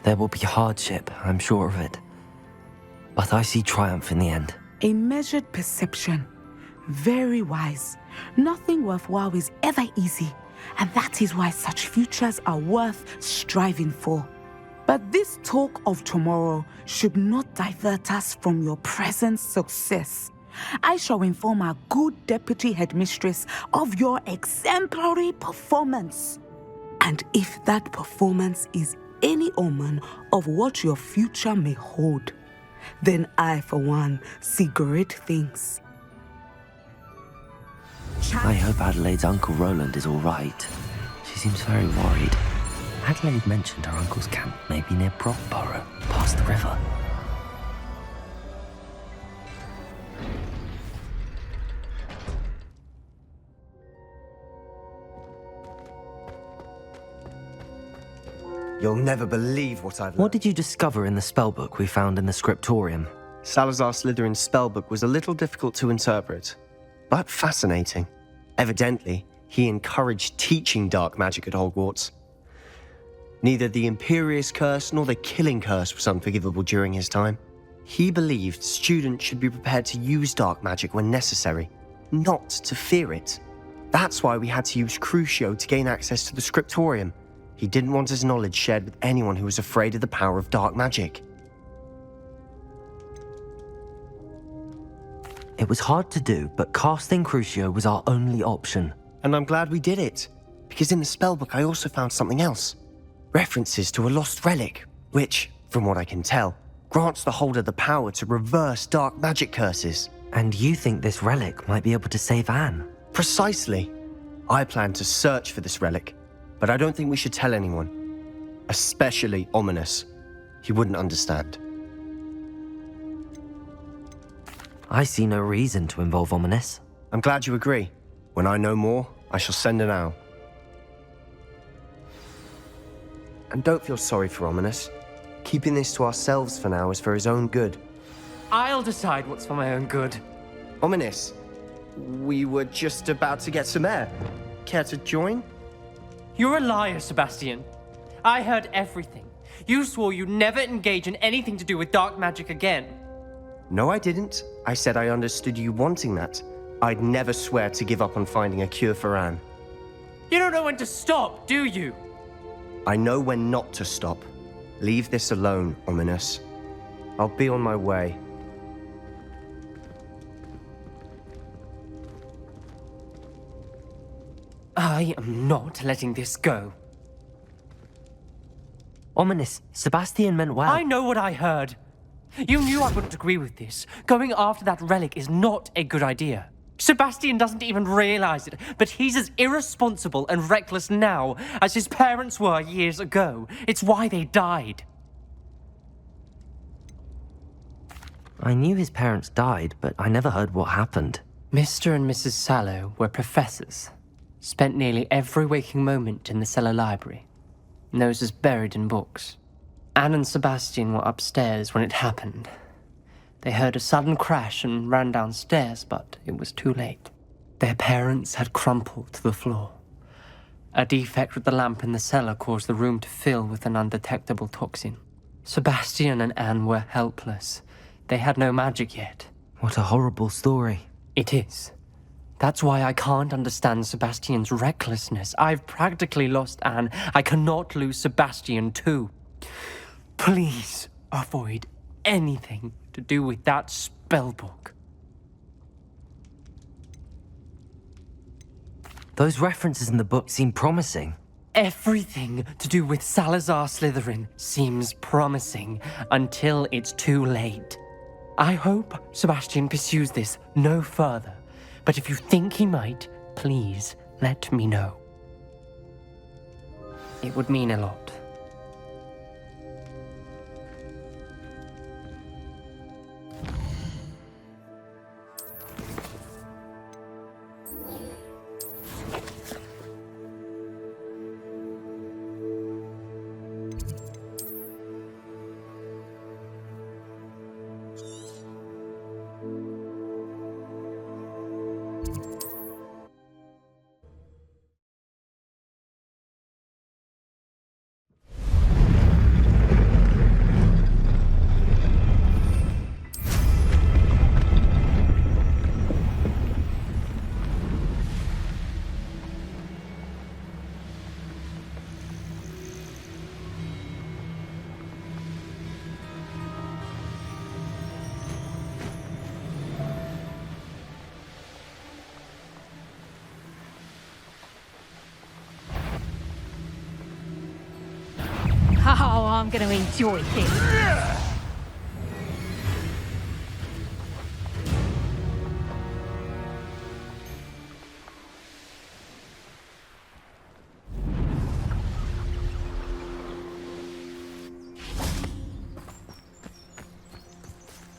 [SPEAKER 2] There will be hardship, I'm sure of it. But I see triumph in the end.
[SPEAKER 16] A measured perception. Very wise. Nothing worthwhile is ever easy, and that is why such futures are worth striving for. But this talk of tomorrow should not divert us from your present success. I shall inform our good deputy headmistress of your exemplary performance. And if that performance is any omen of what your future may hold, then I, for one, see great things.
[SPEAKER 2] I hope Adelaide's Uncle Roland is all right. She seems very worried. Adelaide mentioned her uncle's camp may be near Brockborough, past the river.
[SPEAKER 15] You'll never believe what I've learned.
[SPEAKER 2] What did you discover in the spellbook we found in the scriptorium?
[SPEAKER 15] Salazar Slytherin's spellbook was a little difficult to interpret, but fascinating. Evidently, he encouraged teaching dark magic at Hogwarts. Neither the Imperious Curse nor the Killing Curse was unforgivable during his time. He believed students should be prepared to use dark magic when necessary, not to fear it. That's why we had to use Crucio to gain access to the scriptorium. He didn't want his knowledge shared with anyone who was afraid of the power of dark magic.
[SPEAKER 2] It was hard to do, but casting Crucio was our only option.
[SPEAKER 15] And I'm glad we did it, because in the spellbook I also found something else. References to a lost relic, which, from what I can tell, grants the holder the power to reverse dark magic curses.
[SPEAKER 2] And you think this relic might be able to save Anne?
[SPEAKER 15] Precisely. I plan to search for this relic, but I don't think we should tell anyone. Especially Ominous. He wouldn't understand.
[SPEAKER 2] I see no reason to involve Ominous.
[SPEAKER 15] I'm glad you agree. When I know more, I shall send an owl. And don't feel sorry for Ominous. Keeping this to ourselves for now is for his own good.
[SPEAKER 24] I'll decide what's for my own good.
[SPEAKER 15] Ominous, we were just about to get some air. Care to join?
[SPEAKER 24] You're a liar, Sebastian. I heard everything. You swore you'd never engage in anything to do with dark magic again.
[SPEAKER 15] No, I didn't. I said I understood you wanting that. I'd never swear to give up on finding a cure for Anne.
[SPEAKER 24] You don't know when to stop, do you?
[SPEAKER 15] I know when not to stop. Leave this alone, Ominous. I'll be on my way.
[SPEAKER 24] I am not letting this go.
[SPEAKER 2] Ominous, Sebastian meant well.
[SPEAKER 24] I know what I heard. You knew I wouldn't agree with this. Going after that relic is not a good idea. Sebastian doesn't even realize it, but he's as irresponsible and reckless now as his parents were years ago. It's why they died.
[SPEAKER 2] I knew his parents died, but I never heard what happened.
[SPEAKER 24] Mr. and Mrs. Sallow were professors. Spent nearly every waking moment in the cellar library. Noses buried in books. Anne and Sebastian were upstairs when it happened. They heard a sudden crash and ran downstairs, but it was too late. Their parents had crumpled to the floor. A defect with the lamp in the cellar caused the room to fill with an undetectable toxin. Sebastian and Anne were helpless. They had no magic yet.
[SPEAKER 2] What a horrible story.
[SPEAKER 24] It is. That's why I can't understand Sebastian's recklessness. I've practically lost Anne. I cannot lose Sebastian too. Please avoid anything to do with that spellbook.
[SPEAKER 2] Those references in the book seem promising.
[SPEAKER 24] Everything to do with Salazar Slytherin seems promising until it's too late. I hope Sebastian pursues this no further, but if you think he might, please let me know. It would mean a lot.
[SPEAKER 3] Oh, I'm going to enjoy this.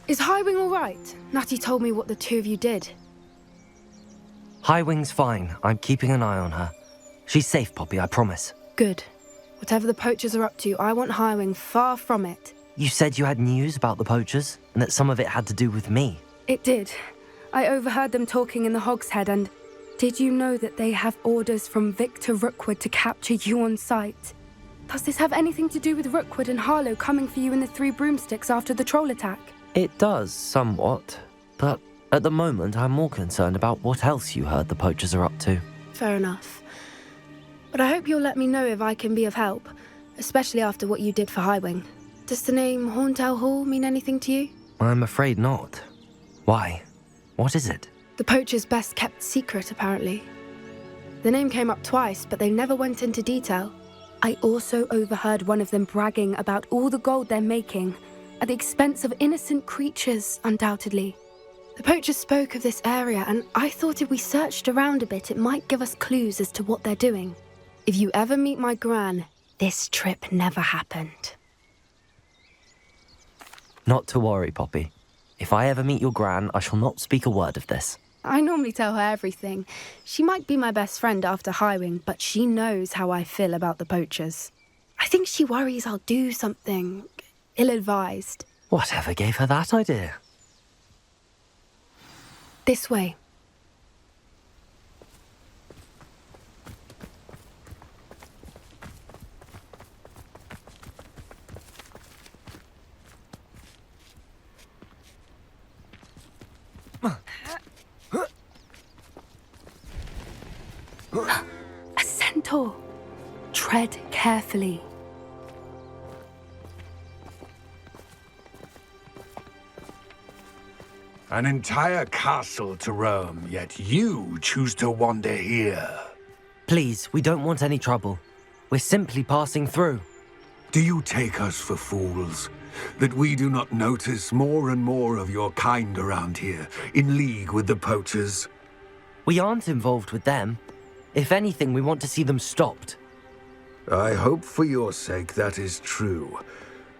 [SPEAKER 18] Is Highwing all right? Natty told me what the two of you did.
[SPEAKER 2] Highwing's fine. I'm keeping an eye on her. She's safe, Poppy, I promise.
[SPEAKER 18] Good. Whatever the poachers are up to, I want Highwing far from it.
[SPEAKER 2] You said you had news about the poachers, and that some of it had to do with me.
[SPEAKER 18] It did. I overheard them talking in the Hogshead, and did you know that they have orders from Victor Rookwood to capture you on sight? Does this have anything to do with Rookwood and Harlow coming for you in the Three Broomsticks after the troll attack?
[SPEAKER 2] It does, somewhat. But at the moment, I'm more concerned about what else you heard the poachers are up to.
[SPEAKER 18] Fair enough. But I hope you'll let me know if I can be of help, especially after what you did for Highwing. Does the name Hauntel Hall mean anything to you?
[SPEAKER 2] I'm afraid not. Why? What is it?
[SPEAKER 18] The poacher's best kept secret, apparently. The name came up twice, but they never went into detail. I also overheard one of them bragging about all the gold they're making, at the expense of innocent creatures, undoubtedly. The poachers spoke of this area, and I thought if we searched around a bit, it might give us clues as to what they're doing. If you ever meet my gran, this trip never happened.
[SPEAKER 2] Not to worry, Poppy. If I ever meet your gran, I shall not speak a word of this.
[SPEAKER 18] I normally tell her everything. She might be my best friend after Highwing, but she knows how I feel about the poachers. I think she worries I'll do something ill-advised.
[SPEAKER 2] Whatever gave her that idea?
[SPEAKER 18] This way. A centaur. Tread carefully.
[SPEAKER 19] An entire castle to roam, yet you choose to wander here.
[SPEAKER 2] Please, we don't want any trouble. We're simply passing through.
[SPEAKER 19] Do you take us for fools? That we do not notice more and more of your kind around here, in league with the poachers?
[SPEAKER 2] We aren't involved with them. If anything, we want to see them stopped.
[SPEAKER 19] I hope for your sake that is true.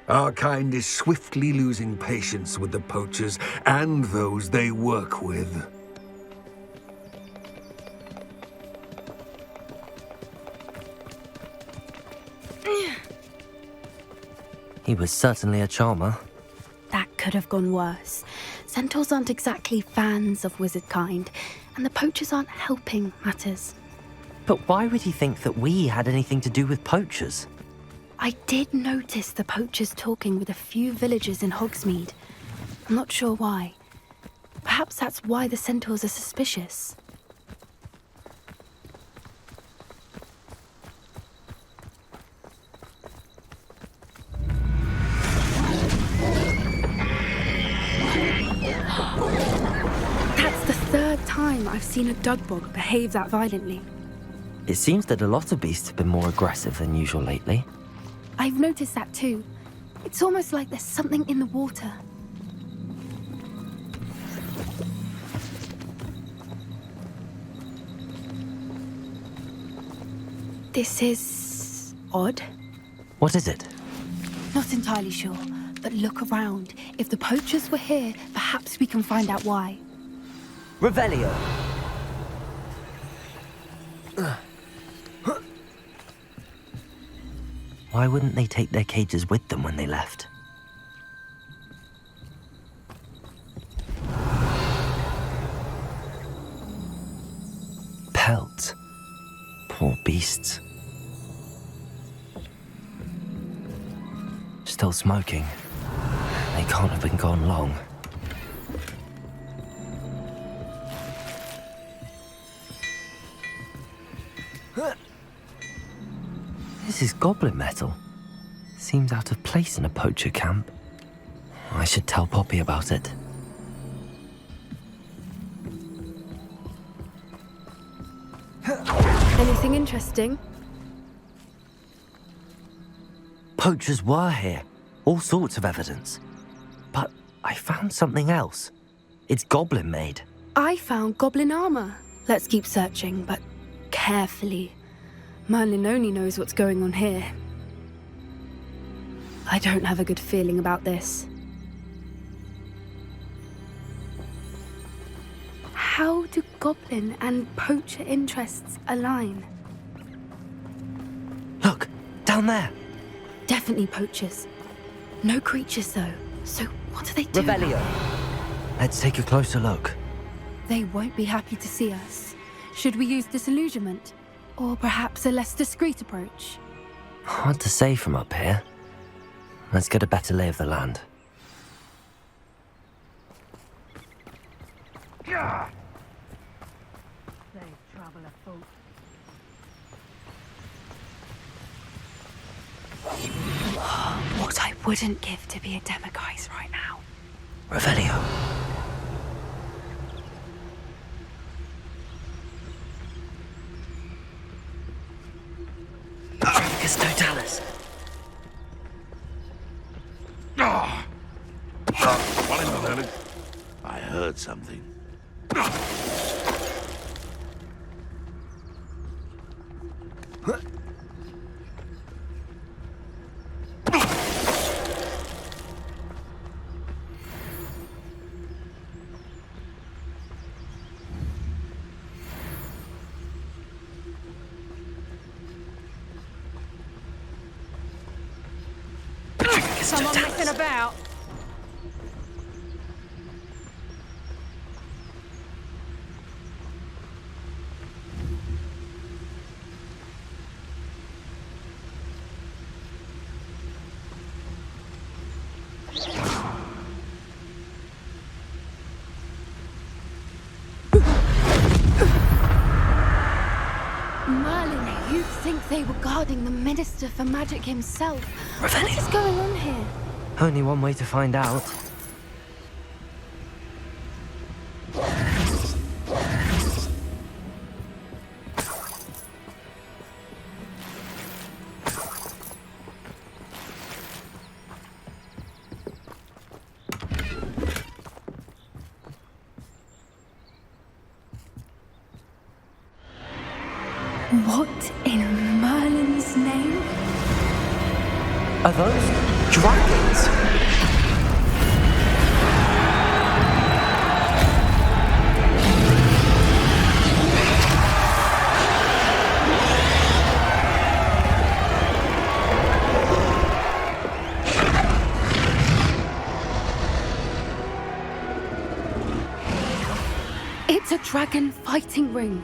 [SPEAKER 19] Our kind is swiftly losing patience with the poachers and those they work with.
[SPEAKER 2] He was certainly a charmer.
[SPEAKER 18] That could have gone worse. Centaurs aren't exactly fans of wizard kind, and the poachers aren't helping matters.
[SPEAKER 2] But why would he think that we had anything to do with poachers?
[SPEAKER 18] I did notice the poachers talking with a few villagers in Hogsmeade. I'm not sure why. Perhaps that's why the centaurs are suspicious. That's the third time I've seen a dugbog behave that violently.
[SPEAKER 2] It seems that a lot of beasts have been more aggressive than usual lately.
[SPEAKER 18] I've noticed that too. It's almost like there's something in the water. This is odd.
[SPEAKER 2] What is it?
[SPEAKER 18] Not entirely sure, but look around. If the poachers were here, perhaps we can find out why.
[SPEAKER 2] Revelio! Why wouldn't they take their cages with them when they left? Pelts. Poor beasts. Still smoking. They can't have been gone long. This is goblin metal. Seems out of place in a poacher camp. I should tell Poppy about it.
[SPEAKER 18] Anything interesting?
[SPEAKER 2] Poachers were here. All sorts of evidence. But I found something else. It's goblin made.
[SPEAKER 18] I found goblin armor. Let's keep searching, but carefully. Merlin only knows what's going on here. I don't have a good feeling about this. How do goblin and poacher interests align?
[SPEAKER 2] Look, down there.
[SPEAKER 18] Definitely poachers. No creatures though, so what do they do?
[SPEAKER 2] Revelio. Let's take a closer look.
[SPEAKER 18] They won't be happy to see us. Should we use disillusionment? Or perhaps a less discreet approach?
[SPEAKER 2] Hard to say from up here. Let's get a better lay of the land.
[SPEAKER 18] What I wouldn't give to be a demiguise right now.
[SPEAKER 2] Revelio. Totalis.
[SPEAKER 13] I heard something.
[SPEAKER 4] Someone messing about.
[SPEAKER 18] Merlin, you'd think they were guarding the Minister for Magic himself. What is going on here?
[SPEAKER 2] Only one way to find out.
[SPEAKER 18] What in Merlin's name?
[SPEAKER 2] Are those dragons?
[SPEAKER 18] It's a dragon fighting ring.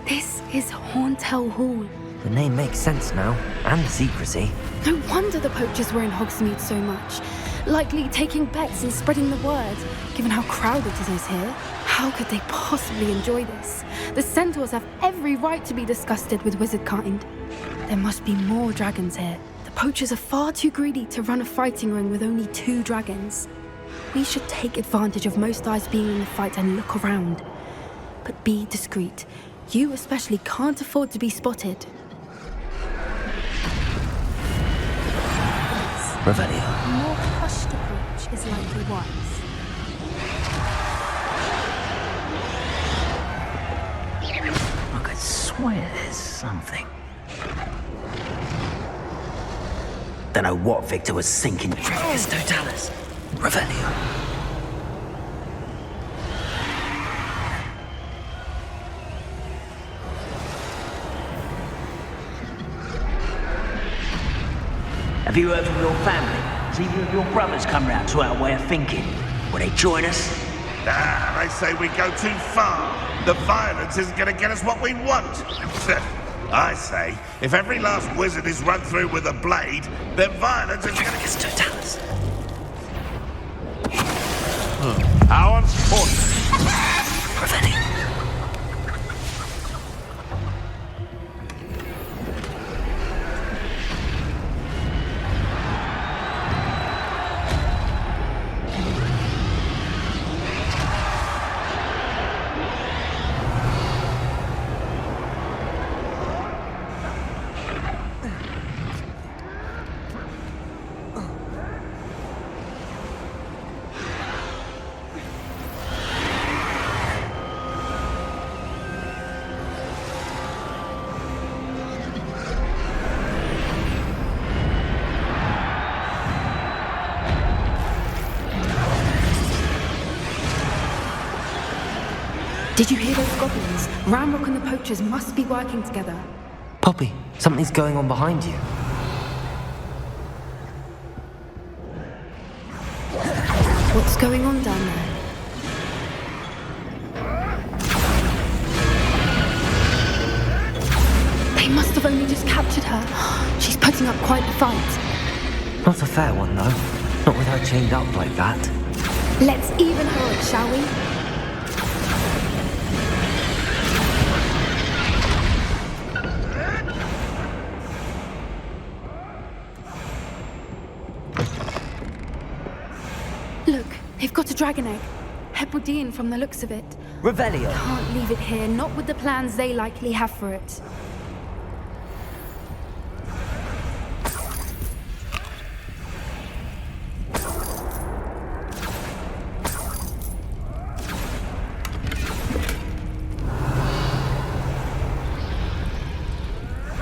[SPEAKER 18] This is Hauntel Hall.
[SPEAKER 2] The name makes sense now, and the secrecy.
[SPEAKER 18] No wonder the poachers were in Hogsmeade so much. Likely taking bets and spreading the word, given how crowded it is here. How could they possibly enjoy this? The centaurs have every right to be disgusted with wizard kind. There must be more dragons here. The poachers are far too greedy to run a fighting ring with only 2 dragons. We should take advantage of most eyes being in the fight and look around. But be discreet. You especially can't afford to be spotted.
[SPEAKER 2] Revelio.
[SPEAKER 5] A more hushed approach is likely wise.
[SPEAKER 12] I could swear there's something. Don't know what Victor was sinking.
[SPEAKER 2] Dragus totalis. Revelio.
[SPEAKER 12] Have you heard from your family? Has either of your brothers come round to our way of thinking? Will they join us?
[SPEAKER 13] They say we go too far. The violence isn't going to get us what we want. I say, if every last wizard is run through with a blade, then violence is going to get totalis. How unfortunate.
[SPEAKER 2] Revelio.
[SPEAKER 18] Did you hear those goblins? Ramrock and the poachers must be working together.
[SPEAKER 2] Poppy, something's going on behind you.
[SPEAKER 18] What's going on down there? They must have only just captured her. She's putting up quite the fight.
[SPEAKER 2] Not a fair one, though. Not with her chained up like that.
[SPEAKER 18] Let's even her up, shall we? Look, they've got a dragon egg. Hebridean from the looks of it.
[SPEAKER 2] Revelio.
[SPEAKER 18] Can't leave it here, not with the plans they likely have for it.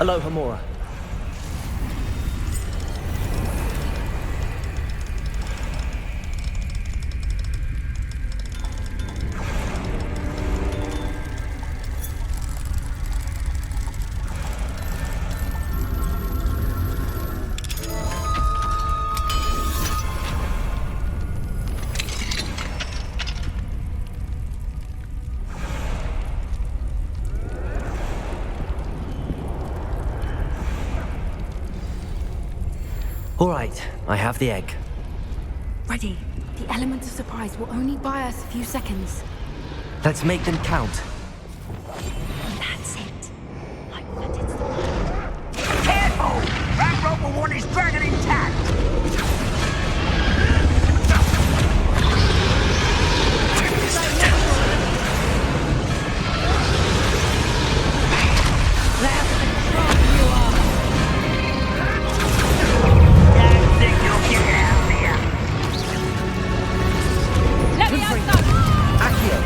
[SPEAKER 2] Aloha Mora. All right, I have the egg.
[SPEAKER 18] Ready. The element of surprise will only buy us a few seconds.
[SPEAKER 2] Let's make them count.
[SPEAKER 18] That's it.
[SPEAKER 12] Careful! Ramrock will want his dragon intact!
[SPEAKER 2] Accio.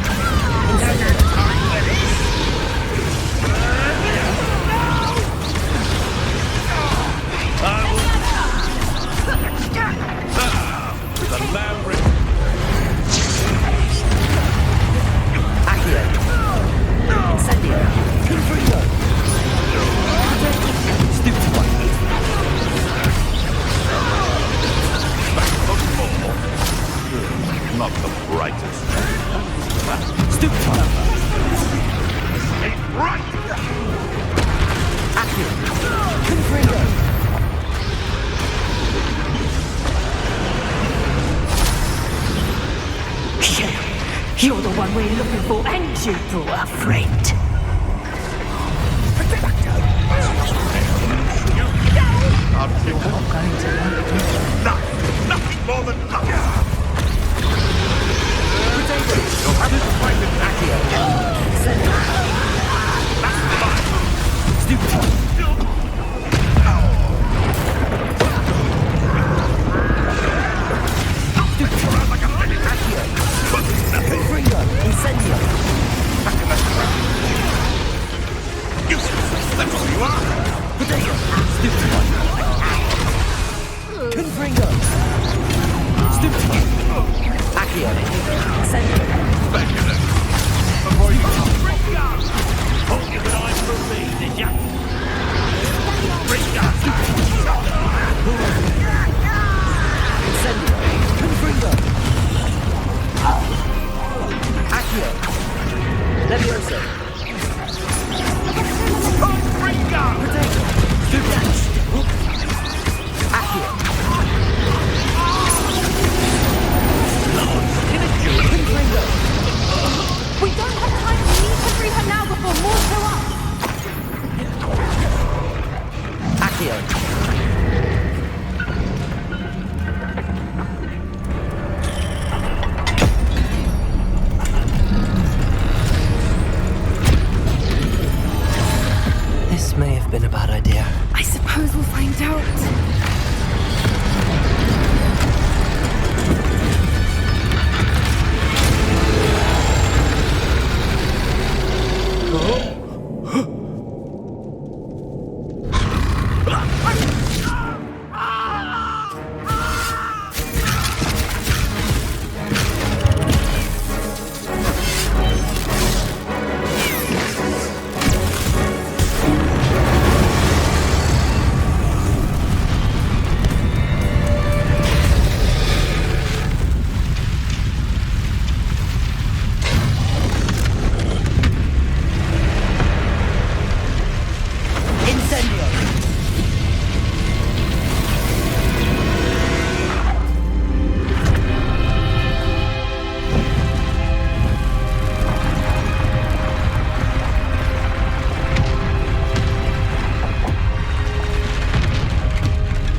[SPEAKER 13] brightest.
[SPEAKER 10] Stupid one.
[SPEAKER 13] It's right!
[SPEAKER 10] Confringo.
[SPEAKER 21] You're the one we're looking for, and you brought a friend.
[SPEAKER 13] Nothing more than luck. You'll have to fight with Accio.
[SPEAKER 10] Stupid. Confringo. Incendio.
[SPEAKER 13] Useless. That's all you are.
[SPEAKER 10] Potato. Stupid one. Confringo. Stupid one. Accio. Incendio.
[SPEAKER 13] Before you hold your eye for me, did ya?
[SPEAKER 10] Incendio. Confringo. Accio. Levioso.
[SPEAKER 13] Confringo.
[SPEAKER 10] Potato. Stupid. Accio. Confringo.
[SPEAKER 21] We don't have time. We need to free her now before more show up.
[SPEAKER 10] Accio. This may have been a bad idea.
[SPEAKER 18] I suppose we'll find out.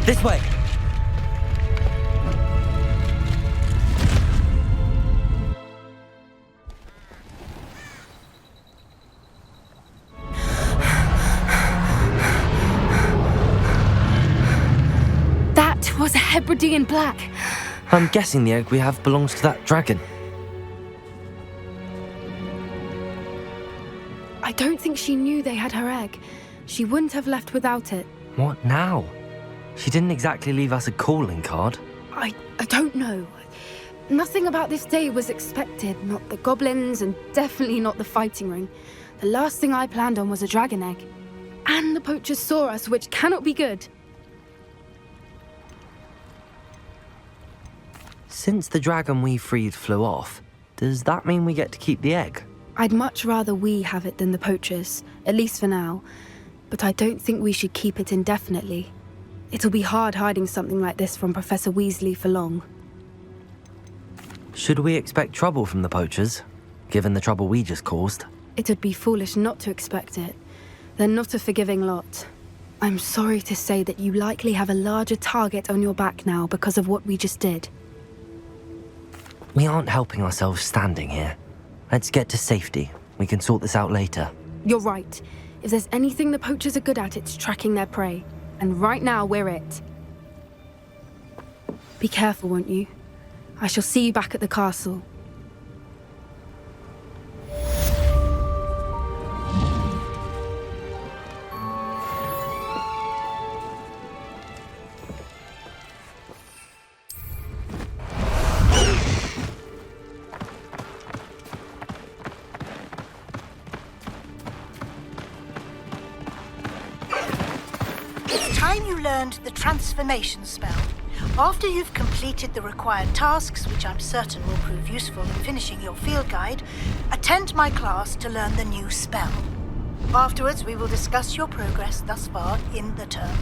[SPEAKER 10] This way.
[SPEAKER 18] That was a Hebridean black.
[SPEAKER 2] I'm guessing the egg we have belongs to that dragon.
[SPEAKER 18] I don't think she knew they had her egg. She wouldn't have left without it.
[SPEAKER 2] What now? She didn't exactly leave us a calling card.
[SPEAKER 18] I don't know. Nothing about this day was expected. Not the goblins, and definitely not the fighting ring. The last thing I planned on was a dragon egg. And the poachers saw us, which cannot be good.
[SPEAKER 2] Since the dragon we freed flew off, does that mean we get to keep the egg?
[SPEAKER 18] I'd much rather we have it than the poachers, at least for now. But I don't think we should keep it indefinitely. It'll be hard hiding something like this from Professor Weasley for long.
[SPEAKER 2] Should we expect trouble from the poachers, given the trouble we just caused?
[SPEAKER 18] It'd be foolish not to expect it. They're not a forgiving lot. I'm sorry to say that you likely have a larger target on your back now because of what we just did.
[SPEAKER 2] We aren't helping ourselves standing here. Let's get to safety. We can sort this out later.
[SPEAKER 18] You're right. If there's anything the poachers are good at, it's tracking their prey. And right now, we're it. Be careful, won't you? I shall see you back at the castle.
[SPEAKER 11] It's time you learned the transformation spell. After you've completed the required tasks, which I'm certain will prove useful in finishing your field guide, attend my class to learn the new spell. Afterwards, we will discuss your progress thus far in the term.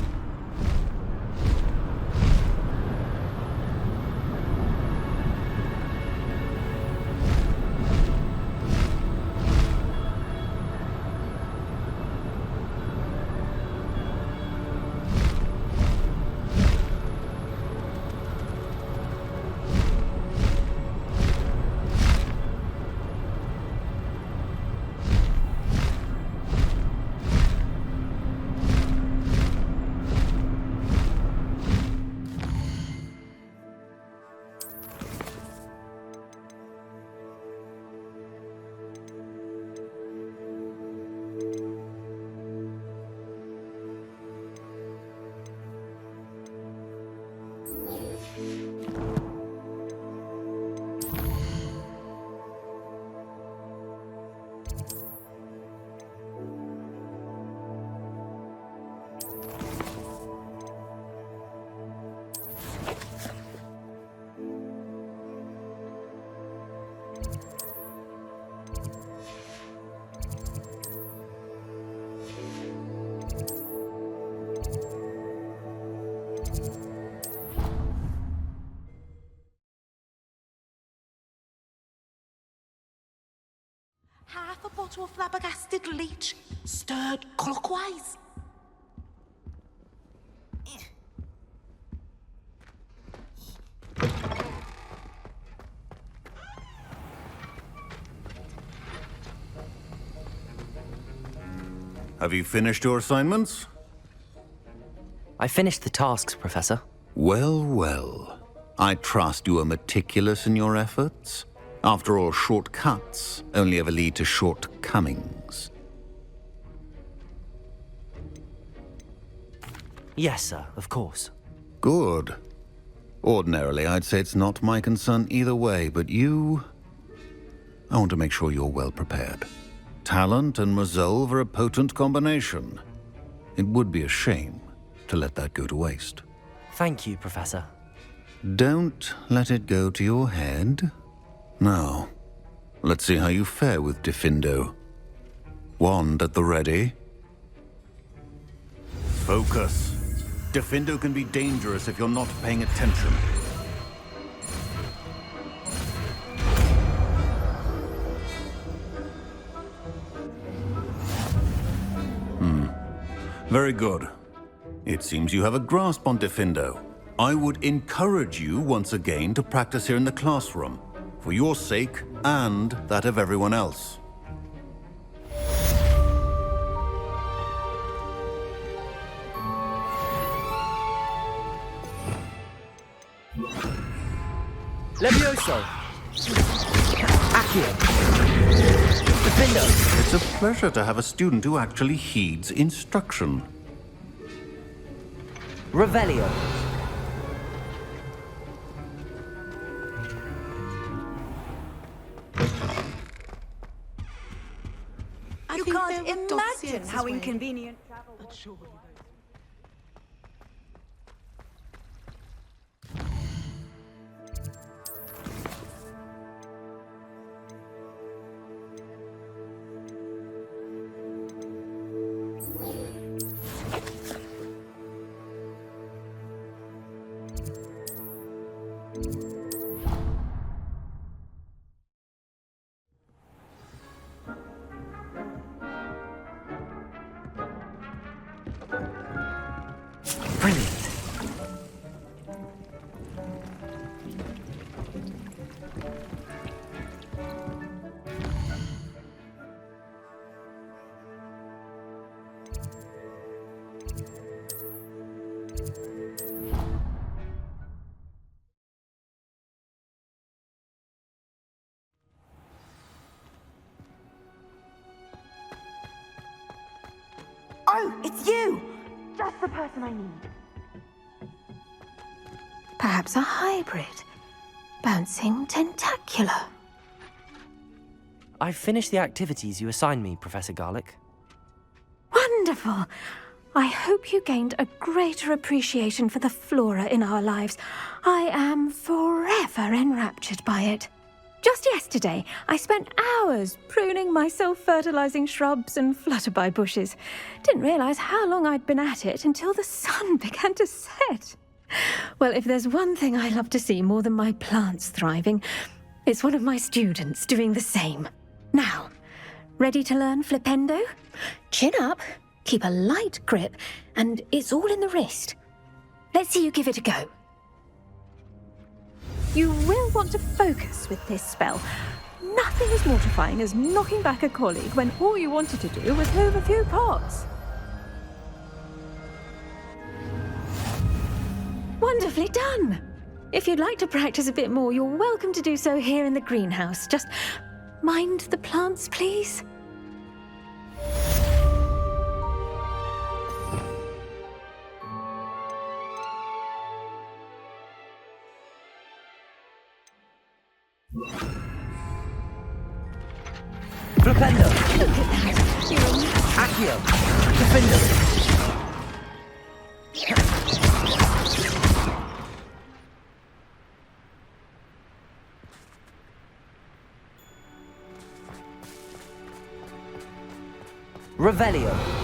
[SPEAKER 16] Half a bottle of flabbergasted leech, stirred clockwise.
[SPEAKER 8] Have you finished your assignments?
[SPEAKER 2] I finished the tasks, Professor.
[SPEAKER 8] Well, well. I trust you are meticulous in your efforts. After all, shortcuts only ever lead to shortcomings.
[SPEAKER 2] Yes, sir, of course.
[SPEAKER 8] Good. Ordinarily, I'd say it's not my concern either way, but you... I want to make sure you're well prepared. Talent and resolve are a potent combination. It would be a shame to let that go to waste.
[SPEAKER 2] Thank you, Professor.
[SPEAKER 8] Don't let it go to your head. Now, let's see how you fare with Diffindo. Wand at the ready. Focus. Diffindo can be dangerous if you're not paying attention. Very good. It seems you have a grasp on Diffindo. I would encourage you once again to practice here in the classroom, for your sake and that of everyone else.
[SPEAKER 10] Levioso! Accio! Diffindo!
[SPEAKER 8] It's a pleasure to have a student who actually heeds instruction.
[SPEAKER 10] Revelio!
[SPEAKER 4] You can't imagine how inconvenient travel was.
[SPEAKER 16] Oh, it's you! Just the person I need. Perhaps a hybrid. Bouncing tentacular.
[SPEAKER 2] I've finished the activities you assigned me, Professor Garlick.
[SPEAKER 16] Wonderful!
[SPEAKER 7] I hope you gained a greater appreciation for the flora in our lives. I am forever enraptured by it. Just yesterday, I spent hours pruning my self-fertilizing shrubs and flutterby bushes. Didn't realize how long I'd been at it until the sun began to set. Well, if there's one thing I love to see more than my plants thriving, it's one of my students doing the same. Now, ready to learn Flipendo? Chin up, keep a light grip, and it's all in the wrist. Let's see you give it a go. You will want to focus with this spell. Nothing as mortifying as knocking back a colleague when all you wanted to do was move a few pots. Wonderfully done! If you'd like to practice a bit more, you're welcome to do so here in the greenhouse. Just mind the plants, please.
[SPEAKER 10] Flipendo!
[SPEAKER 7] Look at that!
[SPEAKER 10] Accio! Defendo! Revelio.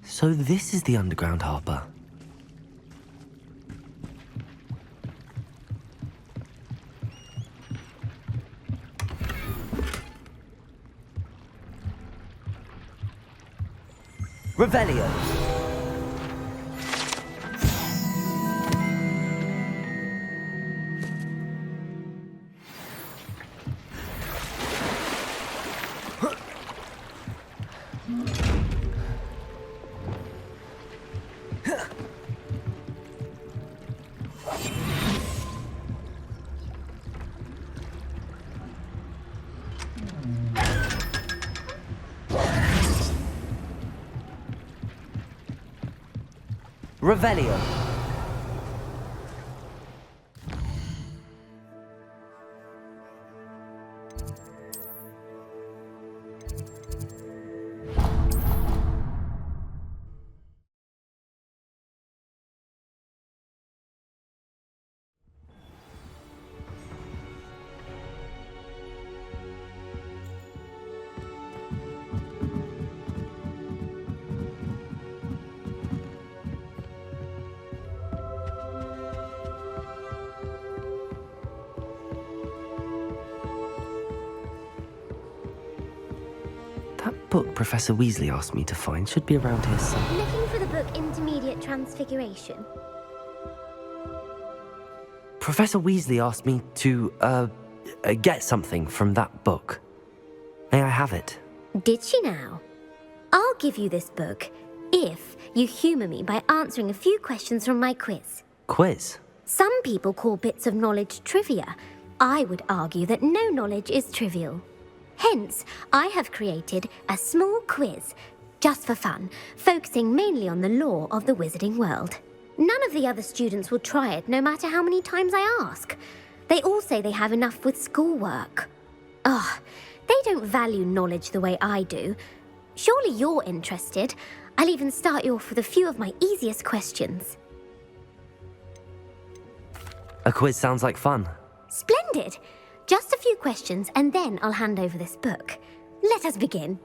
[SPEAKER 10] So this is the underground harbour. Revelio. Revelio. That book Professor Weasley asked me to find should be around here somewhere.
[SPEAKER 5] Looking for the book Intermediate Transfiguration.
[SPEAKER 10] Professor Weasley asked me to, get something from that book. May I have it?
[SPEAKER 5] Did she now? I'll give you this book if you humour me by answering a few questions from my quiz.
[SPEAKER 10] Quiz?
[SPEAKER 5] Some people call bits of knowledge trivia. I would argue that no knowledge is trivial. Hence, I have created a small quiz, just for fun, focusing mainly on the lore of the wizarding world. None of the other students will try it, no matter how many times I ask. They all say they have enough with schoolwork. Ugh, they don't value knowledge the way I do. Surely you're interested. I'll even start you off with a few of my easiest questions.
[SPEAKER 10] A quiz sounds like fun.
[SPEAKER 5] Splendid! Just a few questions, and then I'll hand over this book. Let us begin.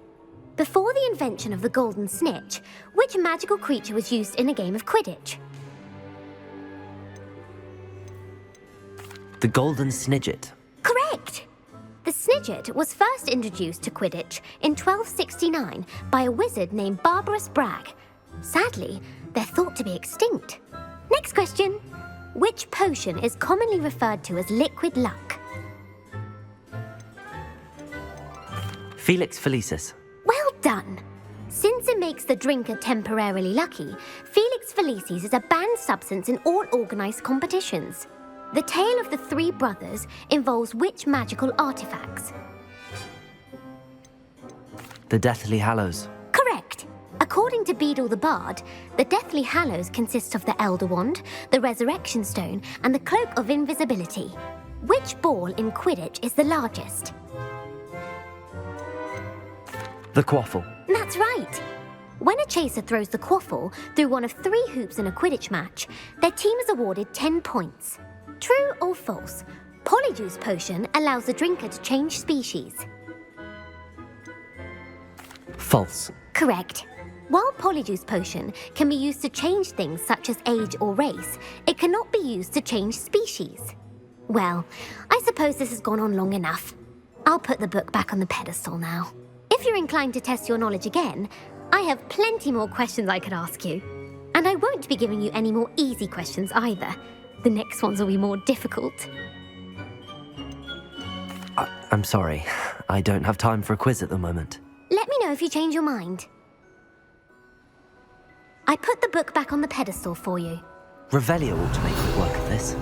[SPEAKER 5] Before the invention of the golden snitch, which magical creature was used in a game of Quidditch?
[SPEAKER 10] The golden snidget.
[SPEAKER 5] Correct! The snidget was first introduced to Quidditch in 1269 by a wizard named Barbarous Bragg. Sadly, they're thought to be extinct. Next question. Which potion is commonly referred to as liquid luck?
[SPEAKER 10] Felix Felicis.
[SPEAKER 5] Well done! Since it makes the drinker temporarily lucky, Felix Felicis is a banned substance in all organised competitions. The tale of the three brothers involves which magical artifacts?
[SPEAKER 2] The Deathly Hallows.
[SPEAKER 5] Correct. According to Beadle the Bard, the Deathly Hallows consist of the Elder Wand, the Resurrection Stone, and the Cloak of Invisibility. Which ball in Quidditch is the largest?
[SPEAKER 2] The Quaffle.
[SPEAKER 5] That's right. When a chaser throws the quaffle through one of 3 hoops in a Quidditch match, their team is awarded 10 points. True or false? Polyjuice Potion allows the drinker to change species.
[SPEAKER 2] False.
[SPEAKER 5] Correct. While Polyjuice Potion can be used to change things such as age or race, it cannot be used to change species. Well, I suppose this has gone on long enough. I'll put the book back on the pedestal now. If you're inclined to test your knowledge again, I have plenty more questions I could ask you. And I won't be giving you any more easy questions either. The next ones will be more difficult.
[SPEAKER 2] I'm sorry. I don't have time for a quiz at the moment.
[SPEAKER 5] Let me know if you change your mind. I put the book back on the pedestal for you.
[SPEAKER 2] Revelio ought to make quick work of this.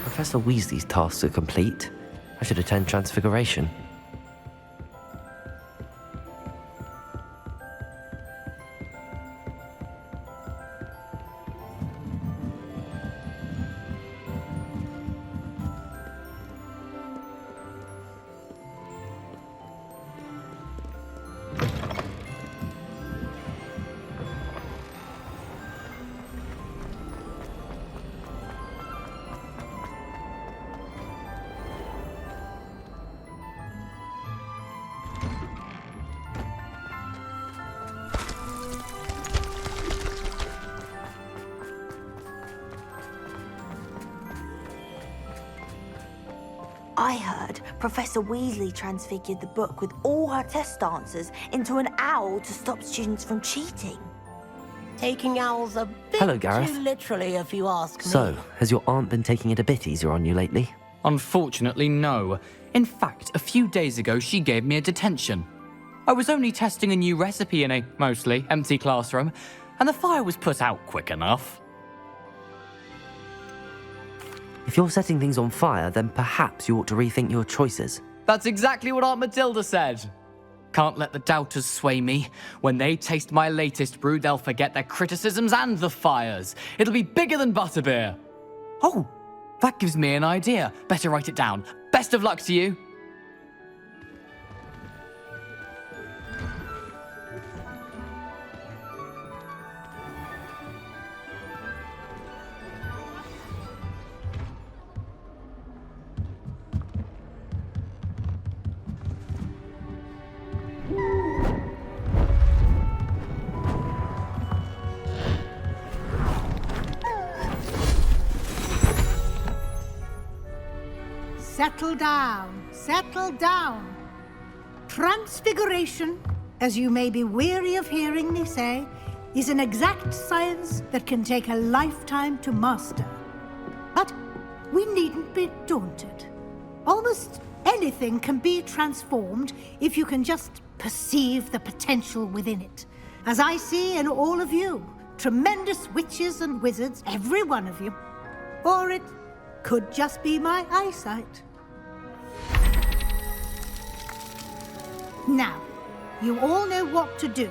[SPEAKER 2] Professor Weasley's tasks are complete. I should attend Transfiguration.
[SPEAKER 6] I heard Professor Weasley transfigured the book with all her test answers into an owl to stop students from cheating.
[SPEAKER 14] Taking owls a bit
[SPEAKER 2] Hello, Gareth.
[SPEAKER 14] too literally, if you ask me.
[SPEAKER 2] So, has your aunt been taking it a bit easier on you lately?
[SPEAKER 22] Unfortunately, no. In fact, a few days ago, she gave me a detention. I was only testing a new recipe in a mostly empty classroom, and the fire was put out quick enough.
[SPEAKER 2] If you're setting things on fire, then perhaps you ought to rethink your choices.
[SPEAKER 22] That's exactly what Aunt Matilda said. Can't let the doubters sway me. When they taste my latest brew, they'll forget their criticisms and the fires. It'll be bigger than butterbeer. Oh, that gives me an idea. Better write it down. Best of luck to you.
[SPEAKER 11] Settle down, settle down. Transfiguration, as you may be weary of hearing me say, is an exact science that can take a lifetime to master. But we needn't be daunted. Almost anything can be transformed if you can just perceive the potential within it. As I see in all of you, tremendous witches and wizards, every one of you. Or it could just be my eyesight. Now, you all know what to do.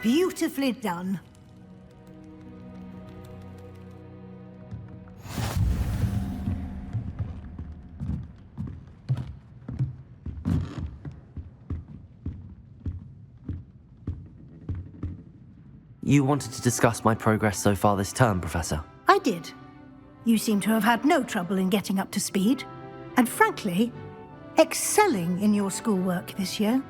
[SPEAKER 11] Beautifully done.
[SPEAKER 2] You wanted to discuss my progress so far this term, Professor.
[SPEAKER 11] I did. You seem to have had no trouble in getting up to speed, and frankly, excelling in your schoolwork this year.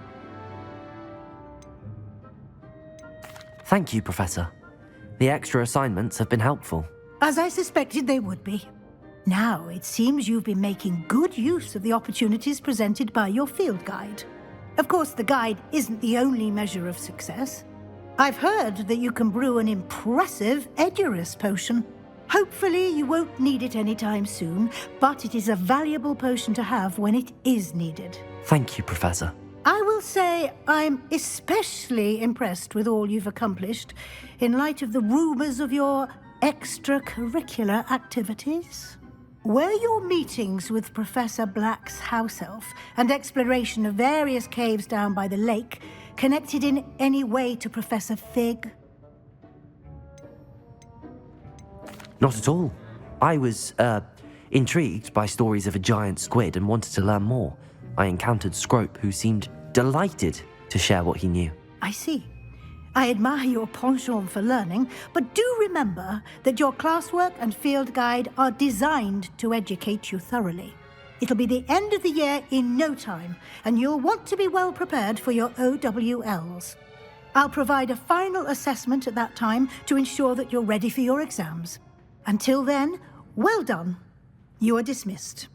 [SPEAKER 2] Thank you, Professor. The extra assignments have been helpful.
[SPEAKER 11] As I suspected they would be.
[SPEAKER 1] Now, it seems you've been making good use of the opportunities presented by your field guide. Of course, the guide isn't the only measure of success. I've heard that you can brew an impressive Edurus potion. Hopefully, you won't need it anytime soon, but it is a valuable potion to have when it is needed.
[SPEAKER 2] Thank you, Professor.
[SPEAKER 1] I will say I'm especially impressed with all you've accomplished in light of the rumors of your extracurricular activities. Were your meetings with Professor Black's house elf and exploration of various caves down by the lake connected in any way to Professor Fig?
[SPEAKER 2] Not at all. I was, intrigued by stories of a giant squid and wanted to learn more. I encountered Scrope, who seemed delighted to share what he knew.
[SPEAKER 1] I see. I admire your penchant for learning, but do remember that your classwork and field guide are designed to educate you thoroughly. It'll be the end of the year in no time, and you'll want to be well prepared for your OWLs. I'll provide a final assessment at that time to ensure that you're ready for your exams. Until then, well done. You are dismissed.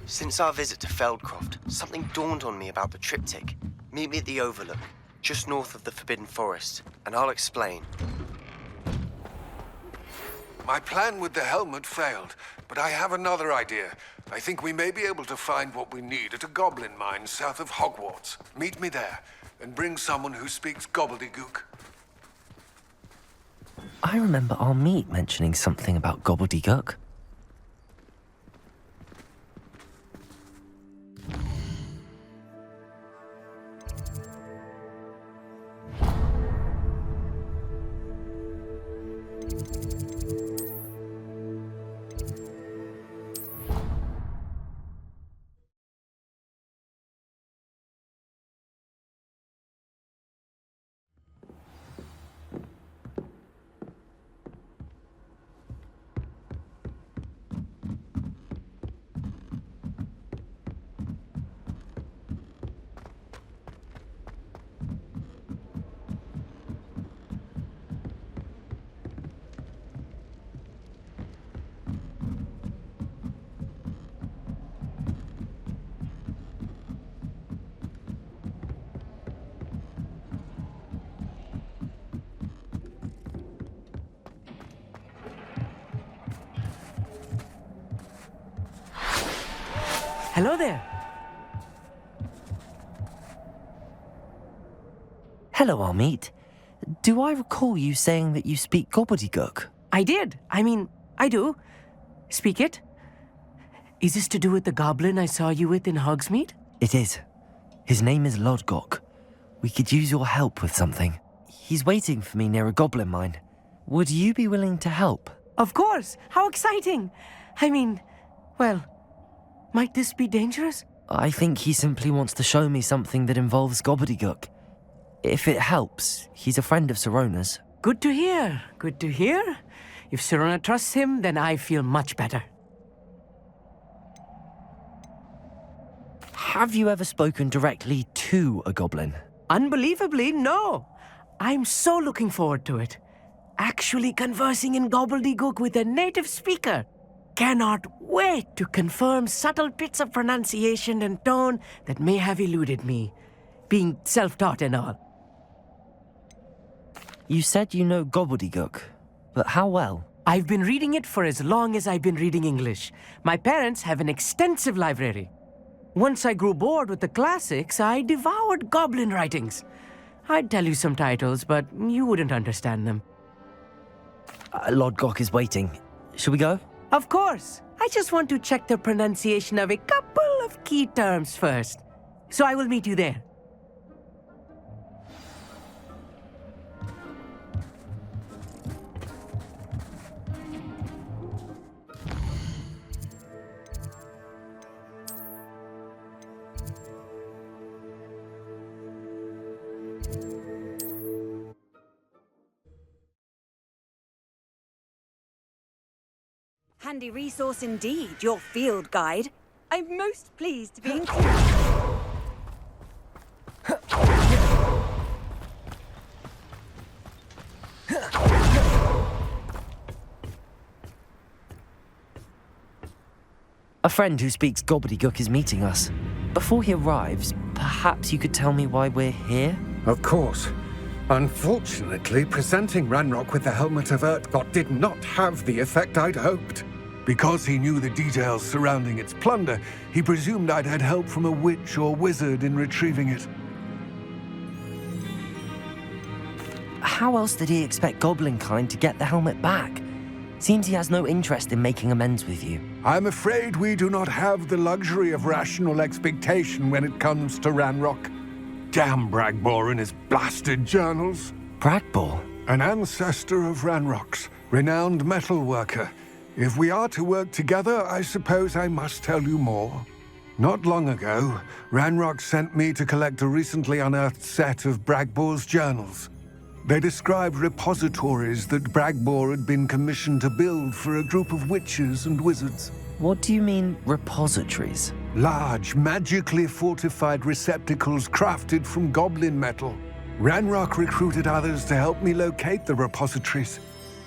[SPEAKER 15] Since our visit to Feldcroft, something dawned on me about the triptych. Meet me at the Overlook, just north of the Forbidden Forest, and I'll explain.
[SPEAKER 19] My plan with the helmet failed, but I have another idea. I think we may be able to find what we need at a goblin mine south of Hogwarts. Meet me there, and bring someone who speaks gobbledygook.
[SPEAKER 2] I remember our meet mentioning something about gobbledygook.
[SPEAKER 9] Hello there.
[SPEAKER 2] Hello, Amit. Do I recall you saying that you speak gobbledygook?
[SPEAKER 9] I did. I do. Speak it. Is this to do with the goblin I saw you with in Hogsmeade?
[SPEAKER 2] It is. His name is Lodgok. We could use your help with something. He's waiting for me near a goblin mine. Would you be willing to help?
[SPEAKER 9] Of course. How exciting. Well, might this be dangerous?
[SPEAKER 2] I think he simply wants to show me something that involves gobbledygook. If it helps, he's a friend of Sirona's.
[SPEAKER 9] Good to hear. Good to hear. If Sirona trusts him, then I feel much better.
[SPEAKER 2] Have you ever spoken directly to a goblin?
[SPEAKER 9] Unbelievably, no. I'm so looking forward to it. Actually conversing in gobbledygook with a native speaker. Cannot wait to confirm subtle bits of pronunciation and tone that may have eluded me, being self-taught and all.
[SPEAKER 2] You said you know gobbledygook, but how well?
[SPEAKER 9] I've been reading it for as long as I've been reading English. My parents have an extensive library. Once I grew bored with the classics, I devoured goblin writings. I'd tell you some titles, but you wouldn't understand them.
[SPEAKER 2] Lodgok is waiting. Shall we go?
[SPEAKER 9] Of course. I just want to check the pronunciation of a couple of key terms first. So I will meet you there.
[SPEAKER 4] handy resource indeed, your field guide. I'm most pleased to be included.
[SPEAKER 2] A friend who speaks gobbledygook is meeting us. Before he arrives, perhaps you could tell me why we're here?
[SPEAKER 19] Of course. Unfortunately, presenting Ranrock with the Helmet of Urtkot did not have the effect I'd hoped. Because he knew the details surrounding its plunder, he presumed I'd had help from a witch or wizard in retrieving it.
[SPEAKER 2] How else did he expect Goblinkind to get the helmet back? Seems he has no interest in making amends with you.
[SPEAKER 19] I'm afraid we do not have the luxury of rational expectation when it comes to Ranrock. Damn Bragbor and his blasted journals.
[SPEAKER 2] Bragbor?
[SPEAKER 19] An ancestor of Ranrock's, renowned metal worker. If we are to work together, I suppose I must tell you more. Not long ago, Ranrock sent me to collect a recently unearthed set of Bragbor's journals. They described repositories that Bragbor had been commissioned to build for a group of witches and wizards.
[SPEAKER 2] What do you mean, repositories?
[SPEAKER 19] Large, magically fortified receptacles crafted from goblin metal. Ranrock recruited others to help me locate the repositories.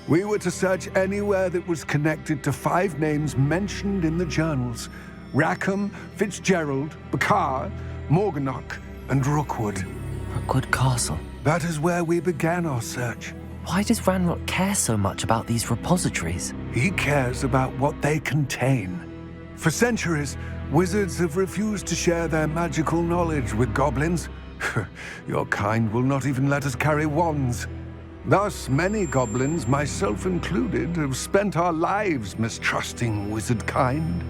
[SPEAKER 19] We were to search anywhere that was connected to 5 names mentioned in the journals: Rackham, Fitzgerald, Bakar, Morganach, and Rookwood.
[SPEAKER 2] Rookwood Castle.
[SPEAKER 19] That is where we began our search.
[SPEAKER 2] Why does Ranrock care so much about these repositories?
[SPEAKER 19] He cares about what they contain. For centuries, wizards have refused to share their magical knowledge with goblins. Your kind will not even let us carry wands. Thus, many goblins, myself included, have spent our lives mistrusting wizard kind.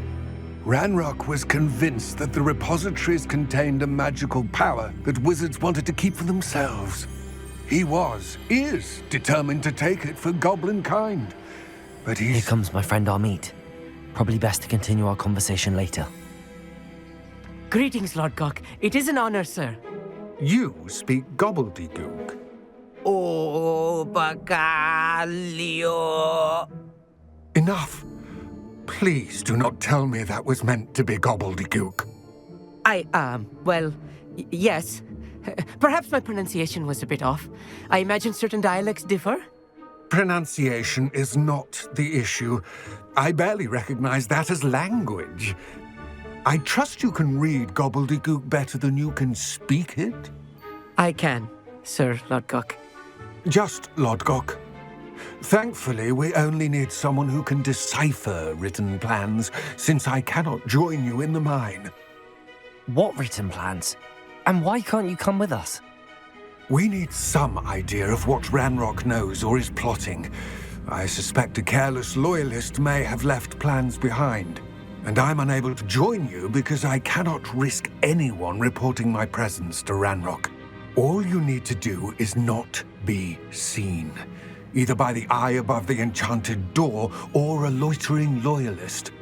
[SPEAKER 19] Ranrock was convinced that the repositories contained a magical power that wizards wanted to keep for themselves. He is determined to take it for goblin kind. But
[SPEAKER 2] Here comes my friend Amit. Probably best to continue our conversation later.
[SPEAKER 9] Greetings, Lord Cock. It is an honor, sir.
[SPEAKER 19] You speak gobbledygook.
[SPEAKER 9] Oh, Bacalio.
[SPEAKER 19] Enough. Please do not tell me that was meant to be gobbledygook.
[SPEAKER 9] Yes. Perhaps my pronunciation was a bit off. I imagine certain dialects differ.
[SPEAKER 19] Pronunciation is not the issue. I barely recognize that as language. I trust you can read gobbledygook better than you can speak it?
[SPEAKER 9] I can, Sir Lodgok.
[SPEAKER 19] Just Lodgok. Thankfully, we only need someone who can decipher written plans, since I cannot join you in the mine.
[SPEAKER 2] What written plans? And why can't you come with us?
[SPEAKER 19] We need some idea of what Ranrock knows or is plotting. I suspect a careless loyalist may have left plans behind. And I'm unable to join you because I cannot risk anyone reporting my presence to Ranrock. All you need to do is not be seen. Either by the eye above the enchanted door, or a loitering loyalist.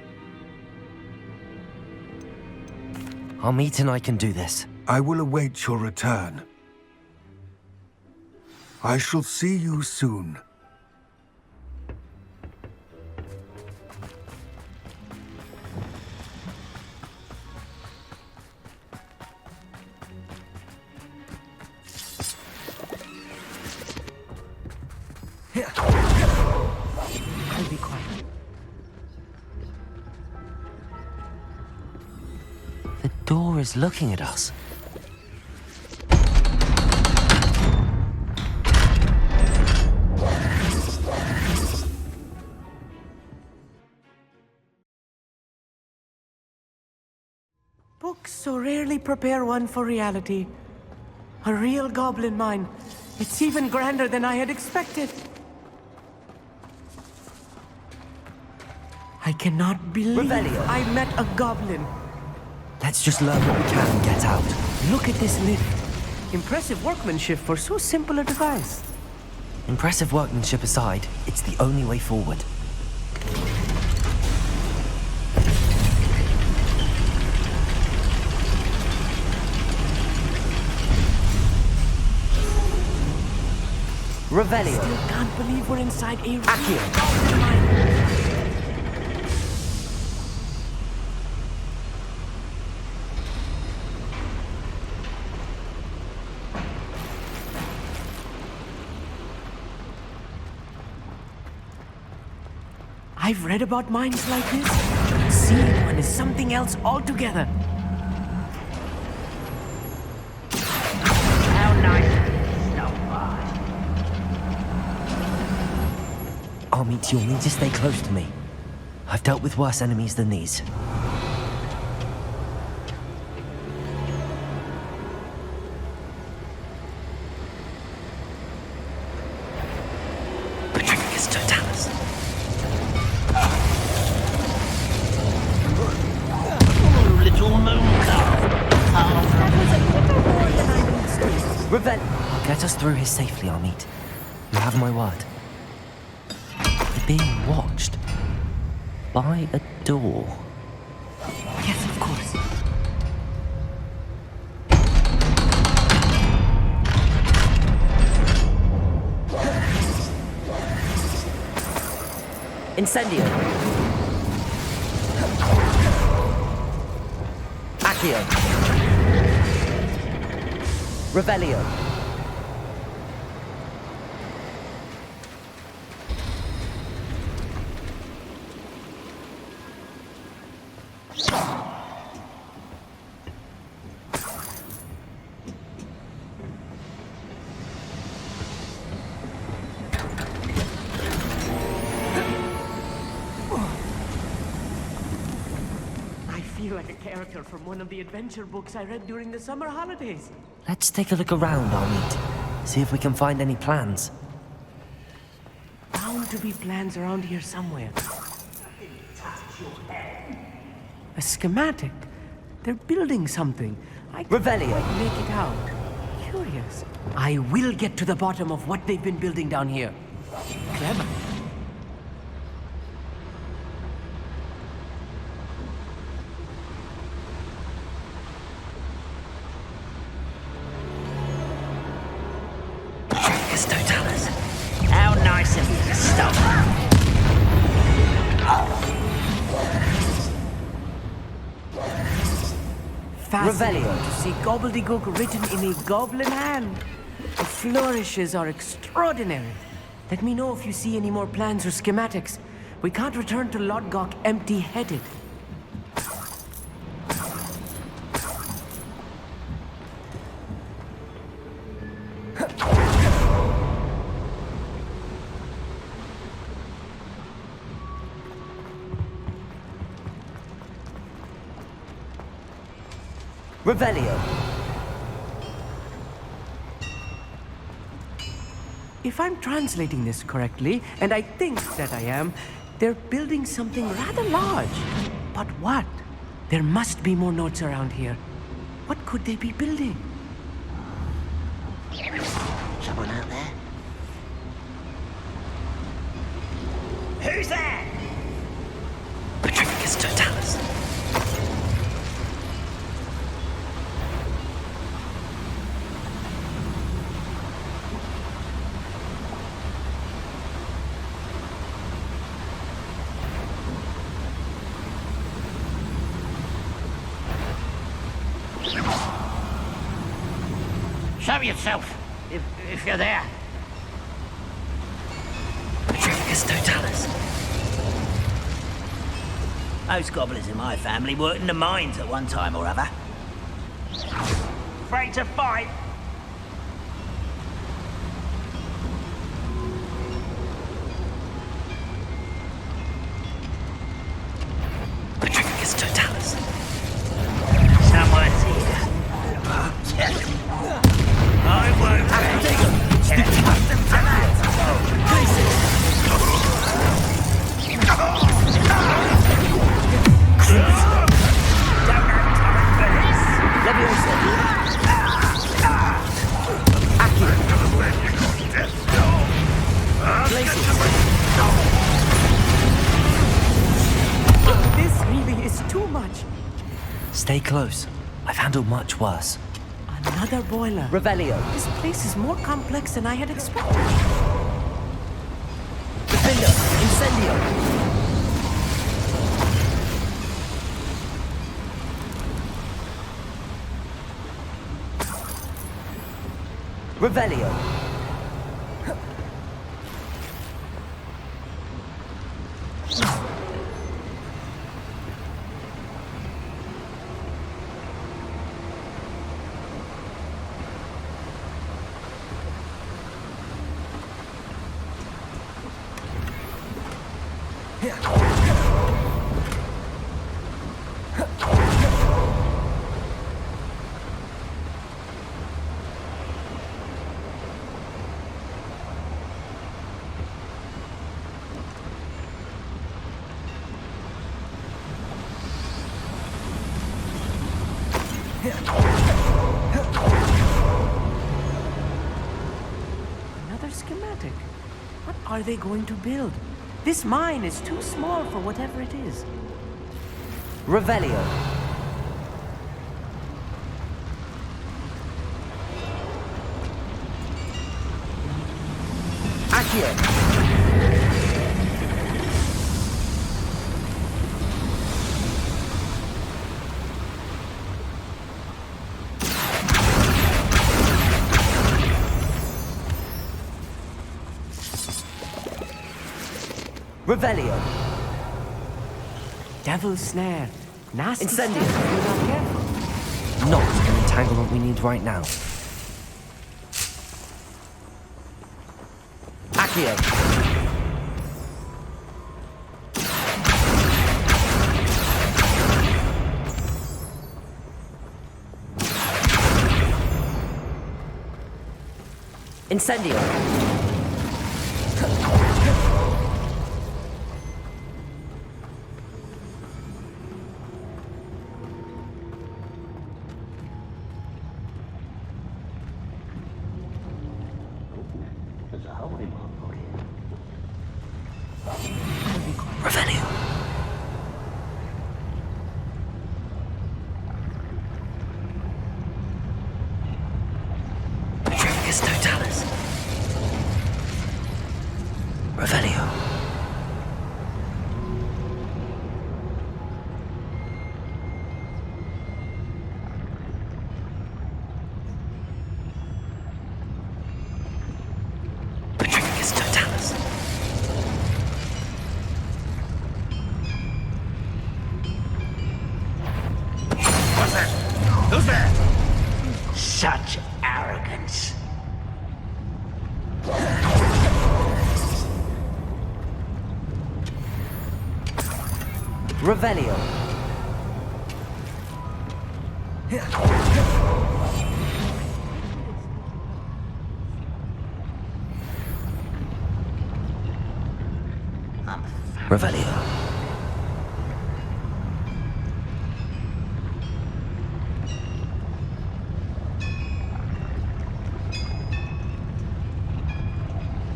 [SPEAKER 2] Amit and I can do this.
[SPEAKER 19] I will await your return. I shall see you soon.
[SPEAKER 9] I'll be quiet.
[SPEAKER 2] The door is looking at us.
[SPEAKER 9] Books so rarely prepare one for reality. A real goblin mine. It's even grander than I had expected. I cannot believe
[SPEAKER 2] Revelio.
[SPEAKER 9] I met a goblin.
[SPEAKER 2] Let's just learn what we can and get out.
[SPEAKER 9] Look at this lift. Impressive workmanship for so simple a device.
[SPEAKER 2] Impressive workmanship aside, it's the only way forward.
[SPEAKER 9] Revelio. Still can't believe we're inside a
[SPEAKER 2] Accio.
[SPEAKER 9] I've read about mines like this. Seeing one is something else altogether.
[SPEAKER 12] How nice of you to stop by.
[SPEAKER 10] 𝐸𝐸𝐷, you'll need to stay close to me. I've dealt with worse enemies than these.
[SPEAKER 12] Little mooncalves.
[SPEAKER 10] I'll get us through here safely, 𝐸𝐸𝐷. You have my word. We're being watched. By a door.
[SPEAKER 9] Yes, of course.
[SPEAKER 10] Incendio. Accio. Revelio.
[SPEAKER 9] Like a character from one of the adventure books I read during the summer holidays.
[SPEAKER 10] Let's take a look around, 𝐸𝐸𝐷. See if we can find any plans.
[SPEAKER 9] Bound to be plans around here somewhere. A schematic. They're building something. I can't make it out. Curious. I will get to the bottom of what they've been building down here. Clever.
[SPEAKER 12] How nice of you to stop.
[SPEAKER 9] Fascinating to see gobbledygook written in a goblin hand. The flourishes are extraordinary. Let me know if you see any more plans or schematics. We can't return to Lodgok empty-headed.
[SPEAKER 10] Revelio.
[SPEAKER 9] If I'm translating this correctly, and I think that I am, they're building something rather large. But what? There must be more notes around here. What could they be building?
[SPEAKER 12] Someone out there? Who's there?
[SPEAKER 10] Patricus Totalis.
[SPEAKER 12] Show yourself, if you're there.
[SPEAKER 10] Patricus Totalis.
[SPEAKER 12] Most goblins in my family worked in the mines at one time or other. Afraid to fight?
[SPEAKER 10] Patricus Totalis.
[SPEAKER 12] Someone's here. I won't take them. Accustomed to that.
[SPEAKER 9] This really is too much.
[SPEAKER 10] Stay close. I've handled much worse.
[SPEAKER 9] Another boiler.
[SPEAKER 10] Revelio.
[SPEAKER 9] This place is more complex than I had expected.
[SPEAKER 10] Defender. Incendio. Revelio.
[SPEAKER 9] Another schematic. What are they going to build? This mine is too small for whatever it is.
[SPEAKER 2] Revelio. Accio. Revelio.
[SPEAKER 9] Devil's snare. Nasty
[SPEAKER 2] Incendio.
[SPEAKER 9] stuff if we're not careful.
[SPEAKER 2] Not an entanglement we need right now. Accio. Incendio. Revelio. Petrificus totalis. Revelio. Petrificus totalis.
[SPEAKER 12] Who's there? Such arrogance.
[SPEAKER 2] Revelio. Revelio.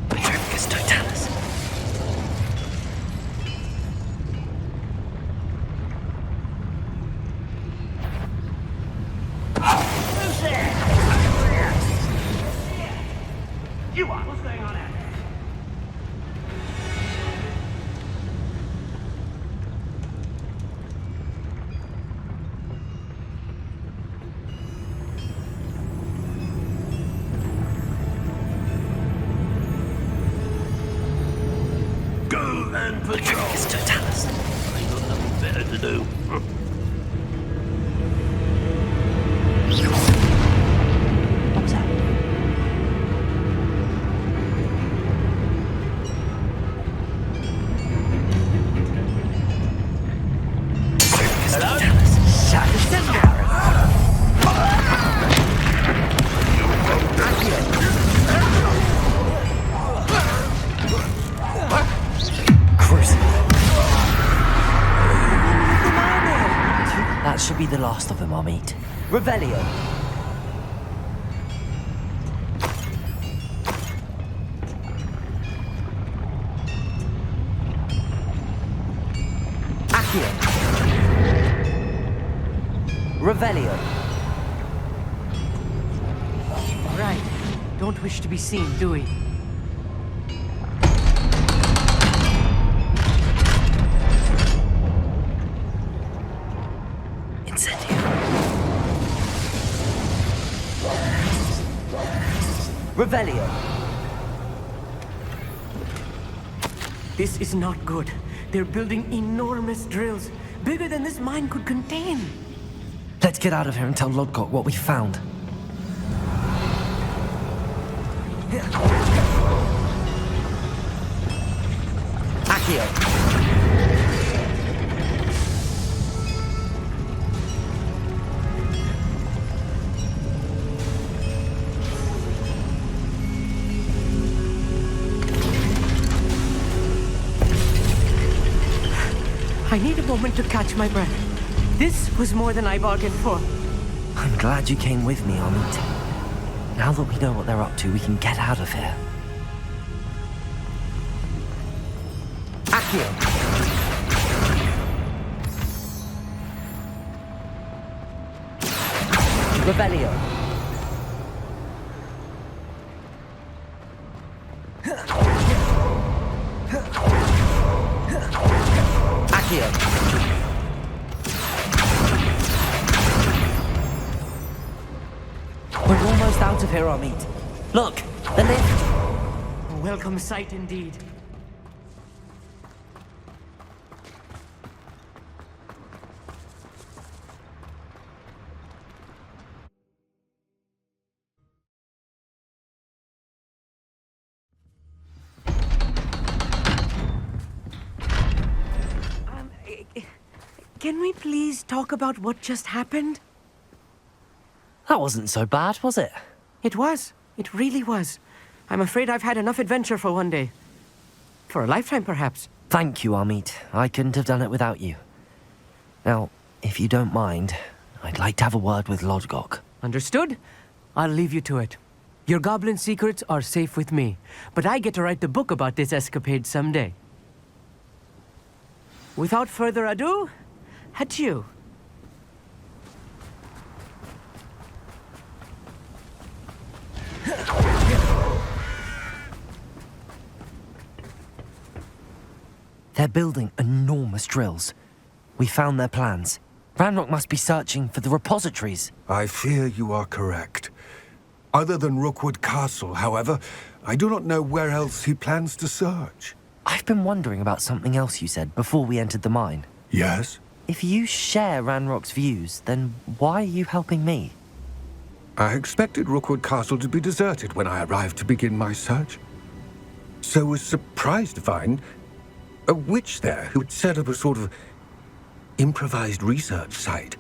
[SPEAKER 2] Petrificus totalis.
[SPEAKER 12] Who's there? You are. What's going on out there?
[SPEAKER 13] Go and patrol.
[SPEAKER 2] Petrificus totalis.
[SPEAKER 13] I ain't got nothing better to do.
[SPEAKER 2] What was that? Petrificus totalis. That should be the last of them I'll meet. Revelio. Accio. Revelio.
[SPEAKER 9] Right. Don't wish to be seen, do we?
[SPEAKER 2] Incendio. Revelio.
[SPEAKER 9] This is not good. They're building enormous drills, bigger than this mine could contain.
[SPEAKER 2] Let's get out of here and tell Lodgok what we found. Accio.
[SPEAKER 9] I need a moment to catch my breath. This was more than I bargained for.
[SPEAKER 2] I'm glad you came with me, Amit. Now that we know what they're up to, we can get out of here.
[SPEAKER 9] Accio!
[SPEAKER 2] Revelio. Accio. We're almost out of here, Amit. Look, the lift.
[SPEAKER 9] A welcome sight indeed. Can we please talk about what just happened?
[SPEAKER 2] That wasn't so bad, was it?
[SPEAKER 9] It was. It really was. I'm afraid I've had enough adventure for one day. For a lifetime, perhaps.
[SPEAKER 2] Thank you, Amit. I couldn't have done it without you. Now, if you don't mind, I'd like to have a word with Lodgok.
[SPEAKER 9] Understood? I'll leave you to it. Your goblin secrets are safe with me, but I get to write the book about this escapade someday. Without further ado, adieu.
[SPEAKER 2] They're building enormous drills. We found their plans. Ranrock must be searching for the repositories.
[SPEAKER 19] I fear you are correct. Other than Rookwood Castle, however, I do not know where else he plans to search.
[SPEAKER 2] I've been wondering about something else you said before we entered the mine.
[SPEAKER 19] Yes?
[SPEAKER 2] If you share Ranrock's views, then why are you helping me?
[SPEAKER 19] I expected Rookwood Castle to be deserted when I arrived to begin my search. So was surprised to find a witch there who had set up a sort of improvised research site.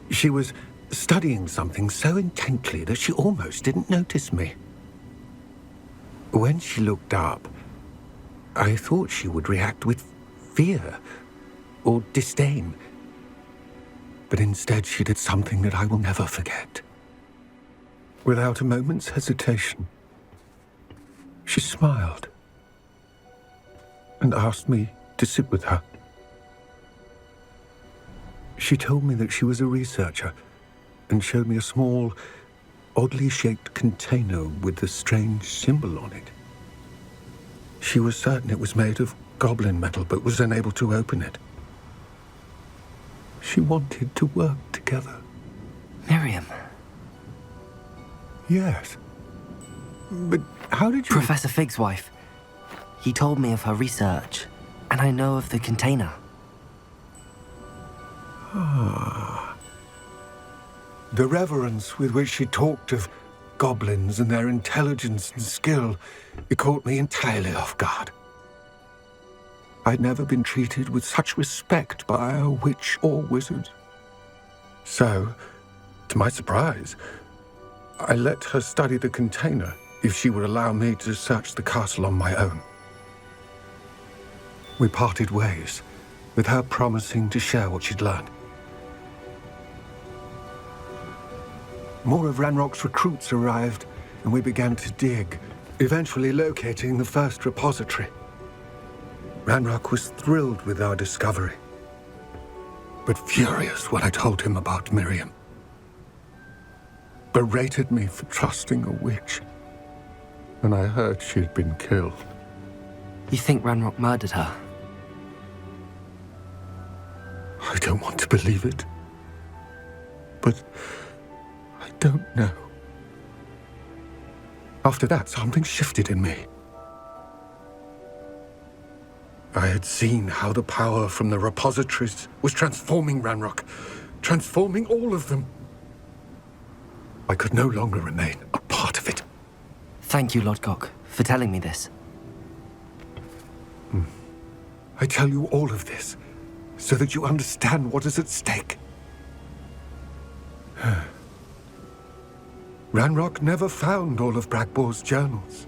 [SPEAKER 19] She was studying something so intently that she almost didn't notice me. When she looked up, I thought she would react with fear or disdain. But instead she did something that I will never forget. Without a moment's hesitation, she smiled and asked me to sit with her. She told me that she was a researcher and showed me a small, oddly shaped container with a strange symbol on it. She was certain it was made of goblin metal, but was unable to open it. She wanted to work together.
[SPEAKER 2] Miriam.
[SPEAKER 19] Yes. But how did you...
[SPEAKER 2] Professor Fig's wife. He told me of her research, and I know of the container.
[SPEAKER 19] Ah. The reverence with which she talked of goblins and their intelligence and skill, it caught me entirely off guard. I'd never been treated with such respect by a witch or wizard. So, to my surprise, I let her study the container if she would allow me to search the castle on my own. We parted ways, with her promising to share what she'd learned. More of Ranrock's recruits arrived, and we began to dig, eventually locating the first repository. Ranrock was thrilled with our discovery, but furious when I told him about Miriam. Berated me for trusting a witch, and I heard she'd been killed.
[SPEAKER 2] You think Ranrock murdered her?
[SPEAKER 19] I don't want to believe it, but I don't know. After that, something shifted in me. I had seen how the power from the repositories was transforming Ranrock, transforming all of them. I could no longer remain a part of it.
[SPEAKER 2] Thank you, Lodgok, for telling me this.
[SPEAKER 19] I tell you all of this so that you understand what is at stake. Ranrock never found all of Bragbor's journals,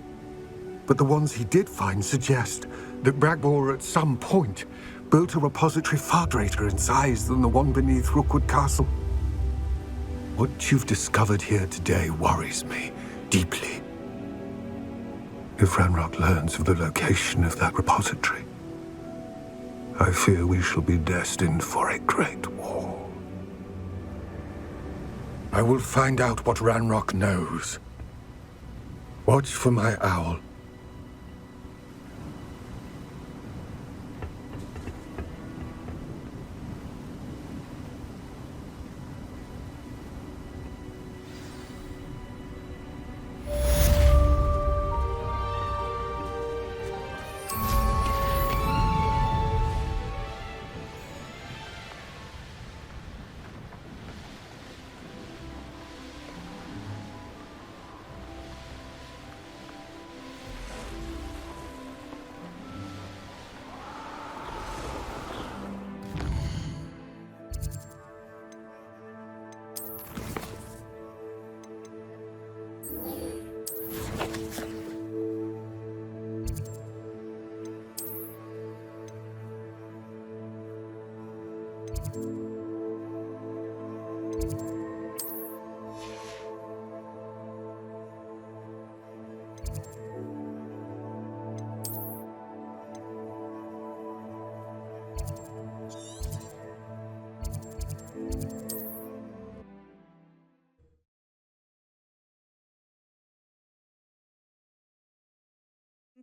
[SPEAKER 19] but the ones he did find suggest that Bragbor at some point built a repository far greater in size than the one beneath Rookwood Castle. What you've discovered here today worries me deeply. If Ranrock learns of the location of that repository, I fear we shall be destined for a great war. I will find out what Ranrock knows. Watch for my owl.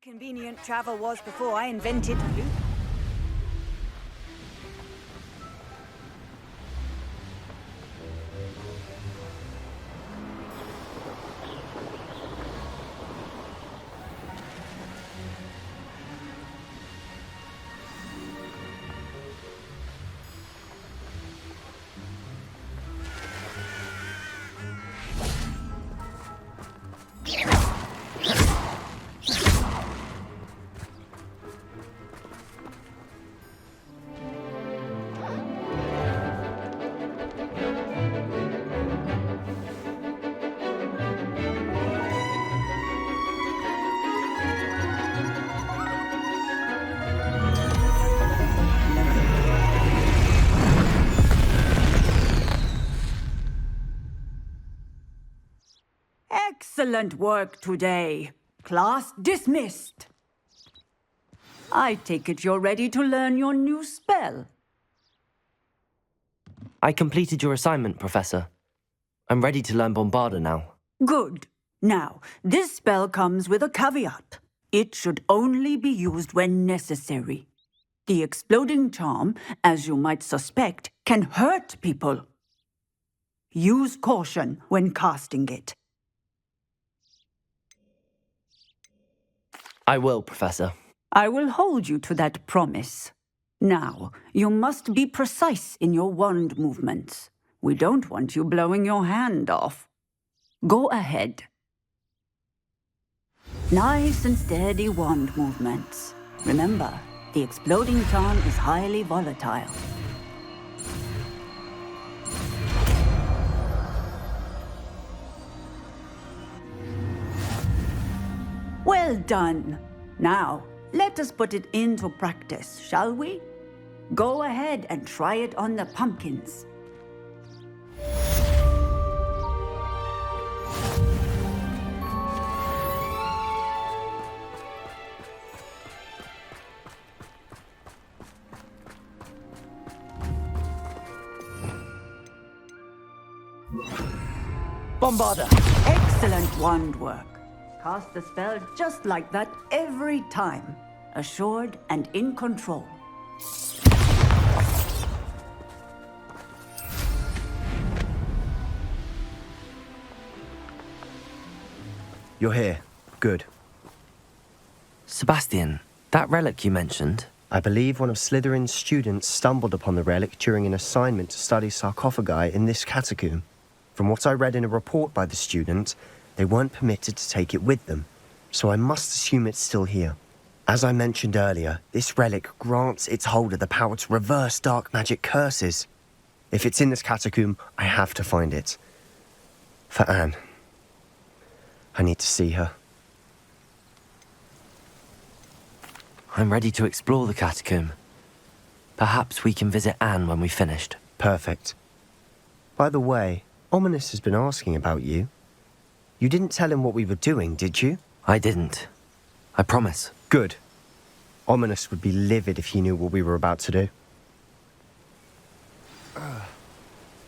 [SPEAKER 4] Inconvenient travel was before I invented loop.
[SPEAKER 21] Excellent work today. Class dismissed. I take it you're ready to learn your new spell.
[SPEAKER 2] I completed your assignment, Professor. I'm ready to learn Bombarda now.
[SPEAKER 21] Good. Now, this spell comes with a caveat. It should only be used when necessary. The exploding charm, as you might suspect, can hurt people. Use caution when casting it.
[SPEAKER 2] I will, Professor.
[SPEAKER 21] I will hold you to that promise. Now, you must be precise in your wand movements. We don't want you blowing your hand off. Go ahead. Nice and steady wand movements. Remember, the exploding charm is highly volatile. Well done. Now, let us put it into practice, shall we? Go ahead and try it on the pumpkins.
[SPEAKER 2] Bombarda!
[SPEAKER 21] Excellent wand work. Cast the spell just like that every time. Assured and in control.
[SPEAKER 15] You're here. Good.
[SPEAKER 2] Sebastian, that relic you mentioned?
[SPEAKER 15] I believe one of Slytherin's students stumbled upon the relic during an assignment to study sarcophagi in this catacomb. From what I read in a report by the student, they weren't permitted to take it with them, so I must assume it's still here. As I mentioned earlier, this relic grants its holder the power to reverse dark magic curses. If it's in this catacomb, I have to find it. For Anne. I need to see her.
[SPEAKER 2] I'm ready to explore the catacomb. Perhaps we can visit Anne when we've finished.
[SPEAKER 15] Perfect. By the way, Ominous has been asking about you. You didn't tell him what we were doing, did you?
[SPEAKER 2] I didn't. I promise.
[SPEAKER 15] Good. Ominous would be livid if he knew what we were about to do.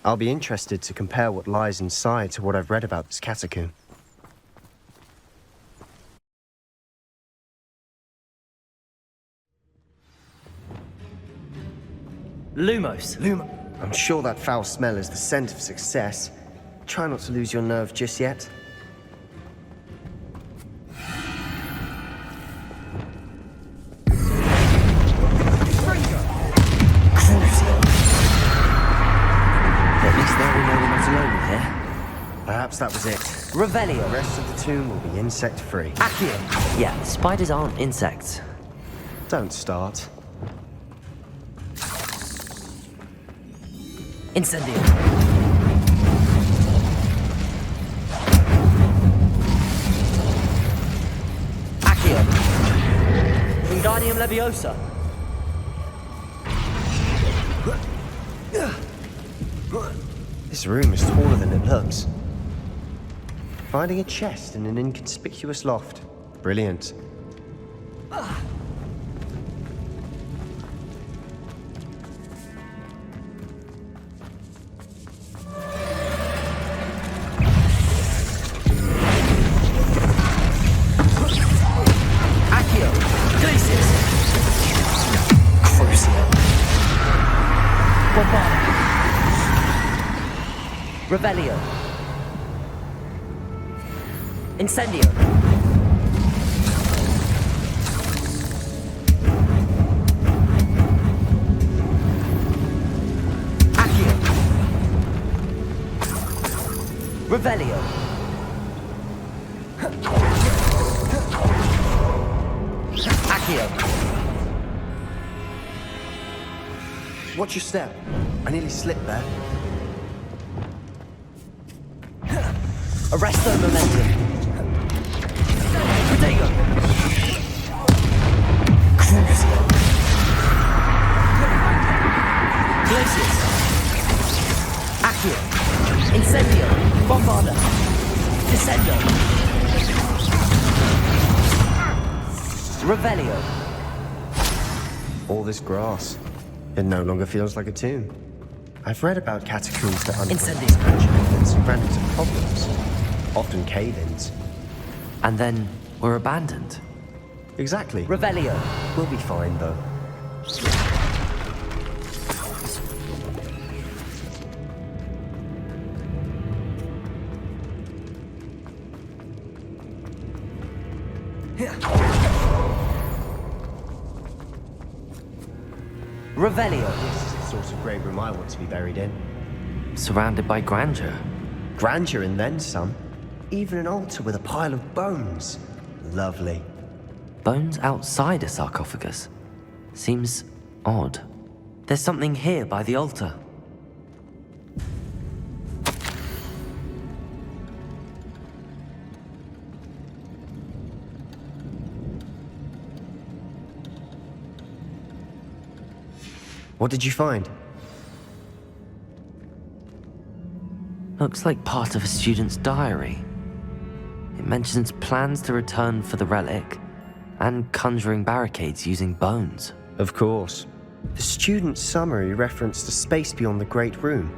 [SPEAKER 15] I'll be interested to compare what lies inside to what I've read about this catacomb.
[SPEAKER 2] Lumos.
[SPEAKER 15] I'm sure that foul smell is the scent of success. Try not to lose your nerve just yet.
[SPEAKER 2] At least now we know we're not alone in here.
[SPEAKER 15] Perhaps that was it.
[SPEAKER 2] Revelio.
[SPEAKER 15] The rest of the tomb will be insect-free.
[SPEAKER 2] Accio. Yeah, spiders aren't insects.
[SPEAKER 15] Don't start.
[SPEAKER 2] Incendio. Accio. Wingardium Leviosa.
[SPEAKER 15] This room is taller than it looks. Finding a chest in an inconspicuous loft. Brilliant.
[SPEAKER 2] Accio. Glacis. Crucio. Bombarda. Revelio. Incendio. Accio. Revelio. Accio.
[SPEAKER 15] Watch your step. I nearly slipped there.
[SPEAKER 2] Arresto Momentum. Protego. Crucio. Glacius. Accio. Incendio. Bombarda. Descendo. Revelio.
[SPEAKER 15] All this grass. It no longer feels like a tomb. I've read about catacombs that underwent expansion and ran into problems. Often cave-ins.
[SPEAKER 2] And then we're abandoned.
[SPEAKER 15] Exactly.
[SPEAKER 2] Revelio.
[SPEAKER 15] We'll be fine, though.
[SPEAKER 2] Revelio.
[SPEAKER 15] This is the sort of great room I want to be buried in.
[SPEAKER 2] Surrounded by grandeur.
[SPEAKER 15] Grandeur and then some. Even an altar with a pile of bones. Lovely.
[SPEAKER 2] Bones outside a sarcophagus. Seems odd. There's something here by the altar.
[SPEAKER 15] What did you find?
[SPEAKER 2] Looks like part of a student's diary. It mentions plans to return for the relic and conjuring barricades using bones.
[SPEAKER 15] Of course. The student's summary referenced a space beyond the Great Room,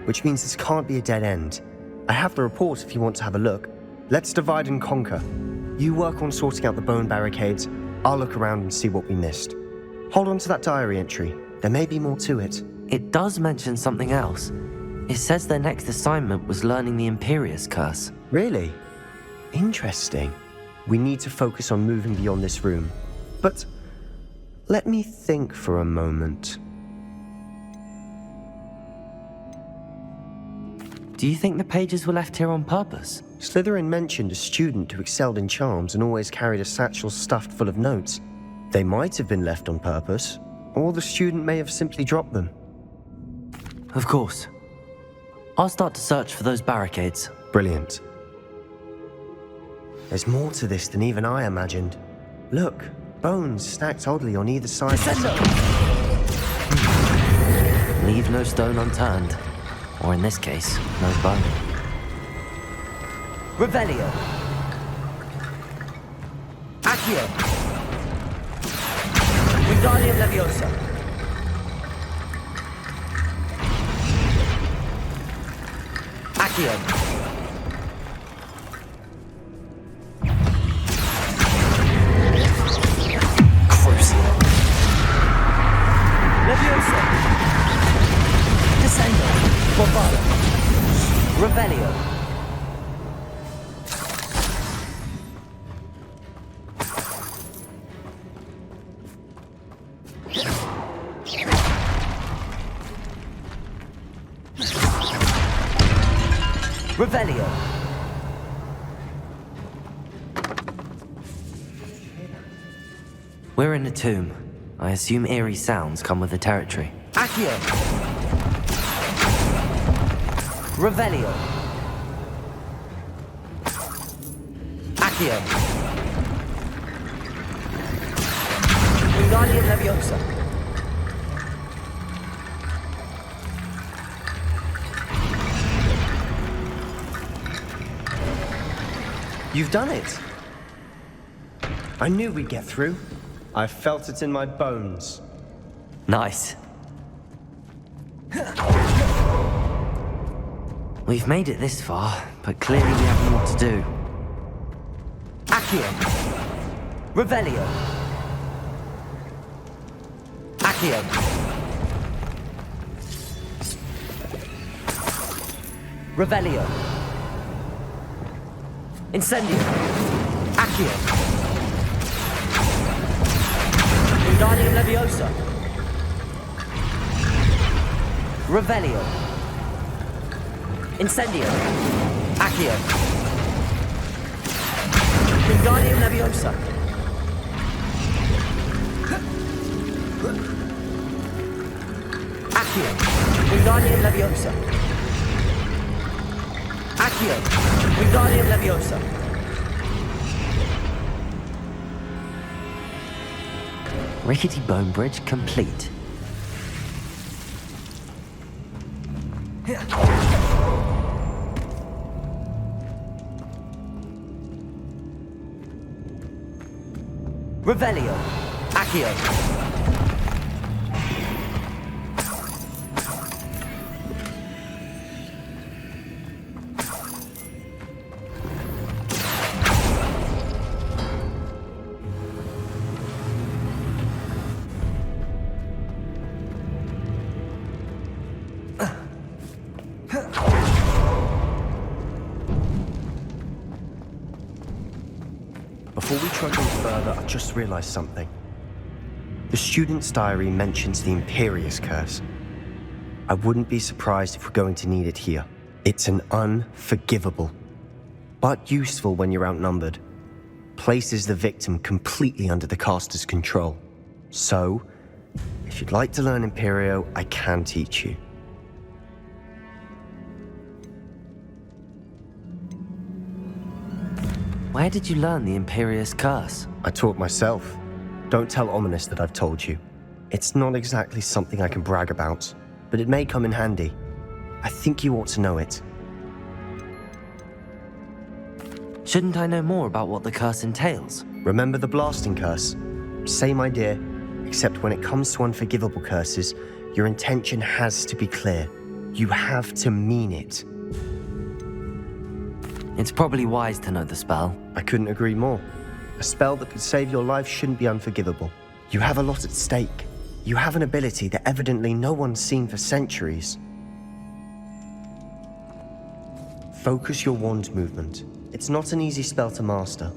[SPEAKER 15] which means this can't be a dead end. I have the report if you want to have a look. Let's divide and conquer. You work on sorting out the bone barricades. I'll look around and see what we missed. Hold on to that diary entry. There may be more to it.
[SPEAKER 2] It does mention something else. It says their next assignment was learning the Imperius Curse.
[SPEAKER 15] Really? Interesting. We need to focus on moving beyond this room. But let me think for a moment.
[SPEAKER 2] Do you think the pages were left here on purpose?
[SPEAKER 15] Slytherin mentioned a student who excelled in charms and always carried a satchel stuffed full of notes. They might have been left on purpose, or the student may have simply dropped them.
[SPEAKER 2] Of course. I'll start to search for those barricades.
[SPEAKER 15] Brilliant. There's more to this than even I imagined. Look, bones stacked oddly on either side.
[SPEAKER 2] leave no stone unturned. Or in this case, no bone. Revelio. Accio. Wingardium Leviosa. Accio. Crucial. Leviosa. Descendo. Bombado. Revelio. Revelio. We're in a tomb. I assume eerie sounds come with the territory. Accio. Revelio. Accio. Wingardium Leviosa.
[SPEAKER 15] You've done it. I knew we'd get through. I felt it in my bones.
[SPEAKER 2] Nice. We've made it this far, but clearly we have more to do. Accio. Revelio. Accio. Revelio. Incendio. Accio. Wingardium Leviosa. Revelio. Incendio. Accio. Wingardium Leviosa. Accio. Wingardium Leviosa. Accio. Wingardium Leviosa. Rickety bone bridge complete. Revelio. Accio.
[SPEAKER 15] Before we trudge on further, I just realized something. The student's diary mentions the Imperious Curse. I wouldn't be surprised if we're going to need it here. It's an unforgivable, but useful when you're outnumbered. Places the victim completely under the caster's control. So, if you'd like to learn Imperio, I can teach you.
[SPEAKER 2] Where did you learn the Imperious Curse?
[SPEAKER 15] I taught myself. Don't tell Ominous that I've told you. It's not exactly something I can brag about, but it may come in handy. I think you ought to know it.
[SPEAKER 2] Shouldn't I know more about what the curse entails?
[SPEAKER 15] Remember the blasting curse? Same idea, except when it comes to unforgivable curses, your intention has to be clear. You have to mean it.
[SPEAKER 2] It's probably wise to know the spell.
[SPEAKER 15] I couldn't agree more. A spell that could save your life shouldn't be unforgivable. You have a lot at stake. You have an ability that evidently no one's seen for centuries. Focus your wand movement. It's not an easy spell to master.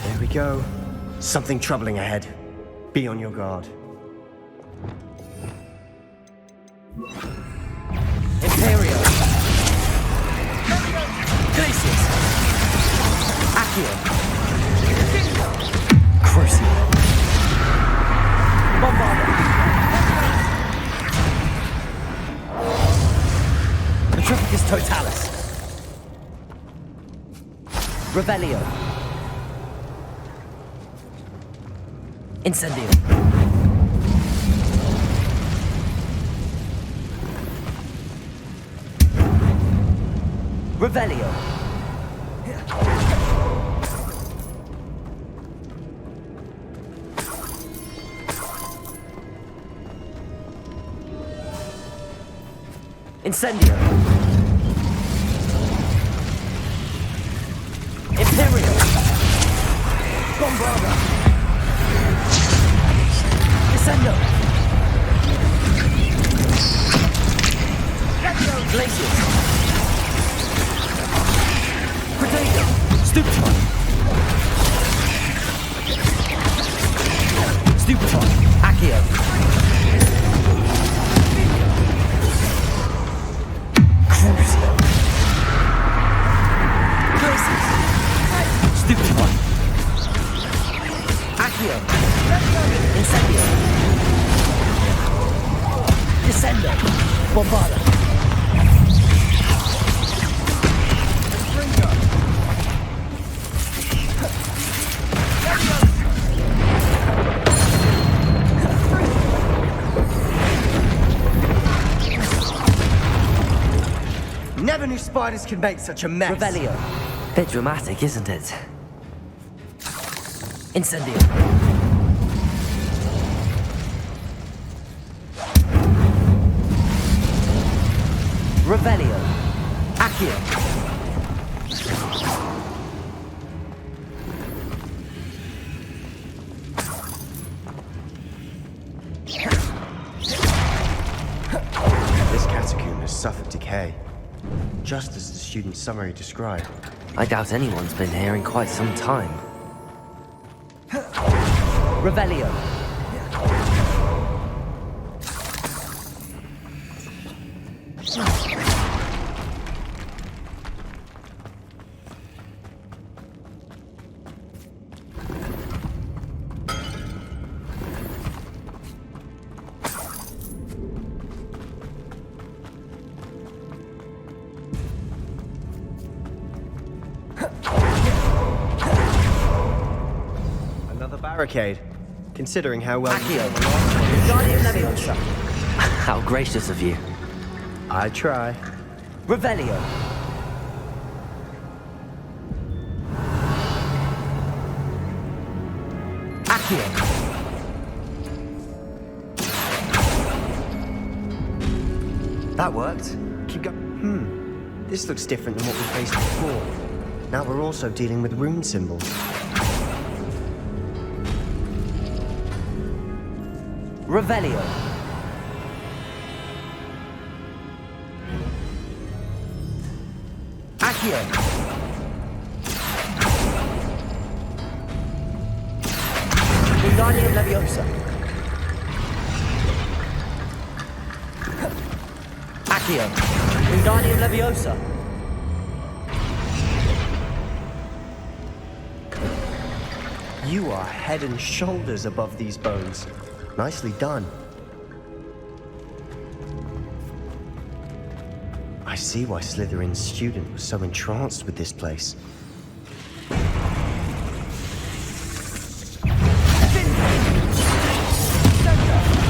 [SPEAKER 15] There we go. Something troubling ahead. Be on your guard.
[SPEAKER 2] Imperio. Glacius. Accio. Crucial. Bombarda. Sacrificus Totalis. Revelio. Incendio. Revelio. Incendio. Imperial. Bombarda. Descendo. Glacius. Protego. Stupefy. Stupefy. Accio. Crucio. Glacius. Stupefy. Accio. Incendio. Descendo. Bombarda.
[SPEAKER 15] Never knew spiders could make such a mess.
[SPEAKER 2] Revelio. Bit dramatic, isn't it? Incendio. Revelio. Accio.
[SPEAKER 15] This catacomb has suffered decay, just as the student's summary described.
[SPEAKER 2] I doubt anyone's been here in quite some time. Revelio.
[SPEAKER 15] Another barricade, considering how well
[SPEAKER 2] How gracious of you.
[SPEAKER 15] I try.
[SPEAKER 2] Revelio. Accio.
[SPEAKER 15] That worked. Keep going. This looks different than what we faced before. Now we're also dealing with rune symbols.
[SPEAKER 2] Revelio. Accio. Wingardium Leviosa. Accio. Wingardium Leviosa.
[SPEAKER 15] You are head and shoulders above these bones. Nicely done. I see why Slytherin's student was so entranced with this place.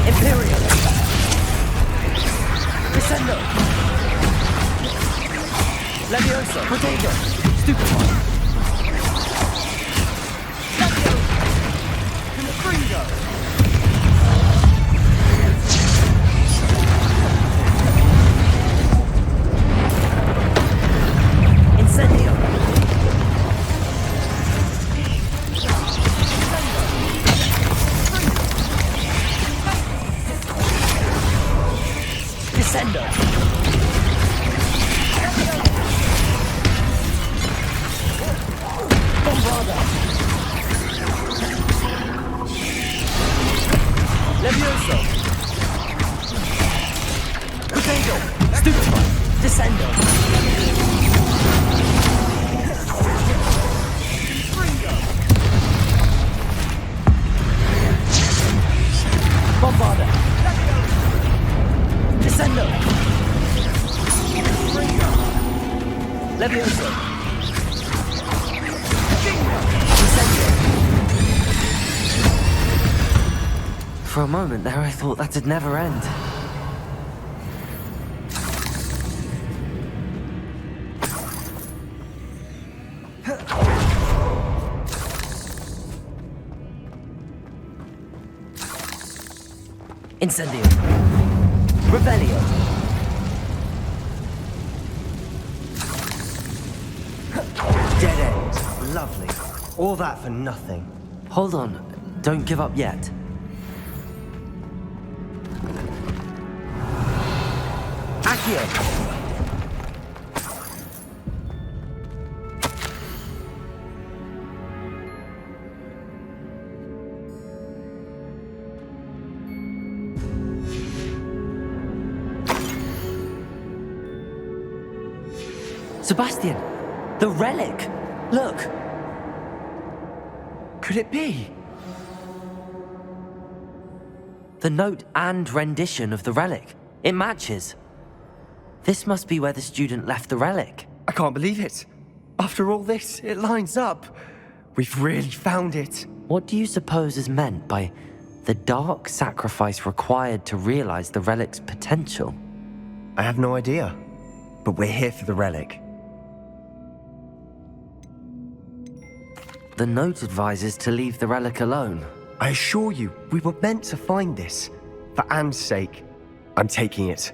[SPEAKER 2] Imperial. Descendo. Leviosa. Protego. Stupefy. Levio. Confringo. Incendio. Descendo. For a moment there, I thought that'd never end. Incendio. Revelio.
[SPEAKER 15] Dead end. Lovely. All that for nothing.
[SPEAKER 2] Hold on. Don't give up yet. Accio. Sebastian! The relic! Look!
[SPEAKER 15] Could it be?
[SPEAKER 2] The note and rendition of the relic. It matches. This must be where the student left the relic.
[SPEAKER 15] I can't believe it. After all this, it lines up. We've really found it.
[SPEAKER 2] What do you suppose is meant by the dark sacrifice required to realize the relic's potential?
[SPEAKER 15] I have no idea. But we're here for the relic.
[SPEAKER 2] The note advises to leave the relic alone.
[SPEAKER 15] I assure you, we were meant to find this. For Anne's sake. I'm taking it.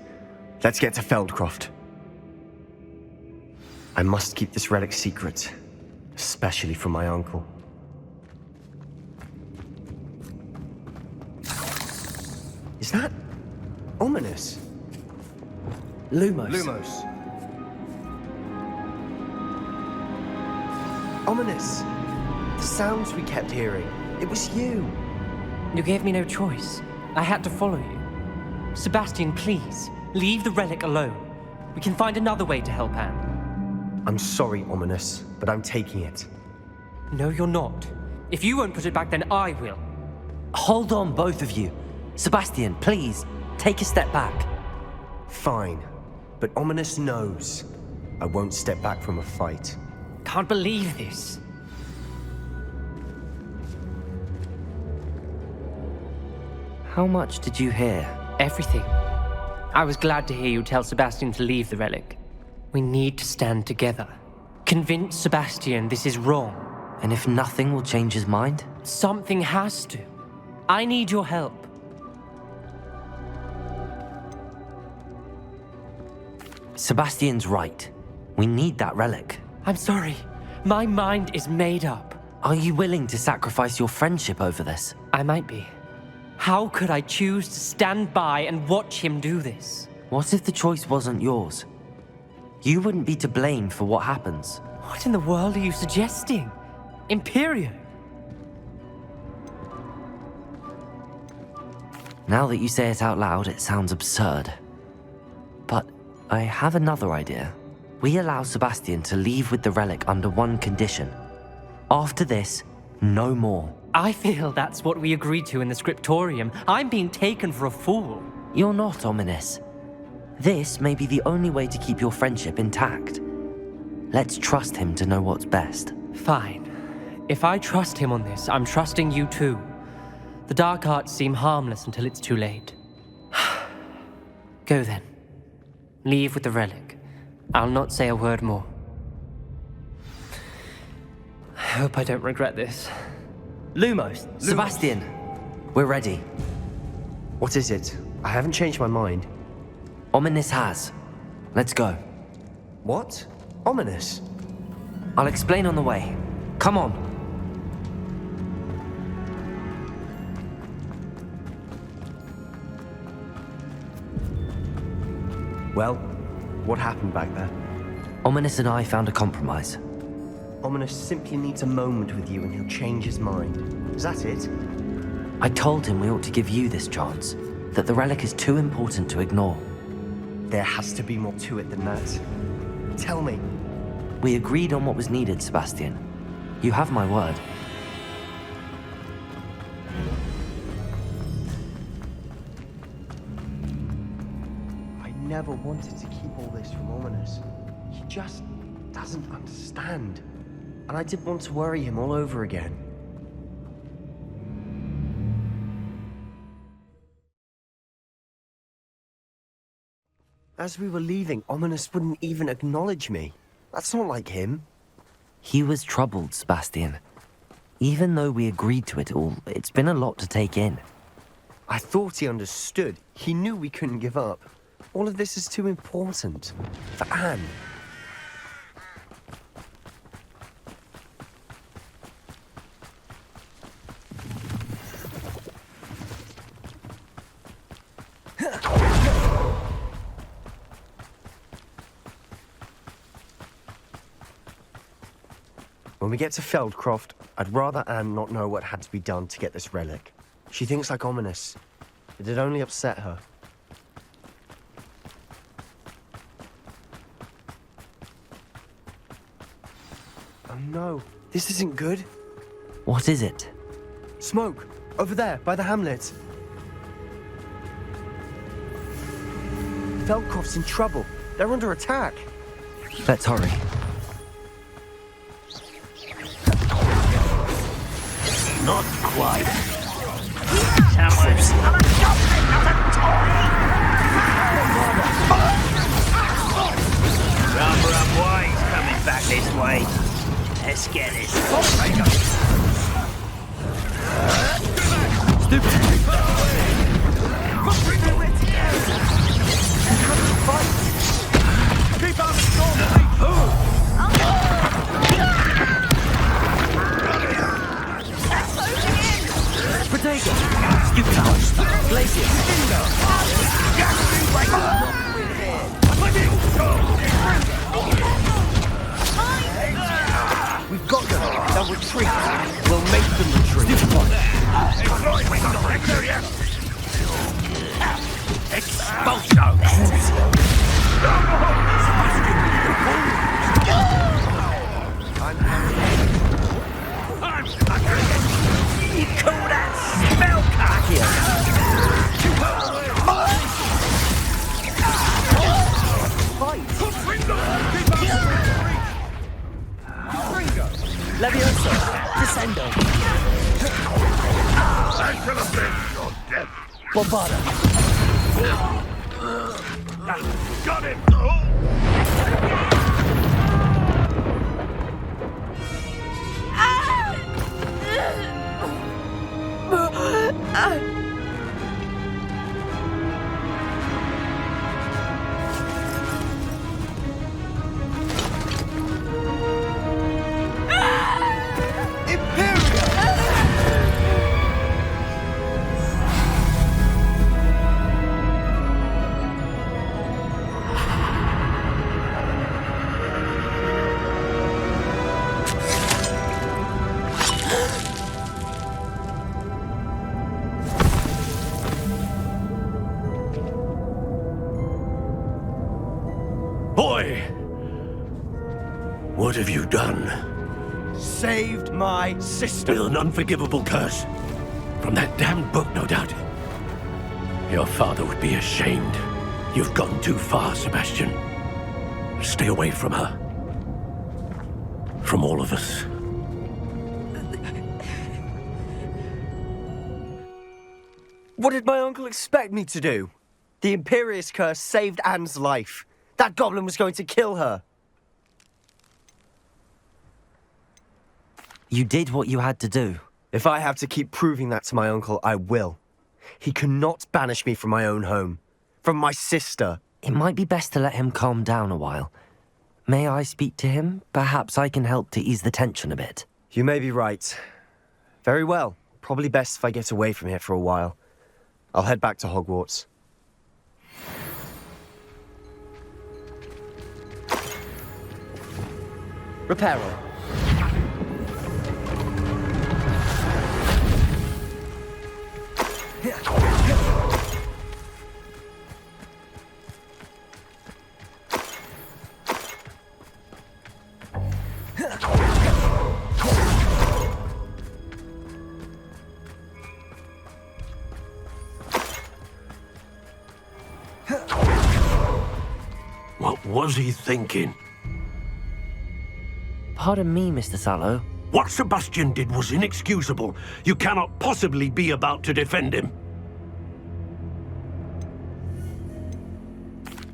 [SPEAKER 15] Let's get to Feldcroft. I must keep this relic secret. Especially from my uncle. Is that ominous?
[SPEAKER 2] Lumos.
[SPEAKER 15] Lumos. Ominous. The sounds we kept hearing. It was you.
[SPEAKER 9] You gave me no choice. I had to follow you. Sebastian, please, leave the relic alone. We can find another way to help Anne.
[SPEAKER 15] I'm sorry, Ominous, but I'm taking it.
[SPEAKER 9] No, you're not. If you won't put it back, then I will.
[SPEAKER 2] Hold on, both of you. Sebastian, please, take a step back.
[SPEAKER 15] Fine, but Ominous knows I won't step back from a fight.
[SPEAKER 9] Can't believe this.
[SPEAKER 2] How much did you hear?
[SPEAKER 9] Everything. I was glad to hear you tell Sebastian to leave the relic. We need to stand together. Convince Sebastian this is wrong.
[SPEAKER 2] And if nothing will change his mind?
[SPEAKER 9] Something has to. I need your help.
[SPEAKER 2] Sebastian's right. We need that relic.
[SPEAKER 9] I'm sorry. My mind is made up.
[SPEAKER 2] Are you willing to sacrifice your friendship over this?
[SPEAKER 9] I might be. How could I choose to stand by and watch him do this?
[SPEAKER 2] What if the choice wasn't yours? You wouldn't be to blame for what happens.
[SPEAKER 9] What in the world are you suggesting? Imperio?
[SPEAKER 2] Now that you say it out loud, it sounds absurd. But I have another idea. We allow Sebastian to leave with the relic under one condition. After this, no more.
[SPEAKER 9] I feel that's what we agreed to in the scriptorium. I'm being taken for a fool.
[SPEAKER 2] You're not, Ominous. This may be the only way to keep your friendship intact. Let's trust him to know what's best.
[SPEAKER 9] Fine. If I trust him on this, I'm trusting you too. The dark arts seem harmless until it's too late. Go then. Leave with the relic. I'll not say a word more. I hope I don't regret this.
[SPEAKER 2] Lumos! Sebastian! We're ready.
[SPEAKER 15] What is it? I haven't changed my mind.
[SPEAKER 2] Ominous has. Let's go.
[SPEAKER 15] What? Ominous?
[SPEAKER 2] I'll explain on the way. Come on.
[SPEAKER 15] Well, what happened back there?
[SPEAKER 2] Ominous and I found a compromise.
[SPEAKER 15] Ominous simply needs a moment with you and he'll change his mind. Is that it?
[SPEAKER 2] I told him we ought to give you this chance, that the relic is too important to ignore.
[SPEAKER 15] There has to be more to it than that. Tell me.
[SPEAKER 2] We agreed on what was needed, Sebastian. You have my word.
[SPEAKER 15] I never wanted to keep all this from Ominous. He just doesn't understand. And I didn't want to worry him all over again. As we were leaving, Ominous wouldn't even acknowledge me. That's not like him.
[SPEAKER 2] He was troubled, Sebastian. Even though we agreed to it all, it's been a lot to take in.
[SPEAKER 15] I thought he understood. He knew we couldn't give up. All of this is too important. For Anne. When we get to Feldcroft, I'd rather Anne not know what had to be done to get this relic. She thinks like Ominous. It'd only upset her. Oh no, this isn't good.
[SPEAKER 2] What is it?
[SPEAKER 15] Smoke! Over there, by the hamlet. Feldcroft's in trouble. They're under attack.
[SPEAKER 2] Let's hurry.
[SPEAKER 12] Not quite. Someone's not a goblin, not a toy! Rumber boys coming back this way. Let's get this.
[SPEAKER 15] Stupid! Keep on the storm! Potato! Stupid house! Glacier! We've got them! They'll retreat! We'll make them retreat! Stupid one!
[SPEAKER 12] You call that
[SPEAKER 15] Levioso! Descendo!
[SPEAKER 13] That could have been your death.
[SPEAKER 15] Bombada!
[SPEAKER 13] Got him!
[SPEAKER 8] Boy! What have you done?
[SPEAKER 15] Saved my sister!
[SPEAKER 8] With an unforgivable curse. From that damned book, no doubt. Your father would be ashamed. You've gone too far, Sebastian. Stay away from her. From all of us.
[SPEAKER 15] What did my uncle expect me to do? The Imperious curse saved Anne's life. That goblin was going to kill her.
[SPEAKER 2] You did what you had to do.
[SPEAKER 15] If I have to keep proving that to my uncle, I will. He cannot banish me from my own home. From my sister.
[SPEAKER 2] It might be best to let him calm down a while. May I speak to him? Perhaps I can help to ease the tension a bit.
[SPEAKER 15] You may be right. Very well. Probably best if I get away from here for a while. I'll head back to Hogwarts. Reparo.
[SPEAKER 8] What was he thinking?
[SPEAKER 2] Pardon me, Mr. Sallow.
[SPEAKER 8] What Sebastian did was inexcusable. You cannot possibly be about to defend him.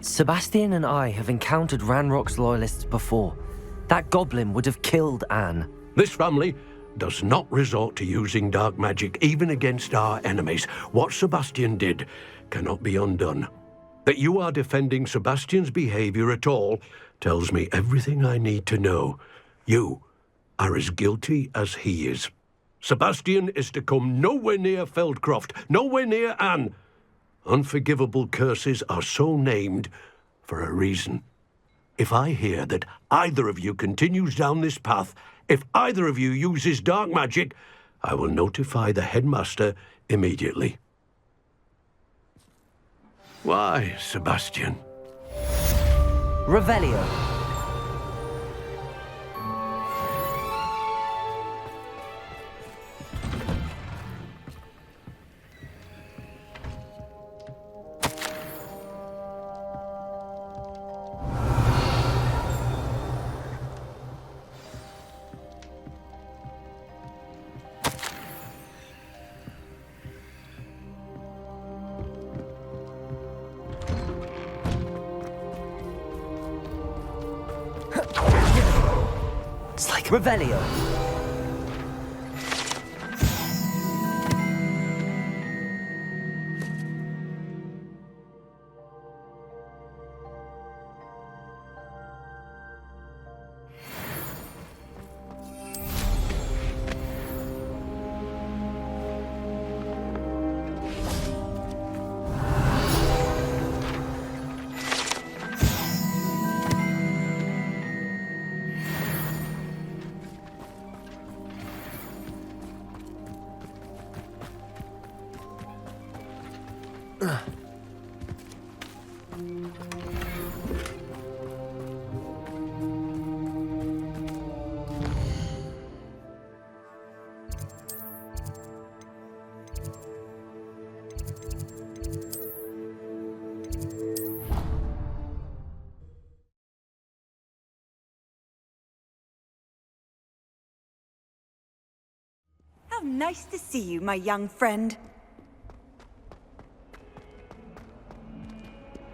[SPEAKER 2] Sebastian and I have encountered Ranrock's loyalists before. That goblin would have killed Anne.
[SPEAKER 17] This family does not resort to using dark magic even against our enemies. What Sebastian did cannot be undone. That you are defending Sebastian's behavior at all tells me everything I need to know. You are as guilty as he is. Sebastian is to come nowhere near Feldcroft, nowhere near Anne. Unforgivable curses are so named for a reason. If I hear that either of you continues down this path, if either of you uses dark magic, I will notify the headmaster immediately. Why, Sebastian?
[SPEAKER 2] Revelio. It's like Revelio.
[SPEAKER 4] How nice to see you, my young friend.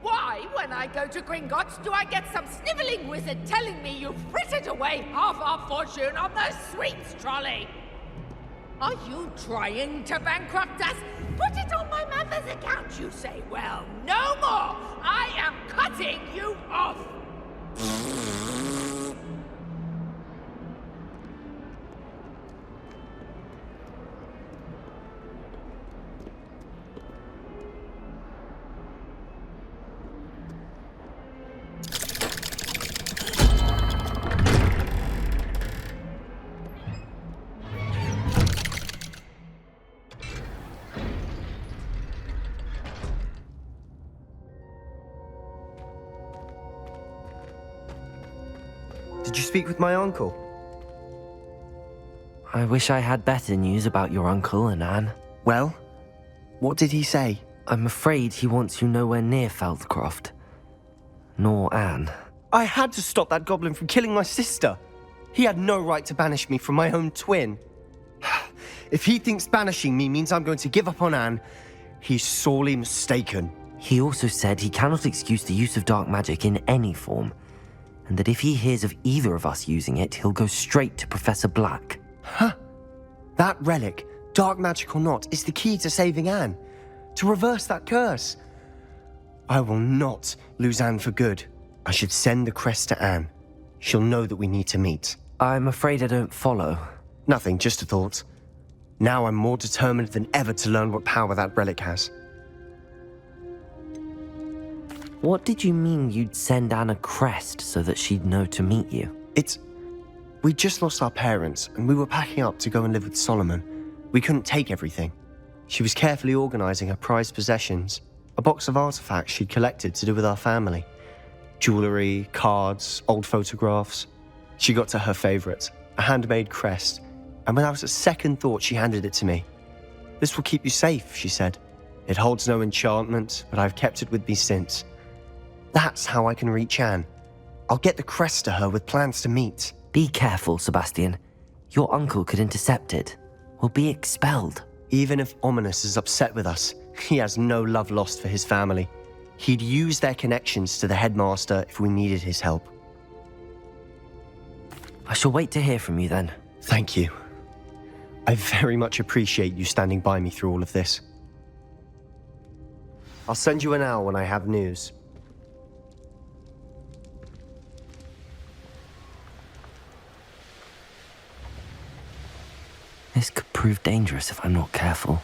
[SPEAKER 20] Why, when I go to Gringotts, do I get some snivelling wizard telling me you've frittered away half our fortune on the sweets trolley? Are you trying to bankrupt us? Put it on my mother's account, you say. Well, no more! I am cutting you off!
[SPEAKER 15] Did you speak with my uncle?
[SPEAKER 2] I wish I had better news about your uncle and Anne.
[SPEAKER 15] Well, what did he say?
[SPEAKER 2] I'm afraid he wants you nowhere near Feldcroft. Nor Anne.
[SPEAKER 15] I had to stop that goblin from killing my sister. He had no right to banish me from my own twin. If he thinks banishing me means I'm going to give up on Anne, he's sorely mistaken.
[SPEAKER 2] He also said he cannot excuse the use of dark magic in any form, and that if he hears of either of us using it, he'll go straight to Professor Black.
[SPEAKER 15] Huh. That relic, dark magic or not, is the key to saving Anne. To reverse that curse. I will not lose Anne for good. I should send the crest to Anne. She'll know that we need to meet.
[SPEAKER 2] I'm afraid I don't follow.
[SPEAKER 15] Nothing, just a thought. Now I'm more determined than ever to learn what power that relic has.
[SPEAKER 2] What did you mean you'd send Anne a crest so that she'd know to meet you?
[SPEAKER 15] We just lost our parents, and we were packing up to go and live with Solomon. We couldn't take everything. She was carefully organizing her prized possessions, a box of artifacts she'd collected to do with our family. Jewelry, cards, old photographs. She got to her favorite, a handmade crest, and without a second thought, she handed it to me. "This will keep you safe," she said. "It holds no enchantment, but I've kept it with me since. That's how I can reach Anne. I'll get the crest to her with plans to meet."
[SPEAKER 2] Be careful, Sebastian. Your uncle could intercept it. We'll be expelled.
[SPEAKER 15] Even if Ominous is upset with us, he has no love lost for his family. He'd use their connections to the headmaster if we needed his help.
[SPEAKER 2] I shall wait to hear from you then.
[SPEAKER 15] Thank you. I very much appreciate you standing by me through all of this. I'll send you an owl when I have news.
[SPEAKER 2] This could prove dangerous if I'm not careful.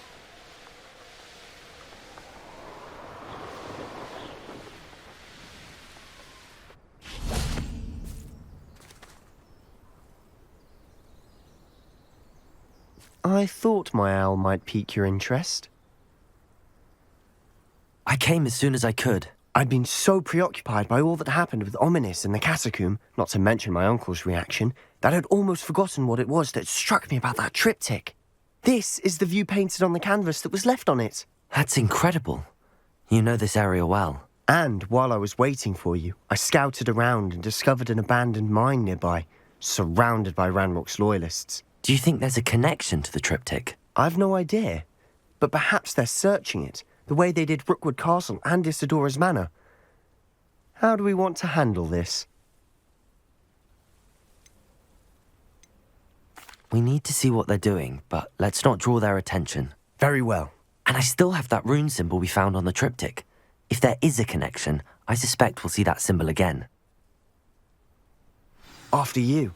[SPEAKER 15] I thought my owl might pique your interest.
[SPEAKER 2] I came as soon as I could.
[SPEAKER 15] I'd been so preoccupied by all that happened with Ominis and the catacomb, not to mention my uncle's reaction, that I'd almost forgotten what it was that struck me about that triptych. This is the view painted on the canvas that was left on it.
[SPEAKER 2] That's incredible. You know this area well.
[SPEAKER 15] And while I was waiting for you, I scouted around and discovered an abandoned mine nearby, surrounded by Ranrock's loyalists.
[SPEAKER 2] Do you think there's a connection to the triptych?
[SPEAKER 15] I've no idea, but perhaps they're searching it, the way they did Rookwood Castle and Isidora's Manor. How do we want to handle this?
[SPEAKER 2] We need to see what they're doing, but let's not draw their attention.
[SPEAKER 15] Very well.
[SPEAKER 2] And I still have that rune symbol we found on the triptych. If there is a connection, I suspect we'll see that symbol again.
[SPEAKER 15] After you.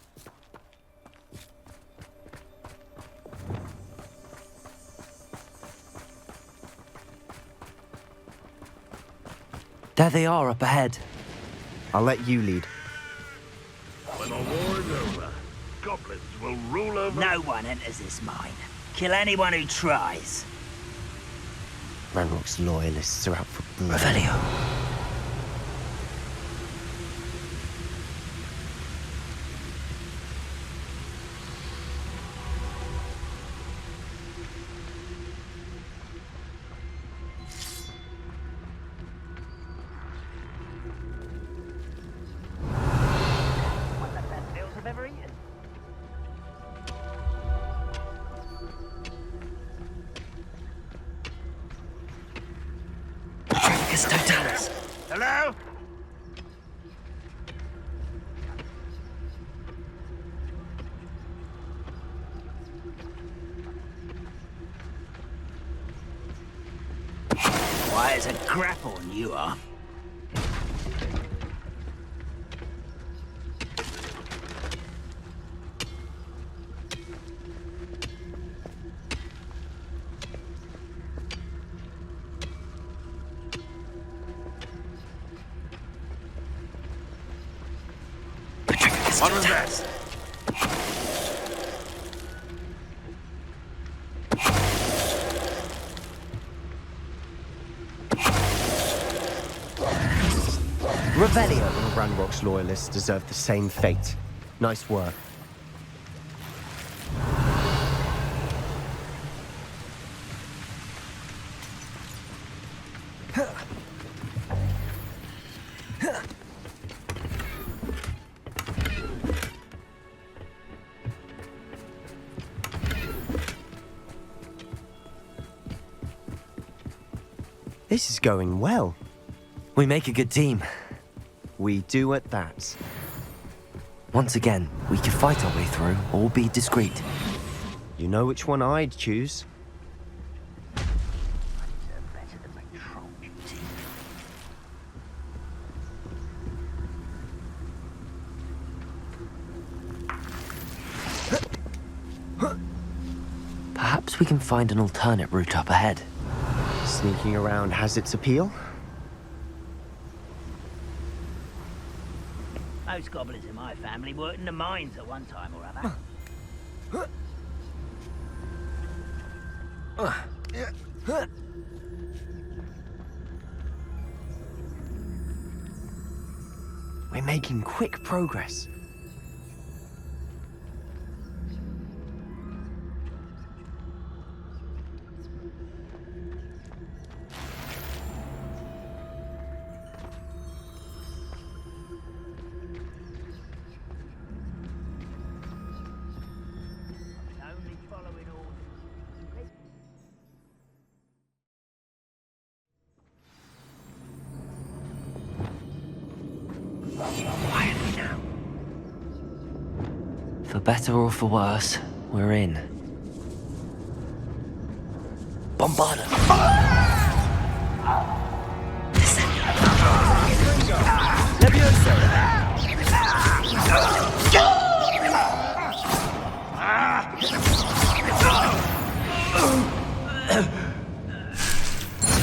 [SPEAKER 2] There they are up ahead.
[SPEAKER 15] I'll let you lead.
[SPEAKER 13] When the war is over, goblins will rule over...
[SPEAKER 12] No one enters this mine. Kill anyone who tries.
[SPEAKER 15] Ranrock's loyalists are out for blood.
[SPEAKER 2] Revelio.
[SPEAKER 13] Hello?
[SPEAKER 12] Why, it's a graphorn you are.
[SPEAKER 13] What was that?
[SPEAKER 15] Revelio and Ranrock's loyalists deserve the same fate. Nice work. This is going well.
[SPEAKER 2] We make a good team.
[SPEAKER 15] We do at that.
[SPEAKER 2] Once again, we can fight our way through or be discreet.
[SPEAKER 15] You know which one I'd choose.
[SPEAKER 2] Perhaps we can find an alternate route up ahead.
[SPEAKER 15] Sneaking around has its appeal.
[SPEAKER 12] Most goblins in my family worked in the mines at one time or other.
[SPEAKER 15] We're making quick progress.
[SPEAKER 2] better or for worse, we're in. Bombarda!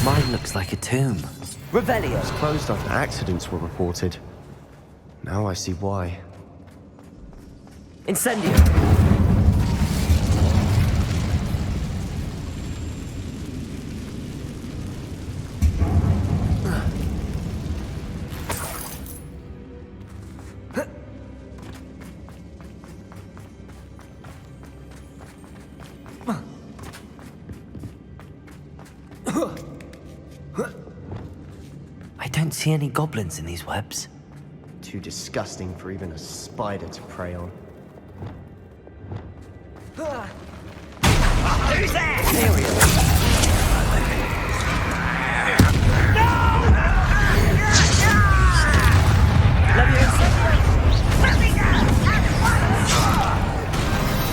[SPEAKER 2] Mine looks like a tomb.
[SPEAKER 15] Revelio! It's closed after accidents were reported. Now I see why.
[SPEAKER 2] Incendio! I don't see any goblins in these webs.
[SPEAKER 15] Too disgusting for even a spider to prey on.
[SPEAKER 12] Who's there?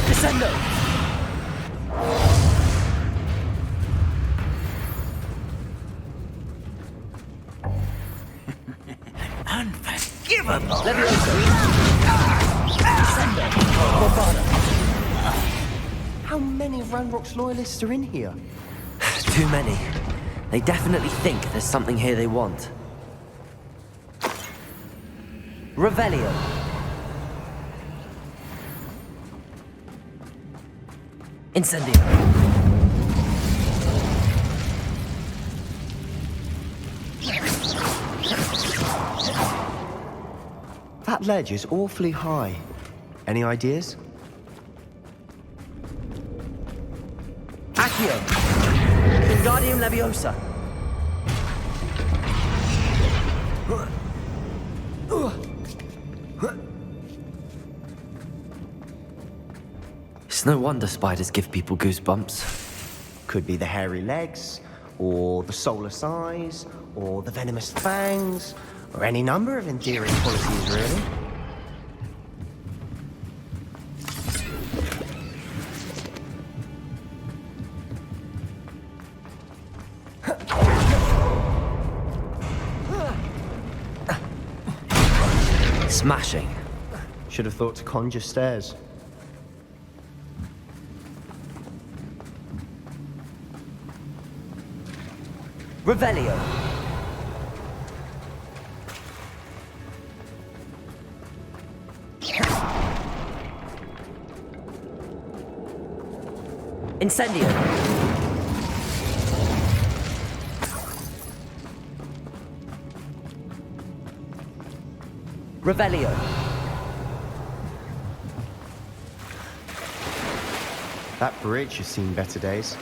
[SPEAKER 2] Descendo!
[SPEAKER 12] Unforgivable!
[SPEAKER 15] How many Ranrock's loyalists are in here?
[SPEAKER 2] Too many. They definitely think there's something here they want. Revelio. Incendio.
[SPEAKER 15] That ledge is awfully high. Any ideas?
[SPEAKER 2] Accio. Wingardium Leviosa. It's no wonder spiders give people goosebumps.
[SPEAKER 15] Could be the hairy legs, or the soulless eyes, or the venomous fangs, or any number of endearing qualities, really.
[SPEAKER 2] Smashing.
[SPEAKER 15] Should have thought to conjure stairs.
[SPEAKER 2] Revelio. Incendio. Revelio.
[SPEAKER 15] That bridge has seen better days.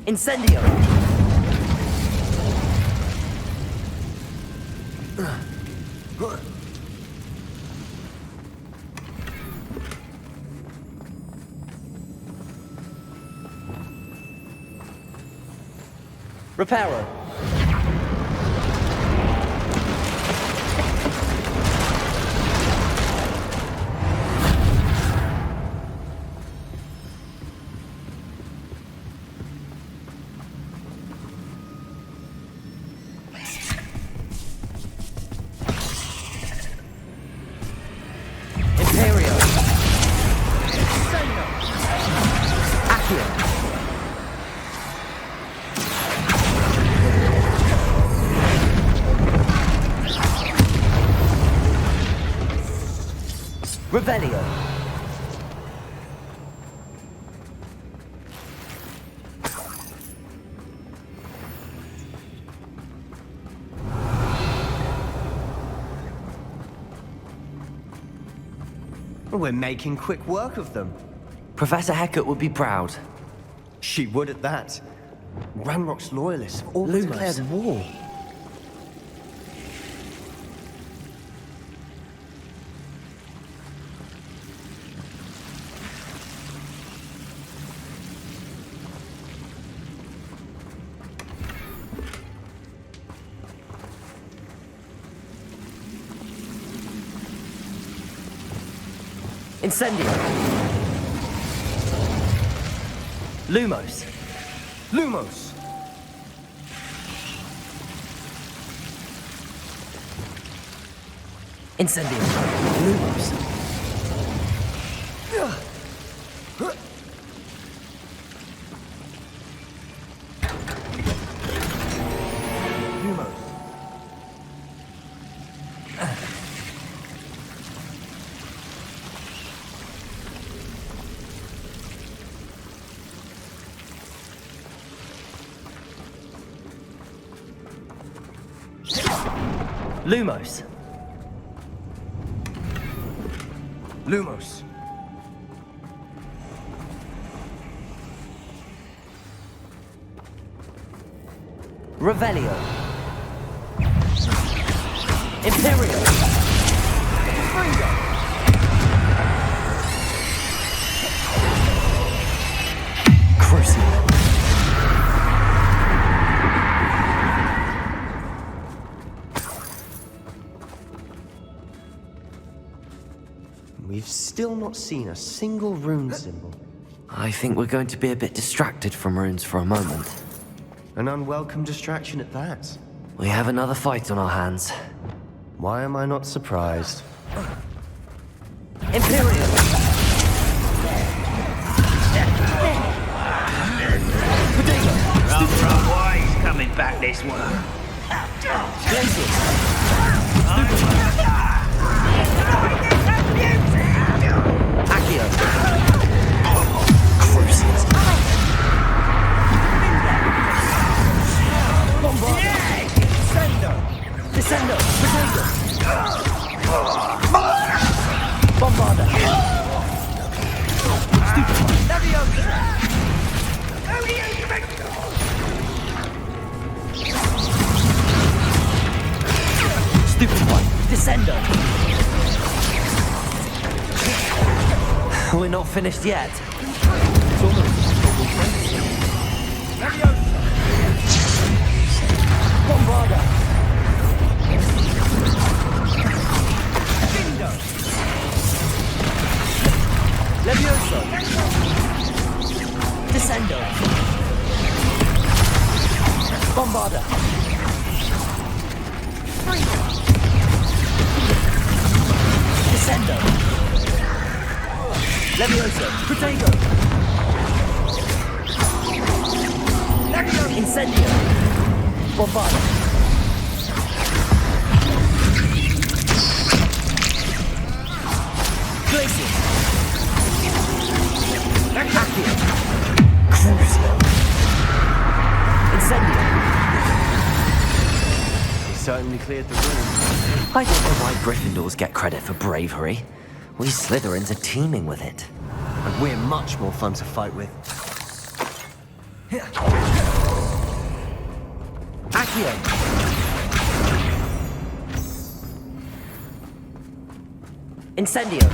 [SPEAKER 2] Incendio. Reparo. Revelio.
[SPEAKER 15] We're making quick work of them.
[SPEAKER 2] Professor Hecat would be proud.
[SPEAKER 15] She would at that. Ranrock's loyalists have all declared war.
[SPEAKER 2] Incendio. Lumos.
[SPEAKER 15] Lumos!
[SPEAKER 2] Incendio. Lumos.
[SPEAKER 15] Lumos.
[SPEAKER 2] Lumos.
[SPEAKER 15] Lumos.
[SPEAKER 2] Revelio. Imperial. Freedom. Crucible.
[SPEAKER 15] We've still not seen a single rune symbol.
[SPEAKER 2] I think we're going to be a bit distracted from runes for a moment.
[SPEAKER 15] An unwelcome distraction at that.
[SPEAKER 2] We have another fight on our hands.
[SPEAKER 15] Why am I not surprised?
[SPEAKER 2] Imperial!
[SPEAKER 12] Why he's coming back this way?
[SPEAKER 2] Accio! Crucius! Bombard! Descendo! Descendo! Potato! Bombarda! Stupefy! Stupefy! Descendo! We're not finished yet. Bombarda! Levioso! Descendo! Bombarda! Descendo! Levioso! Potato! Incendio! Bombarda! Glacier! Accio! Crucio! Incendio!
[SPEAKER 15] He certainly cleared the room.
[SPEAKER 2] I don't know why Gryffindors get credit for bravery. We Slytherins are teeming with it.
[SPEAKER 15] And we're much more fun to fight with.
[SPEAKER 2] Accio! Incendio!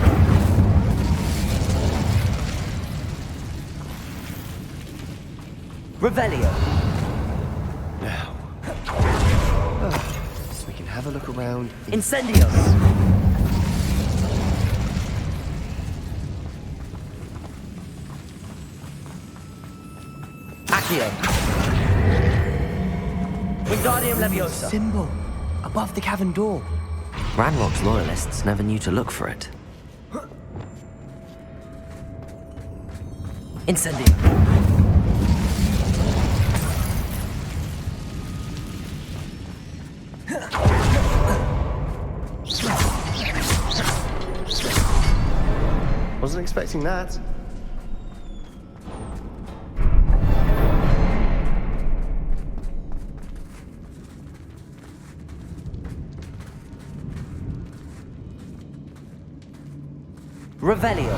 [SPEAKER 2] Revelio!
[SPEAKER 15] Now. So we can have a look around.
[SPEAKER 2] Incendio! Accio! Wingardium Leviosa!
[SPEAKER 15] Symbol above the cavern door.
[SPEAKER 2] Ranrock's loyalists never knew to look for it. Incendio!
[SPEAKER 15] Wasn't expecting that.
[SPEAKER 2] Revelio!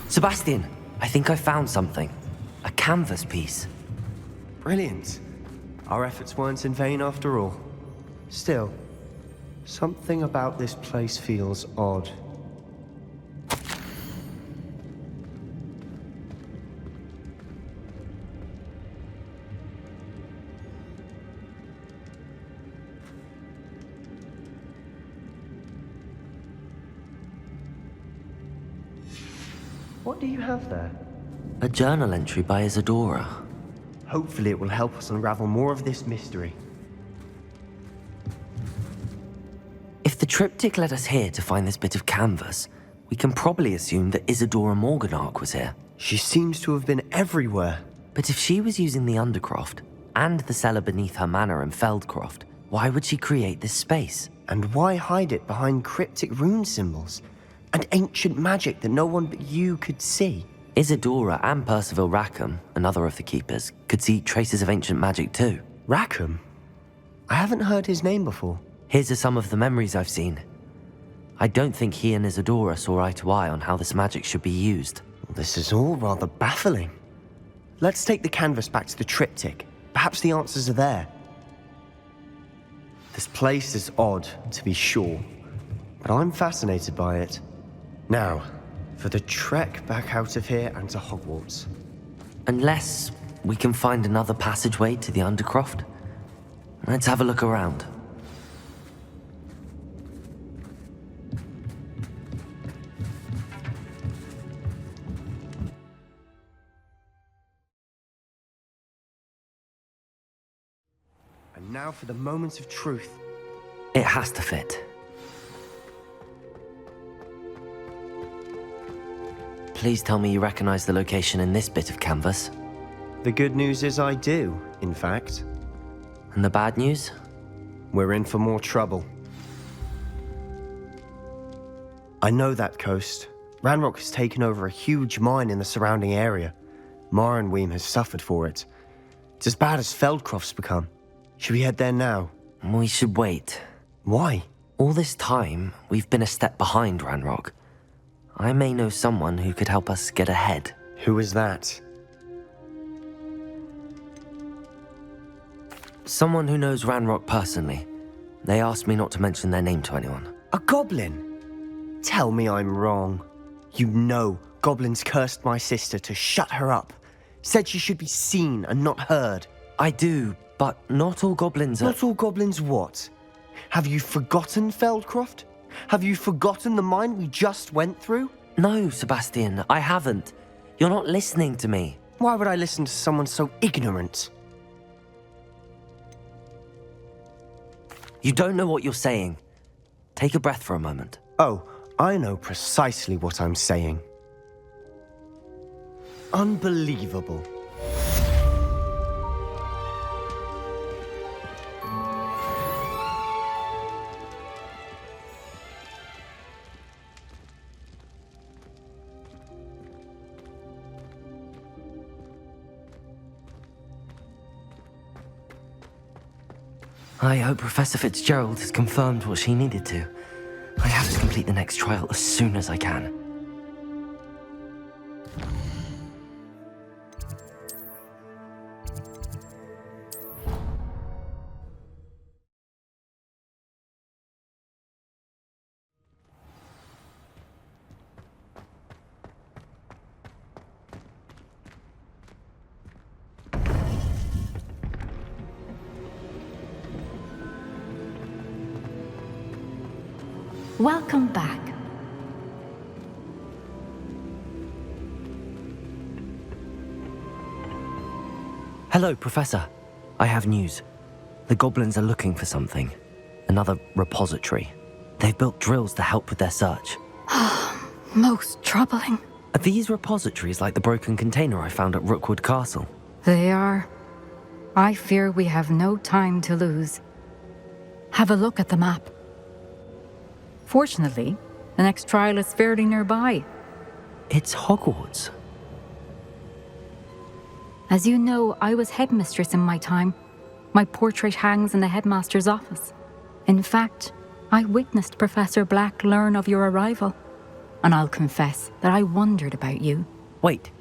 [SPEAKER 2] Sebastian, I think I found something. A canvas piece.
[SPEAKER 15] Brilliant. Our efforts weren't in vain after all. Still, something about this place feels odd. What do you have there?
[SPEAKER 2] A journal entry by Isadora.
[SPEAKER 15] Hopefully it will help us unravel more of this mystery.
[SPEAKER 2] If the triptych led us here to find this bit of canvas, we can probably assume that Isadora Morganach was here.
[SPEAKER 15] She seems to have been everywhere.
[SPEAKER 2] But if she was using the Undercroft and the cellar beneath her manor in Feldcroft, why would she create this space?
[SPEAKER 15] And why hide it behind cryptic rune symbols and ancient magic that no one but you could see?
[SPEAKER 2] Isadora and Percival Rackham, another of the keepers, could see traces of ancient magic too.
[SPEAKER 15] Rackham? I haven't heard his name before.
[SPEAKER 2] Here's are some of the memories I've seen. I don't think he and Isadora saw eye to eye on how this magic should be used.
[SPEAKER 15] This is all rather baffling. Let's take the canvas back to the triptych. Perhaps the answers are there. This place is odd, to be sure, but I'm fascinated by it. Now, for the trek back out of here and to Hogwarts.
[SPEAKER 2] Unless we can find another passageway to the Undercroft. Let's have a look around.
[SPEAKER 15] And now for the moment of truth.
[SPEAKER 2] It has to fit. Please tell me you recognize the location in this bit of canvas.
[SPEAKER 15] The good news is I do, in fact.
[SPEAKER 2] And the bad news?
[SPEAKER 15] We're in for more trouble. I know that coast. Ranrock has taken over a huge mine in the surrounding area. Marrenweem has suffered for it. It's as bad as Feldcroft's become. Should we head there now?
[SPEAKER 2] We should wait.
[SPEAKER 15] Why?
[SPEAKER 2] All this time, we've been a step behind Ranrock. I may know someone who could help us get ahead.
[SPEAKER 15] Who is that?
[SPEAKER 2] Someone who knows Ranrock personally. They asked me not to mention their name to anyone.
[SPEAKER 15] A goblin? Tell me I'm wrong. You know goblins cursed my sister to shut her up. Said she should be seen and not heard.
[SPEAKER 2] I do, but not all goblins are...
[SPEAKER 15] Not all goblins what? Have you forgotten Feldcroft? Have you forgotten the mine we just went through?
[SPEAKER 2] No, Sebastian, I haven't. You're not listening to me.
[SPEAKER 15] Why would I listen to someone so ignorant?
[SPEAKER 2] You don't know what you're saying. Take a breath for a moment.
[SPEAKER 15] Oh, I know precisely what I'm saying. Unbelievable.
[SPEAKER 2] I hope Professor Fitzgerald has confirmed what she needed to. I have to complete the next trial as soon as I can.
[SPEAKER 3] Welcome back.
[SPEAKER 2] Hello, Professor. I have news. The goblins are looking for something. Another repository. They've built drills to help with their search.
[SPEAKER 3] Most troubling.
[SPEAKER 2] Are these repositories like the broken container I found at Rookwood Castle?
[SPEAKER 3] They are. I fear we have no time to lose. Have a look at the map. Fortunately, the next trial is fairly nearby.
[SPEAKER 2] It's Hogwarts.
[SPEAKER 3] As you know, I was headmistress in my time. My portrait hangs in the headmaster's office. In fact, I witnessed Professor Black learn of your arrival. And I'll confess that I wondered about you.
[SPEAKER 2] Wait,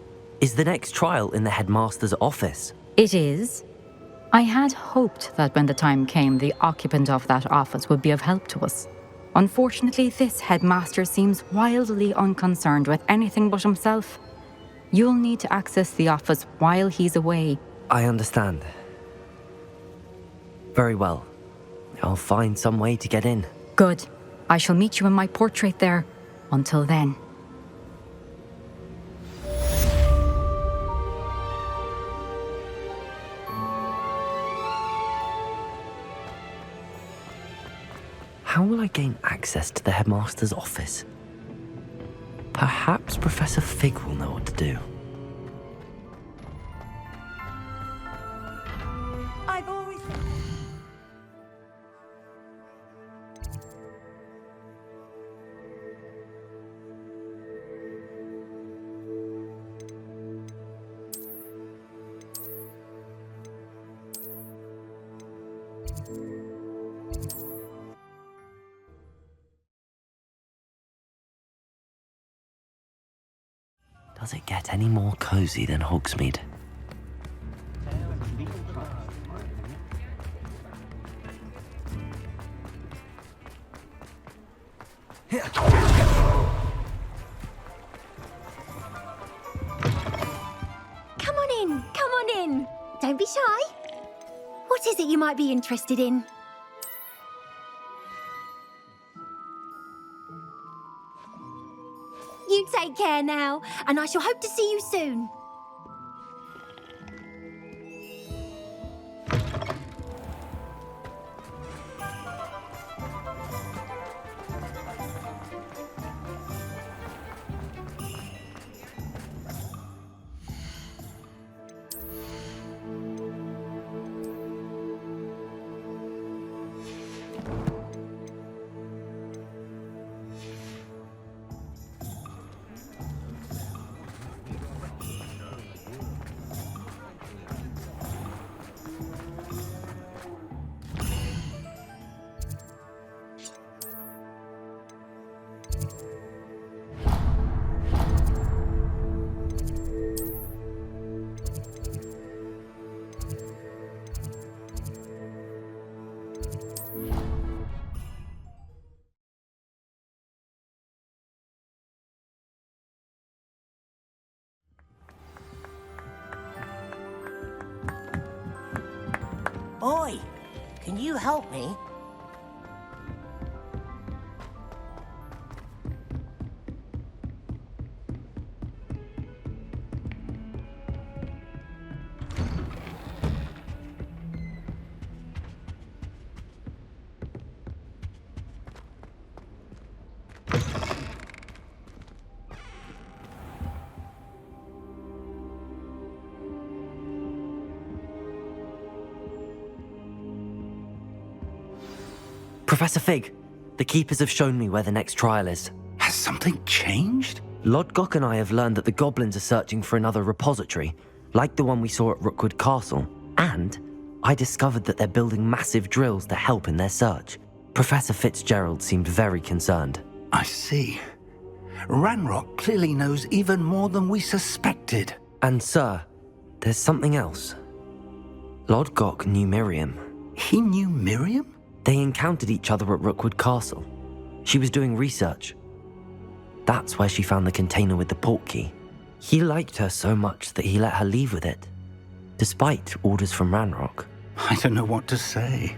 [SPEAKER 2] is the next trial in the headmaster's office?
[SPEAKER 3] It is. I had hoped that when the time came, the occupant of that office would be of help to us. Unfortunately, this headmaster seems wildly unconcerned with anything but himself. You'll need to access the office while he's away.
[SPEAKER 2] I understand. Very well. I'll find some way to get in.
[SPEAKER 3] Good. I shall meet you in my portrait there. Until then.
[SPEAKER 2] gain access to the headmaster's office. Perhaps Professor Fig will know what to do.
[SPEAKER 6] I've always...
[SPEAKER 2] Does it get any more cozy than Hogsmeade?
[SPEAKER 5] Come on in. Don't be shy. What is it you might be interested in? You take care now, and I shall hope to see you soon.
[SPEAKER 14] Oi, can you help me?
[SPEAKER 2] Professor Fig, the Keepers have shown me where the next trial is.
[SPEAKER 12] Has something changed?
[SPEAKER 2] Lodgok and I have learned that the goblins are searching for another repository, like the one we saw at Rookwood Castle. And I discovered that they're building massive drills to help in their search. Professor Fitzgerald seemed very concerned.
[SPEAKER 12] I see. Ranrock clearly knows even more than we suspected.
[SPEAKER 2] And sir, there's something else. Lodgok knew Miriam.
[SPEAKER 12] He knew Miriam?
[SPEAKER 2] They encountered each other at Rookwood Castle. She was doing research. That's where she found the container with the portkey. He liked her so much that he let her leave with it, despite orders from Ranrock.
[SPEAKER 12] I don't know what to say.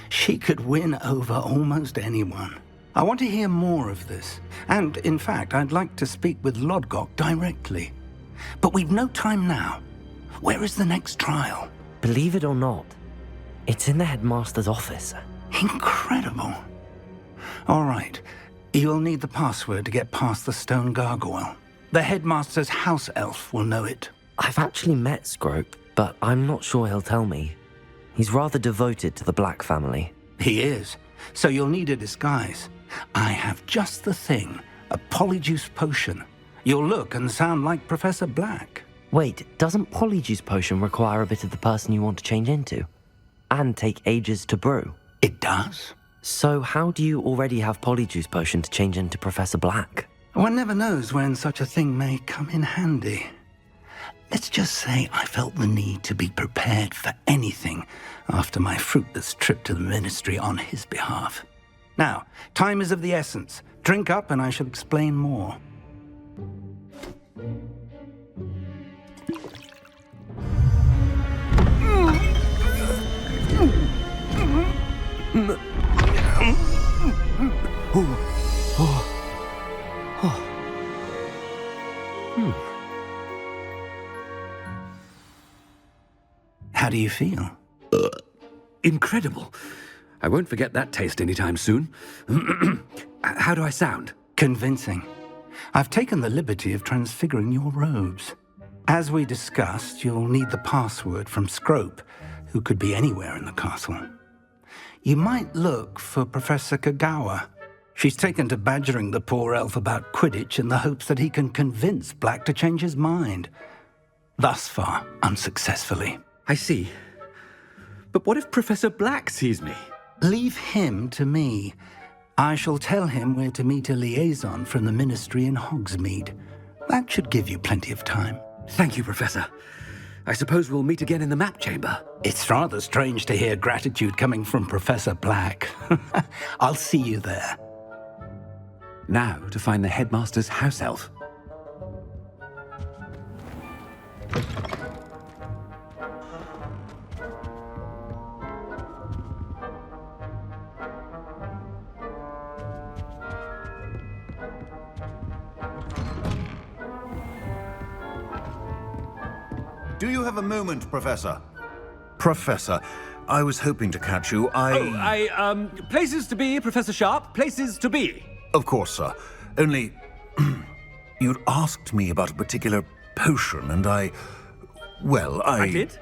[SPEAKER 12] She could win over almost anyone. I want to hear more of this. And, in fact, I'd like to speak with Lodgok directly. But we've no time now. Where is the next trial?
[SPEAKER 2] Believe it or not, it's in the headmaster's office.
[SPEAKER 12] Incredible. All right. You'll need the password to get past the stone gargoyle. The headmaster's house elf will know it.
[SPEAKER 2] I've actually met Scrope, but I'm not sure he'll tell me. He's rather devoted to the Black family.
[SPEAKER 12] He is. So you'll need a disguise. I have just the thing. A polyjuice potion. You'll look and sound like Professor Black.
[SPEAKER 2] Wait, doesn't polyjuice potion require a bit of the person you want to change into? And take ages to brew?
[SPEAKER 12] It does.
[SPEAKER 2] So how do you already have polyjuice potion to change into Professor Black?
[SPEAKER 12] One never knows when such a thing may come in handy. Let's just say I felt the need to be prepared for anything after my fruitless trip to the ministry on his behalf. Now, time is of the essence. Drink up and I shall explain more. How do you feel?
[SPEAKER 17] Incredible.
[SPEAKER 16] I won't forget that taste anytime soon. How do I sound?
[SPEAKER 12] Convincing. I've taken the liberty of transfiguring your robes. As we discussed, you'll need the password from Scrope, who could be anywhere in the castle. You might look for Professor Kagawa. She's taken to badgering the poor elf about Quidditch in the hopes that he can convince Black to change his mind. Thus far, unsuccessfully.
[SPEAKER 16] I see. But what if Professor Black sees me?
[SPEAKER 12] Leave him to me. I shall tell him where to meet a liaison from the Ministry in Hogsmeade. That should give you plenty of time.
[SPEAKER 16] Thank you, Professor. I suppose we'll meet again in the map chamber.
[SPEAKER 12] It's rather strange to hear gratitude coming from Professor Black. I'll see you there.
[SPEAKER 16] Now to find the headmaster's house elf.
[SPEAKER 13] Do you have a moment, Professor? Professor, I was hoping to catch you.
[SPEAKER 16] Places to be, Professor Sharp. Places to be.
[SPEAKER 13] Of course, sir. Only, you'd asked me about a particular potion, and I
[SPEAKER 16] did?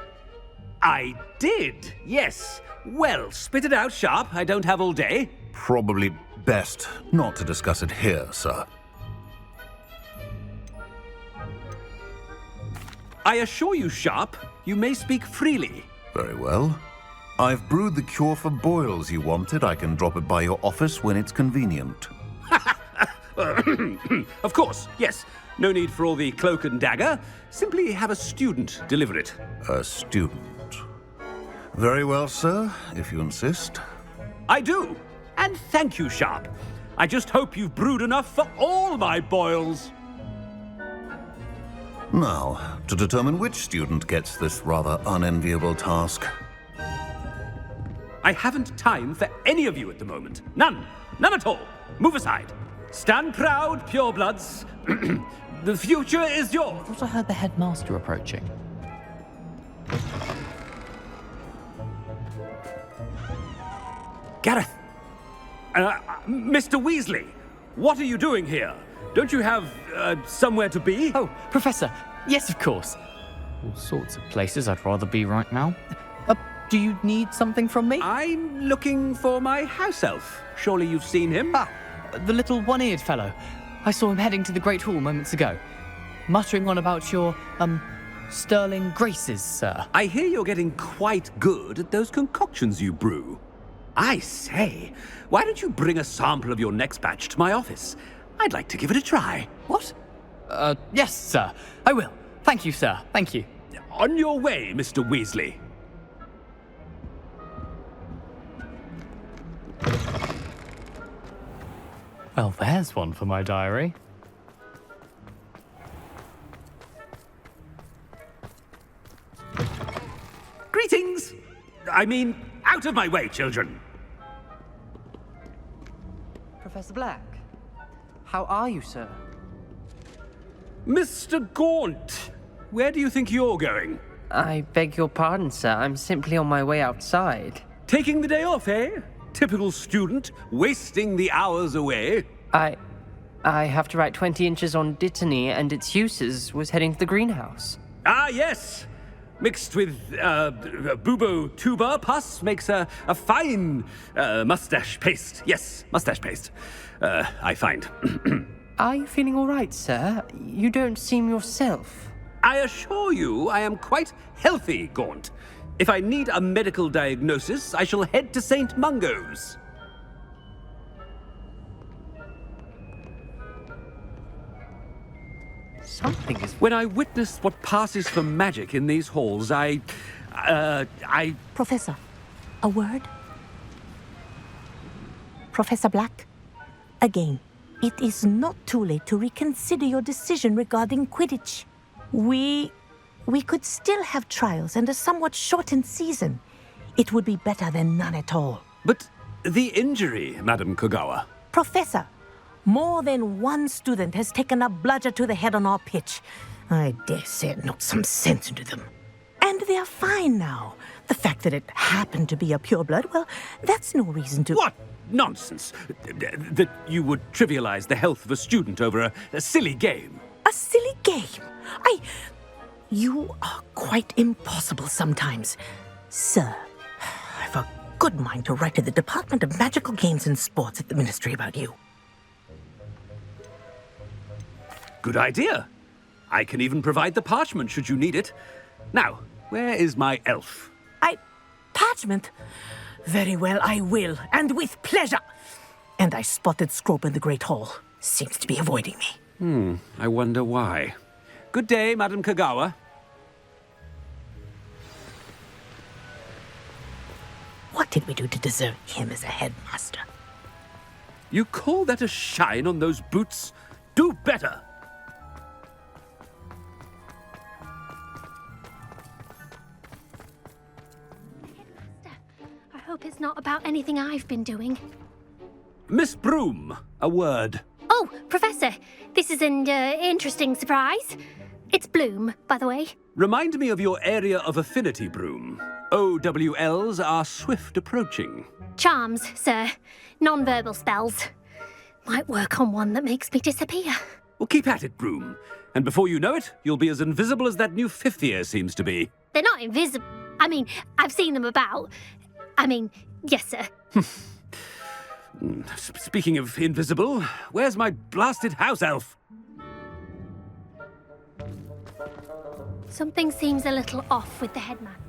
[SPEAKER 16] I did, yes. Well, spit it out, Sharp. I don't have all day.
[SPEAKER 13] Probably best not to discuss it here, sir.
[SPEAKER 16] I assure you, Sharp, you may speak freely.
[SPEAKER 13] Very well. I've brewed the cure for boils you wanted. I can drop it by your office when it's convenient.
[SPEAKER 16] Of course, yes. No need for all the cloak and dagger. Simply have a student deliver it.
[SPEAKER 13] A student? Very well, sir, if you insist.
[SPEAKER 16] I do. And thank you, Sharp. I just hope you've brewed enough for all my boils.
[SPEAKER 13] Now, to determine which student gets this rather unenviable task.
[SPEAKER 16] I haven't time for any of you at the moment. None. None at all. Move aside. Stand proud, purebloods. The future is yours.
[SPEAKER 22] I thought I heard the headmaster approaching.
[SPEAKER 16] Gareth. Mr. Weasley, what are you doing here? Don't you have, somewhere to be?
[SPEAKER 22] Oh, Professor, yes, of course. All sorts of places I'd rather be right now. Do you need something from me?
[SPEAKER 16] I'm looking for my house elf. Surely you've seen him?
[SPEAKER 22] Ah, the little one-eared fellow. I saw him heading to the Great Hall moments ago, muttering on about your, sterling graces, sir.
[SPEAKER 16] I hear you're getting quite good at those concoctions you brew. I say, why don't you bring a sample of your next batch to my office? I'd like to give it a try.
[SPEAKER 22] What? Yes, sir. I will. Thank you, sir. Thank you.
[SPEAKER 16] On your way, Mr. Weasley.
[SPEAKER 22] Well, there's one for my diary.
[SPEAKER 16] Greetings! I mean, out of my way, children.
[SPEAKER 10] Professor Black, how are you, sir?
[SPEAKER 16] Mr. Gaunt, where do you think you're going?
[SPEAKER 10] I beg your pardon, sir. I'm simply on my way outside.
[SPEAKER 16] Taking the day off, eh? Typical student, wasting the hours away.
[SPEAKER 10] I have to write 20 inches on Dittany and its uses. Was heading to the greenhouse.
[SPEAKER 16] Ah, yes. Mixed with bubo tuber pus makes a fine mustache paste. Yes, mustache paste. I find.
[SPEAKER 10] Are you feeling all right, sir? You don't seem yourself.
[SPEAKER 16] I assure you I am quite healthy, Gaunt. If I need a medical diagnosis, I shall head to St. Mungo's.
[SPEAKER 10] Something is...
[SPEAKER 16] When I witness what passes for magic in these halls, I...
[SPEAKER 18] Professor, a word? Professor Black, again, it is not too late to reconsider your decision regarding Quidditch. We could still have trials and a somewhat shortened season. It would be better than none at all.
[SPEAKER 16] But the injury, Madam Kagawa.
[SPEAKER 18] Professor, more than one student has taken a bludger to the head on our pitch. I dare say it knocked some sense into them. And they are fine now. The fact that it happened to be a pureblood, well, that's no reason to...
[SPEAKER 16] What nonsense! That you would trivialize the health of a student over a silly game.
[SPEAKER 18] A silly game? You are quite impossible sometimes. Sir, I've a good mind to write to the Department of Magical Games and Sports at the Ministry about you.
[SPEAKER 16] Good idea. I can even provide the parchment should you need it. Now, where is my elf?
[SPEAKER 18] Parchment? Very well, I will, and with pleasure. And I spotted Scrope in the Great Hall. Seems to be avoiding me.
[SPEAKER 16] I wonder why. Good day, Madam Kagawa.
[SPEAKER 18] What did we do to deserve him as a headmaster?
[SPEAKER 16] You call that a shine on those boots? Do better!
[SPEAKER 5] I hope it's not about anything I've been doing.
[SPEAKER 16] Miss Broom, a word.
[SPEAKER 5] Oh, Professor, this is an interesting surprise. It's Bloom, by the way.
[SPEAKER 16] Remind me of your area of affinity, Broom. OWLs are swift approaching.
[SPEAKER 5] Charms, sir. Non-verbal spells. Might work on one that makes me disappear.
[SPEAKER 16] Well, keep at it, Broom. And before you know it, you'll be as invisible as that new fifth year seems to be.
[SPEAKER 5] They're not invisible. I mean, I've seen them about. Yes, sir.
[SPEAKER 16] Speaking of invisible, where's my blasted house elf?
[SPEAKER 5] Something seems a little off with the headmaster.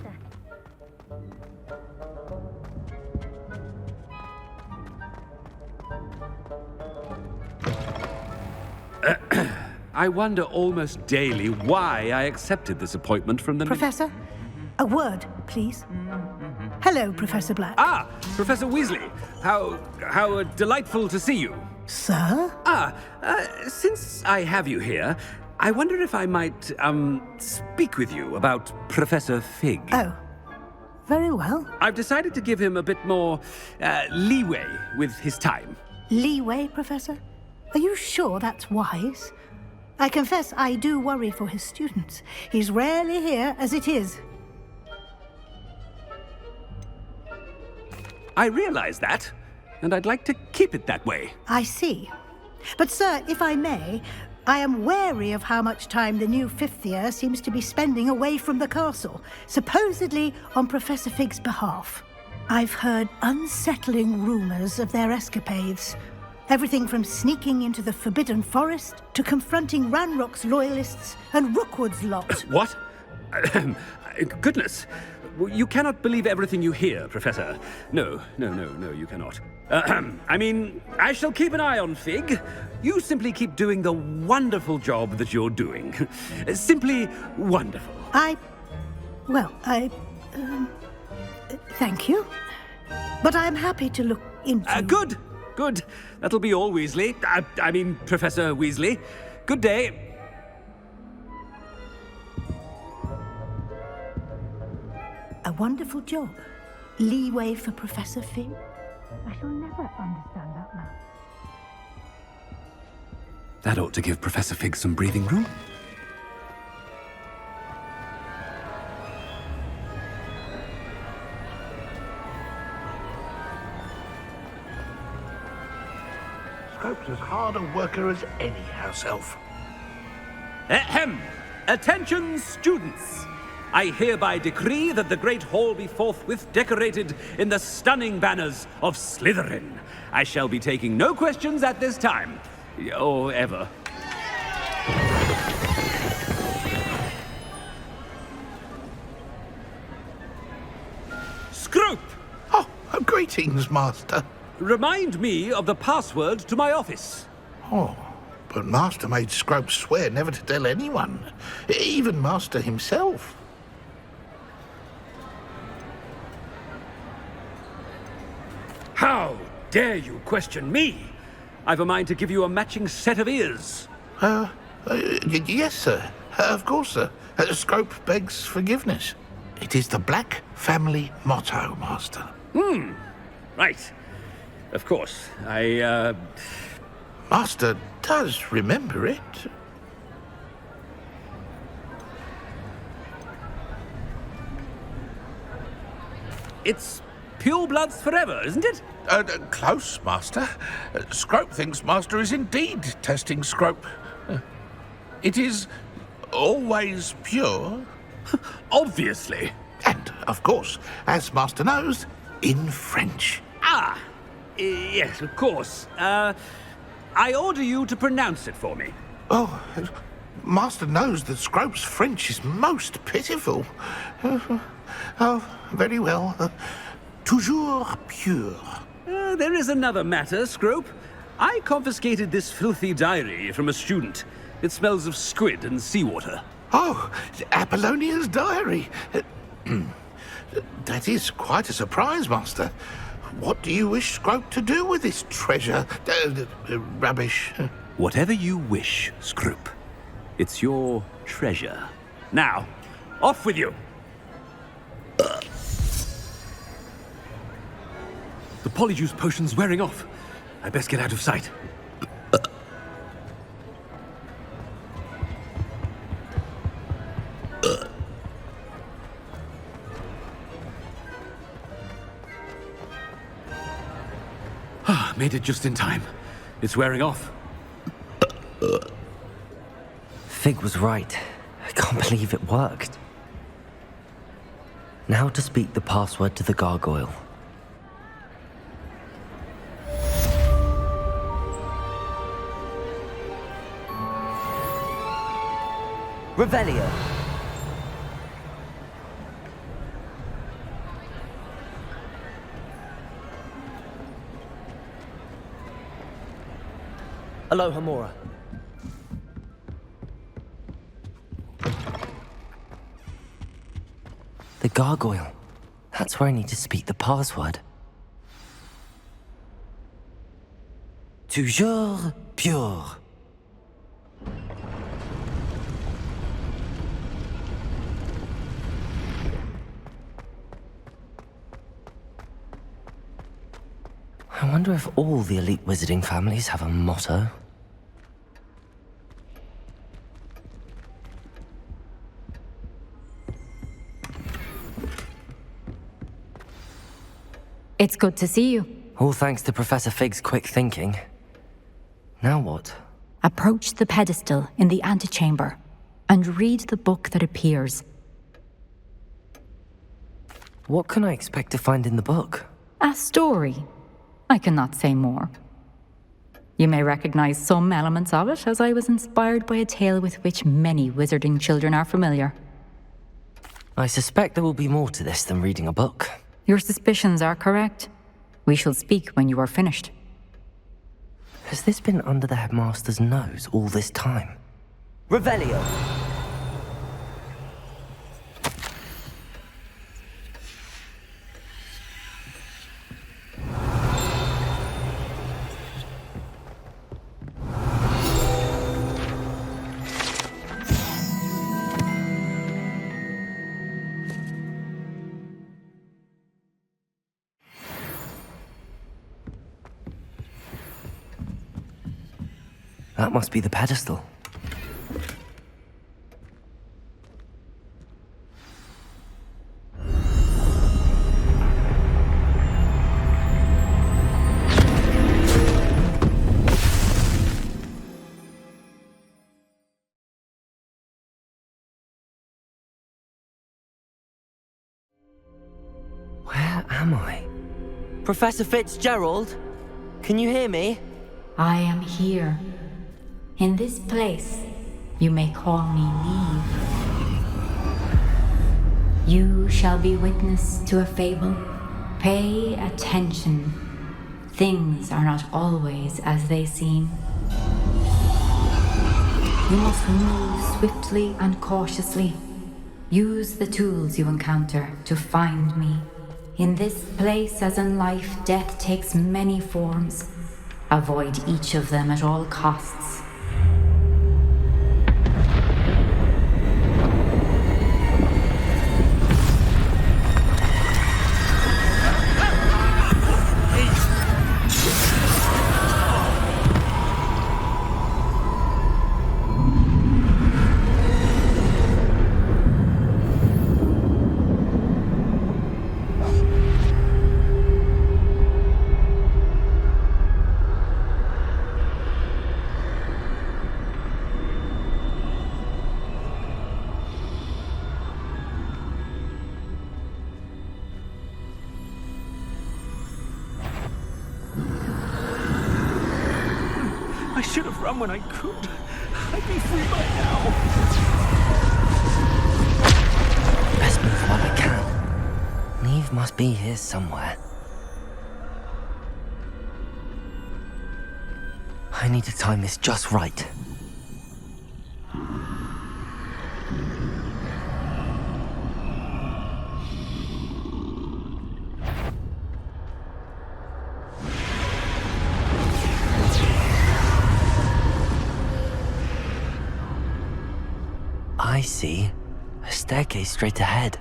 [SPEAKER 16] I wonder almost daily why I accepted this appointment from the...
[SPEAKER 1] Professor, a word, please. Hello, Professor Black.
[SPEAKER 16] Ah, Professor Weasley. How delightful to see you.
[SPEAKER 1] Sir?
[SPEAKER 16] Since I have you here, I wonder if I might, speak with you about Professor Fig.
[SPEAKER 1] Oh, very well.
[SPEAKER 16] I've decided to give him a bit more, leeway with his time.
[SPEAKER 1] Leeway, Professor? Are you sure that's wise? I confess I do worry for his students. He's rarely here as it is.
[SPEAKER 16] I realize that, and I'd like to keep it that way.
[SPEAKER 1] I see. But, sir, if I may, I am wary of how much time the new fifth year seems to be spending away from the castle, supposedly on Professor Fig's behalf. I've heard unsettling rumors of their escapades. Everything from sneaking into the Forbidden Forest to confronting Ranrock's loyalists and Rookwood's lot.
[SPEAKER 16] What? Goodness. You cannot believe everything you hear, Professor. No, you cannot. I shall keep an eye on Fig. You simply keep doing the wonderful job that you're doing. Simply wonderful.
[SPEAKER 1] Thank you. But I'm happy to look into...
[SPEAKER 16] Good. That'll be all, Weasley. Professor Weasley. Good day.
[SPEAKER 1] A wonderful job. Leeway for Professor Fig. I shall never understand that man.
[SPEAKER 16] That ought to give Professor Fig some breathing room.
[SPEAKER 19] Scope's as hard a worker as any house elf.
[SPEAKER 16] Ahem! Attention, students! I hereby decree that the Great Hall be forthwith decorated in the stunning banners of Slytherin. I shall be taking no questions at this time. Or ever. Scrope!
[SPEAKER 19] Oh, greetings, Master.
[SPEAKER 16] Remind me of the password to my office.
[SPEAKER 19] Oh, but Master made Scrope swear never to tell anyone, even Master himself.
[SPEAKER 16] How dare you question me? I've a mind to give you a matching set of ears.
[SPEAKER 19] Yes, sir. Of course, sir. Scrope begs forgiveness. It is the Black family motto, Master.
[SPEAKER 16] Right. Of course.
[SPEAKER 19] Master does remember it.
[SPEAKER 16] It's pure bloods forever, isn't it?
[SPEAKER 13] Close, Master. Scrope thinks Master is indeed testing Scrope. It is always pure.
[SPEAKER 16] Obviously.
[SPEAKER 13] And, of course, as Master knows, in French.
[SPEAKER 16] Ah, yes, of course. I order you to pronounce it for me.
[SPEAKER 13] Oh, Master knows that Scrope's French is most pitiful. Oh, very well. Toujours pure.
[SPEAKER 16] There is another matter, Scrope. I confiscated this filthy diary from a student. It smells of squid and seawater.
[SPEAKER 13] Oh, Apollonia's diary. That is quite a surprise, Master. What do you wish Scrope to do with this treasure? Rubbish.
[SPEAKER 16] Whatever you wish, Scrope. It's your treasure. Now, off with you. The polyjuice potion's wearing off. I best get out of sight. Made it just in time. It's wearing off.
[SPEAKER 2] Fig was right. I can't believe it worked. Now to speak the password to the gargoyle. Revelio. Aloha Mora. The gargoyle. That's where I need to speak the password. Toujours pure. I wonder if all the elite wizarding families have a motto.
[SPEAKER 3] It's good to see you.
[SPEAKER 2] All thanks to Professor Fig's quick thinking. Now what?
[SPEAKER 3] Approach the pedestal in the antechamber and read the book that appears.
[SPEAKER 2] What can I expect to find in the book?
[SPEAKER 3] A story. I cannot say more. You may recognize some elements of it, as I was inspired by a tale with which many wizarding children are familiar.
[SPEAKER 2] I suspect there will be more to this than reading a book.
[SPEAKER 3] Your suspicions are correct. We shall speak when you are finished.
[SPEAKER 2] Has this been under the headmaster's nose all this time? Revelio! That must be the pedestal. Where am I? Professor Fitzgerald? Can you hear me?
[SPEAKER 3] I am here. In this place, you may call me Neve. You shall be witness to a fable. Pay attention. Things are not always as they seem. You must move swiftly and cautiously. Use the tools you encounter to find me. In this place, as in life, death takes many forms. Avoid each of them at all costs.
[SPEAKER 16] I should have run when I could. I'd be free by now.
[SPEAKER 2] Best move while I can. Neve must be here somewhere. I need to time this just right. I see. A staircase straight ahead.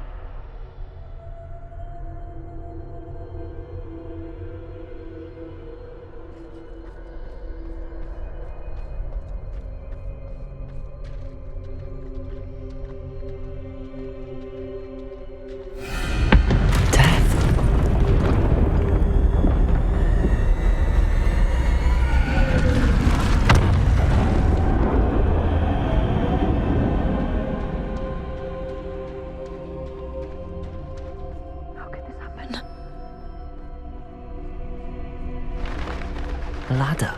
[SPEAKER 2] Ladder.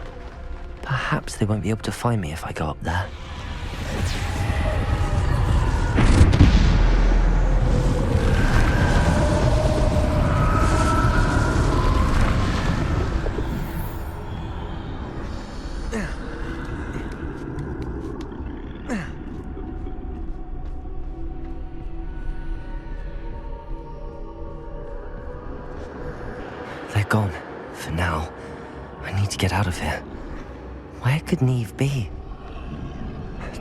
[SPEAKER 2] Perhaps they won't be able to find me if I go up there. They're gone, for now. I need to get out of here. Where could Neve be?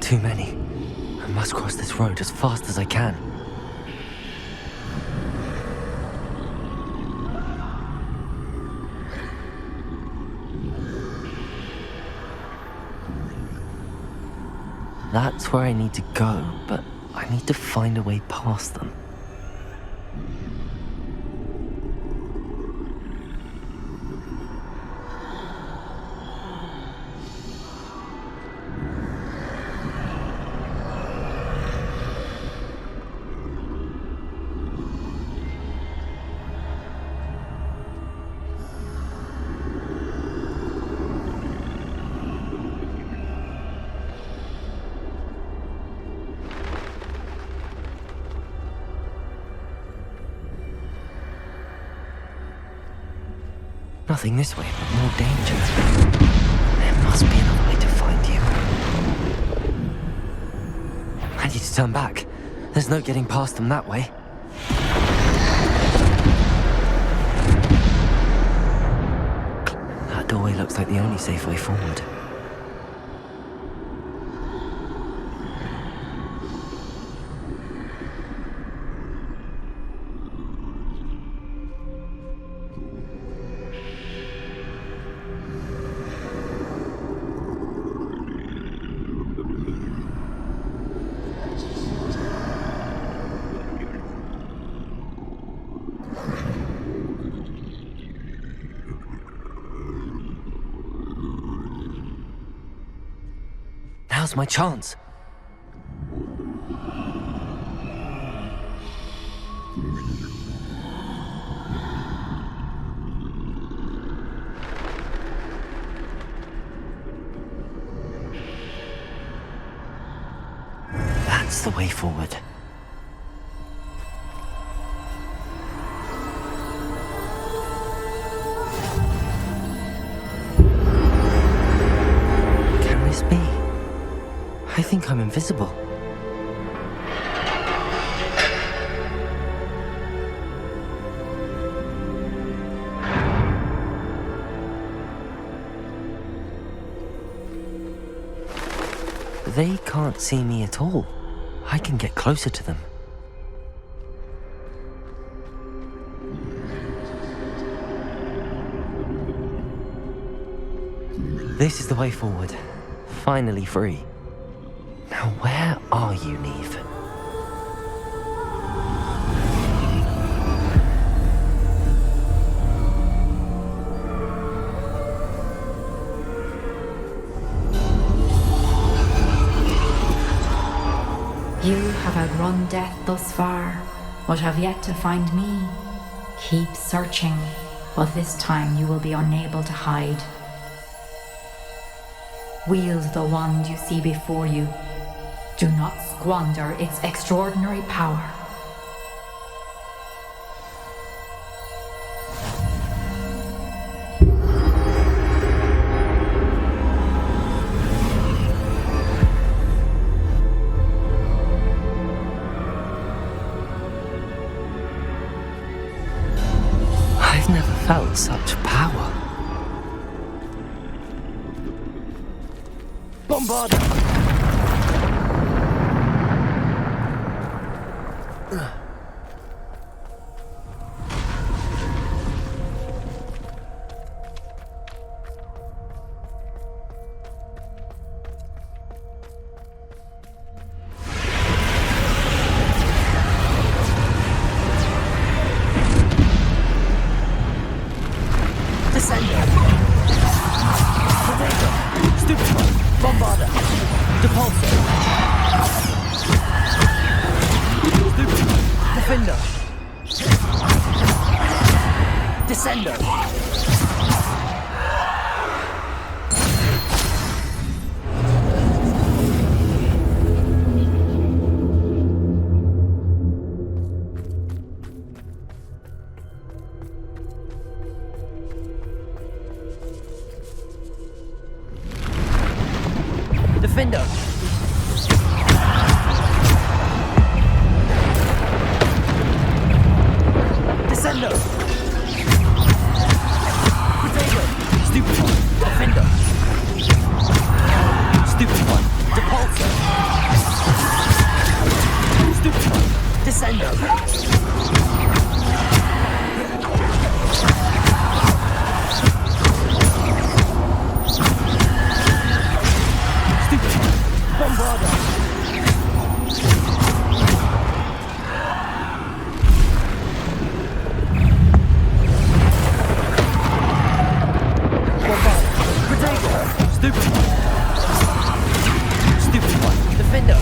[SPEAKER 2] Too many. I must cross this road as fast as I can. That's where I need to go, but I need to find a way past them. Nothing this way, but more danger. There must be another way to find you. I need to turn back. There's no getting past them that way. That doorway looks like the only safe way forward. Now's my chance. That's the way forward. Can this be? I think I'm invisible. They can't see me at all. I can get closer to them. This is the way forward. Finally free. Now where are you, Neve?
[SPEAKER 3] You have outrun death thus far, but have yet to find me. Keep searching, but this time you will be unable to hide. Wield the wand you see before you. Do not squander its extraordinary power.
[SPEAKER 2] I've never felt such power. Bombarda!
[SPEAKER 10] Defender! Descender! Potato! Stupid one! Defender! Stupid one! Depulsor! Stupid one! Descender! Bombarda! Bombarda! Potato! Stupid one! Stupid one! Defender!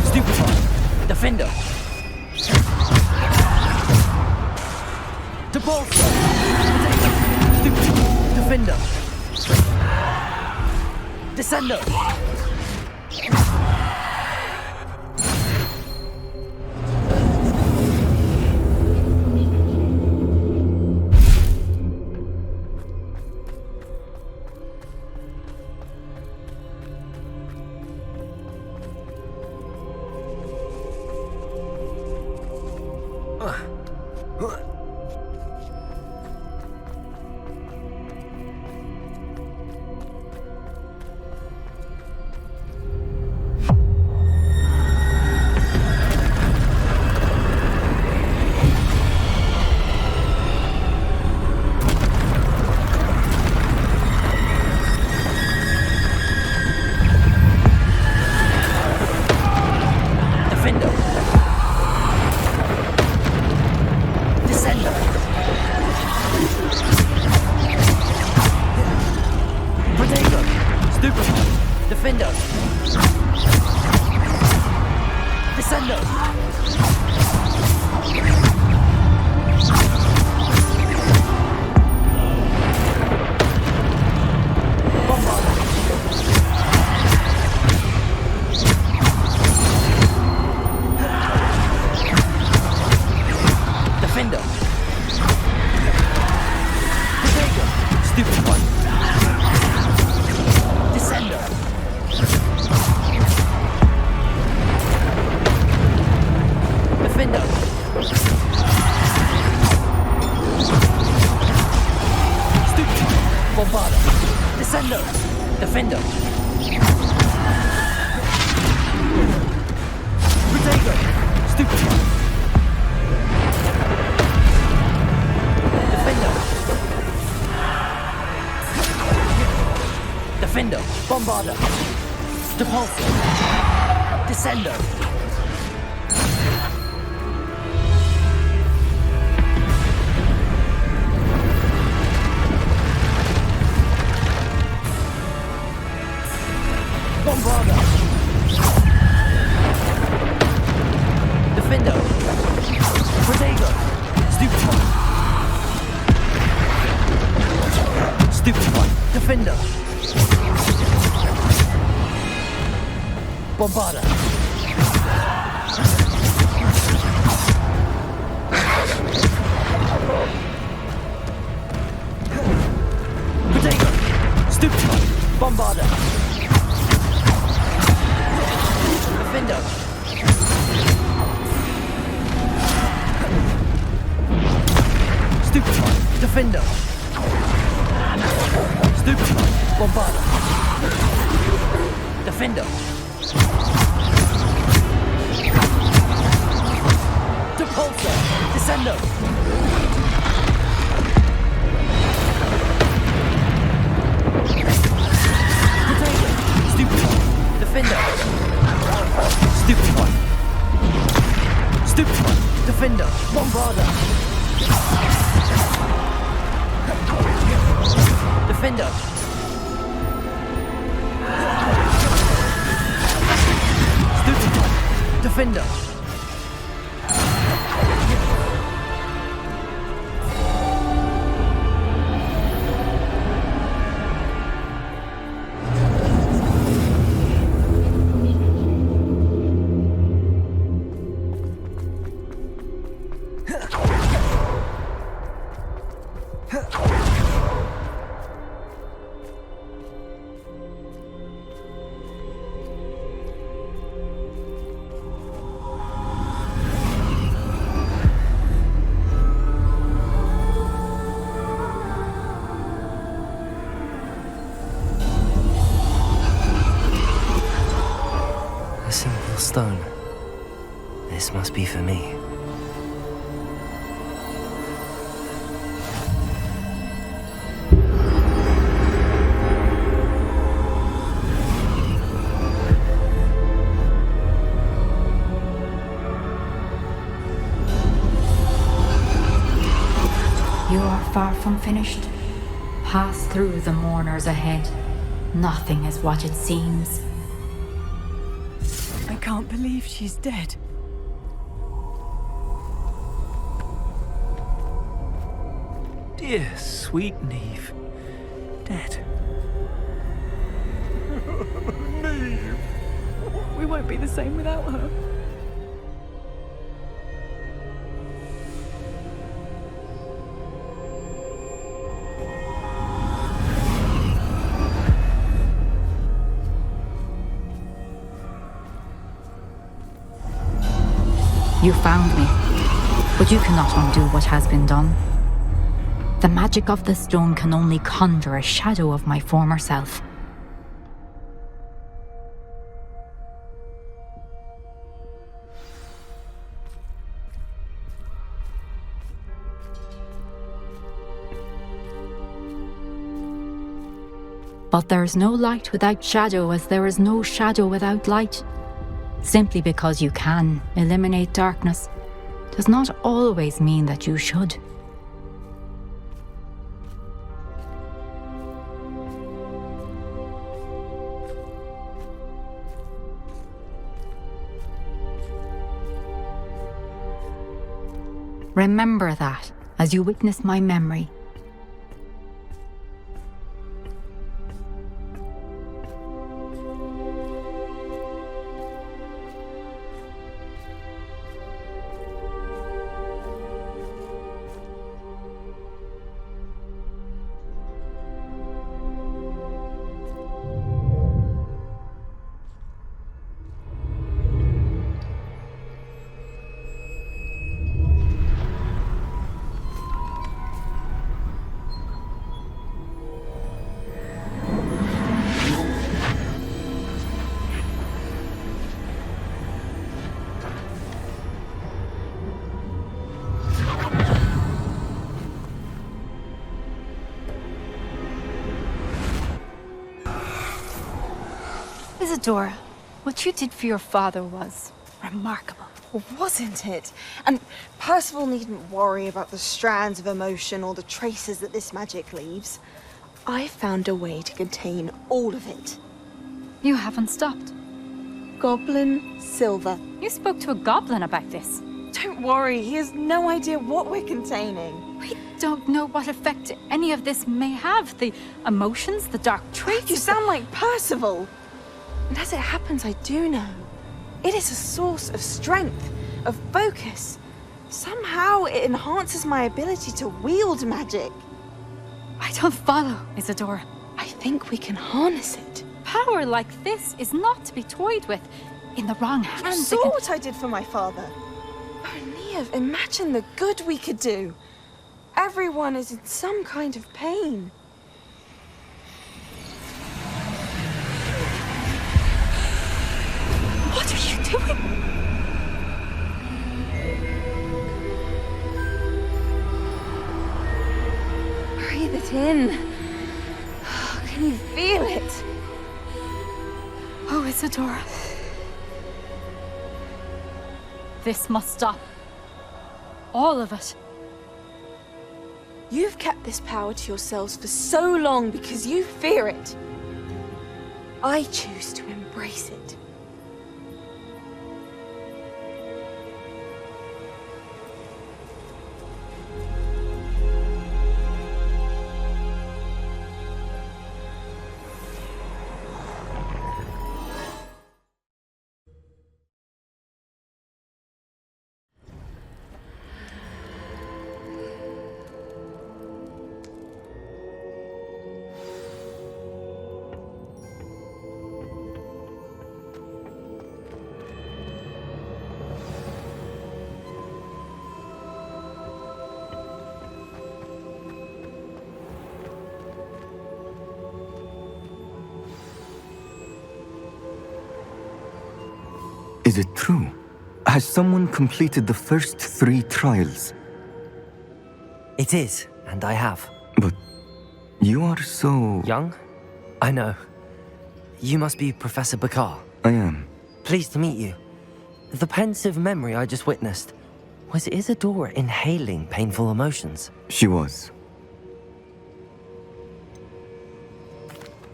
[SPEAKER 10] Stupid one! Defender! Depulsor! Stupid! Defender! Descender! Bombarda! Depulsor! Descender! Bombarda! Defender! Defender. Bombarder. Potato. Stupefy. Bombarder. Defender. Stupefy. Defender. Stupefy. Bombarder. Defender. Depulsor. Descender. Potato. Stupefy. Defender. Stupefy. Stupefy. Defender. Bombarder. Defender. Stupefy. Defender. A simple stone. This must be for me.
[SPEAKER 3] You are far from finished. Pass through the mourners ahead. Nothing is what it seems.
[SPEAKER 4] I can't believe she's dead.
[SPEAKER 9] Dear sweet Neve. Dead.
[SPEAKER 4] Neve! We won't be the same without her.
[SPEAKER 3] You found me, but you cannot undo what has been done. The magic of the stone can only conjure a shadow of my former self. But there is no light without shadow, as there is no shadow without light. Simply because you can eliminate darkness does not always mean that you should. Remember that as you witness my memory.
[SPEAKER 7] Isadora, what you did for your father was remarkable.
[SPEAKER 6] Wasn't it? And Percival needn't worry about the strands of emotion or the traces that this magic leaves. I found a way to contain all of it.
[SPEAKER 7] You haven't stopped.
[SPEAKER 6] Goblin Silver.
[SPEAKER 7] You spoke to a goblin about this.
[SPEAKER 6] Don't worry, he has no idea what we're containing.
[SPEAKER 7] Wait,
[SPEAKER 3] don't know what effect any of this may have. The emotions, the dark traits.
[SPEAKER 6] You sound like Percival. And as it happens, I do know. It is a source of strength, of focus. Somehow it enhances my ability to wield magic.
[SPEAKER 3] I don't follow, Isadora.
[SPEAKER 6] I think we can harness it.
[SPEAKER 3] Power like this is not to be toyed with. In the wrong hands,
[SPEAKER 6] You saw what I did for my father. Oh, Neve, imagine the good we could do. Everyone is in some kind of pain.
[SPEAKER 3] What are you doing?
[SPEAKER 6] Breathe it in. Can you feel it?
[SPEAKER 3] Oh, Isadora. This must stop. All of it.
[SPEAKER 6] You've kept this power to yourselves for so long because you fear it. I choose to embrace it.
[SPEAKER 11] Is it true? Has someone completed the first 3 trials?
[SPEAKER 2] It is, and I have.
[SPEAKER 11] But you are so...
[SPEAKER 2] Young? I know. You must be Professor 𝐵𝐺𝐻.
[SPEAKER 11] I am.
[SPEAKER 2] Pleased to meet you. The pensive memory I just witnessed, was Isadora inhaling painful emotions?
[SPEAKER 11] She was.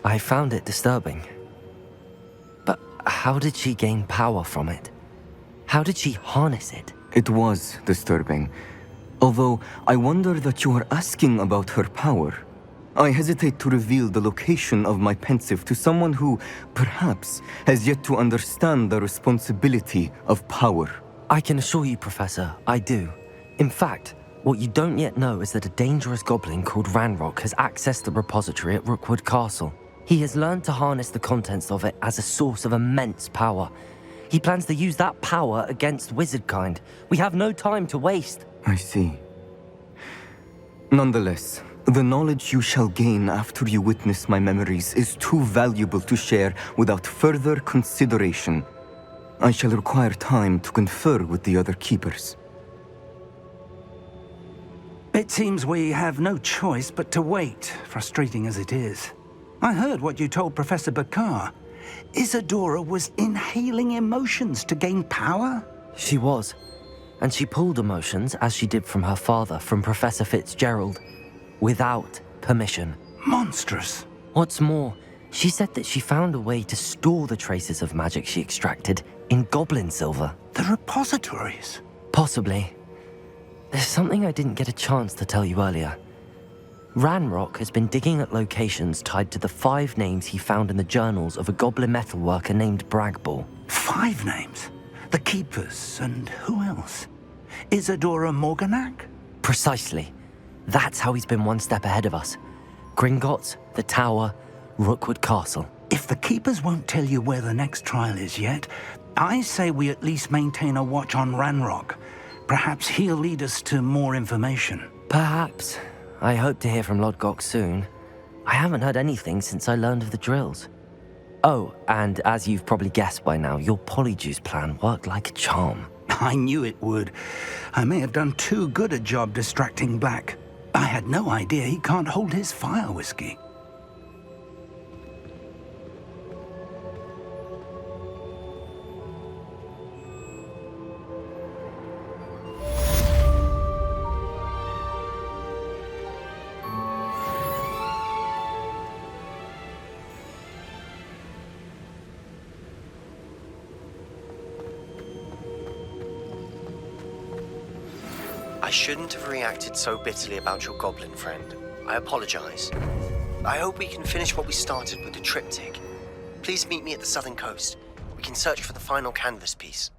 [SPEAKER 2] I found it disturbing. But how did she gain power from it? How did she harness it?
[SPEAKER 11] It was disturbing. Although, I wonder that you are asking about her power. I hesitate to reveal the location of my pensive to someone who, perhaps, has yet to understand the responsibility of power.
[SPEAKER 2] I can assure you, Professor, I do. In fact, what you don't yet know is that a dangerous goblin called Ranrock has accessed the repository at Rookwood Castle. He has learned to harness the contents of it as a source of immense power. He plans to use that power against wizardkind. We have no time to waste.
[SPEAKER 11] I see. Nonetheless, the knowledge you shall gain after you witness my memories is too valuable to share without further consideration. I shall require time to confer with the other keepers.
[SPEAKER 12] It seems we have no choice but to wait, frustrating as it is. I heard what you told Professor 𝐵𝐺𝐻. Isadora was inhaling emotions to gain power?
[SPEAKER 2] She was. And she pulled emotions, as she did from her father, from Professor Fitzgerald, without permission.
[SPEAKER 12] Monstrous.
[SPEAKER 2] What's more, she said that she found a way to store the traces of magic she extracted in goblin silver.
[SPEAKER 12] The repositories?
[SPEAKER 2] Possibly. There's something I didn't get a chance to tell you earlier. Ranrock has been digging at locations tied to the 5 names he found in the journals of a goblin metalworker named Bragball.
[SPEAKER 12] 5 names? The Keepers, and who else? Isadora Morganac?
[SPEAKER 2] Precisely. That's how he's been one step ahead of us. Gringotts, the Tower, Rookwood Castle.
[SPEAKER 12] If the Keepers won't tell you where the next trial is yet, I say we at least maintain a watch on Ranrock. Perhaps he'll lead us to more information.
[SPEAKER 2] Perhaps. I hope to hear from Lodgok soon. I haven't heard anything since I learned of the drills. Oh, and as you've probably guessed by now, your polyjuice plan worked like a charm.
[SPEAKER 12] I knew it would. I may have done too good a job distracting Black. I had no idea he can't hold his fire whiskey.
[SPEAKER 15] I shouldn't have reacted so bitterly about your goblin friend. I apologize. I hope we can finish what we started with the triptych. Please meet me at the southern coast. We can search for the final canvas piece.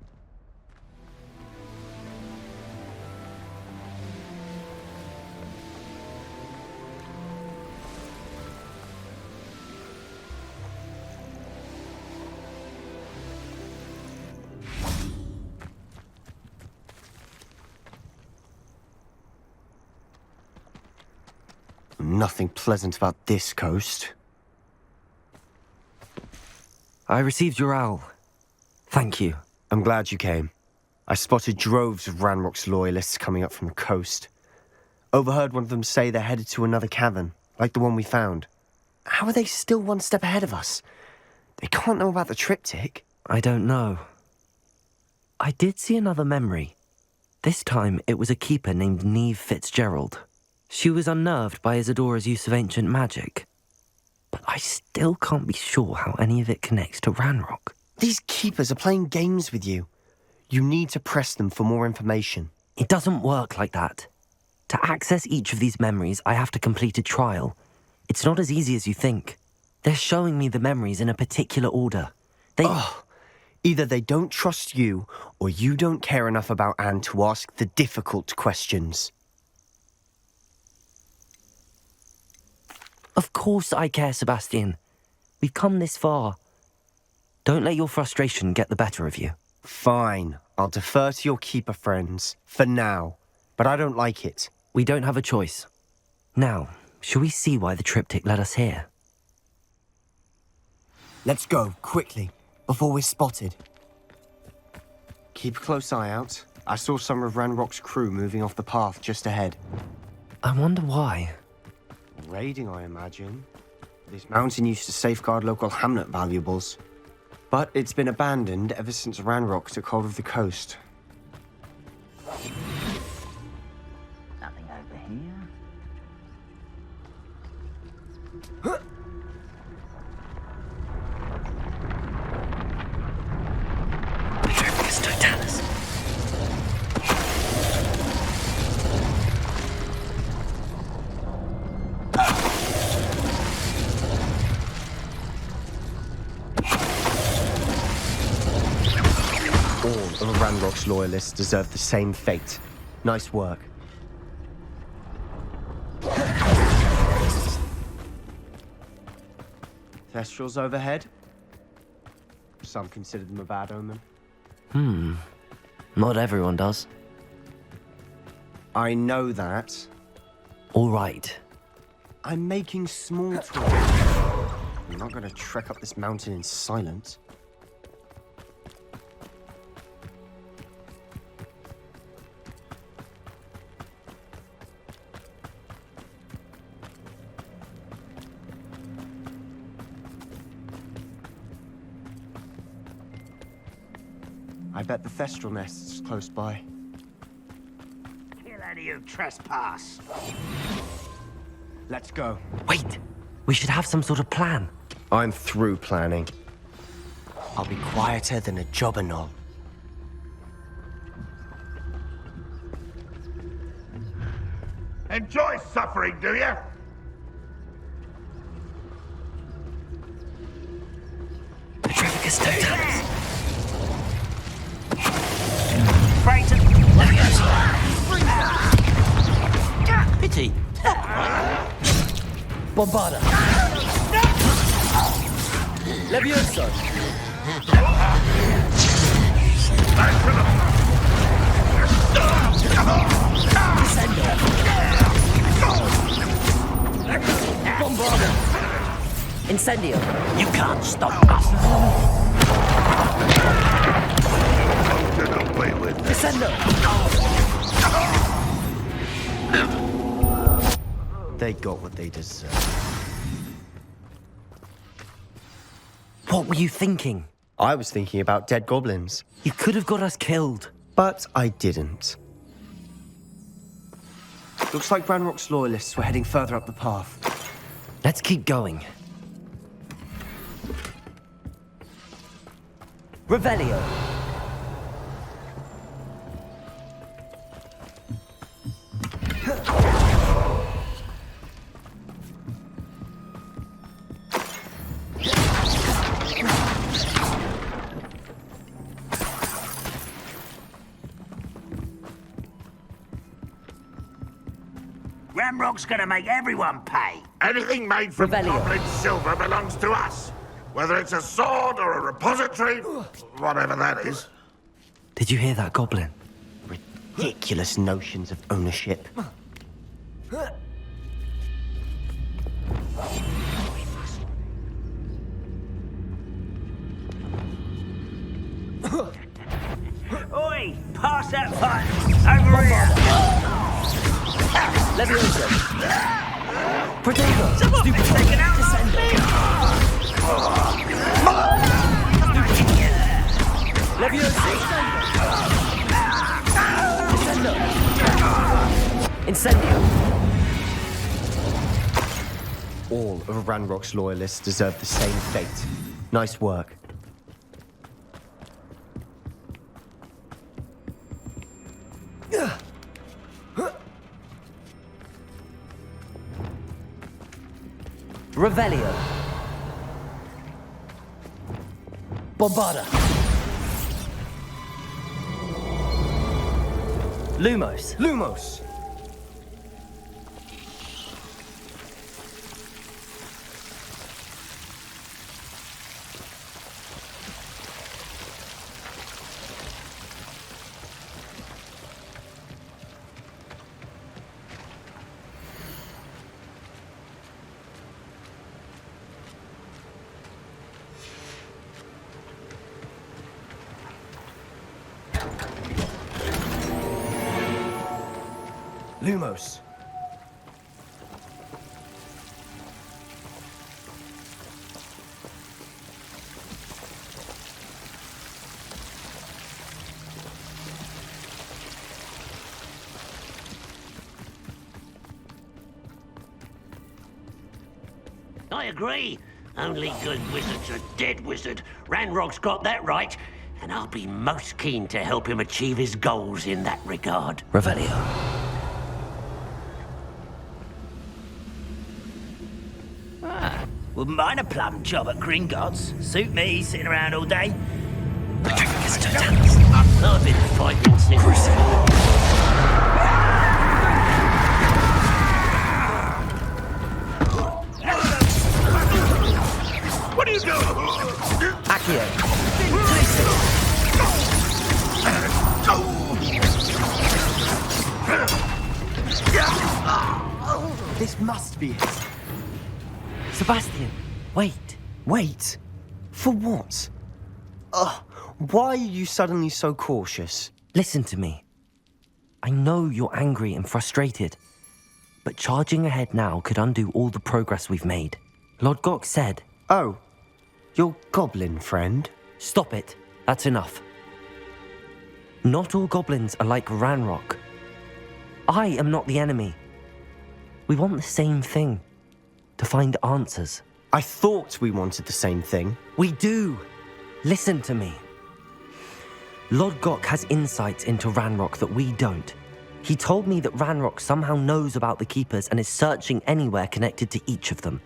[SPEAKER 15] Nothing pleasant about this coast.
[SPEAKER 2] I received your owl. Thank you.
[SPEAKER 15] I'm glad you came. I spotted droves of Ranrock's loyalists coming up from the coast. Overheard one of them say they're headed to another cavern, like the one we found. How are they still one step ahead of us? They can't know about the triptych.
[SPEAKER 2] I don't know. I did see another memory. This time it was a keeper named Neve Fitzgerald. She was unnerved by Isadora's use of ancient magic. But I still can't be sure how any of it connects to Ranrock.
[SPEAKER 15] These keepers are playing games with you. You need to press them for more information.
[SPEAKER 2] It doesn't work like that. To access each of these memories, I have to complete a trial. It's not as easy as you think. They're showing me the memories in a particular order.
[SPEAKER 15] Either they don't trust you, or you don't care enough about Anne to ask the difficult questions.
[SPEAKER 2] Of course I care, Sebastian. We've come this far. Don't let your frustration get the better of you.
[SPEAKER 15] Fine. I'll defer to your keeper friends, for now. But I don't like it.
[SPEAKER 2] We don't have a choice. Now, shall we see why the triptych led us here?
[SPEAKER 15] Let's go, quickly, before we're spotted. Keep a close eye out. I saw some of Ranrock's crew moving off the path just ahead.
[SPEAKER 2] I wonder why.
[SPEAKER 15] Raiding, I imagine. This mountain used to safeguard local hamlet valuables. But it's been abandoned ever since Ranrock took hold of the coast.
[SPEAKER 14] Nothing over here.
[SPEAKER 15] Ranrock's loyalists deserve the same fate. Nice work. Thestrals overhead? Some consider them a bad omen.
[SPEAKER 2] Not everyone does.
[SPEAKER 15] I know that.
[SPEAKER 2] All right.
[SPEAKER 15] I'm making small talk. I'm not going to trek up this mountain in silence. I bet the thestral nest's close by.
[SPEAKER 14] Kill any who trespass.
[SPEAKER 15] Let's go.
[SPEAKER 2] Wait! We should have some sort of plan.
[SPEAKER 15] I'm through planning. I'll be quieter than a jobberknoll.
[SPEAKER 13] Enjoy suffering, do you?
[SPEAKER 2] Petrificus totalis. Pity. Bombarda. Levioso. Descendo. Bombarda. Incendio. You can't stop us. Descendo.
[SPEAKER 15] They got what they deserve.
[SPEAKER 2] What were you thinking?
[SPEAKER 15] I was thinking about dead goblins.
[SPEAKER 2] You could have got us killed.
[SPEAKER 15] But I didn't. Looks like Ranrock's loyalists were heading further up the path.
[SPEAKER 2] Let's keep going. Revelio.
[SPEAKER 14] Ramrock's gonna make everyone pay.
[SPEAKER 13] Anything made from
[SPEAKER 2] Revelio.
[SPEAKER 13] goblin silver belongs to us. Whether it's a sword or a repository, whatever that is.
[SPEAKER 2] Did you hear that, Goblin?
[SPEAKER 15] Ridiculous notions of ownership.
[SPEAKER 14] Oi, pass that button. Over here.
[SPEAKER 2] Leviosa! Protego!
[SPEAKER 14] Stupid taking out
[SPEAKER 2] Leviosa! Descendo! Incendio!
[SPEAKER 15] All of Ranrock's loyalists deserve the same fate. Nice work.
[SPEAKER 2] Revelio. Bombarda. Lumos.
[SPEAKER 15] Lumos! Lumos.
[SPEAKER 14] I agree. Only good wizards are dead wizard. Ranrock's got that right, and I'll be most keen to help him achieve his goals in that regard.
[SPEAKER 2] Revelio.
[SPEAKER 14] Wouldn't mind a plum job at Gringotts. Suit me, sitting around all day. I've been fighting since...
[SPEAKER 13] What are you doing?
[SPEAKER 2] Accio.
[SPEAKER 15] This must be it.
[SPEAKER 2] Sebastian, wait.
[SPEAKER 15] Wait? For what? Why are you suddenly so cautious?
[SPEAKER 2] Listen to me. I know you're angry and frustrated, but charging ahead now could undo all the progress we've made. Lord Gok said...
[SPEAKER 15] Oh, your goblin friend?
[SPEAKER 2] Stop it. That's enough. Not all goblins are like Ranrock. I am not the enemy. We want the same thing. To find answers.
[SPEAKER 15] I thought we wanted the same thing.
[SPEAKER 2] We do. Listen to me. Lord Gok has insights into Ranrock that we don't. He told me that Ranrock somehow knows about the Keepers and is searching anywhere connected to each of them.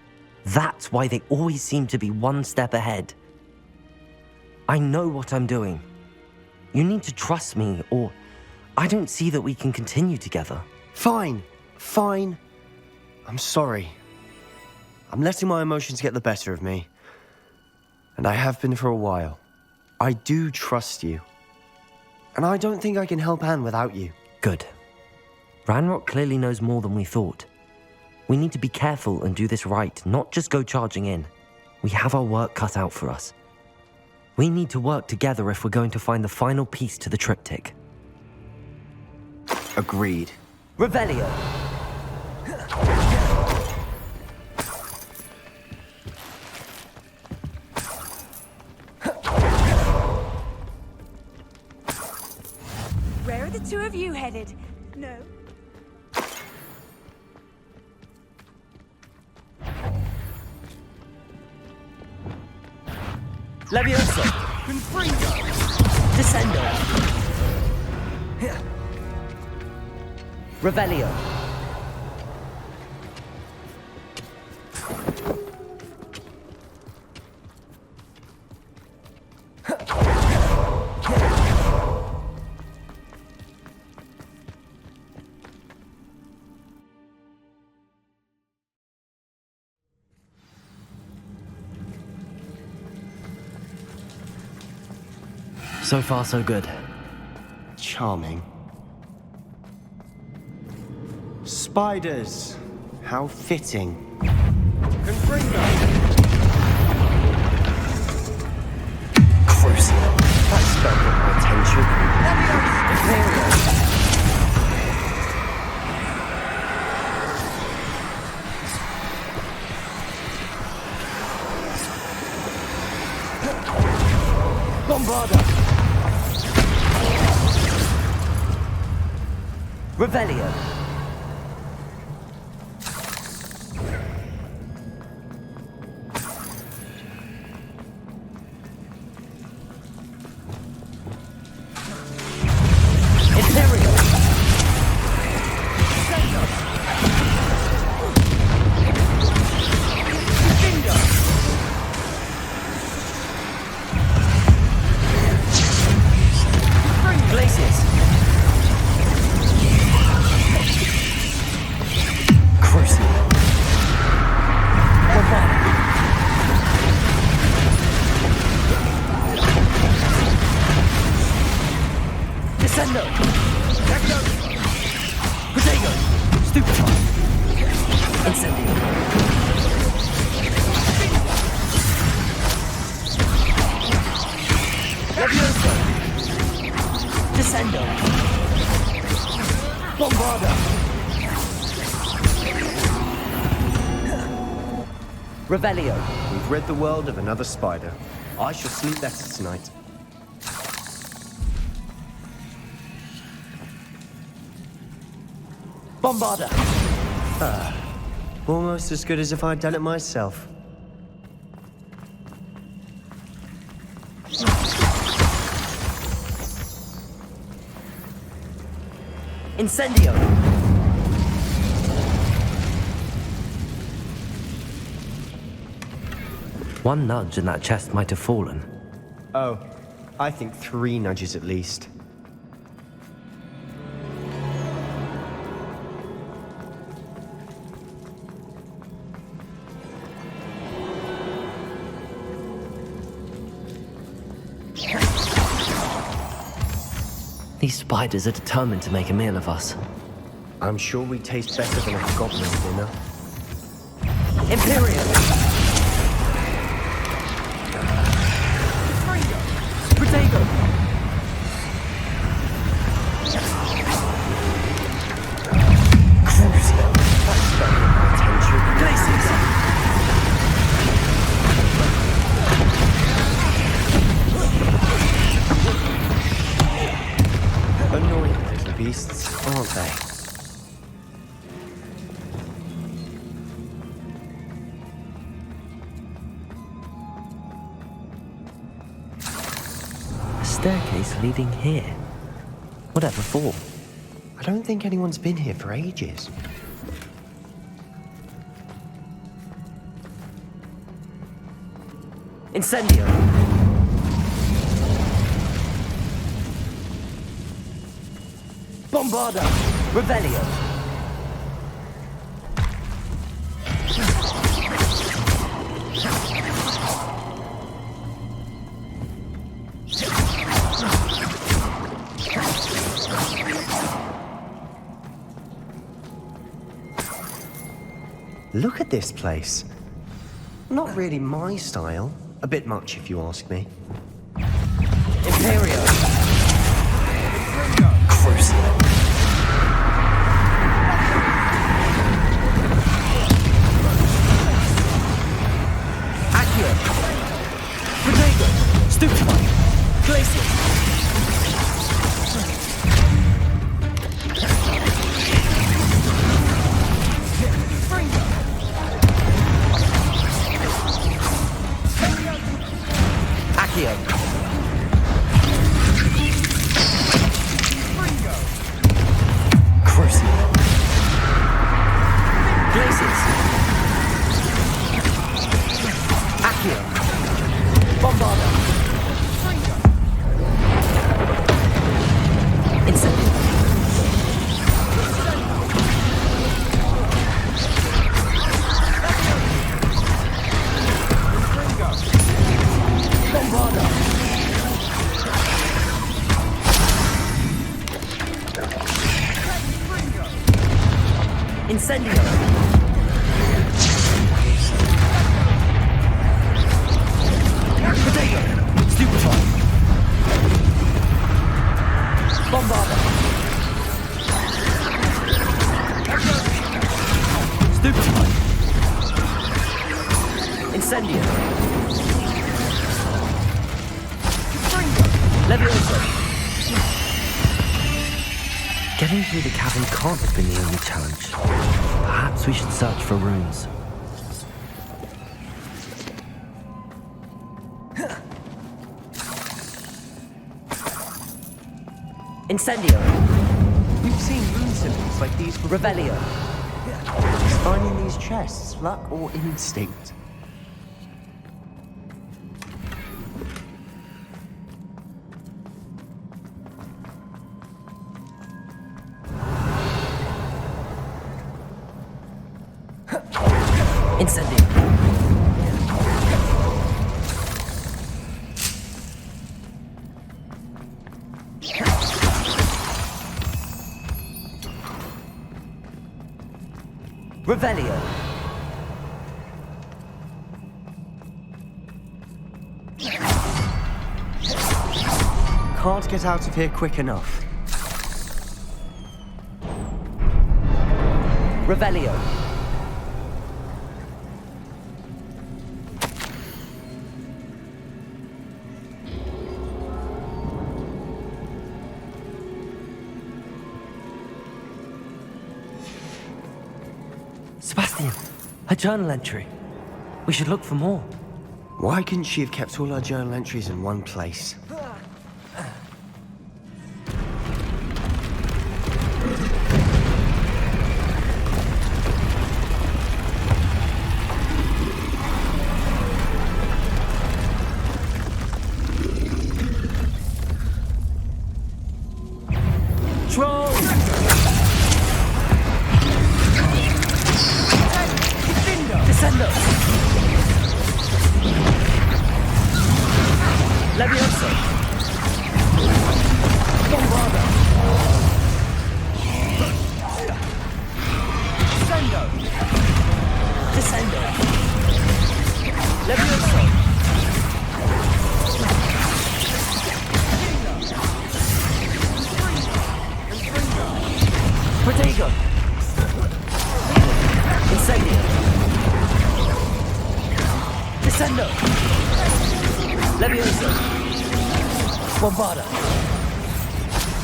[SPEAKER 2] That's why they always seem to be one step ahead. I know what I'm doing. You need to trust me, or I don't see that we can continue together.
[SPEAKER 15] Fine. I'm sorry. I'm letting my emotions get the better of me. And I have been for a while. I do trust you. And I don't think I can help Anne without you.
[SPEAKER 2] Good. Ranrock clearly knows more than we thought. We need to be careful and do this right, not just go charging in. We have our work cut out for us. We need to work together if we're going to find the final piece to the triptych.
[SPEAKER 15] Agreed.
[SPEAKER 2] Revelio!
[SPEAKER 4] Where are the two of you headed? No.
[SPEAKER 2] Leviosa!
[SPEAKER 15] Confringo!
[SPEAKER 2] Descendo! Revelio! So far, so good.
[SPEAKER 15] Charming. Spiders. How fitting. Crucial. That spell got my attention.
[SPEAKER 2] Bombarda! Revelio! Revelio.
[SPEAKER 15] We've rid the world of another spider. I shall sleep better tonight.
[SPEAKER 2] Bombarda!
[SPEAKER 15] Almost as good as if I'd done it myself.
[SPEAKER 2] Incendio! One nudge and that chest might have fallen.
[SPEAKER 15] Oh, I think 3 nudges at least.
[SPEAKER 2] These spiders are determined to make a meal of us.
[SPEAKER 15] I'm sure we taste better than a goblin dinner.
[SPEAKER 2] Imperial! Protego!
[SPEAKER 15] Crucial! That's got my attention.
[SPEAKER 2] Places!
[SPEAKER 15] Annoying little beasts, aren't they?
[SPEAKER 2] Staircase leading here. Whatever for?
[SPEAKER 15] I don't think anyone's been here for ages.
[SPEAKER 2] Incendio! Bombarda! Revelio!
[SPEAKER 15] Look at this place. Not really my style. A bit much, if you ask me.
[SPEAKER 2] Imperio!
[SPEAKER 15] Crucial!
[SPEAKER 2] Accio! Protego! Stupefy! Glacius! Accio! Incendio! Potato! Stupefy! Bombarda! Stupefy! Incendio! Levioso!
[SPEAKER 10] Getting through the cavern can't have been the only challenge. Perhaps we should search for runes.
[SPEAKER 2] Incendio!
[SPEAKER 15] We've seen rune symbols like these before.
[SPEAKER 2] Revelio!
[SPEAKER 15] Is finding these chests luck or instinct?
[SPEAKER 2] Incendio! Revelio!
[SPEAKER 15] Can't get out of here quick enough.
[SPEAKER 2] Revelio!
[SPEAKER 10] Sebastian, a journal entry. We should look for more.
[SPEAKER 15] Why couldn't she have kept all her journal entries in one place?
[SPEAKER 2] Troll! Descendo! Levioso! Bombarda! Descendo! Descendo! Levioso! Protego! Incendio! Descendo! Levioso! Bombarda!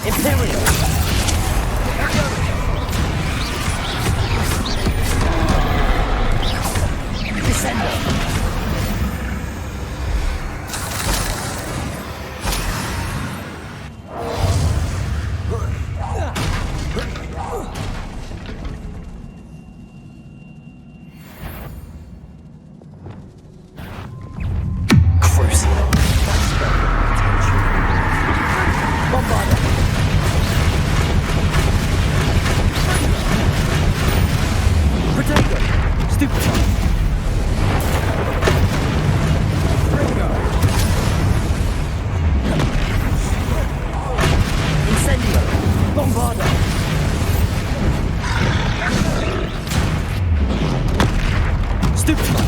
[SPEAKER 2] Imperial! Descendo! Bombarda! Protego! Stupefy! Incendio! Bombarda! Stupefy!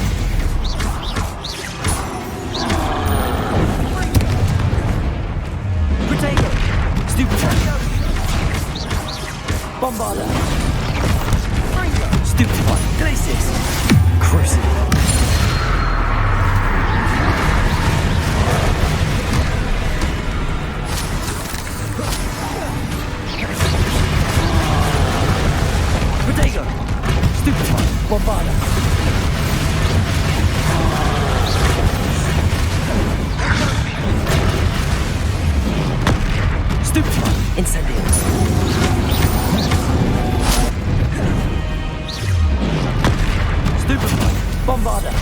[SPEAKER 2] Protego! Stupefy! Bombarda! Stupefy! Glacius! Crucible! Protego! Stupefy! Bombarda! Stupefy! Incendio! Stupefy! Bombarda!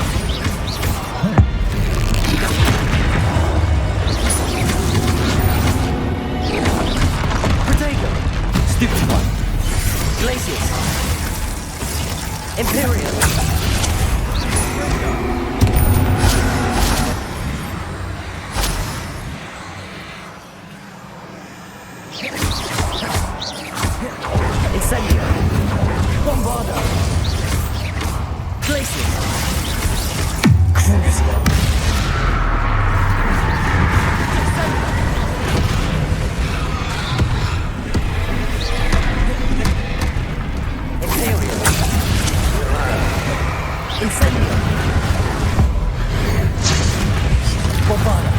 [SPEAKER 2] Protego! Stupefy! Glacius! Imperial! Incendio!
[SPEAKER 10] Bombarda! Glacier! Cruiser! Imperial! Incendio! Bombarda!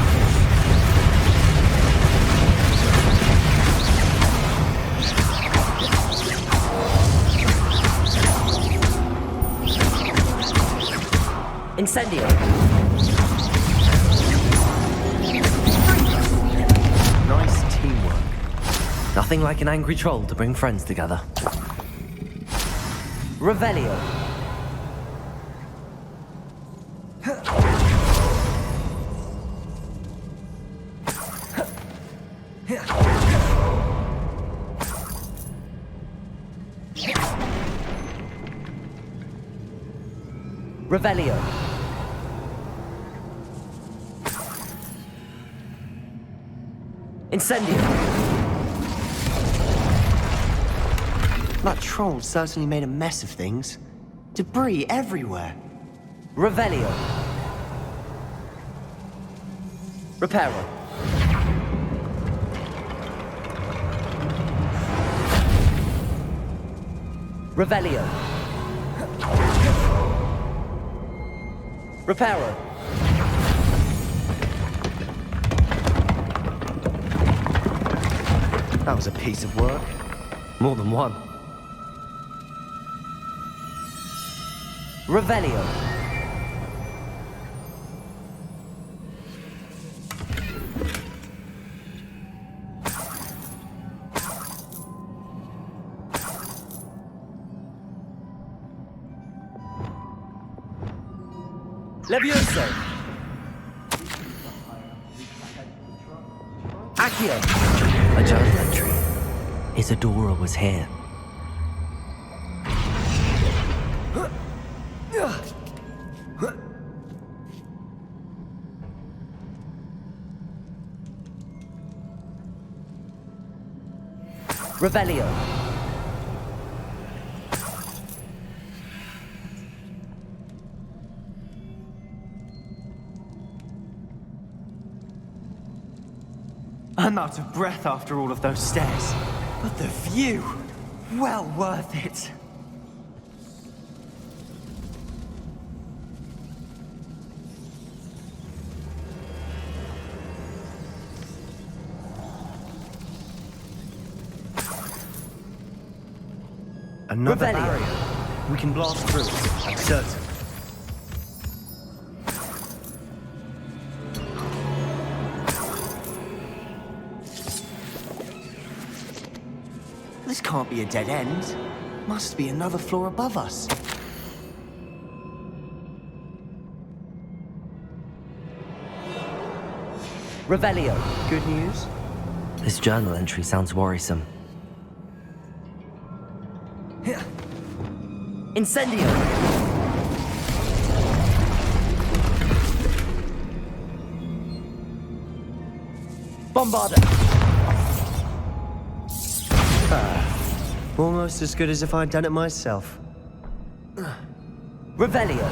[SPEAKER 10] Incendio! Nice teamwork.
[SPEAKER 2] Nothing like an angry troll to bring friends together. Revelio. Revelio. Incendio.
[SPEAKER 15] That troll certainly made a mess of things. Debris everywhere.
[SPEAKER 2] Revelio. Reparo. Revelio. Reparo.
[SPEAKER 15] That was a piece of work.
[SPEAKER 2] More than one. Revelio. Levioso. Accio. A journal entry. Isadora was here. Revelio.
[SPEAKER 15] I'm out of breath after all of those stairs. But the view, well worth it. Another barrier. We can blast through it, I'm certain. This can't be a dead end. Must be another floor above us.
[SPEAKER 2] Revelio.
[SPEAKER 15] Good news?
[SPEAKER 2] This journal entry sounds worrisome. Incendio. Bombarda.
[SPEAKER 15] Almost as good as if I'd done it myself.
[SPEAKER 2] Revelio.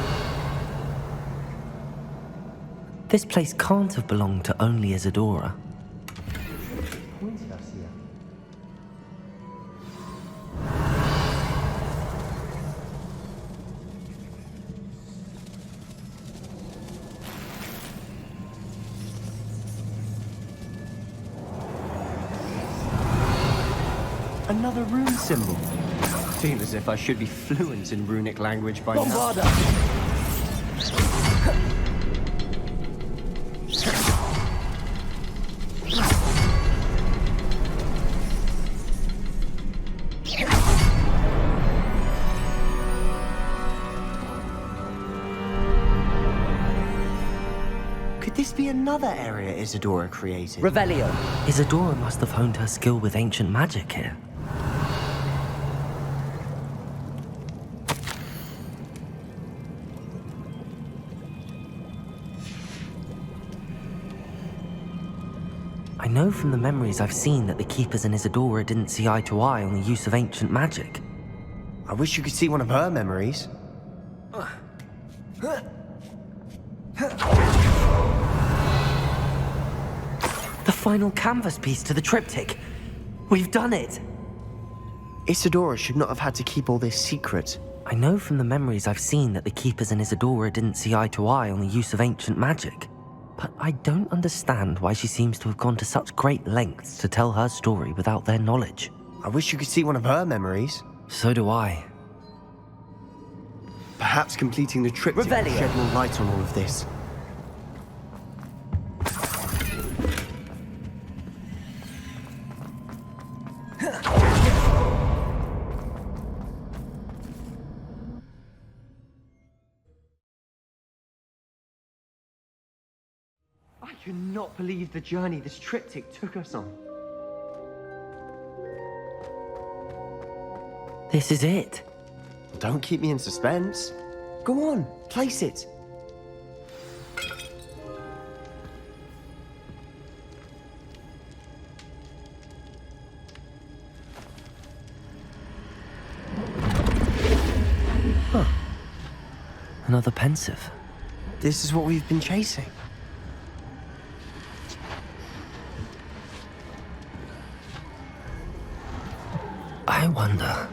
[SPEAKER 2] This place can't have belonged to only Isadora.
[SPEAKER 15] Another rune symbol. Feel as if I should be fluent in runic language by now. Could this be another area Isadora created?
[SPEAKER 2] Revelio. Isadora must have honed her skill with ancient magic here. I know from the memories I've seen that the Keepers and Isadora didn't see eye to eye on the use of ancient magic.
[SPEAKER 15] I wish you could see one of her memories.
[SPEAKER 2] The final canvas piece to the triptych. We've done it.
[SPEAKER 15] Isadora should not have had to keep all this secret.
[SPEAKER 2] I know from the memories I've seen that the Keepers and Isadora didn't see eye to eye on the use of ancient magic. But I don't understand why she seems to have gone to such great lengths to tell her story without their knowledge.
[SPEAKER 15] I wish you could see one of her memories.
[SPEAKER 2] So do I.
[SPEAKER 15] Perhaps completing the triptych will shed more light on all of this. I cannot believe the journey this triptych took us on.
[SPEAKER 2] This is it.
[SPEAKER 15] Don't keep me in suspense. Go on, place it.
[SPEAKER 2] Huh. Another pensive.
[SPEAKER 15] This is what we've been chasing.
[SPEAKER 2] I wonder...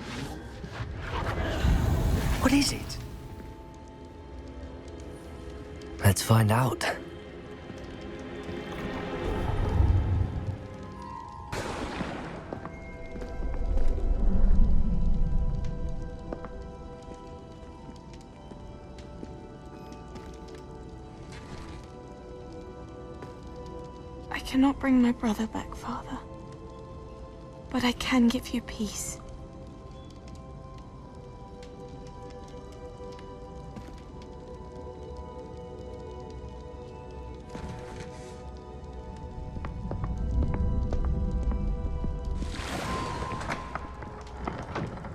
[SPEAKER 15] What is it?
[SPEAKER 2] Let's find out.
[SPEAKER 6] I cannot bring my brother back, Father. But I can give you peace.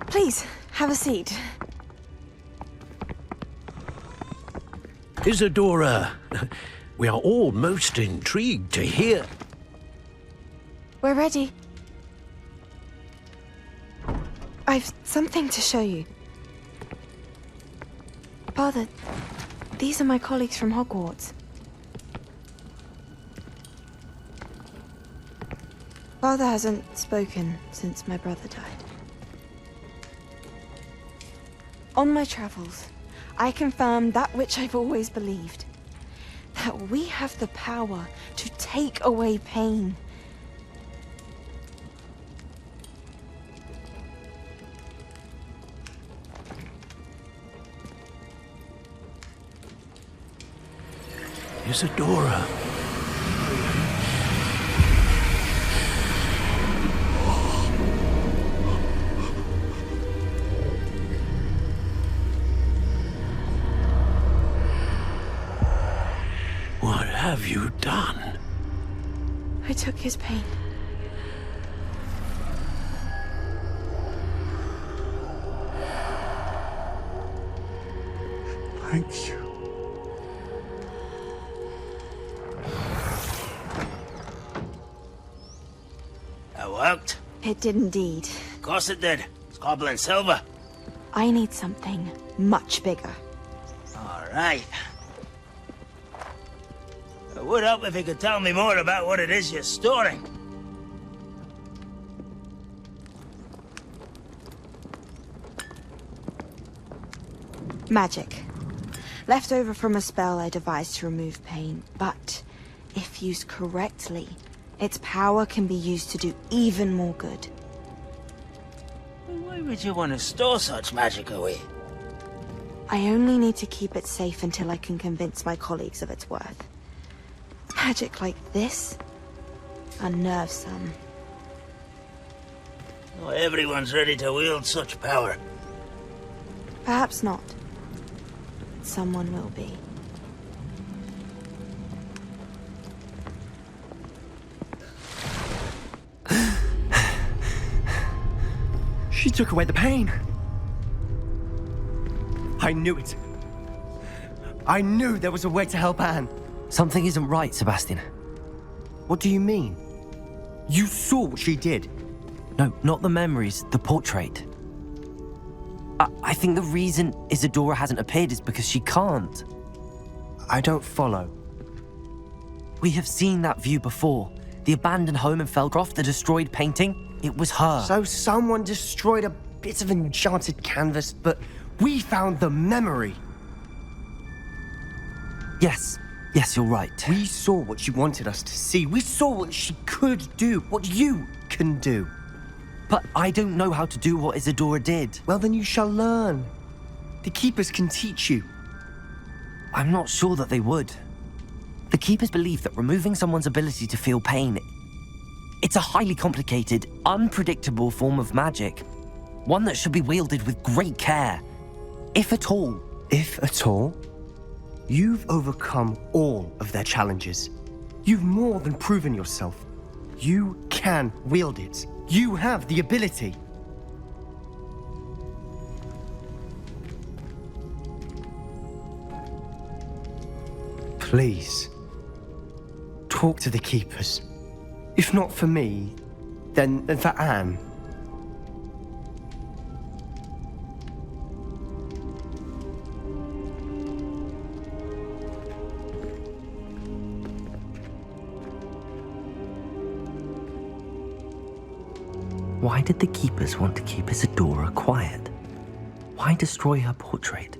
[SPEAKER 6] Please, have a seat.
[SPEAKER 17] Isadora, we are all most intrigued to hear.
[SPEAKER 6] We're ready. I've something to show you. Father, these are my colleagues from Hogwarts. Father hasn't spoken since my brother died. On my travels, I confirmed that which I've always believed. That we have the power to take away pain.
[SPEAKER 17] Isadora. What have you done?
[SPEAKER 6] I took his pain.
[SPEAKER 19] Thank you.
[SPEAKER 14] That worked?
[SPEAKER 6] It did indeed.
[SPEAKER 14] Of course it did. It's copper and silver.
[SPEAKER 6] I need something much bigger.
[SPEAKER 14] All right. It would help if you could tell me more about what it is you're storing.
[SPEAKER 6] Magic. Left over from a spell I devised to remove pain, but if used correctly, its power can be used to do even more good.
[SPEAKER 14] Why would you want to store such magic away?
[SPEAKER 6] I only need to keep it safe until I can convince my colleagues of its worth. Magic like this unnerves some.
[SPEAKER 14] Not everyone's ready to wield such power.
[SPEAKER 6] Perhaps not. Someone will be.
[SPEAKER 15] She took away the pain. I knew it. I knew there was a way to help Anne.
[SPEAKER 2] Something isn't right, Sebastian.
[SPEAKER 15] What do you mean? You saw what she did.
[SPEAKER 2] No, not the memories, the portrait. I think the reason Isadora hasn't appeared is because she can't.
[SPEAKER 15] I don't follow.
[SPEAKER 2] We have seen that view before. The abandoned home in Feldcroft, the destroyed painting, it was her.
[SPEAKER 15] So someone destroyed a bit of enchanted canvas, but we found the memory.
[SPEAKER 2] Yes, you're right.
[SPEAKER 15] We saw what you wanted us to see. We saw what she could do, what you can do.
[SPEAKER 2] But I don't know how to do what Isadora did.
[SPEAKER 15] Well, then you shall learn. The Keepers can teach you.
[SPEAKER 2] I'm not sure that they would. The Keepers believe that removing someone's ability to feel pain, it's a highly complicated, unpredictable form of magic. One that should be wielded with great care. If at all.
[SPEAKER 15] If at all? You've overcome all of their challenges. You've more than proven yourself. You can wield it. You have the ability. Please, talk to the Keepers. If not for me, then for Anne.
[SPEAKER 2] Why did the Keepers want to keep Isadora quiet? Why destroy her portrait?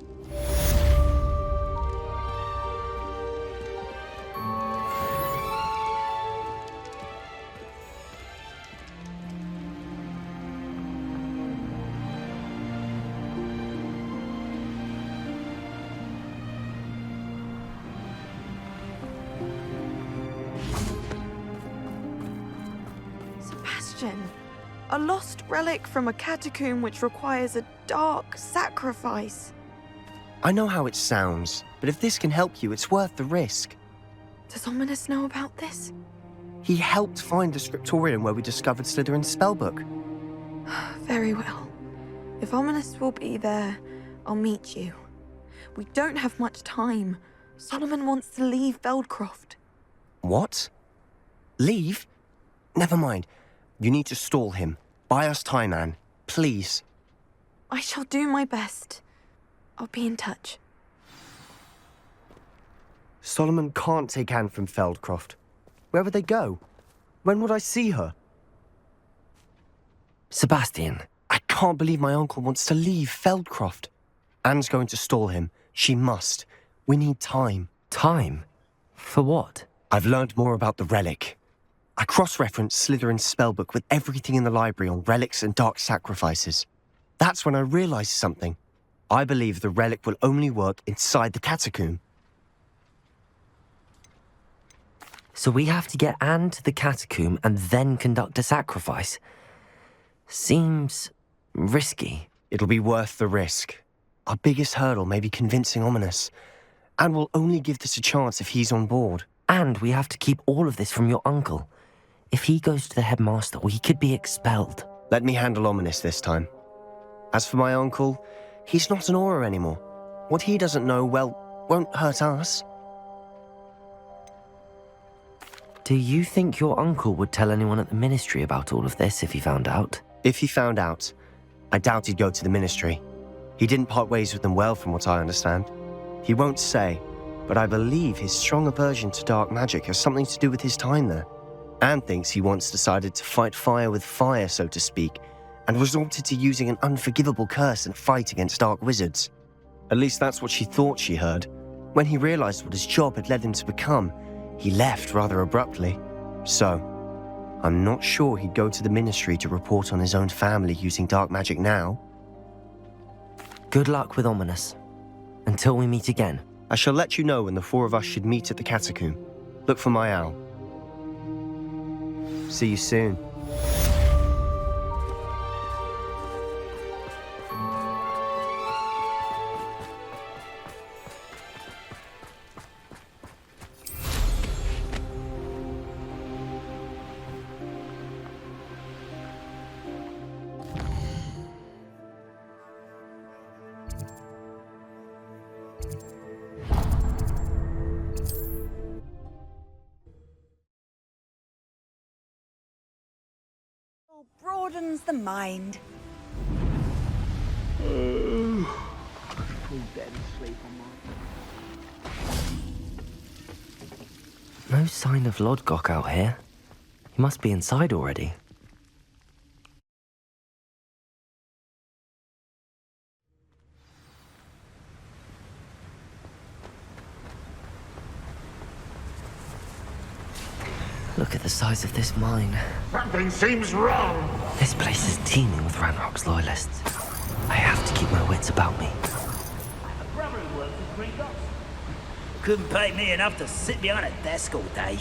[SPEAKER 6] Sebastian, a lost relic from a catacomb which requires a dark sacrifice.
[SPEAKER 15] I know how it sounds, but if this can help you, it's worth the risk.
[SPEAKER 6] Does Ominous know about this?
[SPEAKER 15] He helped find the scriptorium where we discovered Slytherin's spellbook.
[SPEAKER 6] Very well. If Ominous will be there, I'll meet you. We don't have much time. Solomon wants to leave Feldcroft.
[SPEAKER 15] What? Leave? Never mind. You need to stall him. Buy us time, Anne. Please.
[SPEAKER 6] I shall do my best. I'll be in touch.
[SPEAKER 15] Solomon can't take Anne from Feldcroft. Where would they go? When would I see her?
[SPEAKER 2] Sebastian.
[SPEAKER 15] I can't believe my uncle wants to leave Feldcroft. Anne's going to stall him. She must. We need time.
[SPEAKER 2] Time? For what?
[SPEAKER 15] I've learned more about the relic. I cross-referenced Slytherin's spellbook with everything in the library on relics and dark sacrifices. That's when I realized something. I believe the relic will only work inside the catacomb.
[SPEAKER 2] So we have to get Anne to the catacomb and then conduct a sacrifice. Seems risky.
[SPEAKER 15] It'll be worth the risk. Our biggest hurdle may be convincing Ominous. And we'll only give this a chance if he's on board.
[SPEAKER 2] And we have to keep all of this from your uncle. If he goes to the headmaster, we could be expelled.
[SPEAKER 15] Let me handle Ominous this time. As for my uncle, he's not an Auror anymore. What he doesn't know, well, won't hurt us.
[SPEAKER 2] Do you think your uncle would tell anyone at the ministry about all of this if he found out?
[SPEAKER 15] If he found out, I doubt he'd go to the ministry. He didn't part ways with them well, from what I understand. He won't say, but I believe his strong aversion to dark magic has something to do with his time there. Anne thinks he once decided to fight fire with fire, so to speak, and resorted to using an unforgivable curse in a fight against dark wizards. At least that's what she thought she heard. When he realized what his job had led him to become, he left rather abruptly. So, I'm not sure he'd go to the ministry to report on his own family using dark magic now.
[SPEAKER 2] Good luck with Ominous. Until we meet again.
[SPEAKER 15] I shall let you know when the four of us should meet at the catacomb. Look for my owl. See you soon.
[SPEAKER 4] Broadens the mind.
[SPEAKER 2] No sign of Lodgok out here. He must be inside already. Look at the size of this mine.
[SPEAKER 13] Something seems wrong.
[SPEAKER 2] This place is teeming with Ranrock's loyalists. I have to keep my wits about me.
[SPEAKER 8] Couldn't pay me enough to sit behind a desk all day.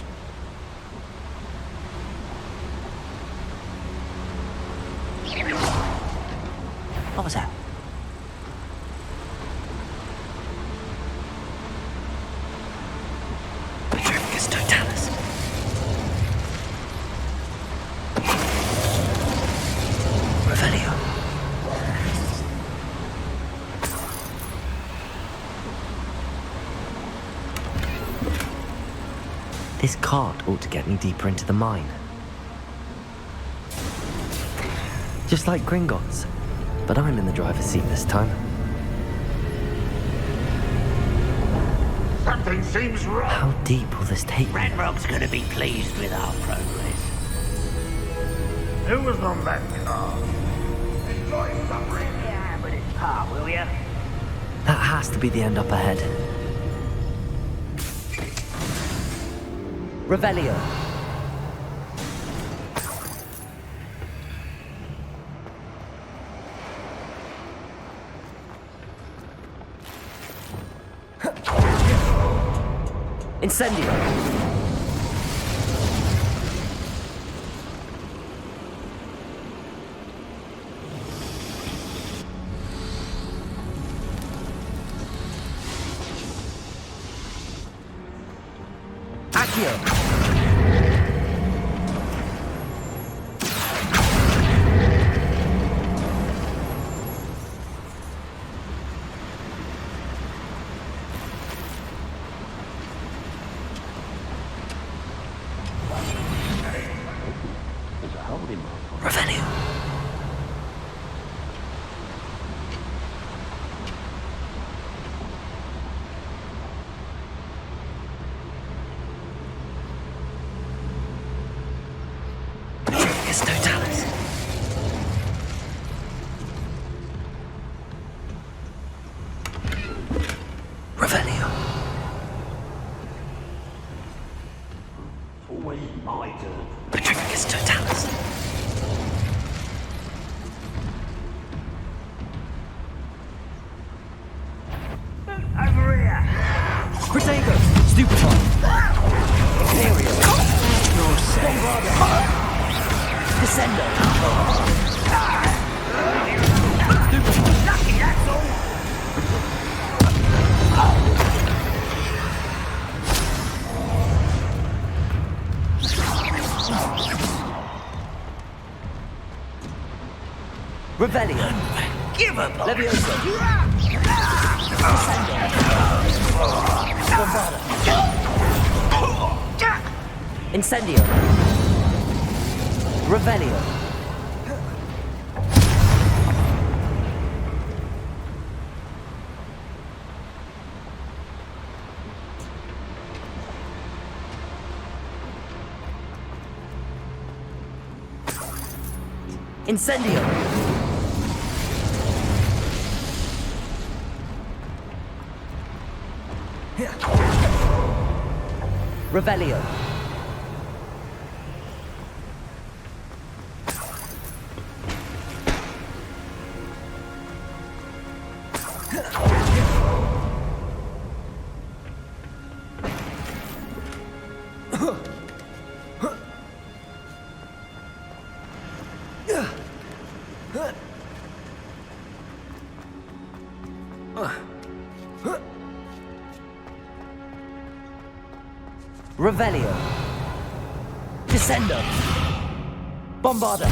[SPEAKER 8] What was that?
[SPEAKER 2] Petrificus totalis. Revelio. This cart ought to get me deeper into the mine. Just like Gringotts, but I'm in the driver's seat this time.
[SPEAKER 13] Something seems wrong.
[SPEAKER 2] How deep will this take me?
[SPEAKER 14] Ranrock's gonna be pleased with our progress.
[SPEAKER 13] Who was on that car? Enjoy suffering.
[SPEAKER 14] Yeah, but it's par, will ya?
[SPEAKER 2] That has to be the end up ahead. Revelio. Incendio. Accio. Revenue. Petrificus totalis. Revelio.
[SPEAKER 14] Always my turn.
[SPEAKER 2] Petrificus totalis.
[SPEAKER 14] Over here!
[SPEAKER 2] Protego! Stupefy! Imperial! No say! Descendo! Stupefy!
[SPEAKER 14] Lucky, that's all!
[SPEAKER 2] Revelio!
[SPEAKER 14] Unforgivable!
[SPEAKER 2] Levioso! Incendio. Revelio. Incendio. Revelio. Revelio. Descendo. Bombarda.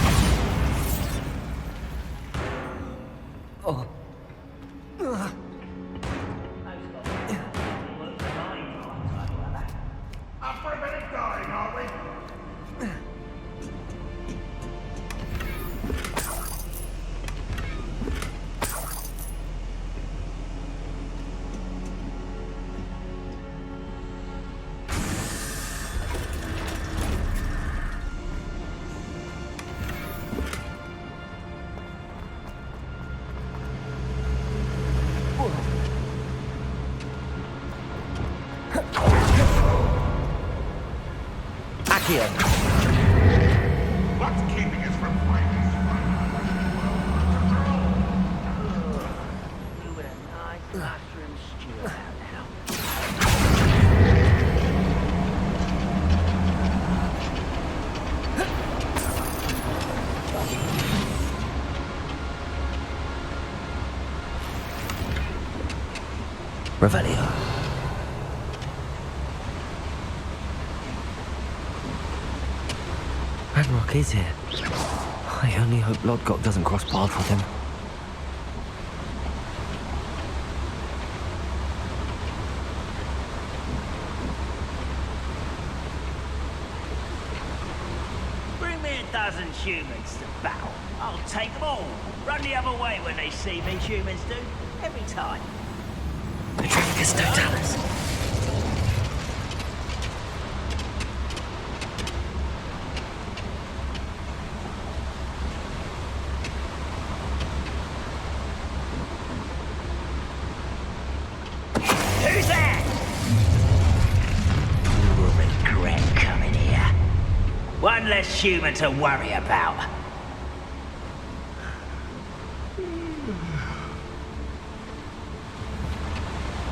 [SPEAKER 2] Oh.
[SPEAKER 13] Up for a bit of dying, are we?
[SPEAKER 2] Revelio.
[SPEAKER 13] What's keeping us from playing this one?
[SPEAKER 8] With a nice mushroom stew out now.
[SPEAKER 2] Revelio. Ranrock is here. I only hope Lodgok doesn't cross paths with him.
[SPEAKER 8] Bring me a dozen humans to battle. I'll take them all. Run the other way when they see me, humans do. Every time.
[SPEAKER 2] Petrificus totalis.
[SPEAKER 8] Who's that? You will regret coming here. One less human to worry about.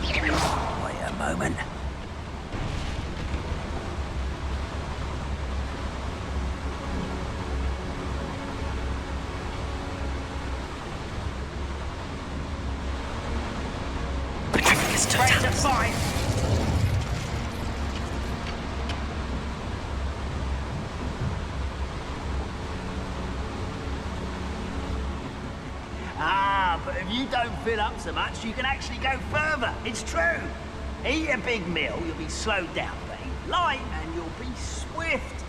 [SPEAKER 8] Wait a moment.
[SPEAKER 2] Petrificus totalis.
[SPEAKER 8] Ah, but if you don't fill up so much, you can actually go further. It's true. Eat a big meal, you'll be slowed down, but eat light and you'll be swift.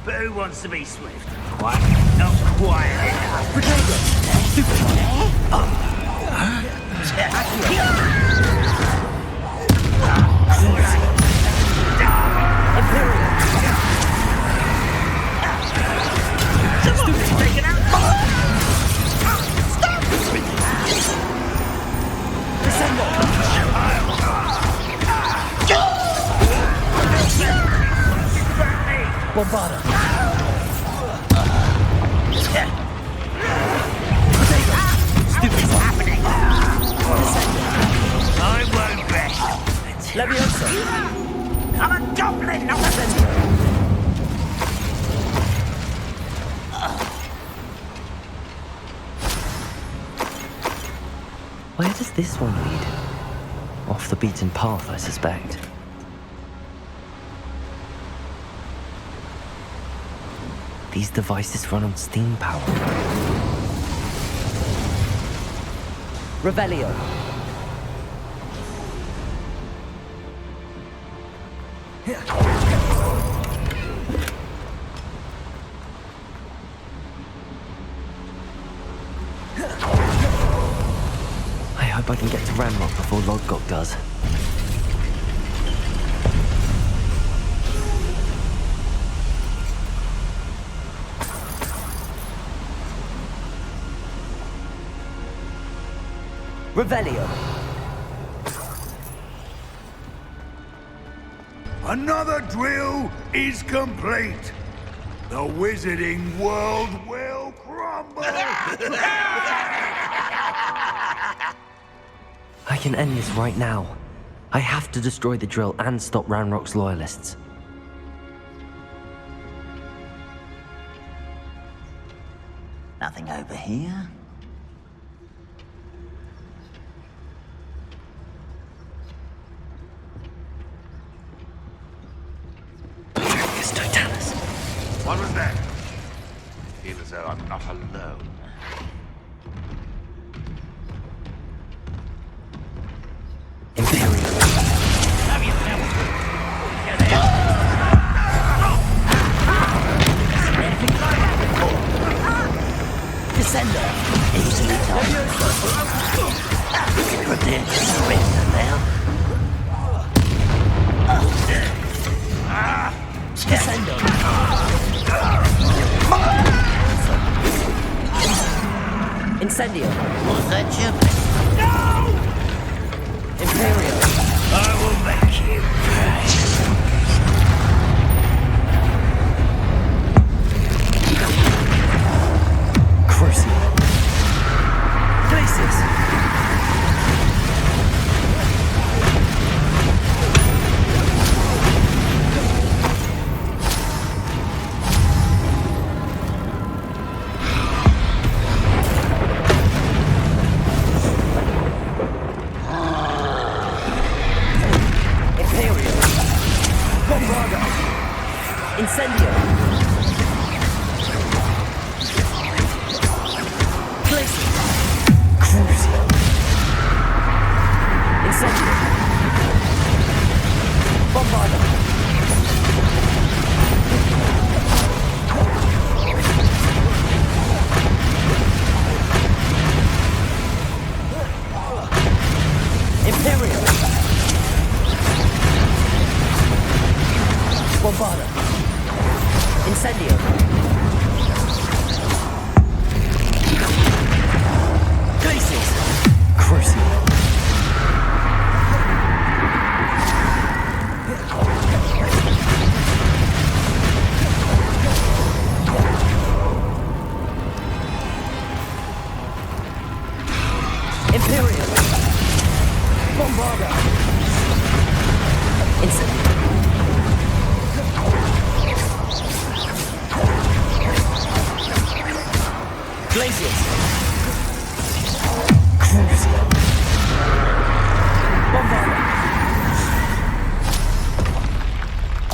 [SPEAKER 8] But who wants to be swift? What? Not quite enough. Taken out.
[SPEAKER 2] Bombarda.
[SPEAKER 8] What's happening? I won't rest.
[SPEAKER 2] Leviosa.
[SPEAKER 8] I'm a goblin, not a
[SPEAKER 2] Where does this one lead? Off the beaten path, I suspect. These devices run on steam power. Revelio. I hope I can get to Ranrock before Lodgok does. Revelio.
[SPEAKER 19] Another drill is complete. The wizarding world will crumble.
[SPEAKER 2] I can end this right now. I have to destroy the drill and stop Ranrock's loyalists.
[SPEAKER 8] Nothing over here.
[SPEAKER 13] What was that? I feel as though I'm not alone.
[SPEAKER 8] Descender. Easily done. Prepare to surrender now. Descender.
[SPEAKER 2] Incendio.
[SPEAKER 8] Was that you? No!
[SPEAKER 2] Imperial.
[SPEAKER 8] I will make you pay.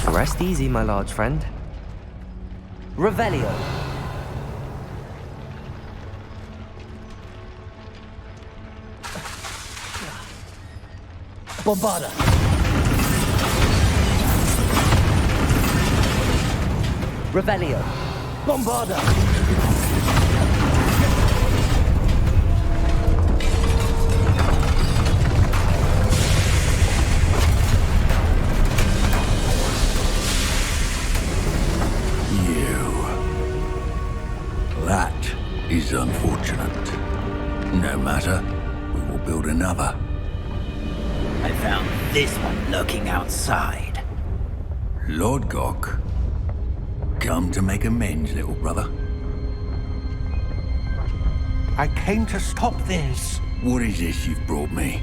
[SPEAKER 2] Rest easy, my large friend. Revelio. Bombarda. Revelio. Bombarda.
[SPEAKER 12] That is unfortunate. No matter, we will build another.
[SPEAKER 20] I found this one lurking outside.
[SPEAKER 12] Lord Gok, come to make amends, little brother.
[SPEAKER 19] I came to stop this.
[SPEAKER 12] What is this you've brought me?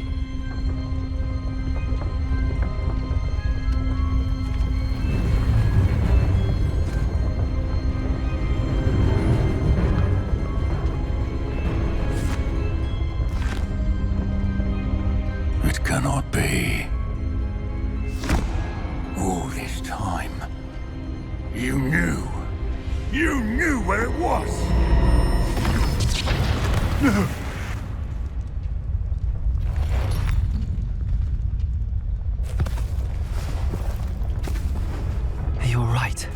[SPEAKER 12] It cannot be. All this time, you knew. You knew where it was. No.
[SPEAKER 2] Are you all right?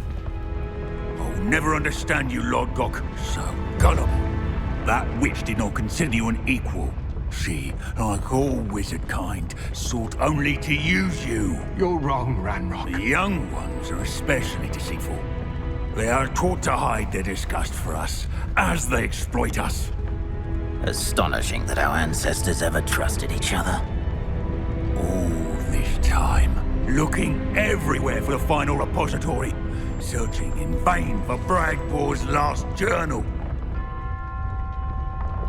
[SPEAKER 12] I'll never understand you, Lord Gok. So gullible. That witch did not consider you an equal. She, like all wizard kind, sought only to use you.
[SPEAKER 19] You're wrong, Ranrock.
[SPEAKER 12] The young ones are especially deceitful. They are taught to hide their disgust for us, as they exploit us.
[SPEAKER 20] Astonishing that our ancestors ever trusted each other.
[SPEAKER 12] All this time, looking everywhere for the final repository, searching in vain for Bragbor's last journal.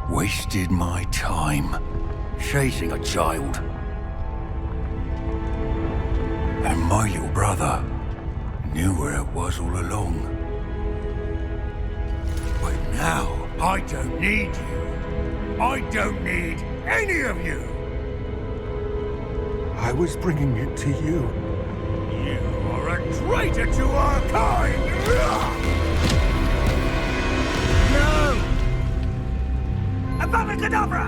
[SPEAKER 12] Wasted my time chasing a child. And my little brother knew where it was all along. But now, I don't need you. I don't need any of you.
[SPEAKER 19] I was bringing it to you.
[SPEAKER 12] You are a traitor to our kind! No! Avada Kedavra!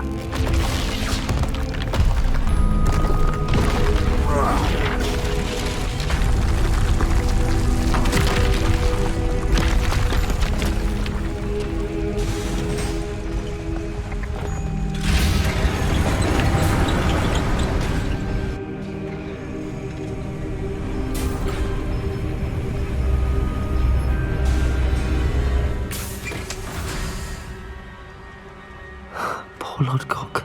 [SPEAKER 2] Poor Lord Gok.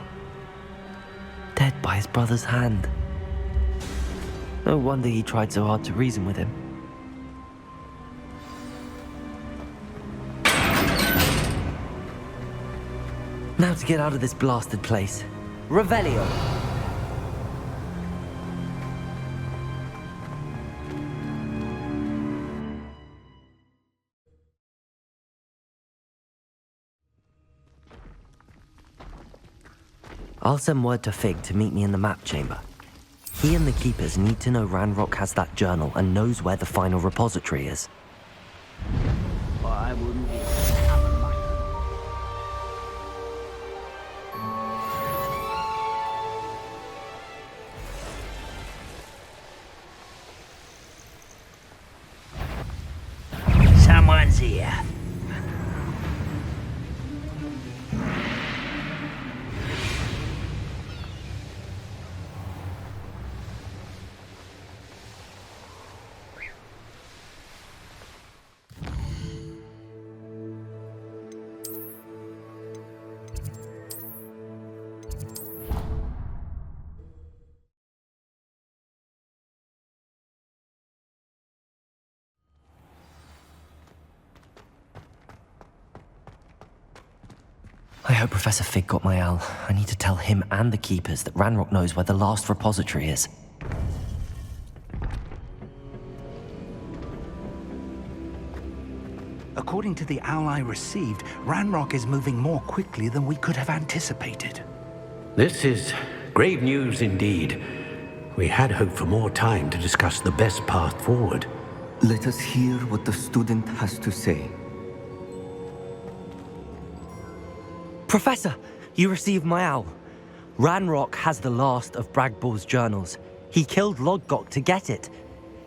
[SPEAKER 2] Dead by his brother's hand. No wonder he tried so hard to reason with him. Now to get out of this blasted place. Revelio! I'll send word to Fig to meet me in the map chamber. He and the keepers need to know Ranrock has that journal and knows where the final repository is.
[SPEAKER 8] Well, I wouldn't be... Someone's here.
[SPEAKER 2] I hope Professor Fig got my owl. I need to tell him and the keepers that Ranrock knows where the last repository is.
[SPEAKER 12] According to the owl I received, Ranrock is moving more quickly than we could have anticipated.
[SPEAKER 17] This is grave news indeed. We had hoped for more time to discuss the best path forward.
[SPEAKER 11] Let us hear what the student has to say.
[SPEAKER 2] Professor, you received my owl. Ranrock has the last of Bragbor's journals. He killed Lodgok to get it.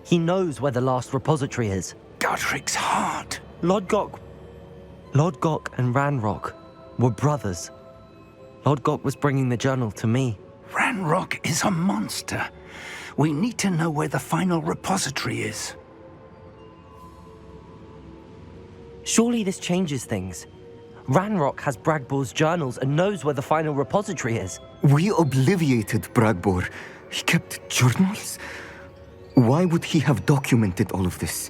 [SPEAKER 2] He knows where the last repository is.
[SPEAKER 12] Godric's heart.
[SPEAKER 2] Lodgok and Ranrock were brothers. Lodgok was bringing the journal to me.
[SPEAKER 12] Ranrock is a monster. We need to know where the final repository is.
[SPEAKER 2] Surely this changes things. Ranrock has Bragbor's journals and knows where the final repository is.
[SPEAKER 11] We obliviated Bragbor. He kept journals? Why would he have documented all of this?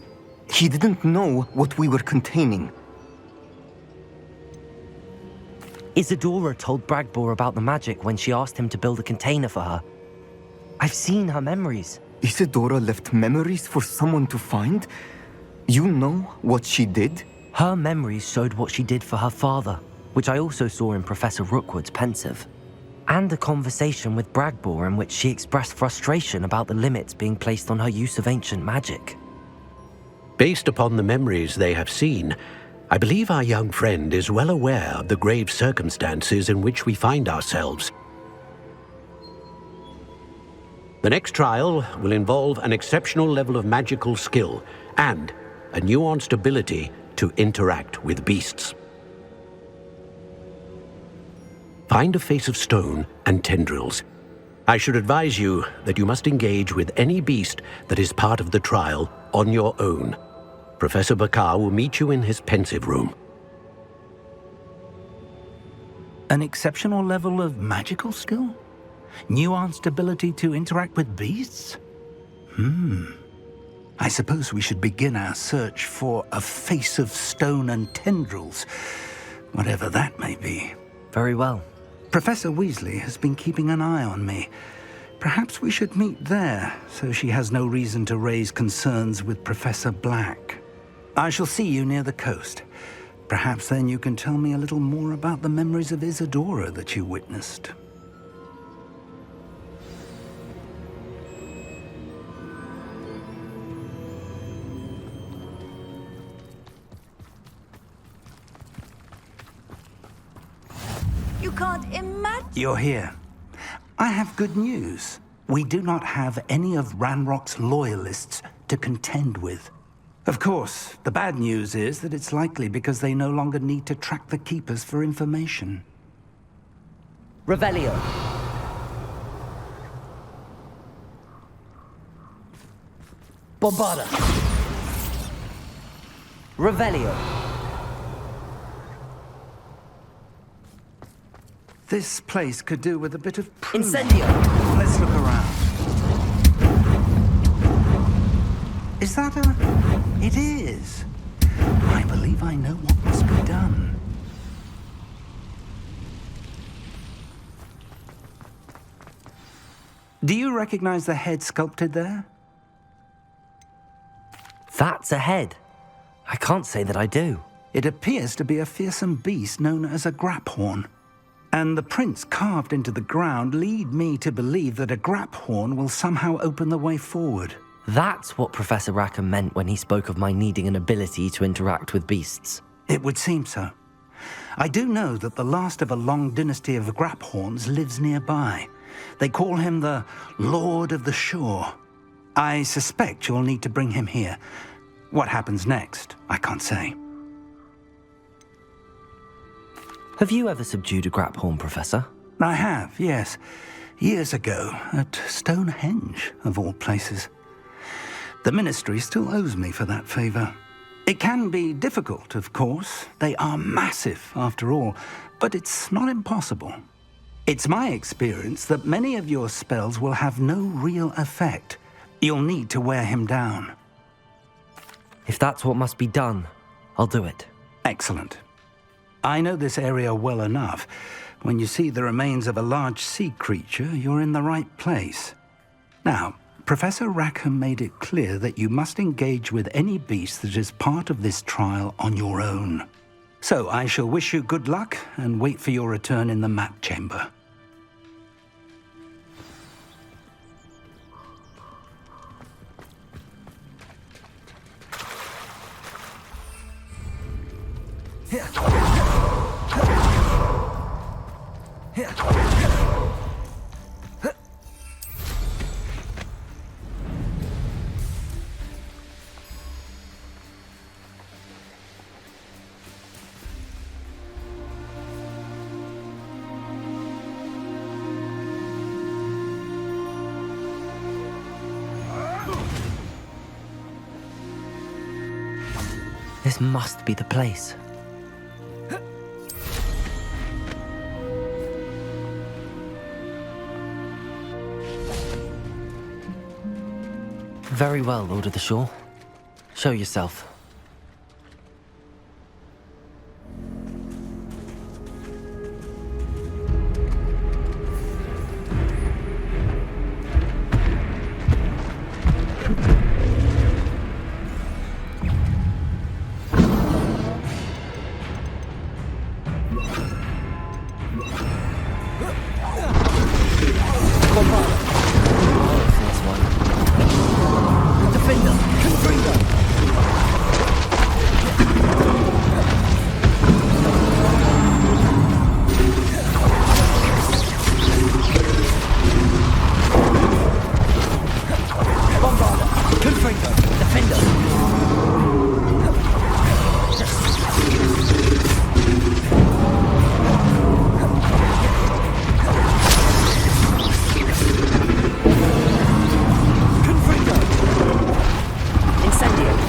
[SPEAKER 11] He didn't know what we were containing.
[SPEAKER 2] Isadora told Bragbor about the magic when she asked him to build a container for her. I've seen her memories.
[SPEAKER 11] Isadora left memories for someone to find? You know what she did?
[SPEAKER 2] Her memories showed what she did for her father, which I also saw in Professor Rookwood's pensive. And a conversation with Bragbor in which she expressed frustration about the limits being placed on her use of ancient magic.
[SPEAKER 17] Based upon the memories they have seen, I believe our young friend is well aware of the grave circumstances in which we find ourselves. The next trial will involve an exceptional level of magical skill and a nuanced ability to interact with beasts. Find a face of stone and tendrils. I should advise you that you must engage with any beast that is part of the trial on your own. Professor Bakar will meet you in his pensive room.
[SPEAKER 12] An exceptional level of magical skill? Nuanced ability to interact with beasts? I suppose we should begin our search for a face of stone and tendrils, whatever that may be.
[SPEAKER 2] Very well.
[SPEAKER 12] Professor Weasley has been keeping an eye on me. Perhaps we should meet there, so she has no reason to raise concerns with Professor Black. I shall see you near the coast. Perhaps then you can tell me a little more about the memories of Isadora that you witnessed.
[SPEAKER 4] You can't imagine...
[SPEAKER 12] You're here. I have good news. We do not have any of Ranrock's loyalists to contend with. Of course, the bad news is that it's likely because they no longer need to track the Keepers for information.
[SPEAKER 2] Revelio. Bombarda. Revelio.
[SPEAKER 12] This place could do with a bit of pruning.
[SPEAKER 2] Incendio.
[SPEAKER 12] Let's look around. Is that a... It is. I believe I know what must be done. Do you recognize the head sculpted there?
[SPEAKER 2] That's a head. I can't say that I do.
[SPEAKER 12] It appears to be a fearsome beast known as a graphorn. And the prints carved into the ground lead me to believe that a graphorn will somehow open the way forward.
[SPEAKER 2] That's what Professor Rackham meant when he spoke of my needing an ability to interact with beasts.
[SPEAKER 12] It would seem so. I do know that the last of a long dynasty of graphorns lives nearby. They call him the Lord of the Shore. I suspect you'll need to bring him here. What happens next, I can't say.
[SPEAKER 2] Have you ever subdued a graphorn, Professor?
[SPEAKER 12] I have, yes. Years ago, at Stonehenge, of all places. The Ministry still owes me for that favor. It can be difficult, of course. They are massive, after all, but it's not impossible. It's my experience that many of your spells will have no real effect. You'll need to wear him down.
[SPEAKER 2] If that's what must be done, I'll do it.
[SPEAKER 12] Excellent. I know this area well enough. When you see the remains of a large sea creature, you're in the right place. Now, Professor Rackham made it clear that you must engage with any beast that is part of this trial on your own. So I shall wish you good luck and wait for your return in the map chamber.
[SPEAKER 2] This must be the place. Very well, Lord of the Shore. Show yourself.
[SPEAKER 4] Incendio.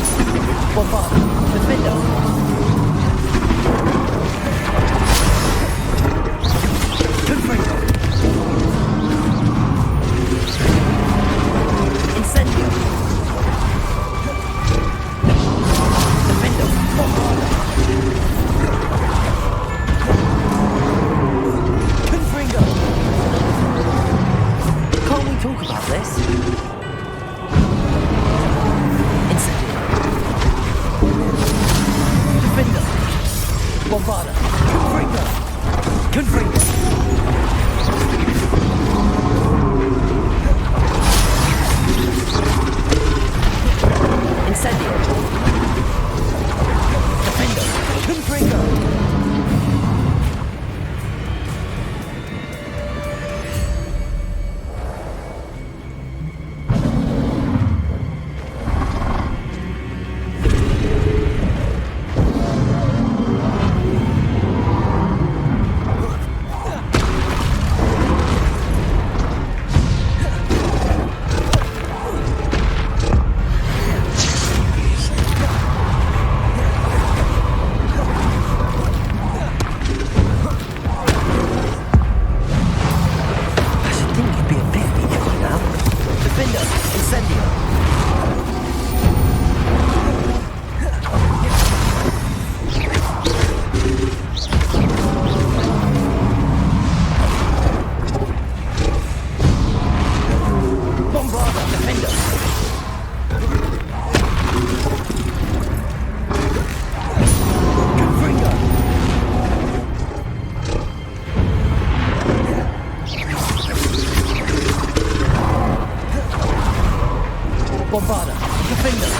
[SPEAKER 2] Bombarda, defend them!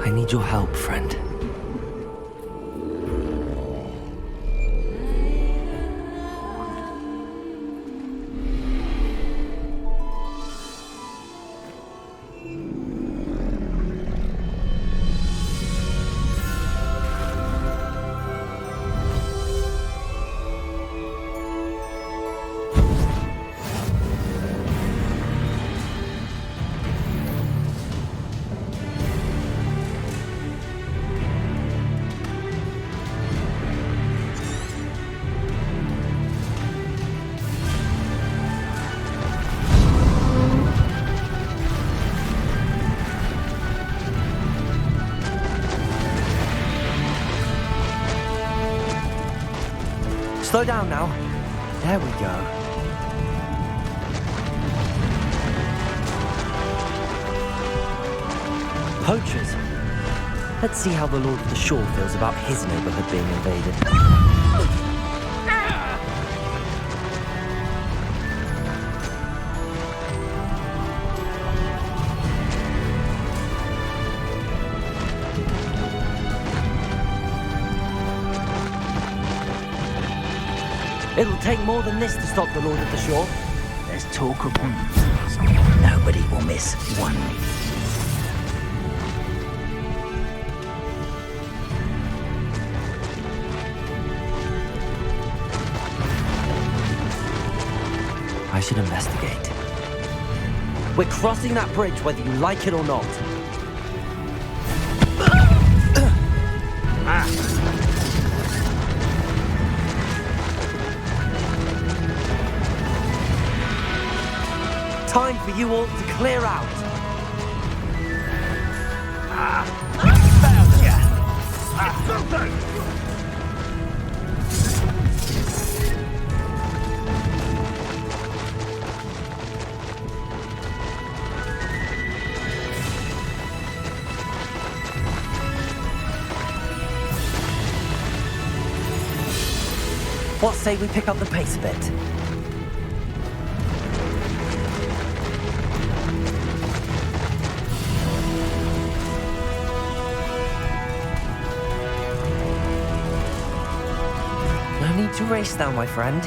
[SPEAKER 2] I need your help, friend. Slow down now. There we go. Poachers. Let's see how the Lord of the Shore feels about his neighborhood being invaded. It'll take more than this to stop the Lord of the Shore.
[SPEAKER 20] There's talk of one. Nobody will miss one.
[SPEAKER 2] I should investigate. We're crossing that bridge whether you like it or not. Time for you all to clear out. What say we pick up the pace a bit? No need to race now, my friend.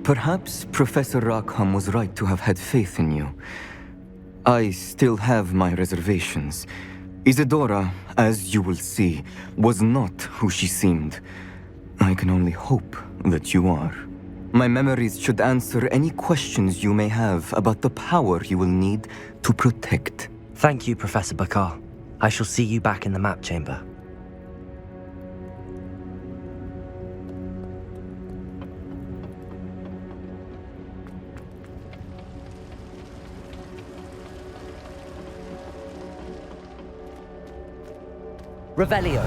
[SPEAKER 11] Perhaps Professor Rackham was right to have had faith in you. I still have my reservations. Isadora, as you will see, was not who she seemed. I can only hope that you are. My memories should answer any questions you may have about the power you will need to protect.
[SPEAKER 2] Thank you, Professor Bakar. I shall see you back in the map chamber. Revelio.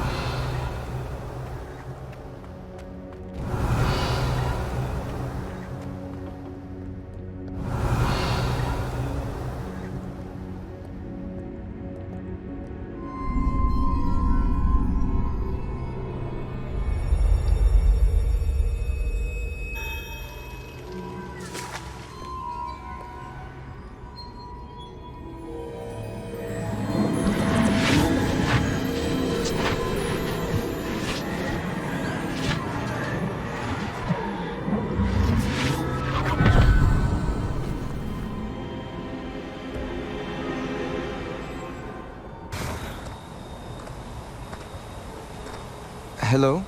[SPEAKER 11] Hello?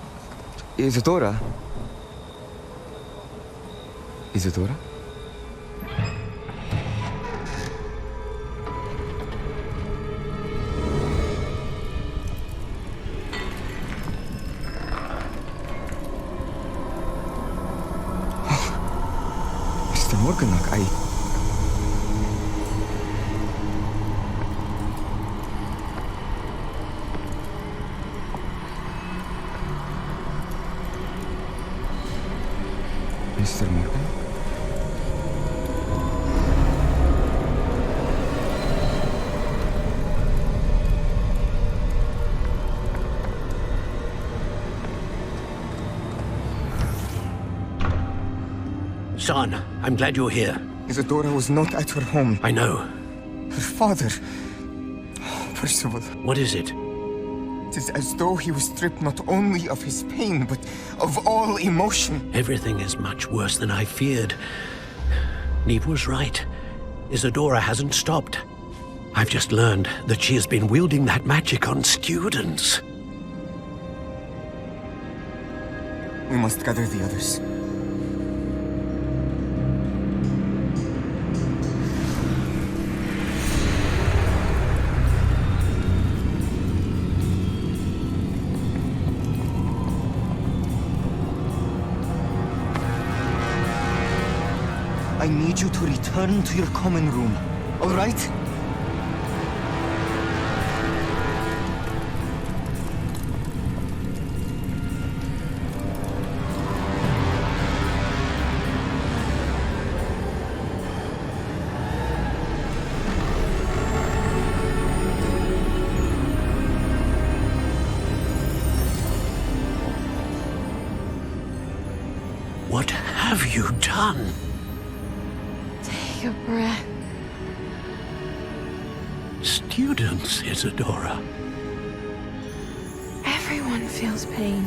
[SPEAKER 11] Isadora? Isadora? Mr. Morganach, Mr. Morgan?
[SPEAKER 17] Son, I'm glad you're here.
[SPEAKER 11] Isadora was not at her home.
[SPEAKER 17] I know.
[SPEAKER 11] Her father... Percival.
[SPEAKER 17] What is it?
[SPEAKER 11] It is as though he was stripped not only of his pain, but of all emotion.
[SPEAKER 17] Everything is much worse than I feared. Neve was right. Isadora hasn't stopped. I've just learned that she has been wielding that magic on students.
[SPEAKER 11] We must gather the others. I need you to return to your common room, all right?
[SPEAKER 17] What have you done?
[SPEAKER 6] Take a breath.
[SPEAKER 17] Students, Isadora.
[SPEAKER 6] Everyone feels pain.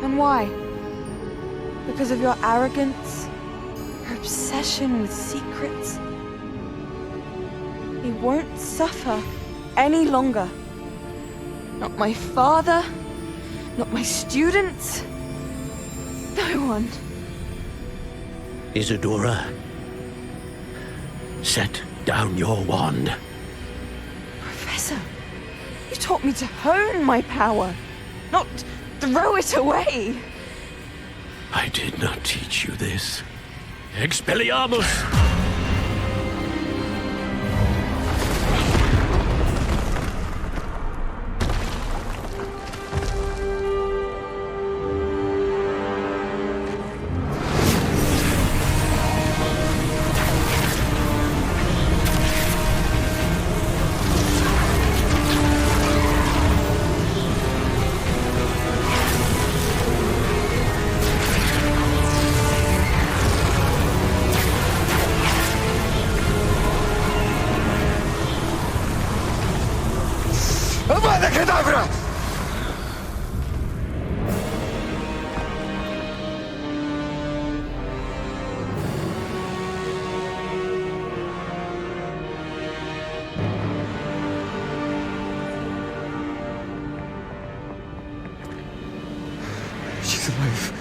[SPEAKER 6] And why? Because of your arrogance? Your obsession with secrets? He won't suffer any longer. Not my father, not my students, no one.
[SPEAKER 17] Isadora, set down your wand.
[SPEAKER 6] Professor, you taught me to hone my power, not throw it away.
[SPEAKER 17] I did not teach you this. Expelliarmus!
[SPEAKER 11] She's alive.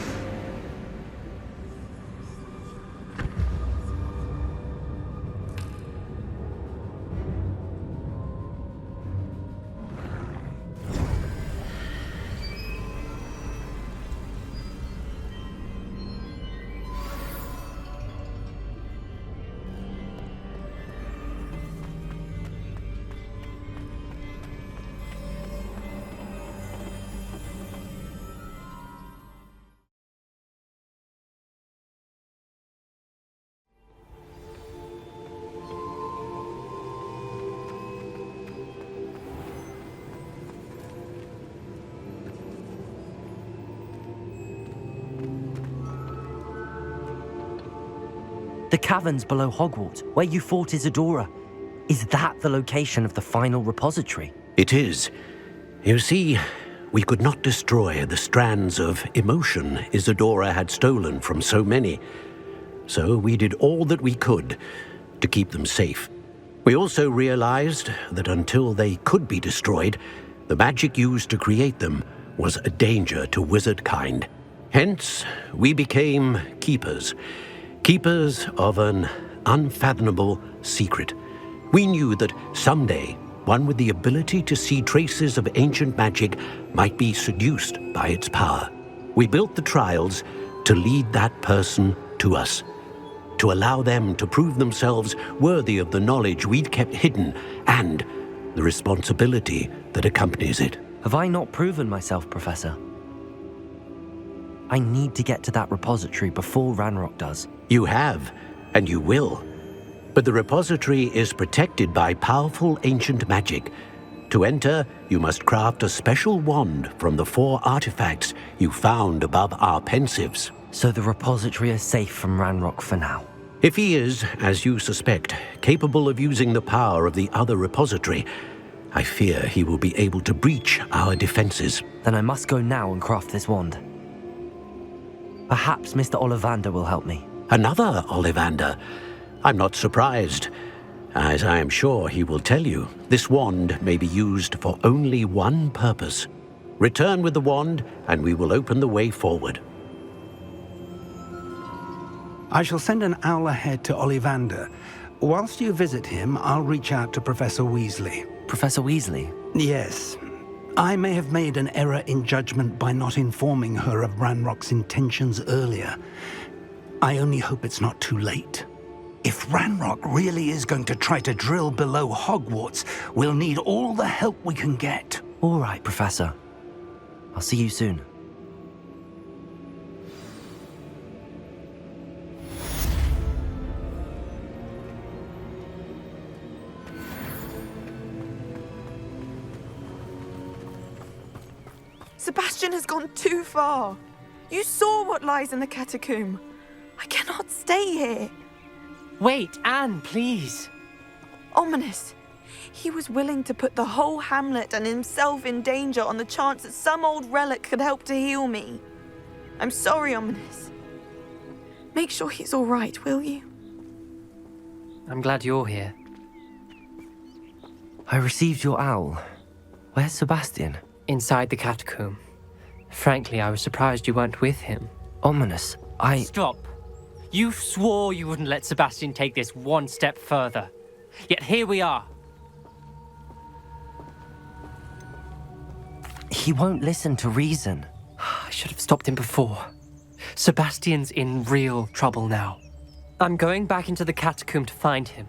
[SPEAKER 2] The caverns below Hogwarts, where you fought Isadora. Is that the location of the final repository?
[SPEAKER 17] It is. You see, we could not destroy the strands of emotion Isadora had stolen from so many. So we did all that we could to keep them safe. We also realized that until they could be destroyed, the magic used to create them was a danger to wizard kind. Hence, we became keepers. Keepers of an unfathomable secret. We knew that someday, one with the ability to see traces of ancient magic might be seduced by its power. We built the trials to lead that person to us, to allow them to prove themselves worthy of the knowledge we'd kept hidden and the responsibility that accompanies it.
[SPEAKER 2] Have I not proven myself, Professor? I need to get to that repository before Ranrock does.
[SPEAKER 17] You have, and you will. But the repository is protected by powerful ancient magic. To enter, you must craft a special wand from the 4 artifacts you found above our pensives.
[SPEAKER 2] So the repository is safe from Ranrock for now?
[SPEAKER 17] If he is, as you suspect, capable of using the power of the other repository, I fear he will be able to breach our defenses.
[SPEAKER 2] Then I must go now and craft this wand. Perhaps Mr. Ollivander will help me.
[SPEAKER 17] Another Ollivander? I'm not surprised. As I am sure he will tell you, this wand may be used for only one purpose. Return with the wand, and we will open the way forward.
[SPEAKER 12] I shall send an owl ahead to Ollivander. Whilst you visit him, I'll reach out to Professor Weasley.
[SPEAKER 2] Professor Weasley?
[SPEAKER 12] Yes. I may have made an error in judgment by not informing her of Ranrock's intentions earlier. I only hope it's not too late. If Ranrock really is going to try to drill below Hogwarts, we'll need all the help we can get.
[SPEAKER 2] All right, Professor. I'll see you soon.
[SPEAKER 6] Sebastian has gone too far. You saw what lies in the catacomb. I cannot stay here.
[SPEAKER 9] Wait, Anne, please.
[SPEAKER 6] Ominous. He was willing to put the whole hamlet and himself in danger on the chance that some old relic could help to heal me. I'm sorry, Ominous. Make sure he's all right, will you?
[SPEAKER 9] I'm glad you're here.
[SPEAKER 2] I received your owl. Where's Sebastian?
[SPEAKER 9] Inside the catacomb. Frankly, I was surprised you weren't with him.
[SPEAKER 2] Ominous,
[SPEAKER 9] Stop. You swore you wouldn't let Sebastian take this one step further. Yet here we are.
[SPEAKER 2] He won't listen to reason.
[SPEAKER 9] I should have stopped him before. Sebastian's in real trouble now. I'm going back into the catacomb to find him.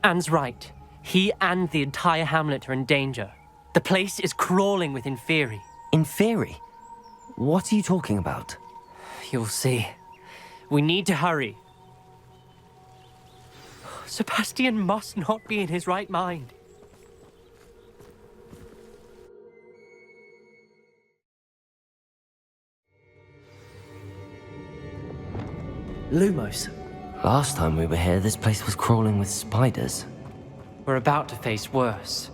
[SPEAKER 9] Anne's right. He and the entire hamlet are in danger. The place is crawling with Inferi.
[SPEAKER 2] Inferi? What are you talking about?
[SPEAKER 9] You'll see. We need to hurry. Sebastian must not be in his right mind.
[SPEAKER 2] Lumos. Last time we were here, this place was crawling with spiders.
[SPEAKER 9] We're about to face worse.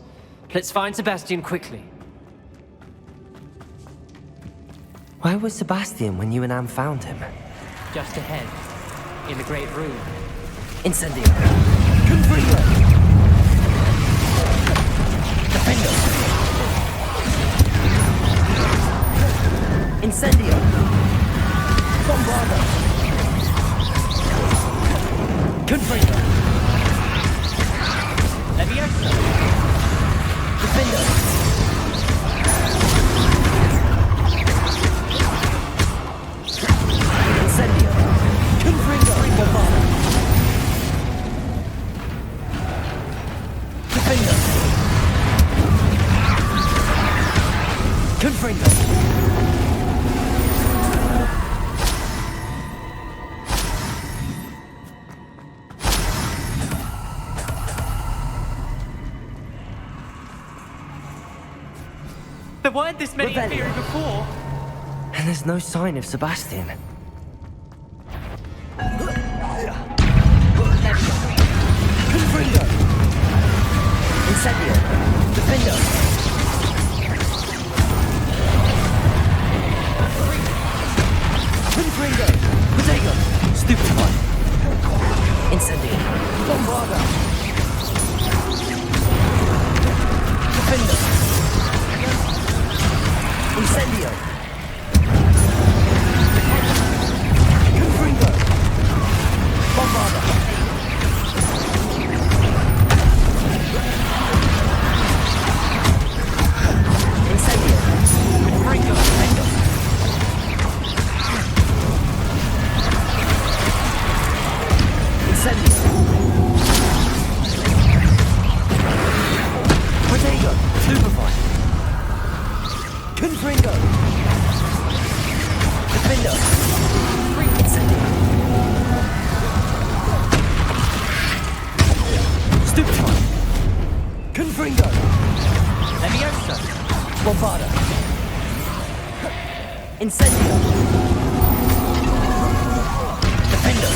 [SPEAKER 9] Let's find Sebastian quickly.
[SPEAKER 2] Where was Sebastian when you and Anne found him?
[SPEAKER 9] Just ahead, in the Great Room.
[SPEAKER 2] Incendio! Confringo! Defendo! Incendio! Bombardo! Confringo! Leviosa! Defendo! Incendio! Confringo! Bombardo! Defendo! Confringo!
[SPEAKER 9] There weren't this many Inferi before.
[SPEAKER 2] And there's no sign of Sebastian.
[SPEAKER 10] Incendio! Defender! Confringo! Protego! Stupefy! Incendio! Bombarda! Defender! Incendio! Confringo! Bombarda! Incendio! Confringo! Defender! Incendio! Protego! Stupefy! Confringo! Defender! Incendio! Stupefy! Confringo! Leviosa! Bombarda! Incendio! Defender!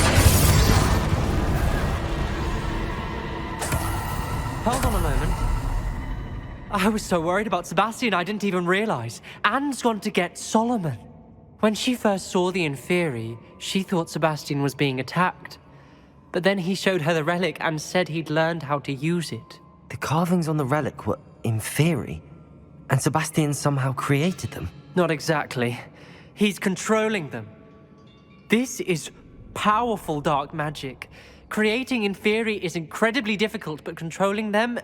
[SPEAKER 21] Hold on a moment. I was so worried about Sebastian I didn't even realize. Anne's gone to get Solomon. When she first saw the Inferi, she thought Sebastian was being attacked. But then he showed her the relic and said he'd learned how to use it.
[SPEAKER 2] The carvings on the relic were Inferi, and Sebastian somehow created them.
[SPEAKER 21] Not exactly. He's controlling them. This is powerful dark magic. Creating Inferi is incredibly difficult, but controlling them...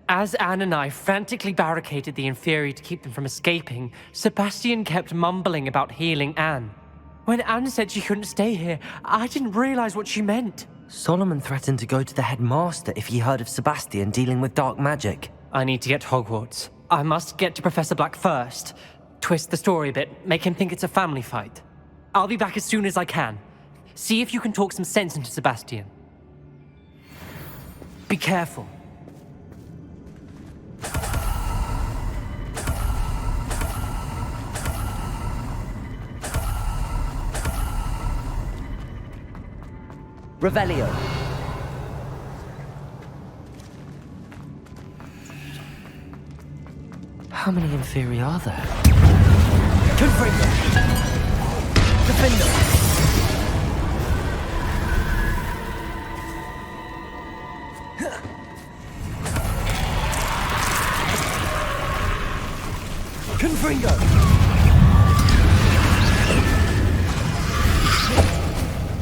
[SPEAKER 21] As Anne and I frantically barricaded the Inferi to keep them from escaping, Sebastian kept mumbling about healing Anne. When Anne said she couldn't stay here, I didn't realize what she meant.
[SPEAKER 2] Solomon threatened to go to the headmaster if he heard of Sebastian dealing with dark magic.
[SPEAKER 21] I need to get to Hogwarts. I must get to Professor Black first. Twist the story a bit, make him think it's a family fight. I'll be back as soon as I can. See if you can talk some sense into Sebastian. Be careful.
[SPEAKER 10] Revelio.
[SPEAKER 2] How many Inferi are there?
[SPEAKER 10] Confringo. Defender. Confringo.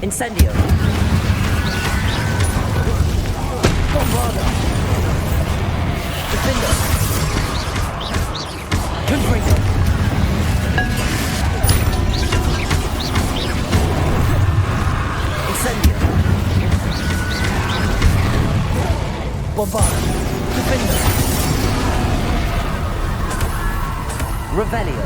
[SPEAKER 10] Incendio. Bombarda. Defender. Confringo. Incendio. Bombarda. Defender. Revelio.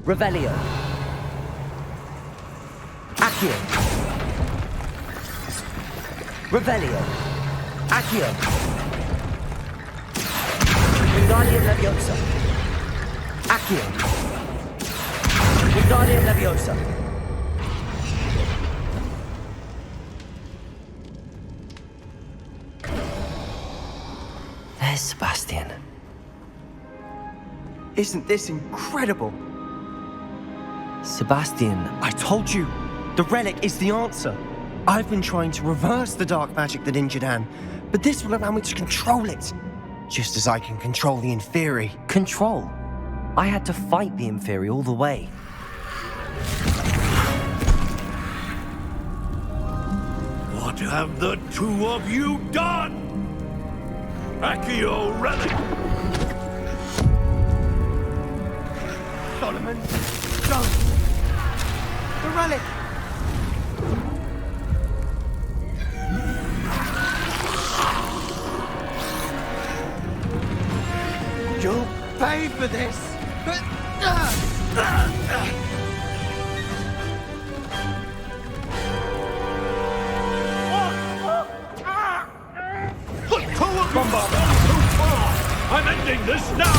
[SPEAKER 10] Revelio. Accio. Revelio. Accio. Wingardium Leviosa. Accio. Wingardium Leviosa.
[SPEAKER 2] There's Sebastian.
[SPEAKER 15] Isn't this incredible?
[SPEAKER 2] Sebastian,
[SPEAKER 15] I told you, the relic is the answer. I've been trying to reverse the dark magic that injured Anne, but this will allow me to control it. Just as I can control the Inferi.
[SPEAKER 2] Control? I had to fight the Inferi all the way.
[SPEAKER 17] What have the two of you done? Accio relic!
[SPEAKER 15] Solomon, don't! The relic! You'll pay for this!
[SPEAKER 17] Bombarda! I'm ending this now!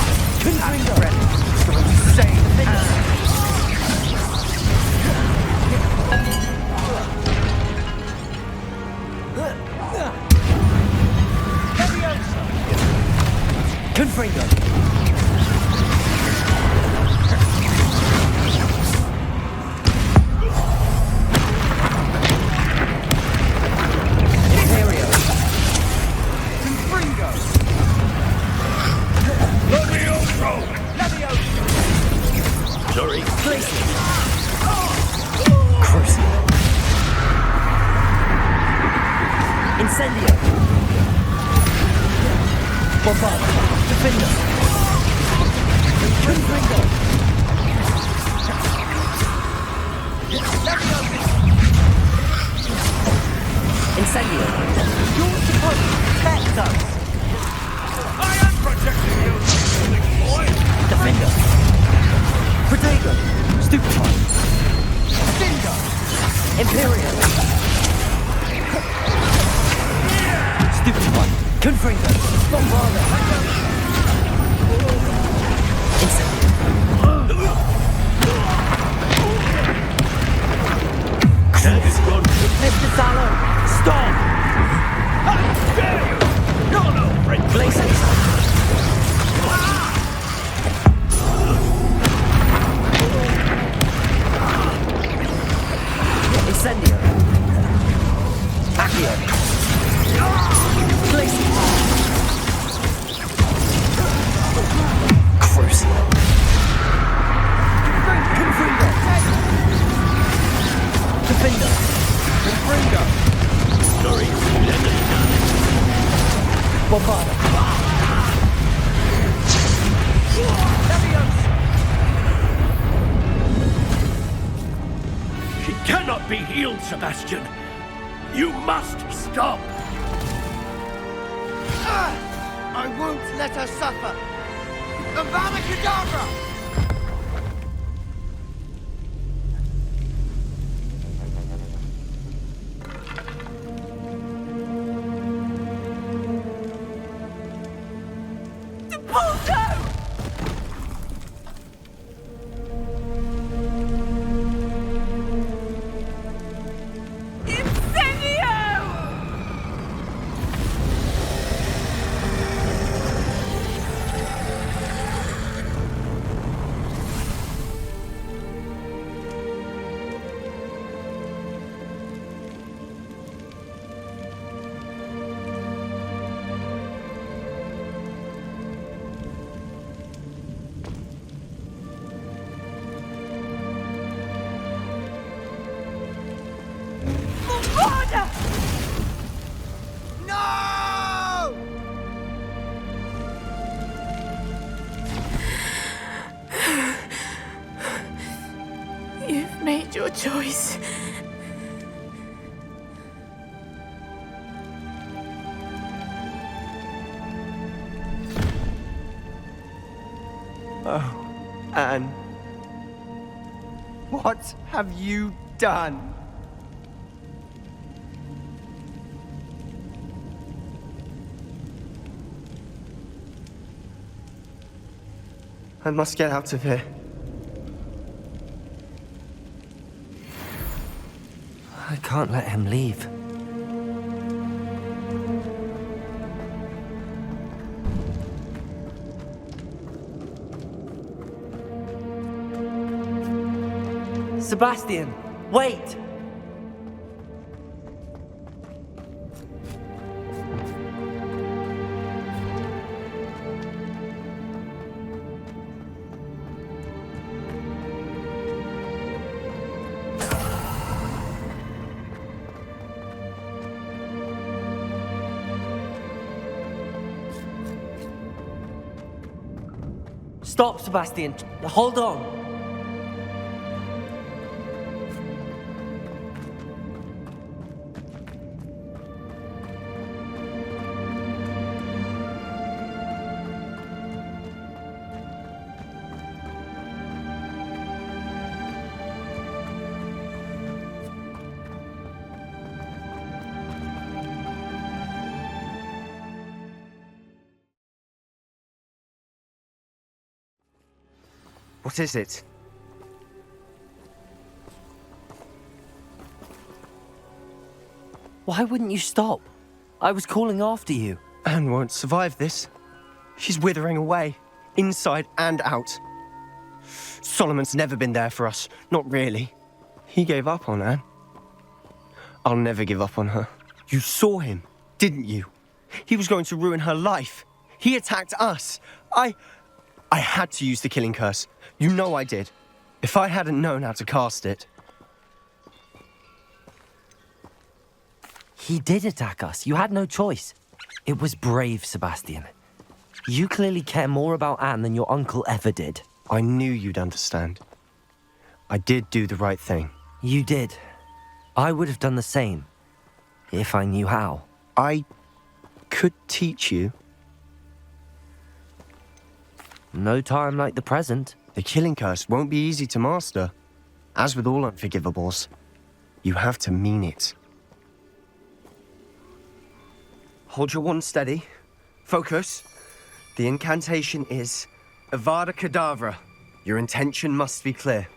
[SPEAKER 10] Confringo! Imperio! Confringo!
[SPEAKER 17] Levioso!
[SPEAKER 10] Sorry. Glacier! Crucible! Incendio! Bombard! Defender! Confringo! Incendio! You're supposed to protect us!
[SPEAKER 17] I am protecting you, silly boy!
[SPEAKER 10] Defender! Protego! Stupefy! Defender! Imperial! Stupefy! Confringo! Bombarda! Incendio! Mr. Salo! Stop!
[SPEAKER 17] How dare you! No, Fred!
[SPEAKER 10] Blazes! Incendio! Accio! Blazes! Crucible! Confringo! Defender! Confringo!
[SPEAKER 17] Sorry,
[SPEAKER 10] Bombarda!
[SPEAKER 17] She cannot be healed, Sebastian. You must stop.
[SPEAKER 18] I won't let her suffer. Avada Kedavra! No!
[SPEAKER 22] You've made your choice.
[SPEAKER 15] Oh, Anne. What have you done? I must get out of here.
[SPEAKER 2] I can't let him leave.
[SPEAKER 21] Sebastian, wait! Stop, Sebastian. Hold on.
[SPEAKER 15] What is it?
[SPEAKER 2] Why wouldn't you stop? I was calling after you.
[SPEAKER 15] Anne won't survive this. She's withering away, inside and out. Solomon's never been there for us, not really. He gave up on Anne. I'll never give up on her. You saw him, didn't you? He was going to ruin her life. He attacked us. I had to use the killing curse. You know I did. If I hadn't known how to cast it...
[SPEAKER 2] He did attack us. You had no choice. It was brave, Sebastian. You clearly care more about Anne than your uncle ever did.
[SPEAKER 15] I knew you'd understand. I did do the right thing.
[SPEAKER 2] You did. I would have done the same, if I knew how.
[SPEAKER 15] I could teach you.
[SPEAKER 2] No time like the present.
[SPEAKER 15] The killing curse won't be easy to master. As with all unforgivables, you have to mean it. Hold your wand steady. Focus. The incantation is Avada Kedavra. Your intention must be clear.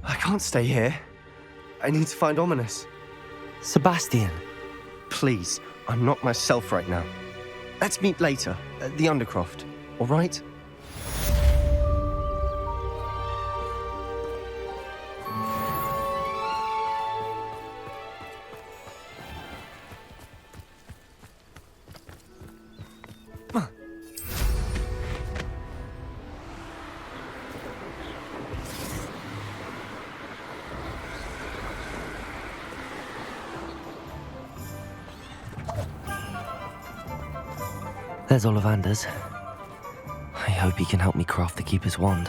[SPEAKER 15] I can't stay here. I need to find Ominous.
[SPEAKER 2] Sebastian.
[SPEAKER 15] Please, I'm not myself right now. Let's meet later, at the Undercroft, all right?
[SPEAKER 2] There's Ollivander's. I hope he can help me craft the Keeper's wand.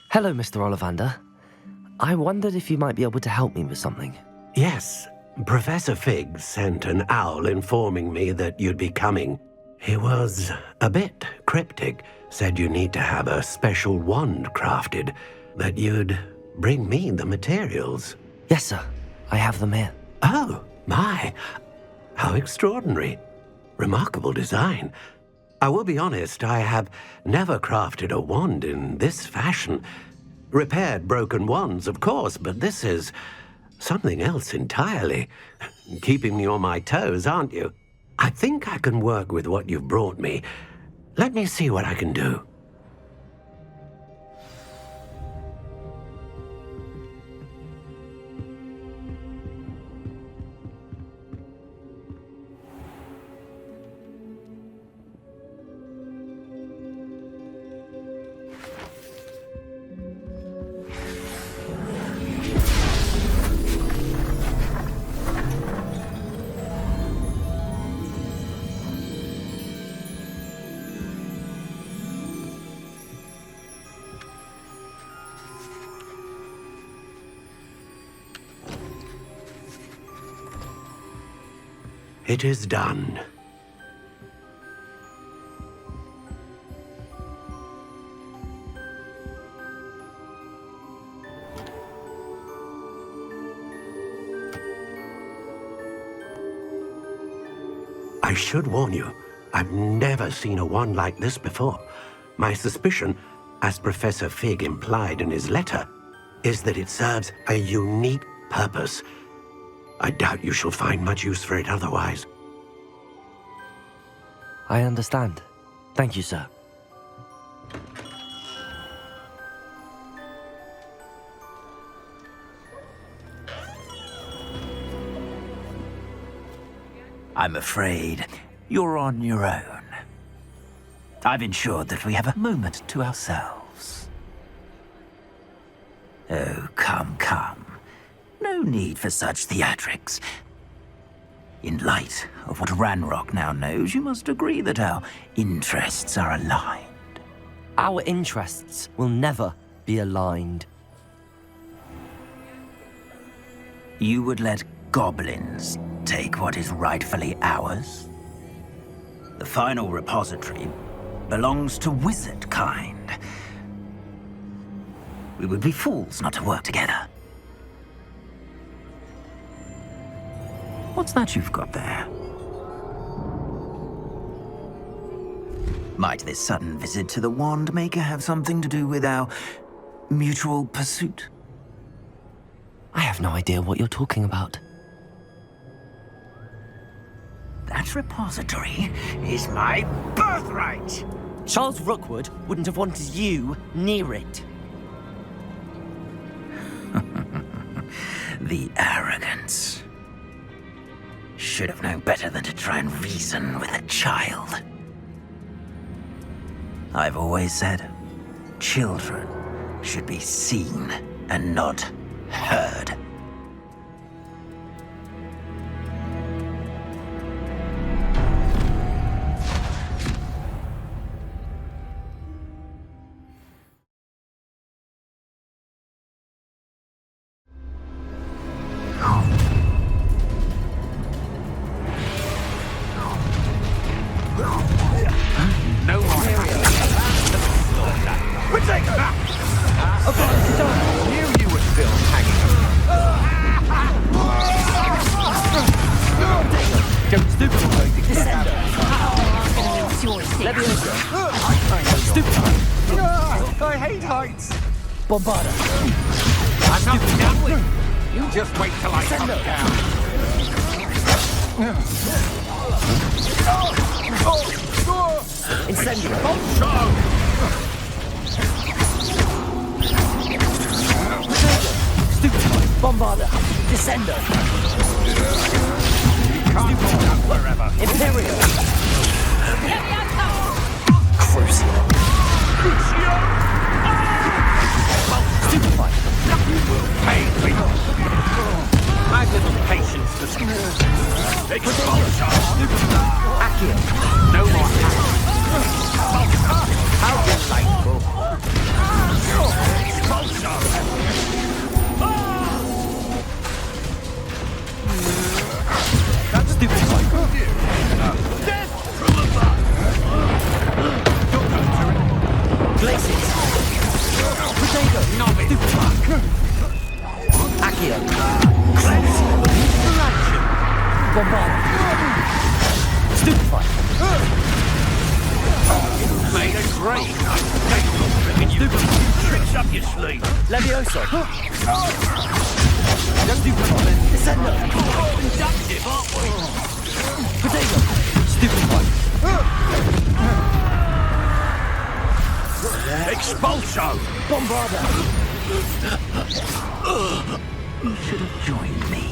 [SPEAKER 2] Hello, Mr. Ollivander. I wondered if you might be able to help me with something.
[SPEAKER 17] Yes, Professor Fig sent an owl informing me that you'd be coming. He was a bit cryptic, said you need to have a special wand crafted, that you'd bring me the materials.
[SPEAKER 2] Yes, sir. I have them here.
[SPEAKER 17] Oh, my. How extraordinary. Remarkable design. I will be honest, I have never crafted a wand in this fashion. Repaired broken wands, of course, but this is something else entirely. Keeping me on my toes, aren't you? I think I can work with what you've brought me. Let me see what I can do. It is done. I should warn you, I've never seen a wand like this before. My suspicion, as Professor Fig implied in his letter, is that it serves a unique purpose. I doubt you shall find much use for it otherwise.
[SPEAKER 2] I understand. Thank you, sir.
[SPEAKER 20] I'm afraid you're on your own. I've ensured that we have a moment to ourselves. Oh, come, come. No need for such theatrics. In light of what Ranrock now knows, you must agree that our interests are aligned.
[SPEAKER 2] Our interests will never be aligned.
[SPEAKER 20] You would let goblins take what is rightfully ours? The final repository belongs to wizard kind. We would be fools not to work together. What's that you've got there? Might this sudden visit to the Wand Maker have something to do with our mutual pursuit?
[SPEAKER 2] I have no idea what you're talking about.
[SPEAKER 20] That repository is my birthright!
[SPEAKER 2] Charles Rookwood wouldn't have wanted you near it.
[SPEAKER 20] The arrogance. Should have known better than to try and reason with a child. I've always said, children should be seen and not heard.
[SPEAKER 18] I hate heights!
[SPEAKER 2] Bombarda.
[SPEAKER 18] I'm not done with you. You just wait till I come down.
[SPEAKER 2] Incendio. Stupefy. Bombarda. Descendo.
[SPEAKER 18] Can't hold up forever.
[SPEAKER 2] Imperial. Crucial. Stupefy.
[SPEAKER 18] You will pay me. I've little patience for expulsion.
[SPEAKER 2] Accio.
[SPEAKER 18] No more. How delightful. Expulsion.
[SPEAKER 2] That's Stupefy.
[SPEAKER 18] Death from above.
[SPEAKER 2] Glaciers. Potato.
[SPEAKER 18] Novice.
[SPEAKER 2] Accio. Cleanse. Bombarda. Stupefy.
[SPEAKER 18] Made a great tricks up your sleeve.
[SPEAKER 2] Levioso. Descendo.
[SPEAKER 18] Inductive, aren't we?
[SPEAKER 2] Potato. Stupefy.
[SPEAKER 18] Expulsion.
[SPEAKER 2] Bombarda.
[SPEAKER 20] You should have joined me.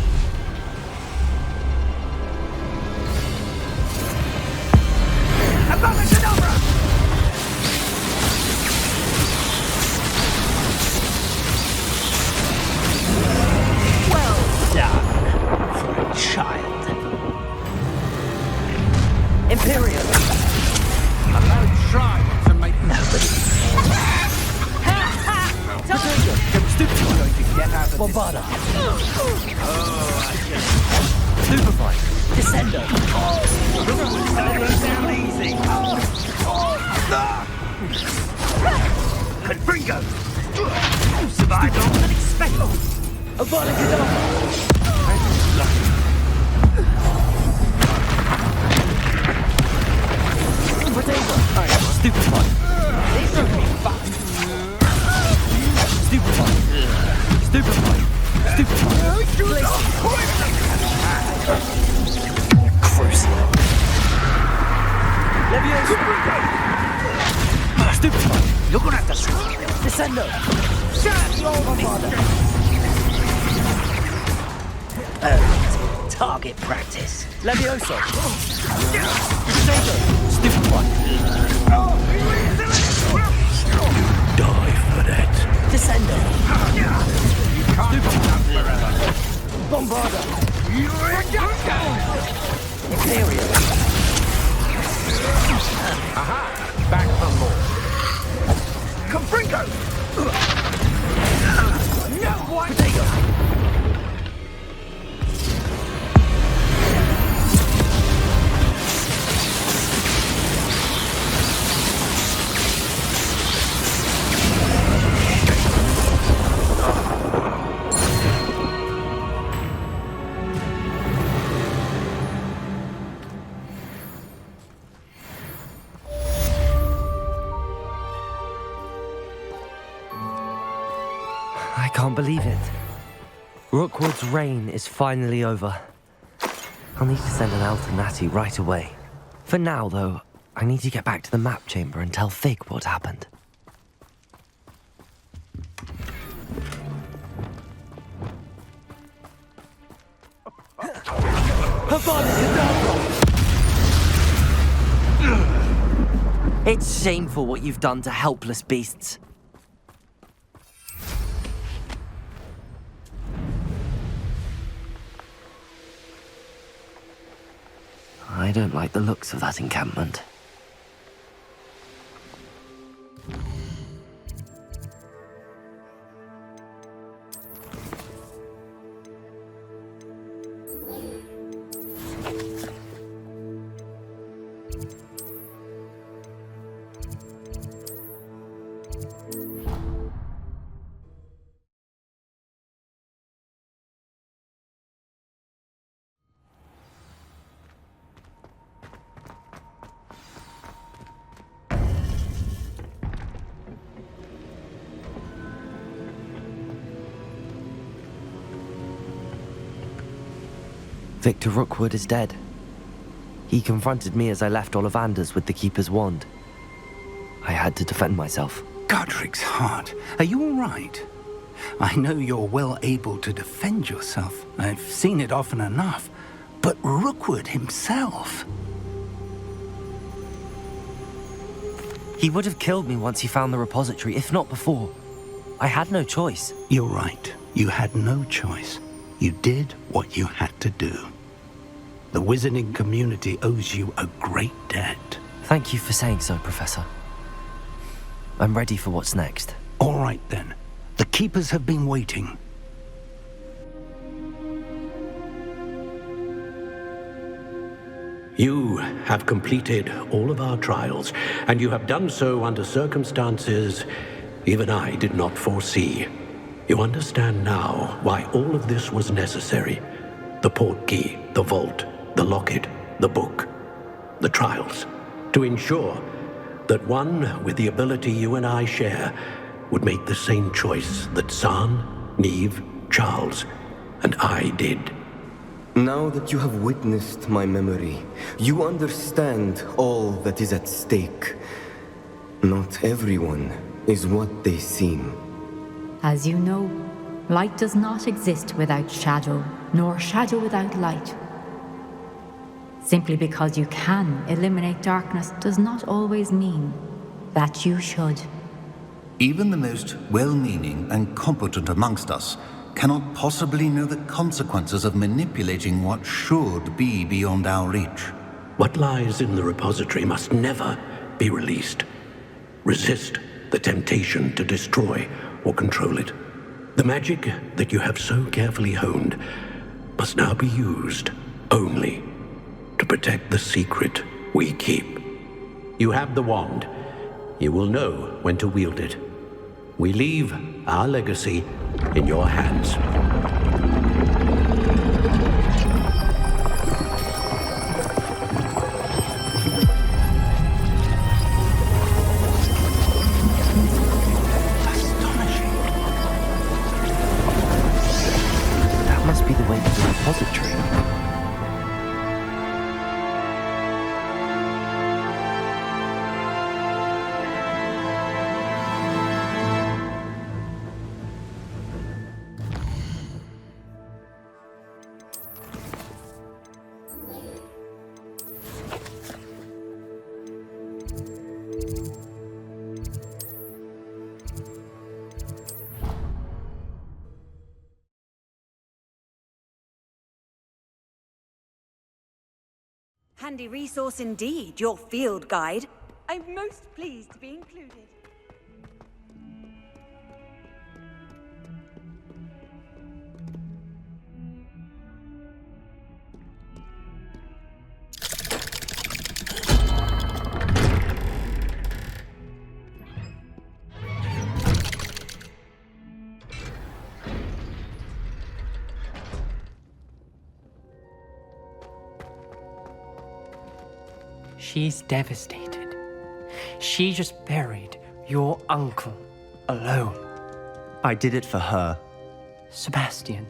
[SPEAKER 2] Well done for a child. Imperial.
[SPEAKER 18] Allow trying to make
[SPEAKER 2] Nobody. Potato. Stupefy.
[SPEAKER 18] going to get out of
[SPEAKER 2] Bombarda.
[SPEAKER 18] this.
[SPEAKER 2] Stupefy. Descendo.
[SPEAKER 18] Down easy. Confringo. You survived longer than expected.
[SPEAKER 2] Avada Kedavra. Potato. Stupefy.
[SPEAKER 18] This will be fun.
[SPEAKER 2] Stupefy. Stupefy. Stupefy. Crucial. Levioso. Stupefy.
[SPEAKER 18] You're gonna have to
[SPEAKER 2] Descendo. Bombarda.
[SPEAKER 20] Target practice.
[SPEAKER 2] Levioso. Potato. Stupefy.
[SPEAKER 17] Die for that.
[SPEAKER 2] Descendo.
[SPEAKER 18] Stupefy.
[SPEAKER 2] Bombarda.
[SPEAKER 18] Imperial.
[SPEAKER 2] Aha!
[SPEAKER 18] Back for more. Confringo! No one!
[SPEAKER 2] Potato. can't believe it. Rookwood's reign is finally over. I'll need to send an Elton Natty right away. For now, though, I need to get back to the map chamber and tell Fig what happened. It's shameful what you've done to helpless beasts. I don't like the looks of that encampment. Victor Rookwood is dead. He confronted me as I left Ollivanders with the Keeper's wand. I had to defend myself.
[SPEAKER 12] Godric's heart, are you all right? I know you're well able to defend yourself. I've seen it often enough. But Rookwood himself...
[SPEAKER 2] He would have killed me once he found the repository, if not before. I had no choice.
[SPEAKER 12] You're right. You had no choice. You did what you had to do. The wizarding community owes you a great debt.
[SPEAKER 2] Thank you for saying so, Professor. I'm ready for what's next.
[SPEAKER 12] All right, then. The Keepers have been waiting.
[SPEAKER 17] You have completed all of our trials, and you have done so under circumstances even I did not foresee. You understand now why all of this was necessary. The portkey, the vault, the locket, the book, the trials. To ensure that one with the ability you and I share would make the same choice that Zan, Neve, Charles, and I did.
[SPEAKER 11] Now that you have witnessed my memory, you understand all that is at stake. Not everyone is what they seem.
[SPEAKER 3] As you know, light does not exist without shadow, nor shadow without light. Simply because you can eliminate darkness does not always mean that you should.
[SPEAKER 5] Even the most well-meaning and competent amongst us cannot possibly know the consequences of manipulating what should be beyond our reach.
[SPEAKER 17] What lies in the repository must never be released. Resist the temptation to destroy or control it. The magic that you have so carefully honed must now be used only to protect the secret we keep. You have the wand. You will know when to wield it. We leave our legacy in your hands.
[SPEAKER 2] That must be the way to the repository.
[SPEAKER 4] Handy resource indeed, your field guide. I'm most pleased to be included.
[SPEAKER 21] She's devastated. She just buried your uncle alone.
[SPEAKER 15] I did it for her.
[SPEAKER 21] Sebastian,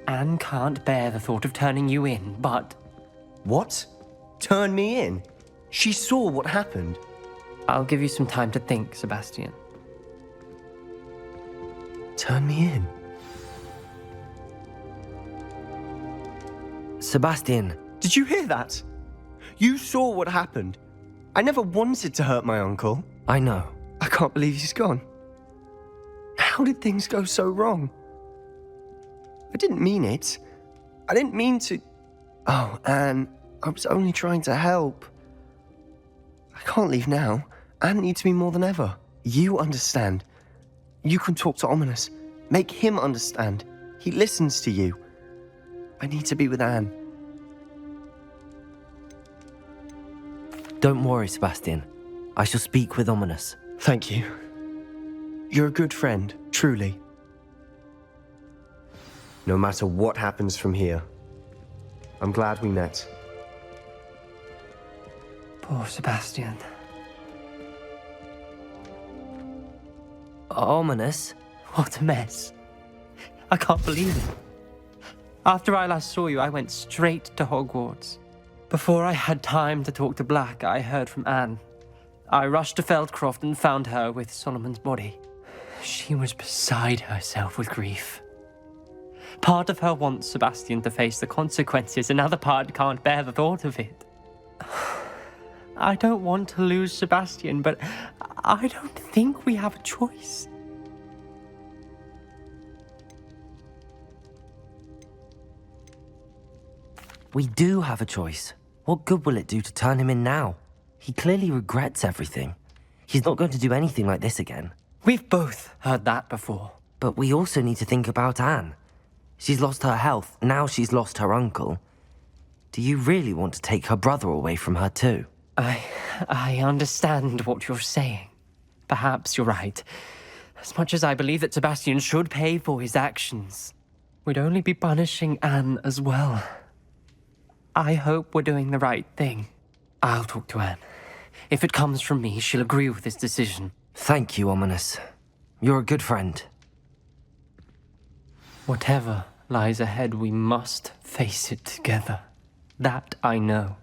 [SPEAKER 21] Anne can't bear the thought of turning you in, but...
[SPEAKER 15] What? Turn me in? She saw what happened.
[SPEAKER 21] I'll give you some time to think, Sebastian.
[SPEAKER 15] Turn me in?
[SPEAKER 2] Sebastian.
[SPEAKER 15] Did you hear that? You saw what happened. I never wanted to hurt my uncle.
[SPEAKER 2] I know.
[SPEAKER 15] I can't believe he's gone. How did things go so wrong? I didn't mean it. I didn't mean to... Oh, Anne, I was only trying to help. I can't leave now. Anne needs me more than ever. You understand. You can talk to Ominous. Make him understand. He listens to you. I need to be with Anne.
[SPEAKER 2] Don't worry, Sebastian. I shall speak with Ominous.
[SPEAKER 15] Thank you. You're a good friend, truly. No matter what happens from here, I'm glad we met.
[SPEAKER 21] Poor Sebastian.
[SPEAKER 2] Ominous?
[SPEAKER 21] What a mess. I can't believe it. After I last saw you, I went straight to Hogwarts. Before I had time to talk to Black, I heard from Anne. I rushed to Feldcroft and found her with Solomon's body. She was beside herself with grief. Part of her wants Sebastian to face the consequences, another part can't bear the thought of it. I don't want to lose Sebastian, but I don't think we have a choice.
[SPEAKER 2] We do have a choice. What good will it do to turn him in now? He clearly regrets everything. He's not going to do anything like this again.
[SPEAKER 21] We've both heard that before.
[SPEAKER 2] But we also need to think about Anne. She's lost her health, now she's lost her uncle. Do you really want to take her brother away from her too?
[SPEAKER 21] I understand what you're saying. Perhaps you're right. As much as I believe that Sebastian should pay for his actions, we'd only be punishing Anne as well. I hope we're doing the right thing. I'll talk to Anne. If it comes from me, she'll agree with this decision.
[SPEAKER 2] Thank you, Ominous. You're a good friend.
[SPEAKER 21] Whatever lies ahead, we must face it together. That I know.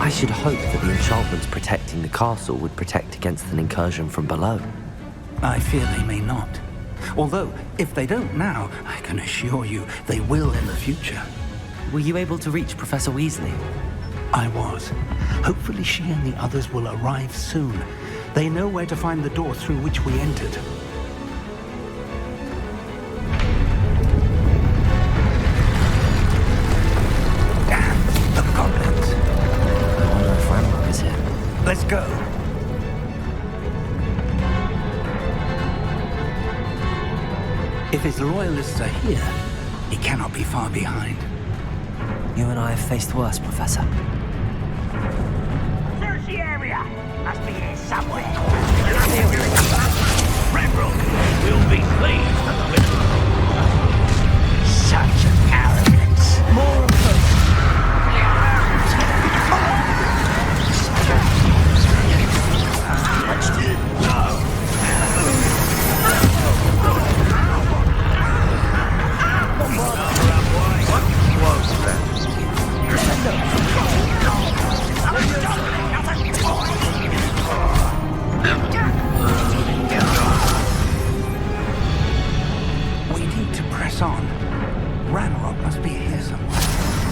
[SPEAKER 2] I should hope that the enchantments protecting the castle would protect against an incursion from below.
[SPEAKER 12] I fear they may not. Although, if they don't now, I can assure you they will in the future.
[SPEAKER 2] Were you able to reach Professor Weasley?
[SPEAKER 12] I was. Hopefully she and the others will arrive soon. They know where to find the door through which we entered. Let's go. If his loyalists are here, he cannot be far behind.
[SPEAKER 2] You and I have faced worse, Professor.
[SPEAKER 8] Search the area. Must be here somewhere. Ravenrock will be pleased with such arrogance.
[SPEAKER 21] More of them.
[SPEAKER 12] We need to press on. Ranrock must be here somewhere.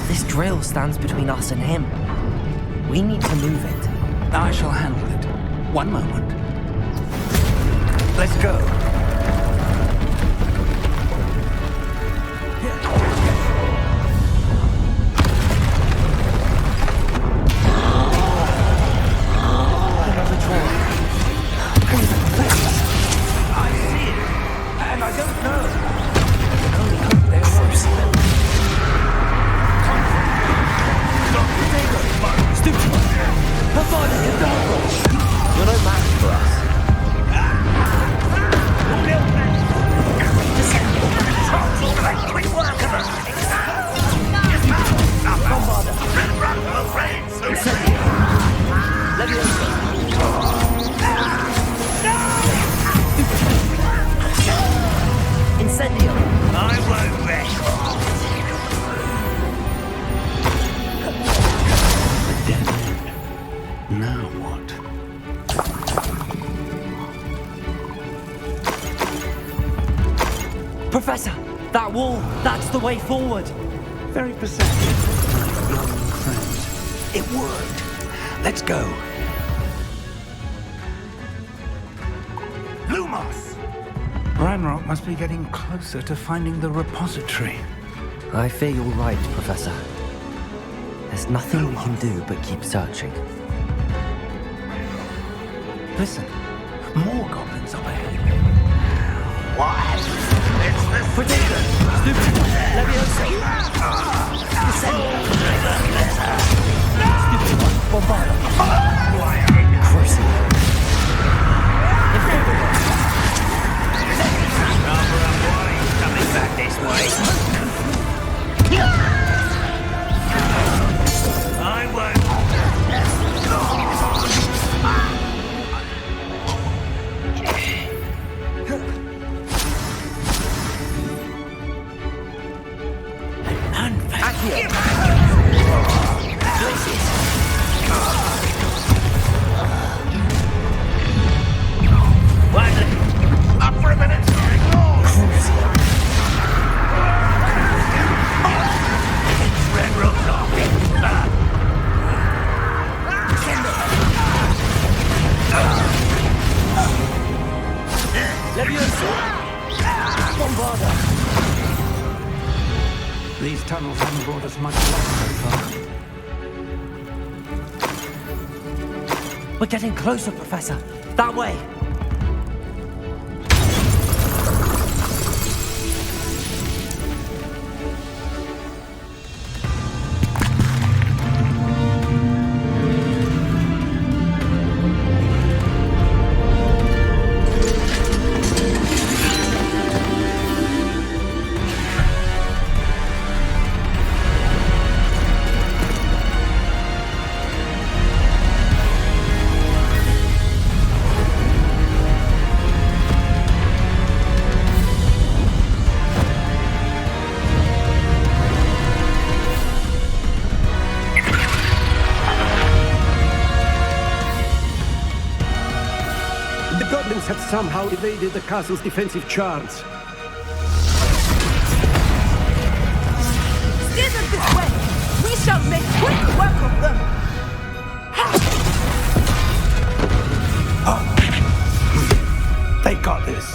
[SPEAKER 2] This drill stands between us and him. We need to move it.
[SPEAKER 12] I shall handle it. One moment. Let's go.
[SPEAKER 8] I won't rest.
[SPEAKER 12] Dead end. Now what?
[SPEAKER 10] Professor, that wall, that's the way forward.
[SPEAKER 12] Very perceptive, my young friends. It worked. Let's go. Lumos! Ranrock must be getting closer to finding the repository.
[SPEAKER 10] I fear you're right, Professor. There's nothing we can do but keep searching.
[SPEAKER 12] Listen, more goblins up ahead.
[SPEAKER 8] What? It's the Predictor!
[SPEAKER 10] Stupid! Leviosa! Stupid! Bombarda! Crucible!
[SPEAKER 8] Coming back this way. I won't. Up for a minute. Red rope off.
[SPEAKER 10] Leviosa! Bombarda!
[SPEAKER 12] These tunnels haven't brought us much luck so far.
[SPEAKER 10] We're getting closer, Professor. That way.
[SPEAKER 17] Have somehow evaded the castle's defensive charms.
[SPEAKER 6] Steer them this way! We shall make quick work of them!
[SPEAKER 12] They got this.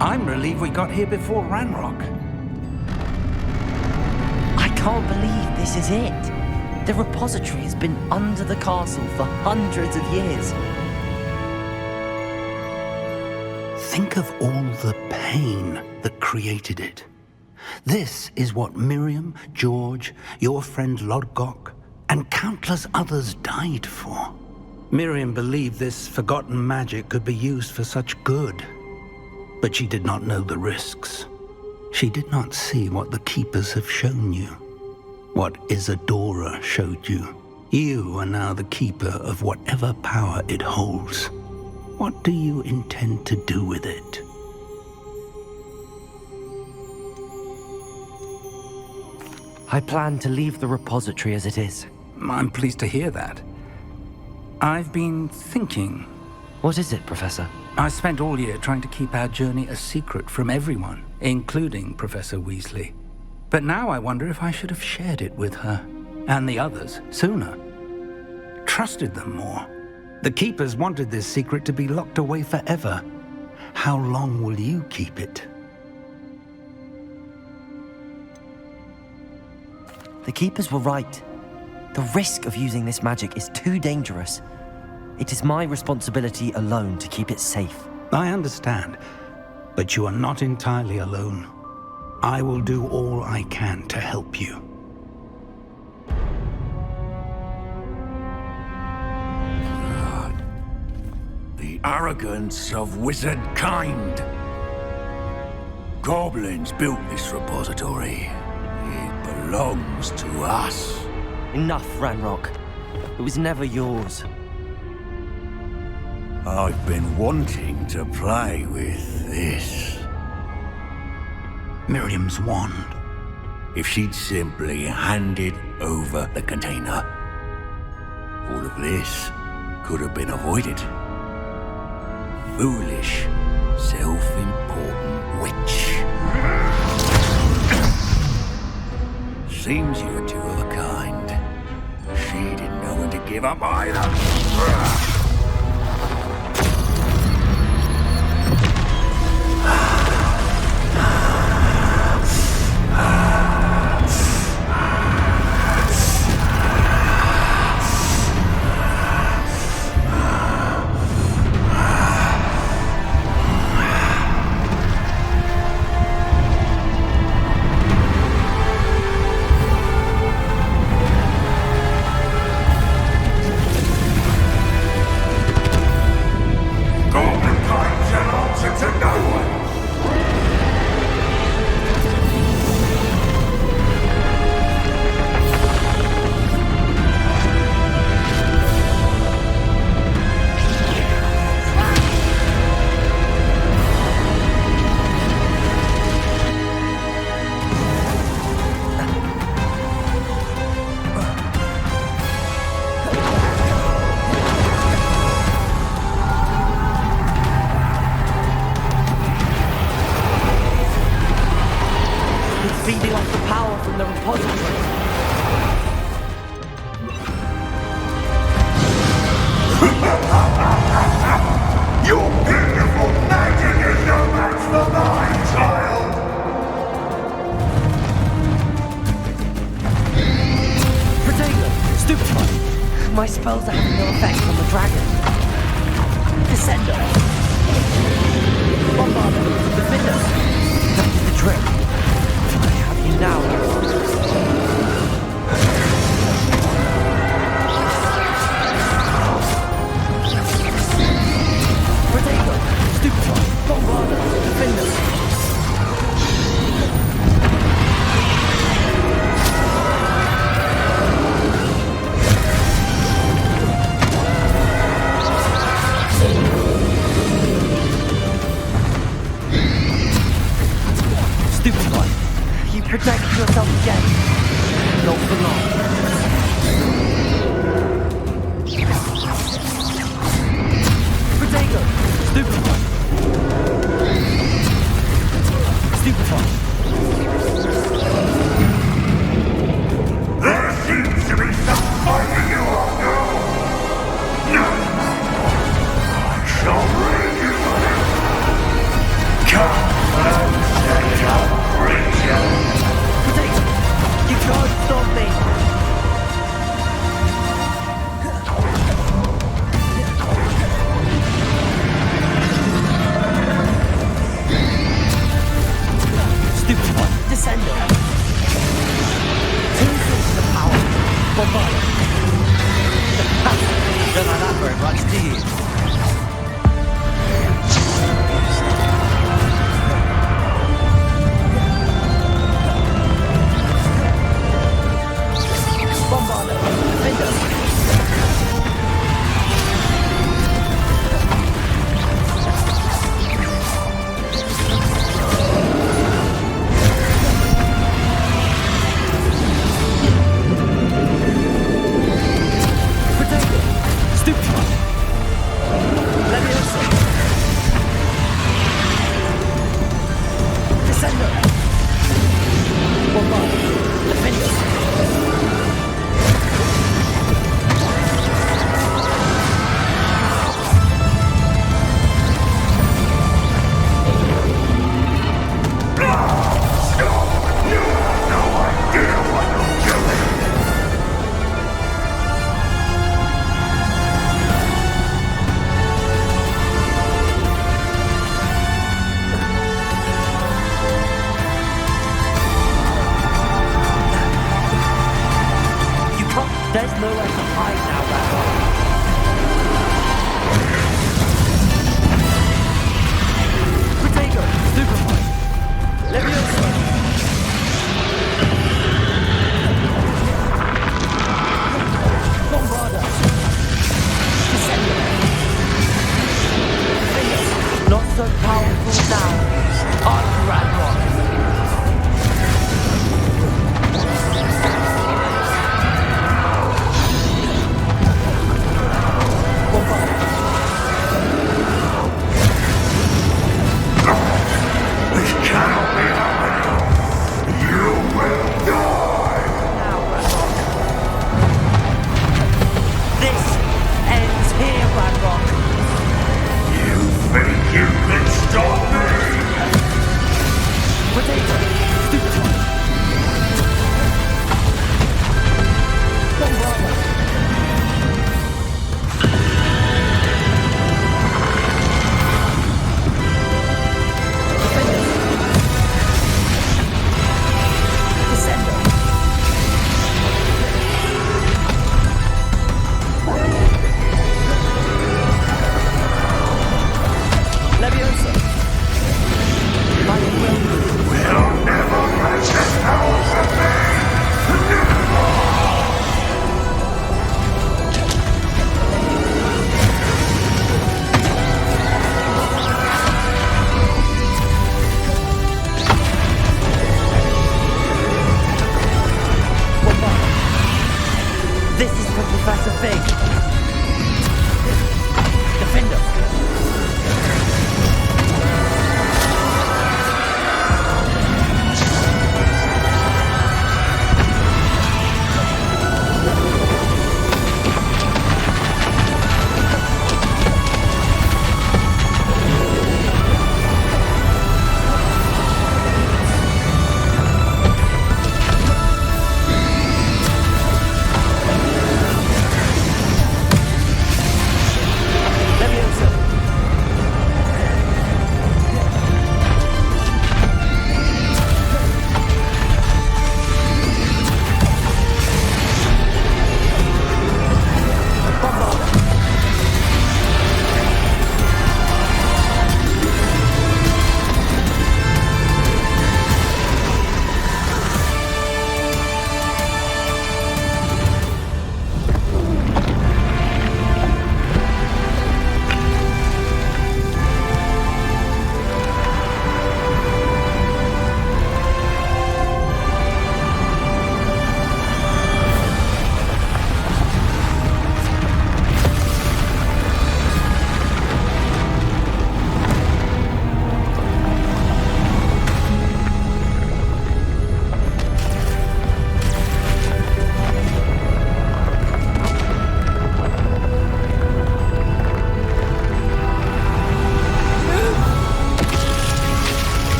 [SPEAKER 12] I'm relieved we got here before Ranrock.
[SPEAKER 2] I can't believe this is it. The repository has been under the castle for hundreds of years.
[SPEAKER 12] Think of all the pain that created it. This is what Miriam, George, your friend Lodgok, and countless others died for. Miriam believed this forgotten magic could be used for such good, but she did not know the risks. She did not see what the Keepers have shown you, what Isadora showed you. You are now the Keeper of whatever power it holds. What do you intend to do with it?
[SPEAKER 2] I plan to leave the repository as it is.
[SPEAKER 12] I'm pleased to hear that. I've been thinking.
[SPEAKER 2] What is it, Professor?
[SPEAKER 12] I spent all year trying to keep our journey a secret from everyone, including Professor Weasley. But now I wonder if I should have shared it with her, and the others, sooner. Trusted them more. The Keepers wanted this secret to be locked away forever. How long will you keep it?
[SPEAKER 2] The Keepers were right. The risk of using this magic is too dangerous. It is my responsibility alone to keep it safe.
[SPEAKER 12] I understand, but you are not entirely alone. I will do all I can to help you.
[SPEAKER 1] The arrogance of wizard kind. Goblins built this repository. It belongs to us.
[SPEAKER 2] Enough, Ranrock. It was never yours.
[SPEAKER 1] I've been wanting to play with this.
[SPEAKER 12] Miriam's wand.
[SPEAKER 1] If she'd simply handed over the container, all of this could have been avoided. Foolish, self-important witch. Seems you're two of a kind. She didn't know when to give up either.
[SPEAKER 2] Feeding off the power from the repository.
[SPEAKER 13] Your beautiful magic is no match for mine, child!
[SPEAKER 2] Protego, stupefy. My spells are having no effect on the dragon. Descender. Bombarder, defender. That's the trick. Now. Protego, stupefy, bombarder, defender. Stupefy. Protect yourself again. Not for long. Protego! Stupefy! Stupefy!
[SPEAKER 13] There seems to be some fighting you all, girl. No! I shall bring you. Come!
[SPEAKER 21] now, Ranrock.
[SPEAKER 10] Potato! Superfight! Leviosa! Bombarda! Descender! Not so powerful now. On Ranrock!
[SPEAKER 13] This cannot be happening. You will die.
[SPEAKER 10] This ends here, Ranrock.
[SPEAKER 13] You think you can stop me?
[SPEAKER 10] Potato! Stupid! Bombarda! Leviosa!
[SPEAKER 13] We'll never match the powers of me.
[SPEAKER 10] This is for Professor Fig. Defender.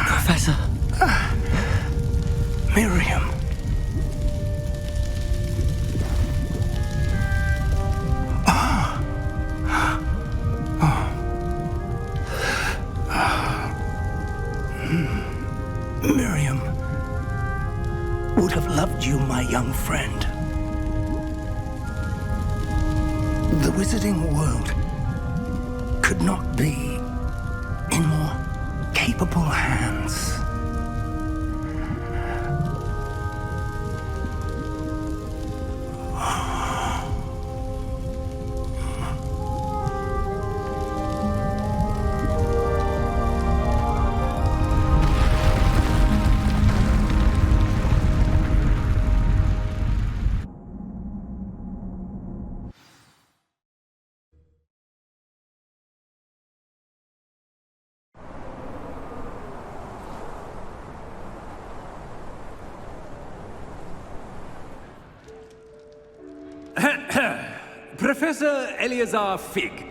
[SPEAKER 12] Professor. Miriam. Miriam would have loved you, my young friend. The wizarding world could not be in more capable hands.
[SPEAKER 16] Professor Eleazar Fig.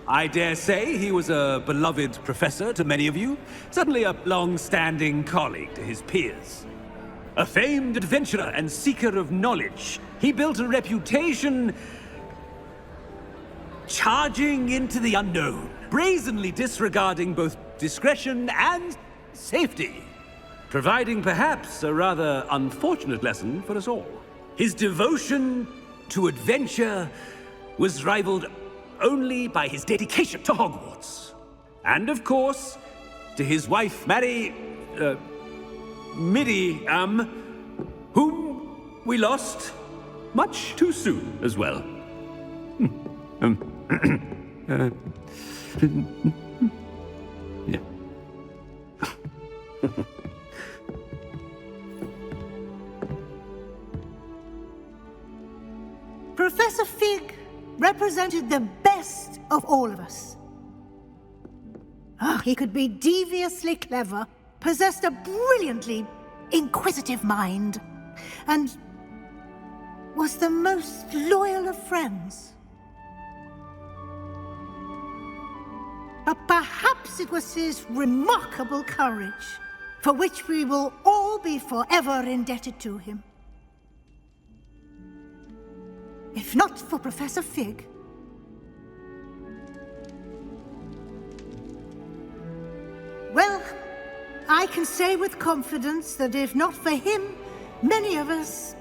[SPEAKER 16] I dare say he was a beloved professor to many of you, certainly a long-standing colleague to his peers. A famed adventurer and seeker of knowledge, he built a reputation charging into the unknown, brazenly disregarding both discretion and safety, providing perhaps a rather unfortunate lesson for us all. His devotion to adventure was rivaled only by his dedication to Hogwarts. And of course, to his wife, Middy, whom we lost much too soon as well. Yeah.
[SPEAKER 22] Professor Fig represented the best of all of us. He could be deviously clever, possessed a brilliantly inquisitive mind, and was the most loyal of friends. But perhaps it was his remarkable courage, for which we will all be forever indebted to him. If not for Professor Fig, well, I can say with confidence that if not for him, many of us,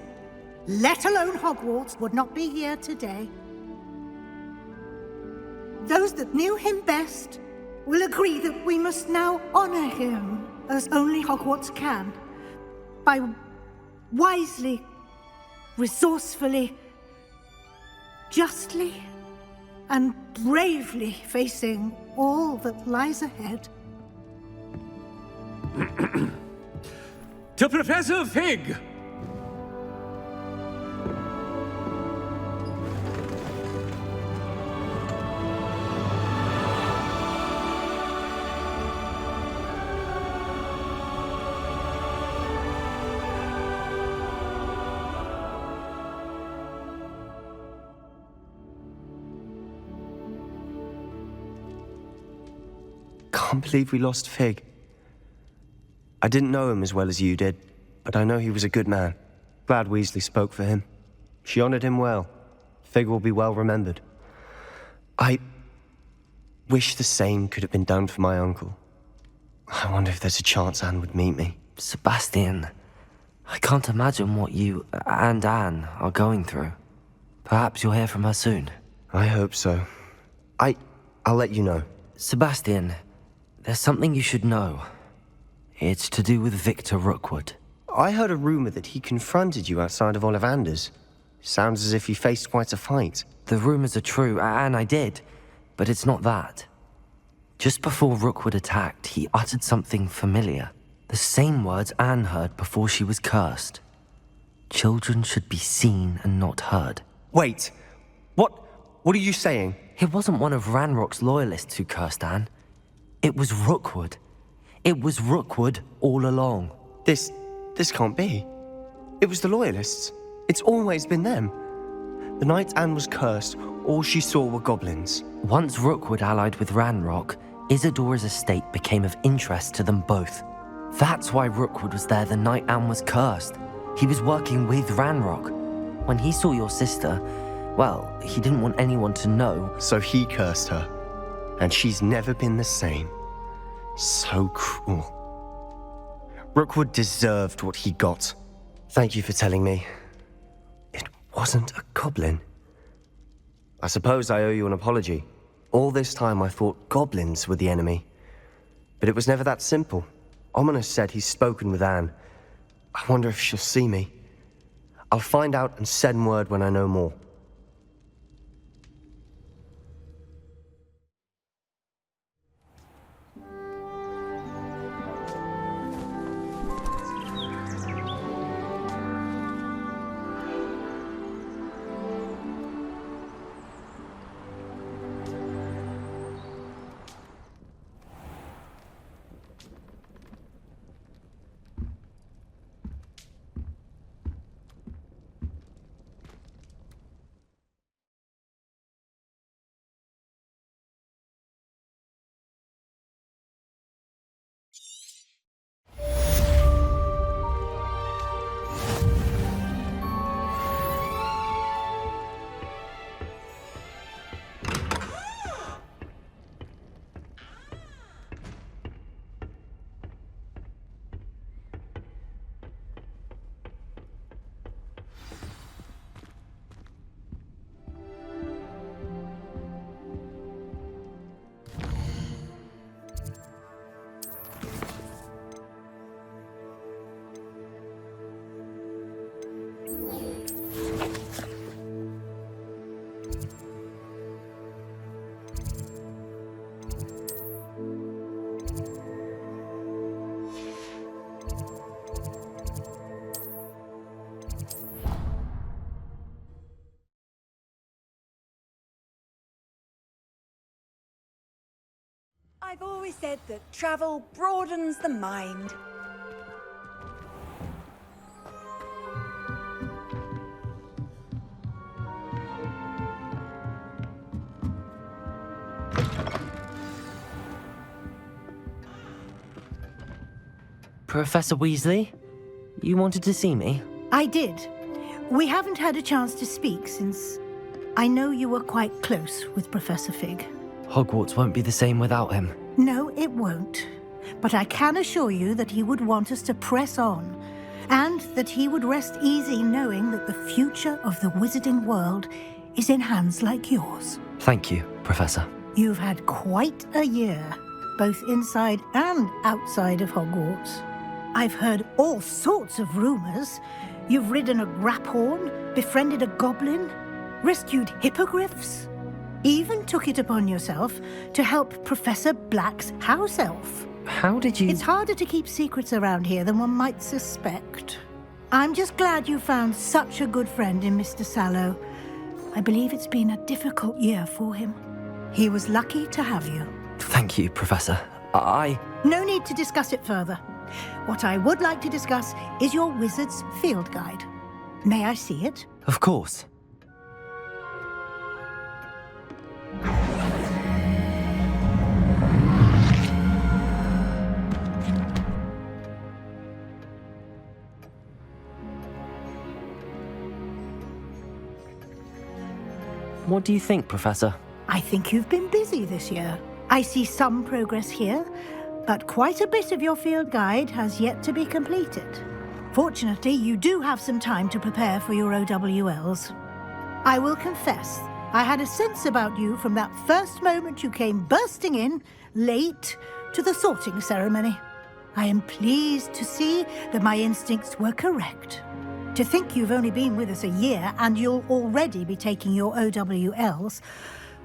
[SPEAKER 22] let alone Hogwarts, would not be here today. Those that knew him best will agree that we must now honor him as only Hogwarts can, by wisely, resourcefully, justly and bravely facing all that lies ahead.
[SPEAKER 16] To Professor Fig!
[SPEAKER 15] Can't believe we lost Fig. I didn't know him as well as you did, but I know he was a good man. Glad Weasley spoke for him. She honored him well. Fig will be well remembered. I wish the same could have been done for my uncle. I wonder if there's a chance Anne would meet me.
[SPEAKER 2] Sebastian, I can't imagine what you and Anne are going through. Perhaps you'll hear from her soon.
[SPEAKER 15] I hope so. I'll let you know.
[SPEAKER 2] Sebastian, there's something you should know. It's to do with Victor Rookwood.
[SPEAKER 15] I heard a rumor that he confronted you outside of Ollivander's. Sounds as if he faced quite a fight.
[SPEAKER 2] The rumors are true, and I did, but it's not that. Just before Rookwood attacked, he uttered something familiar. The same words Anne heard before she was cursed. Children should be seen and not heard.
[SPEAKER 15] Wait, what are you saying?
[SPEAKER 2] It wasn't one of Ranrock's loyalists who cursed Anne. It was Rookwood. It was Rookwood all along.
[SPEAKER 15] This can't be. It was the Loyalists. It's always been them. The night Anne was cursed, all she saw were goblins.
[SPEAKER 2] Once Rookwood allied with Ranrock, Isadora's estate became of interest to them both. That's why Rookwood was there the night Anne was cursed. He was working with Ranrock. When he saw your sister, well, he didn't want anyone to know.
[SPEAKER 15] So he cursed her. And she's never been the same. So cruel. Rookwood deserved what he got. Thank you for telling me. It wasn't a goblin. I suppose I owe you an apology. All this time I thought goblins were the enemy. But it was never that simple. Ominous said he's spoken with Anne. I wonder if she'll see me. I'll find out and send word when I know more.
[SPEAKER 4] I've always said that travel broadens the mind.
[SPEAKER 2] Professor Weasley, you wanted to see me?
[SPEAKER 22] I did. We haven't had a chance to speak since I know you were quite close with Professor Fig.
[SPEAKER 2] Hogwarts won't be the same without him.
[SPEAKER 22] No, it won't. But I can assure you that he would want us to press on, and that he would rest easy knowing that the future of the wizarding world is in hands like yours.
[SPEAKER 2] Thank you, Professor.
[SPEAKER 22] You've had quite a year, both inside and outside of Hogwarts. I've heard all sorts of rumors. You've ridden a graphorn, befriended a goblin, rescued hippogriffs, even took it upon yourself to help Professor Black's house elf.
[SPEAKER 2] How did you...
[SPEAKER 22] It's harder to keep secrets around here than one might suspect. I'm just glad you found such a good friend in Mr. Sallow. I believe it's been a difficult year for him. He was lucky to have you.
[SPEAKER 2] Thank you, Professor.
[SPEAKER 22] No need to discuss it further. What I would like to discuss is your wizard's field guide. May I see it?
[SPEAKER 2] Of course. What do you think, Professor?
[SPEAKER 22] I think you've been busy this year. I see some progress here, but quite a bit of your field guide has yet to be completed. Fortunately, you do have some time to prepare for your OWLs. I will confess, I had a sense about you from that first moment you came bursting in, late, to the sorting ceremony. I am pleased to see that my instincts were correct. To think you've only been with us a year and you'll already be taking your OWLs,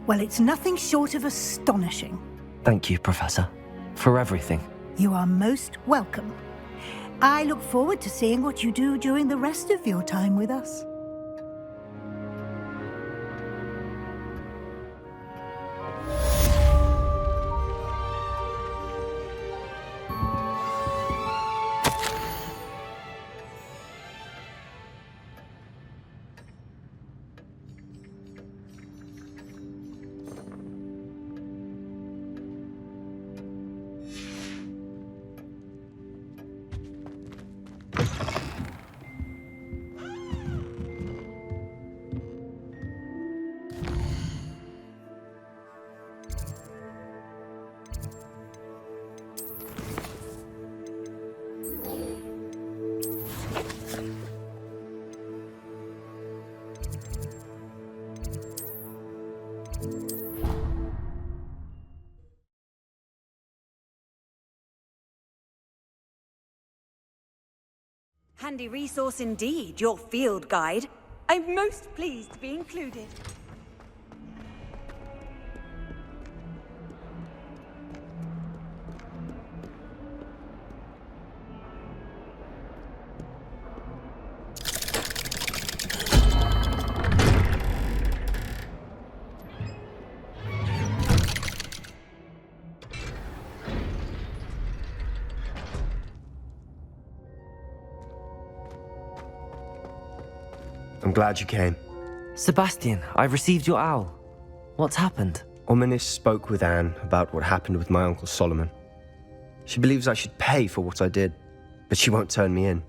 [SPEAKER 22] well, it's nothing short of astonishing.
[SPEAKER 2] Thank you, Professor, for everything.
[SPEAKER 22] You are most welcome. I look forward to seeing what you do during the rest of your time with us.
[SPEAKER 4] Handy resource indeed, your field guide. I'm most pleased to be included.
[SPEAKER 15] I'm glad you came.
[SPEAKER 2] Sebastian, I've received your owl. What's happened?
[SPEAKER 15] Ominis spoke with Anne about what happened with my Uncle Solomon. She believes I should pay for what I did, but she won't turn me in.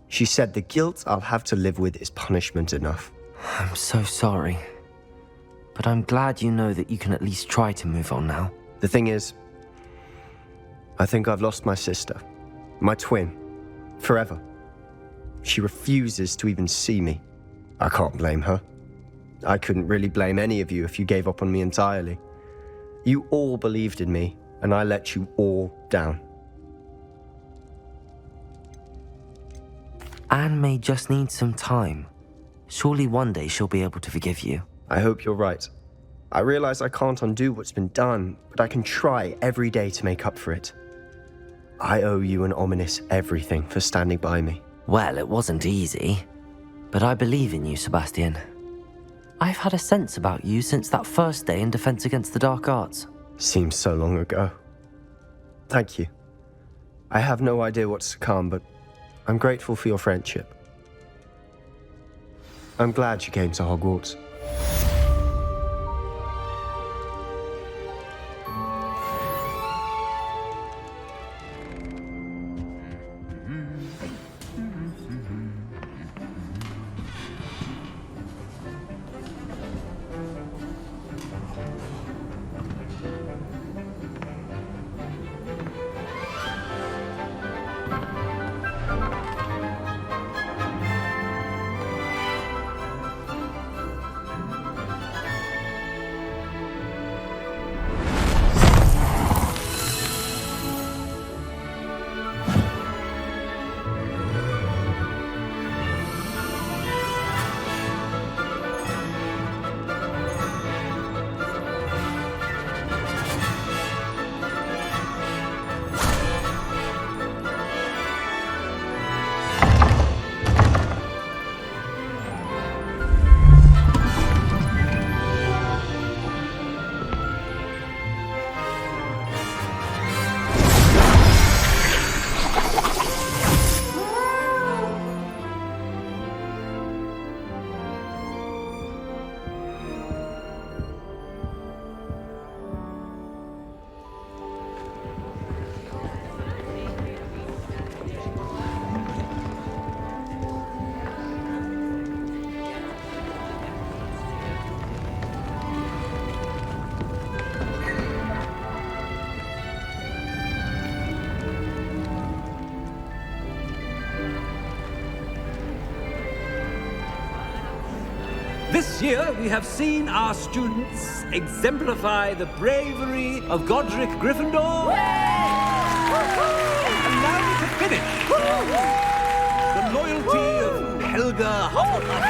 [SPEAKER 15] She said the guilt I'll have to live with is punishment enough.
[SPEAKER 2] I'm so sorry. But I'm glad you know that you can at least try to move on now.
[SPEAKER 15] The thing is, I think I've lost my sister, my twin, forever. She refuses to even see me. I can't blame her. I couldn't really blame any of you if you gave up on me entirely. You all believed in me, and I let you all down.
[SPEAKER 2] Anne may just need some time. Surely one day she'll be able to forgive you.
[SPEAKER 15] I hope you're right. I realize I can't undo what's been done, but I can try every day to make up for it. I owe you and Ominis everything for standing by me.
[SPEAKER 2] Well, it wasn't easy, but I believe in you, Sebastian. I've had a sense about you since that first day in Defense Against the Dark Arts.
[SPEAKER 15] Seems so long ago. Thank you. I have no idea what's to come, but I'm grateful for your friendship. I'm glad you came to Hogwarts.
[SPEAKER 16] This year, we have seen our students exemplify the bravery of Godric Gryffindor. And now to finish, the loyalty of Helga Hufflepuff,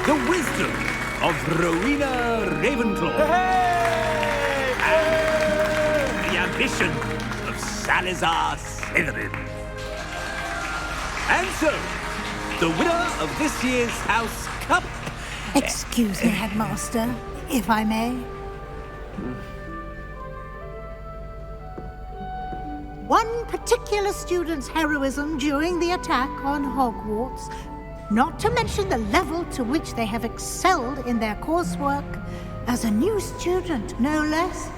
[SPEAKER 16] the wisdom of Rowena Ravenclaw, and the ambition of Salazar Slytherin. And so, the winner of this year's House Cup...
[SPEAKER 22] Excuse me, Headmaster, if I may. One particular student's heroism during the attack on Hogwarts, not to mention the level to which they have excelled in their coursework, as a new student, no less.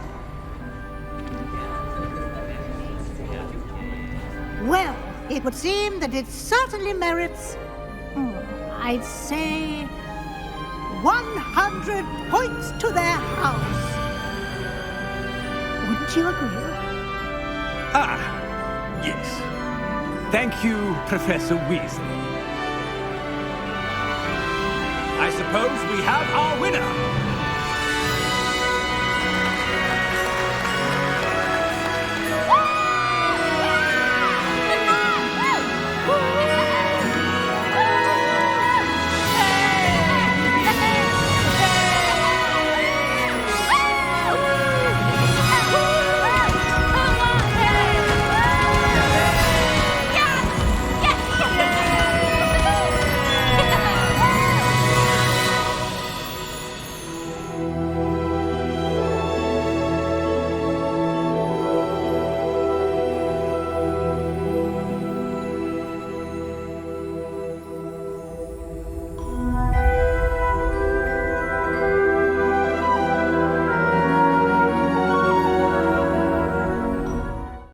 [SPEAKER 22] Well, it would seem that it certainly merits, I'd say, 100 points to their house. Wouldn't you agree?
[SPEAKER 16] Ah, yes. Thank you, Professor Weasley. I suppose we have our winner.